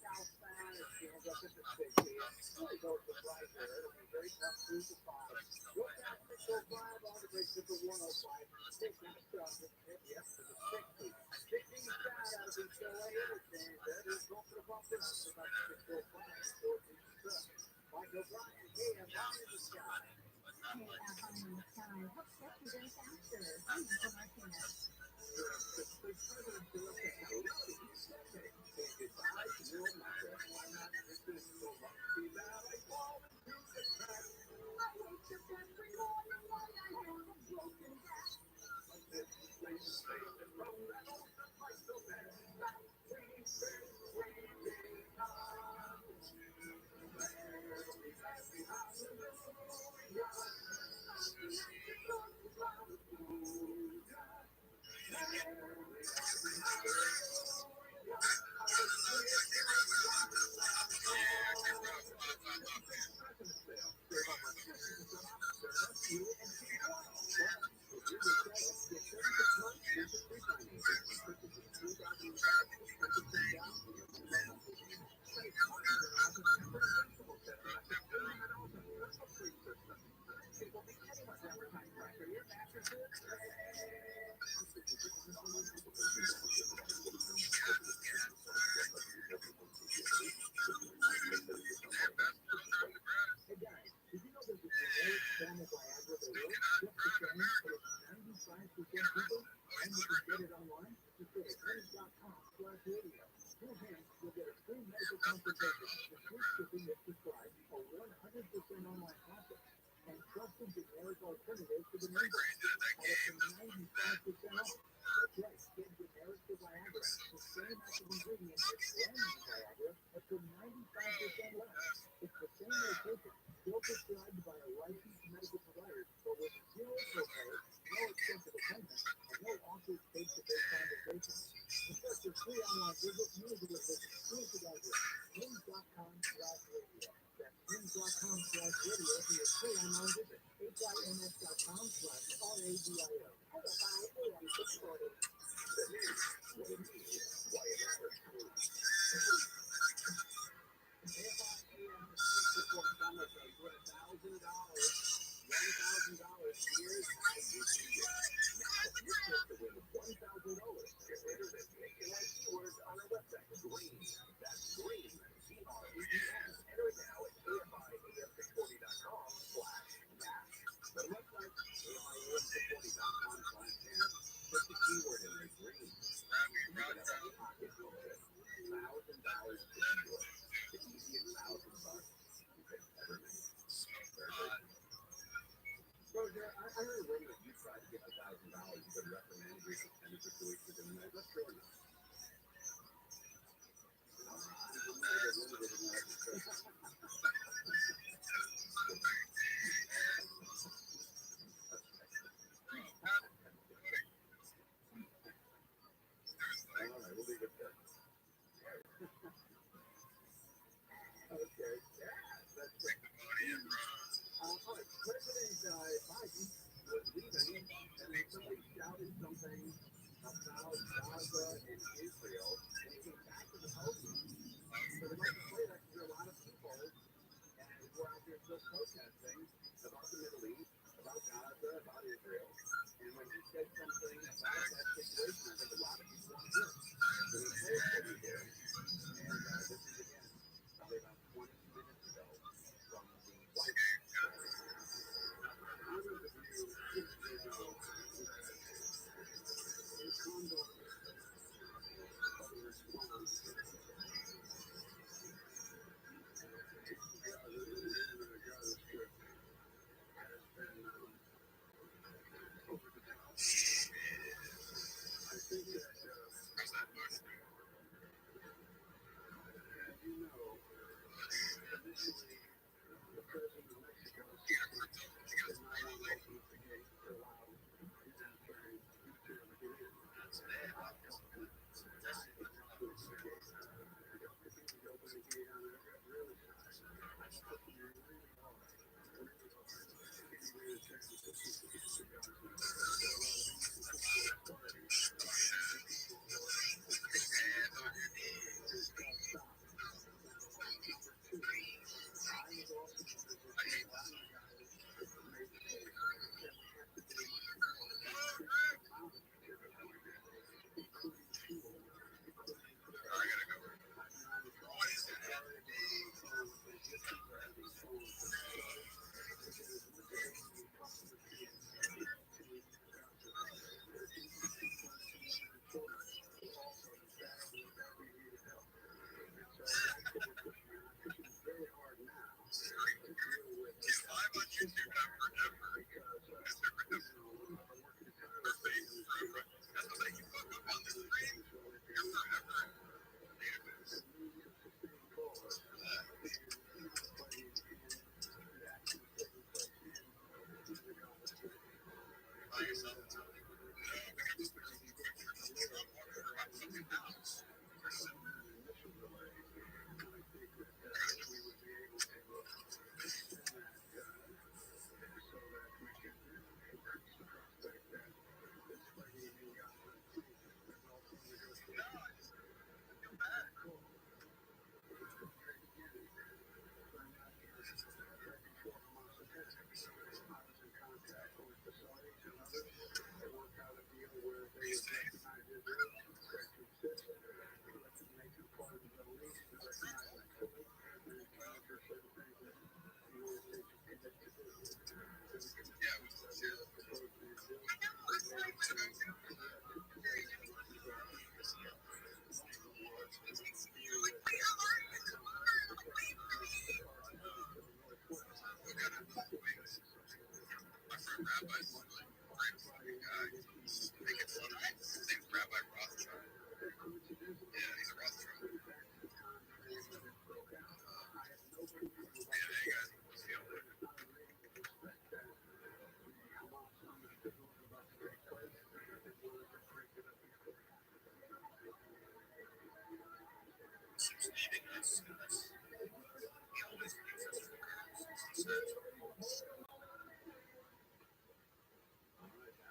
southbound. It stands up at the 60. Really goes to right there. It'll be very tough 2 to 5. Go down 605 all the way to the 105. Take that stuff. Yes, to the 60. 60 south out of East LA Interchange. That is going to the bump it up to about 605. Michael Bryan, KFI in the sky. KFI in the sky. What gets you there faster? I'm Michael Martinez. The president directed Hello, he said that he said goodbye to Will Myers. Why not? This is so much. See, now I fall into the crack. I wake up every morning like I have a broken back. But this place is facing from that old fight so bad. That sweet, sweet God. The switch convenience describes a 100% online process and trusted generic alternative to the name brand at up to 95% off. That's right, get generic to Viagra, the same active ingredient as brand name Viagra, up to 95% less. It's the same medication, still prescribed by a licensed medical provider, but with zero copay, no expensive attendance, and no awkward face-to-face conversations. To start your free online visit, use the link exclusive address, hims.com/radio. That's hims.com/radio for your free online visit. HIMS.com/RADIO. AM 640. The news, what it means, why it matters. FIAM football summit will put $1,000. $1,000. Here's how you see it. Now, you get to win $1,000. Get rid of it. Nationwide keywords on our website. Green. That's green. GREEN. Enter it now at AFIAM640.com/cash. The website, AFIAM640.com/cash. Put the keyword in there, green. You can have a pocket bonus. $1,000 to enjoy. The easiest $1,000 you could ever make. Roger, I heard a rumor that you tried to get $1,000. You could recommend recent expenditure for weeks within the night. That's true or not? All right, we'll leave it there. Okay, yeah, that's great. All right, President Biden was leaving, and then somebody shouted something about Gaza and Israel, and he came back to the podium. So they might play that to a lot of people, and who are out there still protesting about the Middle East, about Gaza, about Israel. And when he said something about that situation, I think a lot of people want to hear it. So we play it for you here, and this is again probably about 20 minutes ago from the White House. How many of you know in conduct of the response? I think that, as you know, initially, the president of Mexico did not want to open up the gate to allow humanitarian material to get in. That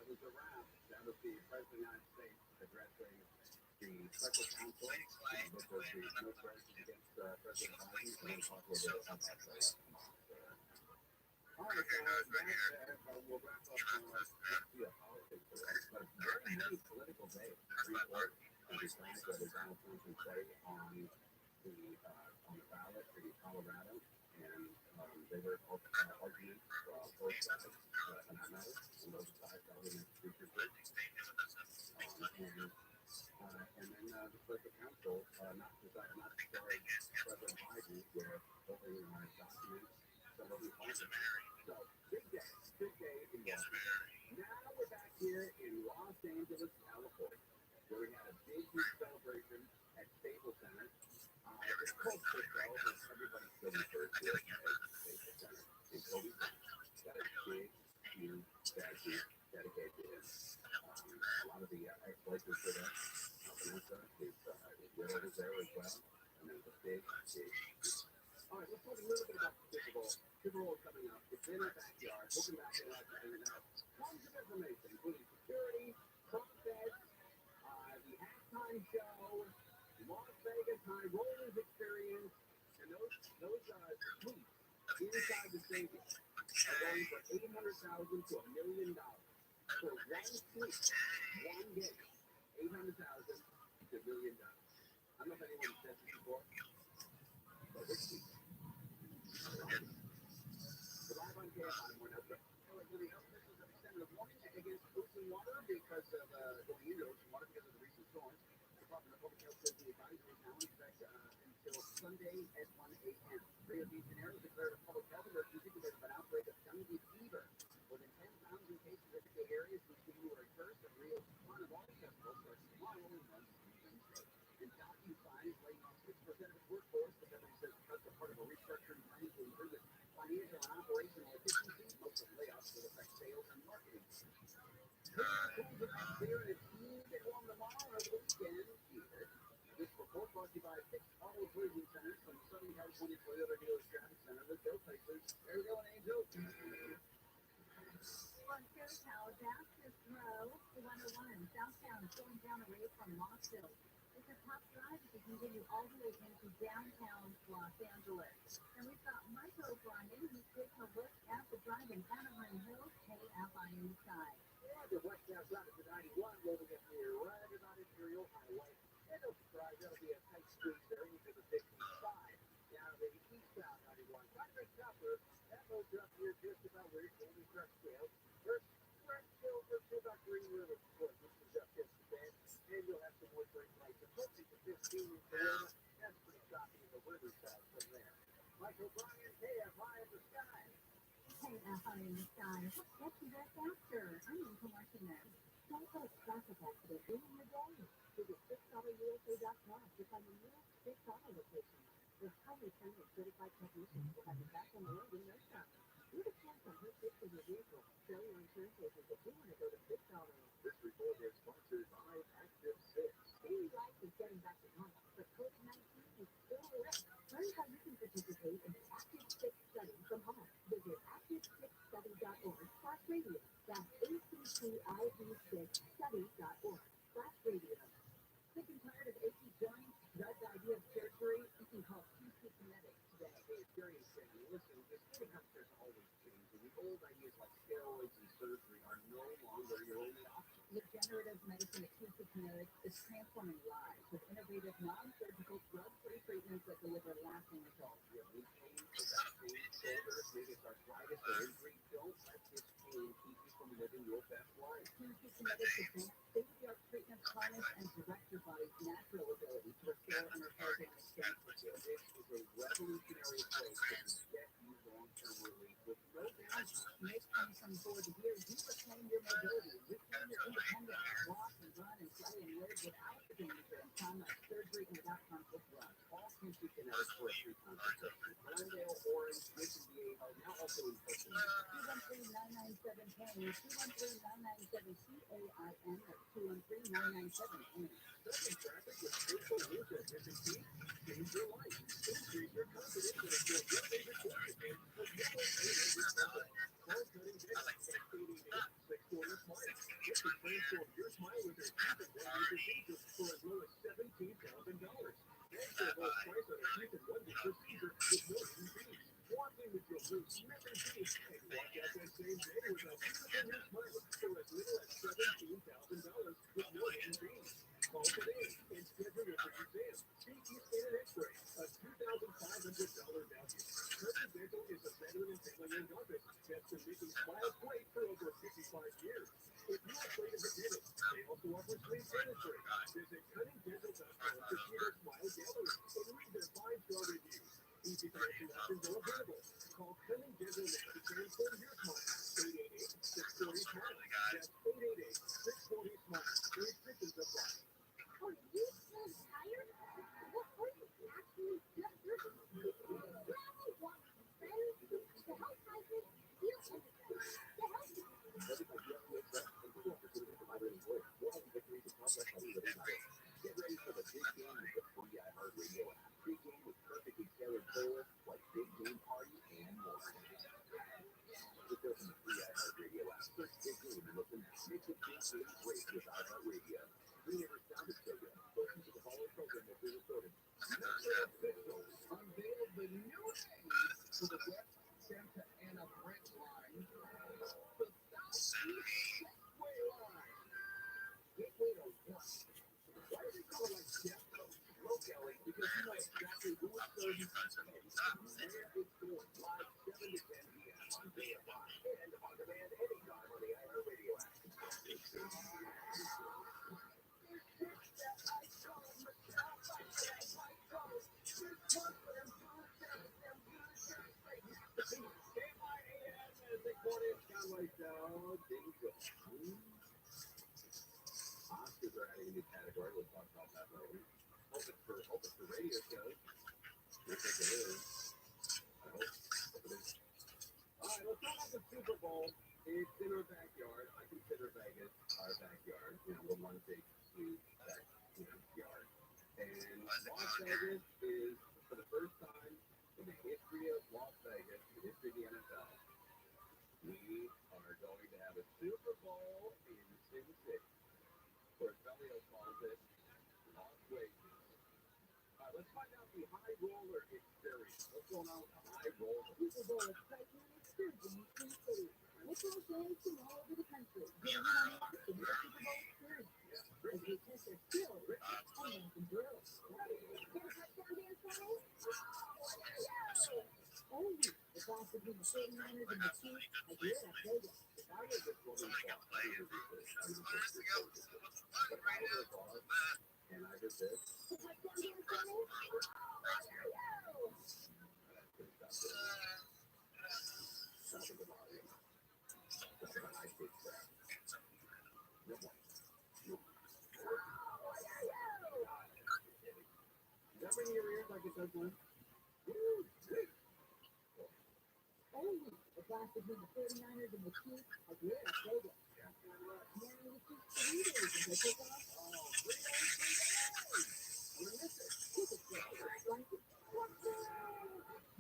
was a wrap. That was the President of the United States addressing the special counsel, which was the no charges against President Biden. So we'll talk a little bit about that. All right, so we'll wrap up the politics today. But a very heavy political day. Decide whether Donald Trump can stay on the ballot in Colorado, and they were arguing both sides, and I know on both sides are in the future group. And then the special counsel not to charge President Biden with holding documents that will be funded. So big day in Washington. Now we're back here in Los Angeles, California, where we had a big celebration at Staples Center. It's called Crypto, but everybody still refers to it as Staples Center. And Kobe got a big, huge statue dedicated to him. A lot of the ex-Lakers were there. Vanessa, his widow was there as well. And there's a big. All right, let's talk a little bit about the Super Bowl. Super Bowl is coming up. It's in our backyard. We'll come back and tons of information, including security, process, the halftime show, Las Vegas High Rollers experience, and those suites inside the stadium are going for $800,000 to $1 million for one suite, one game. $800,000 to $1 million. I don't know if anyone's said this before, but it's cheap. The live on KFI, more now. The Elvis is extended a warning against ocean water because of going into ocean water because of the recent storms. The Department of Public Health says the advisory is now in effect until Sunday at 1 a.m. Rio de Janeiro declared a public health emergency because of an outbreak of dengue fever. More than 10,000 cases in the areas since January 1st, and Rio's Carnival Festival starts tomorrow and runs through Wednesday. And DocuSign is laying off 6% of its workforce. The company says that's a part of a restructuring plan to improve its financial and operational efficiency. Most of the layoffs will affect sales and marketing. Clear and it's humid and warm tomorrow over the weekend. This report brought to you by 6 Auto Collision Centers from Southern California Toyota Dealers Traffic Center. Let's go places. There we go, Angel. On SoCal, Daskers Row, 101, Southtown, going down away from Mossville. It's a top drive as you continue all the way into downtown Los Angeles. And we've got Mike O'Brien, who's taking a look at the drive in Anaheim Hills, KFI inside. The westbound traffic to 91, rolling up near right about Imperial Highway. And no surprise, that'll be a tight squeeze there into the 55. Now the eastbound 91, trying to make tougher. That moves up here just about where it's going to start scale. First about Green River, which is up just a bit. And you'll have some more brake lights approaching to 15 in Corona. That's pretty shocking in the Riverside from there. Michael Bryan, KFI in the sky. KFI in the sky. What's up to that after? I'm into watching this. Don't put a traffic accident in your day. Visit $6USA.com to find the nearest 6 auto location. Their highly trained and certified technicians will have you back on the road in no time. You have a chance on her fix of your vehicle. Sell your insurance agents if you want to go to 6 Auto. This report is sponsored by Active 6. Daily life is getting back to normal, but COVID-19 is still a risk. Learn how you can participate in the Active 6 study from home. Visit active6study.org/radio. That's activ6study.org/radio. Sick and tired of achy joints? Dread the idea of surgery? You can call QC Kinetics today. Experience training. Listen, this kind of healthcare is always changing. The old ideas like steroids and surgery are no longer your only option. Regenerative medicine at QC Kinetics is transforming lives with innovative non-surgical drug-free treatments that deliver lasting results. You have knee pain, back pain, shoulders, maybe it's arthritis or injury. Don't let this pain keep you from living your best life. QC Kinetics advanced state-of-the-art treatment planners and direct your body's natural ability to restore and repair damaged tissue. This is a revolutionary approach that can get you long-term relief with no downside. Make 2024 the year you reclaim your mobility, reclaim your independence, walk and run and play and live without the danger and trauma of surgery and without conflict drugs. All QC Kinetics for a free consultation. Glendale, Orange, Mission Viejo, now also in person. 213-997-PAIN, 213-997-CAIN, that's 213-997-PAIN. Serving traffic with faithful news efficiency, change your life. Oscars are adding a new category. We'll talk about that later. Hope it's for radio shows. I think it is. I hope it is. All right, let's talk about the Super Bowl. It's in our backyard. I consider Vegas our backyard. You know, the one big, huge, yard. And Las Vegas is, for the first time in the history of Las Vegas, the history of the NFL, we are going to have a Super Bowl in Sin City, or as Belio calls it, Las Vegas. All right, let's find out the high roller experience. What's going on with the high roller? Super Bowl excitement experience in Sin City. Local fans from all over the country getting in on the action with the Super Bowl experience. As they test their skills on making drills. Only the class between the 49ers and the Chiefs at Las Vegas. I was just wondering about players. And I did this. Is that ringing your ears like it does mine? Only the class between the 49ers and the Chiefs at Las Vegas. Man, the Chiefs 3 days as they kick off.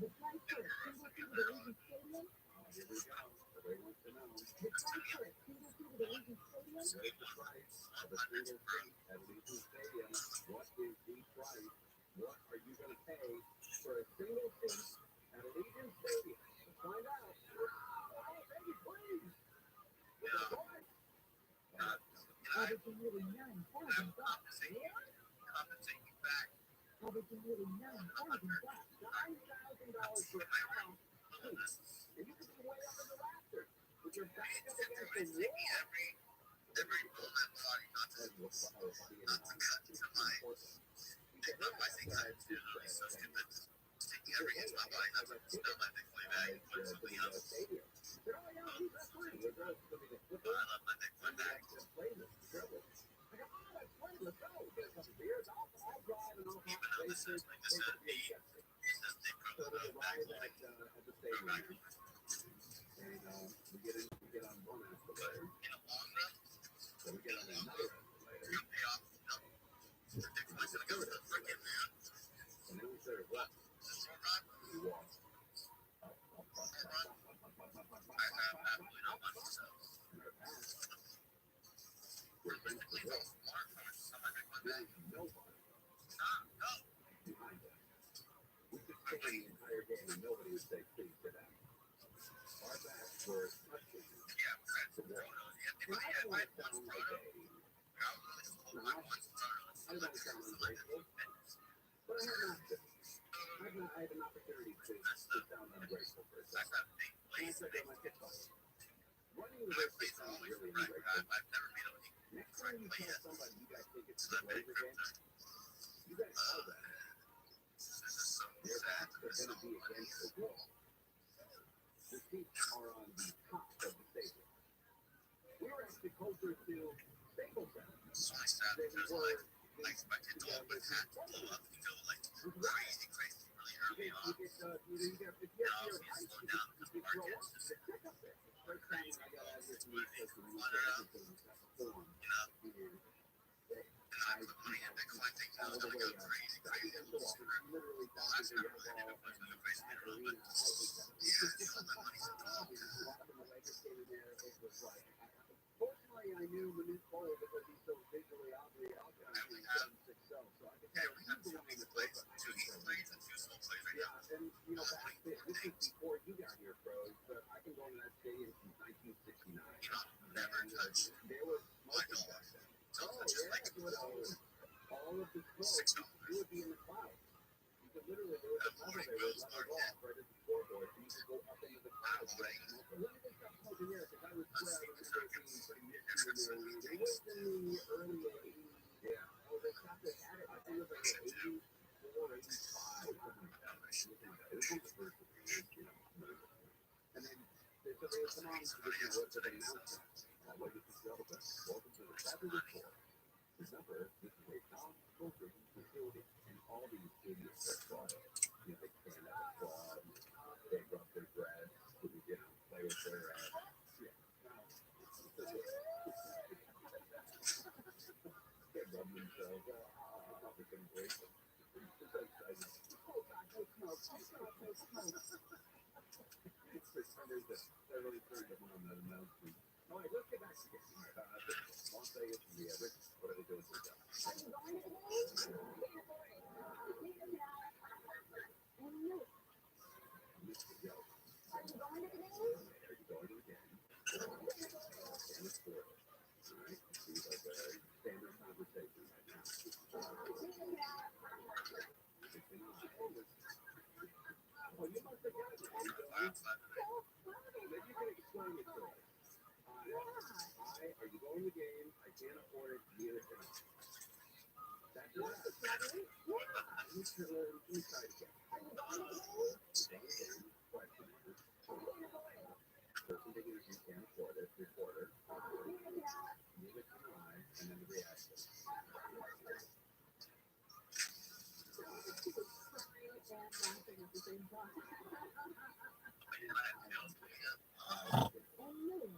The price for a single seat at Allegiant Stadium. Here we go. Everybody wants to know. The price for a single seat at Allegiant Stadium. What is the price of a single seat at Allegiant Stadium? What is the price? What are you going to pay for a single seat at Allegiant Stadium? Let's find out. Oh, baby, please. What's the price? Averaging nearly $9,000. Compensate you back. Averaging nearly $9,000. $9,000 for an hour. And you could be way up in the rafters with your back up against the wall. Every moment body, not to cut to my. I think I'm really so convinced. Taking every inch of my body, not to spill my big play bag, but somebody else. I love my big play bag. Even though this is like this is the arrive at the stadium. And we get on one escalator. in a long run, Then we get on another escalator. you pay off, ridiculous to go to the freaking man. And then we started what? We walked. I have absolutely no money, so. We're basically Please don't smartphones on my big play bag. nobody No. behind us. We could stay the entire their game, and nobody would say please to them. Our backs were touching the wall. And I don't want to sound like I don't want to sound ungrateful, but I have not been. I have an opportunity to sound ungrateful for a second. And I said to my kid, running the risk of sounding really ungrateful. Next time you tell somebody you guys think it's a Blazer game, you guys know that. Their backs are going to be against the wall. The seats are on the top of the stadium. We were actually closer to Staples Center than we were. I expected to open hat to blow up, crazy really early on. If you have your height, you can grow up. Check up there. First time I got out of here from the East Coast, we said everything was at the form. I put money in Bitcoin, things all the way up. Crazy. Literally thousands of your ball and that arena. Fortunately, I knew Manute Cole because he's so visually obvious out there. I mean, 7'6", so I could tell he was the one in the play. Yeah, and you know, back then, this is before you got here, pros, but I've been going to that stadium since 1969. And there was smoking back then. Oh, yeah, all of the smoke, you would be in the clouds. You could literally, there was a level there where leveled off right at the scoreboard, so you could go up into the clouds. Right? When did they stop smoking here? Because I was being pretty misty in there. It was in the early 80s. Yeah. Oh, they stopped it at it. I think it was like 84, 85, something like that. It was one of the first of the years, you know. And then, so they would come on to the announcement. What is this relevant? Welcome to the fabulous tour. Remember, this is a non-smoking facility, and all these idiots are brought in. You know, they stand up, applaud, they rub their breath, you know, play with their ass. Yeah. They rub themselves up. They're going to break them. It's so exciting. Oh, God, no smoke. No smoke. They're really turned them on that announcement. All right, let's get back to this. Las Vegas and the Rich, what are they doing for them? Mr. Yo. Are you going to the game? Are you going to the game? And it's for it. All right? Seems like a standard conversation right now. Oh, you must have got it. Maybe you can explain it to us. Are you going to the game? I can't afford it. Neither can I. That's right. Yeah. Let me try it again. Question. Person thinking if you can't afford it, reporter. Neither can I. And then the reaction.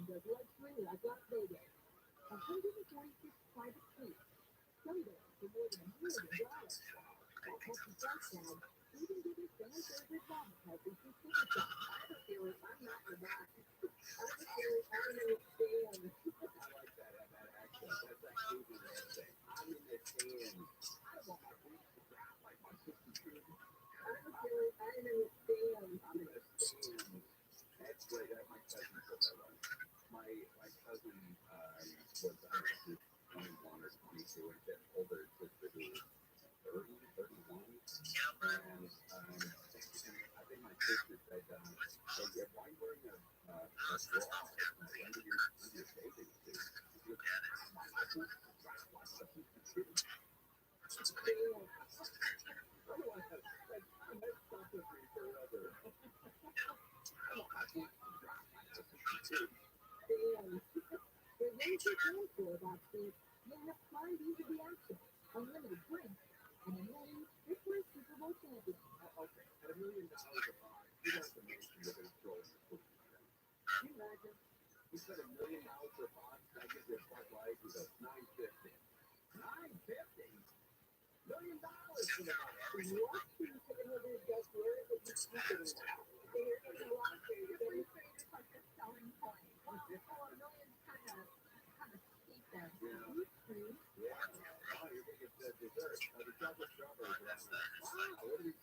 Like Las Vegas, 146 private suites, Sunday for more than $1 million. That helps the price tag, even give us fan favorite Bob helping to superstar. I have a feeling I'm not the guy. I have a feeling I'm in the stand. I like that accent. That's that movie man thing. I'm in the stand. I don't want my boots to drop like my 62. I have a feeling I'm in the stand. I'm in the stand. That's great. My cousin put that on. My cousin was 21 or 22 and had older sister who was 30, 31. And I think my sister said, hey, why are you wearing a bra under your bathing suit? She goes, my boots drop like my 62. Otherwise, I'm not stopping me forever. My boots drop like my 62. There's one to go for about this. You have 5 years of the action, unlimited drinks, and a name, this was Super Bowl champion. Okay, at $1 million a buy, you got the nation you're going to throw in the food. Can you imagine? You spent $1 million for a box, I give you a Bud Light, you go $950. $950? $1 million for the box. What? You say what it does for it, but you keep it now. There's a lot of things. It's like a selling point. $1 million kind of steep there. Yeah. Oh, you're going to get dessert. The chocolate strawberries. Wow, what are these?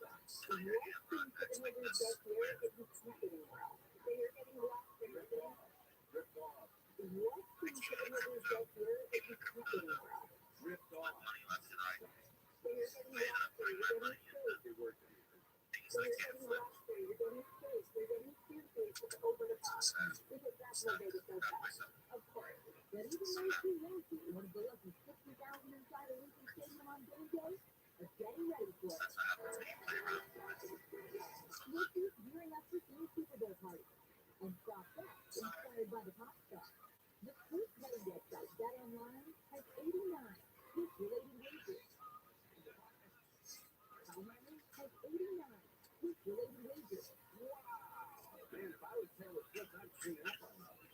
Man, if I was Taylor Swift, I'd clean up on those.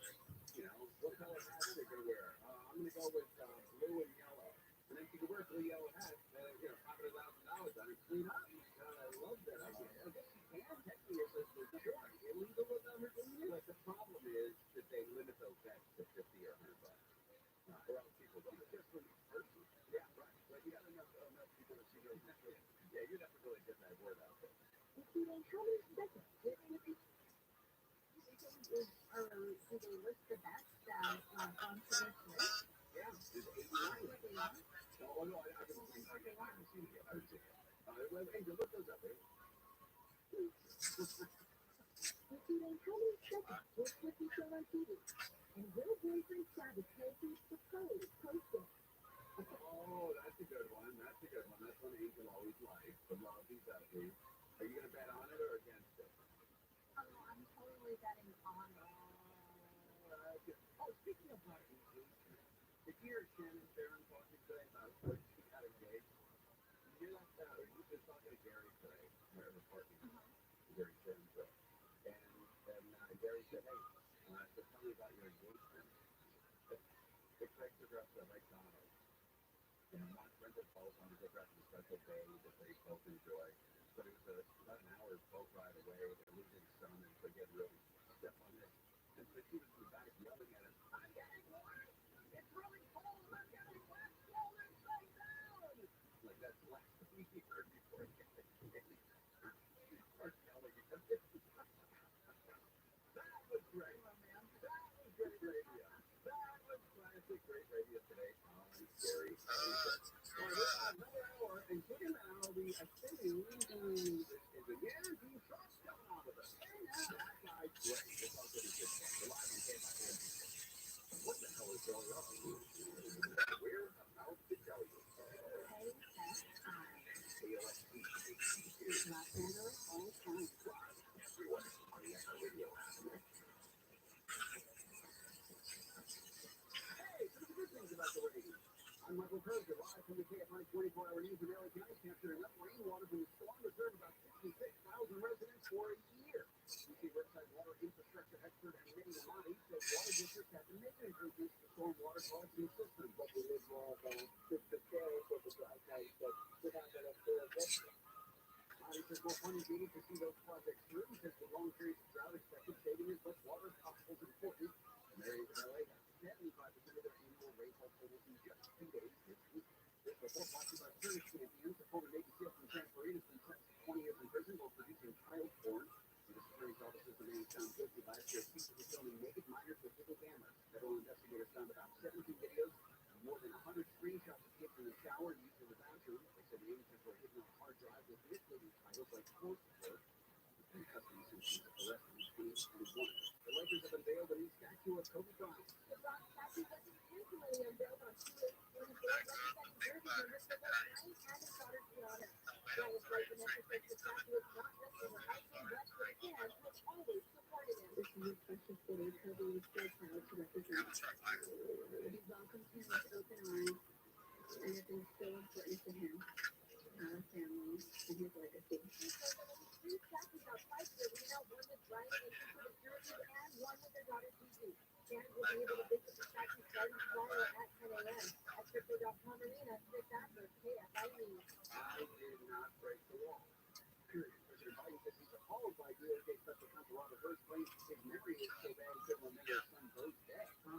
You know, what color hat are they going to wear? I'm going to go with blue and yellow. And then she can wear a blue yellow hat, you know, $500,000 on it, clean up. I love that idea. I guess you can technically, it's illegal without her doing it. But the problem is that they limit those bets to $50 or $100. Or else people don't. Just for each person. Yeah, right. But you got enough people to see those networks. Yeah, you'd have to really get that word out there. Do they list the bets on today's list? Yeah, it's 89. Oh, no, I haven't seen it yet. I haven't seen it. Angel, look those up, eh? Oh, that's a good one. That's one Angel always likes. The love he's up to. Are you going to bet on it or against it? I'm totally betting on it. Speaking of engagement, did you hear Shannon Farron talking today about when she got engaged? Did you hear that? We were talking to Gary today, her partner, Gary Sharon's girl. And Gary said, hey, so tell me about your engagement. The Craig took her up to McDonald's. And rented both on a special day that they both enjoy. But it was about an hour boat ride away. They're losing sun and so getting really stiff on it. And so she was in the back yelling at him, I'm getting warm! It's really cold! I'm getting wet! Roll this thing down! Like that's the last thing he heard before he got engaged. She started yelling at him. That was great. That was great radio. That was classic great radio today on Gary. Another hour, including now the ascending is the guarantee truck's coming on with us. That guy's great. It's all good as good. We're live on KMIN. What the hell is going on? We're about to tell you. KSI. Los Angeles, all time. Everyone on the radio. Hey, some good things about the radio. I'm Michael Kirby, live from the KFI 24-hour news in LA County, capturing enough rainwater from the storm to serve about 66,000 residents for a year. You see website water infrastructure expert and Minnie Amati says water districts have to make improvements to stormwater collection systems. But we live more than 50 days with the dry side, but without that investment. Amati says more funding needed to see those projects through because the long periods of drought expected saving as much water as possible is important. And areas of LA have 75% of their annual rainfall totals in just 2 days this week. This report brought to you by British champions. The former Navy SEAL from San Marino has been sentenced to 20 years in prison while producing child porn. The district office is the man found guilty last year of secretly filming naked minors with hidden cameras. Federal investigators found about 17 videos and more than 100 screenshots of kids in the shower and used in the bathroom. They said the images were hidden on a hard drive with misleading titles like coursework. In custody since he was arrested in 2021. The Lakers have unveiled a new statue of Kobe Bryant. The Bronx statue was intentionally unveiled on 2/8/24, representing jersey numbers for both Bryant and his daughter Gianna. Bryant's wife Vanessa says the statue is not just for her husband, but for the fans who have always supported him. This is his precious day. Kobe was so proud to represent him. He welcomed him with open arms and has been so important to him, our family, and his legacy. Two statues outside the arena, one with Bryant Institute jersey and one with their daughter Gigi. Fans will be able to visit the statue starting tomorrow at 10 a.m. at Crypto.com Arena. Chris Adler, KFI News. I did not break the wall. Period. President Biden says he's appalled by DOJ special counsel Robert Hurst claims his memory is so bad he couldn't remember his son Bo's death. DOJ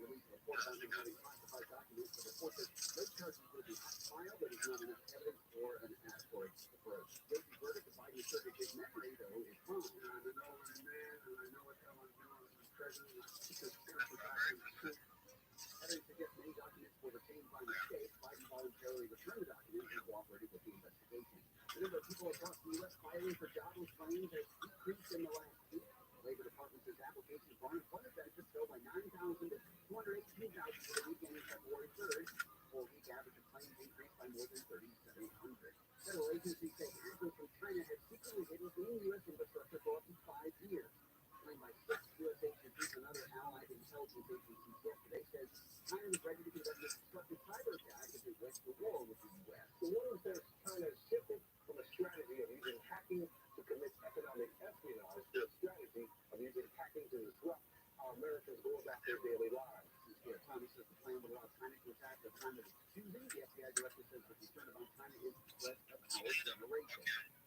released a report on him having classified documents. The report says no charges will be filed, but there's not enough evidence for an act for it. For a guilty verdict, Evidence suggests many documents were retained by mistake. Biden voluntarily returned the documents and cooperated with the investigation. The number of people across the U.S. filing for jobless claims has decreased in the last week. The Labor Department says applications for unemployment benefits fell by 9,000 to 218,000 for the week ending February 3rd. Four-week average of claims increased by more than 3,700. Federal agencies say hackers from China have secretly hidden in U.S. infrastructure for up to 5 years. Claimed by 6 U.S. agencies and other allied intelligence agencies yesterday says China was ready to conduct a destructive cyber attack if it went to war with the U.S. The woman says China shifted from a strategy of using hacking to commit economic espionage to a strategy of using hacking to disrupt how Americans go about their daily lives. Thomas says the plan would allow China to attack the time of its choosing. The FBI director says the concern about China is the threat of our generation.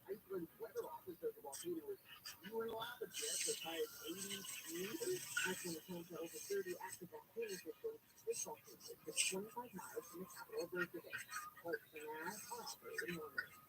Iceland's weather office says the volcano is spewing lava jets as high as 80 meters. Iceland is home to over 30 active volcano systems. This volcano is 25 miles from the capital of Reykjavik. Volcanoes are operating on about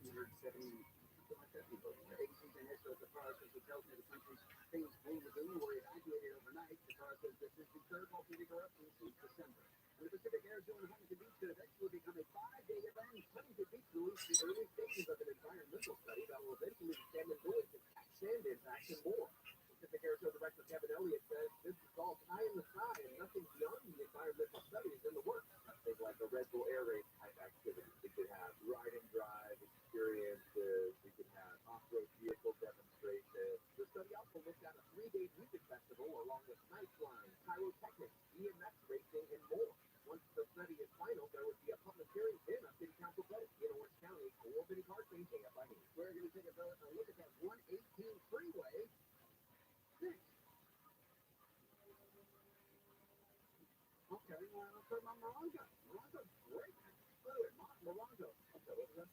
270 agencies and ISO the process that tells me the country's famous Blue Lagoon were evacuated overnight. The process this is the third volcanic eruption since December. And the Pacific Arizona Huntington Beach could eventually become a 5-day event. Huntington Beach released the early stages of an environmental study that will eventually examine noise impacts, sand impacts, and more. Pacific Arizona Director Kevin Elliott says this is all pie in the sky and nothing beyond the environmental study is in the works. Things like a Red Bull Air Race type activity. We could have ride and drive experiences. We could have off-road vehicle demonstrations. The study also looked at a 3-day music festival along with night flying, pyrotechnics, BMX racing, and more. Once the study is final, there would be a public hearing then on City Council vote in Orange County. Albany Park being KFID. We're going to take a look at that 118 freeway next. Okay, I'll put my Morongo. Morongo's great. Morongo. Okay, what is that?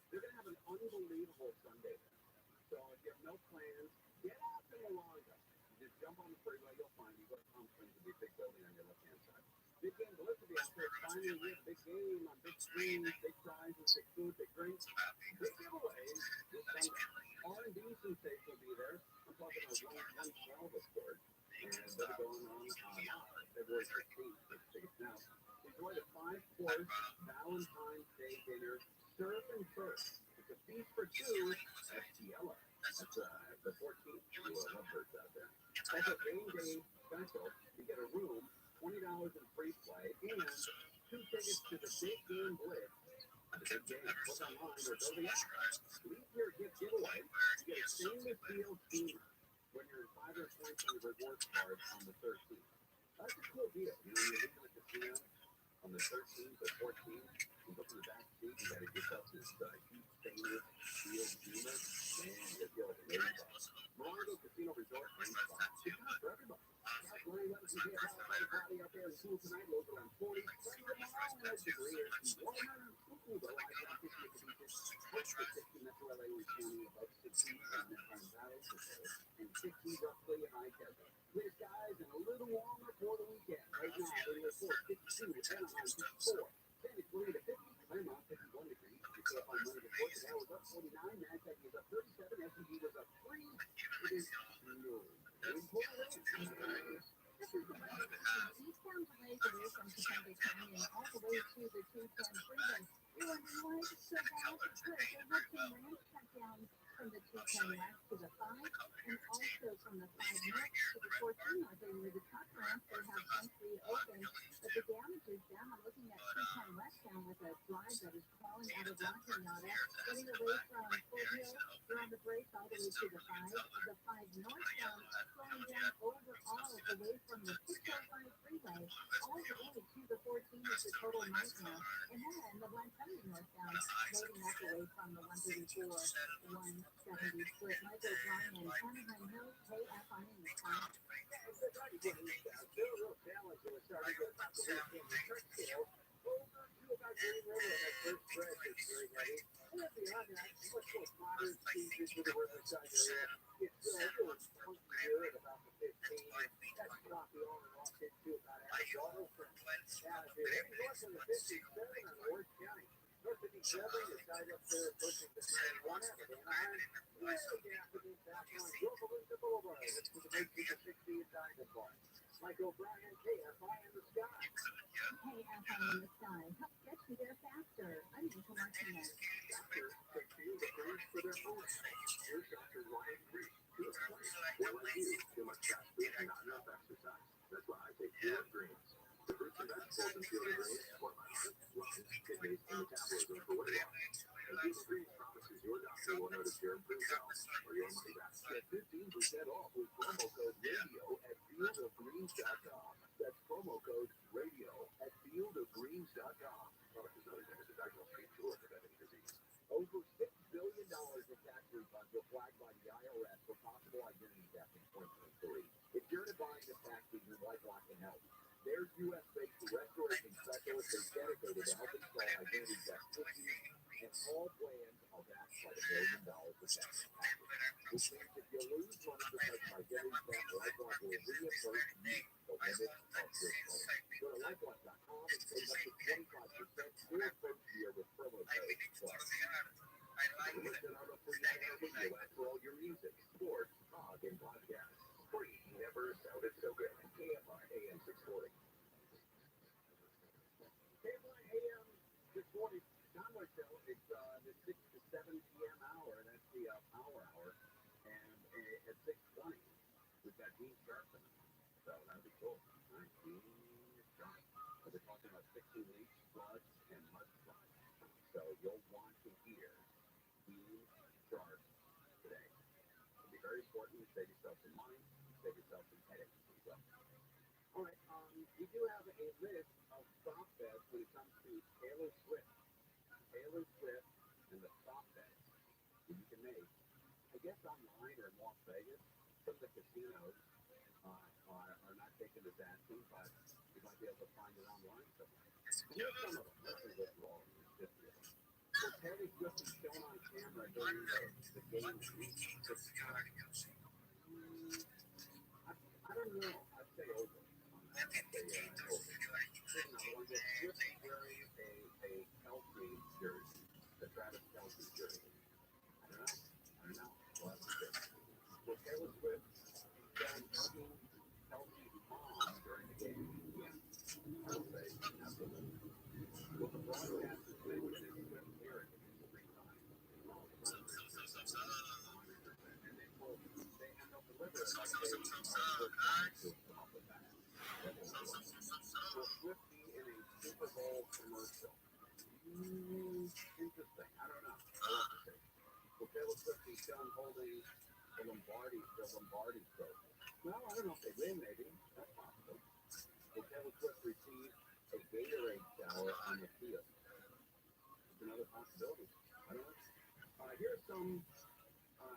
They're going to have an unbelievable Sunday there. So if you have no plans, get out to Morongo. Just jump on the freeway, you'll find you go to Palm Springs, there'll be a big building on your left-hand side. Big game publicity out there. Finally, we have a big game on big screens, big prizes, big food, big drinks, big giveaways this Sunday. R&B sensation will be there. I'm talking about 112, of course. And they'll be going on February 15th. Let's take it now. Enjoy the 5-course Valentine's Day dinner. Surf and first. It's a feast for two. That's Tiella. That's the 14th. You lovebirds out there. Also, game day special. You get a room, $20 in free play, and 2 tickets to the Big Game Blitz. The big game. Look online or go to the app. Leave your gift giveaway. You get a stainless steel steamer when you're in 500 points on your rewards card on the 13th. That's a cool deal. You know, you're leaving the casino on the 13th or 14th. You go to the back seat, you got to get yourself this huge stainless steel steamer, and you feel like a lady boss. Morongo Casino Resort and Spa. It's not for everybody. Got money left to be a party out there in the pool tonight. Local around 40. Spend your Morongo degree. It's 100 pool the live rock fishing at the beaches. Close to 60 Metro LA County, above 60 in the Metro Valley, and 60 roughly in Idaho. Clear skies and a little warmer for the weekend. Right now, we're in 52 to Anaheim 54. San 20 to 50. Claremont 51 degrees. You put up on Monday the 4th. Today was up 49. NASDAQ is up 37. S&P was up 3. It is no. Eastbound delays away from Topanga Canyon all the way to the 210 freeway. You're wondering why it's so bad? It's good. They had some ramp shutdowns from the 210 west to the 5, and also from the 5 north to the 14 north. Over the top ramp, they have thankfully open, but the damage is down. I'm looking at 210 westbound with a drive that is crawling out of La Cañada, getting away from Fort Hill. You're on the brakes all the way to the 5. The 5 northbound slowing down overall away from the 605 freeway all the way to the 14 is a total nightmare. And then the 170 northbound loading up away from the 134, 170 split. Michael Bryan and Anaheim Hills, KFI in the top. Still a real challenge in the starting to about the weekend. The church scale over to about Green River on that first stretch is very heavy. And at the end, much more moderate speeds to the Riverside area. It's still funky here at about the 15. That's sloppy on and off into about Asheville from out of here. North of the 57 on Orange County. North 57, you're tied up there pushing the 1 at Anaheim. Way down to the back line. York Elizabeth Boulevard. That's to the big 60 at Diamond Bar. Mike O'Brien, KFI in the sky. Hey, FI in the sky, help get me there faster. I need to commercial now. Doctors take you the greens for their own. Here's Dr. Ryan Green. To explain what I do. Too much fast food and not enough exercise. That's why I take Pure Greens. The fruits and vegetables in Pure Greens support my heart, lungs, kidneys, and metabolism for weight loss. And Pure Greens promises your doctor will notice your improved health or your money back. Get 15% off with promo code RADIO at fieldofgreens.com. That's promo code RADIO at fieldofgreens.com. Product is not intended to diagnose, treat, cure, or prevent any disease. Over $6 billion in tax refunds were flagged by the IRS for possible identity theft in 2023. If you're in a bind of tax season, LifeLock can help. There's U.S.-based restoration specialists are dedicated to help install identity theft issues, and all plans are backed by the $1 million protection package. Which means if you lose money because of identity theft, LifeLock will reimburse you the limit of your claim. Go to LifeLock.com and save up to 25% your first year with promo code PLUS. Listen on the free radio app for all your music, sports, talk, and podcasts. Free never sounded so good. KFI AM 640. KFI AM 640. Conway Show. It's the 6 to 7 p.m. hour. That's the power hour. And at 6:20, we've got Dean Sharpton. So that'll be cool. Dean Sharp. We're talking about 16 leaks, floods, and mudslides. So you'll want to hear Dean Sharp today. It'll be very important. Save yourself some money. Save yourself some headaches. So. All right. We do have a list of stop bets when it comes to Taylor Swift. Taylor Swift and the stop bets that you can make. I guess online or in Las Vegas, some of the casinos are not taking this action, but you might be able to find it online somewhere. Here's some of them. Let's see what's wrong with 50 of them. So Taylor Swift is shown on camera during the game. I don't know. I'd say over. I'd say over. Another one that Swift is wearing a Kelsey jersey, the Travis Kelsey jersey. I don't know. We'll have to see. Well, Taylor Swift found hugging Kelsey's mom during the game. Yeah, I would say absolutely. Well, the broadcasters mentioned Swift lyrics 3 times. And they quote, and they'll deliver it like they to come up with that. Will Swift be in a Super Bowl commercial? Interesting. I don't know. I'll have to see. Will Taylor Swift be shown holding the Lombardi trophy? Well, I don't know if they win, maybe. That's possible. Will Taylor Swift receive a Gatorade shower on the field? It's another possibility. I don't know. Here's some,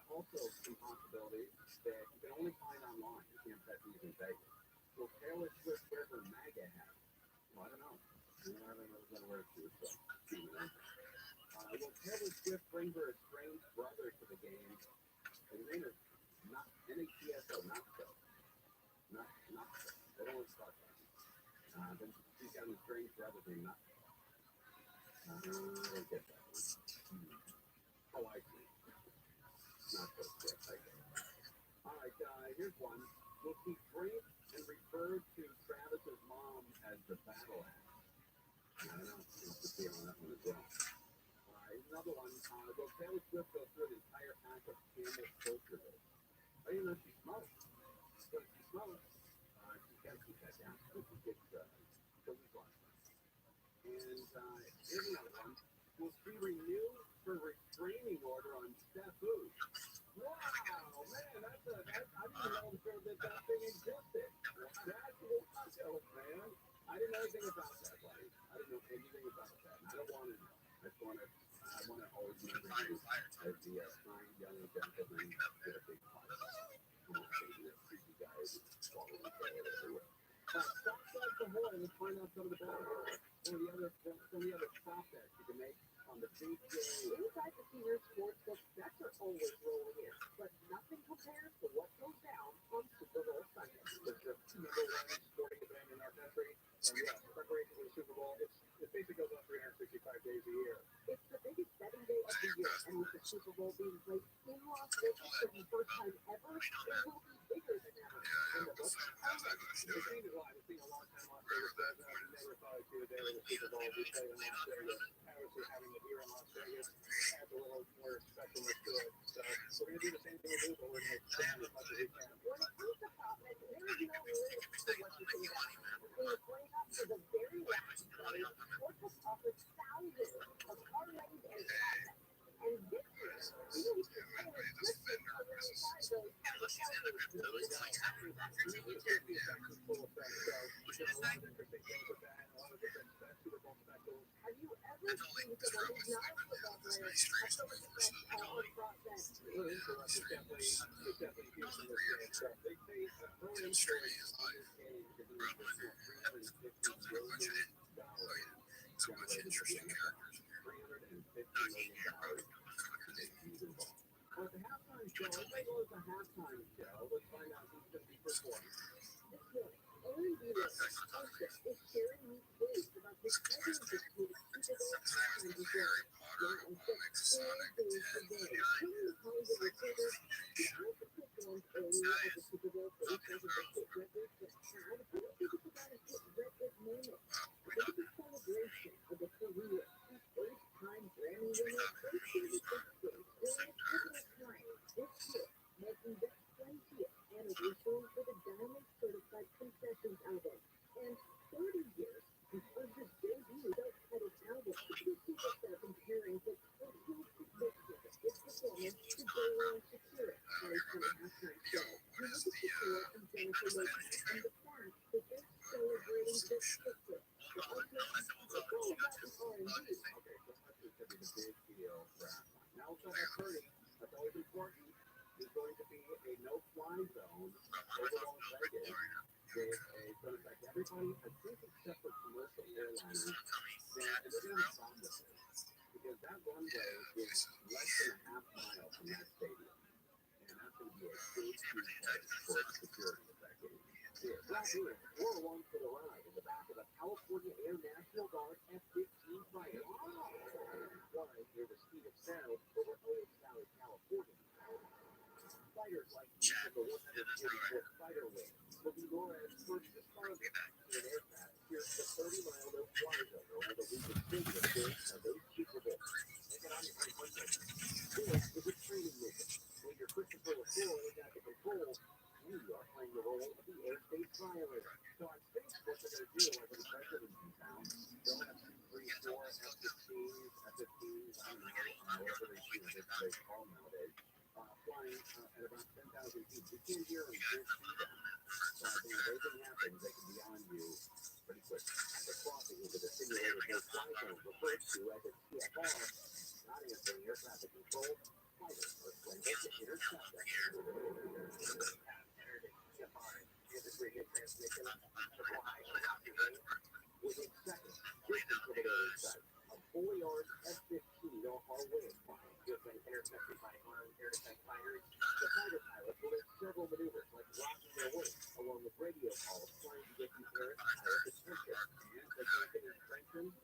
also some possibilities that you can only find online. You can't bet these in Vegas. Will Taylor Swift wear her MAGA hat? Well, I don't know. I don't know what I'm going to wear to it, so. Will Taylor Swift bring her estranged brother to the game? His name is not NATSO, not so. Not so. They don't want to start that. Then she's got an estranged brother named Not. I don't get that one. Oh, I see. Not so Swift, I get it. All right, here's one. Will she drink and refer to Travis's mom as the battle axe? I don't know. We'll have to see on that one as well. Another one, will Taylor Swift go through an entire pack of Camel filters? I didn't know she smoked. But she smokes. She's got to keep that down. She gets Philly blood. And here's another one. Will she renew her restraining order on Steph Food? Wow, man, I didn't know that thing existed. That's wild, man. I didn't know anything about that, buddy. I didn't know anything about that. And I don't want to know. I want to always remember you as the kind young gentleman with a big heart. I'm not saying that creepy guys swallowing each other everywhere. Stop like the horn. Let's find out some of the best. Some of the other stop bets you can make on the big day. Inside the senior sportsbook, bets are always rolling in, but nothing compares to what goes down on Super Bowl Sunday. It's the number one sporting event in our country, and yeah, preparation for the Super Bowl, it basically goes on 365 days a year. It's the biggest betting day of the year, and with the Super Bowl being played in Las Vegas for the first time ever, it will be bigger than ever. And the books are ready. The team is live. It's been a long time Las Vegas fans. I never thought I'd see the day when the Super Bowl would be played in Las Vegas. Obviously, having it here in Las Vegas adds a little more specialness to it. So we're going to do the same thing we do, but we're going to expand as much as we can. When it comes to profit, there is no limit to what you can get. When you're playing up to the very last play, Sportsbook offers thousands of parlays and profits. And this year, even if you're playing with Christian alongside those full effect. So there's a lot of interesting things with that, a lot of different Super Bowl specials. Have you ever seen someone who's not a football player have so much effect or thought that it's definitely huge in this game. So they earn insurance on this game to be $350 million. So much interesting characters here. $350 million. Well, at the halftime show, everybody loves the halftime show. Let's find out who's going to be performing. This morning, Aaron Beavis is sharing new ways about the segment between Super Bowl halftime performance. Now, on just 4 days today, King is calling the reporter who also performed earlier at the Super Bowl for each of the hit records that had a pretty big about a hit record moment. A big celebration of the career. First-time Grammy winner, first year with this game, during a pivotal time, this year, making the 20th anniversary for the Diamond Certified Confessions album, and 30 years of his debut self-titled album. You see this comparing the cultural significance of this performance to J.Lo and Shakira, played on the halftime show. You look at Shakira and Jennifer Lopez, and the fact that they're celebrating their sister. The ultimate, it's all about the R&B. To be the big deal for halftime. Now, so Purdy, that's always important. There's going to be a no-fly zone over Las Vegas with going to affect everybody, I think, except for commercial airliners. And they're going to have fun with it because that runway is less than a half mile from that stadium. And that's going to be a big, huge head for security of that game. Right here, we're along for the ride in the back of a California Air National Guard F-15 fighter. Flying near the speed of sound over Owens Valley, California. Fighters like the 144th Fighter Wing will be NORAD's first responder to an aircraft here at the 30-mile no-fly zone over the Lucas Stadium during Sunday's Super Bowl. Take it on your pretty quickly. This is a training mission. Major Christopher LaFleur is at the controls. You are playing the role of the airspace violator. So on space, what they're going to do, like when the president comes down, they'll have 2, 3, 4 F-15s, F-15s, I don't know, whatever they call them nowadays, flying at about 10,000 feet. You can't hear them, you can't see them. So when everything happens, they can be on you pretty quick. They're crossing into the simulated no-fly zone, referred to as a TFR, not answering air traffic control. Fighters are scrambled to intercept them. Integrated transmission to fly within seconds. This intimidating sight. A fully armed F-15 O'Hare wing just been intercepted by armed air defense fighters. The fighter pilots will make several maneuvers like rocking their wings along with radio calls trying to get the air pilot's attention. And the captain is strengthened.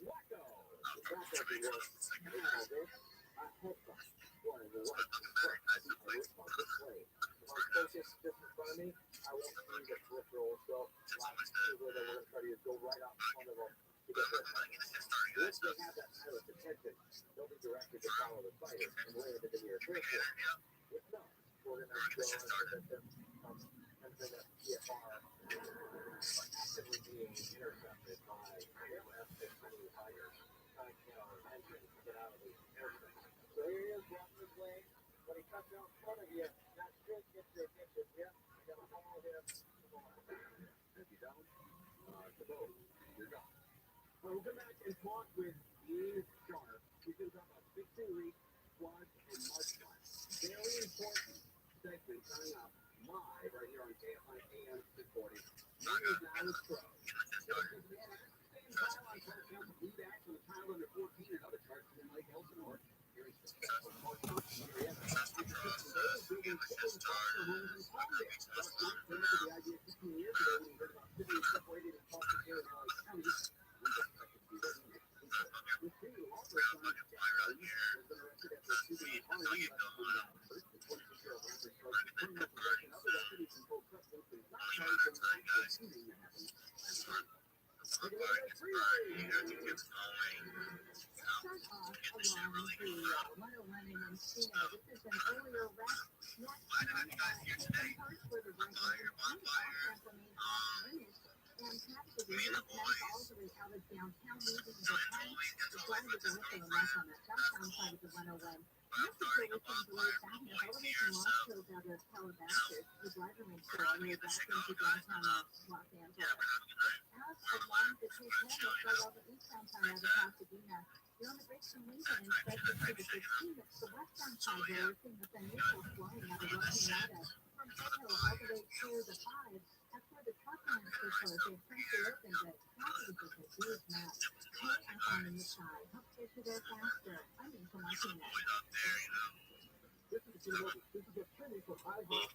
Wacko! If that doesn't work, now this, a headbutt. Flying right in front of the unresponsive plane. If I'm focused just in front of me, I won't see the peripheral, so last where they want to try to go right out in front of them to get their attention. Once they have that pilot's attention, they'll be directed to follow the fighter and land into the air force. If not, we're going to go and prevent them from entering that TFR actively being intercepted by F-15 fighters trying to get our attention to get out of the airspace. So here he is walking his way. When he cuts out in front of you, that should get your attention. Yep, you got to follow him to the left. If you don't, kaboom, you're gone. We'll come back and talk with Ian Sharp. He's going to talk about victory, quads, and mudflats. Very important segment coming up live right here on KFI AM 640. One is now with Pro. Lead back from the child under 14 and other charges.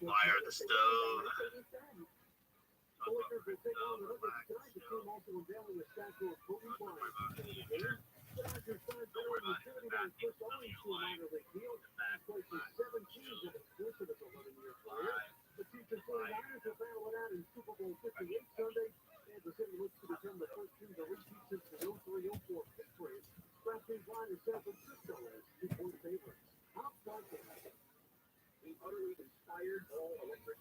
Fire the stove. The utterly inspired all-electric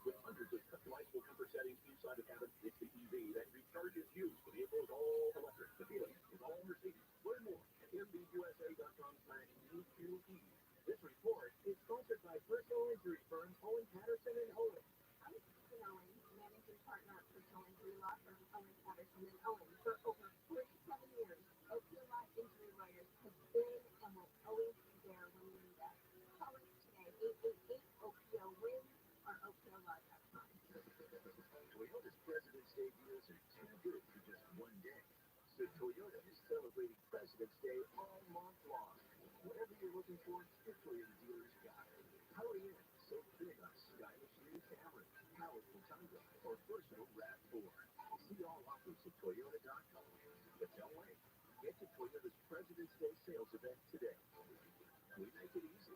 with hundreds of customizable comfort settings inside the cabin. It's the EV that recharges you. The vehicle is all electric. The feeling is all Mercedes. Learn more at mbusa.com/EQE. This report is sponsored by personal injury firm Owen Patterson and Owen. I'm Kristen Owen, managing partner at personal injury law firm Owen Patterson and Owen. For over 47 years, Opio Law Injury Lawyers have been and will always be there when you need us. Call us today, 888-OPIO-WIN or OPIOLaw.com. Toyota's President's Day deals are too good for just one day. So Toyota is celebrating President's Day all month long. Whatever you're looking for, your Toyota dealer's got it. Hurry in, so big on stylish new Camry, powerful Tundra, or versatile RAV4. See all offers at Toyota.com. But don't wait. Get to Toyota's President's Day sales event today. We make it easy.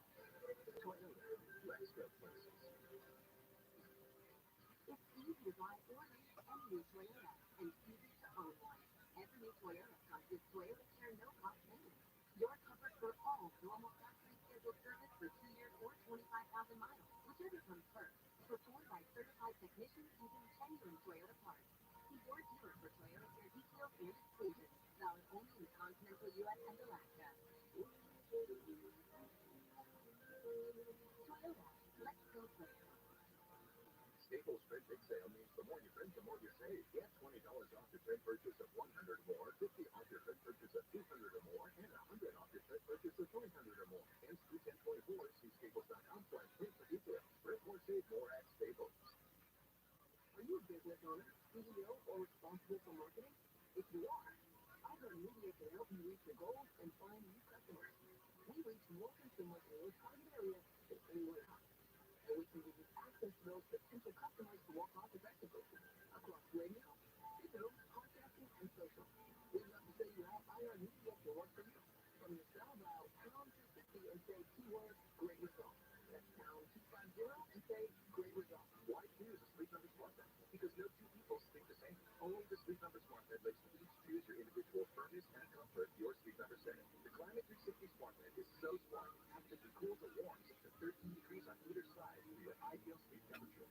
Toyota, let's go places. It's easy to buy or lease any new Toyota and easy to own one. Every new Toyota comes with Toyota Care No Cost Payment. You're covered for all normal factory scheduled service for 2 years or 25,000 miles, whichever comes first. Performed by certified technicians using genuine Toyota parts. See your dealer for Toyota Care details and exclusions. Valid only in the continental U.S. and Alaska. Toyota, let's go places. Staples Print Big Sale means the more you print, the more you save. Get $20 off your print purchase of $100 or more, $50 off your print purchase of $200 or more, and $100 off your print purchase of $300 or more. Hence, through 10/24, see staples.com/print for details. Print more, save more at Staples. Are you a business owner, CEO, or responsible for marketing? If you are, iHeartMedia can help you reach your goals and find new customers. We reach more consumers in your target area than anyone else. And we can give you access to those potential customers to more cost effectively across radio, digital, podcasting, and social. We'd love to say you have iHeartMedia to work for you. From your cell, dial #250 and say keyword great result. That's #250 and say great result. Why choose a Sleep Number Smart Bed? Because no two people sleep the same. Only the Sleep Number Smart Bed lets you each choose your individual firmness and comfort, your Sleep Number setting. The Climate 360 Smart Bed is so smart, it actively cools or warms up to 13 degrees on either side for your ideal sleep temperature.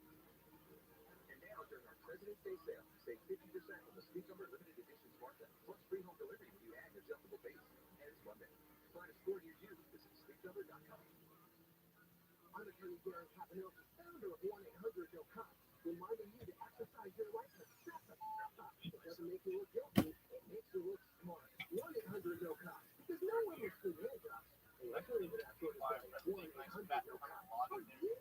And now, during our President's Day sale, save 50% on the Sleep Number Limited Edition Smart Bed, plus free home delivery when you add an adjustable base. Ends Monday. Find a store near you. Visit sleepnumber.com. I'm attorney Darren Capano, founder of 1-800-NO-COPS, reminding you to exercise your right to step up. It doesn't make you look guilty, it makes you look smart. 1-800-NO-COPS, because no one will screw your job. Let's go into that sort of stuff. 1-800-NO-COPS.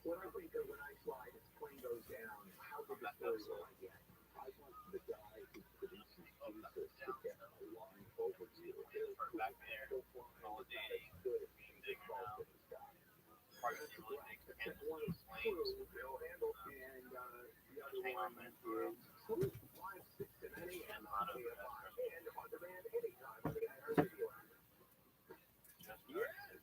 What I think of when I slide, this plane goes down, how big a story will I get? I want the guy who produces Jesus to get a line overview of it. Back there, good if she falls in the sky. One is True, Bill Handle, and the other one is True, 5, 6, and 8 a.m. on KFI, and on demand anytime on the IR radio app. Yes!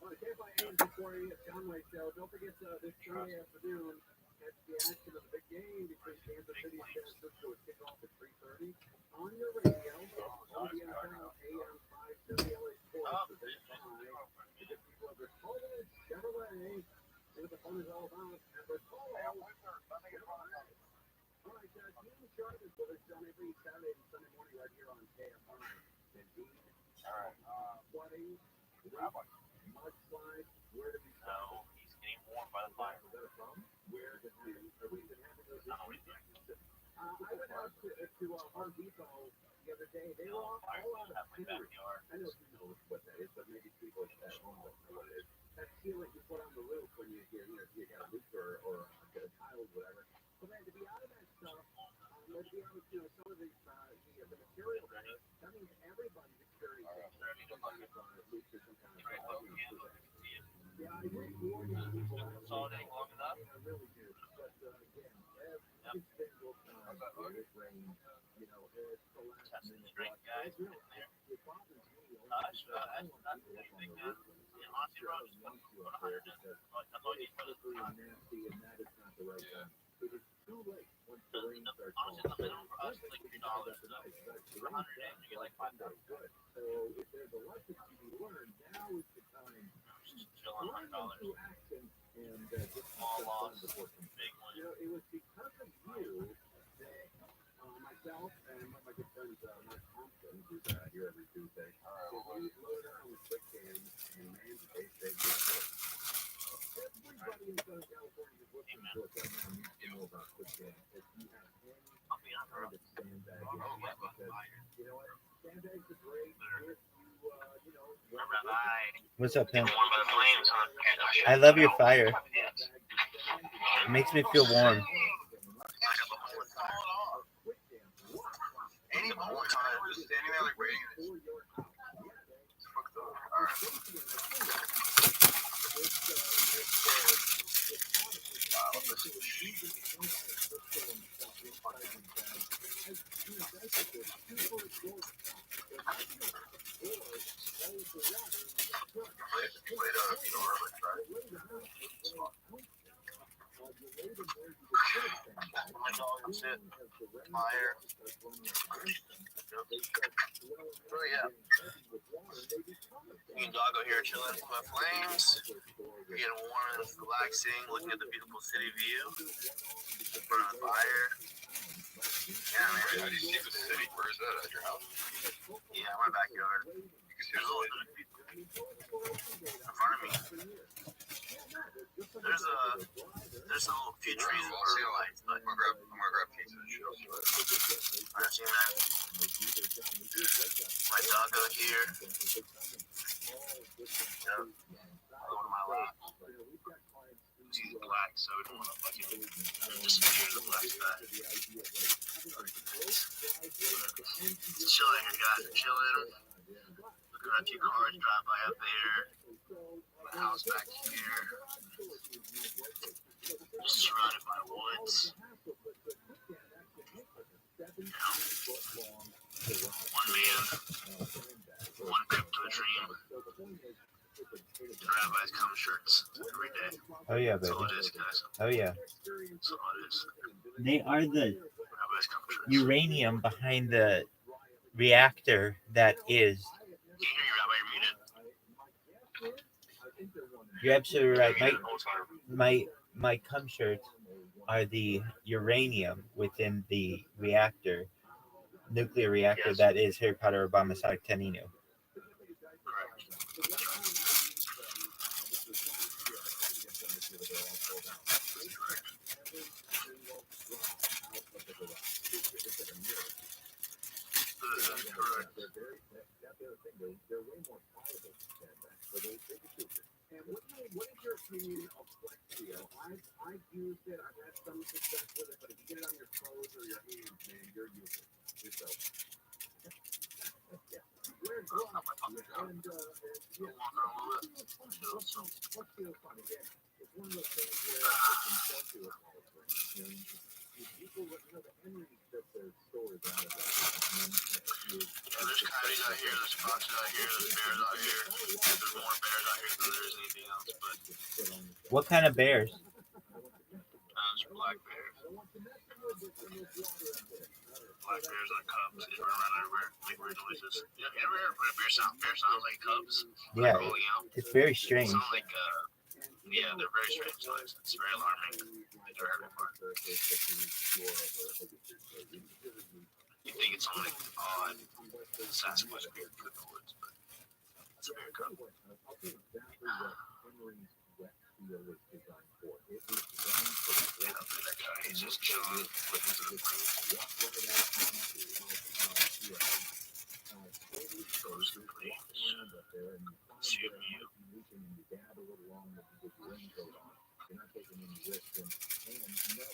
On the KFI AM 640 Conway Show, don't forget this Sunday afternoon, that's the action of the big game between Kansas City and San Francisco. It's kicking off at 3:30 on your radio, on the NFL AM 570 LA Sports, presented by the good people of ROTHSCHILD Chevrolet. See what the fun is all about at ROTHSCHILD Chevrolet. All right, Team Sharp is with us on every Saturday and Sunday morning right here on KFI. Indeed. Flooding, mudslide, where did we start? He's getting warmed by the fire. Is that a problem? Where did we, have we been having those issues? I went out to Home Depot the other day. They were all out of timbers. I know you know what that is, but maybe people at home don't know what it is. That ceiling you put on the roof when you got a roof or a tile or whatever. So man, to be out of that stuff, to be out of some of the material there, that means everybody's experiencing leaks or some kind of problem. Yeah, I agree. More people consolidate long enough. I really do. But again, every single time it rains, it's the last minute. It bothers me. That's anything. Honestly, bro, just put 100 in. That's all you need for this. Nasty, and that is not the right one. It is too late once the rain starts falling. Honestly, the minimum for us is like $3. So 100 in, you get like $5. So if there's a lesson to be learned, now is the time. Chill on $100. Action and get small loss, big one. It was because of you that myself and one of my good friends, Mike Thompson, who's here every Tuesday, we loaded her on the quick cams and man, they good. Everybody in Southern California is listening to us right now needs to know about quick cams. If you have any kind of sandbag, because you know what, sandbags are great if you Rabbi. What's up, Pimp? Warmed by the flames, huh? I love your fire. It makes me feel warm. Any more time, just standing there like waiting. Fuck the. Fire. Oh yeah. Me and Doggo here chilling with my flames. We're getting warm and relaxing, looking at the beautiful city view. Burning a fire. Yeah, man. How do you see the city? Where is that? At your house? Yeah, my backyard. There's a little in front of me. There's a little few trees and bird lights, but I'm gonna grab pizza and shit. I've seen that. My doggo here. Yep. One of my lap. He's black, so we don't want to fucking disappear in the black sky. Chilling here, guys. Chilling. Looking at a few cars drive by up there. The house back here. Just surrounded by woods. One man, one crypto dream. The Rabbi's cum shirts every day. Oh yeah, baby. That's all it is, guys. Oh yeah. That's all it is. They are the Rabbi's cum shirts. uranium behind the reactor that is. Can you hear you, Rabbi? You're muted. You're absolutely right. My cum shirts are the uranium within the reactor, nuclear reactor that is Harry Potter Obama Sonic Teninu. Correct. That's the other thing. They're way more pliable than that. So they can shoot you. And what is your opinion of Flexio? I've used it. I've had some success with it, but if you get it on your clothes or your hands, man, you're useless. Yourself. Yeah. Wear gloves. And Flexio fun. Again, it's one of those things where it's selfie with all the things. People, the Henrys that their stories out of that. There's coyotes out here, there's foxes out here, there's bears out here. There's more bears out here than there is anything else. But What kind of bears? there's black bears. Black bears and cubs. They run around everywhere, make weird noises. You ever heard a bear sound like cubs? Yeah, Rolling out. it's very strange. They sound like yeah, they're very strange noises. It's very alarming. I've never heard before. You think it's something like odd Sasquatch beard in the woods, but it's a bear cub. Yeah, that guy, he's just chilling, looking to the front. Goes to play. See you. You're not taking any risks, and know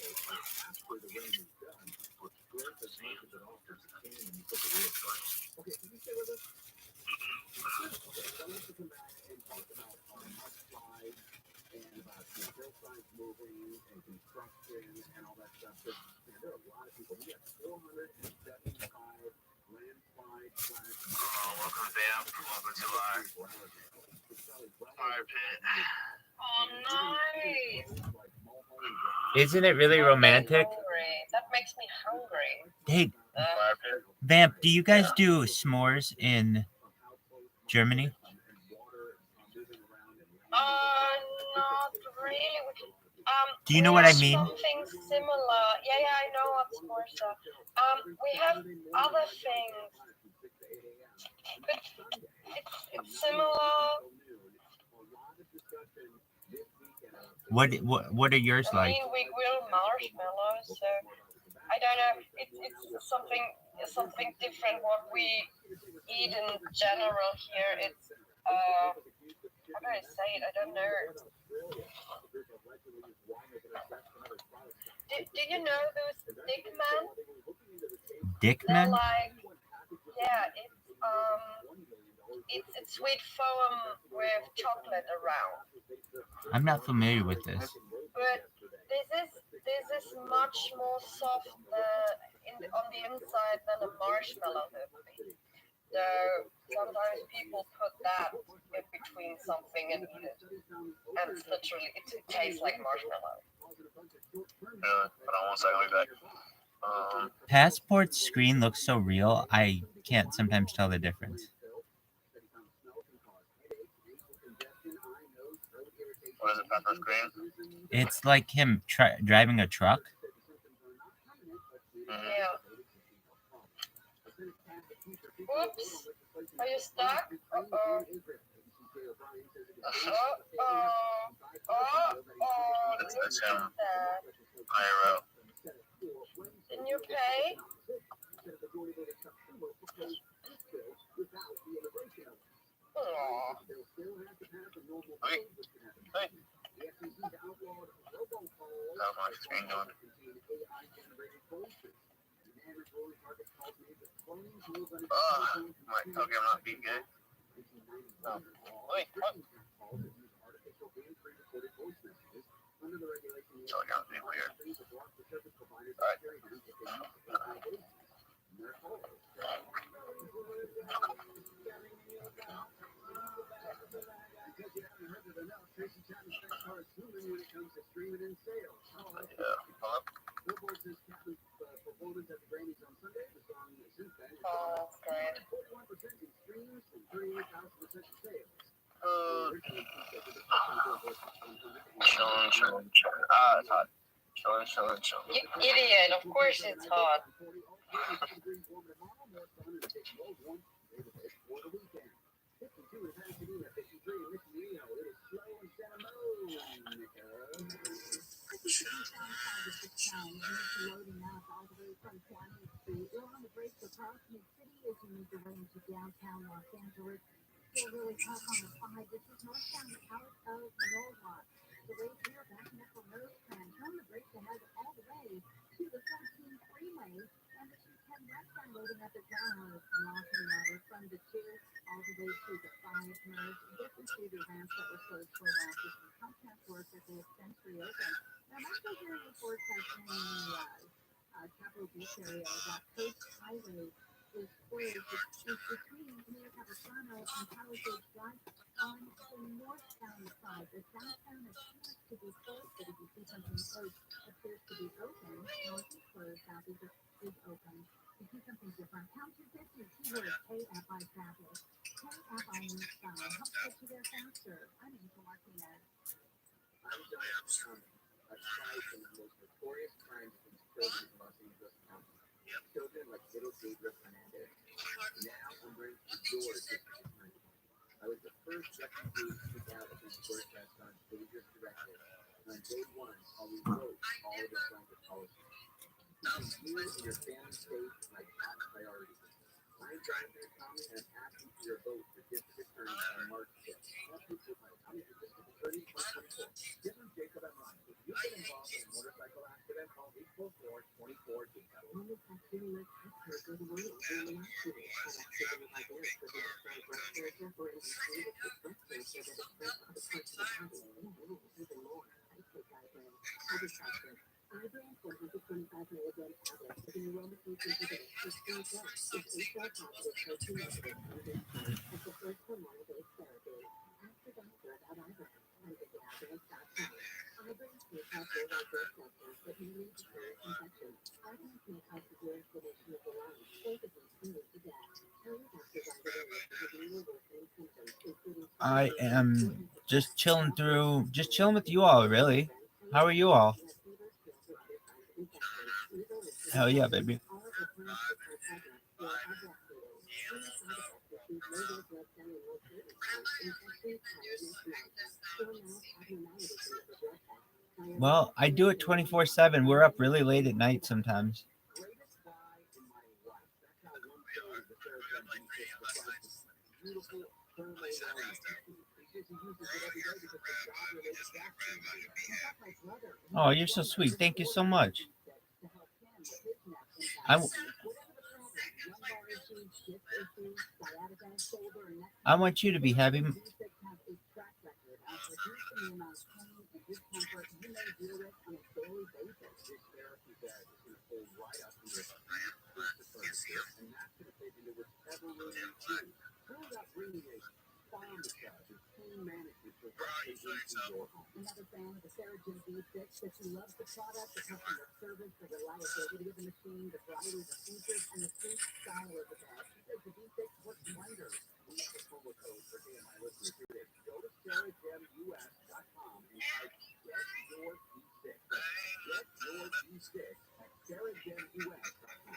after the rain is done, scrape as much of it off as you can, and you put the real price. Okay, can you stay with us? Okay, so let's come back and talk about must-flies and about hillsides moving and construction and all that stuff. Because there are a lot of people. We have 475 landslides. Welcome to Bam. Welcome to live. Fire pit. Oh, nice. Isn't it really romantic? That makes me hungry. Hey, Vamp, do you guys do s'mores in Germany? Not really. Do you know what I mean? Something similar. Yeah, I know what's more so. We have other things. But it's similar. What are yours like? I mean, we grill marshmallows, so I don't know. It's something different. What we eat in general here, it's how do I say it? I don't know. Do you know those Dickman? Dickman? They're like, yeah, it's sweet foam with chocolate around. I'm not familiar with this. But this is much more soft on the inside than a marshmallow would be. So sometimes people put that in between something and eat it. And it's literally, it tastes like marshmallow. Hold on 1 second, I'll be back. Passport's screen looks so real, I can't sometimes tell the difference. What is it, Passport screen? It's like him driving a truck. Yeah. Oops. Are you stuck? Uh-oh. That's him. IRL. Didn't you pay? Aww. Hey. How's my screen going? Okay, I'm not being good. Oh. Wait, what? So I got to be weird. Alright. Oh, that's great. Chillin'. It's hot. Chillin'. You idiot, of course it's hot. into downtown Los Angeles. Still really tough on the 5. This is northbound out of Norwalk. The road here backing up on Rosecrans. On the brakes ahead all the way to the 14 freeway. And the 210 westbound loading up as well. Locking water from the 2 all the way to the 5 north. This is due to ramps that were closed for a while for some contract work that they have since reopened. Now, I'm also hearing reports that in the Capitol Beach area, that Coast Highway is closed. It's between Camino Capistrano and Palisades Drive on the northbound side. The southbound appears to be closed, but if you see something closed, appears to be open. North is closed, south is open. You see something different. Pound 250, keyword KFI traffic. KFI northbound helps get you there faster. I'm Angel Martinez. I'm John Armstrong. I've tried some of the most notorious crimes against children in Los Angeles County. Children like little Gabriel Fernandez. Now I'm bringing to yours this attorney. I was the first refugee to speak out against broadcast on Dangerous Directive. On day 1, I'll revoke all of the blanket policies. Keeping you and your family safe is my top priority. I'm Jonathan Tommy, and I'm asking for your vote for district attorney on March 5th. I'm district attorney 2024. This is Jacob M. Ryan. If you've been involved in a motorcycle accident, call 844-24-JACOB. Homeless activity experts are the world really accident. That activity like this for the express restoration for industry with the express for the express other parts of the body. Even more. I take diagram. Other substance. Ibrance 125 milligram tablet with an aroma feature for the express drugs. It's HR positive, HER2 negative, undischarged as the first hormonal-based therapy. Ask your doctor about Ibrance and visit Ibrance.com. Ibrance may cause worldwide growth factors that may lead to serious infection. Ibrance may cause severe inflammation of the lungs or the breast can lead to death. Tell your doctor right away if you have any worsening symptoms, including I am just chilling with you all, really. How are you all? Hell yeah, baby. Well, I do it 24/7. We're up really late at night sometimes. Oh, you're so sweet. Thank you so much. I want you to be happy. Another fan of the Saragem V6 that she loves the product, the customer service, the reliability of the machine, the variety of the features, and the sleek style of the bag. She says the V6 works wonders. We have a promo code for AMI listeners here today. Go to SarahGemUS.com and type Get Your V6. Get Your V6 at SarahGemUS.com.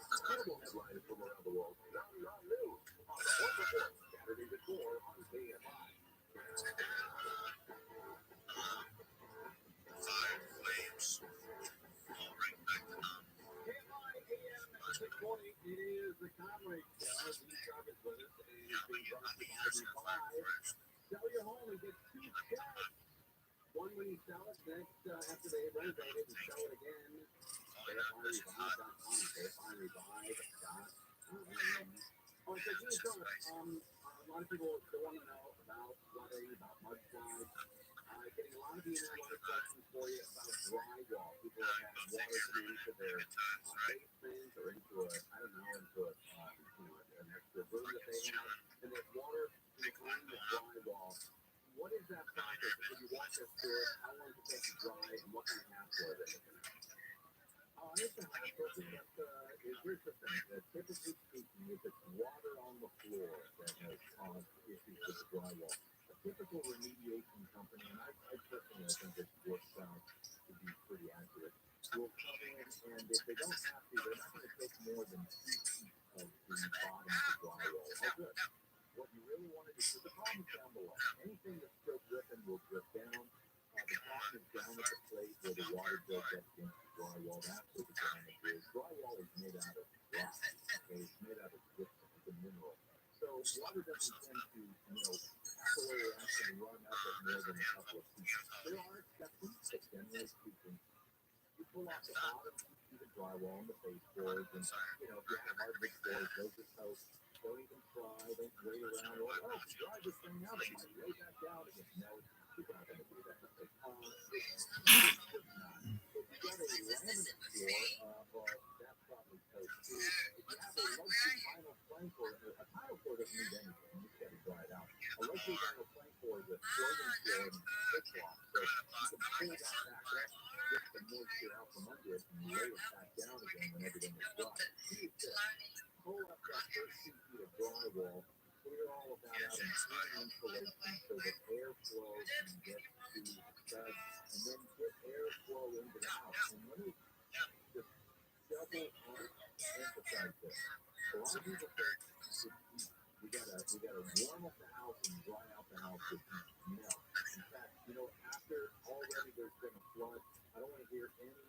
Incredible headlines from around the world. Not new. On the foodporn, Saturdays at 4 on AMI. It is the Conway Show. Lee Sharp is with us, and it's being brought to you by Revive. Sell your home and get 2 checks. One when you sell it, next after they renovate it and sell it again. KFIRevive.com. KFIRevive.com. Oh, so you know, a lot of people still want to know about flooding, about mudslides. Getting a lot of email, a lot of questions for you about drywall. People have had water coming into their basement or into an extra room that they have, and there's water behind the drywall. What is that process? When you walk us through it, how long does it take to dry, and what kind of hassle are they looking at? It's a hassle because here's the thing. Typically speaking, if it's water on the floor that has caused issues with the drywall, a typical remediation company, and I personally think this works out to be pretty accurate, will come in, and if they don't have to, they're not going to take more than 2 feet of the bottom of the drywall. Oh, good. What you really want to do, so the problem is down below. Anything that's still dripping will drip down. The problem is down at the plate where the water builds up against the drywall. That's what the damage is. Drywall is made out of rock. Okay, it's made out of gypsum. water doesn't tend to, capillary action run up at more than a couple of feet. There are exceptions, but generally speaking, you pull off the bottom 2 feet of drywall on the baseboards, and if you have hardwood floors, those are toast. Don't even try. Don't wait around. Dry this thing out. It might lay back down again. No, you're not going to do that. It's just not. If you got a laminate floor, but that's probably toast too. If you have a luxury vinyl plank or a tile floor doesn't need anything. You just got to dry it out. A luxury vinyl plank floor is a floating floor and flip-flop, so you can pull that back up, get the moisture out from under it, and lay it back down again when everything is dry. Pull up that first 2 feet of drywall, clear all of that out, and clean insulation so that airflow can get to the studs, and then get airflow into the house. And let me just double emphasize this. A lot of people think we gotta warm up the house and dry out the house with heat. No. In fact, after already there's been a flood, I don't want to hear any,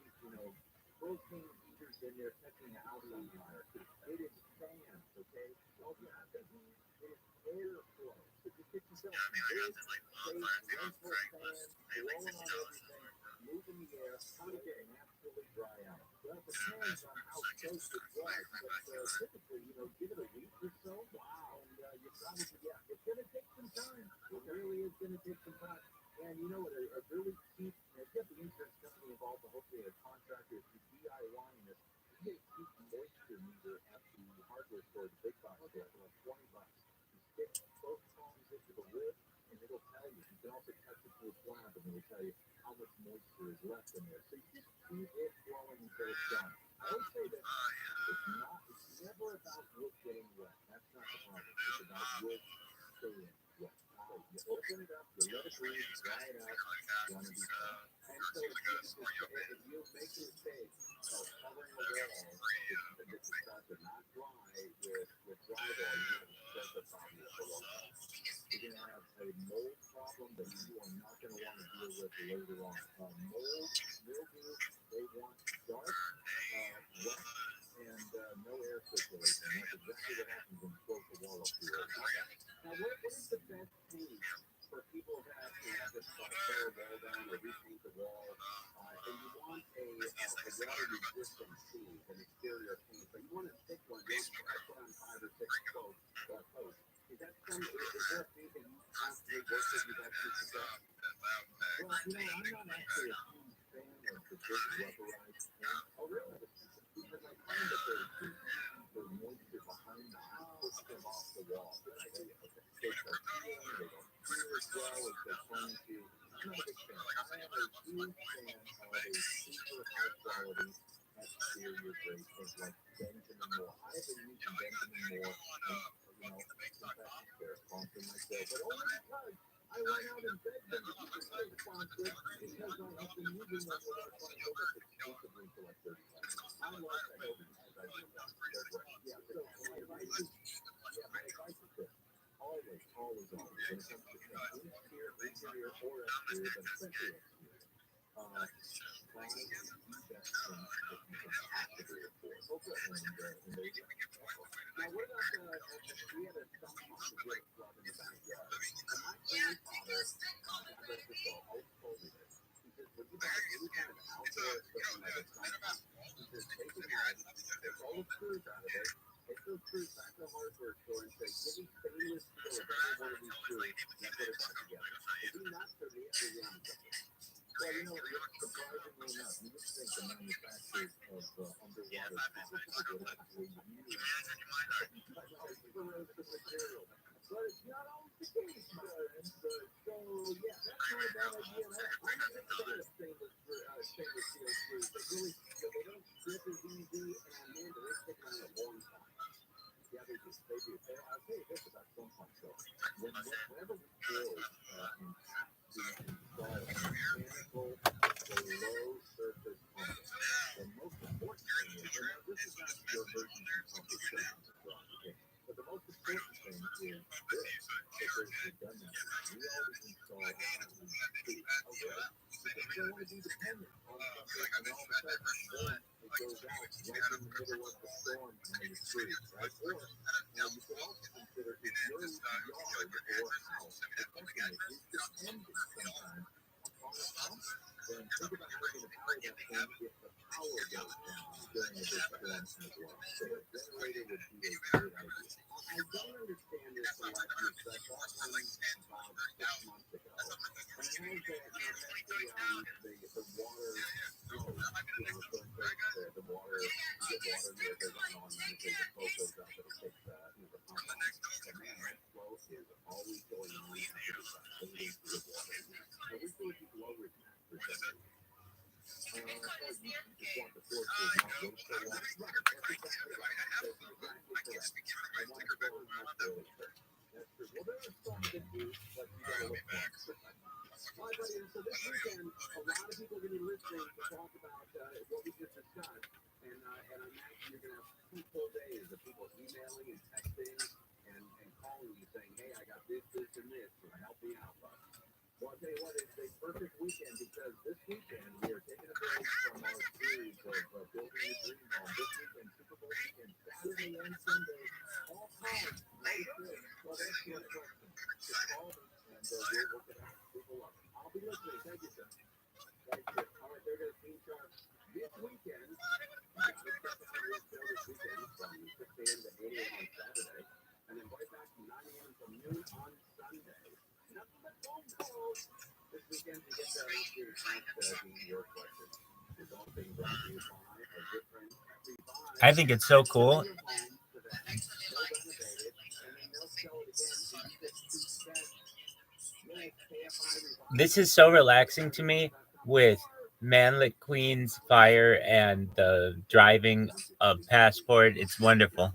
propane heaters in there catching the house on fire. It is fans, okay? Don't you have to heat? It is airflow. So just get yourself some big, safe, rental fans, blowing on everything, moving the air, how to get it naturally dry out. Well, it depends on how close it dries, but typically, give it a week or so. Wow. And you probably, it's going to take some time. It really is going to take some time. And a really cheap, get the insurance company involved, but hopefully a contractor, if you're DIYing this, you get a cheap moisture meter at the hardware store, the big box store, for like $20. You stick both prongs into the wood, and it'll tell you. You can also touch it to a slab, and it'll tell you how much moisture is left in there. So you just keep it flowing until it's done. I always say that it's never about wood getting wet. That's not the problem. It's about wood staying wet. So you open it up, you let it breathe, dry it out, it's going to be fine. And so if you make a mistake of covering a wall that decides to not dry with drywall, you're going to have a problem for a long time. You're going to have a mold problem that you are not going to want to deal with later on. Mold, mildew, they want dark, wet, and no air circulation. That's exactly what happens when you close the wall up to your air. Now, what is the best page for people who have this tear a wall down or repaint the wall, and you want a water-resistant sleeve, an exterior paint, but you want a thick one, you want to put on 5 or 6 posts. Is there a paint that you constantly work with you've actually suggest? Well, I'm not actually a huge fan of the big rubberized paint. Oh, really? Because I find that they're too cheap for moisture behind the house, push them off the wall. Good idea. They start peeling, they don't peel as well as they're trying to. I'm not a big fan. I am a huge fan of a super high quality exterior grade paint like Benjamin Moore. I have been using Benjamin Moore, and they're sponsoring myself, but only because I went out and begged them to keep it sponsored because I have been using them with our clients almost exclusively for like 30 years. I like that because I do that. They're great. Yeah, so my advice is this. Always, when it comes to paint, interior or exterior, but especially exterior, find the best paint that you can possibly afford. And there you go. Now, what about we had a stump box of wood club in the backyard. And my grandfather, God rest his soul, always told me this. He says, when you buy any kind of outdoor equipment like a stump box, he says, take it home, take all the screws out of it, take those screws back to the hardware store and say, give me stainless steel of every one of these screws, and I put it back together. If you not so the end of it. Well, surprisingly enough, you would think the manufacturers of underwater pumps would actually use corrosive material. But it's not always the case, my friend. So, yeah, that's not a bad idea at all. I'm not a fan of stainless steel screws. They really, they don't grip as easy, and man, they stick around a long time. Yeah, they do. I'll tell you this about some pumps, though. Whenever we build and have to install a mechanical below surface pump, the most important thing is, and now this is not your emergency pump itself, okay? But the most important thing is this, that there's redundancy. We always install speed, okay? Because you don't want to be dependent on something, and all of a sudden, boom, it goes out right in the middle of the storm and you're screwed, right? Or, you can also consider if or how professionally is dependent sometimes upon a pump, then think about how you're going to power that thing if the power goes down during a big storm as well. So a generator would be a great idea. I don't understand this unless you set that one about 6 months ago. And it has the water flow, so in case the water, you get water there, goes on, and the flow goes up, it'll take the pump on. But man, that flow is always going on after the fact, leading to the water. I wish there would be blowers in that for some reason. You just want the force to not go so long. Right, that's exactly right. That's exactly correct. I want to go on much earlier. That's true. Well, there are some that do, but you gotta look for them. All right, buddy, so this weekend, a lot of people are going to be listening to talk about what we just discussed, and I imagine you're going to have 2 full days of people emailing and texting and calling you saying, hey, I got this, and this, help me out, bud. Well, I'll tell you what, it's a perfect weekend because this weekend we are taking a break from our series of building your dream home. This weekend, Super Bowl weekend, Saturday and Sunday, all calls, no tricks. Well, that's your question. Just call me and we'll work it out. People love it. I'll be listening. Thank you, sir. Thank you. All right, there goes Team Sharp. This weekend, you got to check out our show this weekend from 6 a.m. to 8 a.m. on Saturday, and then right back from 9 a.m. until noon on Sunday. Nothing but phone calls this weekend to get that answer to your question. It's all being brought to you by our good friend Rabbi. I think it's so cool. They'll renovate it, and then they'll sell it again in 60 cents. This is so relaxing to me with Manlet Queen's Fire and the driving of Passport. It's wonderful.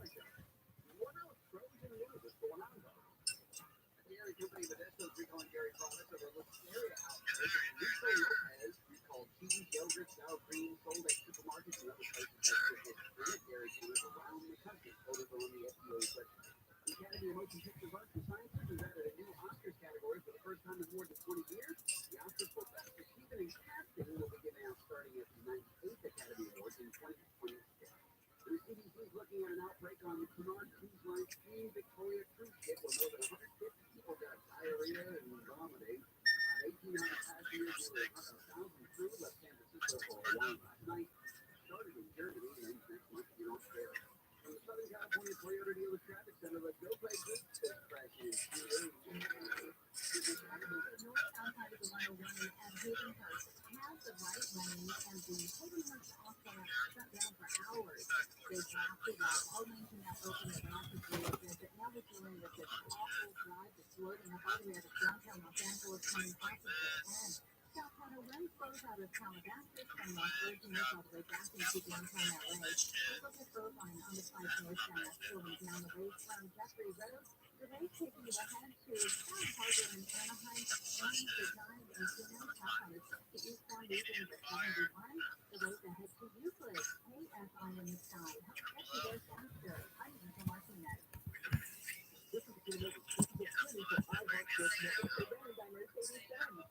Yogurt, sour cream, sold at supermarkets and other places that ship dairy coolers around the country. Photos are on the FDA section. The Academy of Motion Pictures Arts and Sciences has added a new Oscars category for the first time in more than 20 years. The Oscars for Best Achievement in Casting will be given out starting at the 98th Academy Awards in 2026. The CDC is looking at an outbreak on the TRUMAN cruise line Queen Victoria cruise ship where more than 150 people got diarrhea and vomiting. 1,800 passengers, nearly 100,000 crew left San Francisco for Hawaii last night. Started in Germany and ends next month in Australia. From the Southern California Toyota Dealer Traffic Center, let's go places. This crashing in North outside of the 101 at Haven Coast has the right lanes, and the Haven Coast off-ramp shut down for hours. They blasted out all lanes in that open Atlantic region, but now we're dealing with this awful drive that's loading up all the way out of downtown Los Angeles coming south of the end. South Florida winds flows out of Calabasas from Los Virgenes all the way back into downtown LA. Look at Irvine on the 5 northbound that's slowing down the way from Jeffrey Road. The race taking you ahead to Sky Harbor in Anaheim, winds the drive in Phoenix, south on the 60 eastbound leaving the 71. The road ahead to Euclid, KFI in the sky. Help get you there faster. I'm Lisa Martinez. This is the city for iHeart Christmas. Presented by Mercedes-Benz.